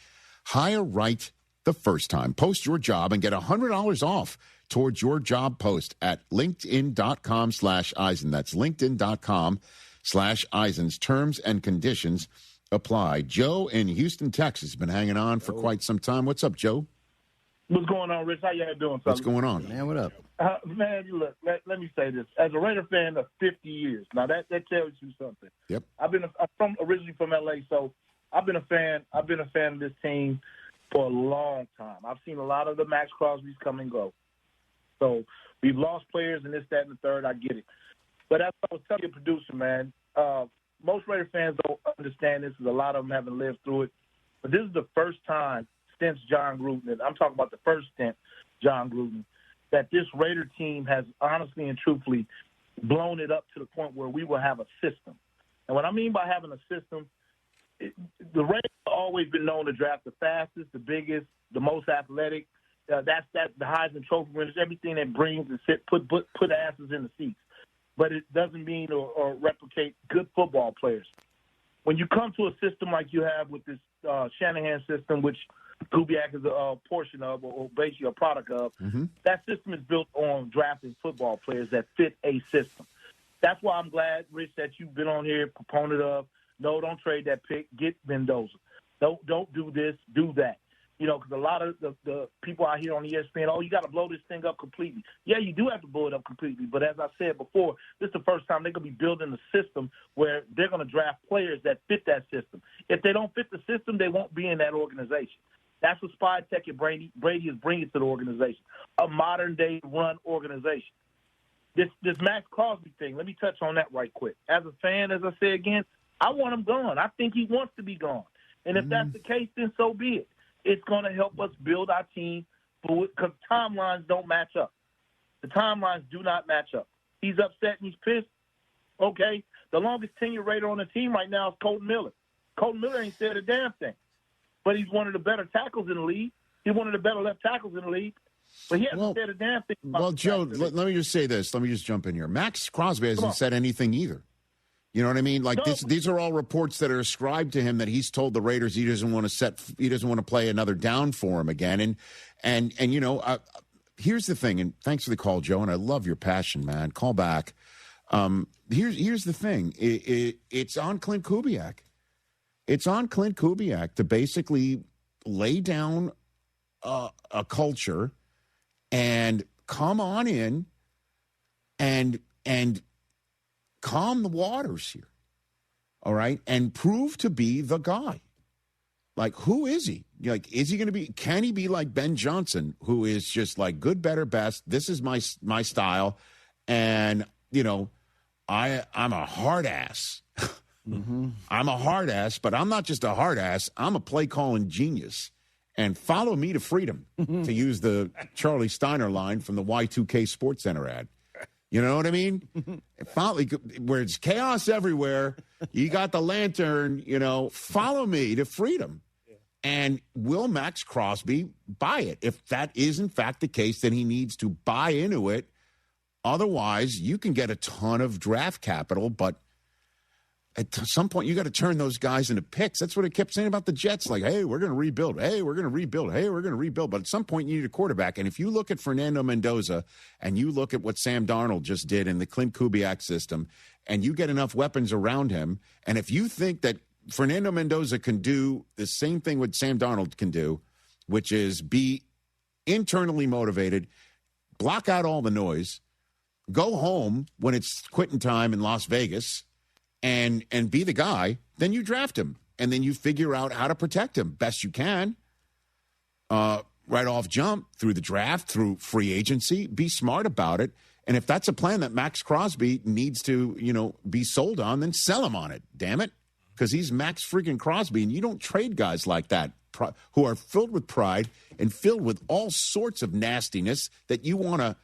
Hire right the first time. Post your job and get $100 off towards your job post at linkedin.com/Eisen. That's linkedin.com/Eisens. Terms and conditions apply. Joe in Houston, Texas, has been hanging on for quite some time. What's up, Joe? What's going on, Rich? How y'all doing? What's going on? Man, what up? Man, look, let me say this. As a Raider fan of 50 years, now that tells you something. Yep. I'm originally from L.A., so I've been a fan of this team for a long time. I've seen a lot of the Max Crosby's come and go. So we've lost players and this, that, and the third. I get it. But as I was telling your producer, man, most Raider fans don't understand this, because a lot of them haven't lived through it. But this is the first time since John Gruden, and I'm talking about the first stint, John Gruden, that this Raider team has honestly and truthfully blown it up to the point where we will have a system. And what I mean by having a system, the Raiders have always been known to draft the fastest, the biggest, the most athletic. That's the Heisman Trophy winners, everything that brings and put asses in the seats. But it doesn't mean or replicate good football players. When you come to a system like you have with this Shanahan system, which Kubiak is a portion of, or basically a product of. That system is built on drafting football players that fit a system. That's why I'm glad, Rich, that you've been on here, proponent of, no, don't trade that pick, get Mendoza. Don't do this, do that. Because a lot of the people out here on ESPN, you got to blow this thing up completely. Yeah, you do have to blow it up completely. But as I said before, this is the first time they're going to be building a system where they're going to draft players that fit that system. If they don't fit the system, they won't be in that organization. That's what Spytek and Brady is bringing to the organization, a modern-day run organization. This Max Crosby thing, let me touch on that right quick. As a fan, as I say again, I want him gone. I think he wants to be gone. And if that's the case, then so be it. It's going to help us build our team because timelines don't match up. The timelines do not match up. He's upset and he's pissed. Okay. The longest tenure rater on the team right now is Colton Miller. Colton Miller ain't said a damn thing. But he's one of the better tackles in the league. He's one of the better left tackles in the league. But he hasn't said a damn thing. Well, Joe, let me just say this. Let me just jump in here. Max Crosby hasn't said anything either. You know what I mean? Like these are all reports that are ascribed to him that he's told the Raiders he doesn't want to play another down for him again. And here's the thing. And thanks for the call, Joe. And I love your passion, man. Call back. Here's the thing. It's on Clint Kubiak. It's on Clint Kubiak to basically lay down a culture and come on in and calm the waters here, all right, and prove to be the guy. Like, who is he? Like, is he going to be? Can he be like Ben Johnson, who is just like good, better, best? This is my style, and I'm a hard ass. I'm a hard ass, but I'm not just a hard ass. I'm a play calling genius. And follow me to freedom, to use the Charlie Steiner line from the Y2K Sports Center ad. You know what I mean? Where it's chaos everywhere, you got the lantern, follow me to freedom. And will Max Crosby buy it? If that is, in fact, the case, then he needs to buy into it. Otherwise, you can get a ton of draft capital, but at some point, you got to turn those guys into picks. That's what it kept saying about the Jets. Like, hey, we're going to rebuild. Hey, we're going to rebuild. Hey, we're going to rebuild. But at some point, you need a quarterback. And if you look at Fernando Mendoza and you look at what Sam Darnold just did in the Clint Kubiak system, and you get enough weapons around him, and if you think that Fernando Mendoza can do the same thing what Sam Darnold can do, which is be internally motivated, block out all the noise, go home when it's quitting time in Las Vegas, and be the guy, then you draft him. And then you figure out how to protect him best you can. Right off jump, through the draft, through free agency. Be smart about it. And if that's a plan that Max Crosby needs to, be sold on, then sell him on it, damn it. Because he's Max freaking Crosby, and you don't trade guys like that who are filled with pride and filled with all sorts of nastiness that you want to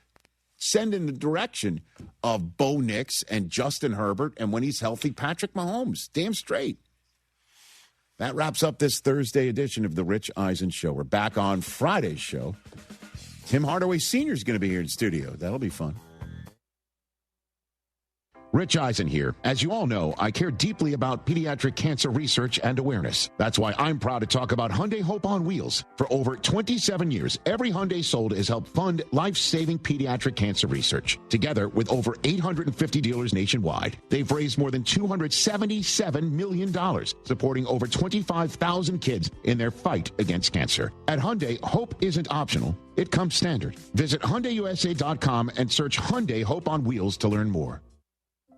send in the direction of Bo Nix and Justin Herbert, and when he's healthy, Patrick Mahomes. Damn straight. That wraps up this Thursday edition of the Rich Eisen Show. We're back on Friday's show. Tim Hardaway Sr. is going to be here in studio. That'll be fun. Rich Eisen here. As you all know, I care deeply about pediatric cancer research and awareness. That's why I'm proud to talk about Hyundai Hope on Wheels. For over 27 years, every Hyundai sold has helped fund life-saving pediatric cancer research. Together with over 850 dealers nationwide, they've raised more than $277 million, supporting over 25,000 kids in their fight against cancer. At Hyundai, hope isn't optional. It comes standard. Visit HyundaiUSA.com and search Hyundai Hope on Wheels to learn more.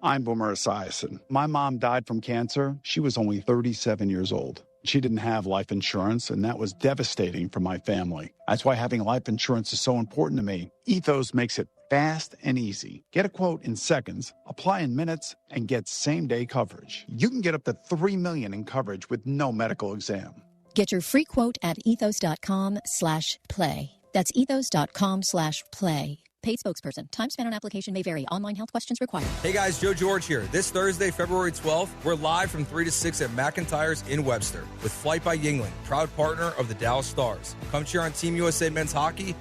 I'm Boomer Esiason. My mom died from cancer. She was only 37 years old. She didn't have life insurance, and that was devastating for my family. That's why having life insurance is so important to me. Ethos makes it fast and easy. Get a quote in seconds, apply in minutes, and get same-day coverage. You can get up to $3 million in coverage with no medical exam. Get your free quote at ethos.com/play. That's ethos.com/play. Paid spokesperson. Time spent on application may vary. Online health questions required. Hey guys, Joe George here. This Thursday, February 12th, we're live from 3 to 6 at McIntyre's in Webster with Flight by Yingling, proud partner of the Dallas Stars. Come cheer on Team USA men's hockey.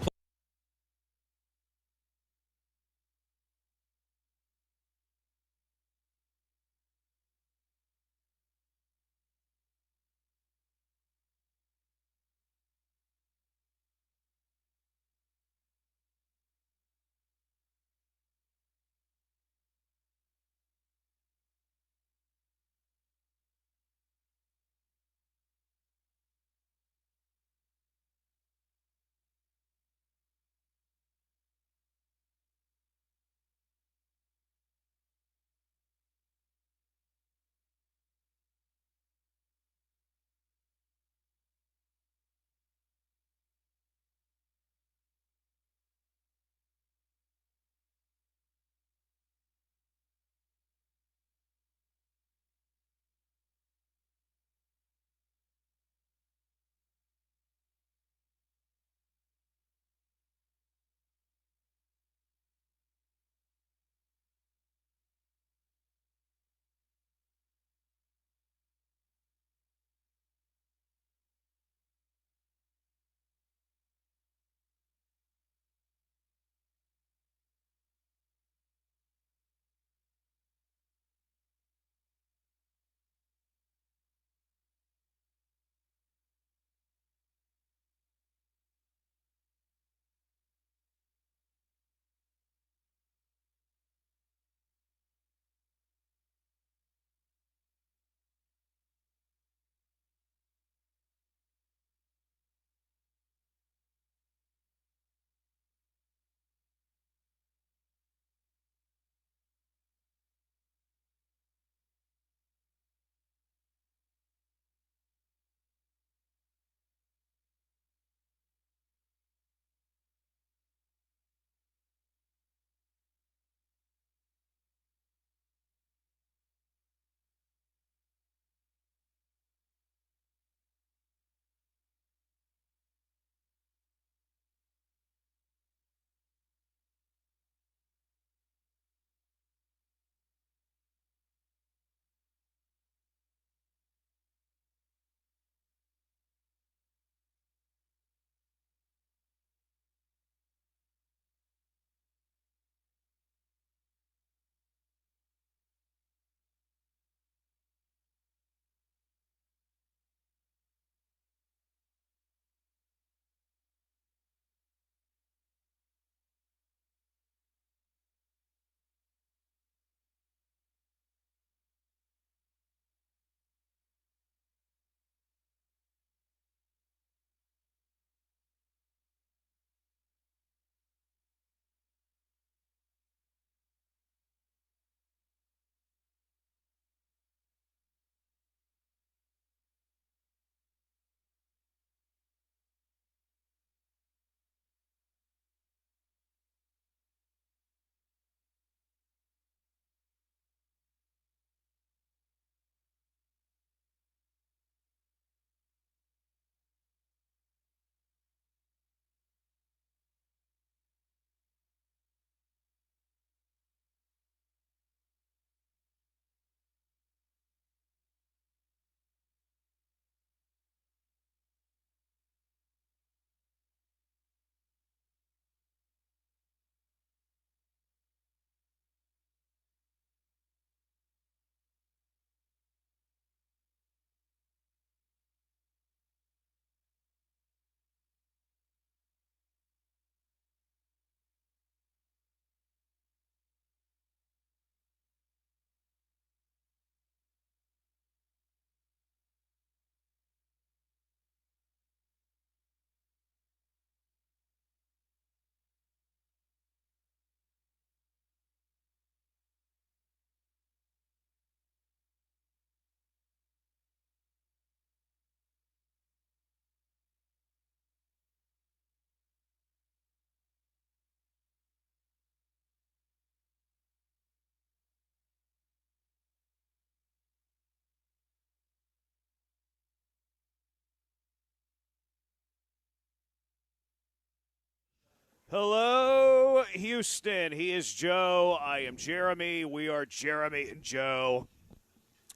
Hello, Houston. He is Joe. I am Jeremy. We are Jeremy and Joe.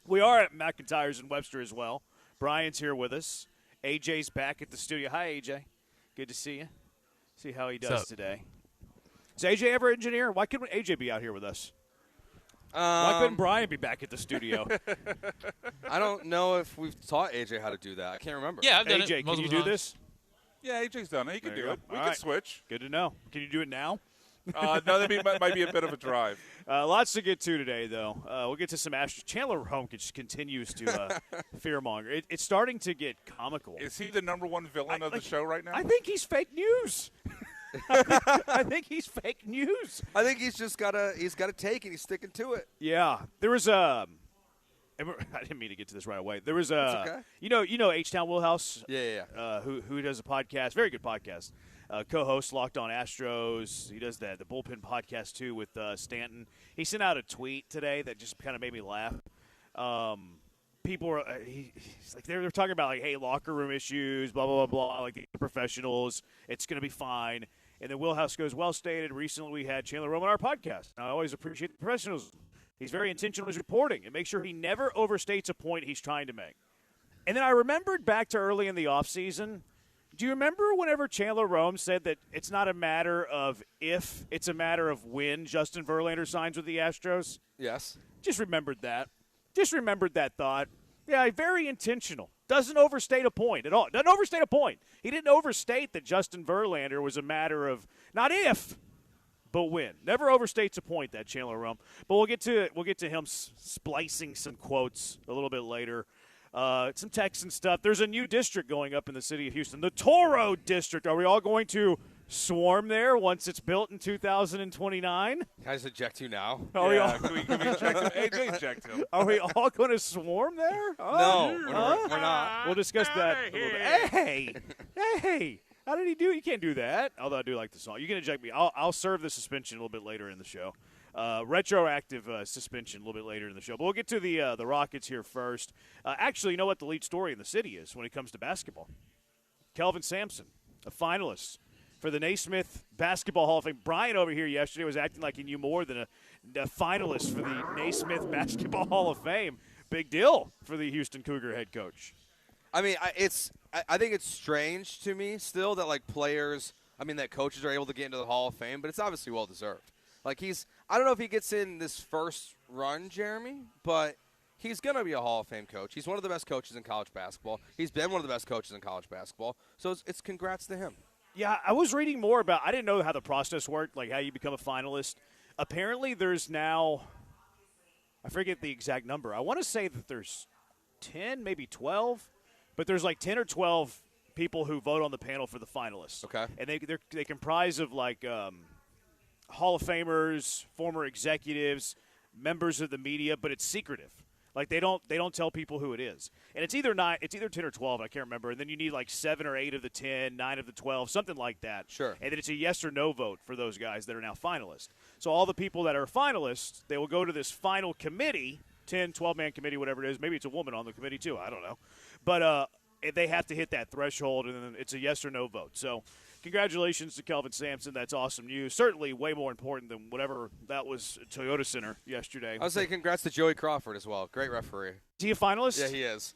We are at McIntyre's in Webster as well. Brian's here with us. AJ's back at the studio. Hi, AJ. Good to see you. See how he does today. Is AJ ever engineer? Why couldn't AJ be out here with us? Why couldn't Brian be back at the studio? I don't know if we've taught AJ how to do that. I can't remember. Yeah, I've done AJ, it. can you do this? Yeah, AJ's done it. He can There you do go. it. We All can right. switch. Good to know. Can you do it now? No, that might be a bit of a drive. Lots to get to today, though. We'll get to some Astros. Chandler Rome just continues to fearmonger. It's starting to get comical. Is he the number one villain of the show right now? I think he's fake news. I think he's fake news. I think he's got to take it. He's sticking to it. Yeah, there was I didn't mean to get to this right away. There was okay. you know H-Town Willhouse. Yeah. Who does a podcast? Very good podcast. Co-host Locked On Astros. He does the bullpen podcast too with Stanton. He sent out a tweet today that just kind of made me laugh. People were he's like they're talking about like, hey, locker room issues, blah blah blah blah. Like the professionals, it's going to be fine. And then Willhouse goes, well stated. Recently, we had Chandler Rome on our podcast. I always appreciate the professionals. He's very intentional in his reporting and make sure he never overstates a point he's trying to make. And then I remembered back to early in the offseason. Do you remember whenever Chandler Rome said that it's not a matter of if, it's a matter of when Justin Verlander signs with the Astros? Yes. Just remembered that. Just remembered that thought. Yeah, very intentional. Doesn't overstate a point at all. Doesn't overstate a point. He didn't overstate that Justin Verlander was a matter of not if, but when. Never overstates a point, that Chandler Rome. But we'll get to him splicing some quotes a little bit later. Some Texan stuff. There's a new district going up in the city of Houston, the Toro District. Are we all going to swarm there once it's built in 2029? Can I just eject you now? Are we all? Can we eject him? AJ, eject him. Are we all going to swarm there? No, we're not. We'll discuss that a little bit. Hey, how did he do it? You can't do that. Although I do like the song. You can eject me. I'll serve the suspension a little bit later in the show. Retroactive suspension a little bit later in the show. But we'll get to the Rockets here first. Actually, you know what the lead story in the city is when it comes to basketball? Kelvin Sampson, a finalist for the Naismith Basketball Hall of Fame. Brian over here yesterday was acting like he knew more than a finalist for the Naismith Basketball Hall of Fame. Big deal for the Houston Cougar head coach. I mean, I think it's strange to me still that that coaches are able to get into the Hall of Fame, but it's obviously well deserved. Like I don't know if he gets in this first run, Jeremy, but he's going to be a Hall of Fame coach. He's one of the best coaches in college basketball. He's been one of the best coaches in college basketball. So it's congrats to him. Yeah, I was reading more about – I didn't know how the process worked, like how you become a finalist. Apparently there's now – I forget the exact number. I want to say that there's 10, maybe 12, but there's like 10 or 12 people who vote on the panel for the finalists. Okay. And they comprise of like Hall of Famers, former executives, members of the media, but it's secretive. Like they don't tell people who it is, and it's either 10 or 12. I can't remember. And then you need like 7 or 8 of the 10, 9 of the 12, something like that. Sure. And then it's a yes or no vote for those guys that are now finalists. So all the people that are finalists, they will go to this final committee, 10, 12-man committee, whatever it is. Maybe it's a woman on the committee too. I don't know, but they have to hit that threshold, and then it's a yes or no vote. So. Congratulations to Kelvin Sampson. That's awesome news. Certainly way more important than whatever that was at Toyota Center yesterday. I'll say congrats to Joey Crawford as well. Great referee. Is he a finalist? Yeah, he is.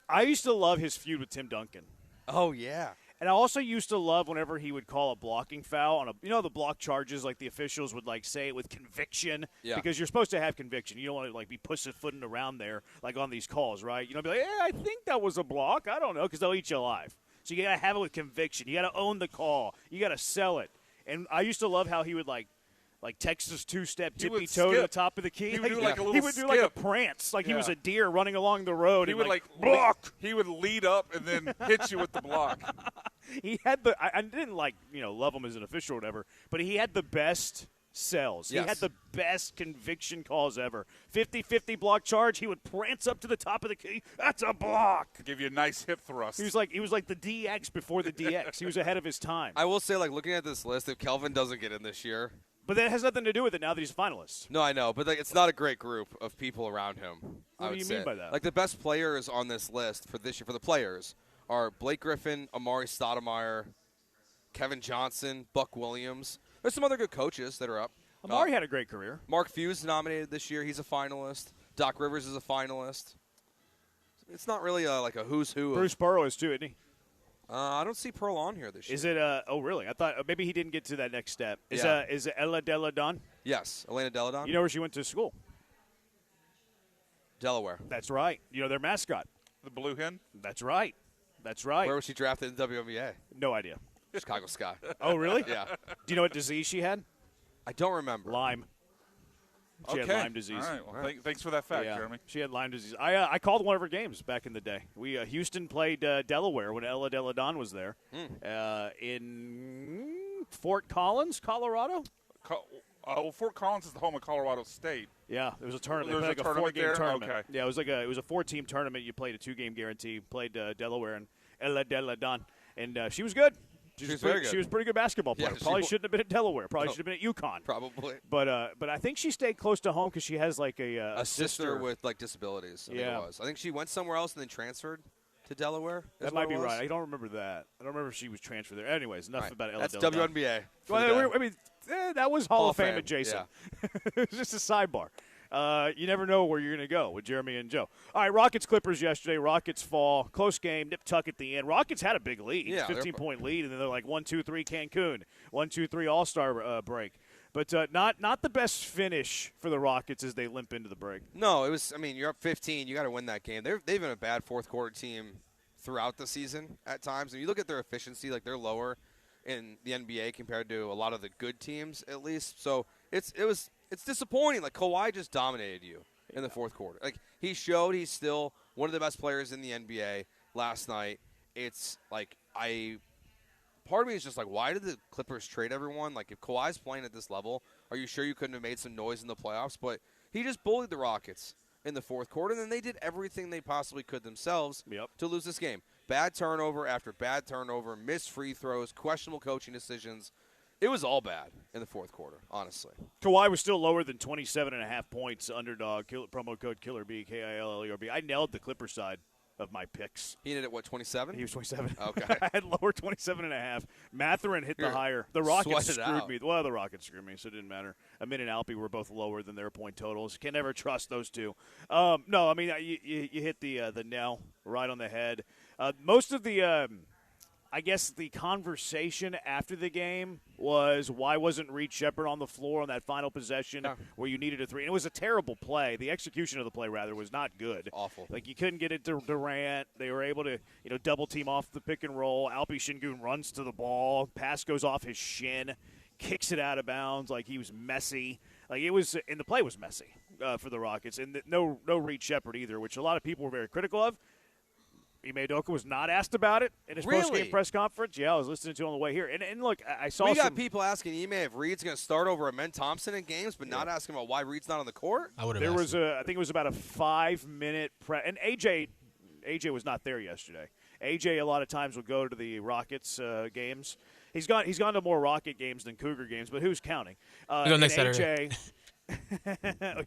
I used to love his feud with Tim Duncan. Oh, yeah. And I also used to love whenever he would call a blocking foul on the block charges, like the officials would like say it with conviction. Yeah. Because you're supposed to have conviction. You don't want to like be pussyfooting around there like on these calls, right? You know, be like, I think that was a block. I don't know, because they'll eat you alive. So you got to have it with conviction. You got to own the call. You got to sell it. And I used to love how he would like Texas two-step tippy-toe to the top of the key. He would do like a little He would do like a prance, like he was a deer running along the road. He and would block. He would lead up and then hit you with the block. He had I didn't love him as an official or whatever, but he had the best sells. Yes. He had the best conviction calls ever. 50-50 block charge. He would prance up to the top of the key. That's a block. Give you a nice hip thrust. He was like the DX before the DX. He was ahead of his time. I will say, looking at this list, if Kelvin doesn't get in this year. But that has nothing to do with it now that he's a finalist. No, I know, but it's not a great group of people around him. What do you mean by that? Like the best players on this list for this year for the players are Blake Griffin, Amari Stoudemire, Kevin Johnson, Buck Williams. There's some other good coaches that are up. Amari had a great career. Mark Few's nominated this year. He's a finalist. Doc Rivers is a finalist. It's not really like a who's who. Bruce Burrow is too, isn't he? I don't see Pearl on here this year. Is it? Oh, really? I thought maybe he didn't get to that next step. Is it Ella Deladon? Yes, Elena Deladon. You know where she went to school? Delaware. That's right. You know their mascot. The Blue Hen? That's right. That's right. Where was she drafted in the WNBA? No idea. Chicago Sky. Oh, really? Yeah. Do you know what disease she had? I don't remember. Lyme. She had Lyme disease. All right. Well, thanks for that fact, Yeah. Jeremy. She had Lyme disease. I called one of her games back in the day. Houston played Delaware when Ella Deladon was there in Fort Collins, Colorado. Well, Fort Collins is the home of Colorado State. Yeah, there was a tournament. There's They played a like a tournament 4-game there? tournament. Okay. Yeah, it was a 4-team tournament. You played a 2-game guarantee. Played Delaware and Ella Deladon, and she was good. She was very good. She was a pretty good basketball player. Yeah, Probably shouldn't have been at Delaware. Probably No. should have been at UConn. Probably. But I think she stayed close to home because she has like a sister with like disabilities. I think it was. I think she went somewhere else and then transferred to Delaware. That might be right. I don't remember that. I don't remember if she was transferred there. Anyways, enough about Ella That's Deladon. WNBA. Well, I mean, that was Hall of Fame adjacent. Yeah. It's just a sidebar. You never know where you're going to go with Jeremy and Joe. All right, Rockets-Clippers yesterday. Rockets fall. Close game, nip-tuck at the end. Rockets had a big lead, 15-point lead, and then they're like 1-2-3 Cancun, 1-2-3 All-Star break. But not the best finish for the Rockets as they limp into the break. No, it was. I mean, you're up 15. You got to win that game. They've been a bad fourth-quarter team throughout the season at times. And you look at their efficiency, like they're lower in the NBA compared to a lot of the good teams, at least. So it's disappointing. Like Kawhi just dominated you in the fourth quarter. Like he showed he's still one of the best players in the NBA last night. It's like part of me is just like, why did the Clippers trade everyone? Like if Kawhi's playing at this level, are you sure you couldn't have made some noise in the playoffs? But he just bullied the Rockets in the fourth quarter, and then they did everything they possibly could themselves to lose this game. Bad turnover after bad turnover, missed free throws, questionable coaching decisions. It was all bad in the fourth quarter, honestly. Kawhi was still lower than 27.5 points, underdog, promo code KillerB, KILLERB. I nailed the Clippers side of my picks. He did it, what, 27? He was 27. Okay. I had lower 27.5. Matherin hit the higher. The Rockets screwed me. Well, the Rockets screwed me, so it didn't matter. Amin and Alpi were both lower than their point totals. Can never trust those two. No, I mean, you hit the nail right on the head. Most of the I guess the conversation after the game was why wasn't Reed Shepherd on the floor on that final possession where you needed a three? And it was a terrible play. The execution of the play, rather, was not good. Awful. Like you couldn't get it to Durant. They were able to double team off the pick and roll. Alpi Şengün runs to the ball. Pass goes off his shin. Kicks it out of bounds like he was messy. Like it was, and the play was messy for the Rockets. And no Reed Shepherd either, which a lot of people were very critical of. Ime Udoka was not asked about it in his post-game press conference. Yeah, I was listening to it on the way here. And look, I saw we got people asking Ime if Reed's going to start over Amen Thompson in games, but not asking about why Reed's not on the court. I think it was about a 5-minute and AJ was not there yesterday. AJ a lot of times will go to the Rockets games. He's gone to more Rocket games than Cougar games, but who's counting? Go next Saturday.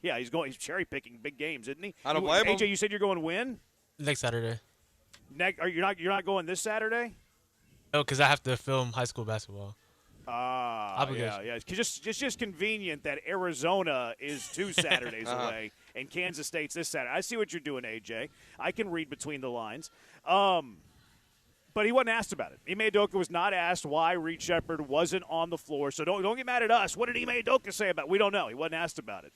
Yeah, he's cherry picking big games, isn't he? I don't blame him. AJ, you said you're going when? Next Saturday. You're not going this Saturday? No, because I have to film high school basketball. Yeah. It's just convenient that Arizona is 2 Saturdays away and Kansas State's this Saturday. I see what you're doing, AJ. I can read between the lines. But he wasn't asked about it. Ime Udoka was not asked why Reed Shepherd wasn't on the floor. So don't get mad at us. What did Ime Udoka say about it? We don't know. He wasn't asked about it.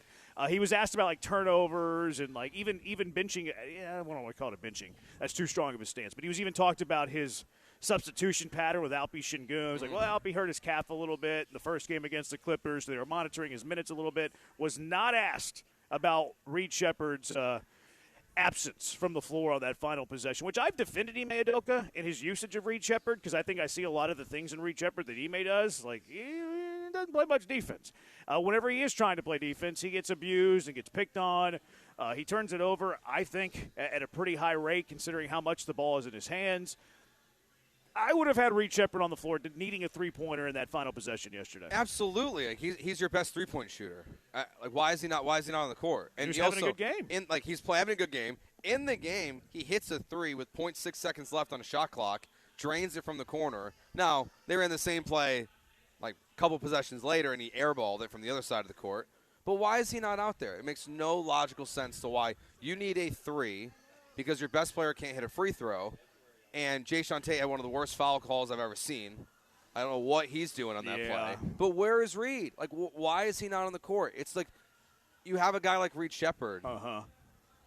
He was asked about like turnovers and like even benching. I don't want to call it benching. That's too strong of a stance. But he was even talked about his substitution pattern with Alpi Şengün. He was like, well, Alpi hurt his calf a little bit in the first game against the Clippers. They were monitoring his minutes a little bit. Was not asked about Reed Shepherd's absence from the floor on that final possession, which I've defended Ime Udoka in his usage of Reed Shepherd because I think I see a lot of the things in Reed Shepherd that Ime does. Like, he doesn't play much defense. Whenever he is trying to play defense, he gets abused and gets picked on. He turns it over, I think, at a pretty high rate considering how much the ball is in his hands. I would have had Reed Shepherd on the floor needing a three-pointer in that final possession yesterday. Absolutely, like he's your best three-point shooter. Like why is he not on the court? And he was having a good game. He's having a good game. In the game, he hits a three with 0.6 seconds left on a shot clock, drains it from the corner. Now, they ran the same play like a couple possessions later, and he airballed it from the other side of the court. But why is he not out there? It makes no logical sense to why you need a 3 because your best player can't hit a free throw, and Jayshawn Tate had one of the worst foul calls I've ever seen. I don't know what he's doing on that play. But where is Reed? Like, why is he not on the court? It's like you have a guy like Reed Shepherd.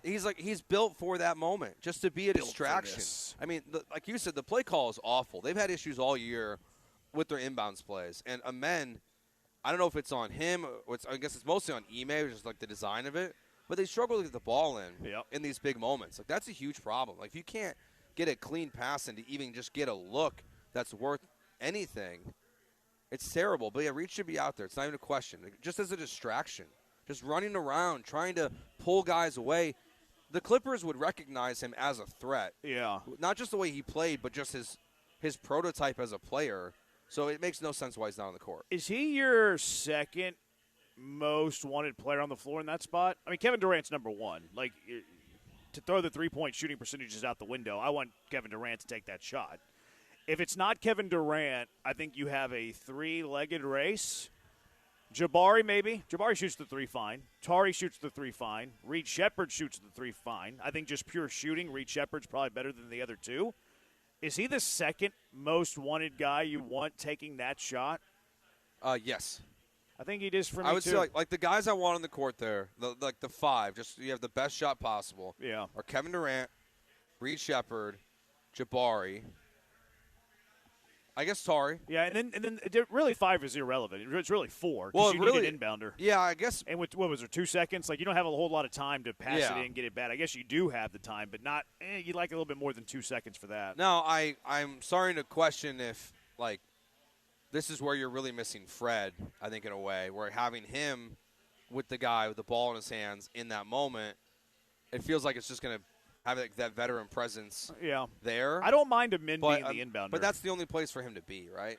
He's built for that moment, just to be a distraction. I mean, like you said, the play call is awful. They've had issues all year with their inbounds plays. And Amen, I don't know if it's on him. I guess it's mostly on Ime, which is like the design of it. But they struggle to get the ball in these big moments. Like, that's a huge problem. Like, if you can't get a clean pass and to even just get a look that's worth anything, it's terrible. But, yeah, Reed should be out there. It's not even a question. Just as a distraction. Just running around, trying to pull guys away. The Clippers would recognize him as a threat. Yeah. Not just the way he played, but just his prototype as a player. So it makes no sense why he's not on the court. Is he your second most wanted player on the floor in that spot? I mean, Kevin Durant's number 1. Like, to throw the three-point shooting percentages out the window, I want Kevin Durant to take that shot. If it's not Kevin Durant, I think you have a 3-legged race. Jabari, maybe. Jabari shoots the 3 fine. Tari shoots the 3 fine. Reed Shepherd shoots the 3 fine. I think just pure shooting, Reed Shepherd's probably better than the other 2. Is he the second most wanted guy you want taking that shot? Yes. I think he is for me, I would too. say, like the guys I want on the court there, the 5, just you have the best shot possible. Yeah. Are Kevin Durant, Reed Shepherd, Jabari, I guess Tari. Yeah, and then really 5 is irrelevant. It's really 4 Well, because you really, need an inbounder. Yeah, I guess. And with, what was there, 2 seconds? Like, you don't have a whole lot of time to pass it in, get it bad. I guess you do have the time, but not. You'd like a little bit more than 2 seconds for that. No, I'm starting to question if, like, this is where you're really missing Fred, I think, in a way, where having him with the guy with the ball in his hands in that moment, it feels like it's just going to have like that veteran presence there. I don't mind Amin being the inbounder. But that's the only place for him to be, right?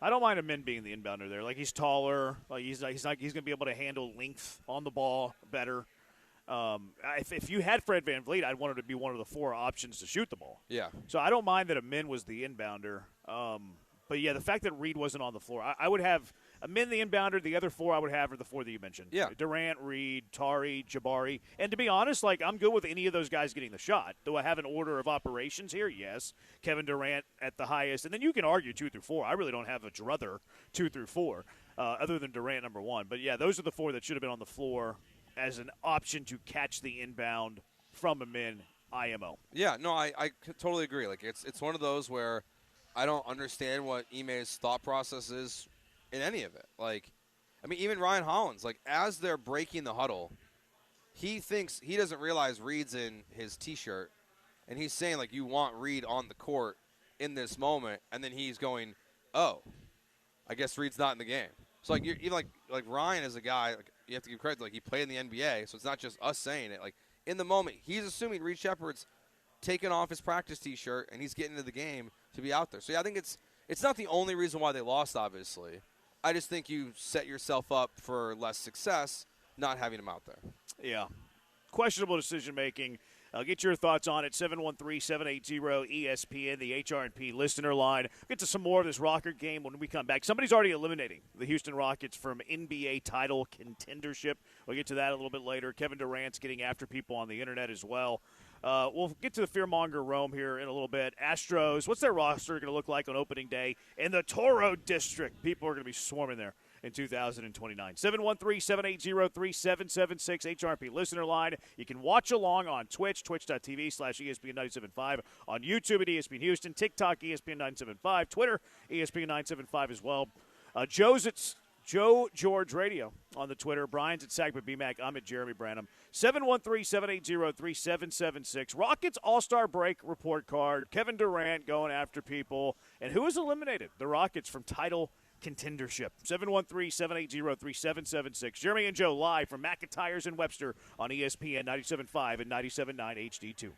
I don't mind Amin being the inbounder there. Like, he's taller. Like, he's going to be able to handle length on the ball better. If you had Fred VanVleet, I'd want him to be one of the 4 options to shoot the ball. Yeah. So I don't mind that Amin was the inbounder. But, yeah, the fact that Reed wasn't on the floor, I would have Amin the inbounder. The other 4 I would have are the 4 that you mentioned. Yeah. Durant, Reed, Tari, Jabari. And to be honest, like, I'm good with any of those guys getting the shot. Do I have an order of operations here? Yes. Kevin Durant at the highest. And then you can argue 2 through 4. I really don't have a druther 2 through 4 other than Durant number 1. But, yeah, those are the 4 that should have been on the floor as an option to catch the inbound from Amin IMO. Yeah, no, I totally agree. Like, it's one of those where I don't understand what Ime's thought process is in any of it. Like, I mean, even Ryan Hollins, like, as they're breaking the huddle, he doesn't realize Reed's in his T-shirt, and he's saying, like, you want Reed on the court in this moment, and then he's going, oh, I guess Reed's not in the game. So, like, you're, even like Ryan is a guy, like, you have to give credit, like, he played in the NBA, so it's not just us saying it. Like, in the moment, he's assuming Reed Shepherd's taking off his practice T-shirt, and he's getting into the game to be out there. So, yeah, I think it's not the only reason why they lost, obviously. I just think you set yourself up for less success not having him out there. Yeah. Questionable decision-making. Get your thoughts on it, 713-780-ESPN, the HR&P listener line. We'll get to some more of this Rocker game when we come back. Somebody's already eliminating the Houston Rockets from NBA title contendership. We'll get to that a little bit later. Kevin Durant's getting after people on the internet as well. We'll get to the fearmonger Rome here in a little bit. Astros, what's their roster going to look like on opening day in the Toro District? People are going to be swarming there in 2029. 713-780-3776, HRP listener line. You can watch along on Twitch, twitch.tv/ESPN975, on YouTube at ESPN Houston, TikTok ESPN975, Twitter ESPN975 as well. Joe's at Joe George Radio on the Twitter. Brian's at Sackbit BMAC. I'm at Jeremy Branham. 713-780-3776. Rockets All-Star break report card. Kevin Durant going after people. And who has eliminated the Rockets from title contendership? 713-780-3776. Jeremy and Joe live from McIntyre's and Webster on ESPN 97.5 and 97.9 HD2.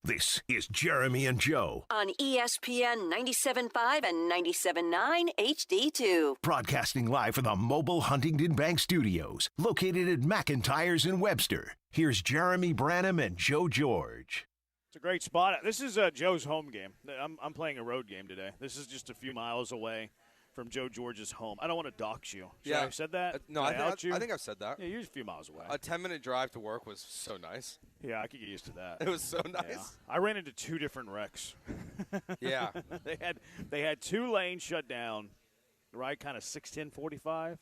This is Jeremy and Joe. On ESPN 97.5 and 97.9 HD2. Broadcasting live from the mobile Huntington Bank Studios, located at McIntyre's in Webster. Here's Jeremy Branham and Joe George. It's a great spot. This is Joe's home game. I'm playing a road game today. This is just a few miles away from Joe George's home. I don't want to dox you. Should I have said that? No, I think I've said that. Yeah, you're just a few miles away. A 10-minute drive to work was so nice. Yeah, I could get used to that. It was so nice. Yeah. I ran into two different wrecks. Yeah. They had two lanes shut down, right, kind of 6:10:45,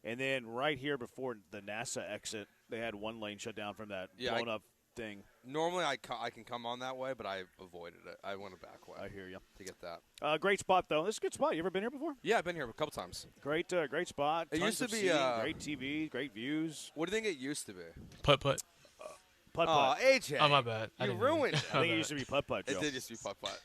and then right here before the NASA exit, they had one lane shut down from that blown up thing. Normally I can come on that way, but I avoided it. I went a back way. I hear you. To get that. Great spot, though. This is a good spot. You ever been here before? Yeah, I've been here a couple times. Great spot. It used to be great TV, great views. What do you think it used to be? Putt-putt. Putt-putt. Oh, AJ. Oh, my bad. You ruined it. I think it used to be putt-putt, Joe. It did used to be putt-putt.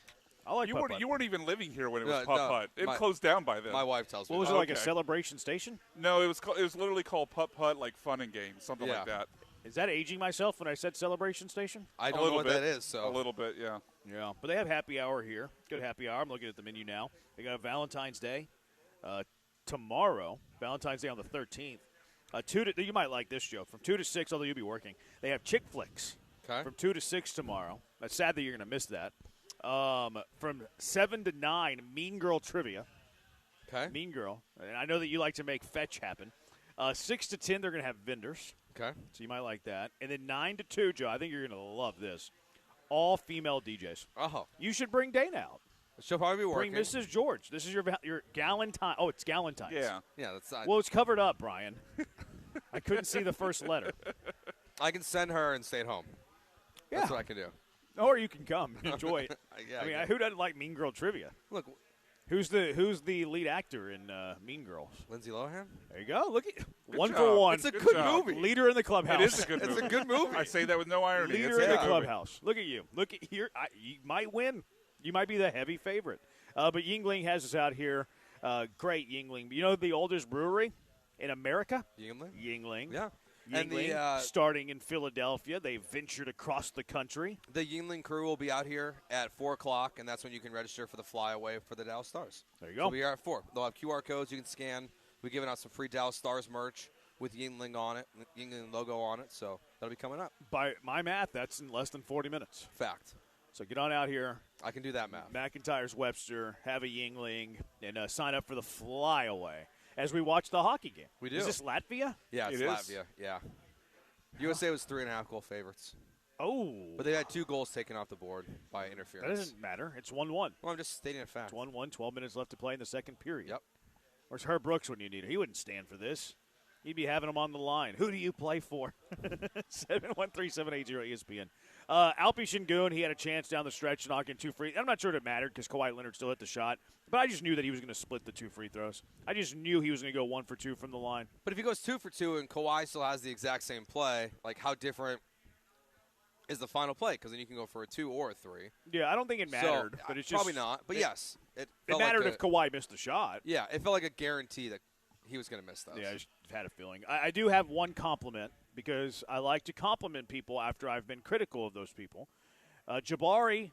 I like you putt-putt. You weren't even living here when it was No, putt-putt. It my- closed down by then. My wife tells me. What was that. it, like a celebration station? No, it was literally called putt-putt, like fun and games, something like that. Is that aging myself when I said celebration station? I don't know what that is. So a little bit, yeah. Yeah, but they have happy hour here. Good happy hour. I'm looking at the menu now. They got Valentine's Day tomorrow. Valentine's Day on the 13th. You might like this, Joe. From 2 to 6, although you'll be working. They have Chick Flicks from 2 to 6 tomorrow. That's sad that you're going to miss that. From 7 to 9, Mean Girl Trivia. Okay. Mean Girl. And I know that you like to make fetch happen. 6 to 10, they're going to have vendors. Okay. So you might like that. And then 9 to 2, Joe, I think you're going to love this. All female DJs. Oh. You should bring Dana out. She'll probably be working. Bring Mrs. George. This is your Galentine. Oh, it's Galentine's. Yeah. Yeah, that's not. Well, it's covered up, Brian. I couldn't see the first letter. I can send her and stay at home. Yeah. That's what I can do. Or you can come and enjoy it. Yeah, I mean, who doesn't like Mean Girl Trivia? Look. Who's the lead actor in Mean Girls? Lindsay Lohan. There you go. Look at Good one job. for one. It's a good movie. Leader in the clubhouse. It is a good movie. It's a good movie. I say that with no irony. Leader It's a in the good movie. clubhouse. Look at you. Look at here. You might win. You might be the heavy favorite. But Yingling has us out here. Great Yingling. You know the oldest brewery in America? Yingling. Yeah. Yingling, And starting in Philadelphia. They ventured across the country. the Yingling crew will be out here at 4 o'clock, and that's when you can register for the flyaway for the Dallas Stars. There you So go. we'll be here at 4. They'll have QR codes you can scan. We're giving out some free Dallas Stars merch with Yingling on it, Yingling logo on it, so that'll be coming up. By my math, that's in less than 40 minutes. Fact. So get on out here. I can do that math. McIntyre's Webster, have a Yingling, and sign up for the flyaway as we watch the hockey game. We do. Is this Latvia? Yeah, it's It is. Latvia. Yeah. USA was 3.5 goal favorites. Oh. But they had 2 goals taken off the board by That interference. doesn't matter. It's 1-1. Well, I'm just stating a fact. It's 1-1, 12 minutes left to play in the second period. Yep. Where's Herb Brooks when you need him? He wouldn't stand for this. He'd be having him on the line. Who do you play for? 713-780 ESPN. Alpi Shingun, he had a chance down the stretch to knock in 2 free. I'm not sure it mattered because Kawhi Leonard still hit the shot. But I just knew that he was going to split the 2 free throws. I just knew he was going to go 1 for 2 from the line. But if he goes 2 for 2 and Kawhi still has the exact same play, like how different is the final play? Because then you can go for a 2 or a 3. Yeah, I don't think it mattered. So, but it's probably just, not. But yes, it felt mattered like if Kawhi missed the shot. Yeah, it felt like a guarantee that he was going to miss those. Yeah, I just had a feeling. I do have one compliment because I like to compliment people after I've been critical of those people. Jabari,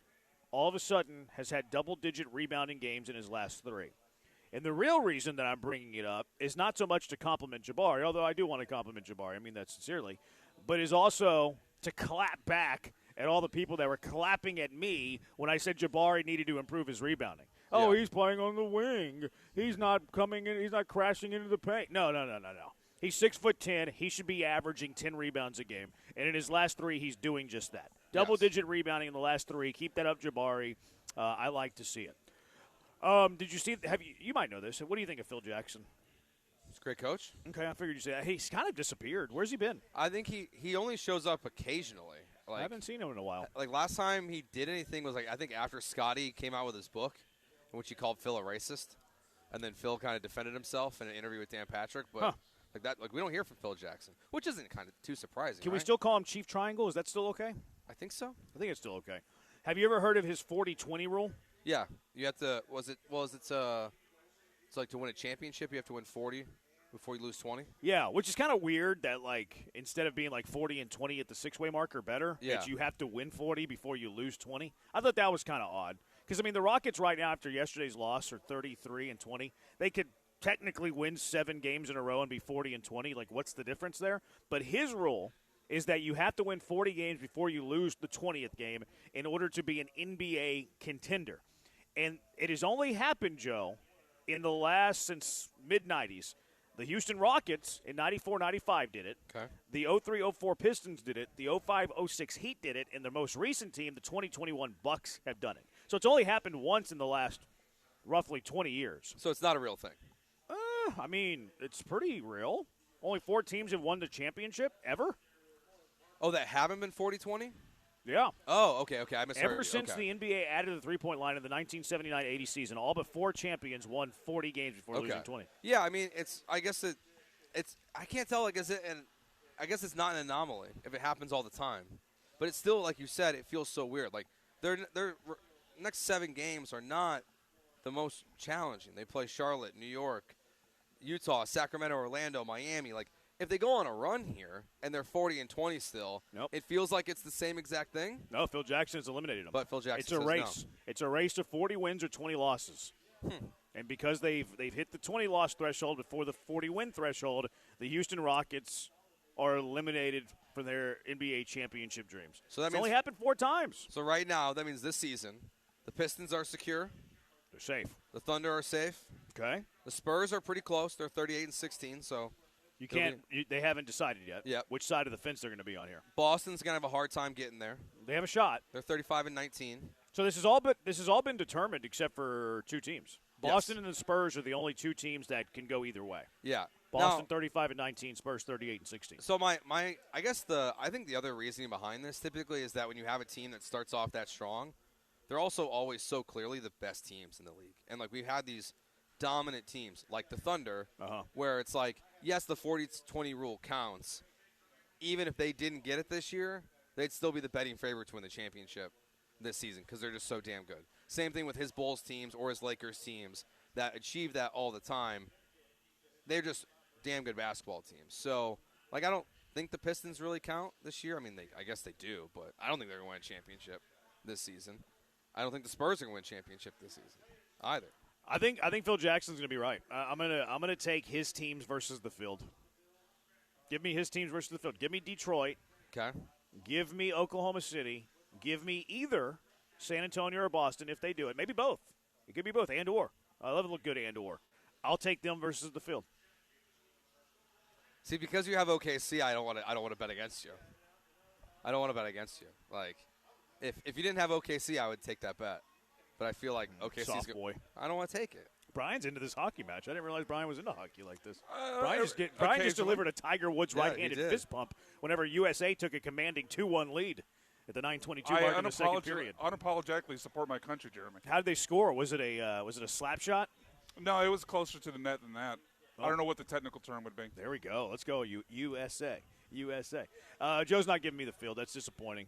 all of a sudden, has had double-digit rebounding games in his last 3. And the real reason that I'm bringing it up is not so much to compliment Jabari, although I do want to compliment Jabari. I mean that sincerely. But is also to clap back at all the people that were clapping at me when I said Jabari needed to improve his rebounding. Oh, he's playing on the wing. He's not coming in. He's not crashing into the paint. No. He's 6'10". He should be averaging 10 rebounds a game. And in his last 3, he's doing just that. Double-digit rebounding in the last 3. Keep that up, Jabari. I like to see it. Did you see? You might know this. What do you think of Phil Jackson? He's a great coach. Okay, I figured you'd say that. Hey, he's kind of disappeared. Where's he been? I think he only shows up occasionally. Like, I haven't seen him in a while. Like last time he did anything was I think after Scotty came out with his book, in which he called Phil a racist, and then Phil kind of defended himself in an interview with Dan Patrick. But we don't hear from Phil Jackson, which isn't kind of too surprising. Can we still call him Chief Triangle? Is that still okay? I think so. I think it's still okay. Have you ever heard of his 40-20 rule? Yeah, you have to. It's like to win a championship, you have to win 40 before you lose 20. Yeah, which is kind of weird that, like, instead of being like 40 and 20 at the 6-way mark or better, that you have to win 40 before you lose 20. I thought that was kind of odd. Because, I mean, the Rockets right now after yesterday's loss are 33 and 20. They could technically win 7 games in a row and be 40 and 20. Like, what's the difference there? But his rule is that you have to win 40 games before you lose the 20th game in order to be an NBA contender. And it has only happened, Joe, in the last since mid-'90s. The Houston Rockets in 94-95 did it. Okay. The 03-04 Pistons did it. The 05-06 Heat did it. And the most recent team, the 2021 Bucks, have done it. So it's only happened once in the last roughly 20 years. So it's not a real thing. I mean, it's pretty real. Only 4 teams have won the championship ever. Oh, that haven't been 40-20? Yeah. Oh, okay. I misheard. Ever since the NBA added the three-point line in the 1979-80 season, all but 4 champions won 40 games before losing 20. Yeah, I mean, I guess I can't tell. I guess it's not an anomaly if it happens all the time, but it's still, like you said, it feels so weird. Like their next 7 games are not the most challenging. They play Charlotte, New York, Utah, Sacramento, Orlando, Miami. Like, if they go on a run here and they're 40 and 20 still, it feels like it's the same exact thing. No, Phil Jackson has eliminated them. But Phil Jackson It's a says race. no. It's a race to 40 wins or 20 losses. And because they've hit the 20-loss threshold before the 40-win threshold, the Houston Rockets are eliminated from their NBA championship dreams. So that it's means, only happened 4 times. So right now, that means this season, the Pistons are secure. They're safe. The Thunder are safe. Okay. The Spurs are pretty close. They're 38 and 16, so you can't. They haven't decided yet. Yep. Which side of the fence they're going to be on here. Boston's going to have a hard time getting there. They have a shot. They're 35 and 19. So this has all been determined except for 2 teams. Boston and the Spurs are the only 2 teams that can go either way. Yeah. Boston 35 and 19, Spurs 38 and 16. So I think the other reasoning behind this typically is that when you have a team that starts off that strong, they're also always so clearly the best teams in the league. And like we've had these dominant teams like the Thunder where it's like, yes, the 40-20 rule counts. Even if they didn't get it this year, they'd still be the betting favorite to win the championship this season because they're just so damn good. Same thing with his Bulls teams or his Lakers teams that achieve that all the time. They're just damn good basketball teams. So, like, I don't think the Pistons really count this year. I mean, I guess they do, but I don't think they're going to win a championship this season. I don't think the Spurs are going to win a championship this season either. I think Phil Jackson's going to be right. I'm gonna take his teams versus the field. Give me his teams versus the field. Give me Detroit. Okay. Give me Oklahoma City. Give me either San Antonio or Boston if they do it. Maybe both. It could be both and or. I love it look good and or. I'll take them versus the field. See, because you have OKC, I don't want to bet against you. I don't want to bet against you. Like, if you didn't have OKC, I would take that bet. But I feel like OKC's soft boy. I don't want to take it. Brian's into this hockey match. I didn't realize Brian was into hockey like this. Brian just delivered a Tiger Woods right-handed fist pump whenever USA took a commanding 2-1 lead at the 9:22 mark in the second period. Unapologetically support my country, Jeremy. How did they score? Was it a slap shot? No, it was closer to the net than that. I don't know what the technical term would be. There we go. Let's go, USA. Joe's not giving me the field. That's disappointing.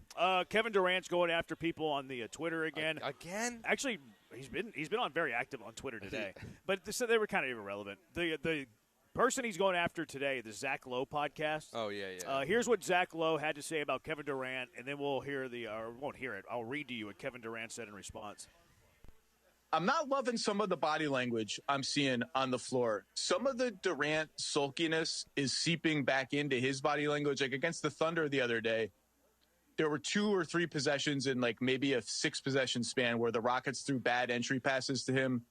Kevin Durant's going after people on the Twitter again. Again? Actually, he's been on very active on Twitter today, but so they were kind of irrelevant. The person he's going after today, the Zach Lowe podcast. Oh yeah. Here's what Zach Lowe had to say about Kevin Durant, and then we'll hear won't hear it. I'll read to you what Kevin Durant said in response. I'm not loving some of the body language I'm seeing on the floor. Some of the Durant sulkiness is seeping back into his body language. Like against the Thunder the other day, there were 2 or 3 possessions in like maybe a 6-possession span where the Rockets threw bad entry passes to him.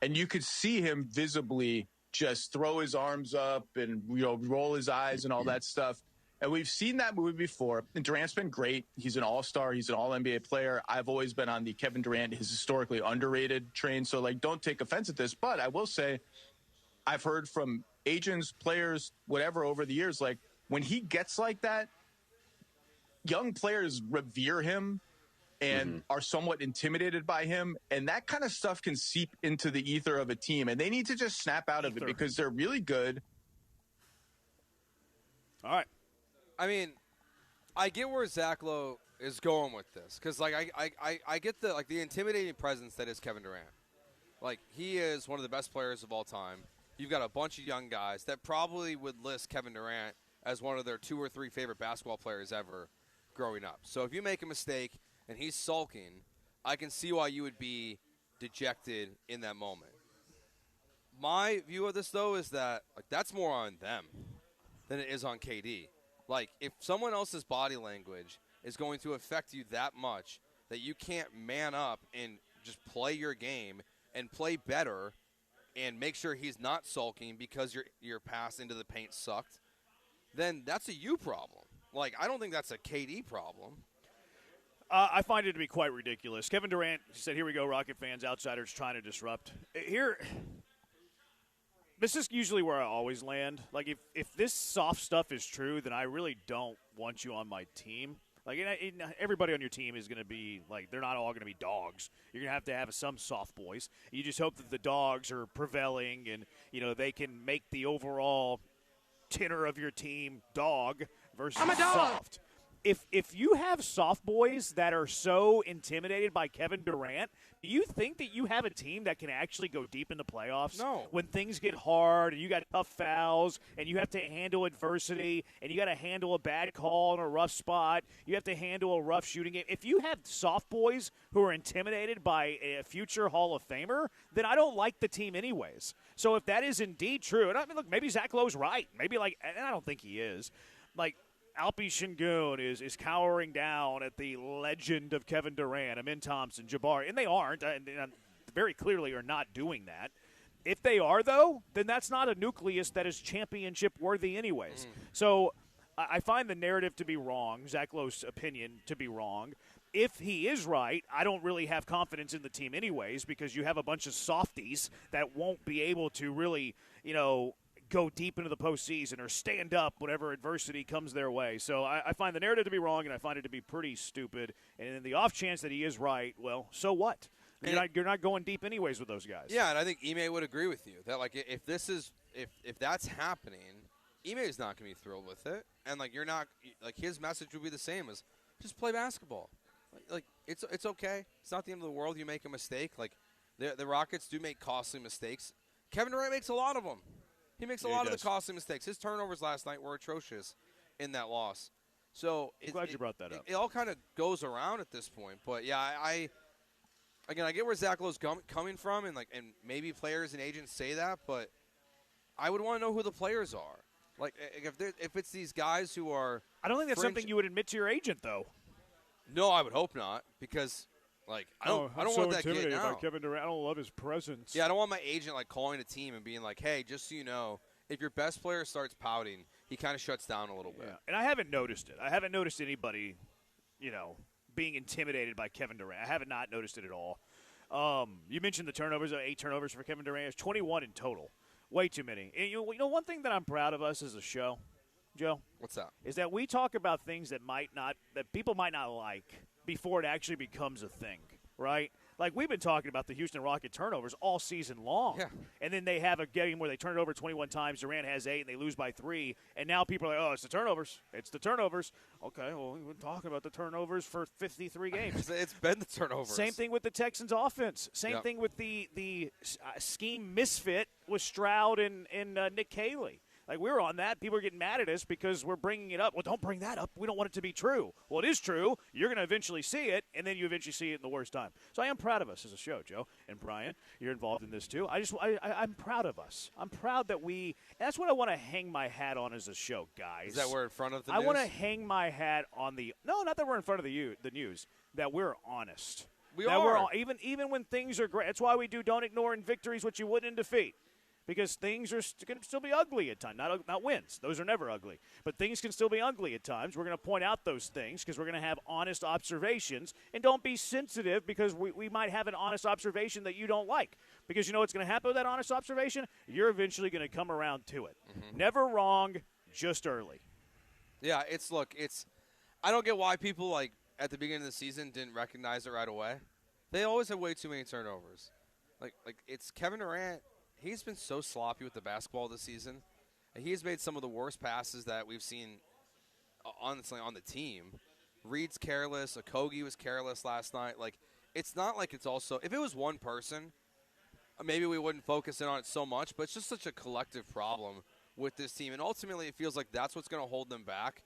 And you could see him visibly just throw his arms up and, roll his eyes and all that stuff. And we've seen that movie before. And Durant's been great. He's an all-star. He's an all-NBA player. I've always been on the Kevin Durant, his historically underrated train. So, don't take offense at this. But I will say I've heard from agents, players, whatever over the years, when he gets like that, young players revere him and are somewhat intimidated by him. And that kind of stuff can seep into the ether of a team. And they need to just snap out of it because they're really good. All right. I mean, I get where Zach Lowe is going with this because, I get the intimidating presence that is Kevin Durant. He is one of the best players of all time. you've got a bunch of young guys that probably would list Kevin Durant as one of their 2 or 3 favorite basketball players ever growing up. So if you make a mistake and he's sulking, I can see why you would be dejected in that moment. My view of this, though, is that that's more on them than it is on KD. Like, if someone else's body language is going to affect you that much that you can't man up and just play your game and play better and make sure he's not sulking because your pass into the paint sucked, then that's a you problem. Like, I don't think that's a KD problem. I find it to be quite ridiculous. Kevin Durant said, here we go, Rocket fans, outsiders trying to disrupt. This is usually where I always land. Like, if this soft stuff is true, then I really don't want you on my team. Like, everybody on your team is going to be, like, they're not all going to be dogs. You're going to have some soft boys. You just hope that the dogs are prevailing and, they can make the overall tenor of your team dog versus soft. If you have soft boys that are so intimidated by Kevin Durant, do you think that you have a team that can actually go deep in the playoffs? No. When things get hard and you got tough fouls and you have to handle adversity and you got to handle a bad call in a rough spot, you have to handle a rough shooting game. If you have soft boys who are intimidated by a future Hall of Famer, then I don't like the team anyways. So if that is indeed true, and I mean, look, maybe Zach Lowe's right. Maybe and I don't think he is. Alpi Şengün is cowering down at the legend of Kevin Durant, Amin Thompson, Jabari, and they aren't, and very clearly are not doing that. If they are, though, then that's not a nucleus that is championship-worthy anyways. So I find the narrative to be wrong, Zach Lowe's opinion to be wrong. If he is right, I don't really have confidence in the team anyways because you have a bunch of softies that won't be able to really, go deep into the postseason or stand up whenever adversity comes their way. So I find the narrative to be wrong, and I find it to be pretty stupid. And in the off chance that he is right, well, so what? You're not going deep anyways with those guys. Yeah, and I think Ime would agree with you that if that's happening, Ime is not going to be thrilled with it, and his message would be the same as just play basketball. It's okay. It's not the end of the world. You make a mistake. The Rockets do make costly mistakes. Kevin Durant makes a lot of them. He makes a lot of the costly mistakes. His turnovers last night were atrocious in that loss. So I'm glad you brought that up. It all kind of goes around at this point. But, yeah, I get where Zach Lowe's coming from, and maybe players and agents say that, but I would want to know who the players are. If it's these guys who are – I don't think that's something you would admit to your agent, though. No, I would hope not because – I don't want that getting out. By Kevin Durant. I don't love his presence. Yeah, I don't want my agent calling a team and being like, "Hey, just so you know, if your best player starts pouting, he kind of shuts down a little bit." Yeah. And I haven't noticed it. I haven't noticed anybody, being intimidated by Kevin Durant. I haven't not noticed it at all. You mentioned the turnovers, 8 turnovers for Kevin Durant. It's 21 in total. Way too many. And one thing that I'm proud of us as a show, Joe. What's that? Is that we talk about things that people might not like before it actually becomes a thing, right? Like, we've been talking about the Houston Rocket turnovers all season long. Yeah. And then they have a game where they turn it over 21 times, Durant has 8, and they lose by 3. And now people are like, oh, it's the turnovers. It's the turnovers. Okay, well, we've been talking about the turnovers for 53 games. It's been the turnovers. Same thing with the Texans' offense. Same thing with the scheme misfit with Stroud and Nick Caley. We were on that. People are getting mad at us because we're bringing it up. Well, don't bring that up. We don't want it to be true. Well, it is true. You're going to eventually see it, and then you eventually see it in the worst time. So I am proud of us as a show, Joe. And Brian, you're involved in this too. I'm proud of us. I'm proud that that's what I want to hang my hat on as a show, guys. Is that we're in front of the news? I want to hang my hat on no, not that we're in front of the news, that we're honest. Even when things are great. That's why we do Don't Ignore in Victories what you wouldn't in defeat. Because things are going to still be ugly at times. Not wins. Those are never ugly. But things can still be ugly at times. We're going to point out those things because we're going to have honest observations. And don't be sensitive because we might have an honest observation that you don't like. Because you know what's going to happen with that honest observation? You're eventually going to come around to it. Mm-hmm. Never wrong, just early. Yeah, I don't get why people, at the beginning of the season didn't recognize it right away. They always have way too many turnovers. It's Kevin Durant. He's been so sloppy with the basketball this season. And he's made some of the worst passes that we've seen, honestly, on the team. Reed's careless. Okogie was careless last night. It's not like it's also – if it was one person, maybe we wouldn't focus in on it so much, but it's just such a collective problem with this team. And ultimately, it feels like that's what's going to hold them back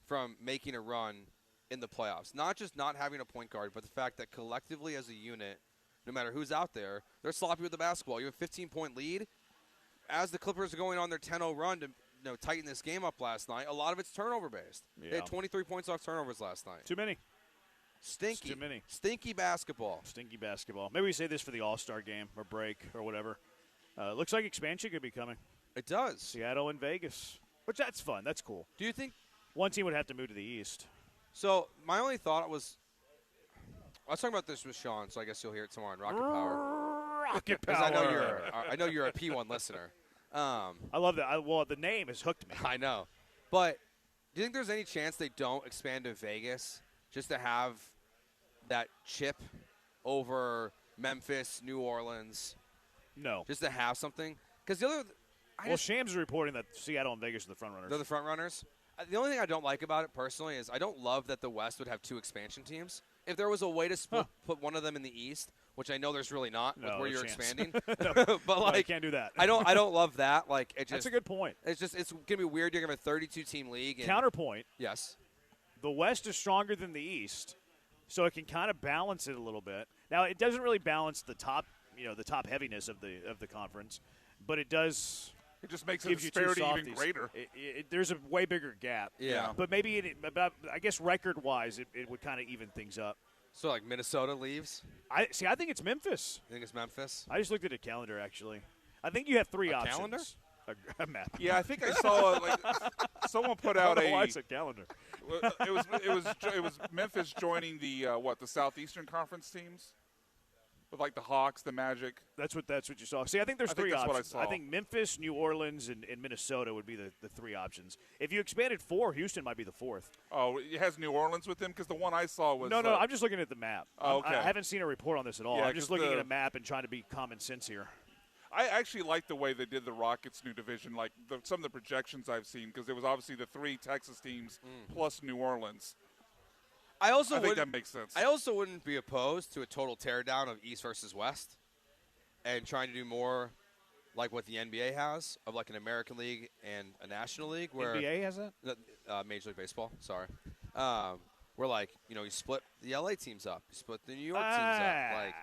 from making a run in the playoffs. Not just not having a point guard, but the fact that collectively as a unit, no matter who's out there, they're sloppy with the basketball. You have a 15-point lead. As the Clippers are going on their 10-0 run to tighten this game up last night, a lot of it's turnover-based. Yeah. They had 23 points off turnovers last night. Too many. Stinky. Too many. Stinky basketball. Stinky basketball. Maybe we say this for the All-Star game or break or whatever. Looks like expansion could be coming. It does. Seattle and Vegas, which that's fun. That's cool. Do you think one team would have to move to the East? So my only thought was, I was talking about this with Sean, so I guess you'll hear it tomorrow on Rocket Power. Rocket Power. I know you're a P1 listener. I love that. Well, the name has hooked me. I know. But do you think there's any chance they don't expand to Vegas just to have that chip over Memphis, New Orleans? No. Just to have something? Because the other... Shams is reporting that Seattle and Vegas are the front runners. They're the front runners? The only thing I don't like about it personally is I don't love that the West would have two expansion teams. If there was a way to put one of them in the East, which I know there's really not with where you're expanding, but you can't do that. I don't love that. Like that's a good point. It's gonna be weird. You're gonna have a 32-team league. Counterpoint. Yes. The West is stronger than the East, so it can kind of balance it a little bit. Now it doesn't really balance the top, the top heaviness of the conference, but it does. It just makes the disparity even greater. There's a way bigger gap. Yeah. But maybe, I guess record-wise, it would kind of even things up. So, like, Minnesota leaves? I think it's Memphis. You think it's Memphis? I just looked at a calendar, actually. I think you have three options. Calendar? A map. Yeah, I think I saw, someone put out why it's a calendar. It was Memphis joining the Southeastern Conference teams? With the Hawks, the Magic. That's what you saw. See, I think there's three that's options. What I saw. I think Memphis, New Orleans, and Minnesota would be the three options. If you expanded four, Houston might be the fourth. Oh, it has New Orleans with them? Because the one I saw was... No, I'm just looking at the map. Oh, okay. I haven't seen a report on this at all. Yeah, I'm just looking at a map and trying to be common sense here. I actually like the way they did the Rockets' new division, some of the projections I've seen, because there was obviously the three Texas teams plus New Orleans. I think that makes sense. I also wouldn't be opposed to a total teardown of East versus West and trying to do more like what the NBA has of an American League and a National League. Where NBA has that? Major League Baseball, sorry. Where, you split the LA teams up. You split the New York teams up.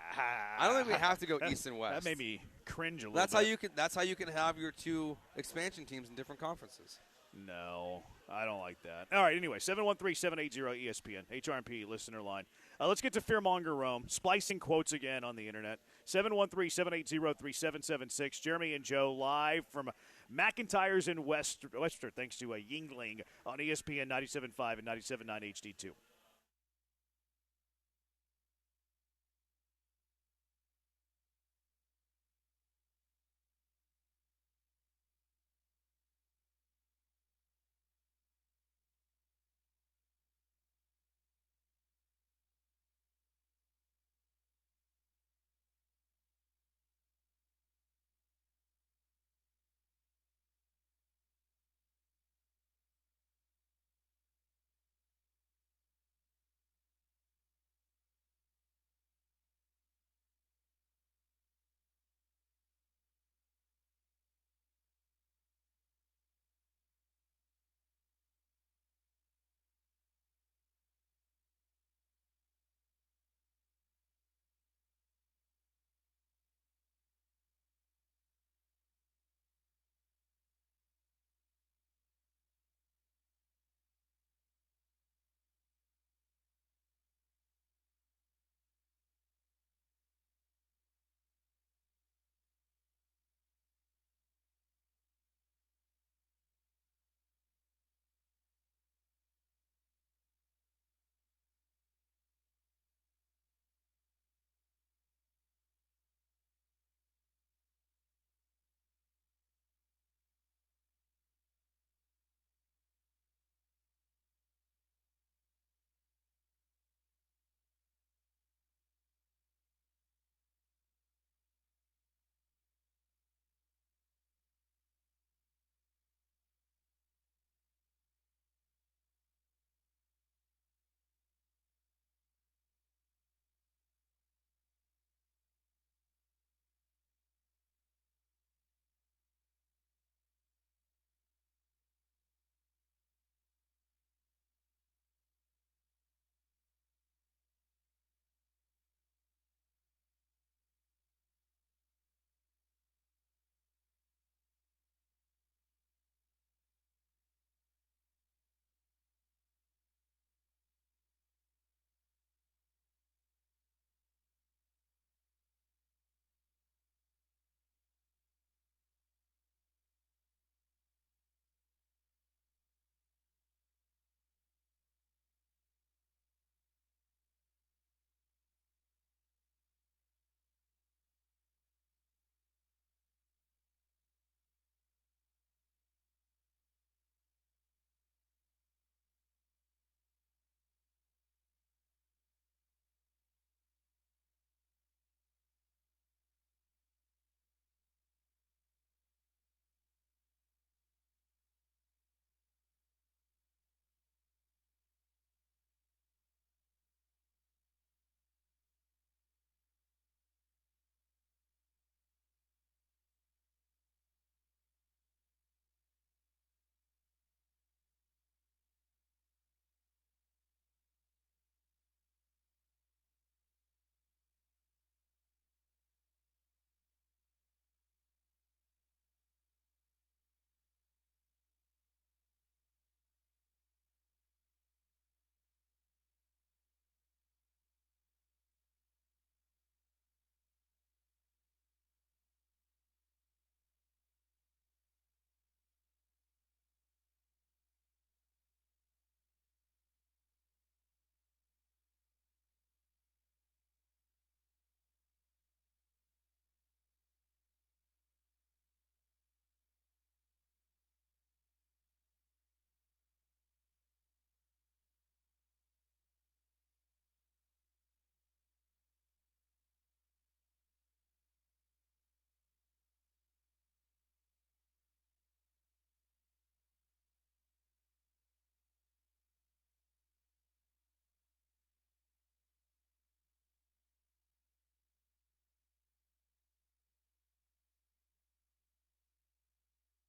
I don't think we have to go East and West. That made me cringe a little bit. That's how you can have your two expansion teams in different conferences. No, I don't like that. All right, anyway, 713-780-ESPN, HRMP listener line. Let's get to Fearmonger Rome, splicing quotes again on the internet. 713-780-3776. Jeremy and Joe live from McIntyre's in Wester, thanks to Yingling on ESPN 97.5 and 97.9 HD2.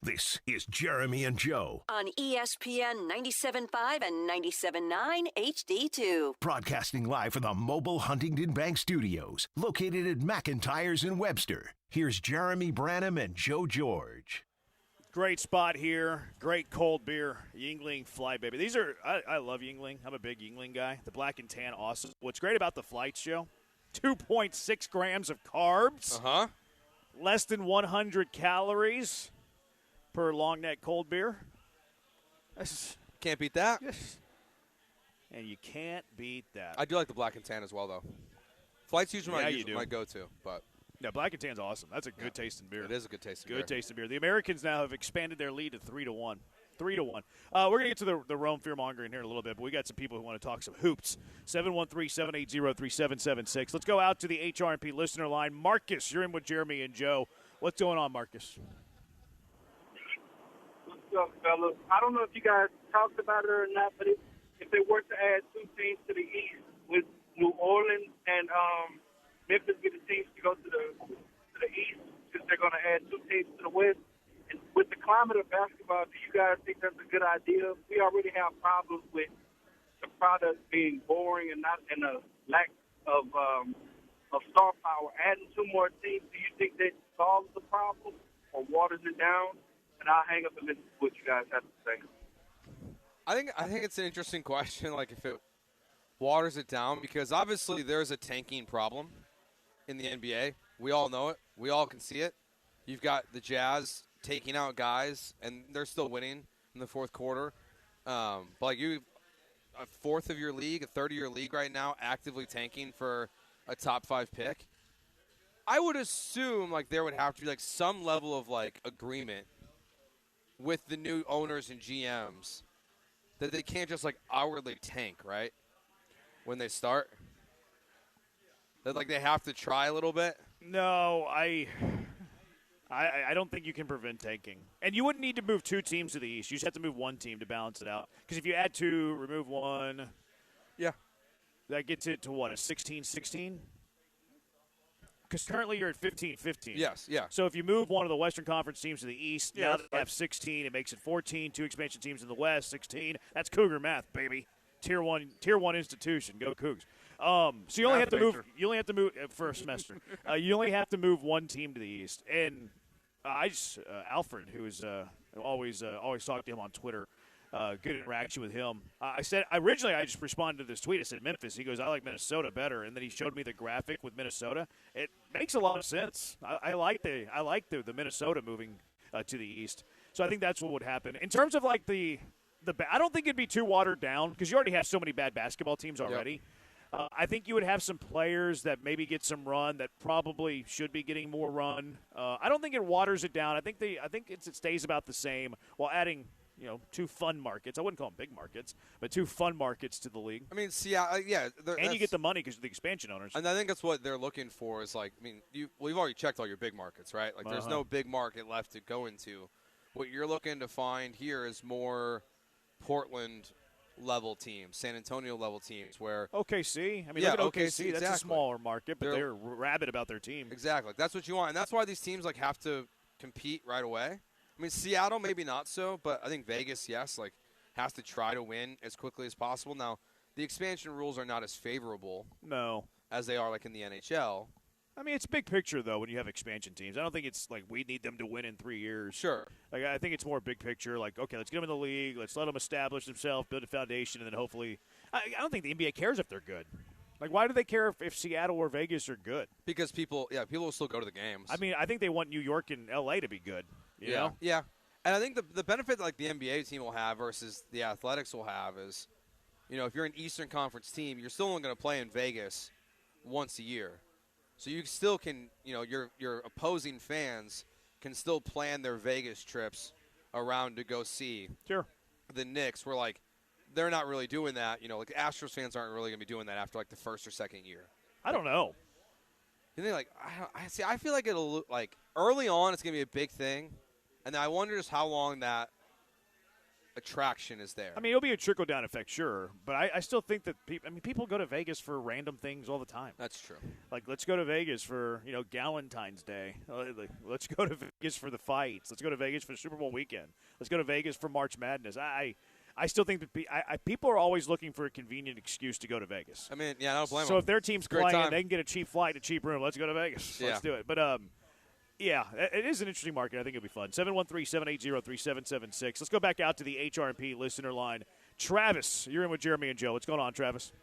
This is Jeremy and Joe. On ESPN 97.5 and 97.9 HD2. Broadcasting live from the mobile Huntington Bank Studios, located at McIntyre's in Webster. Here's Jeremy Branham and Joe George. Great spot here. Great cold beer. Yingling Fly Baby. These are, I love Yingling. I'm a big Yingling guy. The black and tan, awesome. What's great about the flights, Joe? 2.6 grams of carbs. Uh-huh. Less than 100 calories per long neck cold beer. Can't beat that. And you can't beat that. I do like the black and tan as well, though. Flight's usually Yeah, my go-to, but no, black and tan's awesome. That's a good tasting beer. it is a good tasting beer. Good tasting beer. The Americans now have expanded their lead to 3-1. 3-1. We're going to get to the Rome fear-mongering here in a little bit, but we got some people who want to talk some hoops. 713-780-3776. Let's go out to the HRP listener line. Marcus, you're in with Jeremy and Joe. What's going on, Marcus? What's up, fellas? I don't know if you guys talked about it or not, but if they were to add two teams to the East, with New Orleans and Memphis be the teams to go to the East, since they're going to add two teams to the West. And with the climate of basketball, do you guys think that's a good idea? We already have problems with the product being boring and a lack of star power. Adding two more teams, do you think that solves the problem or waters it down? And I'll hang up and listen to what you guys have to say. I think it's an interesting question, like if it waters it down, because obviously there's a tanking problem in the NBA. We all know it. We all can see it. You've got the Jazz taking out guys, and they're still winning in the fourth quarter. But like you, a fourth of your league, a third of your league right now, actively tanking for a top 5 pick. I would assume like there would have to be like some level of like agreement with the new owners and GMs that they can't just like outwardly tank, right? When they start, that like they have to try a little bit. No, I don't think you can prevent tanking. And you wouldn't need to move two teams to the East. You just have to move one team to balance it out. Because if you add two, remove one, yeah, that gets it to what, a 16-16? Because currently you're at 15-15. Yes, yeah. So if you move one of the Western Conference teams to the East, now they have 16. It makes it 14. Two expansion teams in the West, 16. That's Cougar math, baby. Tier one institution. Go Cougs. So you only have to move. You only have to move for a semester. You only have to move one team to the East. And Alfred, who is always talk to him on Twitter. Good interaction with him. I said originally I just responded to this tweet. I said Memphis. He goes, I like Minnesota better, and then he showed me the graphic with Minnesota. It makes a lot of sense. I like the Minnesota moving to the East. So I think that's what would happen in terms of like I don't think it'd be too watered down because you already have so many bad basketball teams already. Yep. I think you would have some players that maybe get some run that probably should be getting more run. I don't think it waters it down. I think it stays about the same while adding two fun markets. I wouldn't call them big markets, but two fun markets to the league. I mean, yeah. And you get the money because of the expansion owners. And I think that's what they're looking for is like, I mean, we've already checked all your big markets, right? Like there's no big market left to go into. What you're looking to find here is more Portland-level teams, San Antonio-level teams where OKC. I mean, look at OKC. Exactly. That's a smaller market, but they're rabid about their team. Exactly. That's what you want. And that's why these teams like have to compete right away. I mean, Seattle maybe not so, but I think Vegas, yes, like has to try to win as quickly as possible. Now, the expansion rules are not as favorable as they are like in the NHL. I mean, it's big picture, though, when you have expansion teams. I don't think it's like we need them to win in 3 years. Sure. Like I think it's more big picture. Like, okay, let's get them in the league. Let's let them establish themselves, build a foundation, and then hopefully – I don't think the NBA cares if they're good. Like, why do they care if Seattle or Vegas are good? Because people will still go to the games. I mean, I think they want New York and L.A. to be good. You know? Yeah. And I think the benefit that, like, the NBA team will have versus the Athletics will have is, if you're an Eastern Conference team, you're still only going to play in Vegas once a year. So you still can, your opposing fans can still plan their Vegas trips around to go see the Knicks. Where, like, they're not really doing that. Like, Astros fans aren't really going to be doing that after, like, the first or second year. I don't know. You think, like, I feel like it'll, like, early on it's going to be a big thing. And I wonder just how long that attraction is there. I mean, it'll be a trickle-down effect, sure, but I still think that people go to Vegas for random things all the time. That's true. Like, let's go to Vegas for, Galentine's Day. Let's go to Vegas for the fights. Let's go to Vegas for the Super Bowl weekend. Let's go to Vegas for March Madness. I still think that people are always looking for a convenient excuse to go to Vegas. I mean, yeah, I don't blame them. So if their team's Great playing time. and they can get a cheap flight, a cheap room, let's go to Vegas. Yeah. Let's do it. But, yeah, it is an interesting market. I think it'll be fun. 713-780-3776. Let's go back out to the HRP listener line. Travis, you're in with Jeremy and Joe. What's going on, Travis?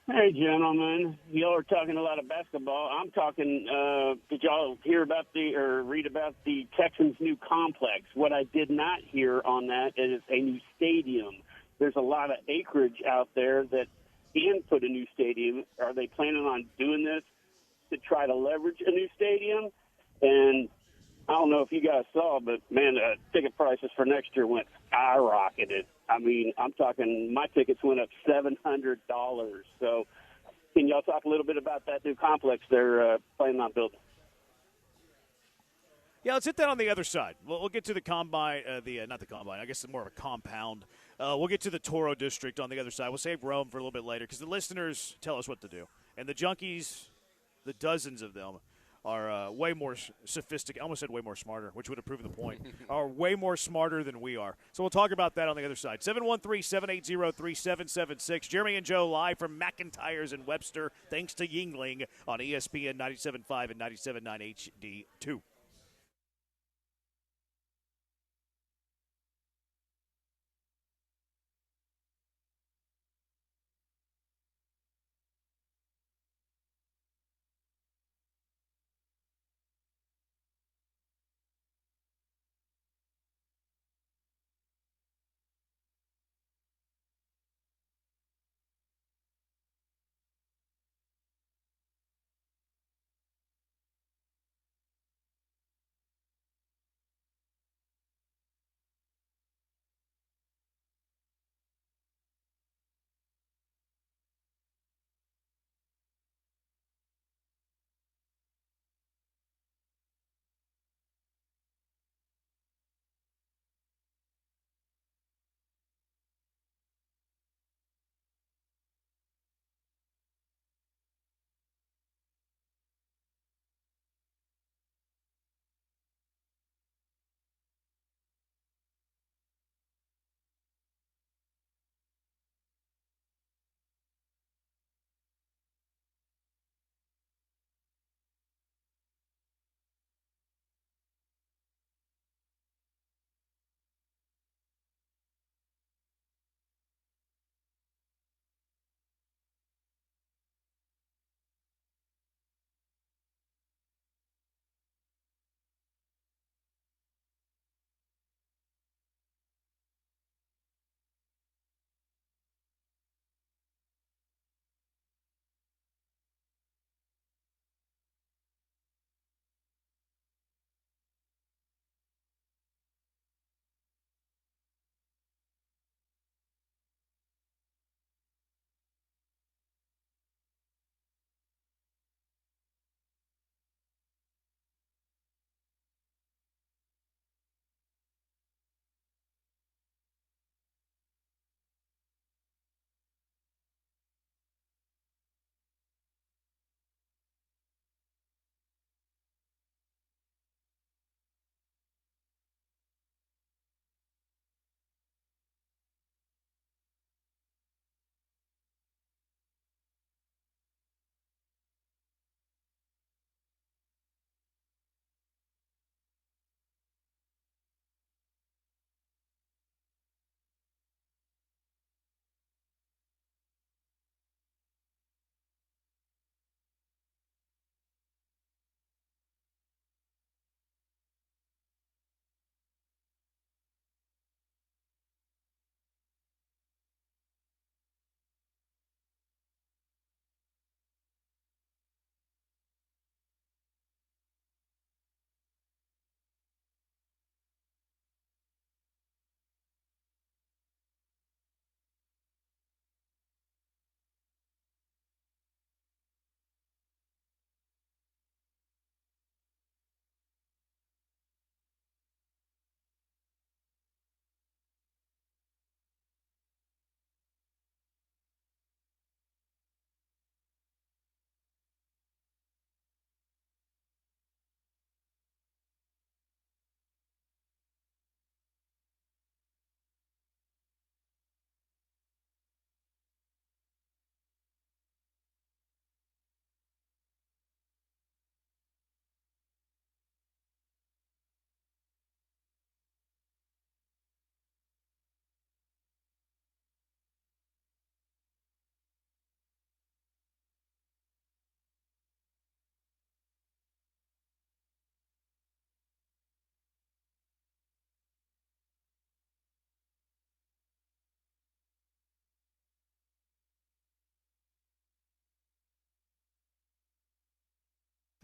Hey, gentlemen. Y'all are talking a lot of basketball. I'm talking, did y'all hear about or read about the Texans' new complex? What I did not hear on that is a new stadium. There's a lot of acreage out there that can put a new stadium. Are they planning on doing this to try to leverage a new stadium? And I don't know if you guys saw, but, man, ticket prices for next year went skyrocketed. I mean, I'm talking my tickets went up $700. So can y'all talk a little bit about that new complex they're planning on building? Yeah, let's hit that on the other side. We'll get to the combine, not the combine, I guess it's more of a compound. We'll get to the Toro District on the other side. We'll save Rome for a little bit later because the listeners tell us what to do. And the junkies, the dozens of them, are way more sophisticated. I almost said way more smarter, which would have proven the point. Are way more smarter than we are. So we'll talk about that on the other side. 713-780-3776. Jeremy and Joe live from McIntyre's in Webster. Thanks to Yingling on ESPN 97.5 and 97.9 HD2.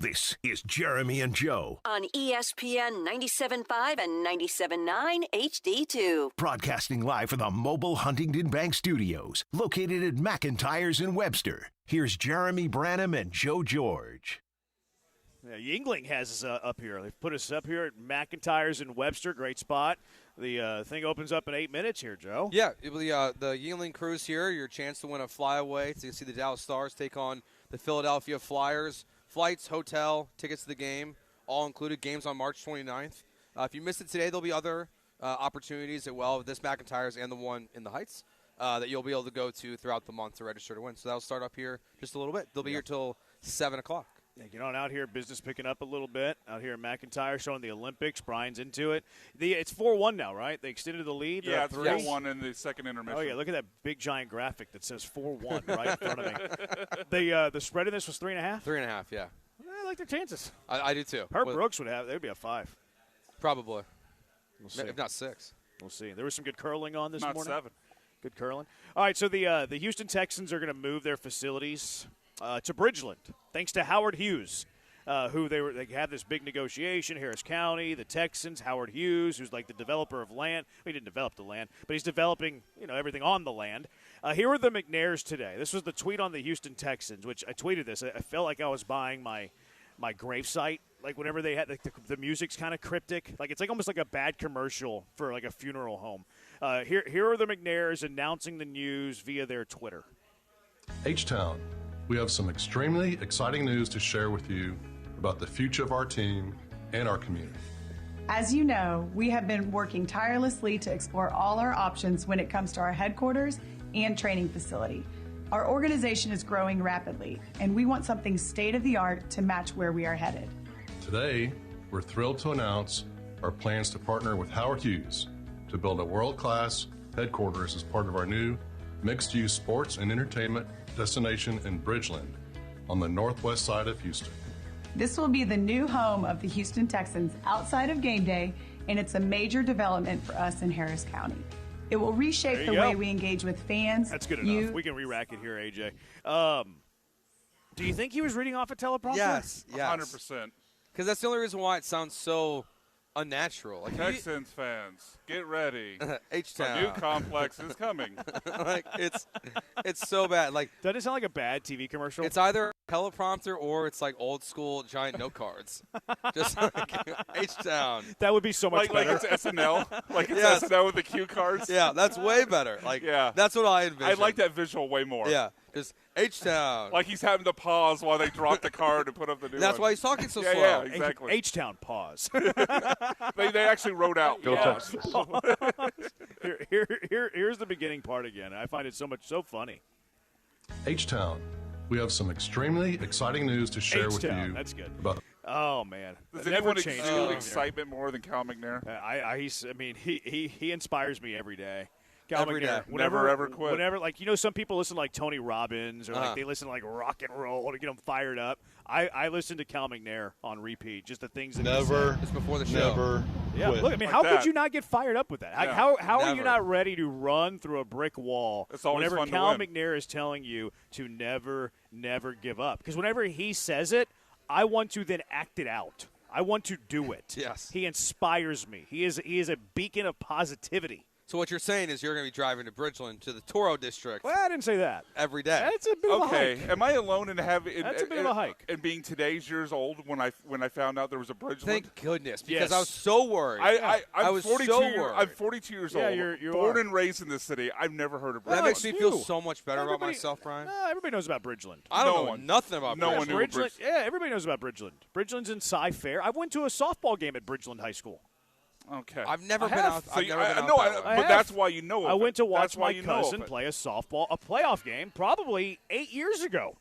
This is Jeremy and Joe. On ESPN 97.5 and 97.9 HD2. Broadcasting live from the mobile Huntington Bank Studios, located at McIntyre's in Webster. Here's Jeremy Branham and Joe George. Yeah, Yingling has us up here. They've put us up here at McIntyre's in Webster. Great spot. The thing opens up in 8 minutes here, Joe. Yeah, the Yingling Cruise here, your chance to win a flyaway to see the Dallas Stars take on the Philadelphia Flyers. Flights, hotel, tickets to the game, all included. Games on March 29th. If you missed it today, there'll be other opportunities at this McIntyre's and the one in the Heights that you'll be able to go to throughout the month to register to win. So that'll start up here just a little bit. They'll be here till 7 o'clock. Yeah, get on out here. Business picking up a little bit out here at McIntyre, showing the Olympics. Brian's into it. It's 4-1 now, right? They extended the lead. Yeah, it's 4-1 in the second intermission. Oh, yeah, look at that big, giant graphic that says 4-1 right in front of me. The spread in this was 3.5? 3.5, yeah. I like their chances. I do, too. Herb Brooks they'd be a 5. Probably. We'll see. If not 6. We'll see. There was some good curling on this not morning. 7. Good curling. All right, so the Houston Texans are going to move their facilities to Bridgeland, thanks to Howard Hughes. Who they had this big negotiation, Harris County, the Texans, Howard Hughes, who's like the developer of land. He didn't develop the land, but he's developing, everything on the land. Here are the McNairs today. This was the tweet on the Houston Texans, which I tweeted this. I felt like I was buying my gravesite. Like whenever they had the music's kind of cryptic. Like it's like almost like a bad commercial for like a funeral home. Here are the McNairs announcing the news via their Twitter. H-Town, we have some extremely exciting news to share with you about the future of our team and our community. As you know, we have been working tirelessly to explore all our options when it comes to our headquarters and training facility. Our organization is growing rapidly, and we want something state-of-the-art to match where we are headed. Today, we're thrilled to announce our plans to partner with Howard Hughes to build a world-class headquarters as part of our new mixed-use sports and entertainment destination in Bridgeland on the northwest side of Houston. This will be the new home of the Houston Texans outside of game day, and it's a major development for us in Harris County. It will reshape the way we engage with fans. That's good enough. We can re-rack it here, AJ. Do you think he was reading off a teleprompter? Yes. 100%. Because that's the only reason why it sounds so unnatural. Like Texans fans, get ready. H-Town. A new complex is coming. Like it's so bad. Like doesn't it sound like a bad TV commercial? It's either a teleprompter or it's like old school giant note cards. Just like H-Town. That would be so much better. Like it's SNL. Like it's SNL with the cue cards. Yeah, that's way better. Like that's what I envision. I like that visual way more. Yeah. Just H-Town. Like he's having to pause while they drop the card and put up the new That's one. why he's talking so slow. Yeah, exactly. H-Town pause. they actually wrote out pause. Here's the beginning part again. I find it so funny. H-Town, we have some extremely exciting news to share with H-Town, you. That's good. About Oh man, Does That anyone never changed. exude excitement more than Cal McNair? He inspires me every day. Every day. Never ever quit. Whenever, some people listen to like Tony Robbins or like they listen to like rock and roll to get them fired up. I listen to Cal McNair on repeat. Just the things that just before the show. Never. Yeah, quit. look. I mean, how could you not get fired up with that? Yeah. How are you not ready to run through a brick wall It's always whenever fun to Cal win. McNair is telling you to never give up? Because whenever he says it, I want to then act it out. I want to do it. Yes. He inspires me. He is a beacon of positivity. So what you're saying is you're going to be driving to Bridgeland to the Toro District. Well, I didn't say that. Every day. That's a bit of a Okay, hike. am I alone in having? That's a bit of a hike. And being today's years old when I found out there was a Bridgeland. Thank goodness, because Yes. I was so worried. I I was 42 so years, worried. I'm 42 years Yeah, old. you born are. and raised in this city. I've never heard of Bridgeland. That makes me it's feel you. so much better about Everybody- myself, Brian. No, everybody knows about Bridgeland. I don't No know one. nothing about No Bridgeland. one knew what Bridgeland. Yeah, everybody knows about Bridgeland. Bridgeland's in Cy Fair. I went to a softball game at Bridgeland High School. Okay. I've never I been have. out. So I've never been out no, that way. I but have. that's why you know. Of I went to it. watch That's why my you know of cousin it. play a playoff game, probably 8 years ago.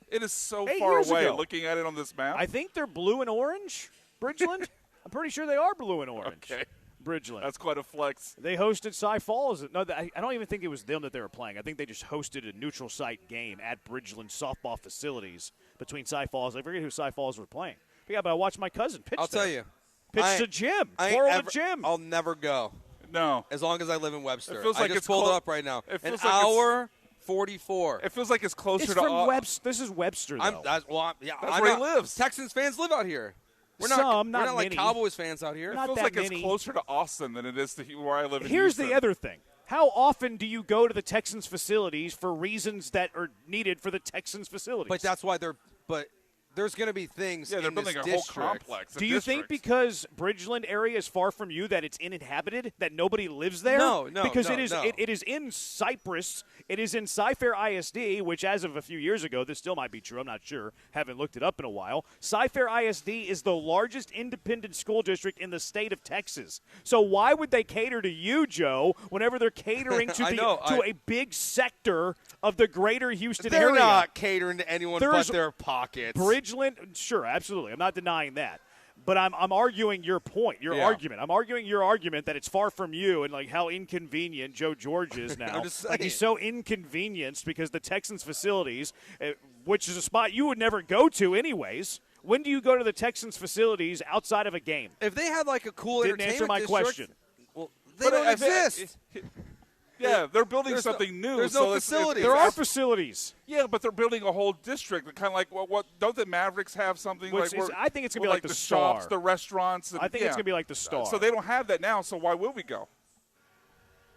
It is so 8 far years away. ago. Looking at it on this map. I think they're blue and orange, Bridgeland. I'm pretty sure they are blue and orange. Okay. Bridgeland. That's quite a flex. They hosted Cy Falls. No, I don't even think it was them that they were playing. I think they just hosted a neutral site game at Bridgeland softball facilities between Cy Falls. I forget who Cy Falls were playing. But yeah, but I watched my cousin pitch I'll there. tell you. Pitched to Jim. I ain't Twirl ever- to Jim. I'll never go. No. As long as I live in Webster. It feels like I just it's pulled close- it up right now. it An feels like it's- hour, 44. It feels like it's closer It's to from Webster. This is Webster, though. That's where he lives. Texans fans live out here. We're not, Some, we're not not like many. Cowboys fans out here. It Not feels that like many. it's closer to Austin than it is to where I live in Here's Houston. the other thing. How often do you go to the Texans facilities for reasons that are needed for the Texans facilities? But that's why but there's going to be things Yeah, they're in this building a whole district. complex. Do you think because Bridgeland area is far from you that it's uninhabited, that nobody lives there? No, because no, it is no. It is in Cypress. It is in Cy-Fair ISD, which as of a few years ago, this still might be true. I'm not sure. Haven't looked it up in a while. Cy-Fair ISD is the largest independent school district in the state of Texas. So why would they cater to you, Joe, whenever they're catering to a big sector of the greater Houston They're area? not catering to anyone but their pockets. Bridgeland, sure, absolutely. I'm not denying that. But I'm arguing your point, your argument. I'm arguing your argument that it's far from you and like how inconvenient Joe George is now. I'm just Like he's saying. so inconvenienced because the Texans facilities, which is a spot you would never go to anyways. When do you go to the Texans facilities outside of a game? If they had like a cool Didn't entertainment answer my district, question. well, they don't exist. Yeah, they're building There's something new. There's so no it's- facilities. There are facilities. Yeah, but they're building a whole district. Kind of like what? Don't the Mavericks have something Which like? is- I think it's gonna be like like the shops, Star. the restaurants. And, I think it's gonna be like the Star. So they don't have that now. So why will we go?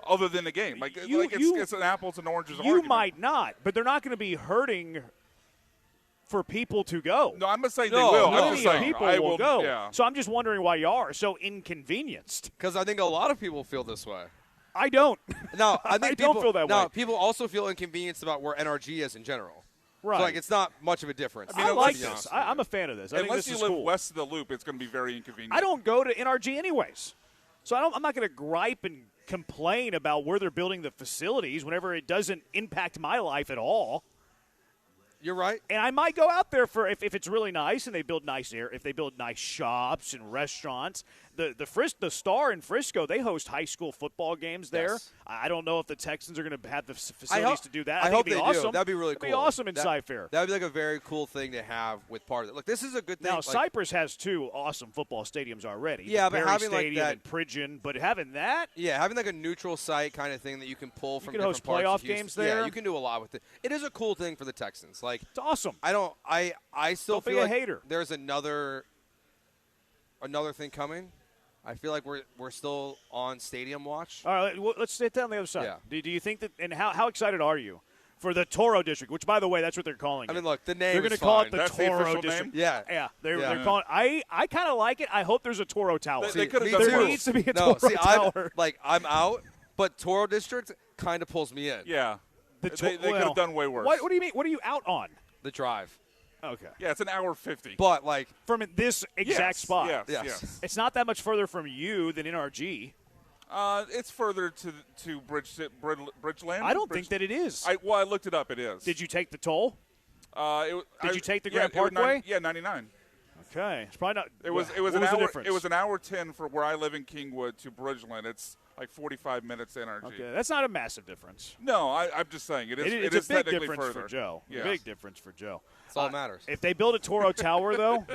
Other than the game, it's an apples and oranges. You argument. might not, but they're not going to be hurting for people to go. No, I'm not saying No, they will. I'm Plenty just of saying people I will go. Yeah. So I'm just wondering why you are so inconvenienced. Because I think a lot of people feel this way. I don't. No, I think I don't people, feel that no, way. people also feel inconvenienced about where NRG is in general. Right. So, like, it's not much of a difference. I like this. I'm a fan of this. I think Unless this you is live cool. west of the loop, it's going to be very inconvenient. I don't go to NRG anyways. So I'm not going to gripe and complain about where they're building the facilities whenever it doesn't impact my life at all. You're right. And I might go out there for if it's really nice and they build nice if they build nice shops and restaurants. The Star in Frisco, they host high school football games there. Yes. I don't know if the Texans are going to have the facilities to do that. I hope think they it'd be awesome. do. That'd be really cool. It'd be awesome in Cy-Fair. That'd be like a very cool thing to have with part of it. Look, this is a good thing. Now, like, Cypress has two awesome football stadiums already. Yeah, but Berry having like Stadium that, and Pridgeon, but having that, having like a neutral site kind of thing that you can pull from can different host parts playoff of Houston. games there. Yeah, you can do a lot with it. It is a cool thing for the Texans. Like, it's awesome. I still Don't be feel a like hater. there's another thing coming. I feel like we're still on stadium watch. All right, let's sit down the other side. Yeah. Do you think that? And how excited are you for the Toro District? Which, by the way, that's what they're calling it. I mean, look, the name. They're going to call it the That's the Toro official District. name? Yeah, They're calling. I kind of like it. I hope there's a Toro Tower. They could have me done too. There needs to be a No, Toro see, Tower. I'm out, but Toro District kind of pulls me in. Yeah. The They could have done way worse. What do you mean? What are you out on? The drive. Okay. Yeah, it's an hour 50. But like From this exact spot. Yes. It's not that much further from you than NRG. It's further to Bridgeland. I don't think that it is. I looked it up. It is. Did you take the toll? Did you take the Grand Parkway? 99. Okay, it's probably not. It was what an was the hour. difference? It was an hour 10 for where I live in Kingwood to Bridgeland. It's like 45 minutes NRG. Okay, that's not a massive difference. No, I'm just saying it is. It's is a big technically difference further. for Joe. Yeah. A big difference for Joe. That's all that matters. If they build a Toro Tower, though,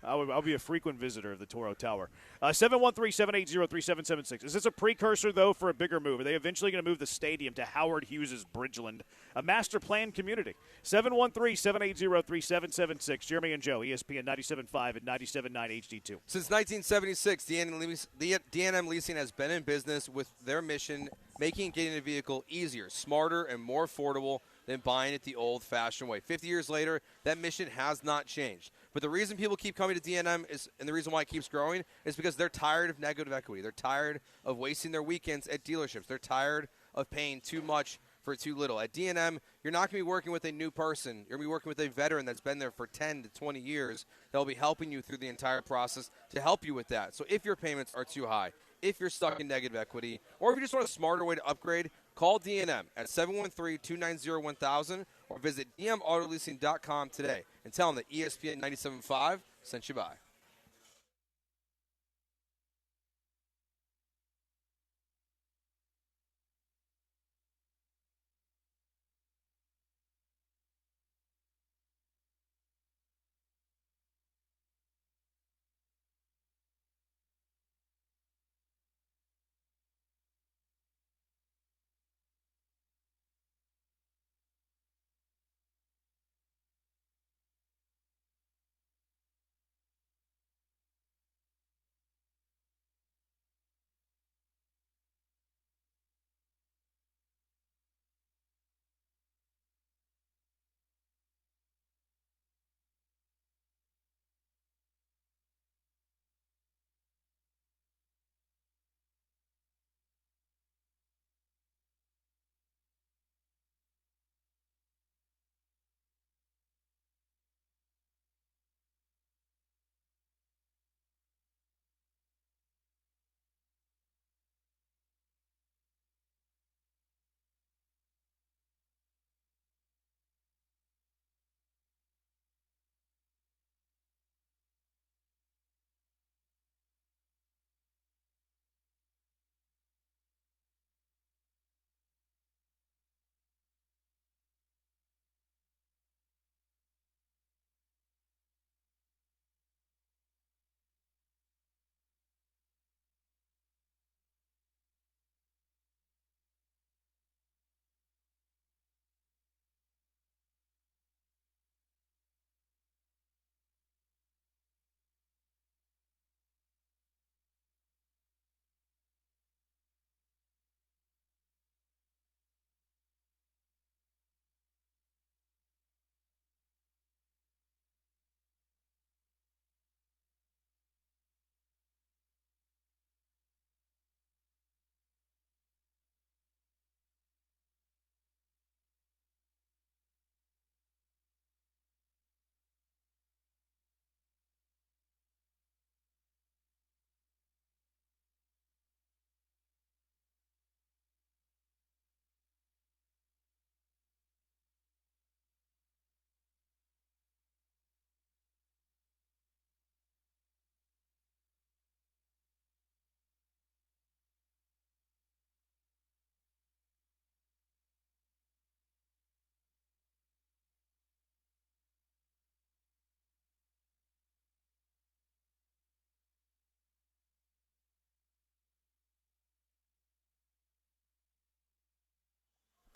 I'll be a frequent visitor of the Toro Tower. 713-780-3776. Is this a precursor, though, for a bigger move? Are they eventually going to move the stadium to Howard Hughes' Bridgeland, a master plan community? 713-780-3776. Jeremy and Joe, ESPN 97.5 and 97.9 HD2. Since 1976, D&M Leasing has been in business with their mission, making getting a vehicle easier, smarter, and more affordable than buying it the old-fashioned way. 50 years later, that mission has not changed. But the reason people keep coming to D&M and the reason why it keeps growing is because they're tired of negative equity. They're tired of wasting their weekends at dealerships. They're tired of paying too much for too little. At D&M, you're not going to be working with a new person. You're going to be working with a veteran that's been there for 10 to 20 years that will be helping you through the entire process to help you with that. So if your payments are too high, if you're stuck in negative equity, or if you just want a smarter way to upgrade, call D&M at 713-290-1000 or visit dmautoleasing.com today and tell them that ESPN 97.5 sent you by.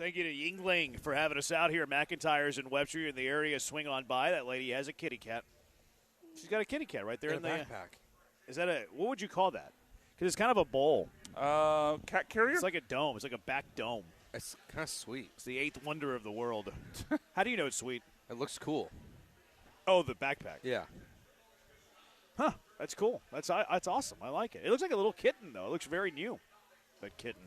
Thank you to Yingling for having us out here. McIntyre's in Webster. You're in the area. Swing on by. That lady has a kitty cat. She's got a kitty cat right there in the backpack. Is that what would you call that? Because it's kind of a bowl. Cat carrier? It's like a dome. It's like a back dome. It's kind of sweet. It's the 8th wonder of the world. How do you know it's sweet? It looks cool. Oh, the backpack. Yeah. Huh. That's cool. That's awesome. I like it. It looks like a little kitten, though. It looks very new. That kitten.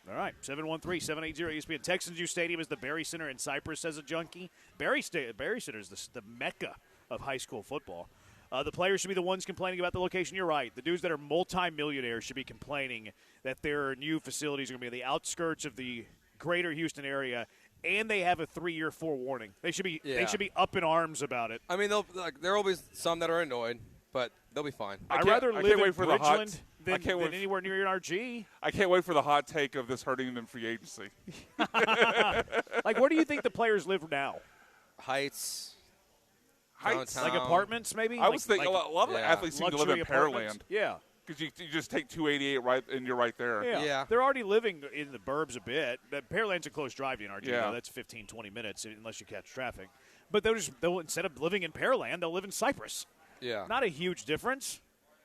All right, 713-780 ESPN. Texans U Stadium is the Barry Center in Cyprus, says a junkie. Barry Center is the mecca of high school football. The players should be the ones complaining about the location. You're right. The dudes that are multimillionaires should be complaining that their new facilities are going to be on the outskirts of the greater Houston area, and they have a 3-year forewarning. They should be up in arms about it. I mean, there will be some that are annoyed, but they'll be fine. I'd rather live in Bridgeland than anywhere near an RG. I can't wait for the hot take of this hurting them in free agency. Like, where do you think the players live now? Heights. Like apartments, maybe? I was thinking a lot of athletes seem to live in Pearland. Yeah. Because you just take 288 right, and you're right there. Yeah. They're already living in the burbs a bit. Pearland's a close drive in RG. Yeah. That's 15, 20 minutes unless you catch traffic. But they'll instead of living in Pearland, they'll live in Cyprus. Yeah. Not a huge difference.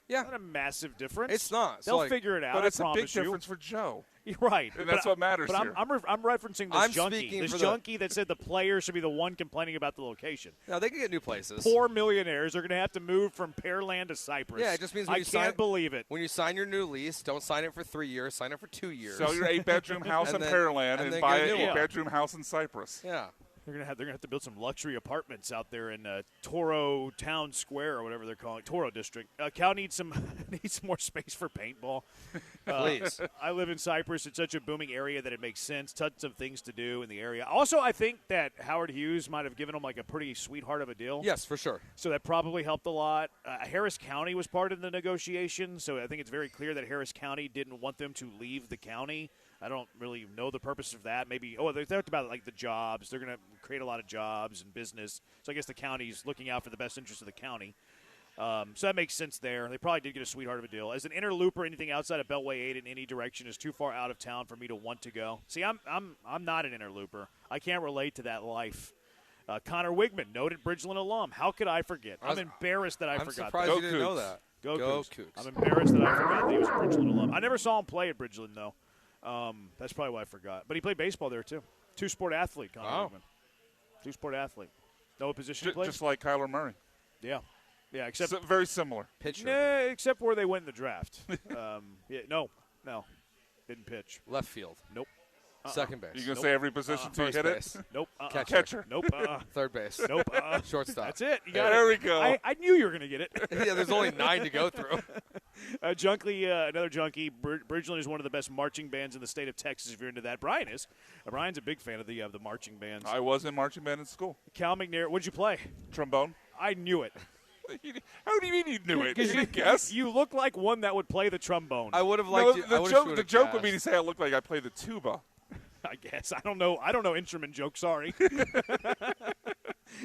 Yeah. Not a massive difference. It's not. They'll figure it out. But it's I a big promise you. difference for Joe. You're right. And that's what matters but here. I'm referencing this junkie. This junkie that said the players should be the one complaining about the location. No, they can get new places. Poor millionaires are going to have to move from Pearland to Cyprus. Yeah, it just means I can't believe it. When you sign your new lease, don't sign it for 3 years. Sign it for 2 years. Sell your 8-bedroom house in Pearland and buy an 8-bedroom house in Cyprus. Yeah. They're gonna have to build some luxury apartments out there in Toro Town Square or whatever they're calling it, Toro District. Cal needs some more space for paintball. Please. I live in Cyprus. It's such a booming area that it makes sense. Tons of things to do in the area. Also, I think that Howard Hughes might have given them like a pretty sweetheart of a deal. Yes, for sure. So that probably helped a lot. Harris County was part of the negotiation, so I think it's very clear that Harris County didn't want them to leave the county. I don't really know the purpose of that. Maybe, they talked about like the jobs. They're going to create a lot of jobs and business. So I guess the county's looking out for the best interest of the county. So that makes sense there. They probably did get a sweetheart of a deal. As an interlooper, anything outside of Beltway 8 in any direction is too far out of town for me to want to go. See, I'm not an interlooper. I can't relate to that life. Connor Wigman, noted Bridgeland alum. How could I forget? I'm embarrassed that I forgot that. I'm surprised you didn't know that. Go Cougs. I'm embarrassed that I forgot that he was a Bridgeland alum. I never saw him play at Bridgeland, though. That's probably why I forgot. But he played baseball there, too. Two-sport athlete, Connor Wigman. Two-sport athlete. Know what position he played? Just like Kyler Murray. Yeah. Yeah, except very similar. Pitcher. Nah, except where they went in the draft. No. Didn't pitch. Left field. Nope. Second base. You going to say every position till you hit base. it? Nope. Catcher. Nope. Third base. Nope. Shortstop. That's it. You got there it. we go. I knew you were going to get it. Yeah, there's only 9 to go through. Another junkie. Bridgeland is one of the best marching bands in the state of Texas, if you're into that. Brian is. Brian's a big fan of the marching bands. I was in marching band in school. Cal McNair, what'd you play? Trombone. I knew it. How do you mean you knew it? Did you guess? You look like one that would play the trombone. I would have liked you. The joke would be to say I look like I play the tuba. I guess. I don't know instrument joke, sorry.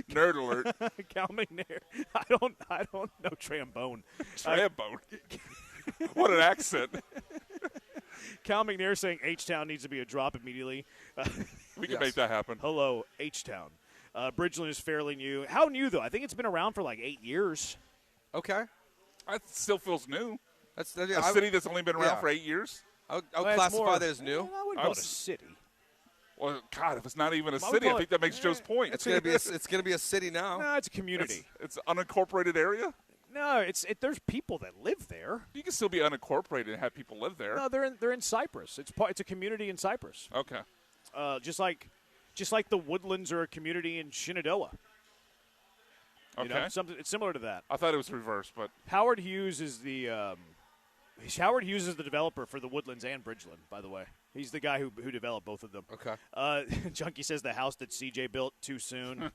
Nerd alert. Cal McNair. I don't know trombone. Trombone. What an accent. Cal McNair saying H-Town needs to be a drop immediately. We can make that happen. Hello, H-Town. Bridgeland is fairly new. How new, though? I think it's been around for like 8 years. Okay. It still feels new. That's a city that's only been around for 8 years. I'll classify that as new. I wouldn't call it a city. Well, God, if it's not even a city, I think that makes Joe's point. It's gonna be a city now. No, it's a community. It's an unincorporated area. No, there's people that live there. You can still be unincorporated and have people live there. No, they're in Cyprus. It's a community in Cyprus. Okay. Just like the Woodlands are a community in Shenandoah. Okay. It's similar to that. I thought it was reversed, but Howard Hughes is the developer for the Woodlands and Bridgeland, by the way. He's the guy who developed both of them. Okay. Junkie says the house that CJ built too soon.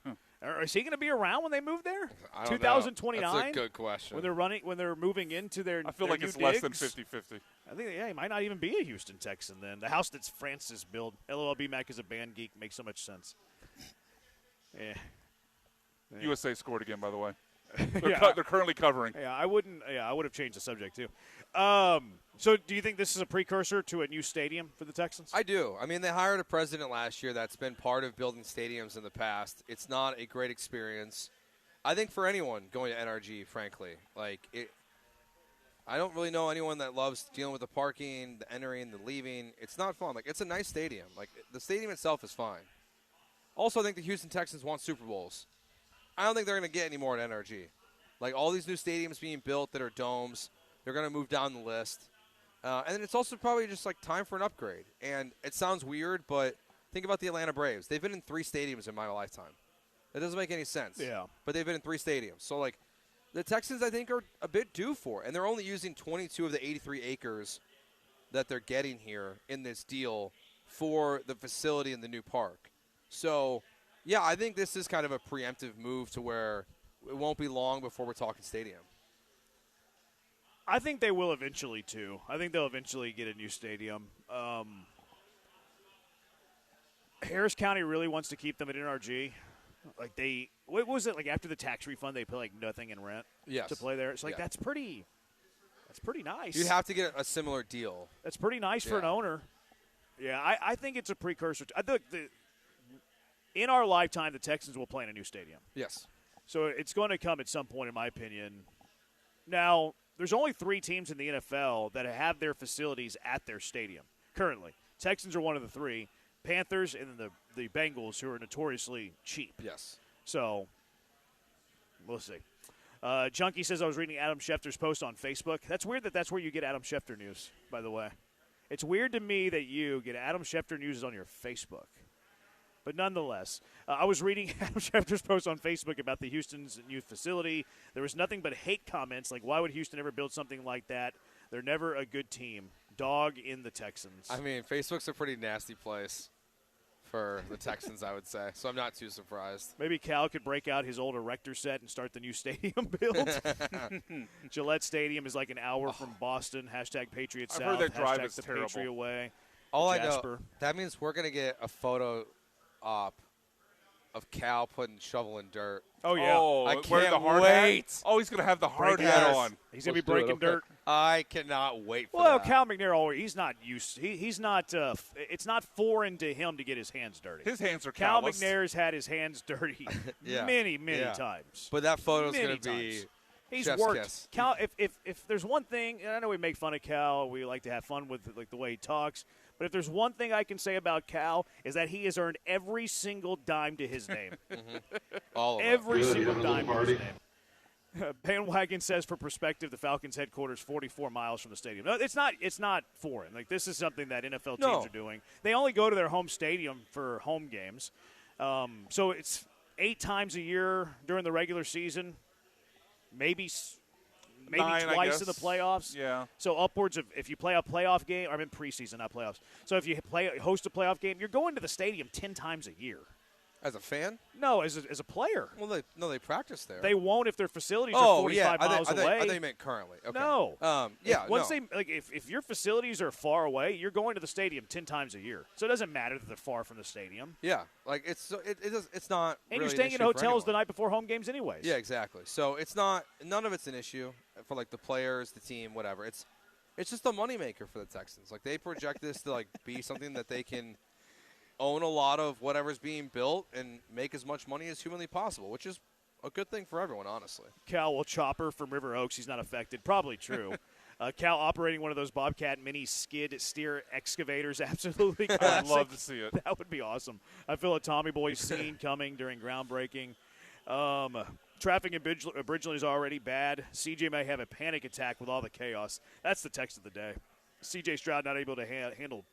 Is he going to be around when they move there? I don't 2029? know. That's a good question. When they're moving into their I feel their like it's new less than digs. 50-50. I think he might not even be a Houston Texan then. The house that's Francis built. LOL BMAC is a band geek. Makes so much sense. Yeah. USA scored again, by the way. Yeah. They're currently covering. Yeah, I would have changed the subject too. So do you think this is a precursor to a new stadium for the Texans? I do. I mean, they hired a president last year that's been part of building stadiums in the past. It's not a great experience. I think for anyone going to NRG, frankly, I don't really know anyone that loves dealing with the parking, the entering, the leaving. It's not fun. It's a nice stadium. The stadium itself is fine. Also, I think the Houston Texans want Super Bowls. I don't think they're going to get any more at NRG. All these new stadiums being built that are domes, they're going to move down the list. And then it's also probably just time for an upgrade. And it sounds weird, but think about the Atlanta Braves. They've been in 3 stadiums in my lifetime. That doesn't make any sense. Yeah. But they've been in 3 stadiums. So, the Texans, I think, are a bit due for it. And they're only using 22 of the 83 acres that they're getting here in this deal for the facility in the new park. So, yeah, I think this is kind of a preemptive move to where it won't be long before we're talking stadium. I think they will eventually, too. I think they'll eventually get a new stadium. Harris County really wants to keep them at NRG. What was it, after the tax refund, they pay, nothing in rent to play there? It's that's pretty nice. You'd have to get a similar deal. That's pretty nice for an owner. Yeah, I think it's a precursor. I think in our lifetime, the Texans will play in a new stadium. Yes. So it's going to come at some point, in my opinion. Now, there's only 3 teams in the NFL that have their facilities at their stadium currently. Texans are one of the 3. Panthers and then the Bengals, who are notoriously cheap. Yes. So, we'll see. Junkie says I was reading Adam Schefter's post on Facebook. That's weird that's where you get Adam Schefter news, by the way. It's weird to me that you get Adam Schefter news on your Facebook. But nonetheless, I was reading Adam Schefter's post on Facebook about the Houston's new facility. There was nothing but hate comments why would Houston ever build something like that? They're never a good team. Dog in the Texans. I mean, Facebook's a pretty nasty place for the Texans, I would say. So I'm not too surprised. Maybe Cal could break out his old erector set and start the new stadium build. Gillette Stadium is an hour from Boston. # Patriot South. I've heard that drive # is the terrible. Patriot Way. All Jasper. I know, that means we're going to get a photo op of Cal putting shovel in dirt. Oh, yeah. Oh, I wearing can't the hard wait. Hat? Oh, he's going to have the hard Break hat hat. on. He's going to be breaking dirt. I cannot wait for Well, that. Cal McNair, he's not used. He's not. It's not foreign to him to get his hands dirty. His hands are Cal callous. McNair's had his hands dirty many times. But that photo's Many going to be times. He's chef's worked. kiss. Cal, if there's one thing, and I know we make fun of Cal, we like to have fun with the way he talks. But if there's one thing I can say about Cal is that he has earned every single dime to his name. All of every them. single dime to his name. Bandwagon says, for perspective, the Falcons' headquarters 44 miles from the stadium. No, it's not. It's not foreign. This is something that NFL teams are doing. They only go to their home stadium for home games, so it's 8 times a year during the regular season, maybe 9, twice in the playoffs. Yeah. So upwards of, if you play a playoff game, I mean preseason, not playoffs. So if you host a playoff game, you're going to the stadium 10 times a year. As a fan? No, as a player. Well, they practice there. They won't if their facilities are 45 miles away. I thought you meant currently. Okay. No. Yeah. If your facilities are far away, you're going to the stadium 10 times a year. So it doesn't matter that they're far from the stadium. Yeah. It's not. And really you're staying in hotels the night before home games anyways. Yeah, exactly. So it's not. None of it's an issue for the players, the team, whatever. It's just a moneymaker for the Texans. They project this to be something that they can own a lot of whatever's being built and make as much money as humanly possible, which is a good thing for everyone, honestly. Cal will chopper from River Oaks. He's not affected. Probably true. Cal operating one of those Bobcat mini skid steer excavators. Absolutely classic. I'd love to see it. That would be awesome. I feel a Tommy Boy scene coming during groundbreaking. Traffic in Bridgeland is already bad. CJ may have a panic attack with all the chaos. That's the text of the day. CJ Stroud not able to handle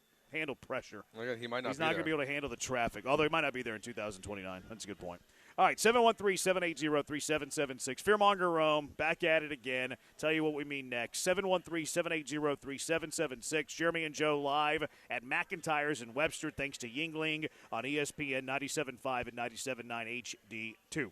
pressure. He might not. He's not going to be able to handle the traffic, although he might not be there in 2029. That's a good point. All right, 713-780-3776. Fearmonger Rome, back at it again. Tell you what we mean next. 713-780-3776. Jeremy and Joe live at McIntyre's in Webster, thanks to Yingling on ESPN 97.5 and 97.9 HD2.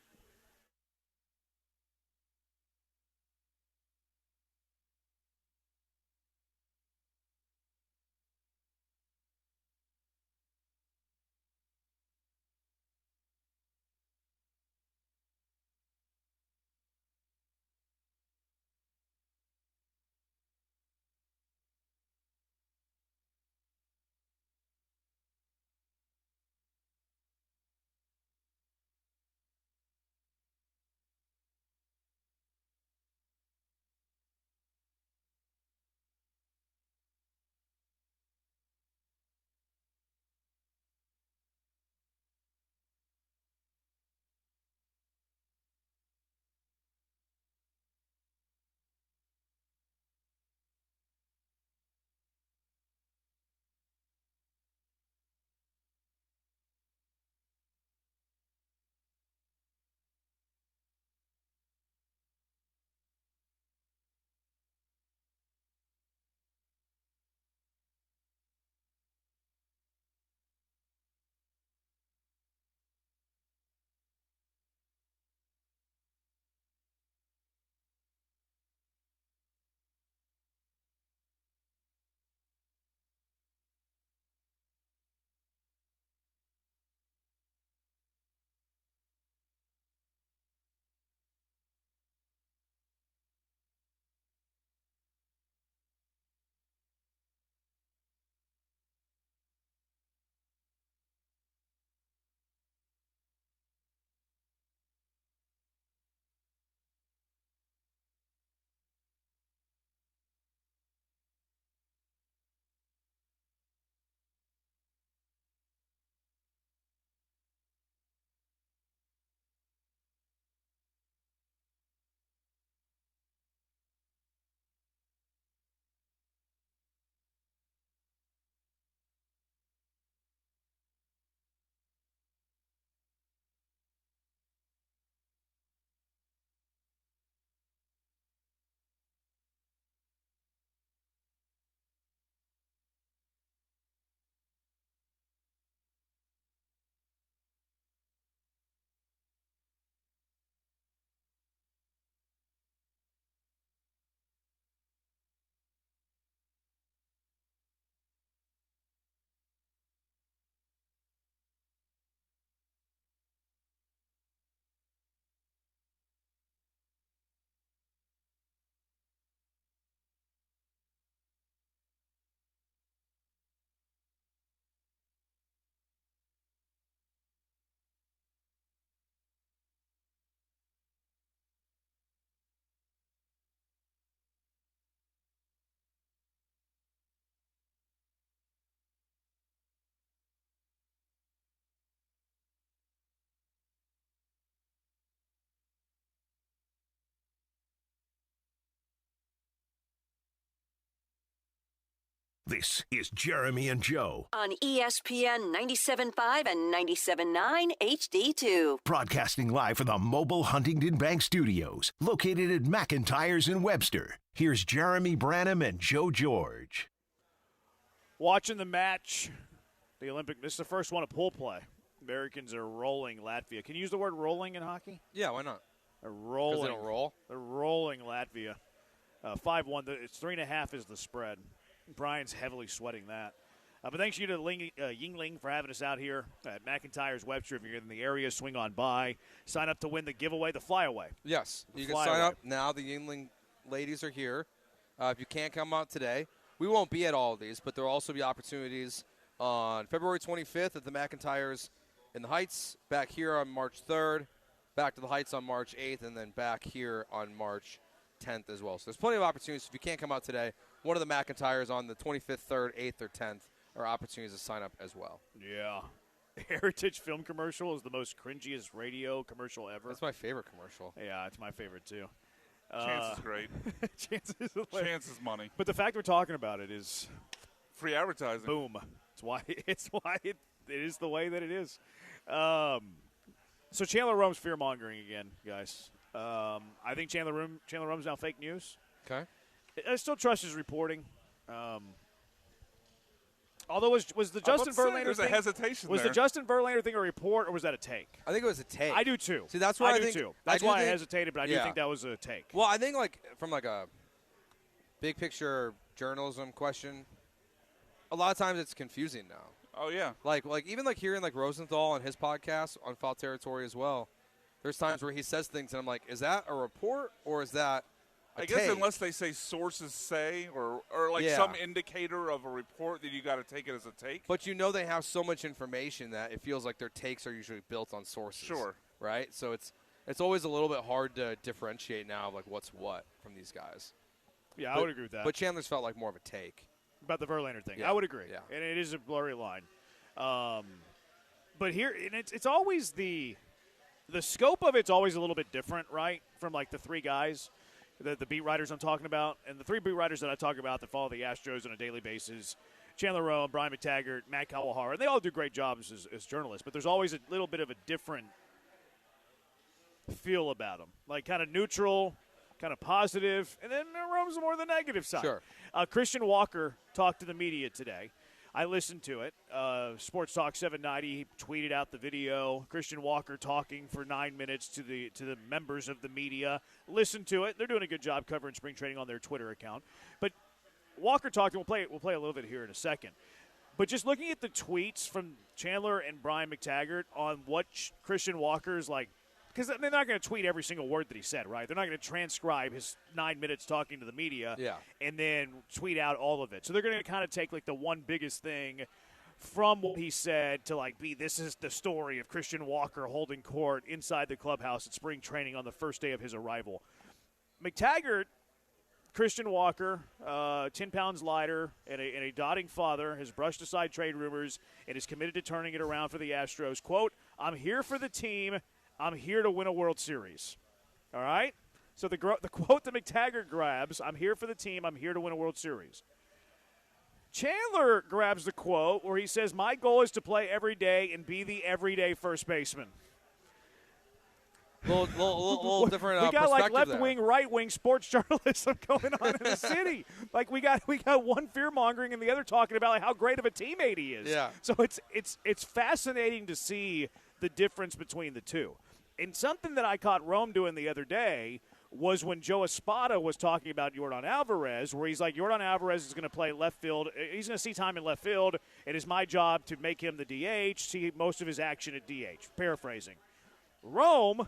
This is Jeremy and Joe. On ESPN 97.5 and 97.9 HD2. Broadcasting live from the mobile Huntington Bank Studios, located at McIntyre's in Webster. Here's Jeremy Branham and Joe George. Watching the match, the Olympic, this is the first one of pool play. Americans are rolling Latvia. Can you use the word rolling in hockey? Yeah, why not? They're rolling. Because they don't roll? They're rolling Latvia. 5-1. It's 3.5 is the spread. Brian's heavily sweating that. But thanks you to Yingling for having us out here at McIntyre's Webster. If you're in the area, swing on by. Sign up to win the giveaway, the flyaway. Yes, you can sign up now. The Yingling ladies are here. If you can't come out today, we won't be at all of these, but there will also be opportunities on February 25th at the McIntyre's in the Heights, back here on March 3rd, back to the Heights on March 8th, and then back here on March 10th as well. So there's plenty of opportunities. If you can't come out today, one of the McIntyres on the 25th, 3rd, 8th, or 10th are opportunities to sign up as well. Yeah. Heritage Film commercial is the most cringiest radio commercial ever. That's my favorite commercial. Yeah, it's my favorite too. Chance is great. Chance is money. But the fact we're talking about it is free advertising. Boom. It's why it is the way that it is. So Chandler Rome's fear-mongering again, guys. I think Chandler Rome's now fake news. Okay. I still trust his reporting. Although was the Justin Verlander there's thing, a hesitation was there. the Justin Verlander thing a report or was that a take? I think it was a take. I do too. See, that's why I do think, too. That's why I hesitated, but I do think that was a take. Well, I think from a big picture journalism question, a lot of times it's confusing now. Oh yeah. Like even hearing Rosenthal on his podcast on Foul Territory as well. There's times where he says things and I'm like, is that a report or is that I guess unless they say sources say or some indicator of a report, that you got to take it as a take. But they have so much information that it feels like their takes are usually built on sources. Sure. Right? So it's always a little bit hard to differentiate now of what's what from these guys. Yeah, I would agree with that. But Chandler's felt like more of a take. About the Verlander thing. Yeah. I would agree. Yeah. And it is a blurry line. But here, and it's always the scope of it's always a little bit different, right, from the three guys. The beat writers I'm talking about, and the three beat writers that I talk about that follow the Astros on a daily basis, Chandler Rome, Brian McTaggart, Matt Kawahara, and they all do great jobs as journalists, but there's always a little bit of a different feel about them, kind of neutral, kind of positive, and then Rome's more the negative side. Sure. Christian Walker talked to the media today. I listened to it. Sports Talk 790 tweeted out the video. Christian Walker talking for 9 minutes to the members of the media. Listen to it. They're doing a good job covering spring training on their Twitter account. But Walker talked, and we'll play a little bit here in a second. But just looking at the tweets from Chandler and Brian McTaggart on what Christian Walker's because they're not going to tweet every single word that he said, right? They're not going to transcribe his 9 minutes talking to the media and then tweet out all of it. So they're going to kind of take the one biggest thing from what he said to this is the story of Christian Walker holding court inside the clubhouse at spring training on the first day of his arrival. McTaggart, Christian Walker, 10 pounds lighter and a dotting father, has brushed aside trade rumors and is committed to turning it around for the Astros. Quote, "I'm here for the team. I'm here to win a World Series." All right? So the quote that McTaggart grabs, "I'm here for the team. I'm here to win a World Series." Chandler grabs the quote where he says, "My goal is to play every day and be the everyday first baseman." Little different we got perspective left there. wing, right wing sports journalism going on in the city. We got one fear mongering and the other talking about how great of a teammate he is. Yeah. So it's fascinating to see the difference between the two. And something that I caught Rome doing the other day was when Joe Espada was talking about Yordan Alvarez, where he's like, Yordan Alvarez is going to play left field. He's going to see time in left field. It is my job to make him the DH, see most of his action at DH. Paraphrasing. Rome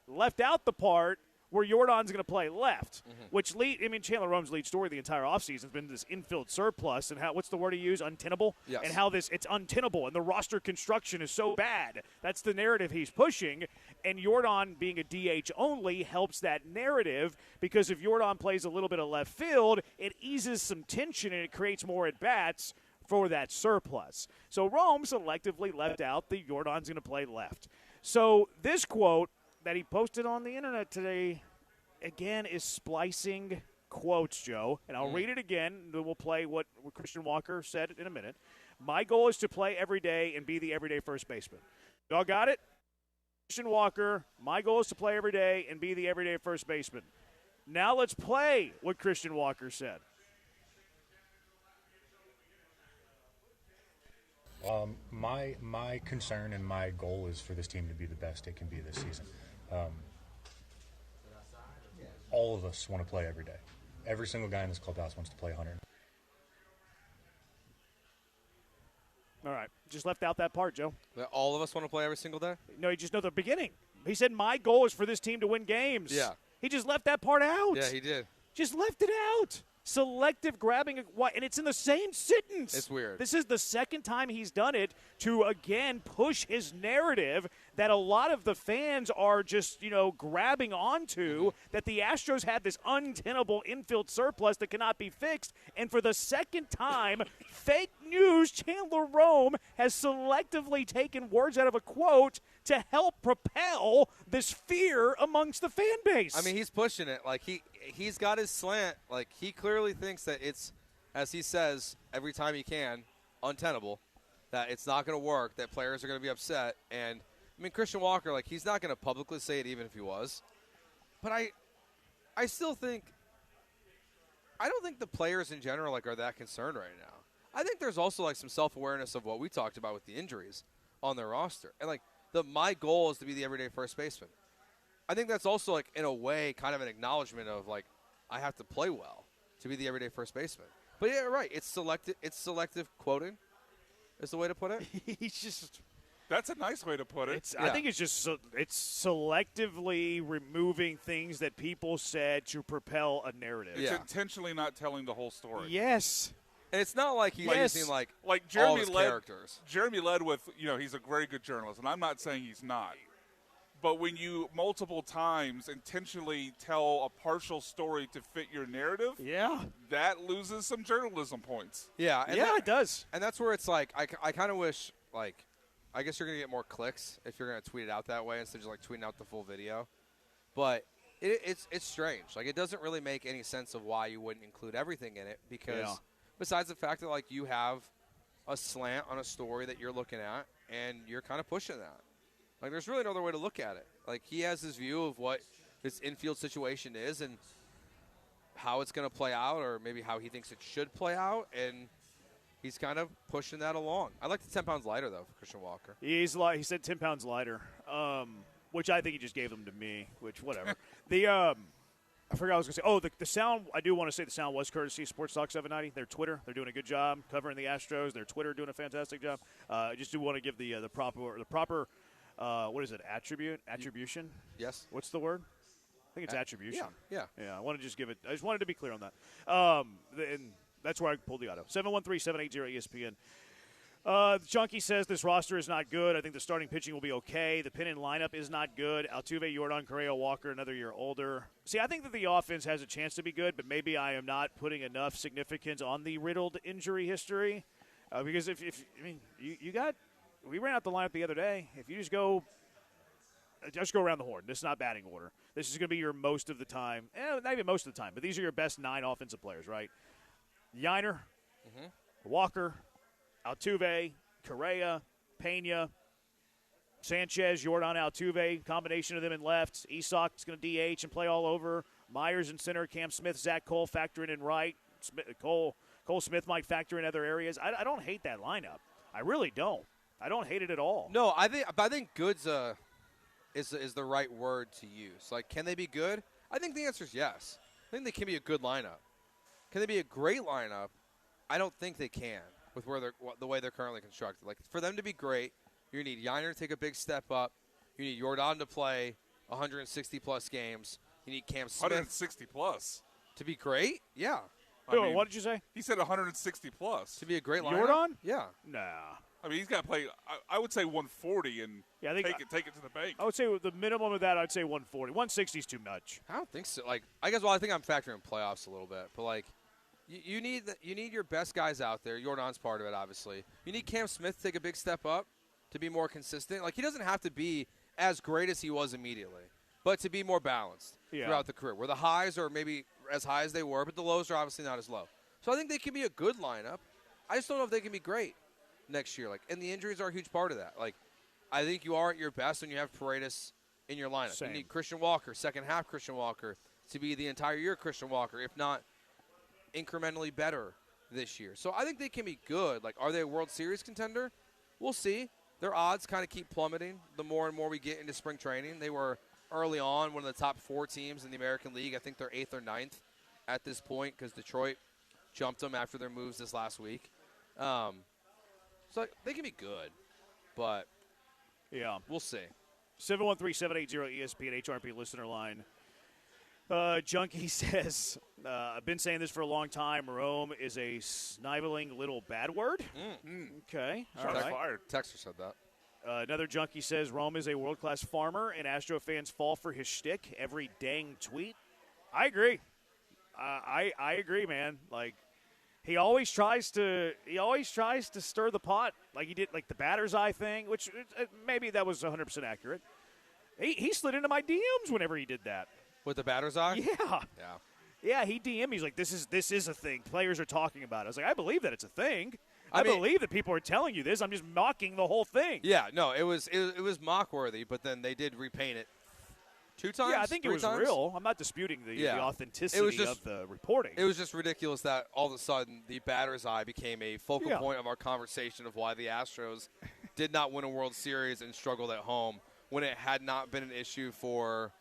left out the part where Yordan's going to play left, which Chandler Rome's lead story the entire offseason has been this infield surplus and what's the word he used? Untenable? Yes. And how it's untenable and the roster construction is so bad. That's the narrative he's pushing, and Yordan being a DH only helps that narrative because if Yordan plays a little bit of left field, it eases some tension and it creates more at-bats for that surplus. So Rome selectively left out the Yordan's going to play left. So this quote that he posted on the internet today, again, is splicing quotes, Joe, and I'll read it again. Then we'll play what Christian Walker said in a minute. My goal is to play every day and be the everyday first baseman. Y'all got it? Christian Walker, my goal is to play every day and be the everyday first baseman. Now let's play what Christian Walker said. My concern and my goal is for this team to be the best it can be this season. All of us want to play every day. Every single guy in this clubhouse wants to play 100. All right. Just left out that part, Joe. That all of us want to play every single day? No, you just know the beginning. He said, my goal is for this team to win games. Yeah. He just left that part out. Yeah, he did. Just left it out. Selective grabbing, and it's in the same sentence. It's weird. This is the second time he's done it to, again, push his narrative that a lot of the fans are just, grabbing onto, that the Astros had this untenable infield surplus that cannot be fixed. And for the second time, fake news Chandler Rome has selectively taken words out of a quote to help propel this fear amongst the fan base. I mean, he's pushing it. Like, he's got his slant. Like, he clearly thinks that it's, as he says every time he can, untenable, that it's not going to work, that players are going to be upset. And, I mean, Christian Walker, like, he's not going to publicly say it even if he was. But I still think – I don't think the players in general, like, are that concerned right now. I think there's also, like, some self-awareness of what we talked about with the injuries on their roster. And, like, my goal is to be the everyday first baseman. I think that's also, like, in a way, kind of an acknowledgement of, like, I have to play well to be the everyday first baseman. But, yeah, right, it's selective quoting is the way to put it. He's just – That's a nice way to put it. I think it's just it's selectively removing things that people said to propel a narrative. It's intentionally not telling the whole story. Yes. And it's not like he's using, like Jeremy all his characters. Jeremy led with, he's a very good journalist, and I'm not saying he's not. But when you multiple times intentionally tell a partial story to fit your narrative, that loses some journalism points. Yeah, and it does. And that's where it's like, I kind of wish, like, I guess you're going to get more clicks if you're going to tweet it out that way instead of just, like, tweeting out the full video. But it's strange. Like, it doesn't really make any sense of why you wouldn't include everything in it because besides the fact that, like, you have a slant on a story that you're looking at and you're kind of pushing that. Like, there's really no other way to look at it. Like, he has his view of what this infield situation is and how it's going to play out or maybe how he thinks it should play out, and he's kind of pushing that along. I like the 10 pounds lighter, though, for Christian Walker. He said 10 pounds lighter, which I think he just gave them to me, which whatever. I forgot what I was going to say. Oh, the sound, I do want to say the sound was courtesy of Sports Talk 790. Their Twitter, they're doing a good job covering the Astros. Their Twitter doing a fantastic job. I just do want to give the proper what is it, attribution? Yes. What's the word? I think it's attribution. Yeah. I want to just give it, I just wanted to be clear on that. And that's where I pulled the auto. 713-780-ESPN. Chunky says this roster is not good. I think the starting pitching will be okay. The pin-in lineup is not good. Altuve, Jordan, Correa, Walker, another year older. See, I think that the offense has a chance to be good, but maybe I am not putting enough significance on the riddled injury history. Because we ran out the lineup the other day. If you just go around the horn. This is not batting order. This is going to be your most of the time. Not even most of the time, but these are your best 9 offensive players, right? Yiner, Walker, Altuve, Correa, Pena, Sanchez, Jordan, Altuve, combination of them in left. Esak's going to DH and play all over. Myers in center, Cam Smith, Zach Cole factoring in right. Cole Smith might factor in other areas. I don't hate that lineup. I really don't. I don't hate it at all. No, I think good's is the right word to use. Like, can they be good? I think the answer is yes. I think they can be a good lineup. Can they be a great lineup? I don't think they can with the way they're currently constructed. Like, for them to be great, you need Yiner to take a big step up. You need Jordan to play 160-plus games. You need Cam Smith. 160-plus. To be great? Yeah. What did you say? He said 160-plus. To be a great lineup? Jordan? Yeah. Nah. I mean, he's got to play, I would say 140 and take it to the bank. I would say the minimum of that, I'd say 140. 160 is too much. I don't think so. Like, I think I'm factoring playoffs a little bit. But, like, you need your best guys out there. Jordan's part of it, obviously. You need Cam Smith to take a big step up to be more consistent. Like, he doesn't have to be as great as he was immediately. but to be more balanced Yeah. throughout the career, where the highs are maybe as high as they were, but the lows are obviously not as low. So I think they can be a good lineup. I just don't know if they can be great next year. And the injuries are a huge part of that. I think you are at your best when you have Paredes in your lineup. Same. You need Christian Walker, second half Christian Walker, to be the entire year Christian Walker, if not incrementally better this year. So I think they can be good. Are they a World Series contender? We'll see. Their odds kind of keep plummeting the more and more we get into spring training. They were early on one of the top 4 teams in the American League. I think they're 8th or 9th at this point because Detroit jumped them after their moves this last week. So they can be good, but yeah, we'll see. 713-780-ESPN HRP listener line. Junkie says, I've been saying this for a long time. Rome is a sniveling little bad word. Okay. All right. Fired. Texter said that. Another junkie says Rome is a world-class farmer, and Astro fans fall for his shtick every dang tweet. I agree. I agree, man. He always tries to stir the pot, like he did, the batter's eye thing, which maybe that was 100% accurate. He slid into my DMs whenever he did that. With the batter's eye? Yeah. Yeah. Yeah, he DM'd me. He's like, this is a thing. Players are talking about it. I was like, I believe that it's a thing. I believe that people are telling you this. I'm just mocking the whole thing. Yeah, no, it was mock-worthy, but then they did repaint it 2 times. Yeah, I think it was real. I'm not disputing the authenticity of the reporting. It was just ridiculous that all of a sudden the batter's eye became a focal point of our conversation of why the Astros did not win a World Series and struggled at home when it had not been an issue for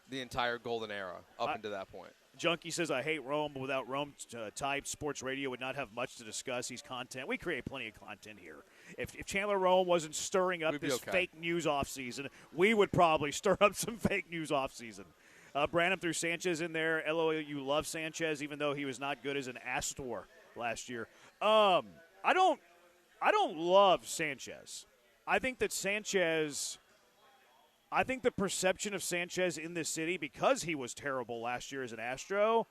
the entire golden era up until that point. Junkie says, I hate Rome, but without Rome type, sports radio would not have much to discuss. He's content. We create plenty of content here. If Chandler Rome wasn't stirring up this fake news offseason, we would probably stir up some fake news offseason. Branham threw Sanchez in there. LOL, you love Sanchez, even though he was not good as an Astor last year. I don't love Sanchez. I think that I think the perception of Sanchez in this city, because he was terrible last year as an Astro,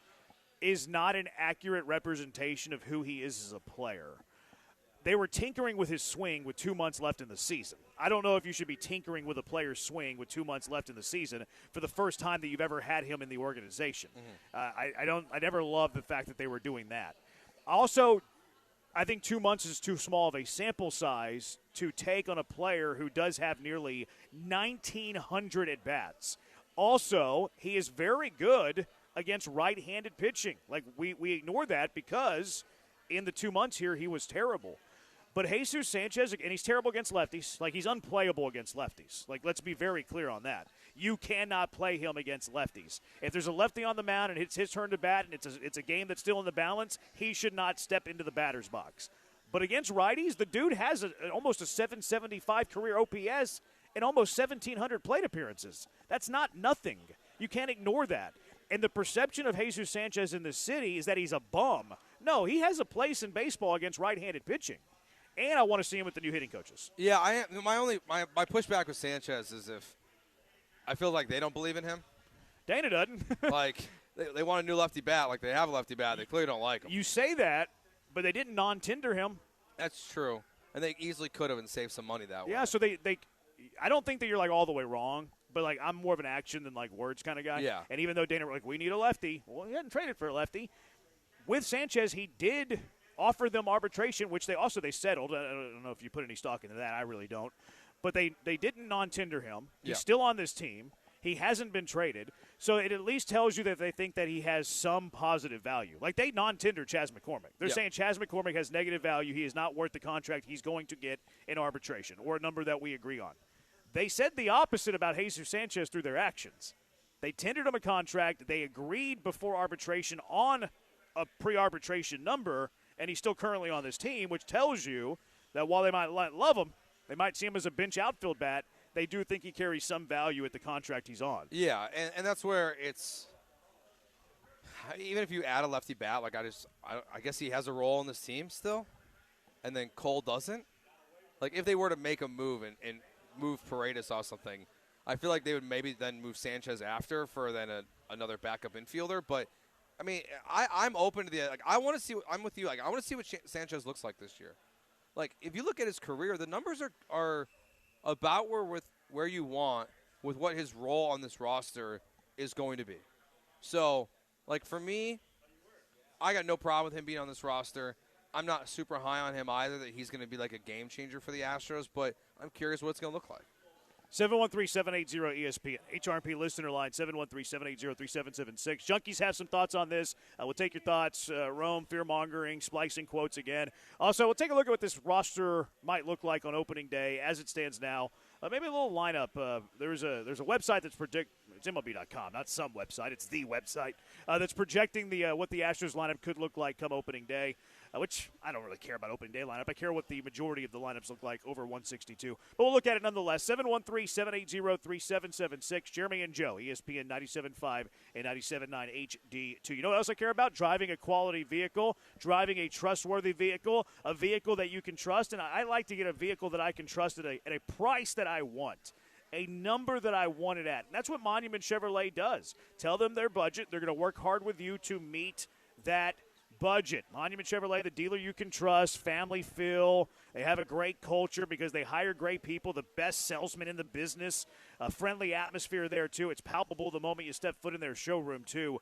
is not an accurate representation of who he is as a player. They were tinkering with his swing with 2 months left in the season. I don't know if you should be tinkering with a player's swing with 2 months left in the season for the first time that you've ever had him in the organization. I never loved the fact that they were doing that. Also, I think 2 months is too small of a sample size to take on a player who does have nearly 1,900 at-bats. Also, he is very good against right-handed pitching. We ignore that because in the 2 months here, he was terrible. But Jesus Sanchez, and he's terrible against lefties. He's unplayable against lefties. Let's be very clear on that. You cannot play him against lefties. If there's a lefty on the mound and it's his turn to bat and it's a game that's still in the balance, he should not step into the batter's box. But against righties, the dude has almost a 775 career OPS and almost 1,700 plate appearances. That's not nothing. You can't ignore that. And the perception of Jesus Sanchez in this city is that he's a bum. No, he has a place in baseball against right-handed pitching. And I want to see him with the new hitting coaches. Yeah, my pushback with Sanchez is if I feel like they don't believe in him. Dana doesn't. They want a new lefty bat. They have a lefty bat. They clearly don't like him. You say that, but they didn't non-tender him. That's true. And they easily could have and saved some money that way. Yeah, so they I don't think that you're all the way wrong, but I'm more of an action than words kind of guy. Yeah. And even though Dana we need a lefty, well, he hadn't traded for a lefty. With Sanchez, he did offer them arbitration, which they settled. I don't know if you put any stock into that. I really don't. But they didn't non-tender him. He's still on this team. He hasn't been traded. So it at least tells you that they think that he has some positive value. They non-tendered Chas McCormick. They're saying Chas McCormick has negative value. He is not worth the contract he's going to get in arbitration, or a number that we agree on. They said the opposite about Jesus Sanchez through their actions. They tendered him a contract. They agreed before arbitration on a pre-arbitration number, and he's still currently on this team, which tells you that while they might love him, they might see him as a bench outfield bat, they do think he carries some value at the contract he's on. Yeah, and that's where it's – even if you add a lefty bat, I guess he has a role in this team still, and then Cole doesn't. If they were to make a move and move Paredes off something, I feel like they would maybe then move Sanchez after for then another backup infielder. But, I'm open to the – I want to see – I'm with you. I want to see what Sanchez looks like this year. If you look at his career, the numbers are about where you want with what his role on this roster is going to be. So, like, for me, I got no problem with him being on this roster. I'm not super high on him either, that he's going to be like a game changer for the Astros, but I'm curious what it's going to look like. 713-780-ESPN. HRP listener line, 713-780-3776. Junkies have some thoughts on this. We'll take your thoughts. Rome, fear-mongering, splicing quotes again. Also, we'll take a look at what this roster might look like on opening day as it stands now. Maybe a little lineup. There's a website that's it's MLB.com, not some website. It's the website that's projecting what the Astros lineup could look like come opening day, which I don't really care about opening day lineup. I care what the majority of the lineups look like over 162. But we'll look at it nonetheless. 713-780-3776. Jeremy and Joe, ESPN 97.5 and 97.9 HD2. You know what else I care about? Driving a quality vehicle, driving a trustworthy vehicle, a vehicle that you can trust. And I like to get a vehicle that I can trust at a price that I want. A number that I want it at. And that's what Monument Chevrolet does. Tell them their budget. They're going to work hard with you to meet that budget. Monument Chevrolet, the dealer you can trust, family feel. They have a great culture because they hire great people, the best salesmen in the business, a friendly atmosphere there, too. It's palpable the moment you step foot in their showroom, too.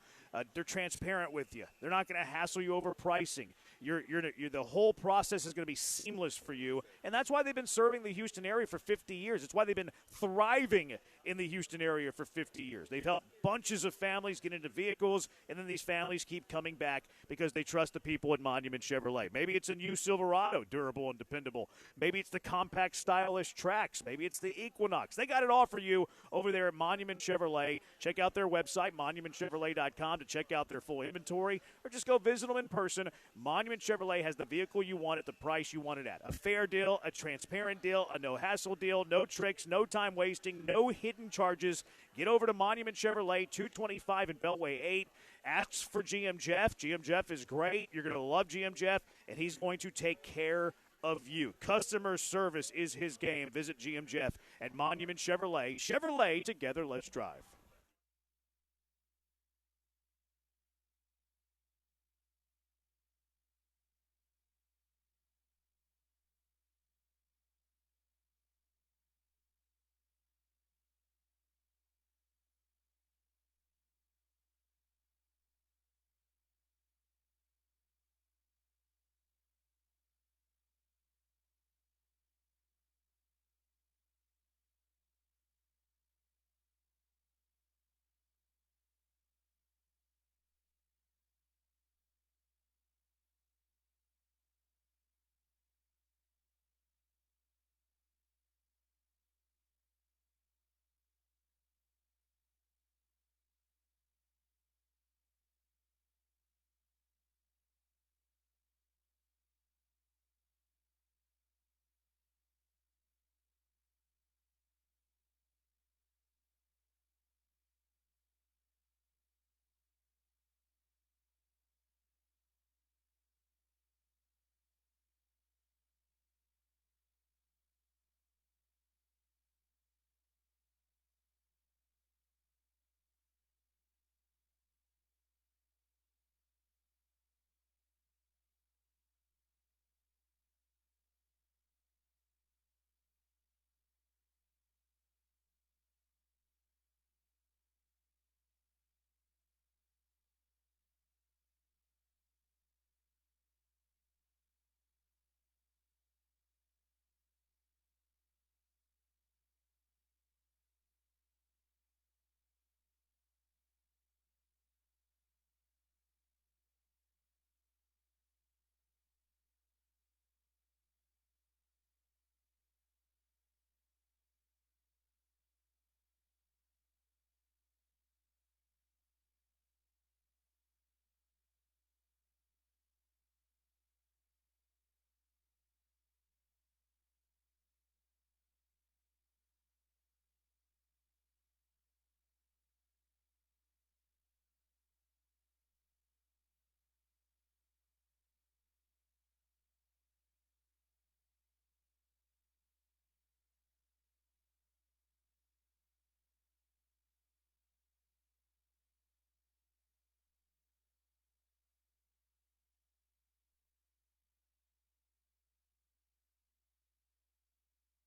They're transparent with you. They're not going to hassle you over pricing. The whole process is going to be seamless for you, and that's why they've been serving the Houston area for 50 years. It's why they've been thriving in the Houston area for 50 years. They've helped bunches of families get into vehicles, and then these families keep coming back because they trust the people at Monument Chevrolet. Maybe it's a new Silverado, durable and dependable. Maybe it's the compact, stylish Trax. Maybe it's the Equinox. They got it all for you over there at Monument Chevrolet. Check out their website, monumentchevrolet.com, to check out their full inventory, or just go visit them in person. Monument Chevrolet has the vehicle you want at the price you want it at. A fair deal, a transparent deal, a no-hassle deal, no tricks, no time wasting, no hidden charges. Get over to Monument Chevrolet, 225 in Beltway 8. Ask for GM Jeff. GM Jeff is great. You're going to love GM Jeff, and he's going to take care of you. Customer service is his game. Visit GM Jeff at Monument Chevrolet. Chevrolet, together, let's drive.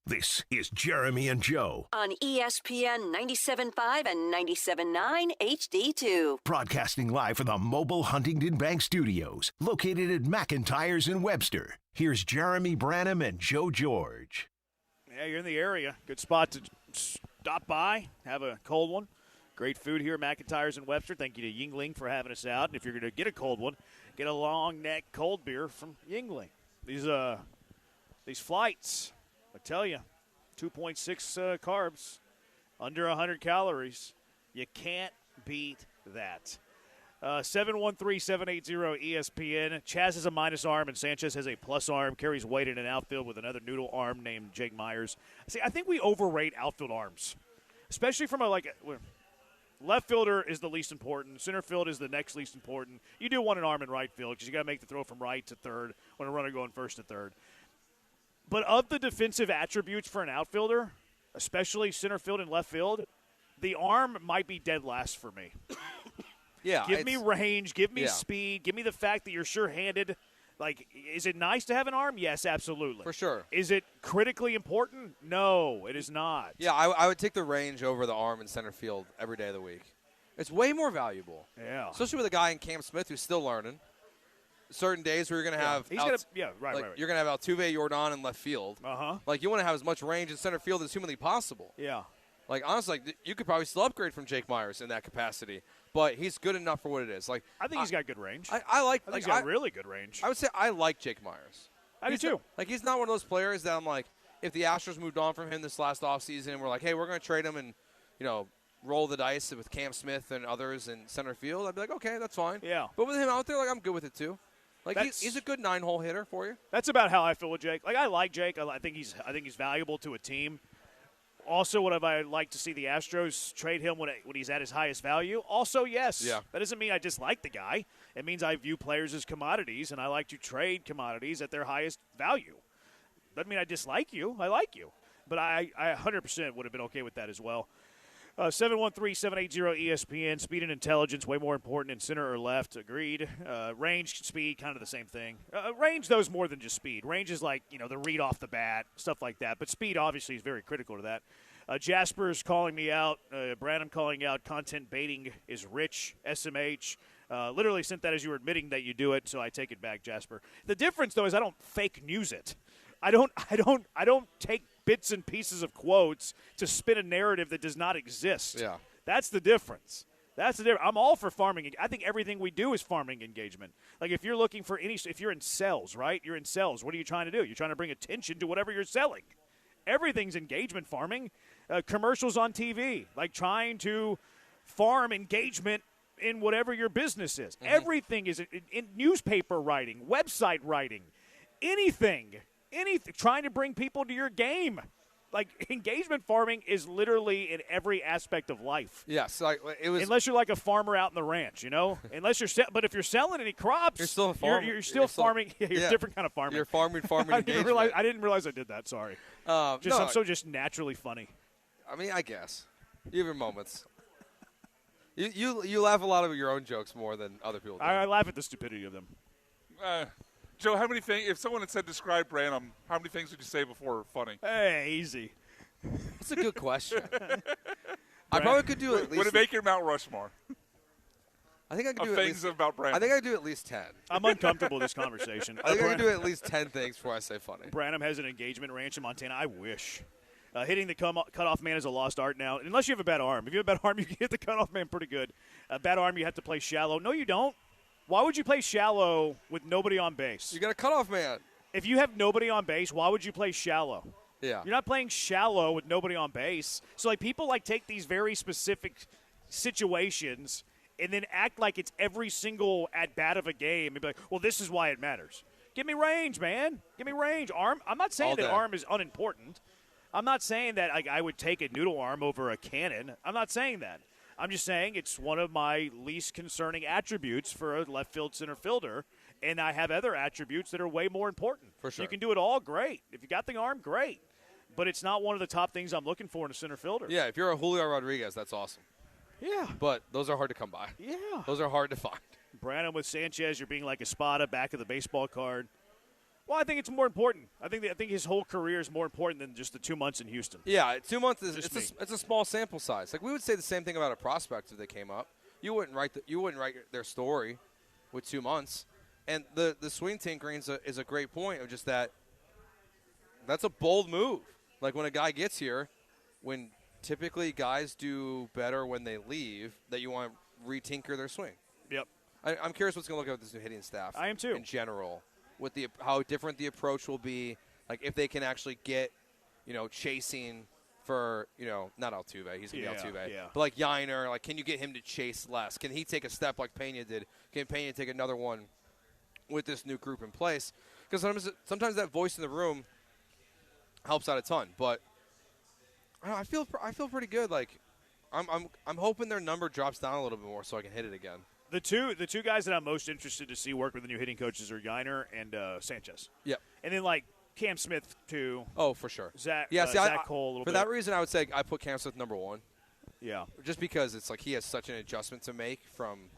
This is Jeremy and Joe. On ESPN 97.5 and 97.9 HD2. Broadcasting live from the mobile Huntington Bank Studios, located at McIntyre's in Webster. Here's Jeremy Branham and Joe George. Yeah, you're in the area. Good spot to stop by, have a cold one. Great food here at McIntyre's in Webster. Thank you to Yingling for having us out. And if you're going to get a cold one, get a long neck cold beer from Yingling. These flights, I tell you, 2.6 carbs, under 100 calories. You can't beat that. 713-780-ESPN. Chaz has a minus arm, and Sanchez has a plus arm. Carries weight in an outfield with another noodle arm named Jake Myers. See, I think we overrate outfield arms, especially from left fielder is the least important. Center field is the next least important. You do want an arm in right field because you got to make the throw from right to third when a runner going first to third. But of the defensive attributes for an outfielder, especially center field and left field, the arm might be dead last for me. Yeah, give me range, give me speed, give me the fact that you're sure-handed. Like, is it nice to have an arm? Yes, absolutely. For sure. Is it critically important? No, it is not. Yeah, I would take the range over the arm in center field every day of the week. It's way more valuable. Yeah. Especially with a guy in Cam Smith who's still learning. Certain days where you're going to have right. You're going to have Altuve, Jordan in left field. Uh-huh. Like, you want to have as much range in center field as humanly possible. Yeah. Like, honestly, you could probably still upgrade from Jake Myers in that capacity, but he's good enough for what it is. Like, I think he's got good range. I think he's got really good range. I would say I like Jake Myers. I do too. Like, he's not one of those players that I'm like, if the Astros moved on from him this last offseason and we're like, hey, we're going to trade him and, roll the dice with Cam Smith and others in center field, I'd be like, okay, that's fine. Yeah. But with him out there, like, I'm good with it too. Like, he's a good 9-hole hitter for you. That's about how I feel with Jake. Like, I like Jake. I think he's valuable to a team. Also, would I like to see the Astros trade him when he's at his highest value? Also, yes. Yeah. That doesn't mean I dislike the guy. It means I view players as commodities, and I like to trade commodities at their highest value. Doesn't mean I dislike you. I like you. But I 100% would have been okay with that as well. 713-780-ESPN. Speed and intelligence, way more important in center or left. Agreed. Range, speed, kind of the same thing. Range, though, is more than just speed. Range is like, the read off the bat, stuff like that. But speed, obviously, is very critical to that. Jasper's calling me out. Branham calling out. Content baiting is rich. SMH. Literally sent that as you were admitting that you do it, so I take it back, Jasper. The difference, though, is I don't fake news it. I don't take bits and pieces of quotes to spin a narrative that does not exist. Yeah. That's the difference. I'm all for farming. I think everything we do is farming engagement. Like if you're looking for if you're in sales, right? You're in sales. What are you trying to do? You're trying to bring attention to whatever you're selling. Everything's engagement farming. Commercials on TV, like trying to farm engagement in whatever your business is. Mm-hmm. Everything is in newspaper writing, website writing, anything, trying to bring people to your game. Like, engagement farming is literally in every aspect of life. Yes, like it was. Unless you're like a farmer out in the ranch, Unless you're, but if you're selling any crops, you're still a farmer. You're still farming. You're a different kind of farming. You're farming engagement. I didn't realize I did that. Sorry. I'm so just naturally funny. I mean, I guess you have your moments. You laugh a lot of your own jokes more than other people do. I laugh at the stupidity of them. Joe, how many things? If someone had said describe Branham, how many things would you say before funny? Hey, easy. That's a good question. I probably could do at least. Would it make your Mount Rushmore? I think I could do things about Branham. I think I could do at least 10. I'm uncomfortable with this conversation. I think I could do at least 10 things before I say funny. Branham has an engagement ranch in Montana. I wish. Hitting the cutoff man is a lost art now, unless you have a bad arm. If you have a bad arm, you can hit the cutoff man pretty good. A bad arm, you have to play shallow. No, you don't. Why would you play shallow with nobody on base? You got a cutoff man. If you have nobody on base, why would you play shallow? Yeah. You're not playing shallow with nobody on base. So, people take these very specific situations and then act like it's every single at-bat of a game and be like, well, this is why it matters. Give me range, man. Give me range. Arm. I'm not saying that arm is unimportant. I'm not saying that I would take a noodle arm over a cannon. I'm not saying that. I'm just saying it's one of my least concerning attributes for a left field center fielder, and I have other attributes that are way more important. For sure. You can do it all, great. If you got the arm, great. But it's not one of the top things I'm looking for in a center fielder. Yeah, if you're a Julio Rodriguez, that's awesome. Yeah. But those are hard to come by. Yeah. Those are hard to find. Branham with Sanchez, you're being like Espada, back of the baseball card. Well, I think it's more important. I think his whole career is more important than just the 2 months in Houston. Yeah, 2 months it's a small sample size. Like we would say the same thing about a prospect if they came up. You wouldn't write their story with 2 months. And the swing tinkering is a great point of just that's a bold move. Like when a guy gets here, when typically guys do better when they leave, that you want to retinker their swing. Yep. I'm curious what's going to look like with this new hitting staff. I am too. In general, with how different the approach will be, like if they can actually get, chasing for, not Altuve, he's going to be Altuve, but like Yiner, like can you get him to chase less? Can he take a step like Pena did? Can Pena take another one with this new group in place? Because sometimes that voice in the room helps out a ton. But I feel pretty good. Like I'm hoping their number drops down a little bit more so I can hit it again. The two guys that I'm most interested to see work with the new hitting coaches are Yiner and Sanchez. Yep. And then like Cam Smith too. Oh, for sure. Zach Cole a little for bit. that reason, I would say I put Cam Smith number 1. Yeah. Just because it's like he has such an adjustment to make from,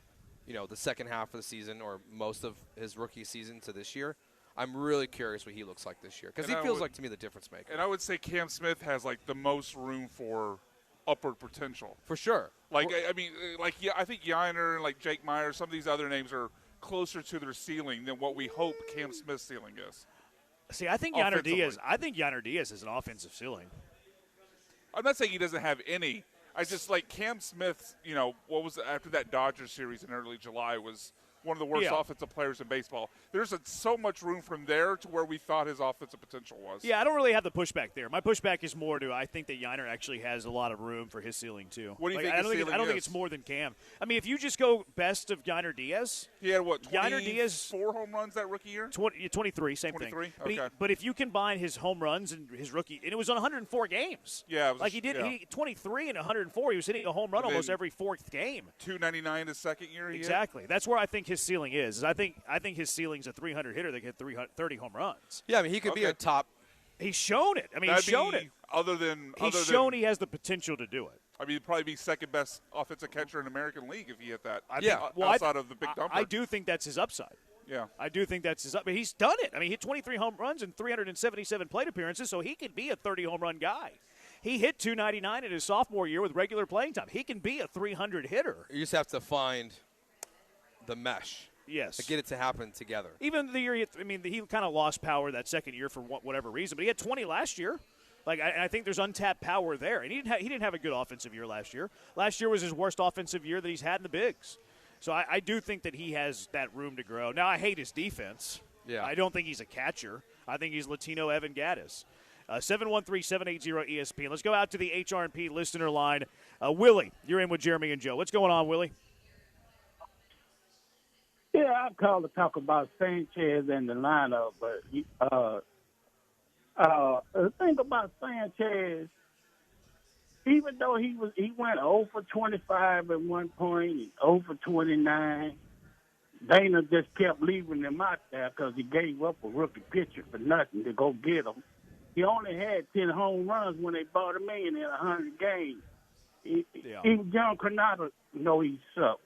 the second half of the season or most of his rookie season to this year. I'm really curious what he looks like this year because he feels like to me the difference maker. And I would say Cam Smith has like the most room for upward potential. For sure. Like I think Yiner and like Jake Meyer, some of these other names are closer to their ceiling than what we hope Cam Smith's ceiling is. See, I think Yiner Diaz has an offensive ceiling. I'm not saying he doesn't have any. I just like Cam Smith, what was after that Dodgers series in early July was one of the worst offensive players in baseball. There's so much room from there to where we thought his offensive potential was. Yeah, I don't really have the pushback there. My pushback is more to I think that Yiner actually has a lot of room for his ceiling too. What do you think I don't think it's more than Cam. I mean, if you just go best of Yiner Diaz. He had what, Yiner Diaz 4 home runs that rookie year? 23, same 23? thing. Okay. But if you combine his home runs and his rookie, and it was on 104 games. Yeah. He 23 and 104. He was hitting a home run almost every fourth game. 299 his second year. Exactly. That's where I think his ceiling is. I think his ceiling's a 300 hitter that can hit 30 home runs. Yeah, I mean he could be a top. He's shown it. I mean, he's shown it. He's shown he has the potential to do it. I mean, he'd probably be second best offensive catcher in the American League if he hit that. Outside of the big dumper. I do think that's his upside. Yeah. I do think that's his upside. He's done it. I mean, he hit 23 home runs and 377 plate appearances, so he could be a 30 home run guy. He hit 299 in his sophomore year with regular playing time. He can be a 300 hitter. You just have to find the mesh. Yes. To get it to happen together. Even the year, he kind of lost power that second year for whatever reason, but he had 20 last year. Like, I think there's untapped power there. And he didn't have a good offensive year last year. Last year was his worst offensive year that he's had in the bigs. So I do think that he has that room to grow. Now, I hate his defense. Yeah. I don't think he's a catcher. I think he's Latino Evan Gaddis. 713-780-ESPN. Let's go out to the HRP listener line. Willie, you're in with Jeremy and Joe. What's going on, Willie? Yeah, I called to talk about Sanchez and the lineup, but the thing about Sanchez, even though he went 0 for 25 at one point, and 0 for 29, Dana just kept leaving him out there because he gave up a rookie pitcher for nothing to go get him. He only had 10 home runs when they brought him in 100 games. Even John Coronado, he sucked.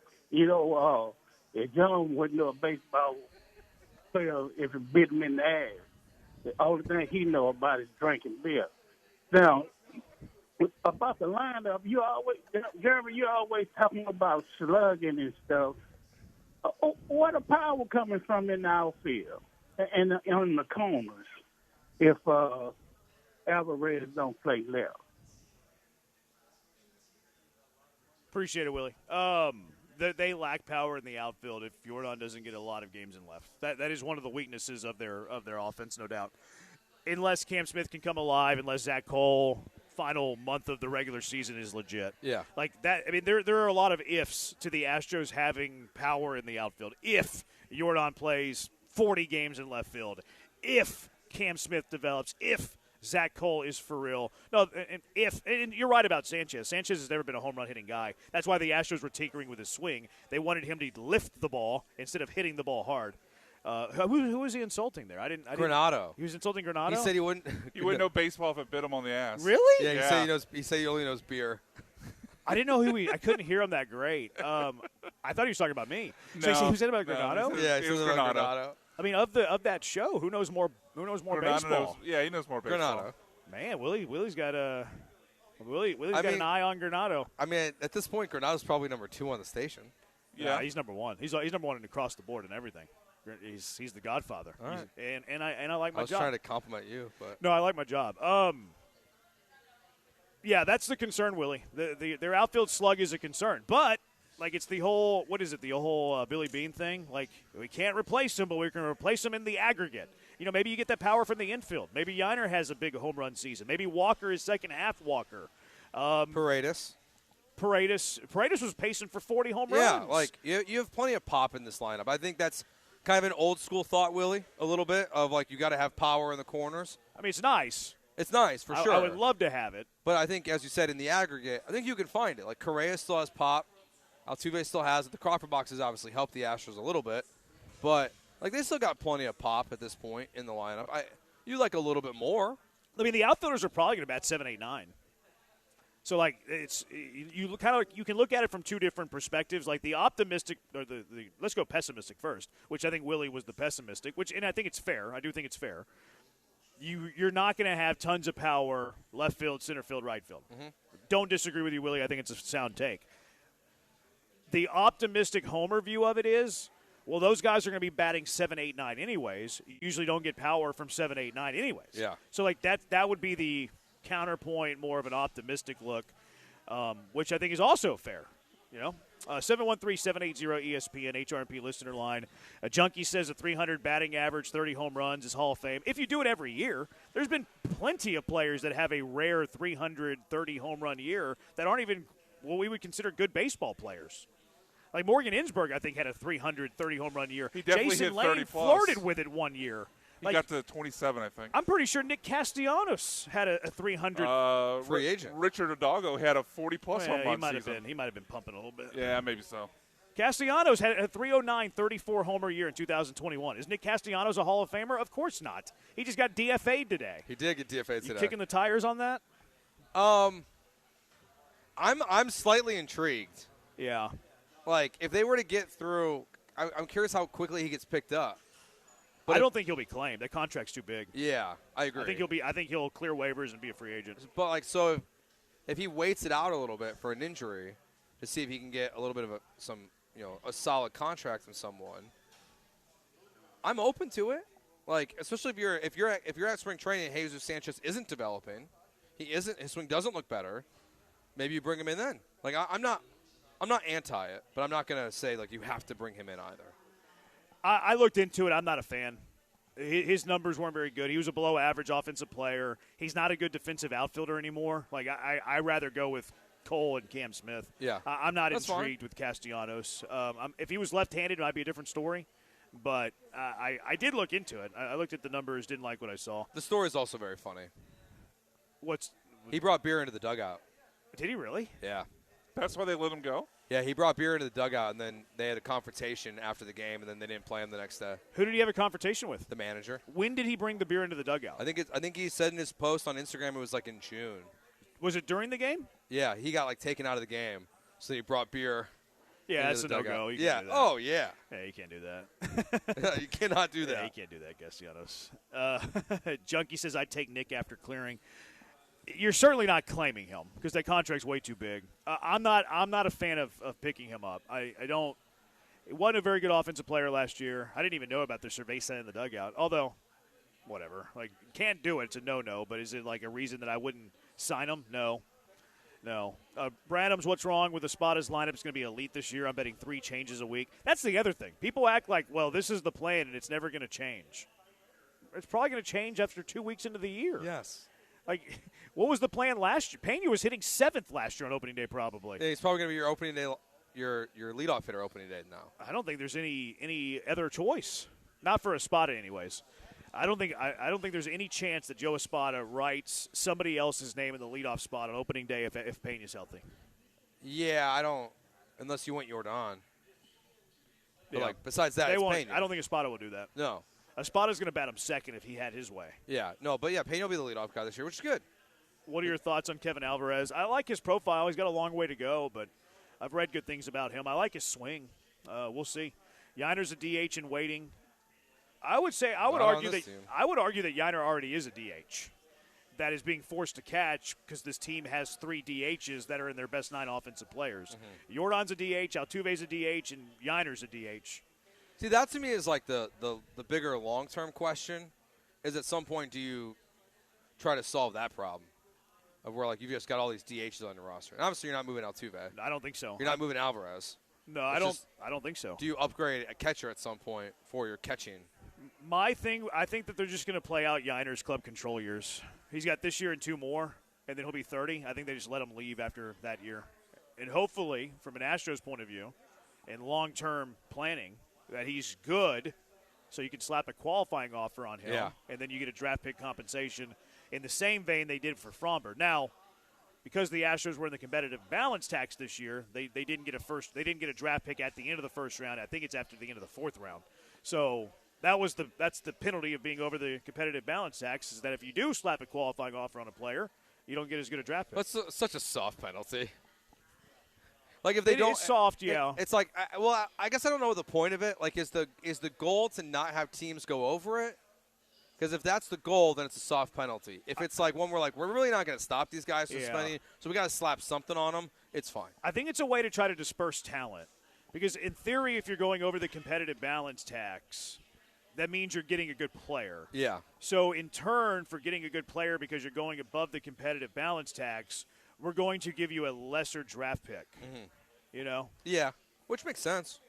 If John wouldn't know a baseball player if it bit him in the ass. The only thing he know about is drinking beer. Now, about the lineup, Jeremy, you're always talking about slugging and stuff. Where the power coming from in the outfield and on the corners if Alvarez don't play left? Appreciate it, Willie. They lack power in the outfield if Jordan doesn't get a lot of games in left. That is one of the weaknesses of their offense, no doubt. Unless Cam Smith can come alive, unless Zach Cole final month of the regular season is legit. Yeah. Like that. I mean, there are a lot of ifs to the Astros having power in the outfield. If Jordan plays 40 games in left field, if Cam Smith develops, if Zach Cole is for real. No, and you're right about Sanchez. Sanchez has never been a home run hitting guy. That's why the Astros were tinkering with his swing. They wanted him to lift the ball instead of hitting the ball hard. Who was he insulting there? I didn't. Granado. He was insulting Granado. He said he wouldn't. You wouldn't know baseball if it bit him on the ass. Really? Yeah. He said he only knows beer. I didn't know who I couldn't hear him that great. I thought he was talking about me. So who said about Granado? He said about Granado. I mean, of that show, who knows more? Who knows more baseball? He knows more baseball. Granado. Man, Willie's got an eye on Granado. I mean, at this point, Granado's probably number 2 on the station. Yeah, he's number 1. He's number 1 across the board and everything. He's the Godfather. All right. And I like my job. I was trying to compliment you, but no, I like my job. Yeah, that's the concern, Willie. Their outfield slug is a concern, but like it's the whole Billy Bean thing. Like we can't replace him, but we can replace him in the aggregate. You know, maybe you get that power from the infield. Maybe Yiner has a big home run season. Maybe Walker is second half Walker. Paredes was pacing for 40 home runs. Yeah, like you have plenty of pop in this lineup. I think that's kind of an old school thought, Willie, a little bit of like you got to have power in the corners. I mean, it's nice. It's nice for sure. I would love to have it. But I think, as you said, in the aggregate, I think you can find it. Like Correa still has pop. Altuve still has it. The Crawford boxes obviously helped the Astros a little bit. But like they still got plenty of pop at this point in the lineup. You like a little bit more. I mean, the outfielders are probably going to bat 7, 8, 9. So like you can look at it from two different perspectives. Like the optimistic or the let's go pessimistic first, which I think Willie was the pessimistic. And I think it's fair. I do think it's fair. You're not going to have tons of power left field, center field, right field. Mm-hmm. Don't disagree with you, Willie. I think it's a sound take. The optimistic homer view of it is, well, those guys are going to be batting 7, 8, 9 anyways. You usually don't get power from 7, 8, 9 anyways. Yeah. So like that would be the counterpoint, more of an optimistic look, which I think is also fair. You know, 713-780-ESPN HRP listener line. A Junkie says a 300 batting average, 30 home runs is Hall of Fame. If you do it every year, there's been plenty of players that have a rare 330 home run year that aren't even what we would consider good baseball players. Like Morgan Insberg, I think, had a 330 home run year. He definitely Jason hit Lane 30 plus. flirted with it one year. He got to 27, I think. I'm pretty sure Nick Castellanos had a 300 free agent. Richard Hidalgo had a 40-plus home run season. He might have been pumping a little bit. Yeah, maybe so. Castellanos had a 309 34 homer year in 2021. Is Nick Castellanos a Hall of Famer? Of course not. He just got DFA'd today. He did get DFA'd today. You kicking the tires on that? I'm slightly intrigued. Yeah. Like, if they were to get through, I'm curious how quickly he gets picked up. But I don't think he'll be claimed. That contract's too big. Yeah, I agree. I think he'll clear waivers and be a free agent. But like, so if he waits it out a little bit for an injury to see if he can get a little bit of a solid contract from someone, I'm open to it. Like, especially if you're at spring training and Jesus Sanchez isn't developing, his swing doesn't look better. Maybe you bring him in then. Like, I'm not anti it, but I'm not gonna say like you have to bring him in either. I looked into it. I'm not a fan. His numbers weren't very good. He was a below-average offensive player. He's not a good defensive outfielder anymore. Like I rather go with Cole and Cam Smith. Yeah, I'm not That's intrigued fine. with Castellanos. If he was left-handed, it might be a different story. But I did look into it. I looked at the numbers, didn't like what I saw. The story is also very funny. He brought beer into the dugout. Did he really? Yeah. That's why they let him go? Yeah, he brought beer into the dugout, and then they had a confrontation after the game, and then they didn't play him the next day. Who did he have a confrontation with? The manager. When did he bring the beer into the dugout? I think he said in his post on Instagram it was like in June. Was it during the game? Yeah, he got like taken out of the game, so he brought beer. Yeah, that's a no-go. Yeah. Oh, yeah. Yeah, you can't do that. You cannot do that. Yeah, you can't do that, Castellanos. Junkie says, I'd take Nick after clearing. You're certainly not claiming him because that contract's way too big. I'm not a fan of picking him up. I don't. He wasn't a very good offensive player last year. I didn't even know about the Cerveza in the dugout. Although, whatever. Like, can't do it. It's a no-no. But is it like a reason that I wouldn't sign him? No. Branham's what's wrong with the Spada's lineup? It's going to be elite this year. I'm betting 3 changes a week. That's the other thing. People act like, well, this is the plan and it's never going to change. It's probably going to change after 2 weeks into the year. Yes. Like, what was the plan last year? Pena was hitting 7th last year on opening day, probably. Yeah, he's probably going to be your opening day, your leadoff hitter opening day now. I don't think there's any other choice. Not for Espada, anyways. I don't think there's any chance that Joe Espada writes somebody else's name in the leadoff spot on opening day if Pena's healthy. Yeah, I don't. Unless you want Jordan. But Yeah. like besides that, it's Pena. I don't think Espada will do that. No. Espada's going to bat him second if he had his way. Yeah, no, but yeah, Pena will be the leadoff guy this year, which is good. What are your thoughts on Kevin Alvarez? I like his profile. He's got a long way to go, but I've read good things about him. I like his swing. We'll see. Yiner's a DH in waiting. I would Not on argue this that team. I would argue that Yiner already is a DH that is being forced to catch because this team has 3 DHs that are in their best 9 offensive players. Jordan's a DH, Altuve's a DH, and Yiner's a DH. See, that to me is like the bigger long-term question is at some point do you try to solve that problem of where, like, you've just got all these DHs on your roster. And obviously you're not moving Altuve. I don't think so. You're not moving Alvarez. No, I don't think so. Do you upgrade a catcher at some point for your catching? My thing, I think that they're just going to play out Yiner's club control years. He's got this year and 2 more, and then he'll be 30. I think they just let him leave after that year. And hopefully, from an Astros point of view, and long-term planning, that he's good, so you can slap a qualifying offer on him, and then you get a draft pick compensation in the same vein they did for Fromber. Now, because the Astros were in the competitive balance tax this year, they didn't get a draft pick at the end of the first round. I think it's after the end of the 4th round. So that's the penalty of being over the competitive balance tax, is that if you do slap a qualifying offer on a player, you don't get as good a draft pick. That's such a soft penalty. Like if they don't, it's soft, yeah. It's like, I guess I don't know what the point of it. Like, is the goal to not have teams go over it? Because if that's the goal, then it's a soft penalty. If it's like one where like we're really not going to stop these guys from spending, so we got to slap something on them, it's fine. I think it's a way to try to disperse talent. Because in theory, if you're going over the competitive balance tax, that means you're getting a good player. Yeah. So in turn, for getting a good player because you're going above the competitive balance tax, we're going to give you a lesser draft pick. Mm-hmm. You know? Yeah, which makes sense.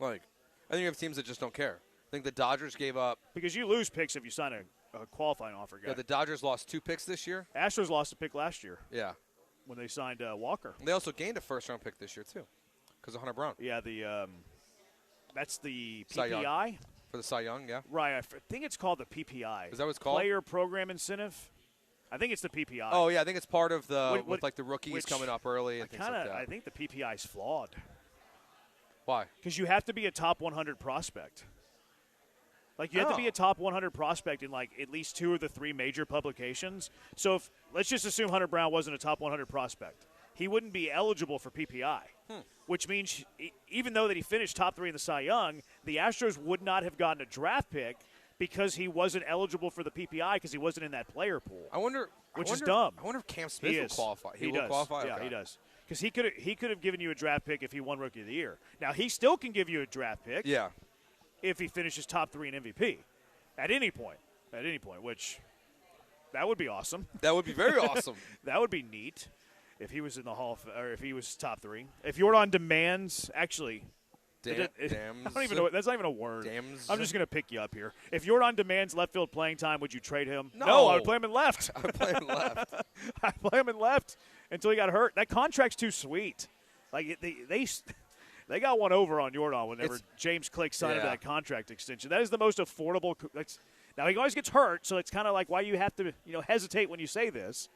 Like, I think you have teams that just don't care. I think the Dodgers gave up. Because you lose picks if you sign a qualifying offer guy. Yeah, the Dodgers lost 2 picks this year. Astros lost a pick last year. Yeah. When they signed Walker. And they also gained a first-round pick this year, too, because of Hunter Brown. Yeah, that's the Cy PPI? Young. For the Cy Young, yeah. Right, I think it's called the PPI. Is that what it's called? Player Program Incentive? I think it's the PPI. Oh, yeah, I think it's part of the, with like the rookies coming up early and things like that. I think the PPI is flawed. Why? Because you have to be a top 100 prospect. Like, you have to be a top 100 prospect in, like, at least 2 of the 3 major publications. So, let's just assume Hunter Brown wasn't a top 100 prospect. He wouldn't be eligible for PPI, which means even though that he finished top 3 in the Cy Young, the Astros would not have gotten a draft pick because he wasn't eligible for the PPI because he wasn't in that player pool. Which is dumb. I wonder if Cam Smith will qualify. He will does. qualify? Yeah, Okay. he does. Because he could have given you a draft pick if he won Rookie of the Year. Now, he still can give you a draft pick. Yeah. If he finishes top 3 in MVP at any point, which that would be awesome. That would be very awesome. That would be neat if he was in the or if he was top 3. If Jordan demands, actually, I don't even know. That's not even a word. I'm just going to pick you up here. If Jordan demands left field playing time, would you trade him? No, I would play him in left. I would play him left. I'd play him in left until he got hurt. That contract's too sweet. Like they got one over on Jordan whenever James Click signed that contract extension. That is the most affordable. Now, he always gets hurt, so it's kind of like why you have to hesitate when you say this.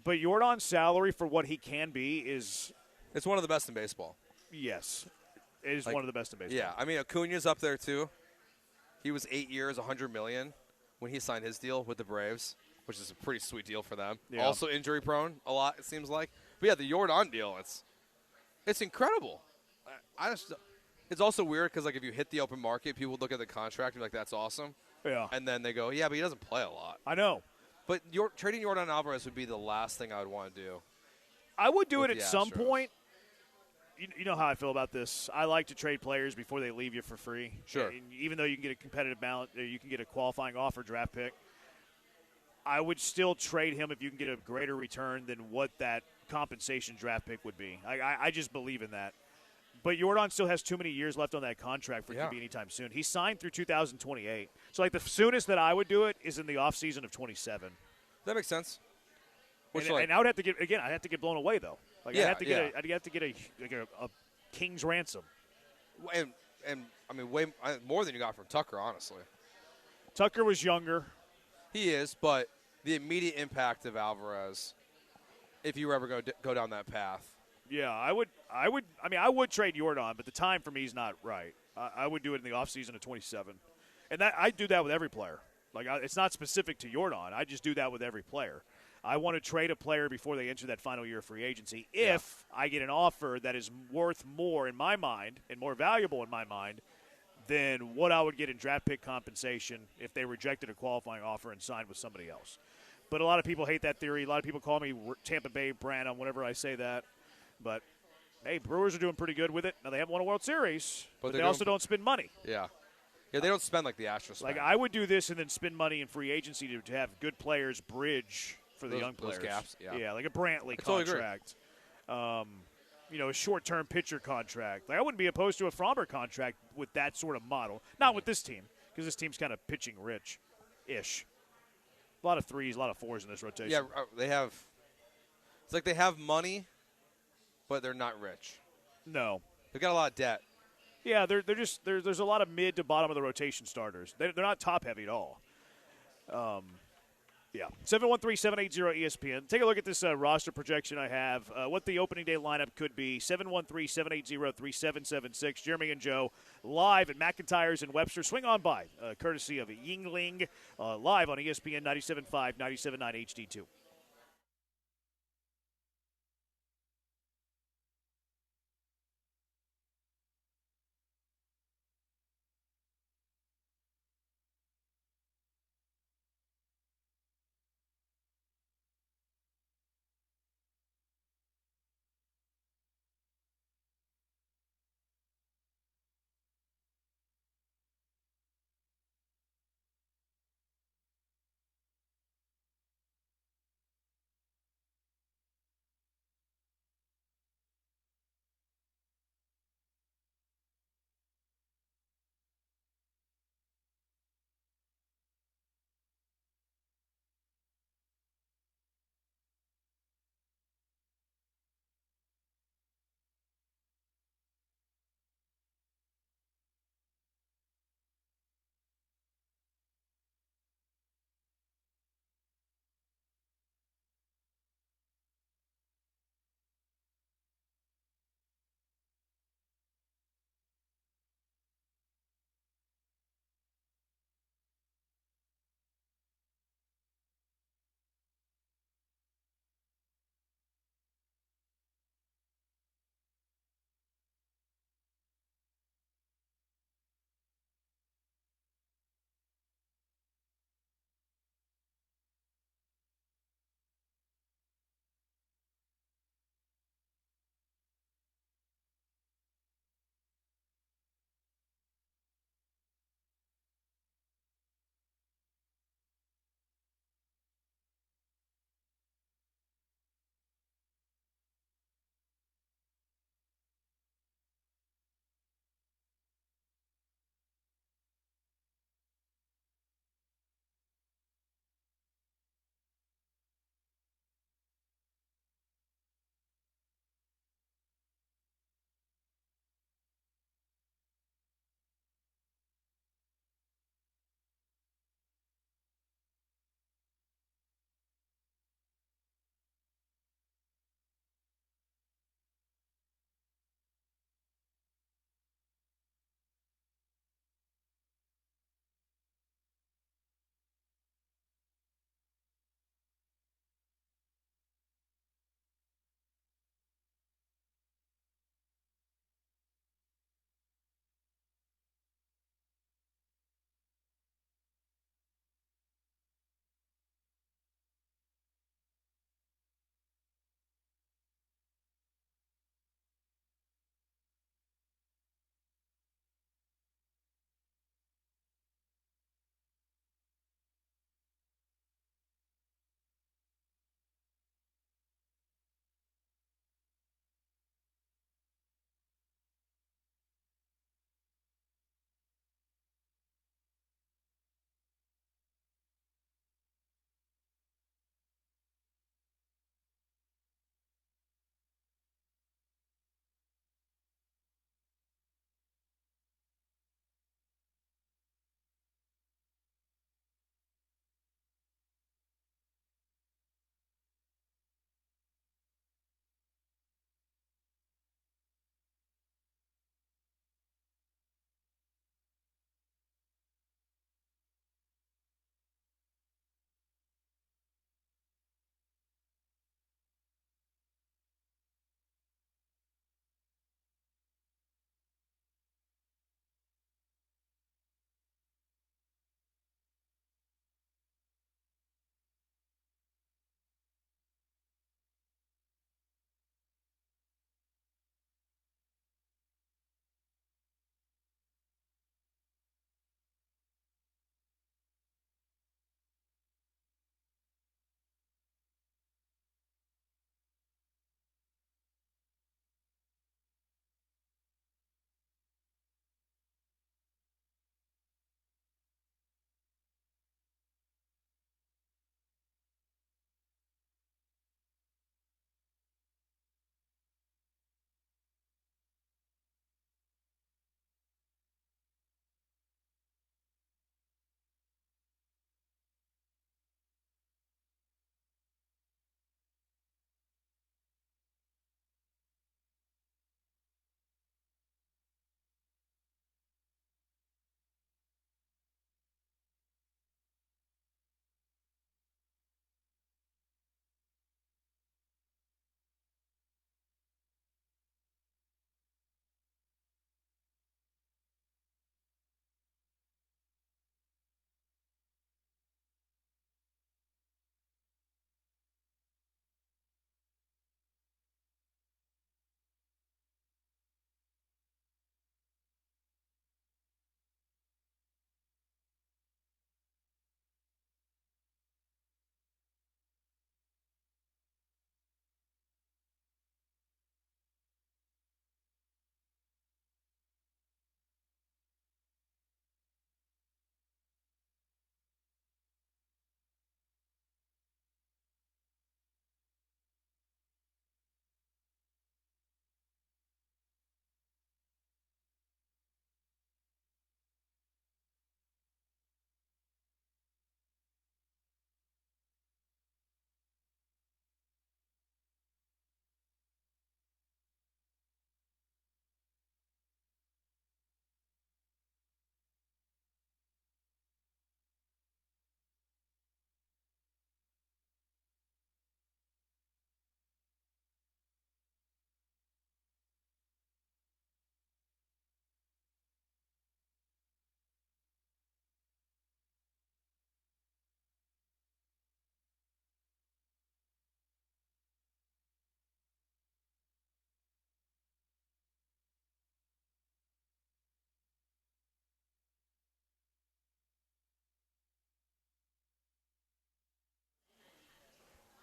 But Jordan's salary for what he can be is – it's one of the best in baseball. Yes. It is one of the best in baseball. Yeah, I mean, Acuna's up there, too. He was 8 years, $100 million when he signed his deal with the Braves, which is a pretty sweet deal for them. Yeah. Also injury-prone a lot, it seems like. But, yeah, the Jordan deal, it's incredible. It's also weird because, like, if you hit the open market, people look at the contract and be like, that's awesome. Yeah. And then they go, yeah, but he doesn't play a lot. I know. But trading Jordan Alvarez would be the last thing I would want to do. I would do it at some point. You know how I feel about this. I like to trade players before they leave you for free. Sure. And even though you can get a competitive balance, or you can get a qualifying offer draft pick, I would still trade him if you can get a greater return than what that compensation draft pick would be. I just believe in that. But Jordan still has too many years left on that contract for it to be anytime soon. He signed through 2028. So, like, the soonest that I would do it is in the offseason of 27. That makes sense. And I would have to get, again, I have to get blown away, though. Like, I'd have to get a king's ransom. And I mean, way more than you got from Tucker, honestly. Tucker was younger. He is, but the immediate impact of Alvarez, if you were ever go down that path. Yeah, I would trade Jordan, but the time for me is not right. I would do it in the offseason of 27. And I do that with every player. Like, it's not specific to Jordan. I just do that with every player. I want to trade a player before they enter that final year of free agency if I get an offer that is worth more in my mind and more valuable in my mind than what I would get in draft pick compensation if they rejected a qualifying offer and signed with somebody else. But a lot of people hate that theory. A lot of people call me Tampa Bay Branham whenever I say that. But, hey, Brewers are doing pretty good with it. Now, they haven't won a World Series, but they also don't spend money. Yeah. Yeah, they don't spend like the Astros spend. Like, I would do this and then spend money in free agency to have good players bridge for the young players. Those gaps, yeah, like a Brantley totally contract. A short-term pitcher contract. Like, I wouldn't be opposed to a Fromber contract with that sort of model. Not with this team, because this team's kind of pitching rich-ish. A lot of threes, a lot of fours in this rotation. Yeah, they have – it's like they have money, but they're not rich. No. They've got a lot of debt. Yeah, there's a lot of mid to bottom of the rotation starters. They're not top-heavy at all. Yeah, 713-780-ESPN. Take a look at this roster projection I have, what the opening day lineup could be. 713-780-3776. Jeremy and Joe live at McIntyre's in Webster. Swing on by, courtesy of Yingling, live on ESPN 97.5, 97.9 HD2.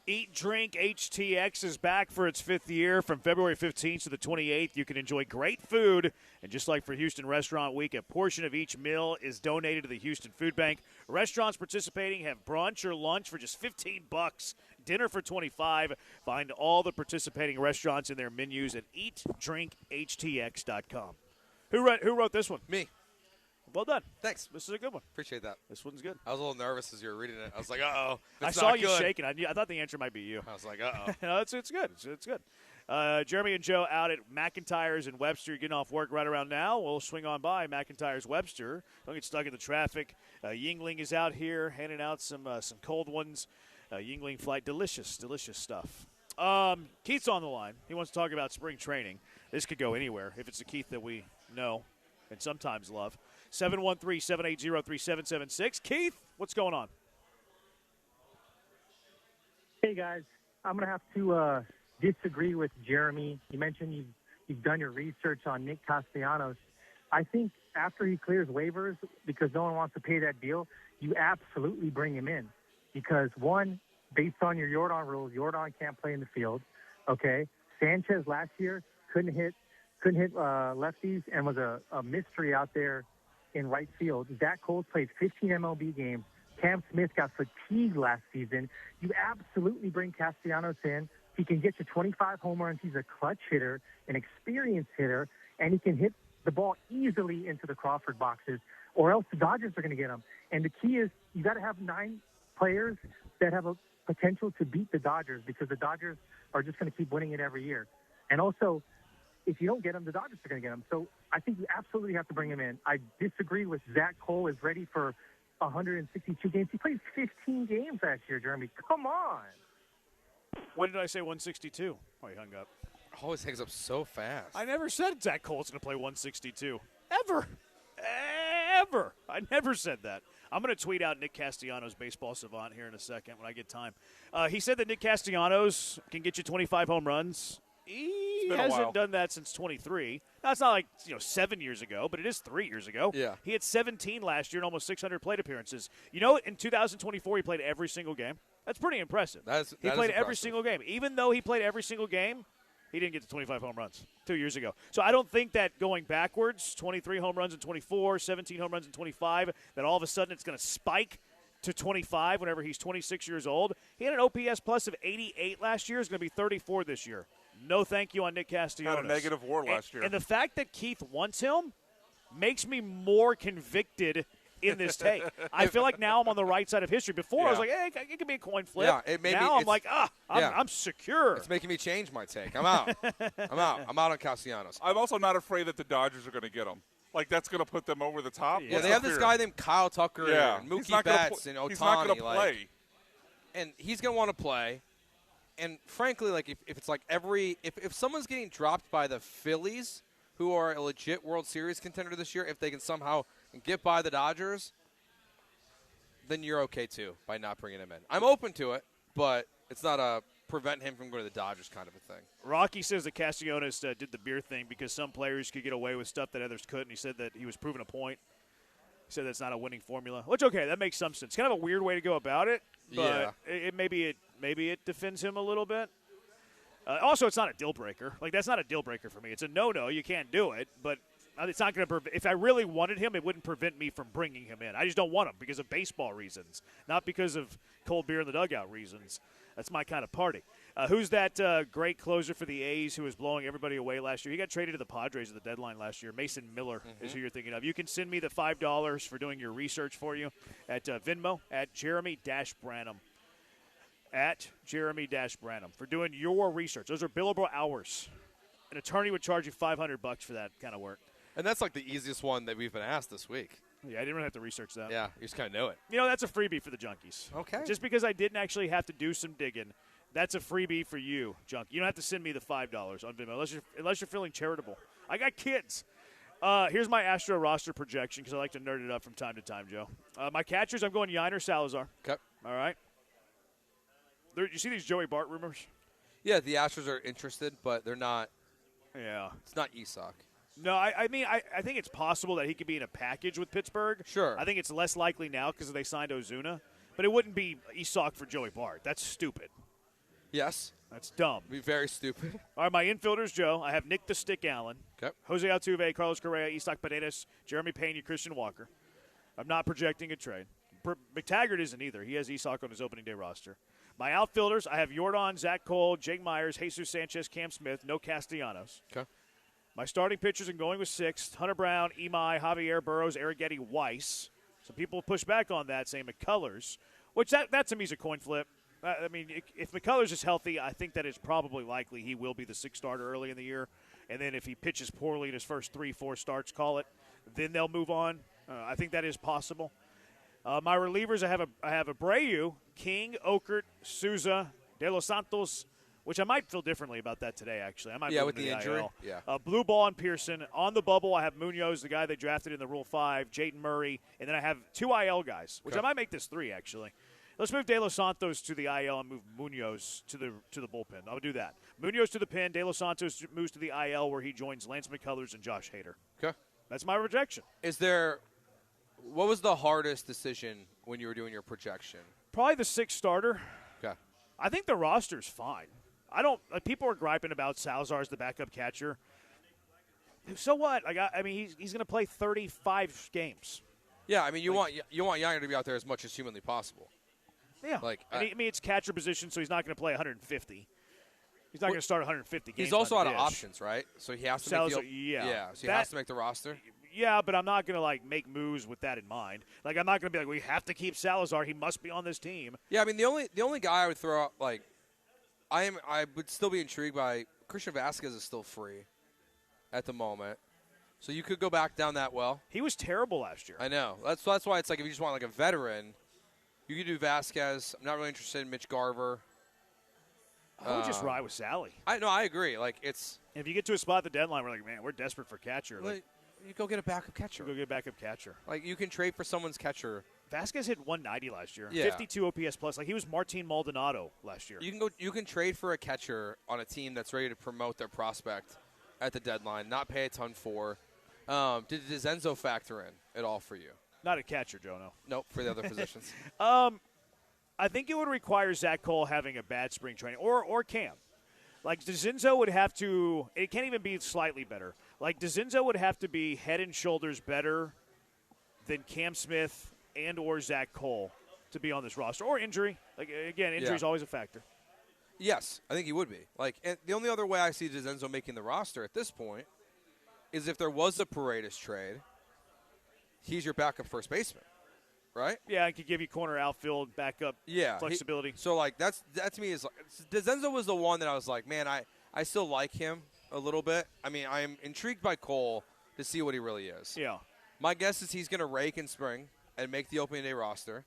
Eat Drink HTX is back for its 5th year. From February 15th to the 28th, you can enjoy great food. And just like for Houston Restaurant Week, a portion of each meal is donated to the Houston Food Bank. Restaurants participating have brunch or lunch for just $15, dinner for $25. Find all the participating restaurants in their menus at eatdrinkhtx.com. Who wrote this one? Me. Well done. Thanks. This is a good one. Appreciate that. This one's good. I was a little nervous as you were reading it. I was like, uh-oh. I saw you shaking. I thought the answer might be you. I was like, uh-oh. No, it's good. It's good. Jeremy and Joe out at McIntyre's in Webster. You're getting off work right around now. We'll swing on by McIntyre's Webster. Don't get stuck in the traffic. Yingling is out here handing out some cold ones. Yingling Flight. Delicious stuff. Keith's on the line. He wants to talk about spring training. This could go anywhere if it's the Keith that we know and sometimes love. 713-780-3776. Keith, what's going on? Hey, guys. I'm going to have to disagree with Jeremy. You mentioned you've done your research on Nick Castellanos. I think after he clears waivers, because no one wants to pay that deal, you absolutely bring him in. Because, one, based on your Jordan rules, Jordan can't play in the field, okay? Sanchez last year couldn't hit lefties and was a mystery out there in right field. Zach Coles played 15 MLB games. Cam Smith got fatigued last season. You absolutely bring Castellanos in. He can get you 25 home runs. He's a clutch hitter, an experienced hitter, and he can hit the ball easily into the Crawford boxes, or else the Dodgers are going to get him. And the key is you got to have 9 players that have a potential to beat the Dodgers, because the Dodgers are just going to keep winning it every year. And also, if you don't get him, the Dodgers are going to get him. So I think you absolutely have to bring him in. I disagree with Zach Cole is ready for 162 games. He played 15 games last year, Jeremy. Come on. When did I say 162? Oh, he hung up. Always hangs up so fast. I never said Zach Cole's going to play 162. Ever. I never said that. I'm going to tweet out Nick Castellanos, baseball savant, here in a second when I get time. He said that Nick Castellanos can get you 25 home runs. He hasn't done that since 23. Now, it's not like 7 years ago, but it is 3 years ago. Yeah. He had 17 last year and almost 600 plate appearances. In 2024, he played every single game. That's pretty impressive. He played every single game. Even though he played every single game, he didn't get to 25 home runs 2 years ago. So I don't think that going backwards, 23 home runs in 24, 17 home runs in 25, that all of a sudden it's going to spike to 25 whenever he's 26 years old. He had an OPS plus of 88 last year. He's going to be 34 this year. No thank you on Nick Castellanos. Had a negative WAR last year. And the fact that Keith wants him makes me more convicted in this take. I feel like now I'm on the right side of history. Before I was like, hey, it could be a coin flip. Yeah, now I'm like, I'm secure. It's making me change my take. I'm out. I'm out on Castellanos. I'm also not afraid that the Dodgers are going to get him. Like, that's going to put them over the top. Yeah, they have this guy named Kyle Tucker and Mookie Betts and Ohtani. He's not going to play. And he's going to want to play. And frankly, like if it's like if someone's getting dropped by the Phillies, who are a legit World Series contender this year, if they can somehow get by the Dodgers, then you're okay too by not bringing him in. I'm open to it, but it's not a prevent him from going to the Dodgers kind of a thing. Rocky says that Castellanos did the beer thing because some players could get away with stuff that others couldn't. He said that he was proving a point. He said that's not a winning formula, which, okay, that makes some sense. Kind of a weird way to go about it, but maybe it defends him a little bit. Also, it's not a deal breaker. Like, that's not a deal breaker for me. It's a no-no. You can't do it, but it's not going to – if I really wanted him, it wouldn't prevent me from bringing him in. I just don't want him because of baseball reasons, not because of cold beer in the dugout reasons. That's my kind of party. Who's that great closer for the A's who was blowing everybody away last year? He got traded to the Padres at the deadline last year. Mason Miller is who you're thinking of. You can send me the $5 for doing your research for you at Venmo at Jeremy-Branham. At Jeremy-Branham for doing your research. Those are billable hours. An attorney would charge you $500 for that kind of work. And that's like the easiest one that we've been asked this week. Yeah, I didn't really have to research that. Yeah, you just kind of know it. That's a freebie for the junkies. Okay. Just because I didn't actually have to do some digging, that's a freebie for you, junkie. You don't have to send me the $5 on Venmo unless you're feeling charitable. I got kids. Here's my Astro roster projection because I like to nerd it up from time to time, Joe. My catchers, I'm going Yiner Salazar. Okay. All right. You see these Joey Bart rumors? Yeah, the Astros are interested, but they're not. Yeah. It's not Isak. No, I mean, I think it's possible that he could be in a package with Pittsburgh. Sure. I think it's less likely now because they signed Ozuna. But it wouldn't be Isak for Joey Bart. That's stupid. Yes. That's dumb. Be very stupid. All right, my infielders, Joe. I have Nick the Stick Allen. Okay. Jose Altuve, Carlos Correa, Isak Paredes, Jeremy Pena, Christian Walker. I'm not projecting a trade. McTaggart isn't either. He has Isak on his opening day roster. My outfielders, I have Jordan, Zach Cole, Jake Myers, Jesus Sanchez, Cam Smith, no Castellanos. Okay. My starting pitchers, I'm going with 6. Hunter Brown, Imai, Javier Burrows, Arrighetti, Weiss. Some people push back on that, saying McCullers, which that to me is a coin flip. I mean, if McCullers is healthy, I think that is probably likely he will be the 6th starter early in the year. And then if he pitches poorly in his first 3-4 starts, call it, then they'll move on. I think that is possible. My relievers, I have Abreu, King, Okert, Souza, De Los Santos, which I might feel differently about that today, actually. I might move with him the to injury. IL. Yeah. Blue Ball and Pearson. On the bubble, I have Munoz, the guy they drafted in the Rule 5, Jayden Murray, and then I have 2 IL guys, which I might make this 3, actually. Let's move De Los Santos to the IL and move Munoz to the bullpen. I'll do that. Munoz to the pen. De Los Santos moves to the IL where he joins Lance McCullers and Josh Hader. Okay. That's my projection. What was the hardest decision when you were doing your projection? Probably the 6th starter. Okay. I think the roster's fine. People are griping about Salazar as the backup catcher. So what? I mean, he's going to play 35 games. Yeah, I mean, you want Yanger to be out there as much as humanly possible. Yeah. I mean, it's catcher position, so he's not going to play 150. He's not going to start 150 games. He's also out of dish. options, right? So he has to Salazar, make yeah. So he has to make the roster. Yeah, but I'm not going to make moves with that in mind. I'm not going to be like, we have to keep Salazar. He must be on this team. Yeah, I mean, the only guy I would throw out, I would still be intrigued by Christian Vasquez is still free at the moment. So you could go back down that well. He was terrible last year. I know. That's why it's if you just want a veteran, you could do Vasquez. I'm not really interested in Mitch Garver. I would just ride with Sally. I agree. It's if you get to a spot at the deadline, we're like, man, we're desperate for catcher. You go get a backup catcher. Go get a backup catcher. You can trade for someone's catcher. Vasquez hit 190 last year. Yeah. 52 OPS plus. He was Martin Maldonado last year. You can trade for a catcher on a team that's ready to promote their prospect at the deadline, not pay a ton for. Did DeZenzo factor in at all for you? Not a catcher, Joe, no. Nope, for the other positions. I think it would require Zach Cole having a bad spring training, or Cam. DeZenzo would have to – it can't even be slightly better. DeZenzo would have to be head and shoulders better than Cam Smith and or Zach Cole to be on this roster. Or injury. Again, injury is always a factor. Yes, I think he would be. And the only other way I see DeZenzo making the roster at this point is if there was a Paredes trade, he's your backup first baseman, right? Yeah, I could give you corner outfield backup flexibility. That to me is DeZenzo was the one that I was like, man, I still like him a little bit. I mean, I am intrigued by Cole to see what he really is. Yeah. My guess is he's going to rake in spring and make the opening day roster,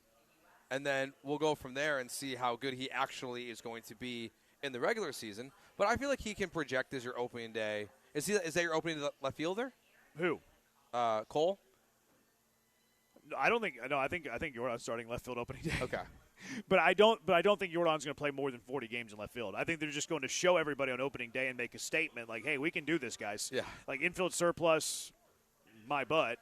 and then we'll go from there and see how good he actually is going to be in the regular season. But I feel like he can project as your opening day. Is that your opening left fielder? Who? Cole? I don't think. No, I think Jordan's starting left field opening day. Okay. But I don't think Jordan's going to play more than 40 games in left field. I think they're just going to show everybody on opening day and make a statement hey, we can do this, guys. Yeah. Infield surplus, my butt.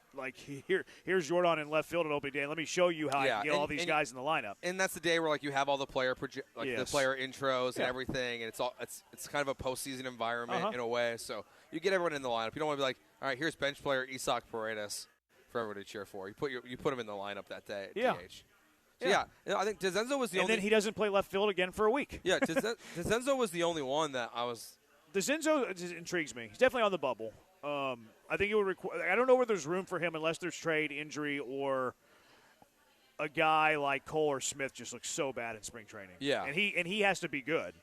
Here's Jordan in left field on opening day. And let me show you how I can get all these guys in the lineup. And that's the day where you have all the player the player intros and everything, and it's kind of a postseason environment in a way. So you get everyone in the lineup. You don't want to be all right, here's bench player Isak Paredes for everyone to cheer for. You put him in the lineup that day at DH. So I think DeZenzo was the only. And then he doesn't play left field again for a week. Yeah, DeZenzo was the only one that I was. DeZenzo intrigues me. He's definitely on the bubble. I think it would require. I don't know where there's room for him unless there's trade, injury, or a guy like Cole or Smith just looks so bad in spring training. Yeah, and he has to be good.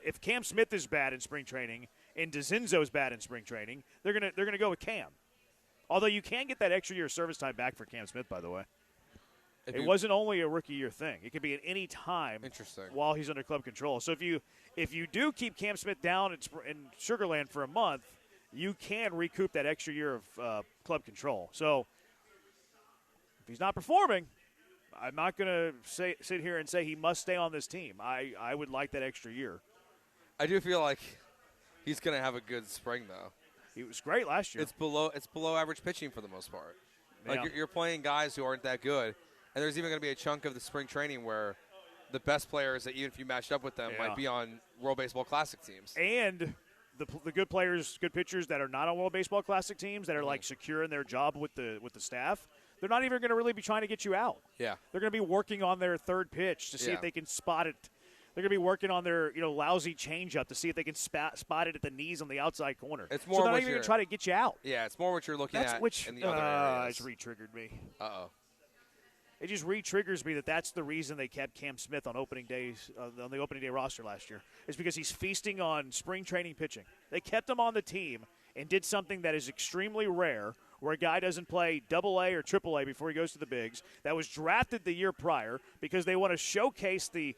If Cam Smith is bad in spring training and DeZenzo is bad in spring training, they're gonna go with Cam. Although you can get that extra year of service time back for Cam Smith, by the way. It wasn't only a rookie year thing. It could be at any time while he's under club control. So if you do keep Cam Smith down in Sugarland for a month, you can recoup that extra year of club control. So if he's not performing, I'm not going to sit here and say he must stay on this team. I would like that extra year. I do feel like he's going to have a good spring, though. He was great last year. It's below average pitching for the most part. Yeah. You're playing guys who aren't that good. And there's even going to be a chunk of the spring training where the best players that even if you matched up with them might be on World Baseball Classic teams. And the good players, good pitchers that are not on World Baseball Classic teams that are like secure in their job with the staff, they're not even going to really be trying to get you out. Yeah. They're going to be working on their third pitch to see if they can spot it. They're going to be working on their lousy changeup to see if they can spot it at the knees on the outside corner. It's more so they're not what even going you're- to try to get you out. Yeah, it's more what you're looking at in the other areas. It's re-triggered me. Uh-oh. It just re-triggers me that's the reason they kept Cam Smith on opening days on the opening day roster last year. Is because he's feasting on spring training pitching. They kept him on the team and did something that is extremely rare, where a guy doesn't play AA or AAA before he goes to the bigs. That was drafted the year prior because they want to showcase the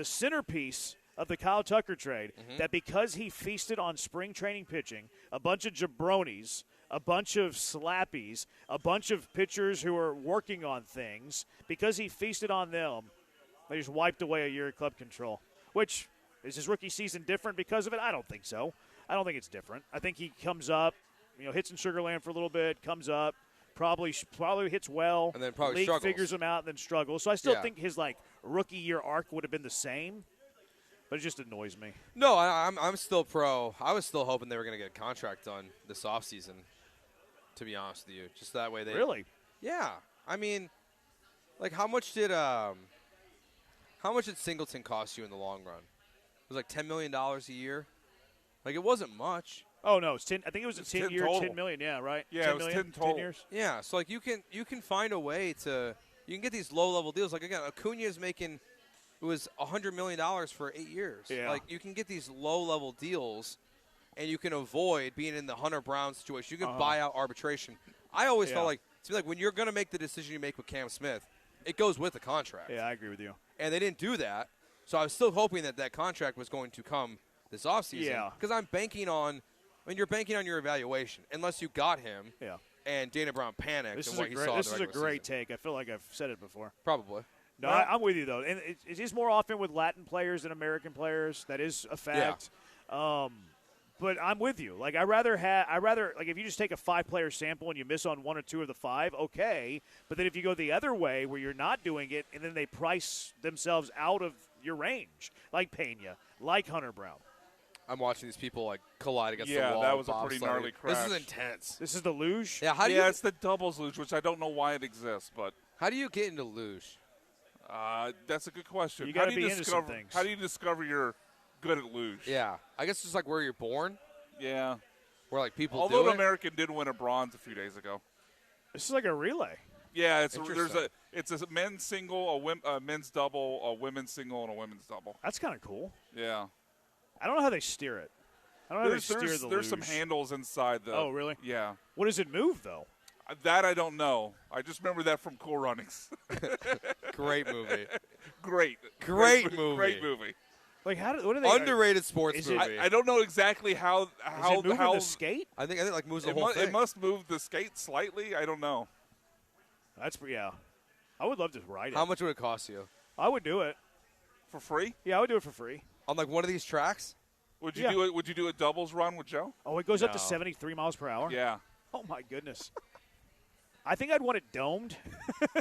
centerpiece of the Kyle Tucker trade. That because he feasted on spring training pitching, a bunch of jabronis, a bunch of slappies, a bunch of pitchers who are working on things, because he feasted on them, they just wiped away a year of club control. Which, is his rookie season different because of it? I don't think so. I don't think it's different. I think he comes up, hits in Sugar Land for a little bit, comes up, probably hits well, and then probably league struggles. figures him out, and then struggles. So I still think his rookie year arc would have been the same, but it just annoys me. No, I'm still pro. I was still hoping they were going to get a contract done this offseason, to be honest with you. Just that way they – Really? Yeah. I mean, how much did Singleton cost you in the long run? It was like $10 million a year? It wasn't much. Oh, no. It's 10. I think it was a 10 year, total. 10 million. Yeah, right? Yeah, 10 it was million, 10 total. 10 years. Yeah, so you can find a way to – you can get these low-level deals. Again, Acuna is making – it was $100 million for 8 years. Yeah. You can get these low-level deals, and you can avoid being in the Hunter Brown situation. You can buy out arbitration. I always felt like when you're going to make the decision you make with Cam Smith, it goes with the contract. Yeah, I agree with you. And they didn't do that, so I was still hoping that contract was going to come this offseason. Yeah. Because I'm banking on – you're banking on your evaluation, unless you got him. Yeah. And Dana Brown panicked. This and is what a he great. saw This in is the a regular great season. take. I feel like I've said it before. Probably. No, I'm with you though, and it is more often with Latin players than American players. That is a fact. But I'm with you. I rather if you just take a 5-player sample and you miss on 1 or 2 of the 5, okay. But then if you go the other way where you're not doing it, and then they price themselves out of your range, like Pena, like Hunter Brown. I'm watching these people collide against the Yeah, wall. that was a bobsledding. pretty gnarly crash. This is intense. This is the luge. Yeah, it's the doubles luge, which I don't know why it exists, but how do you get into luge? That's a good question. You got to be into some things. How do you discover you're good at luge? Yeah, I guess it's where you're born. Yeah, where people. Although do an it. American did win a bronze a few days ago. This is like a relay. Yeah, it's a men's single, a men's double, a women's single, and a women's double. That's kind of cool. Yeah. I don't know how they steer it. I don't know how they steer the There's luge. some handles inside the. Oh, really? Yeah. What does it move though? That I don't know. I just remember that from Cool Runnings. Great movie. Great movie. Great movie. What are they? Underrated sports movie. I don't know exactly how Is it moving the skate? I think moves the it whole thing. It must move the skate slightly. I don't know. I would love to ride it. How much would it cost you? I would do it for free. Yeah, I would do it for free on one of these tracks. Would you do it? Would you do a doubles run with Joe? Oh, it goes up to 73 miles per hour. Yeah. Oh my goodness. I think I'd want it domed.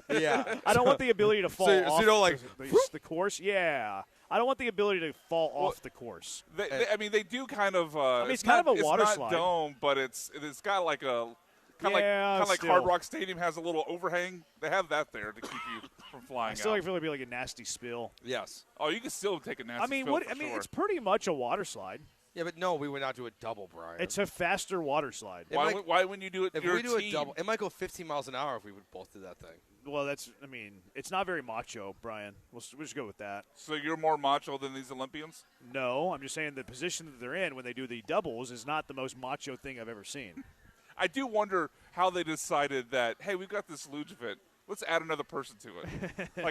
Yeah. I don't want the ability to fall off so you don't the course. Yeah. I don't want the ability to fall off the course. They do kind of. It's kind of a water it's slide. not dome, but it's got like a kind of like still. Hard Rock Stadium has a little overhang. They have that there to keep you from flying. I still out. feel like it'd be like a nasty spill. Yes. Oh, you can still take a nasty spill. For sure. It's pretty much a water slide. Yeah, but no, we would not do a double, Brian. It's a faster water slide. Why wouldn't you do it? If we do a double, it might go 15 miles an hour if we would both do that thing. Well, it's not very macho, Brian. We'll just go with that. So you're more macho than these Olympians? No, I'm just saying the position that they're in when they do the doubles is not the most macho thing I've ever seen. I do wonder how they decided that, hey, we've got this luge event. Let's add another person to it.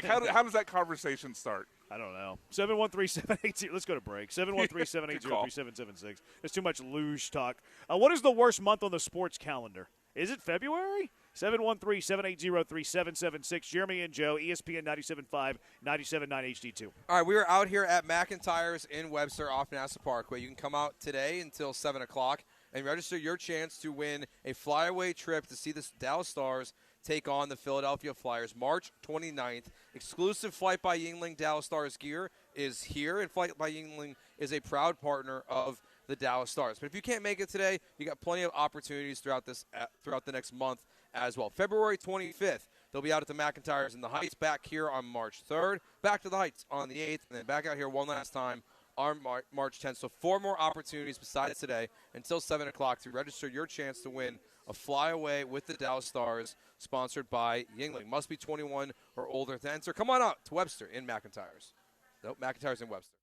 How does that conversation start? I don't know. 713-780. Let's go to break. 713-780-3776. There's too much luge talk. What is the worst month on the sports calendar? Is it February? 713-780-3776. Jeremy and Joe, ESPN 97.5, 97.9 HD2. All right, we are out here at McIntyre's in Webster off NASA Parkway. You can come out today until 7 o'clock. and register your chance to win a flyaway trip to see the Dallas Stars take on the Philadelphia Flyers March 29th. Exclusive Flight by Yingling Dallas Stars gear is here, and Flight by Yingling is a proud partner of the Dallas Stars. But if you can't make it today, you got plenty of opportunities throughout the next month as well. February 25th, they'll be out at the McIntyres in the Heights, back here on March 3rd, back to the Heights on the 8th, and then back out here one last time on March 10th. So 4 more opportunities besides today until 7 o'clock to register your chance to win a flyaway with the Dallas Stars, sponsored by Yingling. Must be 21 or older to enter. Come on out to Webster in McIntyres. Nope, McIntyres in Webster.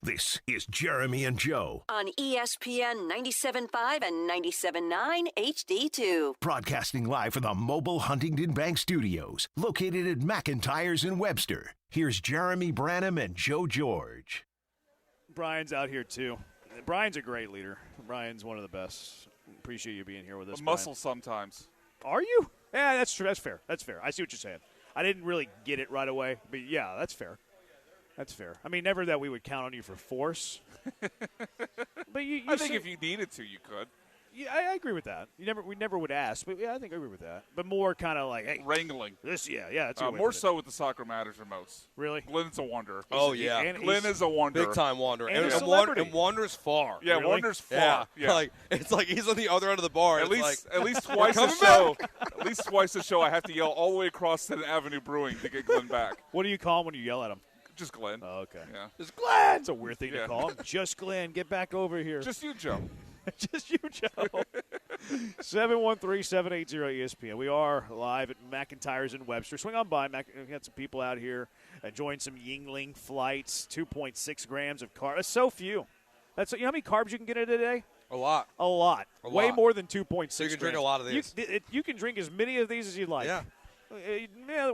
This is Jeremy and Joe on ESPN 97.5 and 97.9 HD2. Broadcasting live from the mobile Huntington Bank Studios, located at McIntyres in Webster. Here's Jeremy Branham and Joe George. Brian's out here, too. Brian's a great leader. Brian's one of the best. Appreciate you being here with us, A muscle sometimes. Are you? Yeah, that's true. That's fair. That's fair. I see what you're saying. I didn't really get it right away, but yeah, that's fair. That's fair. I mean, never that we would count on you for force. But I think if you needed to, you could. Yeah, I agree with that. We never would ask, but yeah, I think I agree with that. But more kind of like, hey, wrangling. That's a more so with the Soccer Matters remotes. Really, Glenn's a wonder. Oh yeah, Glenn is a wonder, big time wonder, and wanders far. Yeah, really? wanders far. Yeah. Like it's like he's on the other end of the bar. At least twice a show. At least twice a show, I have to yell all the way across 10th Avenue Brewing to get Glenn back. What do you call him when you yell at him? Just Glenn. Oh, okay. Yeah. Just Glenn. It's a weird thing to call him. Just Glenn. Get back over here. Just you, Joe. Just you, Joe. 713-780-ESPN. We are live at McIntyres in Webster. Swing on by. We got some people out here enjoying some Yingling flights. 2.6 grams of carbs. That's so few. You know how many carbs you can get in a day? A lot. A lot. Way more than 2.6 So you can grams. drink a lot of these. You can drink as many of these as you'd like. Yeah.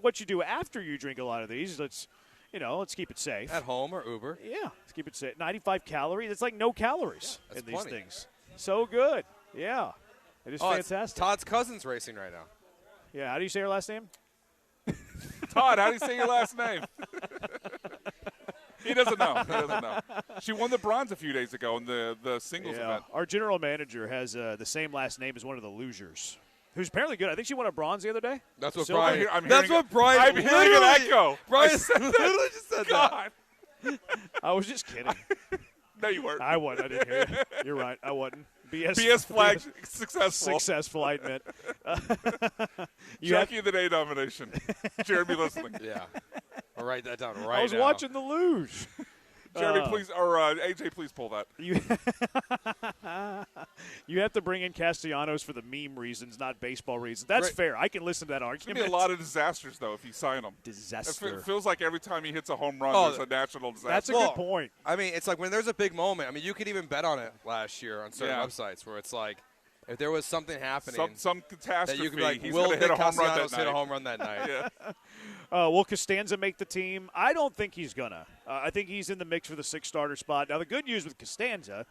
What you do after you drink a lot of these, let's keep it safe. At home or Uber. Yeah, let's keep it safe. 95 calories. It's like no calories in these plenty. things. So good. Yeah. It is fantastic. Todd's cousin's racing right now. Yeah, how do you say her last name? Todd, how do you say your last name? He doesn't know. She won the bronze a few days ago in the singles event. Our general manager has the same last name as one of the losers. who's apparently good. I think she won a bronze the other day. That's what Silver. Brian. I'm That's hearing what Brian. I'm hearing an echo. Brian I said that. literally just said God. I was just kidding. No, you weren't. I wasn't. I didn't hear you. You're right. I wasn't. BS flag successful. Successful, I admit. Jackie of the Day nomination. Jeremy listening. that. Yeah. I'll write that down right now. I was watching the luge. Jeremy, please, or AJ, please pull that. You have to bring in Castellanos for the meme reasons, not baseball reasons. That's Right. fair. I can listen to that There's argument. going to be a lot of disasters, though, if you sign him. Disaster. It feels like every time he hits a home run, Oh, there's a national disaster. That's a good point. I mean, it's like when there's a big moment. I mean, you could even bet on it last year on certain Yeah. websites where it's like, if there was something happening, Some catastrophe. that you could be like, he's will going Nick to hit a home run that Castellanos hit a night. home run that night? Yeah. Will Costanza make the team? I don't think he's going to. I think he's in the mix for the 6th starter spot. Now, the good news with Costanza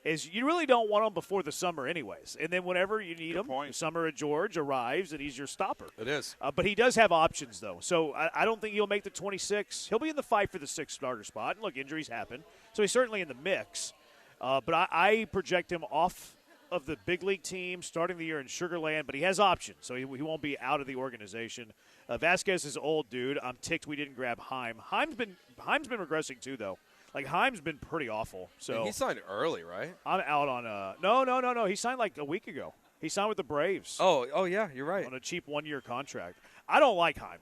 is you really don't want him before the summer anyways. And then whenever you need him, the summer at George arrives, and he's your stopper. It is. But he does have options, though. So I don't think he'll make the 26. He'll be in the fight for the 6th starter spot. And, look, injuries happen. So he's certainly in the mix. But I project him off of the big league team starting the year in Sugar Land, but he has options, so he won't be out of the organization. Vasquez is old, dude. I'm ticked we didn't grab Heim. Heim's been regressing too, though. Like Heim's been pretty awful. So And he signed early, right? I'm out on no. He signed like a week ago. He signed with the Braves. Oh yeah, you're right. On a cheap 1-year contract. I don't like Heim.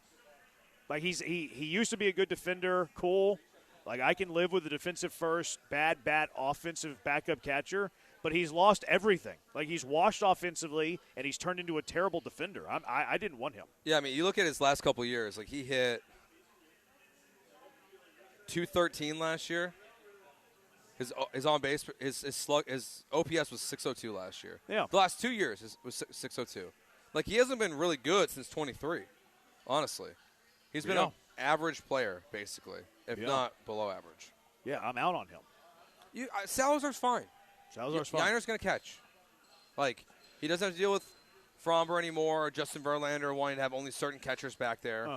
Like he used to be a good defender, cool. Like I can live with the defensive first, bad bat, offensive backup catcher. But he's lost everything. Like, he's washed offensively, and he's turned into a terrible defender. I didn't want him. Yeah, I mean, you look at his last couple of years. Like, he hit .213 last year. His on base, his OPS was .602 last year. Yeah. The last 2 years was .602. Like, he hasn't been really good since 23, honestly. He's been an average player, basically, if not below average. Yeah, I'm out on him. Salazar's fine. Salazar's fine. Yiner's going to catch. Like, he doesn't have to deal with Fromber anymore or Justin Verlander wanting to have only certain catchers back there.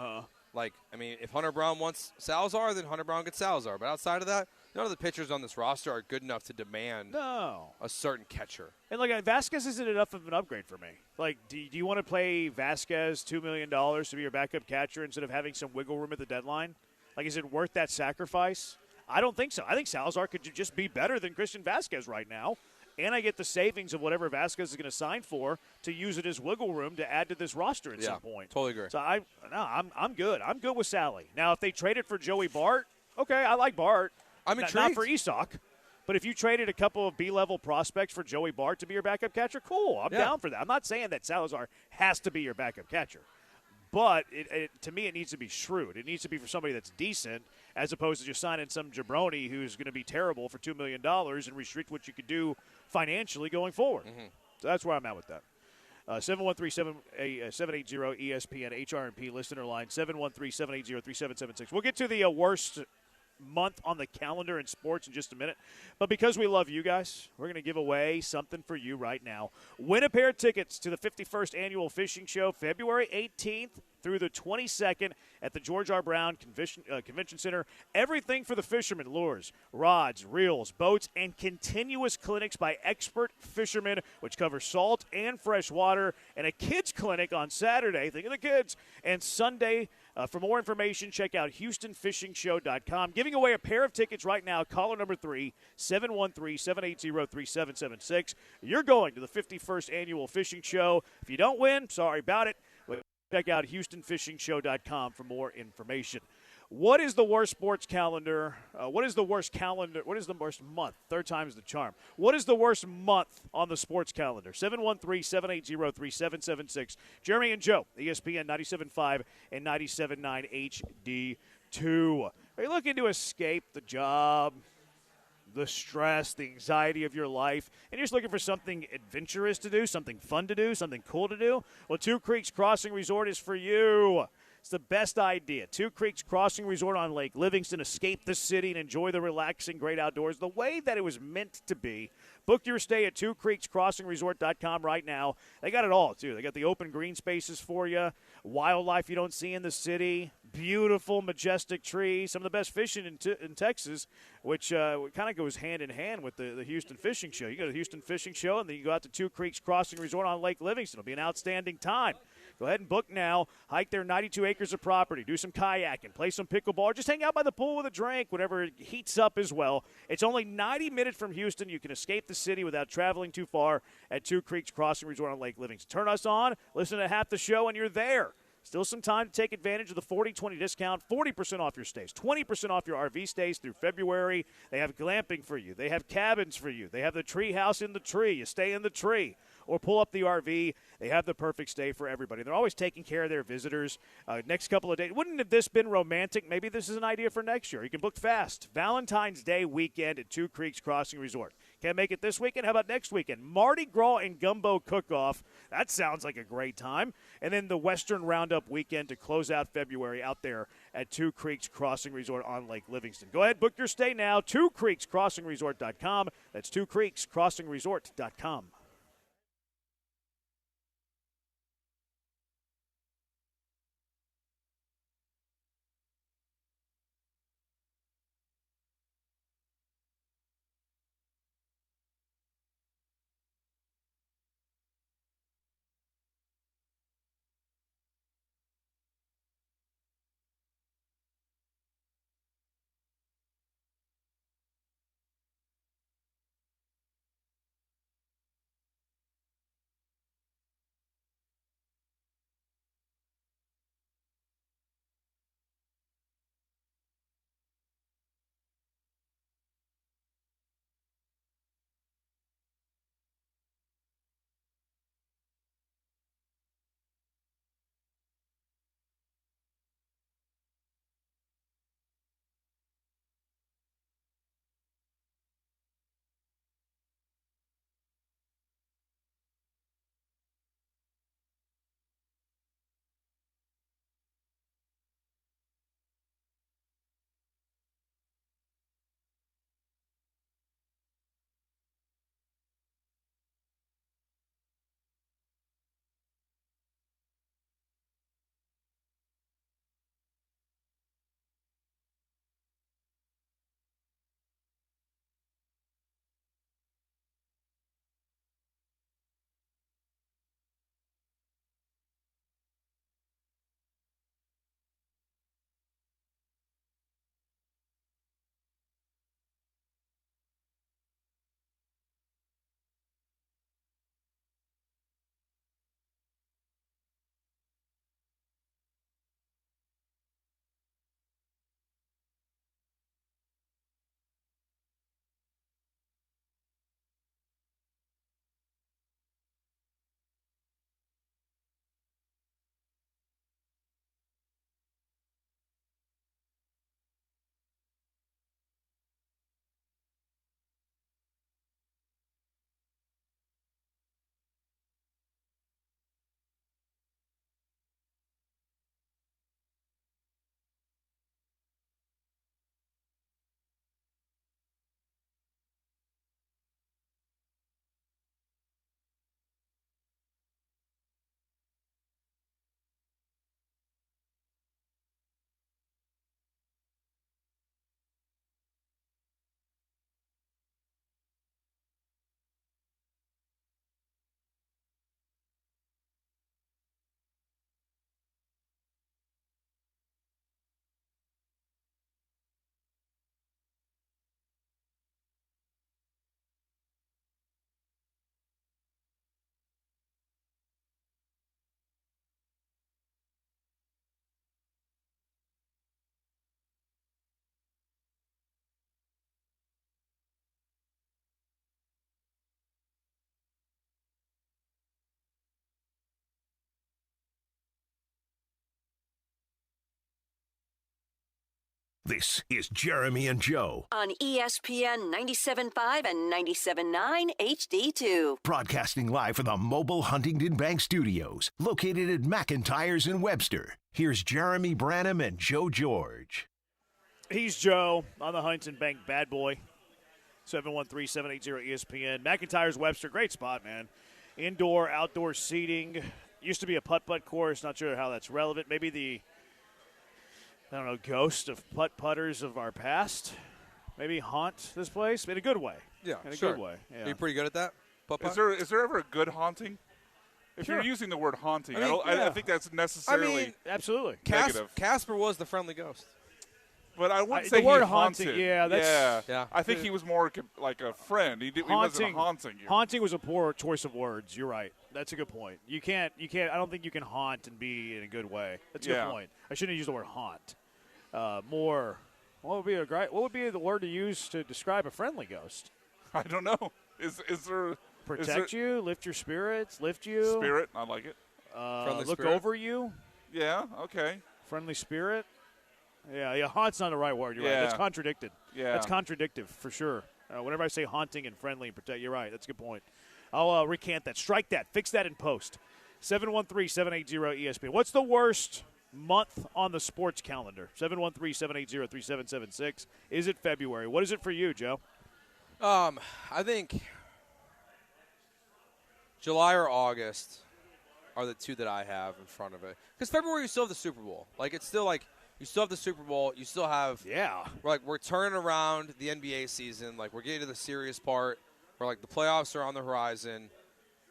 Like, I mean, if Hunter Brown wants Salazar, then Hunter Brown gets Salazar. But outside of that, none of the pitchers on this roster are good enough to demand a certain catcher. And, like, Vasquez isn't enough of an upgrade for me. Like, do you want to play Vasquez $2 million to be your backup catcher instead of having some wiggle room at the deadline? Like, is it worth that sacrifice? I don't think so. I think Salazar could just be better than Christian Vasquez right now. And I get the savings of whatever Vasquez is going to sign for to use it as wiggle room to add to this roster at some point. Totally agree. So I'm good. I'm good with Sally. Now, if they traded for Joey Bart, okay, I like Bart. I'm Not intrigued. for Esoc. But if you traded a couple of B-level prospects for Joey Bart to be your backup catcher, cool. I'm down for that. I'm not saying that Salazar has to be your backup catcher. But to me, it needs to be shrewd. It needs to be for somebody that's decent as opposed to just signing some jabroni who's going to be terrible for $2 million and restrict what you could do financially going forward. So that's where I'm at with that. 713-780-ESPN HRMP listener line, 713-780-3776. We'll get to the worst month on the calendar in sports in just a minute. But because we love you guys, we're going to give away something for you right now. Win a pair of tickets to the 51st Annual Fishing Show, February 18th through the 22nd at the George R. Brown Convention Center. Everything for the fishermen: lures, rods, reels, boats, and continuous clinics by expert fishermen, which cover salt and fresh water, and a kids clinic on Saturday. Think of the kids. And Sunday. For more information, check out HoustonFishingShow.com. Giving away a pair of tickets right now. Caller number 3, 713-780-3776. You're going to the 51st Annual Fishing Show. If you don't win, sorry about it. Check out HoustonFishingShow.com for more information. What is the worst sports calendar? What is the worst calendar? What is the worst month? Third time's the charm. What is the worst month on the sports calendar? 713-780-3776. Jeremy and Joe, ESPN 97.5 and 97.9 HD2. Are you looking to escape the job, the stress, the anxiety of your life, and you're just looking for something adventurous to do, something fun to do, something cool to do? Well, Two Creeks Crossing Resort is for you. It's the best idea. Two Creeks Crossing Resort on Lake Livingston. Escape the city and enjoy the relaxing, great outdoors the way that it was meant to be. Book your stay at twocreekscrossingresort.com right now. They got it all, too. They got the open green spaces for you, wildlife you don't see in the city, beautiful, majestic trees, some of the best fishing in Texas, which kind of goes hand in hand with the Houston Fishing Show. You go to the Houston Fishing Show, and then you go out to Two Creeks Crossing Resort on Lake Livingston. It'll be an outstanding time. Go ahead and book now. Hike their 92 acres of property. Do some kayaking. Play some pickleball. Or just hang out by the pool with a drink whenever it heats up as well. It's only 90 minutes from Houston. You can escape the city without traveling too far at Two Creeks Crossing Resort on Lake Livingston. Turn us on. Listen to half the show, and you're there. Still some time to take advantage of the 40-20 discount, 40% off your stays, 20% off your RV stays through February. They have glamping for you. They have cabins for you. They have the tree house in the tree. You stay in the tree or pull up the RV. They have the perfect stay for everybody. They're always taking care of their visitors. Next couple of days. Wouldn't have this been romantic? Maybe this is an idea for next year. You can book fast. Valentine's Day weekend at Two Creeks Crossing Resort. Can't make it this weekend? How about next weekend? Mardi Gras and Gumbo Cook-Off. That sounds like a great time. And then the Western Roundup weekend to close out February out there at Two Creeks Crossing Resort on Lake Livingston. Go ahead, book your stay now. TwoCreeksCrossingResort.com. That's TwoCreeksCrossingResort.com. This is Jeremy and Joe on ESPN 97.5 and 97.9 HD2. Broadcasting live from the mobile Huntington Bank Studios, located at McIntyre's in Webster. Here's Jeremy Branham and Joe George. He's Joe on the Huntington Bank Bad Boy. 713-780-ESPN. McIntyre's Webster, great spot, man. Indoor, outdoor seating. Used to be a putt-putt course. Not sure how that's relevant. Maybe the I don't know, ghost of putters of our past. Maybe haunt this place in a good way. Yeah, in a sure. good way. Yeah. Are you pretty good at that? Is there ever a good haunting? If you're using the word haunting, I think that's necessarily absolutely negative. Casper was the friendly ghost. But I wouldn't say the word he haunted. haunting. Yeah, that's I think he was more like a friend. He wasn't haunting you. Haunting was a poor choice of words. You're right. That's a good point. You can't. I don't think you can haunt and be in a good way. That's a good point. I shouldn't have used the word haunt. More. What would be the word to use to describe a friendly ghost? I don't know. Is there protect you, lift your spirits, lift you? Spirit, I like it. Look over you. Yeah. Okay. Friendly spirit. Yeah. Haunt's not the right word. You're right. That's contradicted. Yeah. That's contradictive for sure. Whenever I say haunting and friendly and protect, you're right. That's a good point. I'll recant that. Strike that. Fix that in post. 713-780-ESPN. What's the worst month on the sports calendar? 713-780-3776. Is it February? What is it for you, Joe? I think July or August are the two that I have in front of it. Because February, you still have the Super Bowl. Like, it's still like you still have the Super Bowl. You still have we're turning around the NBA season. Like, we're getting to the serious part where like the playoffs are on the horizon.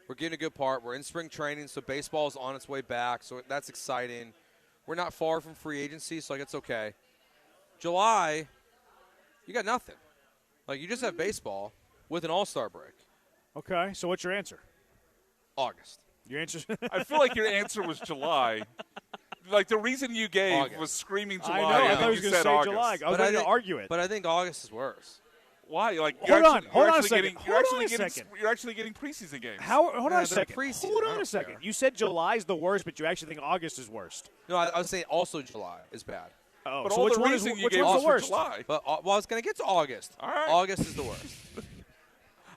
We're getting a good part. We're in spring training, so baseball is on its way back. So that's exciting. We're not far from free agency, so like it's okay. July, you got nothing. Like, you just have baseball with an all-star break. Okay, so what's your answer? August. Your answer? I feel like your answer was July. Like, the reason you gave was screaming July. I know. I and thought he was you going to said say August. July. I was going to argue it. But I think August is worse. Why? Like, Hold on a second. You're actually getting preseason games. Hold on a second. Preseason. Hold on a second. You said July's the worst, but you actually think August is worst. No, I was saying also July is bad. Oh, but so all which the one is reason you which gave one's was the worst? for July. But I was going to get to August. All right. August is the worst.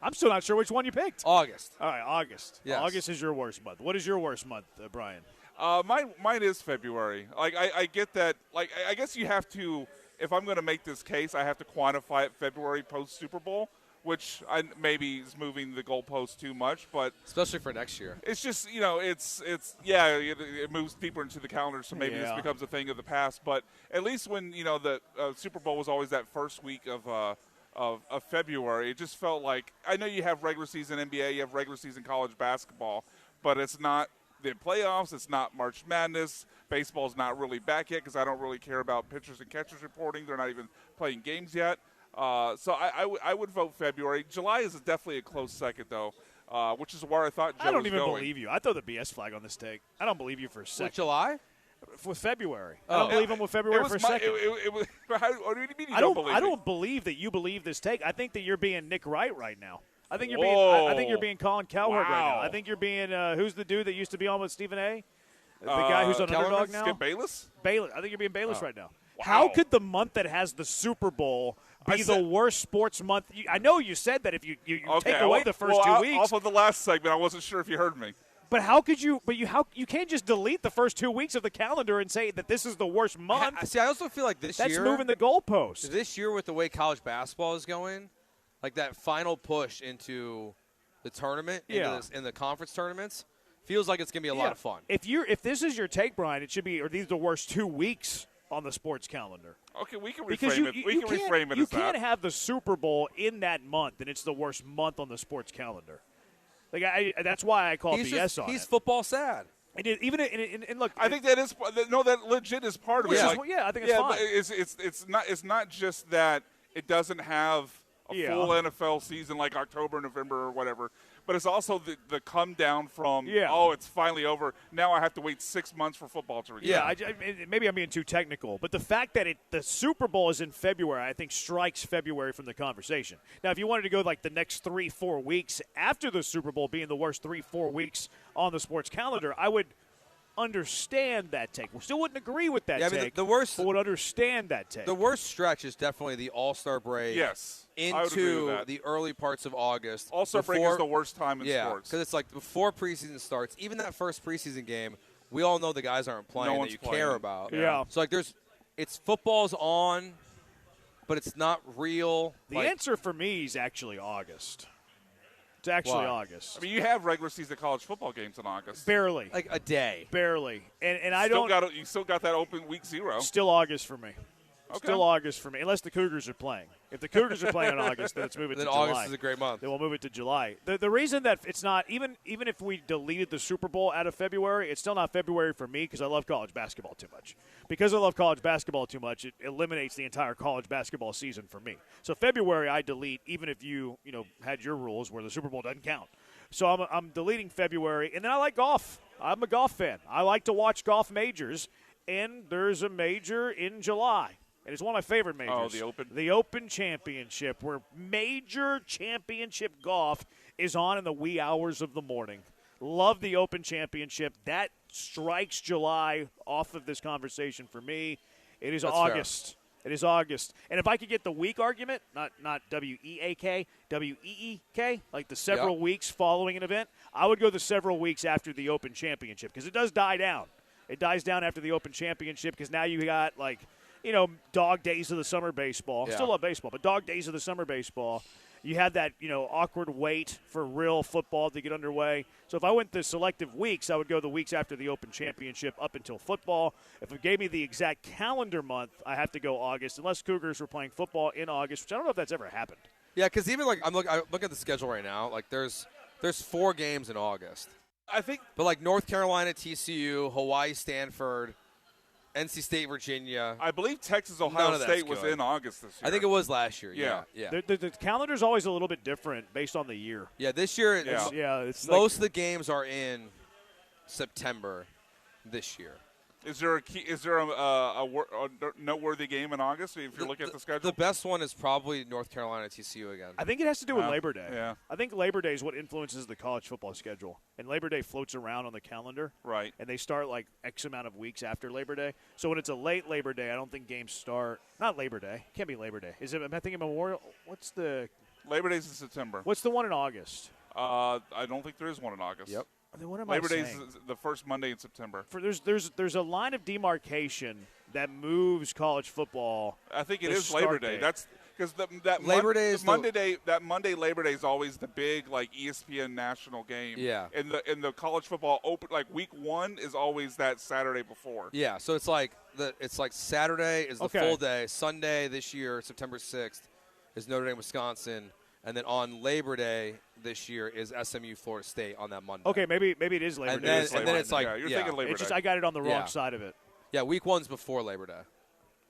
I'm still not sure which one you picked. August. All right, August. Yes. August is your worst month. What is your worst month, Brian? Mine is February. Like, I get that. Like, I guess you have to, if I'm going to make this case, I have to quantify it February post Super Bowl, which maybe is moving the goalpost too much, but especially for next year. It's just, it moves deeper into the calendar, so maybe this becomes a thing of the past. But at least when the Super Bowl was always that first week of February, it just felt like, I know you have regular season NBA, you have regular season college basketball, but it's not the playoffs, it's not March Madness. Baseball's not really back yet because I don't really care about pitchers and catchers reporting. They're not even playing games yet. So I would vote February. July is definitely a close second, though, which is where I thought Joe I don't was even going. believe you. I throw the BS flag on this take. I don't believe you for a second. With July? With February. I don't believe him with February for a second. What do you mean I don't believe I me? don't believe that you believe this take. I think that you're being Nick Wright right now. I think you're Whoa. being. I think you're being Colin Cowherd right now. Wow. I think you're being. Who's the dude that used to be on with Stephen A? The guy who's on Underdog now. Skip Bayless. Bayless. I think you're being Bayless right now. Wow. How could the month that has the Super Bowl be the worst sports month? I know you said that if you take away the first 2 weeks. Off of the last segment, I wasn't sure if you heard me. But how could you? But you can't just delete the first 2 weeks of the calendar and say that this is the worst month. See, I also feel like that's year moving the goalpost. This year, with the way college basketball is going, like that final push into the tournament, in the conference tournaments, feels like it's gonna be a lot of fun. If this is your take, Brian, it should be. Or these are the worst 2 weeks on the sports calendar. Okay, we can Because reframe it. We can reframe it You as can't that. have the Super Bowl in that month, and it's the worst month on the sports calendar. Like that's why I call BS on it. He's football sad. And even look, I think that is that legit is part of it. I think it's fine. But it's not just that it doesn't have a full NFL season like October, November, or whatever. But it's also the come down from, it's finally over. Now I have to wait 6 months for football to return. Yeah, maybe I'm being too technical. But the fact that the Super Bowl is in February, I think strikes February from the conversation. Now, if you wanted to go like the next 3-4 weeks after the Super Bowl being the worst 3-4 weeks on the sports calendar, I would understand that take. We still wouldn't agree with that take. I mean, the worst, but would understand that take. The worst stretch is definitely the All-Star break. Yes. Into the early parts of August. All-Star break is the worst time in sports. Because it's like before preseason starts, even that first preseason game, we all know the guys aren't playing that you care about. Yeah. So like it's football's on, but it's not real. The answer for me is actually August. It's actually Why? August. I mean, you have regular season college football games in August. Barely. Like a day. Barely. And I Still don't. you still got that open week 0. Still August for me. Okay. Still August for me, unless the Cougars are playing. If the Cougars are playing in August, then let's move it Then to July. August is a great month. Then we'll move it to July. The reason that it's not, even if we deleted the Super Bowl out of February, it's still not February for me because I love college basketball too much. Because I love college basketball too much, it eliminates the entire college basketball season for me. So February I delete, even if you had your rules where the Super Bowl doesn't count. So I'm deleting February, and then I like golf. I'm a golf fan. I like to watch golf majors, and there's a major in July. And it's one of my favorite majors. Oh, the Open? The Open Championship, where major championship golf is on in the wee hours of the morning. Love the Open Championship. That strikes July off of this conversation for me. It is That's August. It is August. And if I could get the week argument, not W-E-A-K, W-E-E-K, like the several weeks following an event, I would go the several weeks after the Open Championship because it does die down. It dies down after the Open Championship because now you got, dog days of the summer baseball. Yeah. Still love baseball, but dog days of the summer baseball. You have that, awkward wait for real football to get underway. So if I went the selective weeks, I would go the weeks after the Open Championship up until football. If it gave me the exact calendar month, I have to go August, unless Cougars were playing football in August, which I don't know if that's ever happened. Yeah, because even I look at the schedule right now. Like there's 4 games in August. I think, but North Carolina, TCU, Hawaii, Stanford, NC State, Virginia. I believe Texas, Ohio State was in August this year. I think it was last year. Yeah. The calendar's always a little bit different based on the year. Yeah, this year, it's most of the games are in September this year. Is there a noteworthy game in August if you're looking at the schedule? The best one is probably North Carolina, TCU again. I think it has to do with Labor Day. Yeah. I think Labor Day is what influences the college football schedule. And Labor Day floats around on the calendar. Right. And they start X amount of weeks after Labor Day. So when it's a late Labor Day, I don't think games start. Not Labor Day. Can't be Labor Day. Am I thinking Memorial? What's the. Labor Day's in September. What's the one in August? I don't think there is one in August. Yep. Then what am Labor I Day saying? is the first Monday in September. There's a line of demarcation that moves college football. I think it the is Labor start Day. date. That's because that Labor Day is Monday day. That Monday Labor Day is always the big ESPN national game. Yeah. And the college football open week 1 is always that Saturday before. Yeah. So it's like Saturday is the full day. Sunday this year, September 6th, is Notre Dame, Wisconsin. And then on Labor Day this year is SMU, Florida State on that Monday. Okay, maybe it is Labor Day. And then it's you're thinking Labor It's Day. just I got it on the wrong side of it. Yeah, week 1's before Labor Day.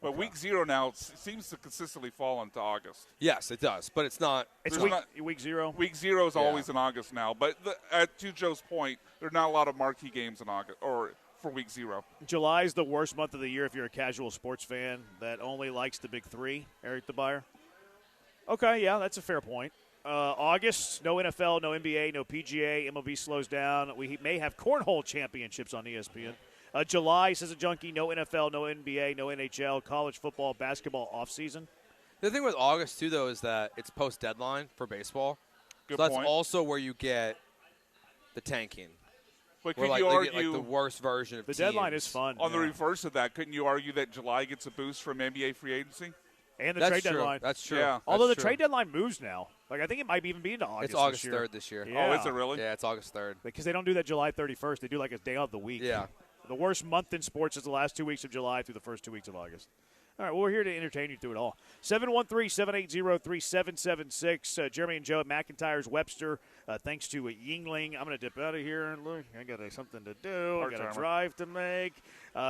But week 0 now seems to consistently fall into August. Yes, it does, but it's not. It's week 0. Week 0 is always in August now. But to Joe's point, there are not a lot of marquee games in August or for week 0. July is the worst month of the year if you're a casual sports fan that only likes the big 3. Eric DeBuyer. Okay, yeah, that's a fair point. August, no NFL, no NBA, no PGA. MLB slows down. We may have cornhole championships on ESPN. July, says a junkie, no NFL, no NBA, no NHL, college football, basketball offseason. The thing with August, too, though, is that it's post-deadline for baseball. Good so that's point. also where you get the tanking. But where, could you they get, argue the worst version of the teams. deadline is fun. On the reverse of that, couldn't you argue that July gets a boost from NBA free agency? And the That's trade true. deadline. That's true. Yeah. Although That's the true. trade deadline moves now. I think it might even be into August. It's August this year. 3rd this year. Yeah. Oh, is it really? Yeah, it's August 3rd. Because they don't do that July 31st. They do a day of the week. Yeah. The worst month in sports is the last 2 weeks of July through the first 2 weeks of August. All right, well, we're here to entertain you through it all. 713-780-3776. Jeremy and Joe at McIntyre's Webster. Thanks to Yingling. I'm going to dip out of here. Look, I got something to do. I got a drive to make.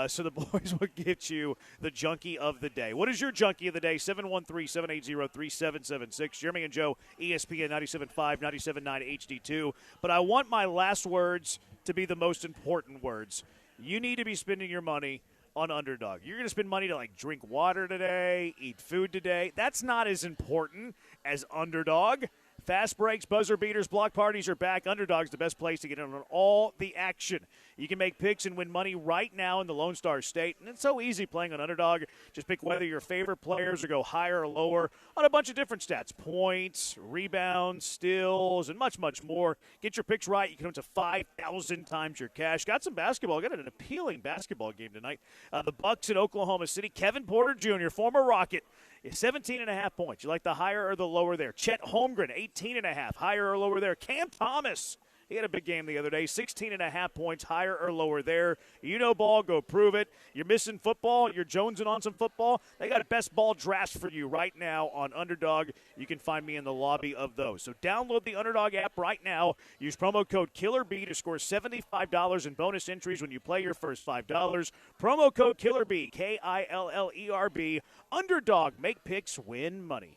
So the boys will get you the junkie of the day. What is your junkie of the day? 713-780-3776. Jeremy and Joe, ESPN 97.5, 97.9 HD2. But I want my last words to be the most important words. You need to be spending your money on Underdog. You're going to spend money to drink water today, eat food today. That's not as important as Underdog. Fast breaks, buzzer beaters, block parties are back. Underdog's the best place to get in on all the action. You can make picks and win money right now in the Lone Star State. And it's so easy playing on Underdog. Just pick whether your favorite players or go higher or lower on a bunch of different stats. Points, rebounds, steals, and much, much more. Get your picks right. You can win to 5,000 times your cash. Got some basketball. Got an appealing basketball game tonight. The Bucks in Oklahoma City. Kevin Porter Jr., former Rocket, 17.5 points. You like the higher or the lower there? Chet Holmgren, 18. 16.5, higher or lower there. Cam Thomas, he had a big game the other day, 16.5 points, higher or lower there. You know ball, go prove it. You're missing football, you're jonesing on some football. They got best ball drafts for you right now on Underdog. You can find me in the lobby of those. So download the Underdog app right now. Use promo code KILLERB to score $75 in bonus entries when you play your first $5. Promo code KILLERB, KILLERB. Underdog, make picks, win money.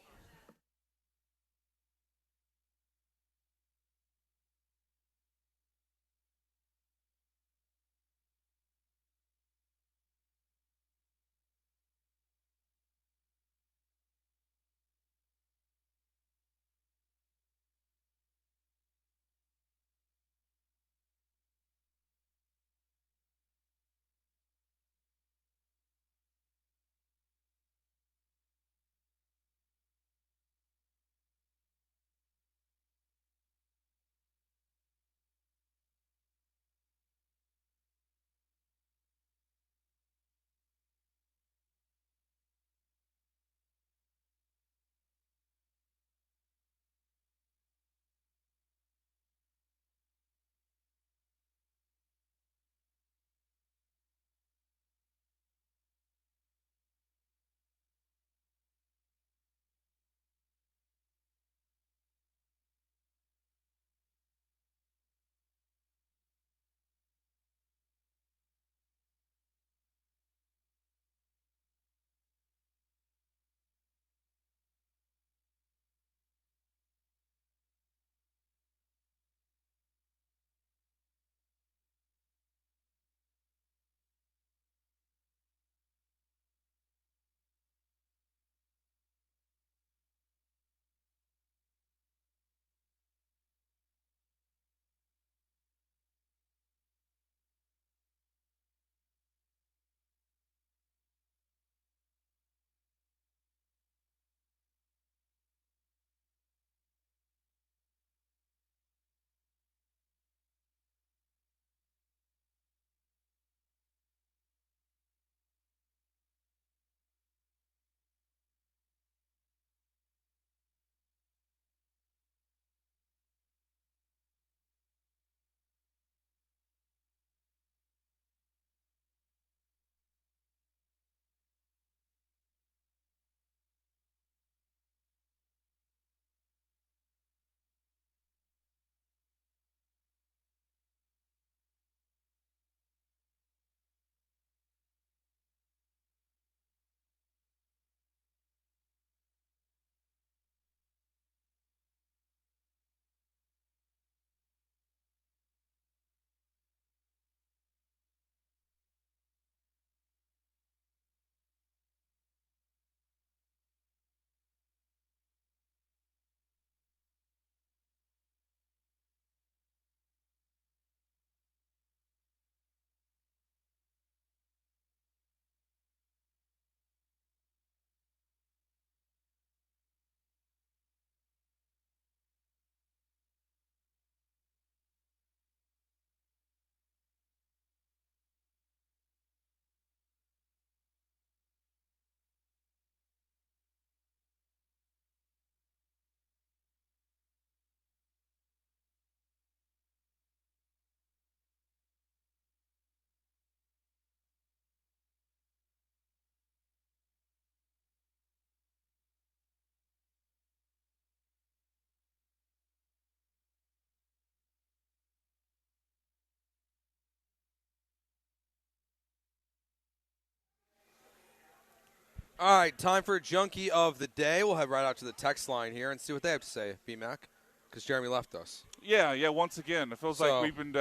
All right, time for a junkie of the day. We'll head right out to the text line here and see what they have to say, B-Mac, because Jeremy left us. Yeah, once again, it feels like we've been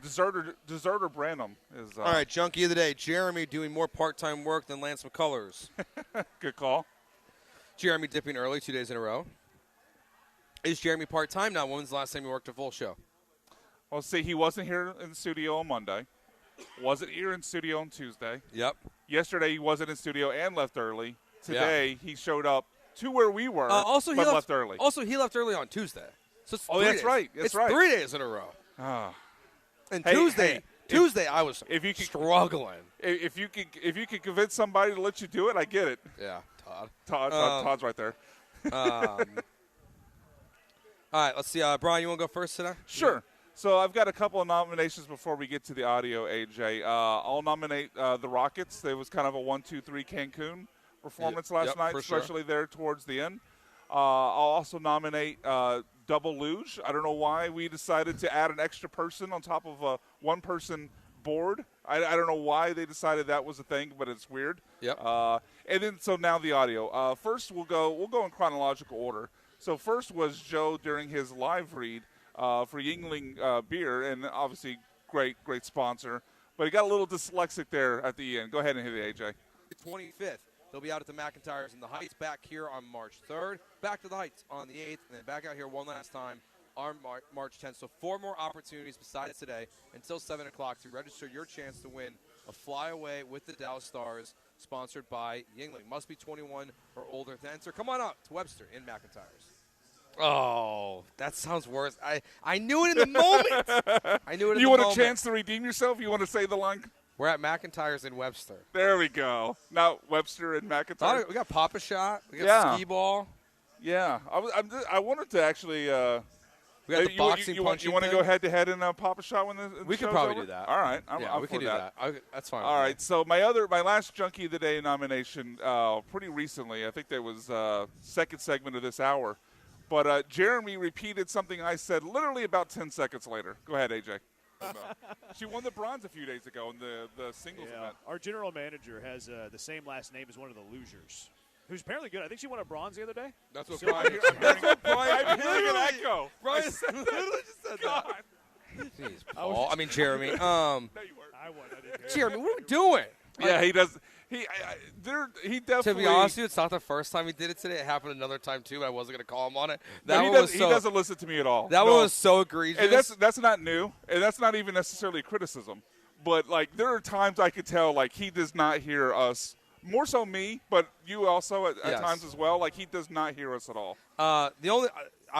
deserter Branham. All right, junkie of the day, Jeremy doing more part-time work than Lance McCullers. Good call. Jeremy dipping early 2 days in a row. Is Jeremy part-time now? When was the last time you worked a full show? Well, see, he wasn't here in the studio on Monday. Wasn't here in studio on Tuesday. Yep. Yesterday he wasn't in studio and left early. Today he showed up to where we were, but he left early. Also, he left early on Tuesday. So it's that's days. right. That's it's right. 3 days in a row. And Tuesday I was struggling. If you could convince somebody to let you do it, I get it. Yeah, Todd's right there. All right, let's see. Brian, you want to go first today? Sure. So I've got a couple of nominations before we get to the audio, AJ. I'll nominate the Rockets. It was kind of a 1-2-3 Cancun performance last night, especially there towards the end. I'll also nominate Double Luge. I don't know why we decided to add an extra person on top of a one-person board. I don't know why they decided that was a thing, but it's weird. Yep. And then so now the audio. First we'll go in chronological order. So first was Joe during his live read for Yingling beer, and obviously great sponsor. But he got a little dyslexic there at the end. Go ahead and hit it, AJ. 25th. They'll be out at the McIntyres in the Heights, back here on March 3rd, back to the Heights on the 8th, and then back out here one last time on March 10th. So 4 more opportunities besides today until 7 o'clock to register your chance to win a flyaway with the Dallas Stars, sponsored by Yingling. Must be 21 or older to enter. Come on up to Webster in McIntyres. Oh, that sounds worse. I knew it in the moment. I knew it in the moment. You want a chance to redeem yourself? You want to say the line? We're at McIntyre's in Webster. There we go. Now Webster and McIntyre. We got Papa Shot. We got Skee Ball. Yeah. I wanted to actually. We got the boxing you want to go head-to-head in Papa Shot when the we could show's probably over? do that. All right. We can do that. That's fine. All right. So my last Junkie of the Day nomination, pretty recently. I think that was second segment of this hour. But Jeremy repeated something I said literally about 10 seconds later. Go ahead, AJ. She won the bronze a few days ago in the singles event. Our general manager has the same last name as one of the losers, who's apparently good. I think she won a bronze the other day. That's what Brian. That's what Brian. Look at that go. Brian literally just said that. Jeez, Paul. I mean, Jeremy. No, you weren't. I won. I didn't hear Jeremy, what are we doing? Yeah, he does. He definitely. To be honest with you, it's not the first time he did it today. It happened another time too, but I wasn't going to call him on it. He doesn't listen to me at all. That one was so egregious. And that's not new, and that's not even necessarily criticism. But like, there are times I could tell like he does not hear us. More so me, but you also at times as well. Like he does not hear us at all. I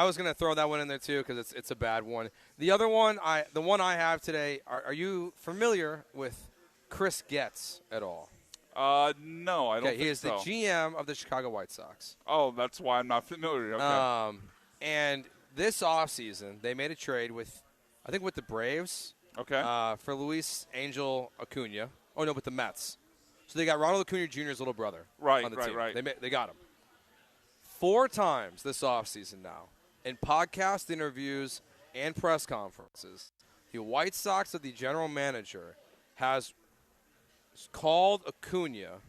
was going to throw that one in there too because it's a bad one. The other one, the one I have today. Are you familiar with Chris Getz at all? No, I don't think so. He is the GM of the Chicago White Sox. Oh, that's why I'm not familiar. Okay. And this offseason, they made a trade with the Braves. Okay. For Luis Angel Acuna. Oh, no, with the Mets. So they got Ronald Acuna Jr.'s little brother on the team. Right. They got him. 4 times this offseason now, in podcast interviews and press conferences, the White Sox of the general manager has called Acuna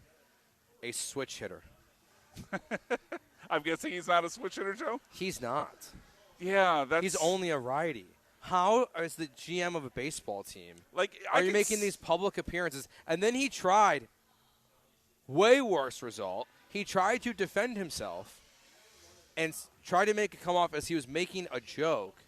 a switch hitter. I'm guessing he's not a switch hitter, Joe? He's not. Yeah, he's only a righty. How is the GM of a baseball team? Are you making these public appearances? And then he tried, way worse result. He tried to defend himself and tried to make it come off as he was making a joke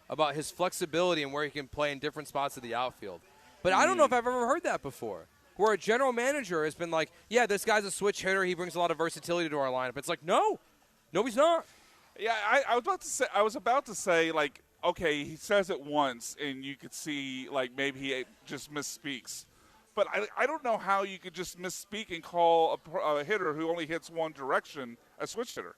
about his flexibility and where he can play in different spots of the outfield. But I don't know if I've ever heard that before, where a general manager has been like, yeah, this guy's a switch hitter. He brings a lot of versatility to our lineup. It's like, no, he's not. Yeah, I was about to say, like, okay, he says it once, and you could see, like, maybe he just misspeaks. But I don't know how you could just misspeak and call a hitter who only hits one direction a switch hitter.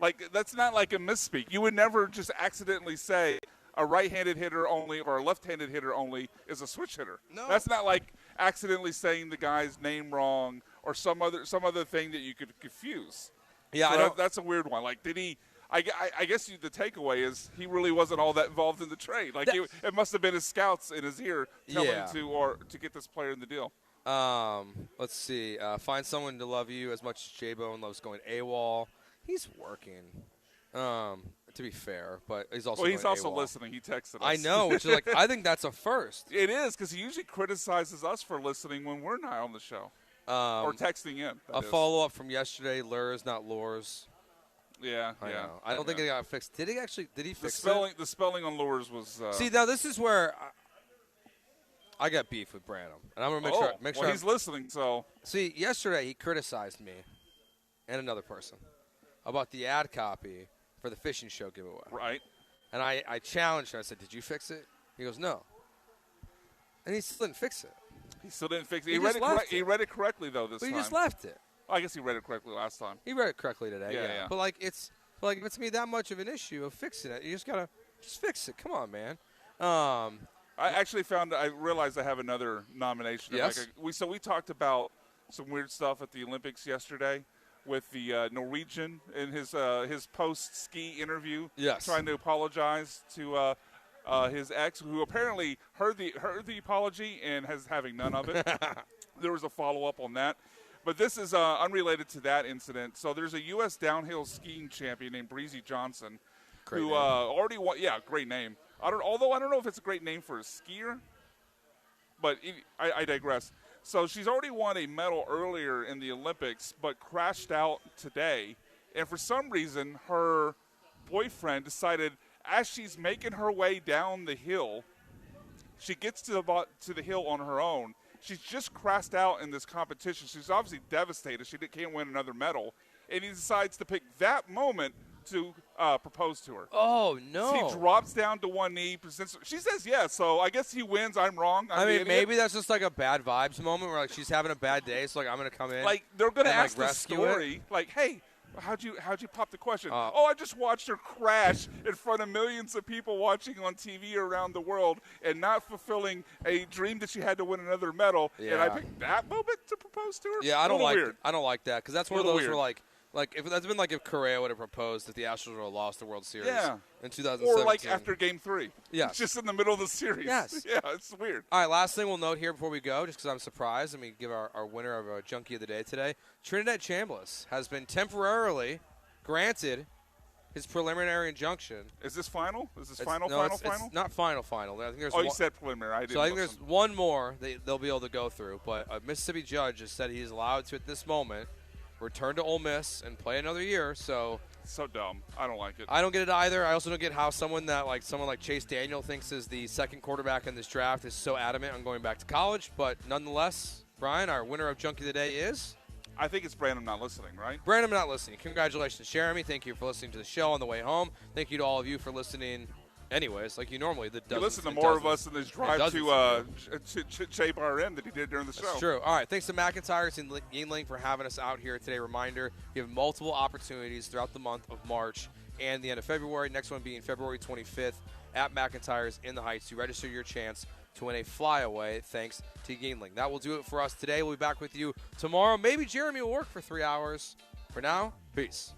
Like, that's not like a misspeak. You would never just accidentally say a right-handed hitter only or a left-handed hitter only is a switch hitter. No. That's not like accidentally saying the guy's name wrong or some other thing that you could confuse. Yeah, so that's a weird one. Like, did he – I guess the takeaway is he really wasn't all that involved in the trade. Like, it must have been his scouts in his ear telling him to get this player in the deal. Let's see. Find someone to love you as much as J-Bone loves going AWOL. He's working, to be fair, but he's also AWOL. Listening. He texted us. I know, which is like, I think that's a first. It is, because he usually criticizes us for listening when we're not on the show. Or texting in. A follow-up from yesterday, Lurs, not Lures. Yeah, I know. I don't think it got fixed. Did he fix it? The spelling on Lures was... See, now this is where I got beef with Branham. And I'm going to make sure he's listening, so... See, yesterday he criticized me and another person about the ad copy for the fishing show giveaway. Right. And I challenged him. I said, did you fix it? He goes, no. And he still didn't fix it. He still didn't fix it. He read it correctly, though, this time. But he just left it. Well, I guess he read it correctly last time. He read it correctly today, yeah. But, like, it's Like, if it's going to be that much of an issue of fixing it, you just got to fix it. Come on, man. I actually I realized I have another nomination. Yes. We talked about some weird stuff at the Olympics yesterday with the Norwegian in his post-ski interview. Yes. Trying to apologize to his ex, who apparently heard the apology and having none of it. There was a follow-up on that. But this is unrelated to that incident. So there's a U.S. downhill skiing champion named Breezy Johnson who already won. Yeah, great name. Although I don't know if it's a great name for a skier, but I digress. So she's already won a medal earlier in the Olympics, but crashed out today. And for some reason, her boyfriend decided, as she's making her way down the hill, she gets to the hill on her own. She's just crashed out in this competition. She's obviously devastated. She can't win another medal. And he decides to pick that moment to propose to her. Oh, no. So he drops down to one knee. She says yes, so I guess he wins. I'm wrong. I mean, maybe that's just like a bad vibes moment where like she's having a bad day, so like I'm going to come in. Like they're going to and, ask like, the story. it. Like, hey, how'd you pop the question? I just watched her crash in front of millions of people watching on TV around the world and not fulfilling a dream that she had to win another medal. Yeah. And I picked that moment to propose to her. Yeah, I don't like weird. I don't like that because that's one of Little those weird. where like if that's been like if Correa would have proposed if the Astros would have lost the World Series in 2017. Or like after Game 3. Yes. It's just in the middle of the series. Yes. Yeah, it's weird. All right, last thing we'll note here before we go, just because I'm surprised, and we give our winner of a Junkie of the Day today. Trinidad Chambliss has been temporarily granted his preliminary injunction. Is this final? Is this final? It's not final. I think there's you said preliminary. I didn't I think listen. there's one more they'll be able to go through. But a Mississippi judge has said he's allowed to, at this moment, return to Ole Miss and play another year. So dumb. I don't like it. I don't get it either. I also don't get how someone like Chase Daniel thinks is the second quarterback in this draft is so adamant on going back to college. But nonetheless, Brian, our winner of Junkie of the Day is? I think it's Brandon not listening, right? Brandon not listening. Congratulations, Jeremy. Thank you for listening to the show on the way home. Thank you to all of you for listening. Anyways, like you normally, You listen to more of us in this drive to Che Bar Inn than he did during the show. That's true. All right. Thanks to McIntyre's and Yingling for having us out here today. Reminder, you have multiple opportunities throughout the month of March and the end of February. Next one being February 25th at McIntyre's in the Heights to register your chance to win a flyaway thanks to Yingling. That will do it for us today. We'll be back with you tomorrow. Maybe Jeremy will work for 3 hours. For now, peace.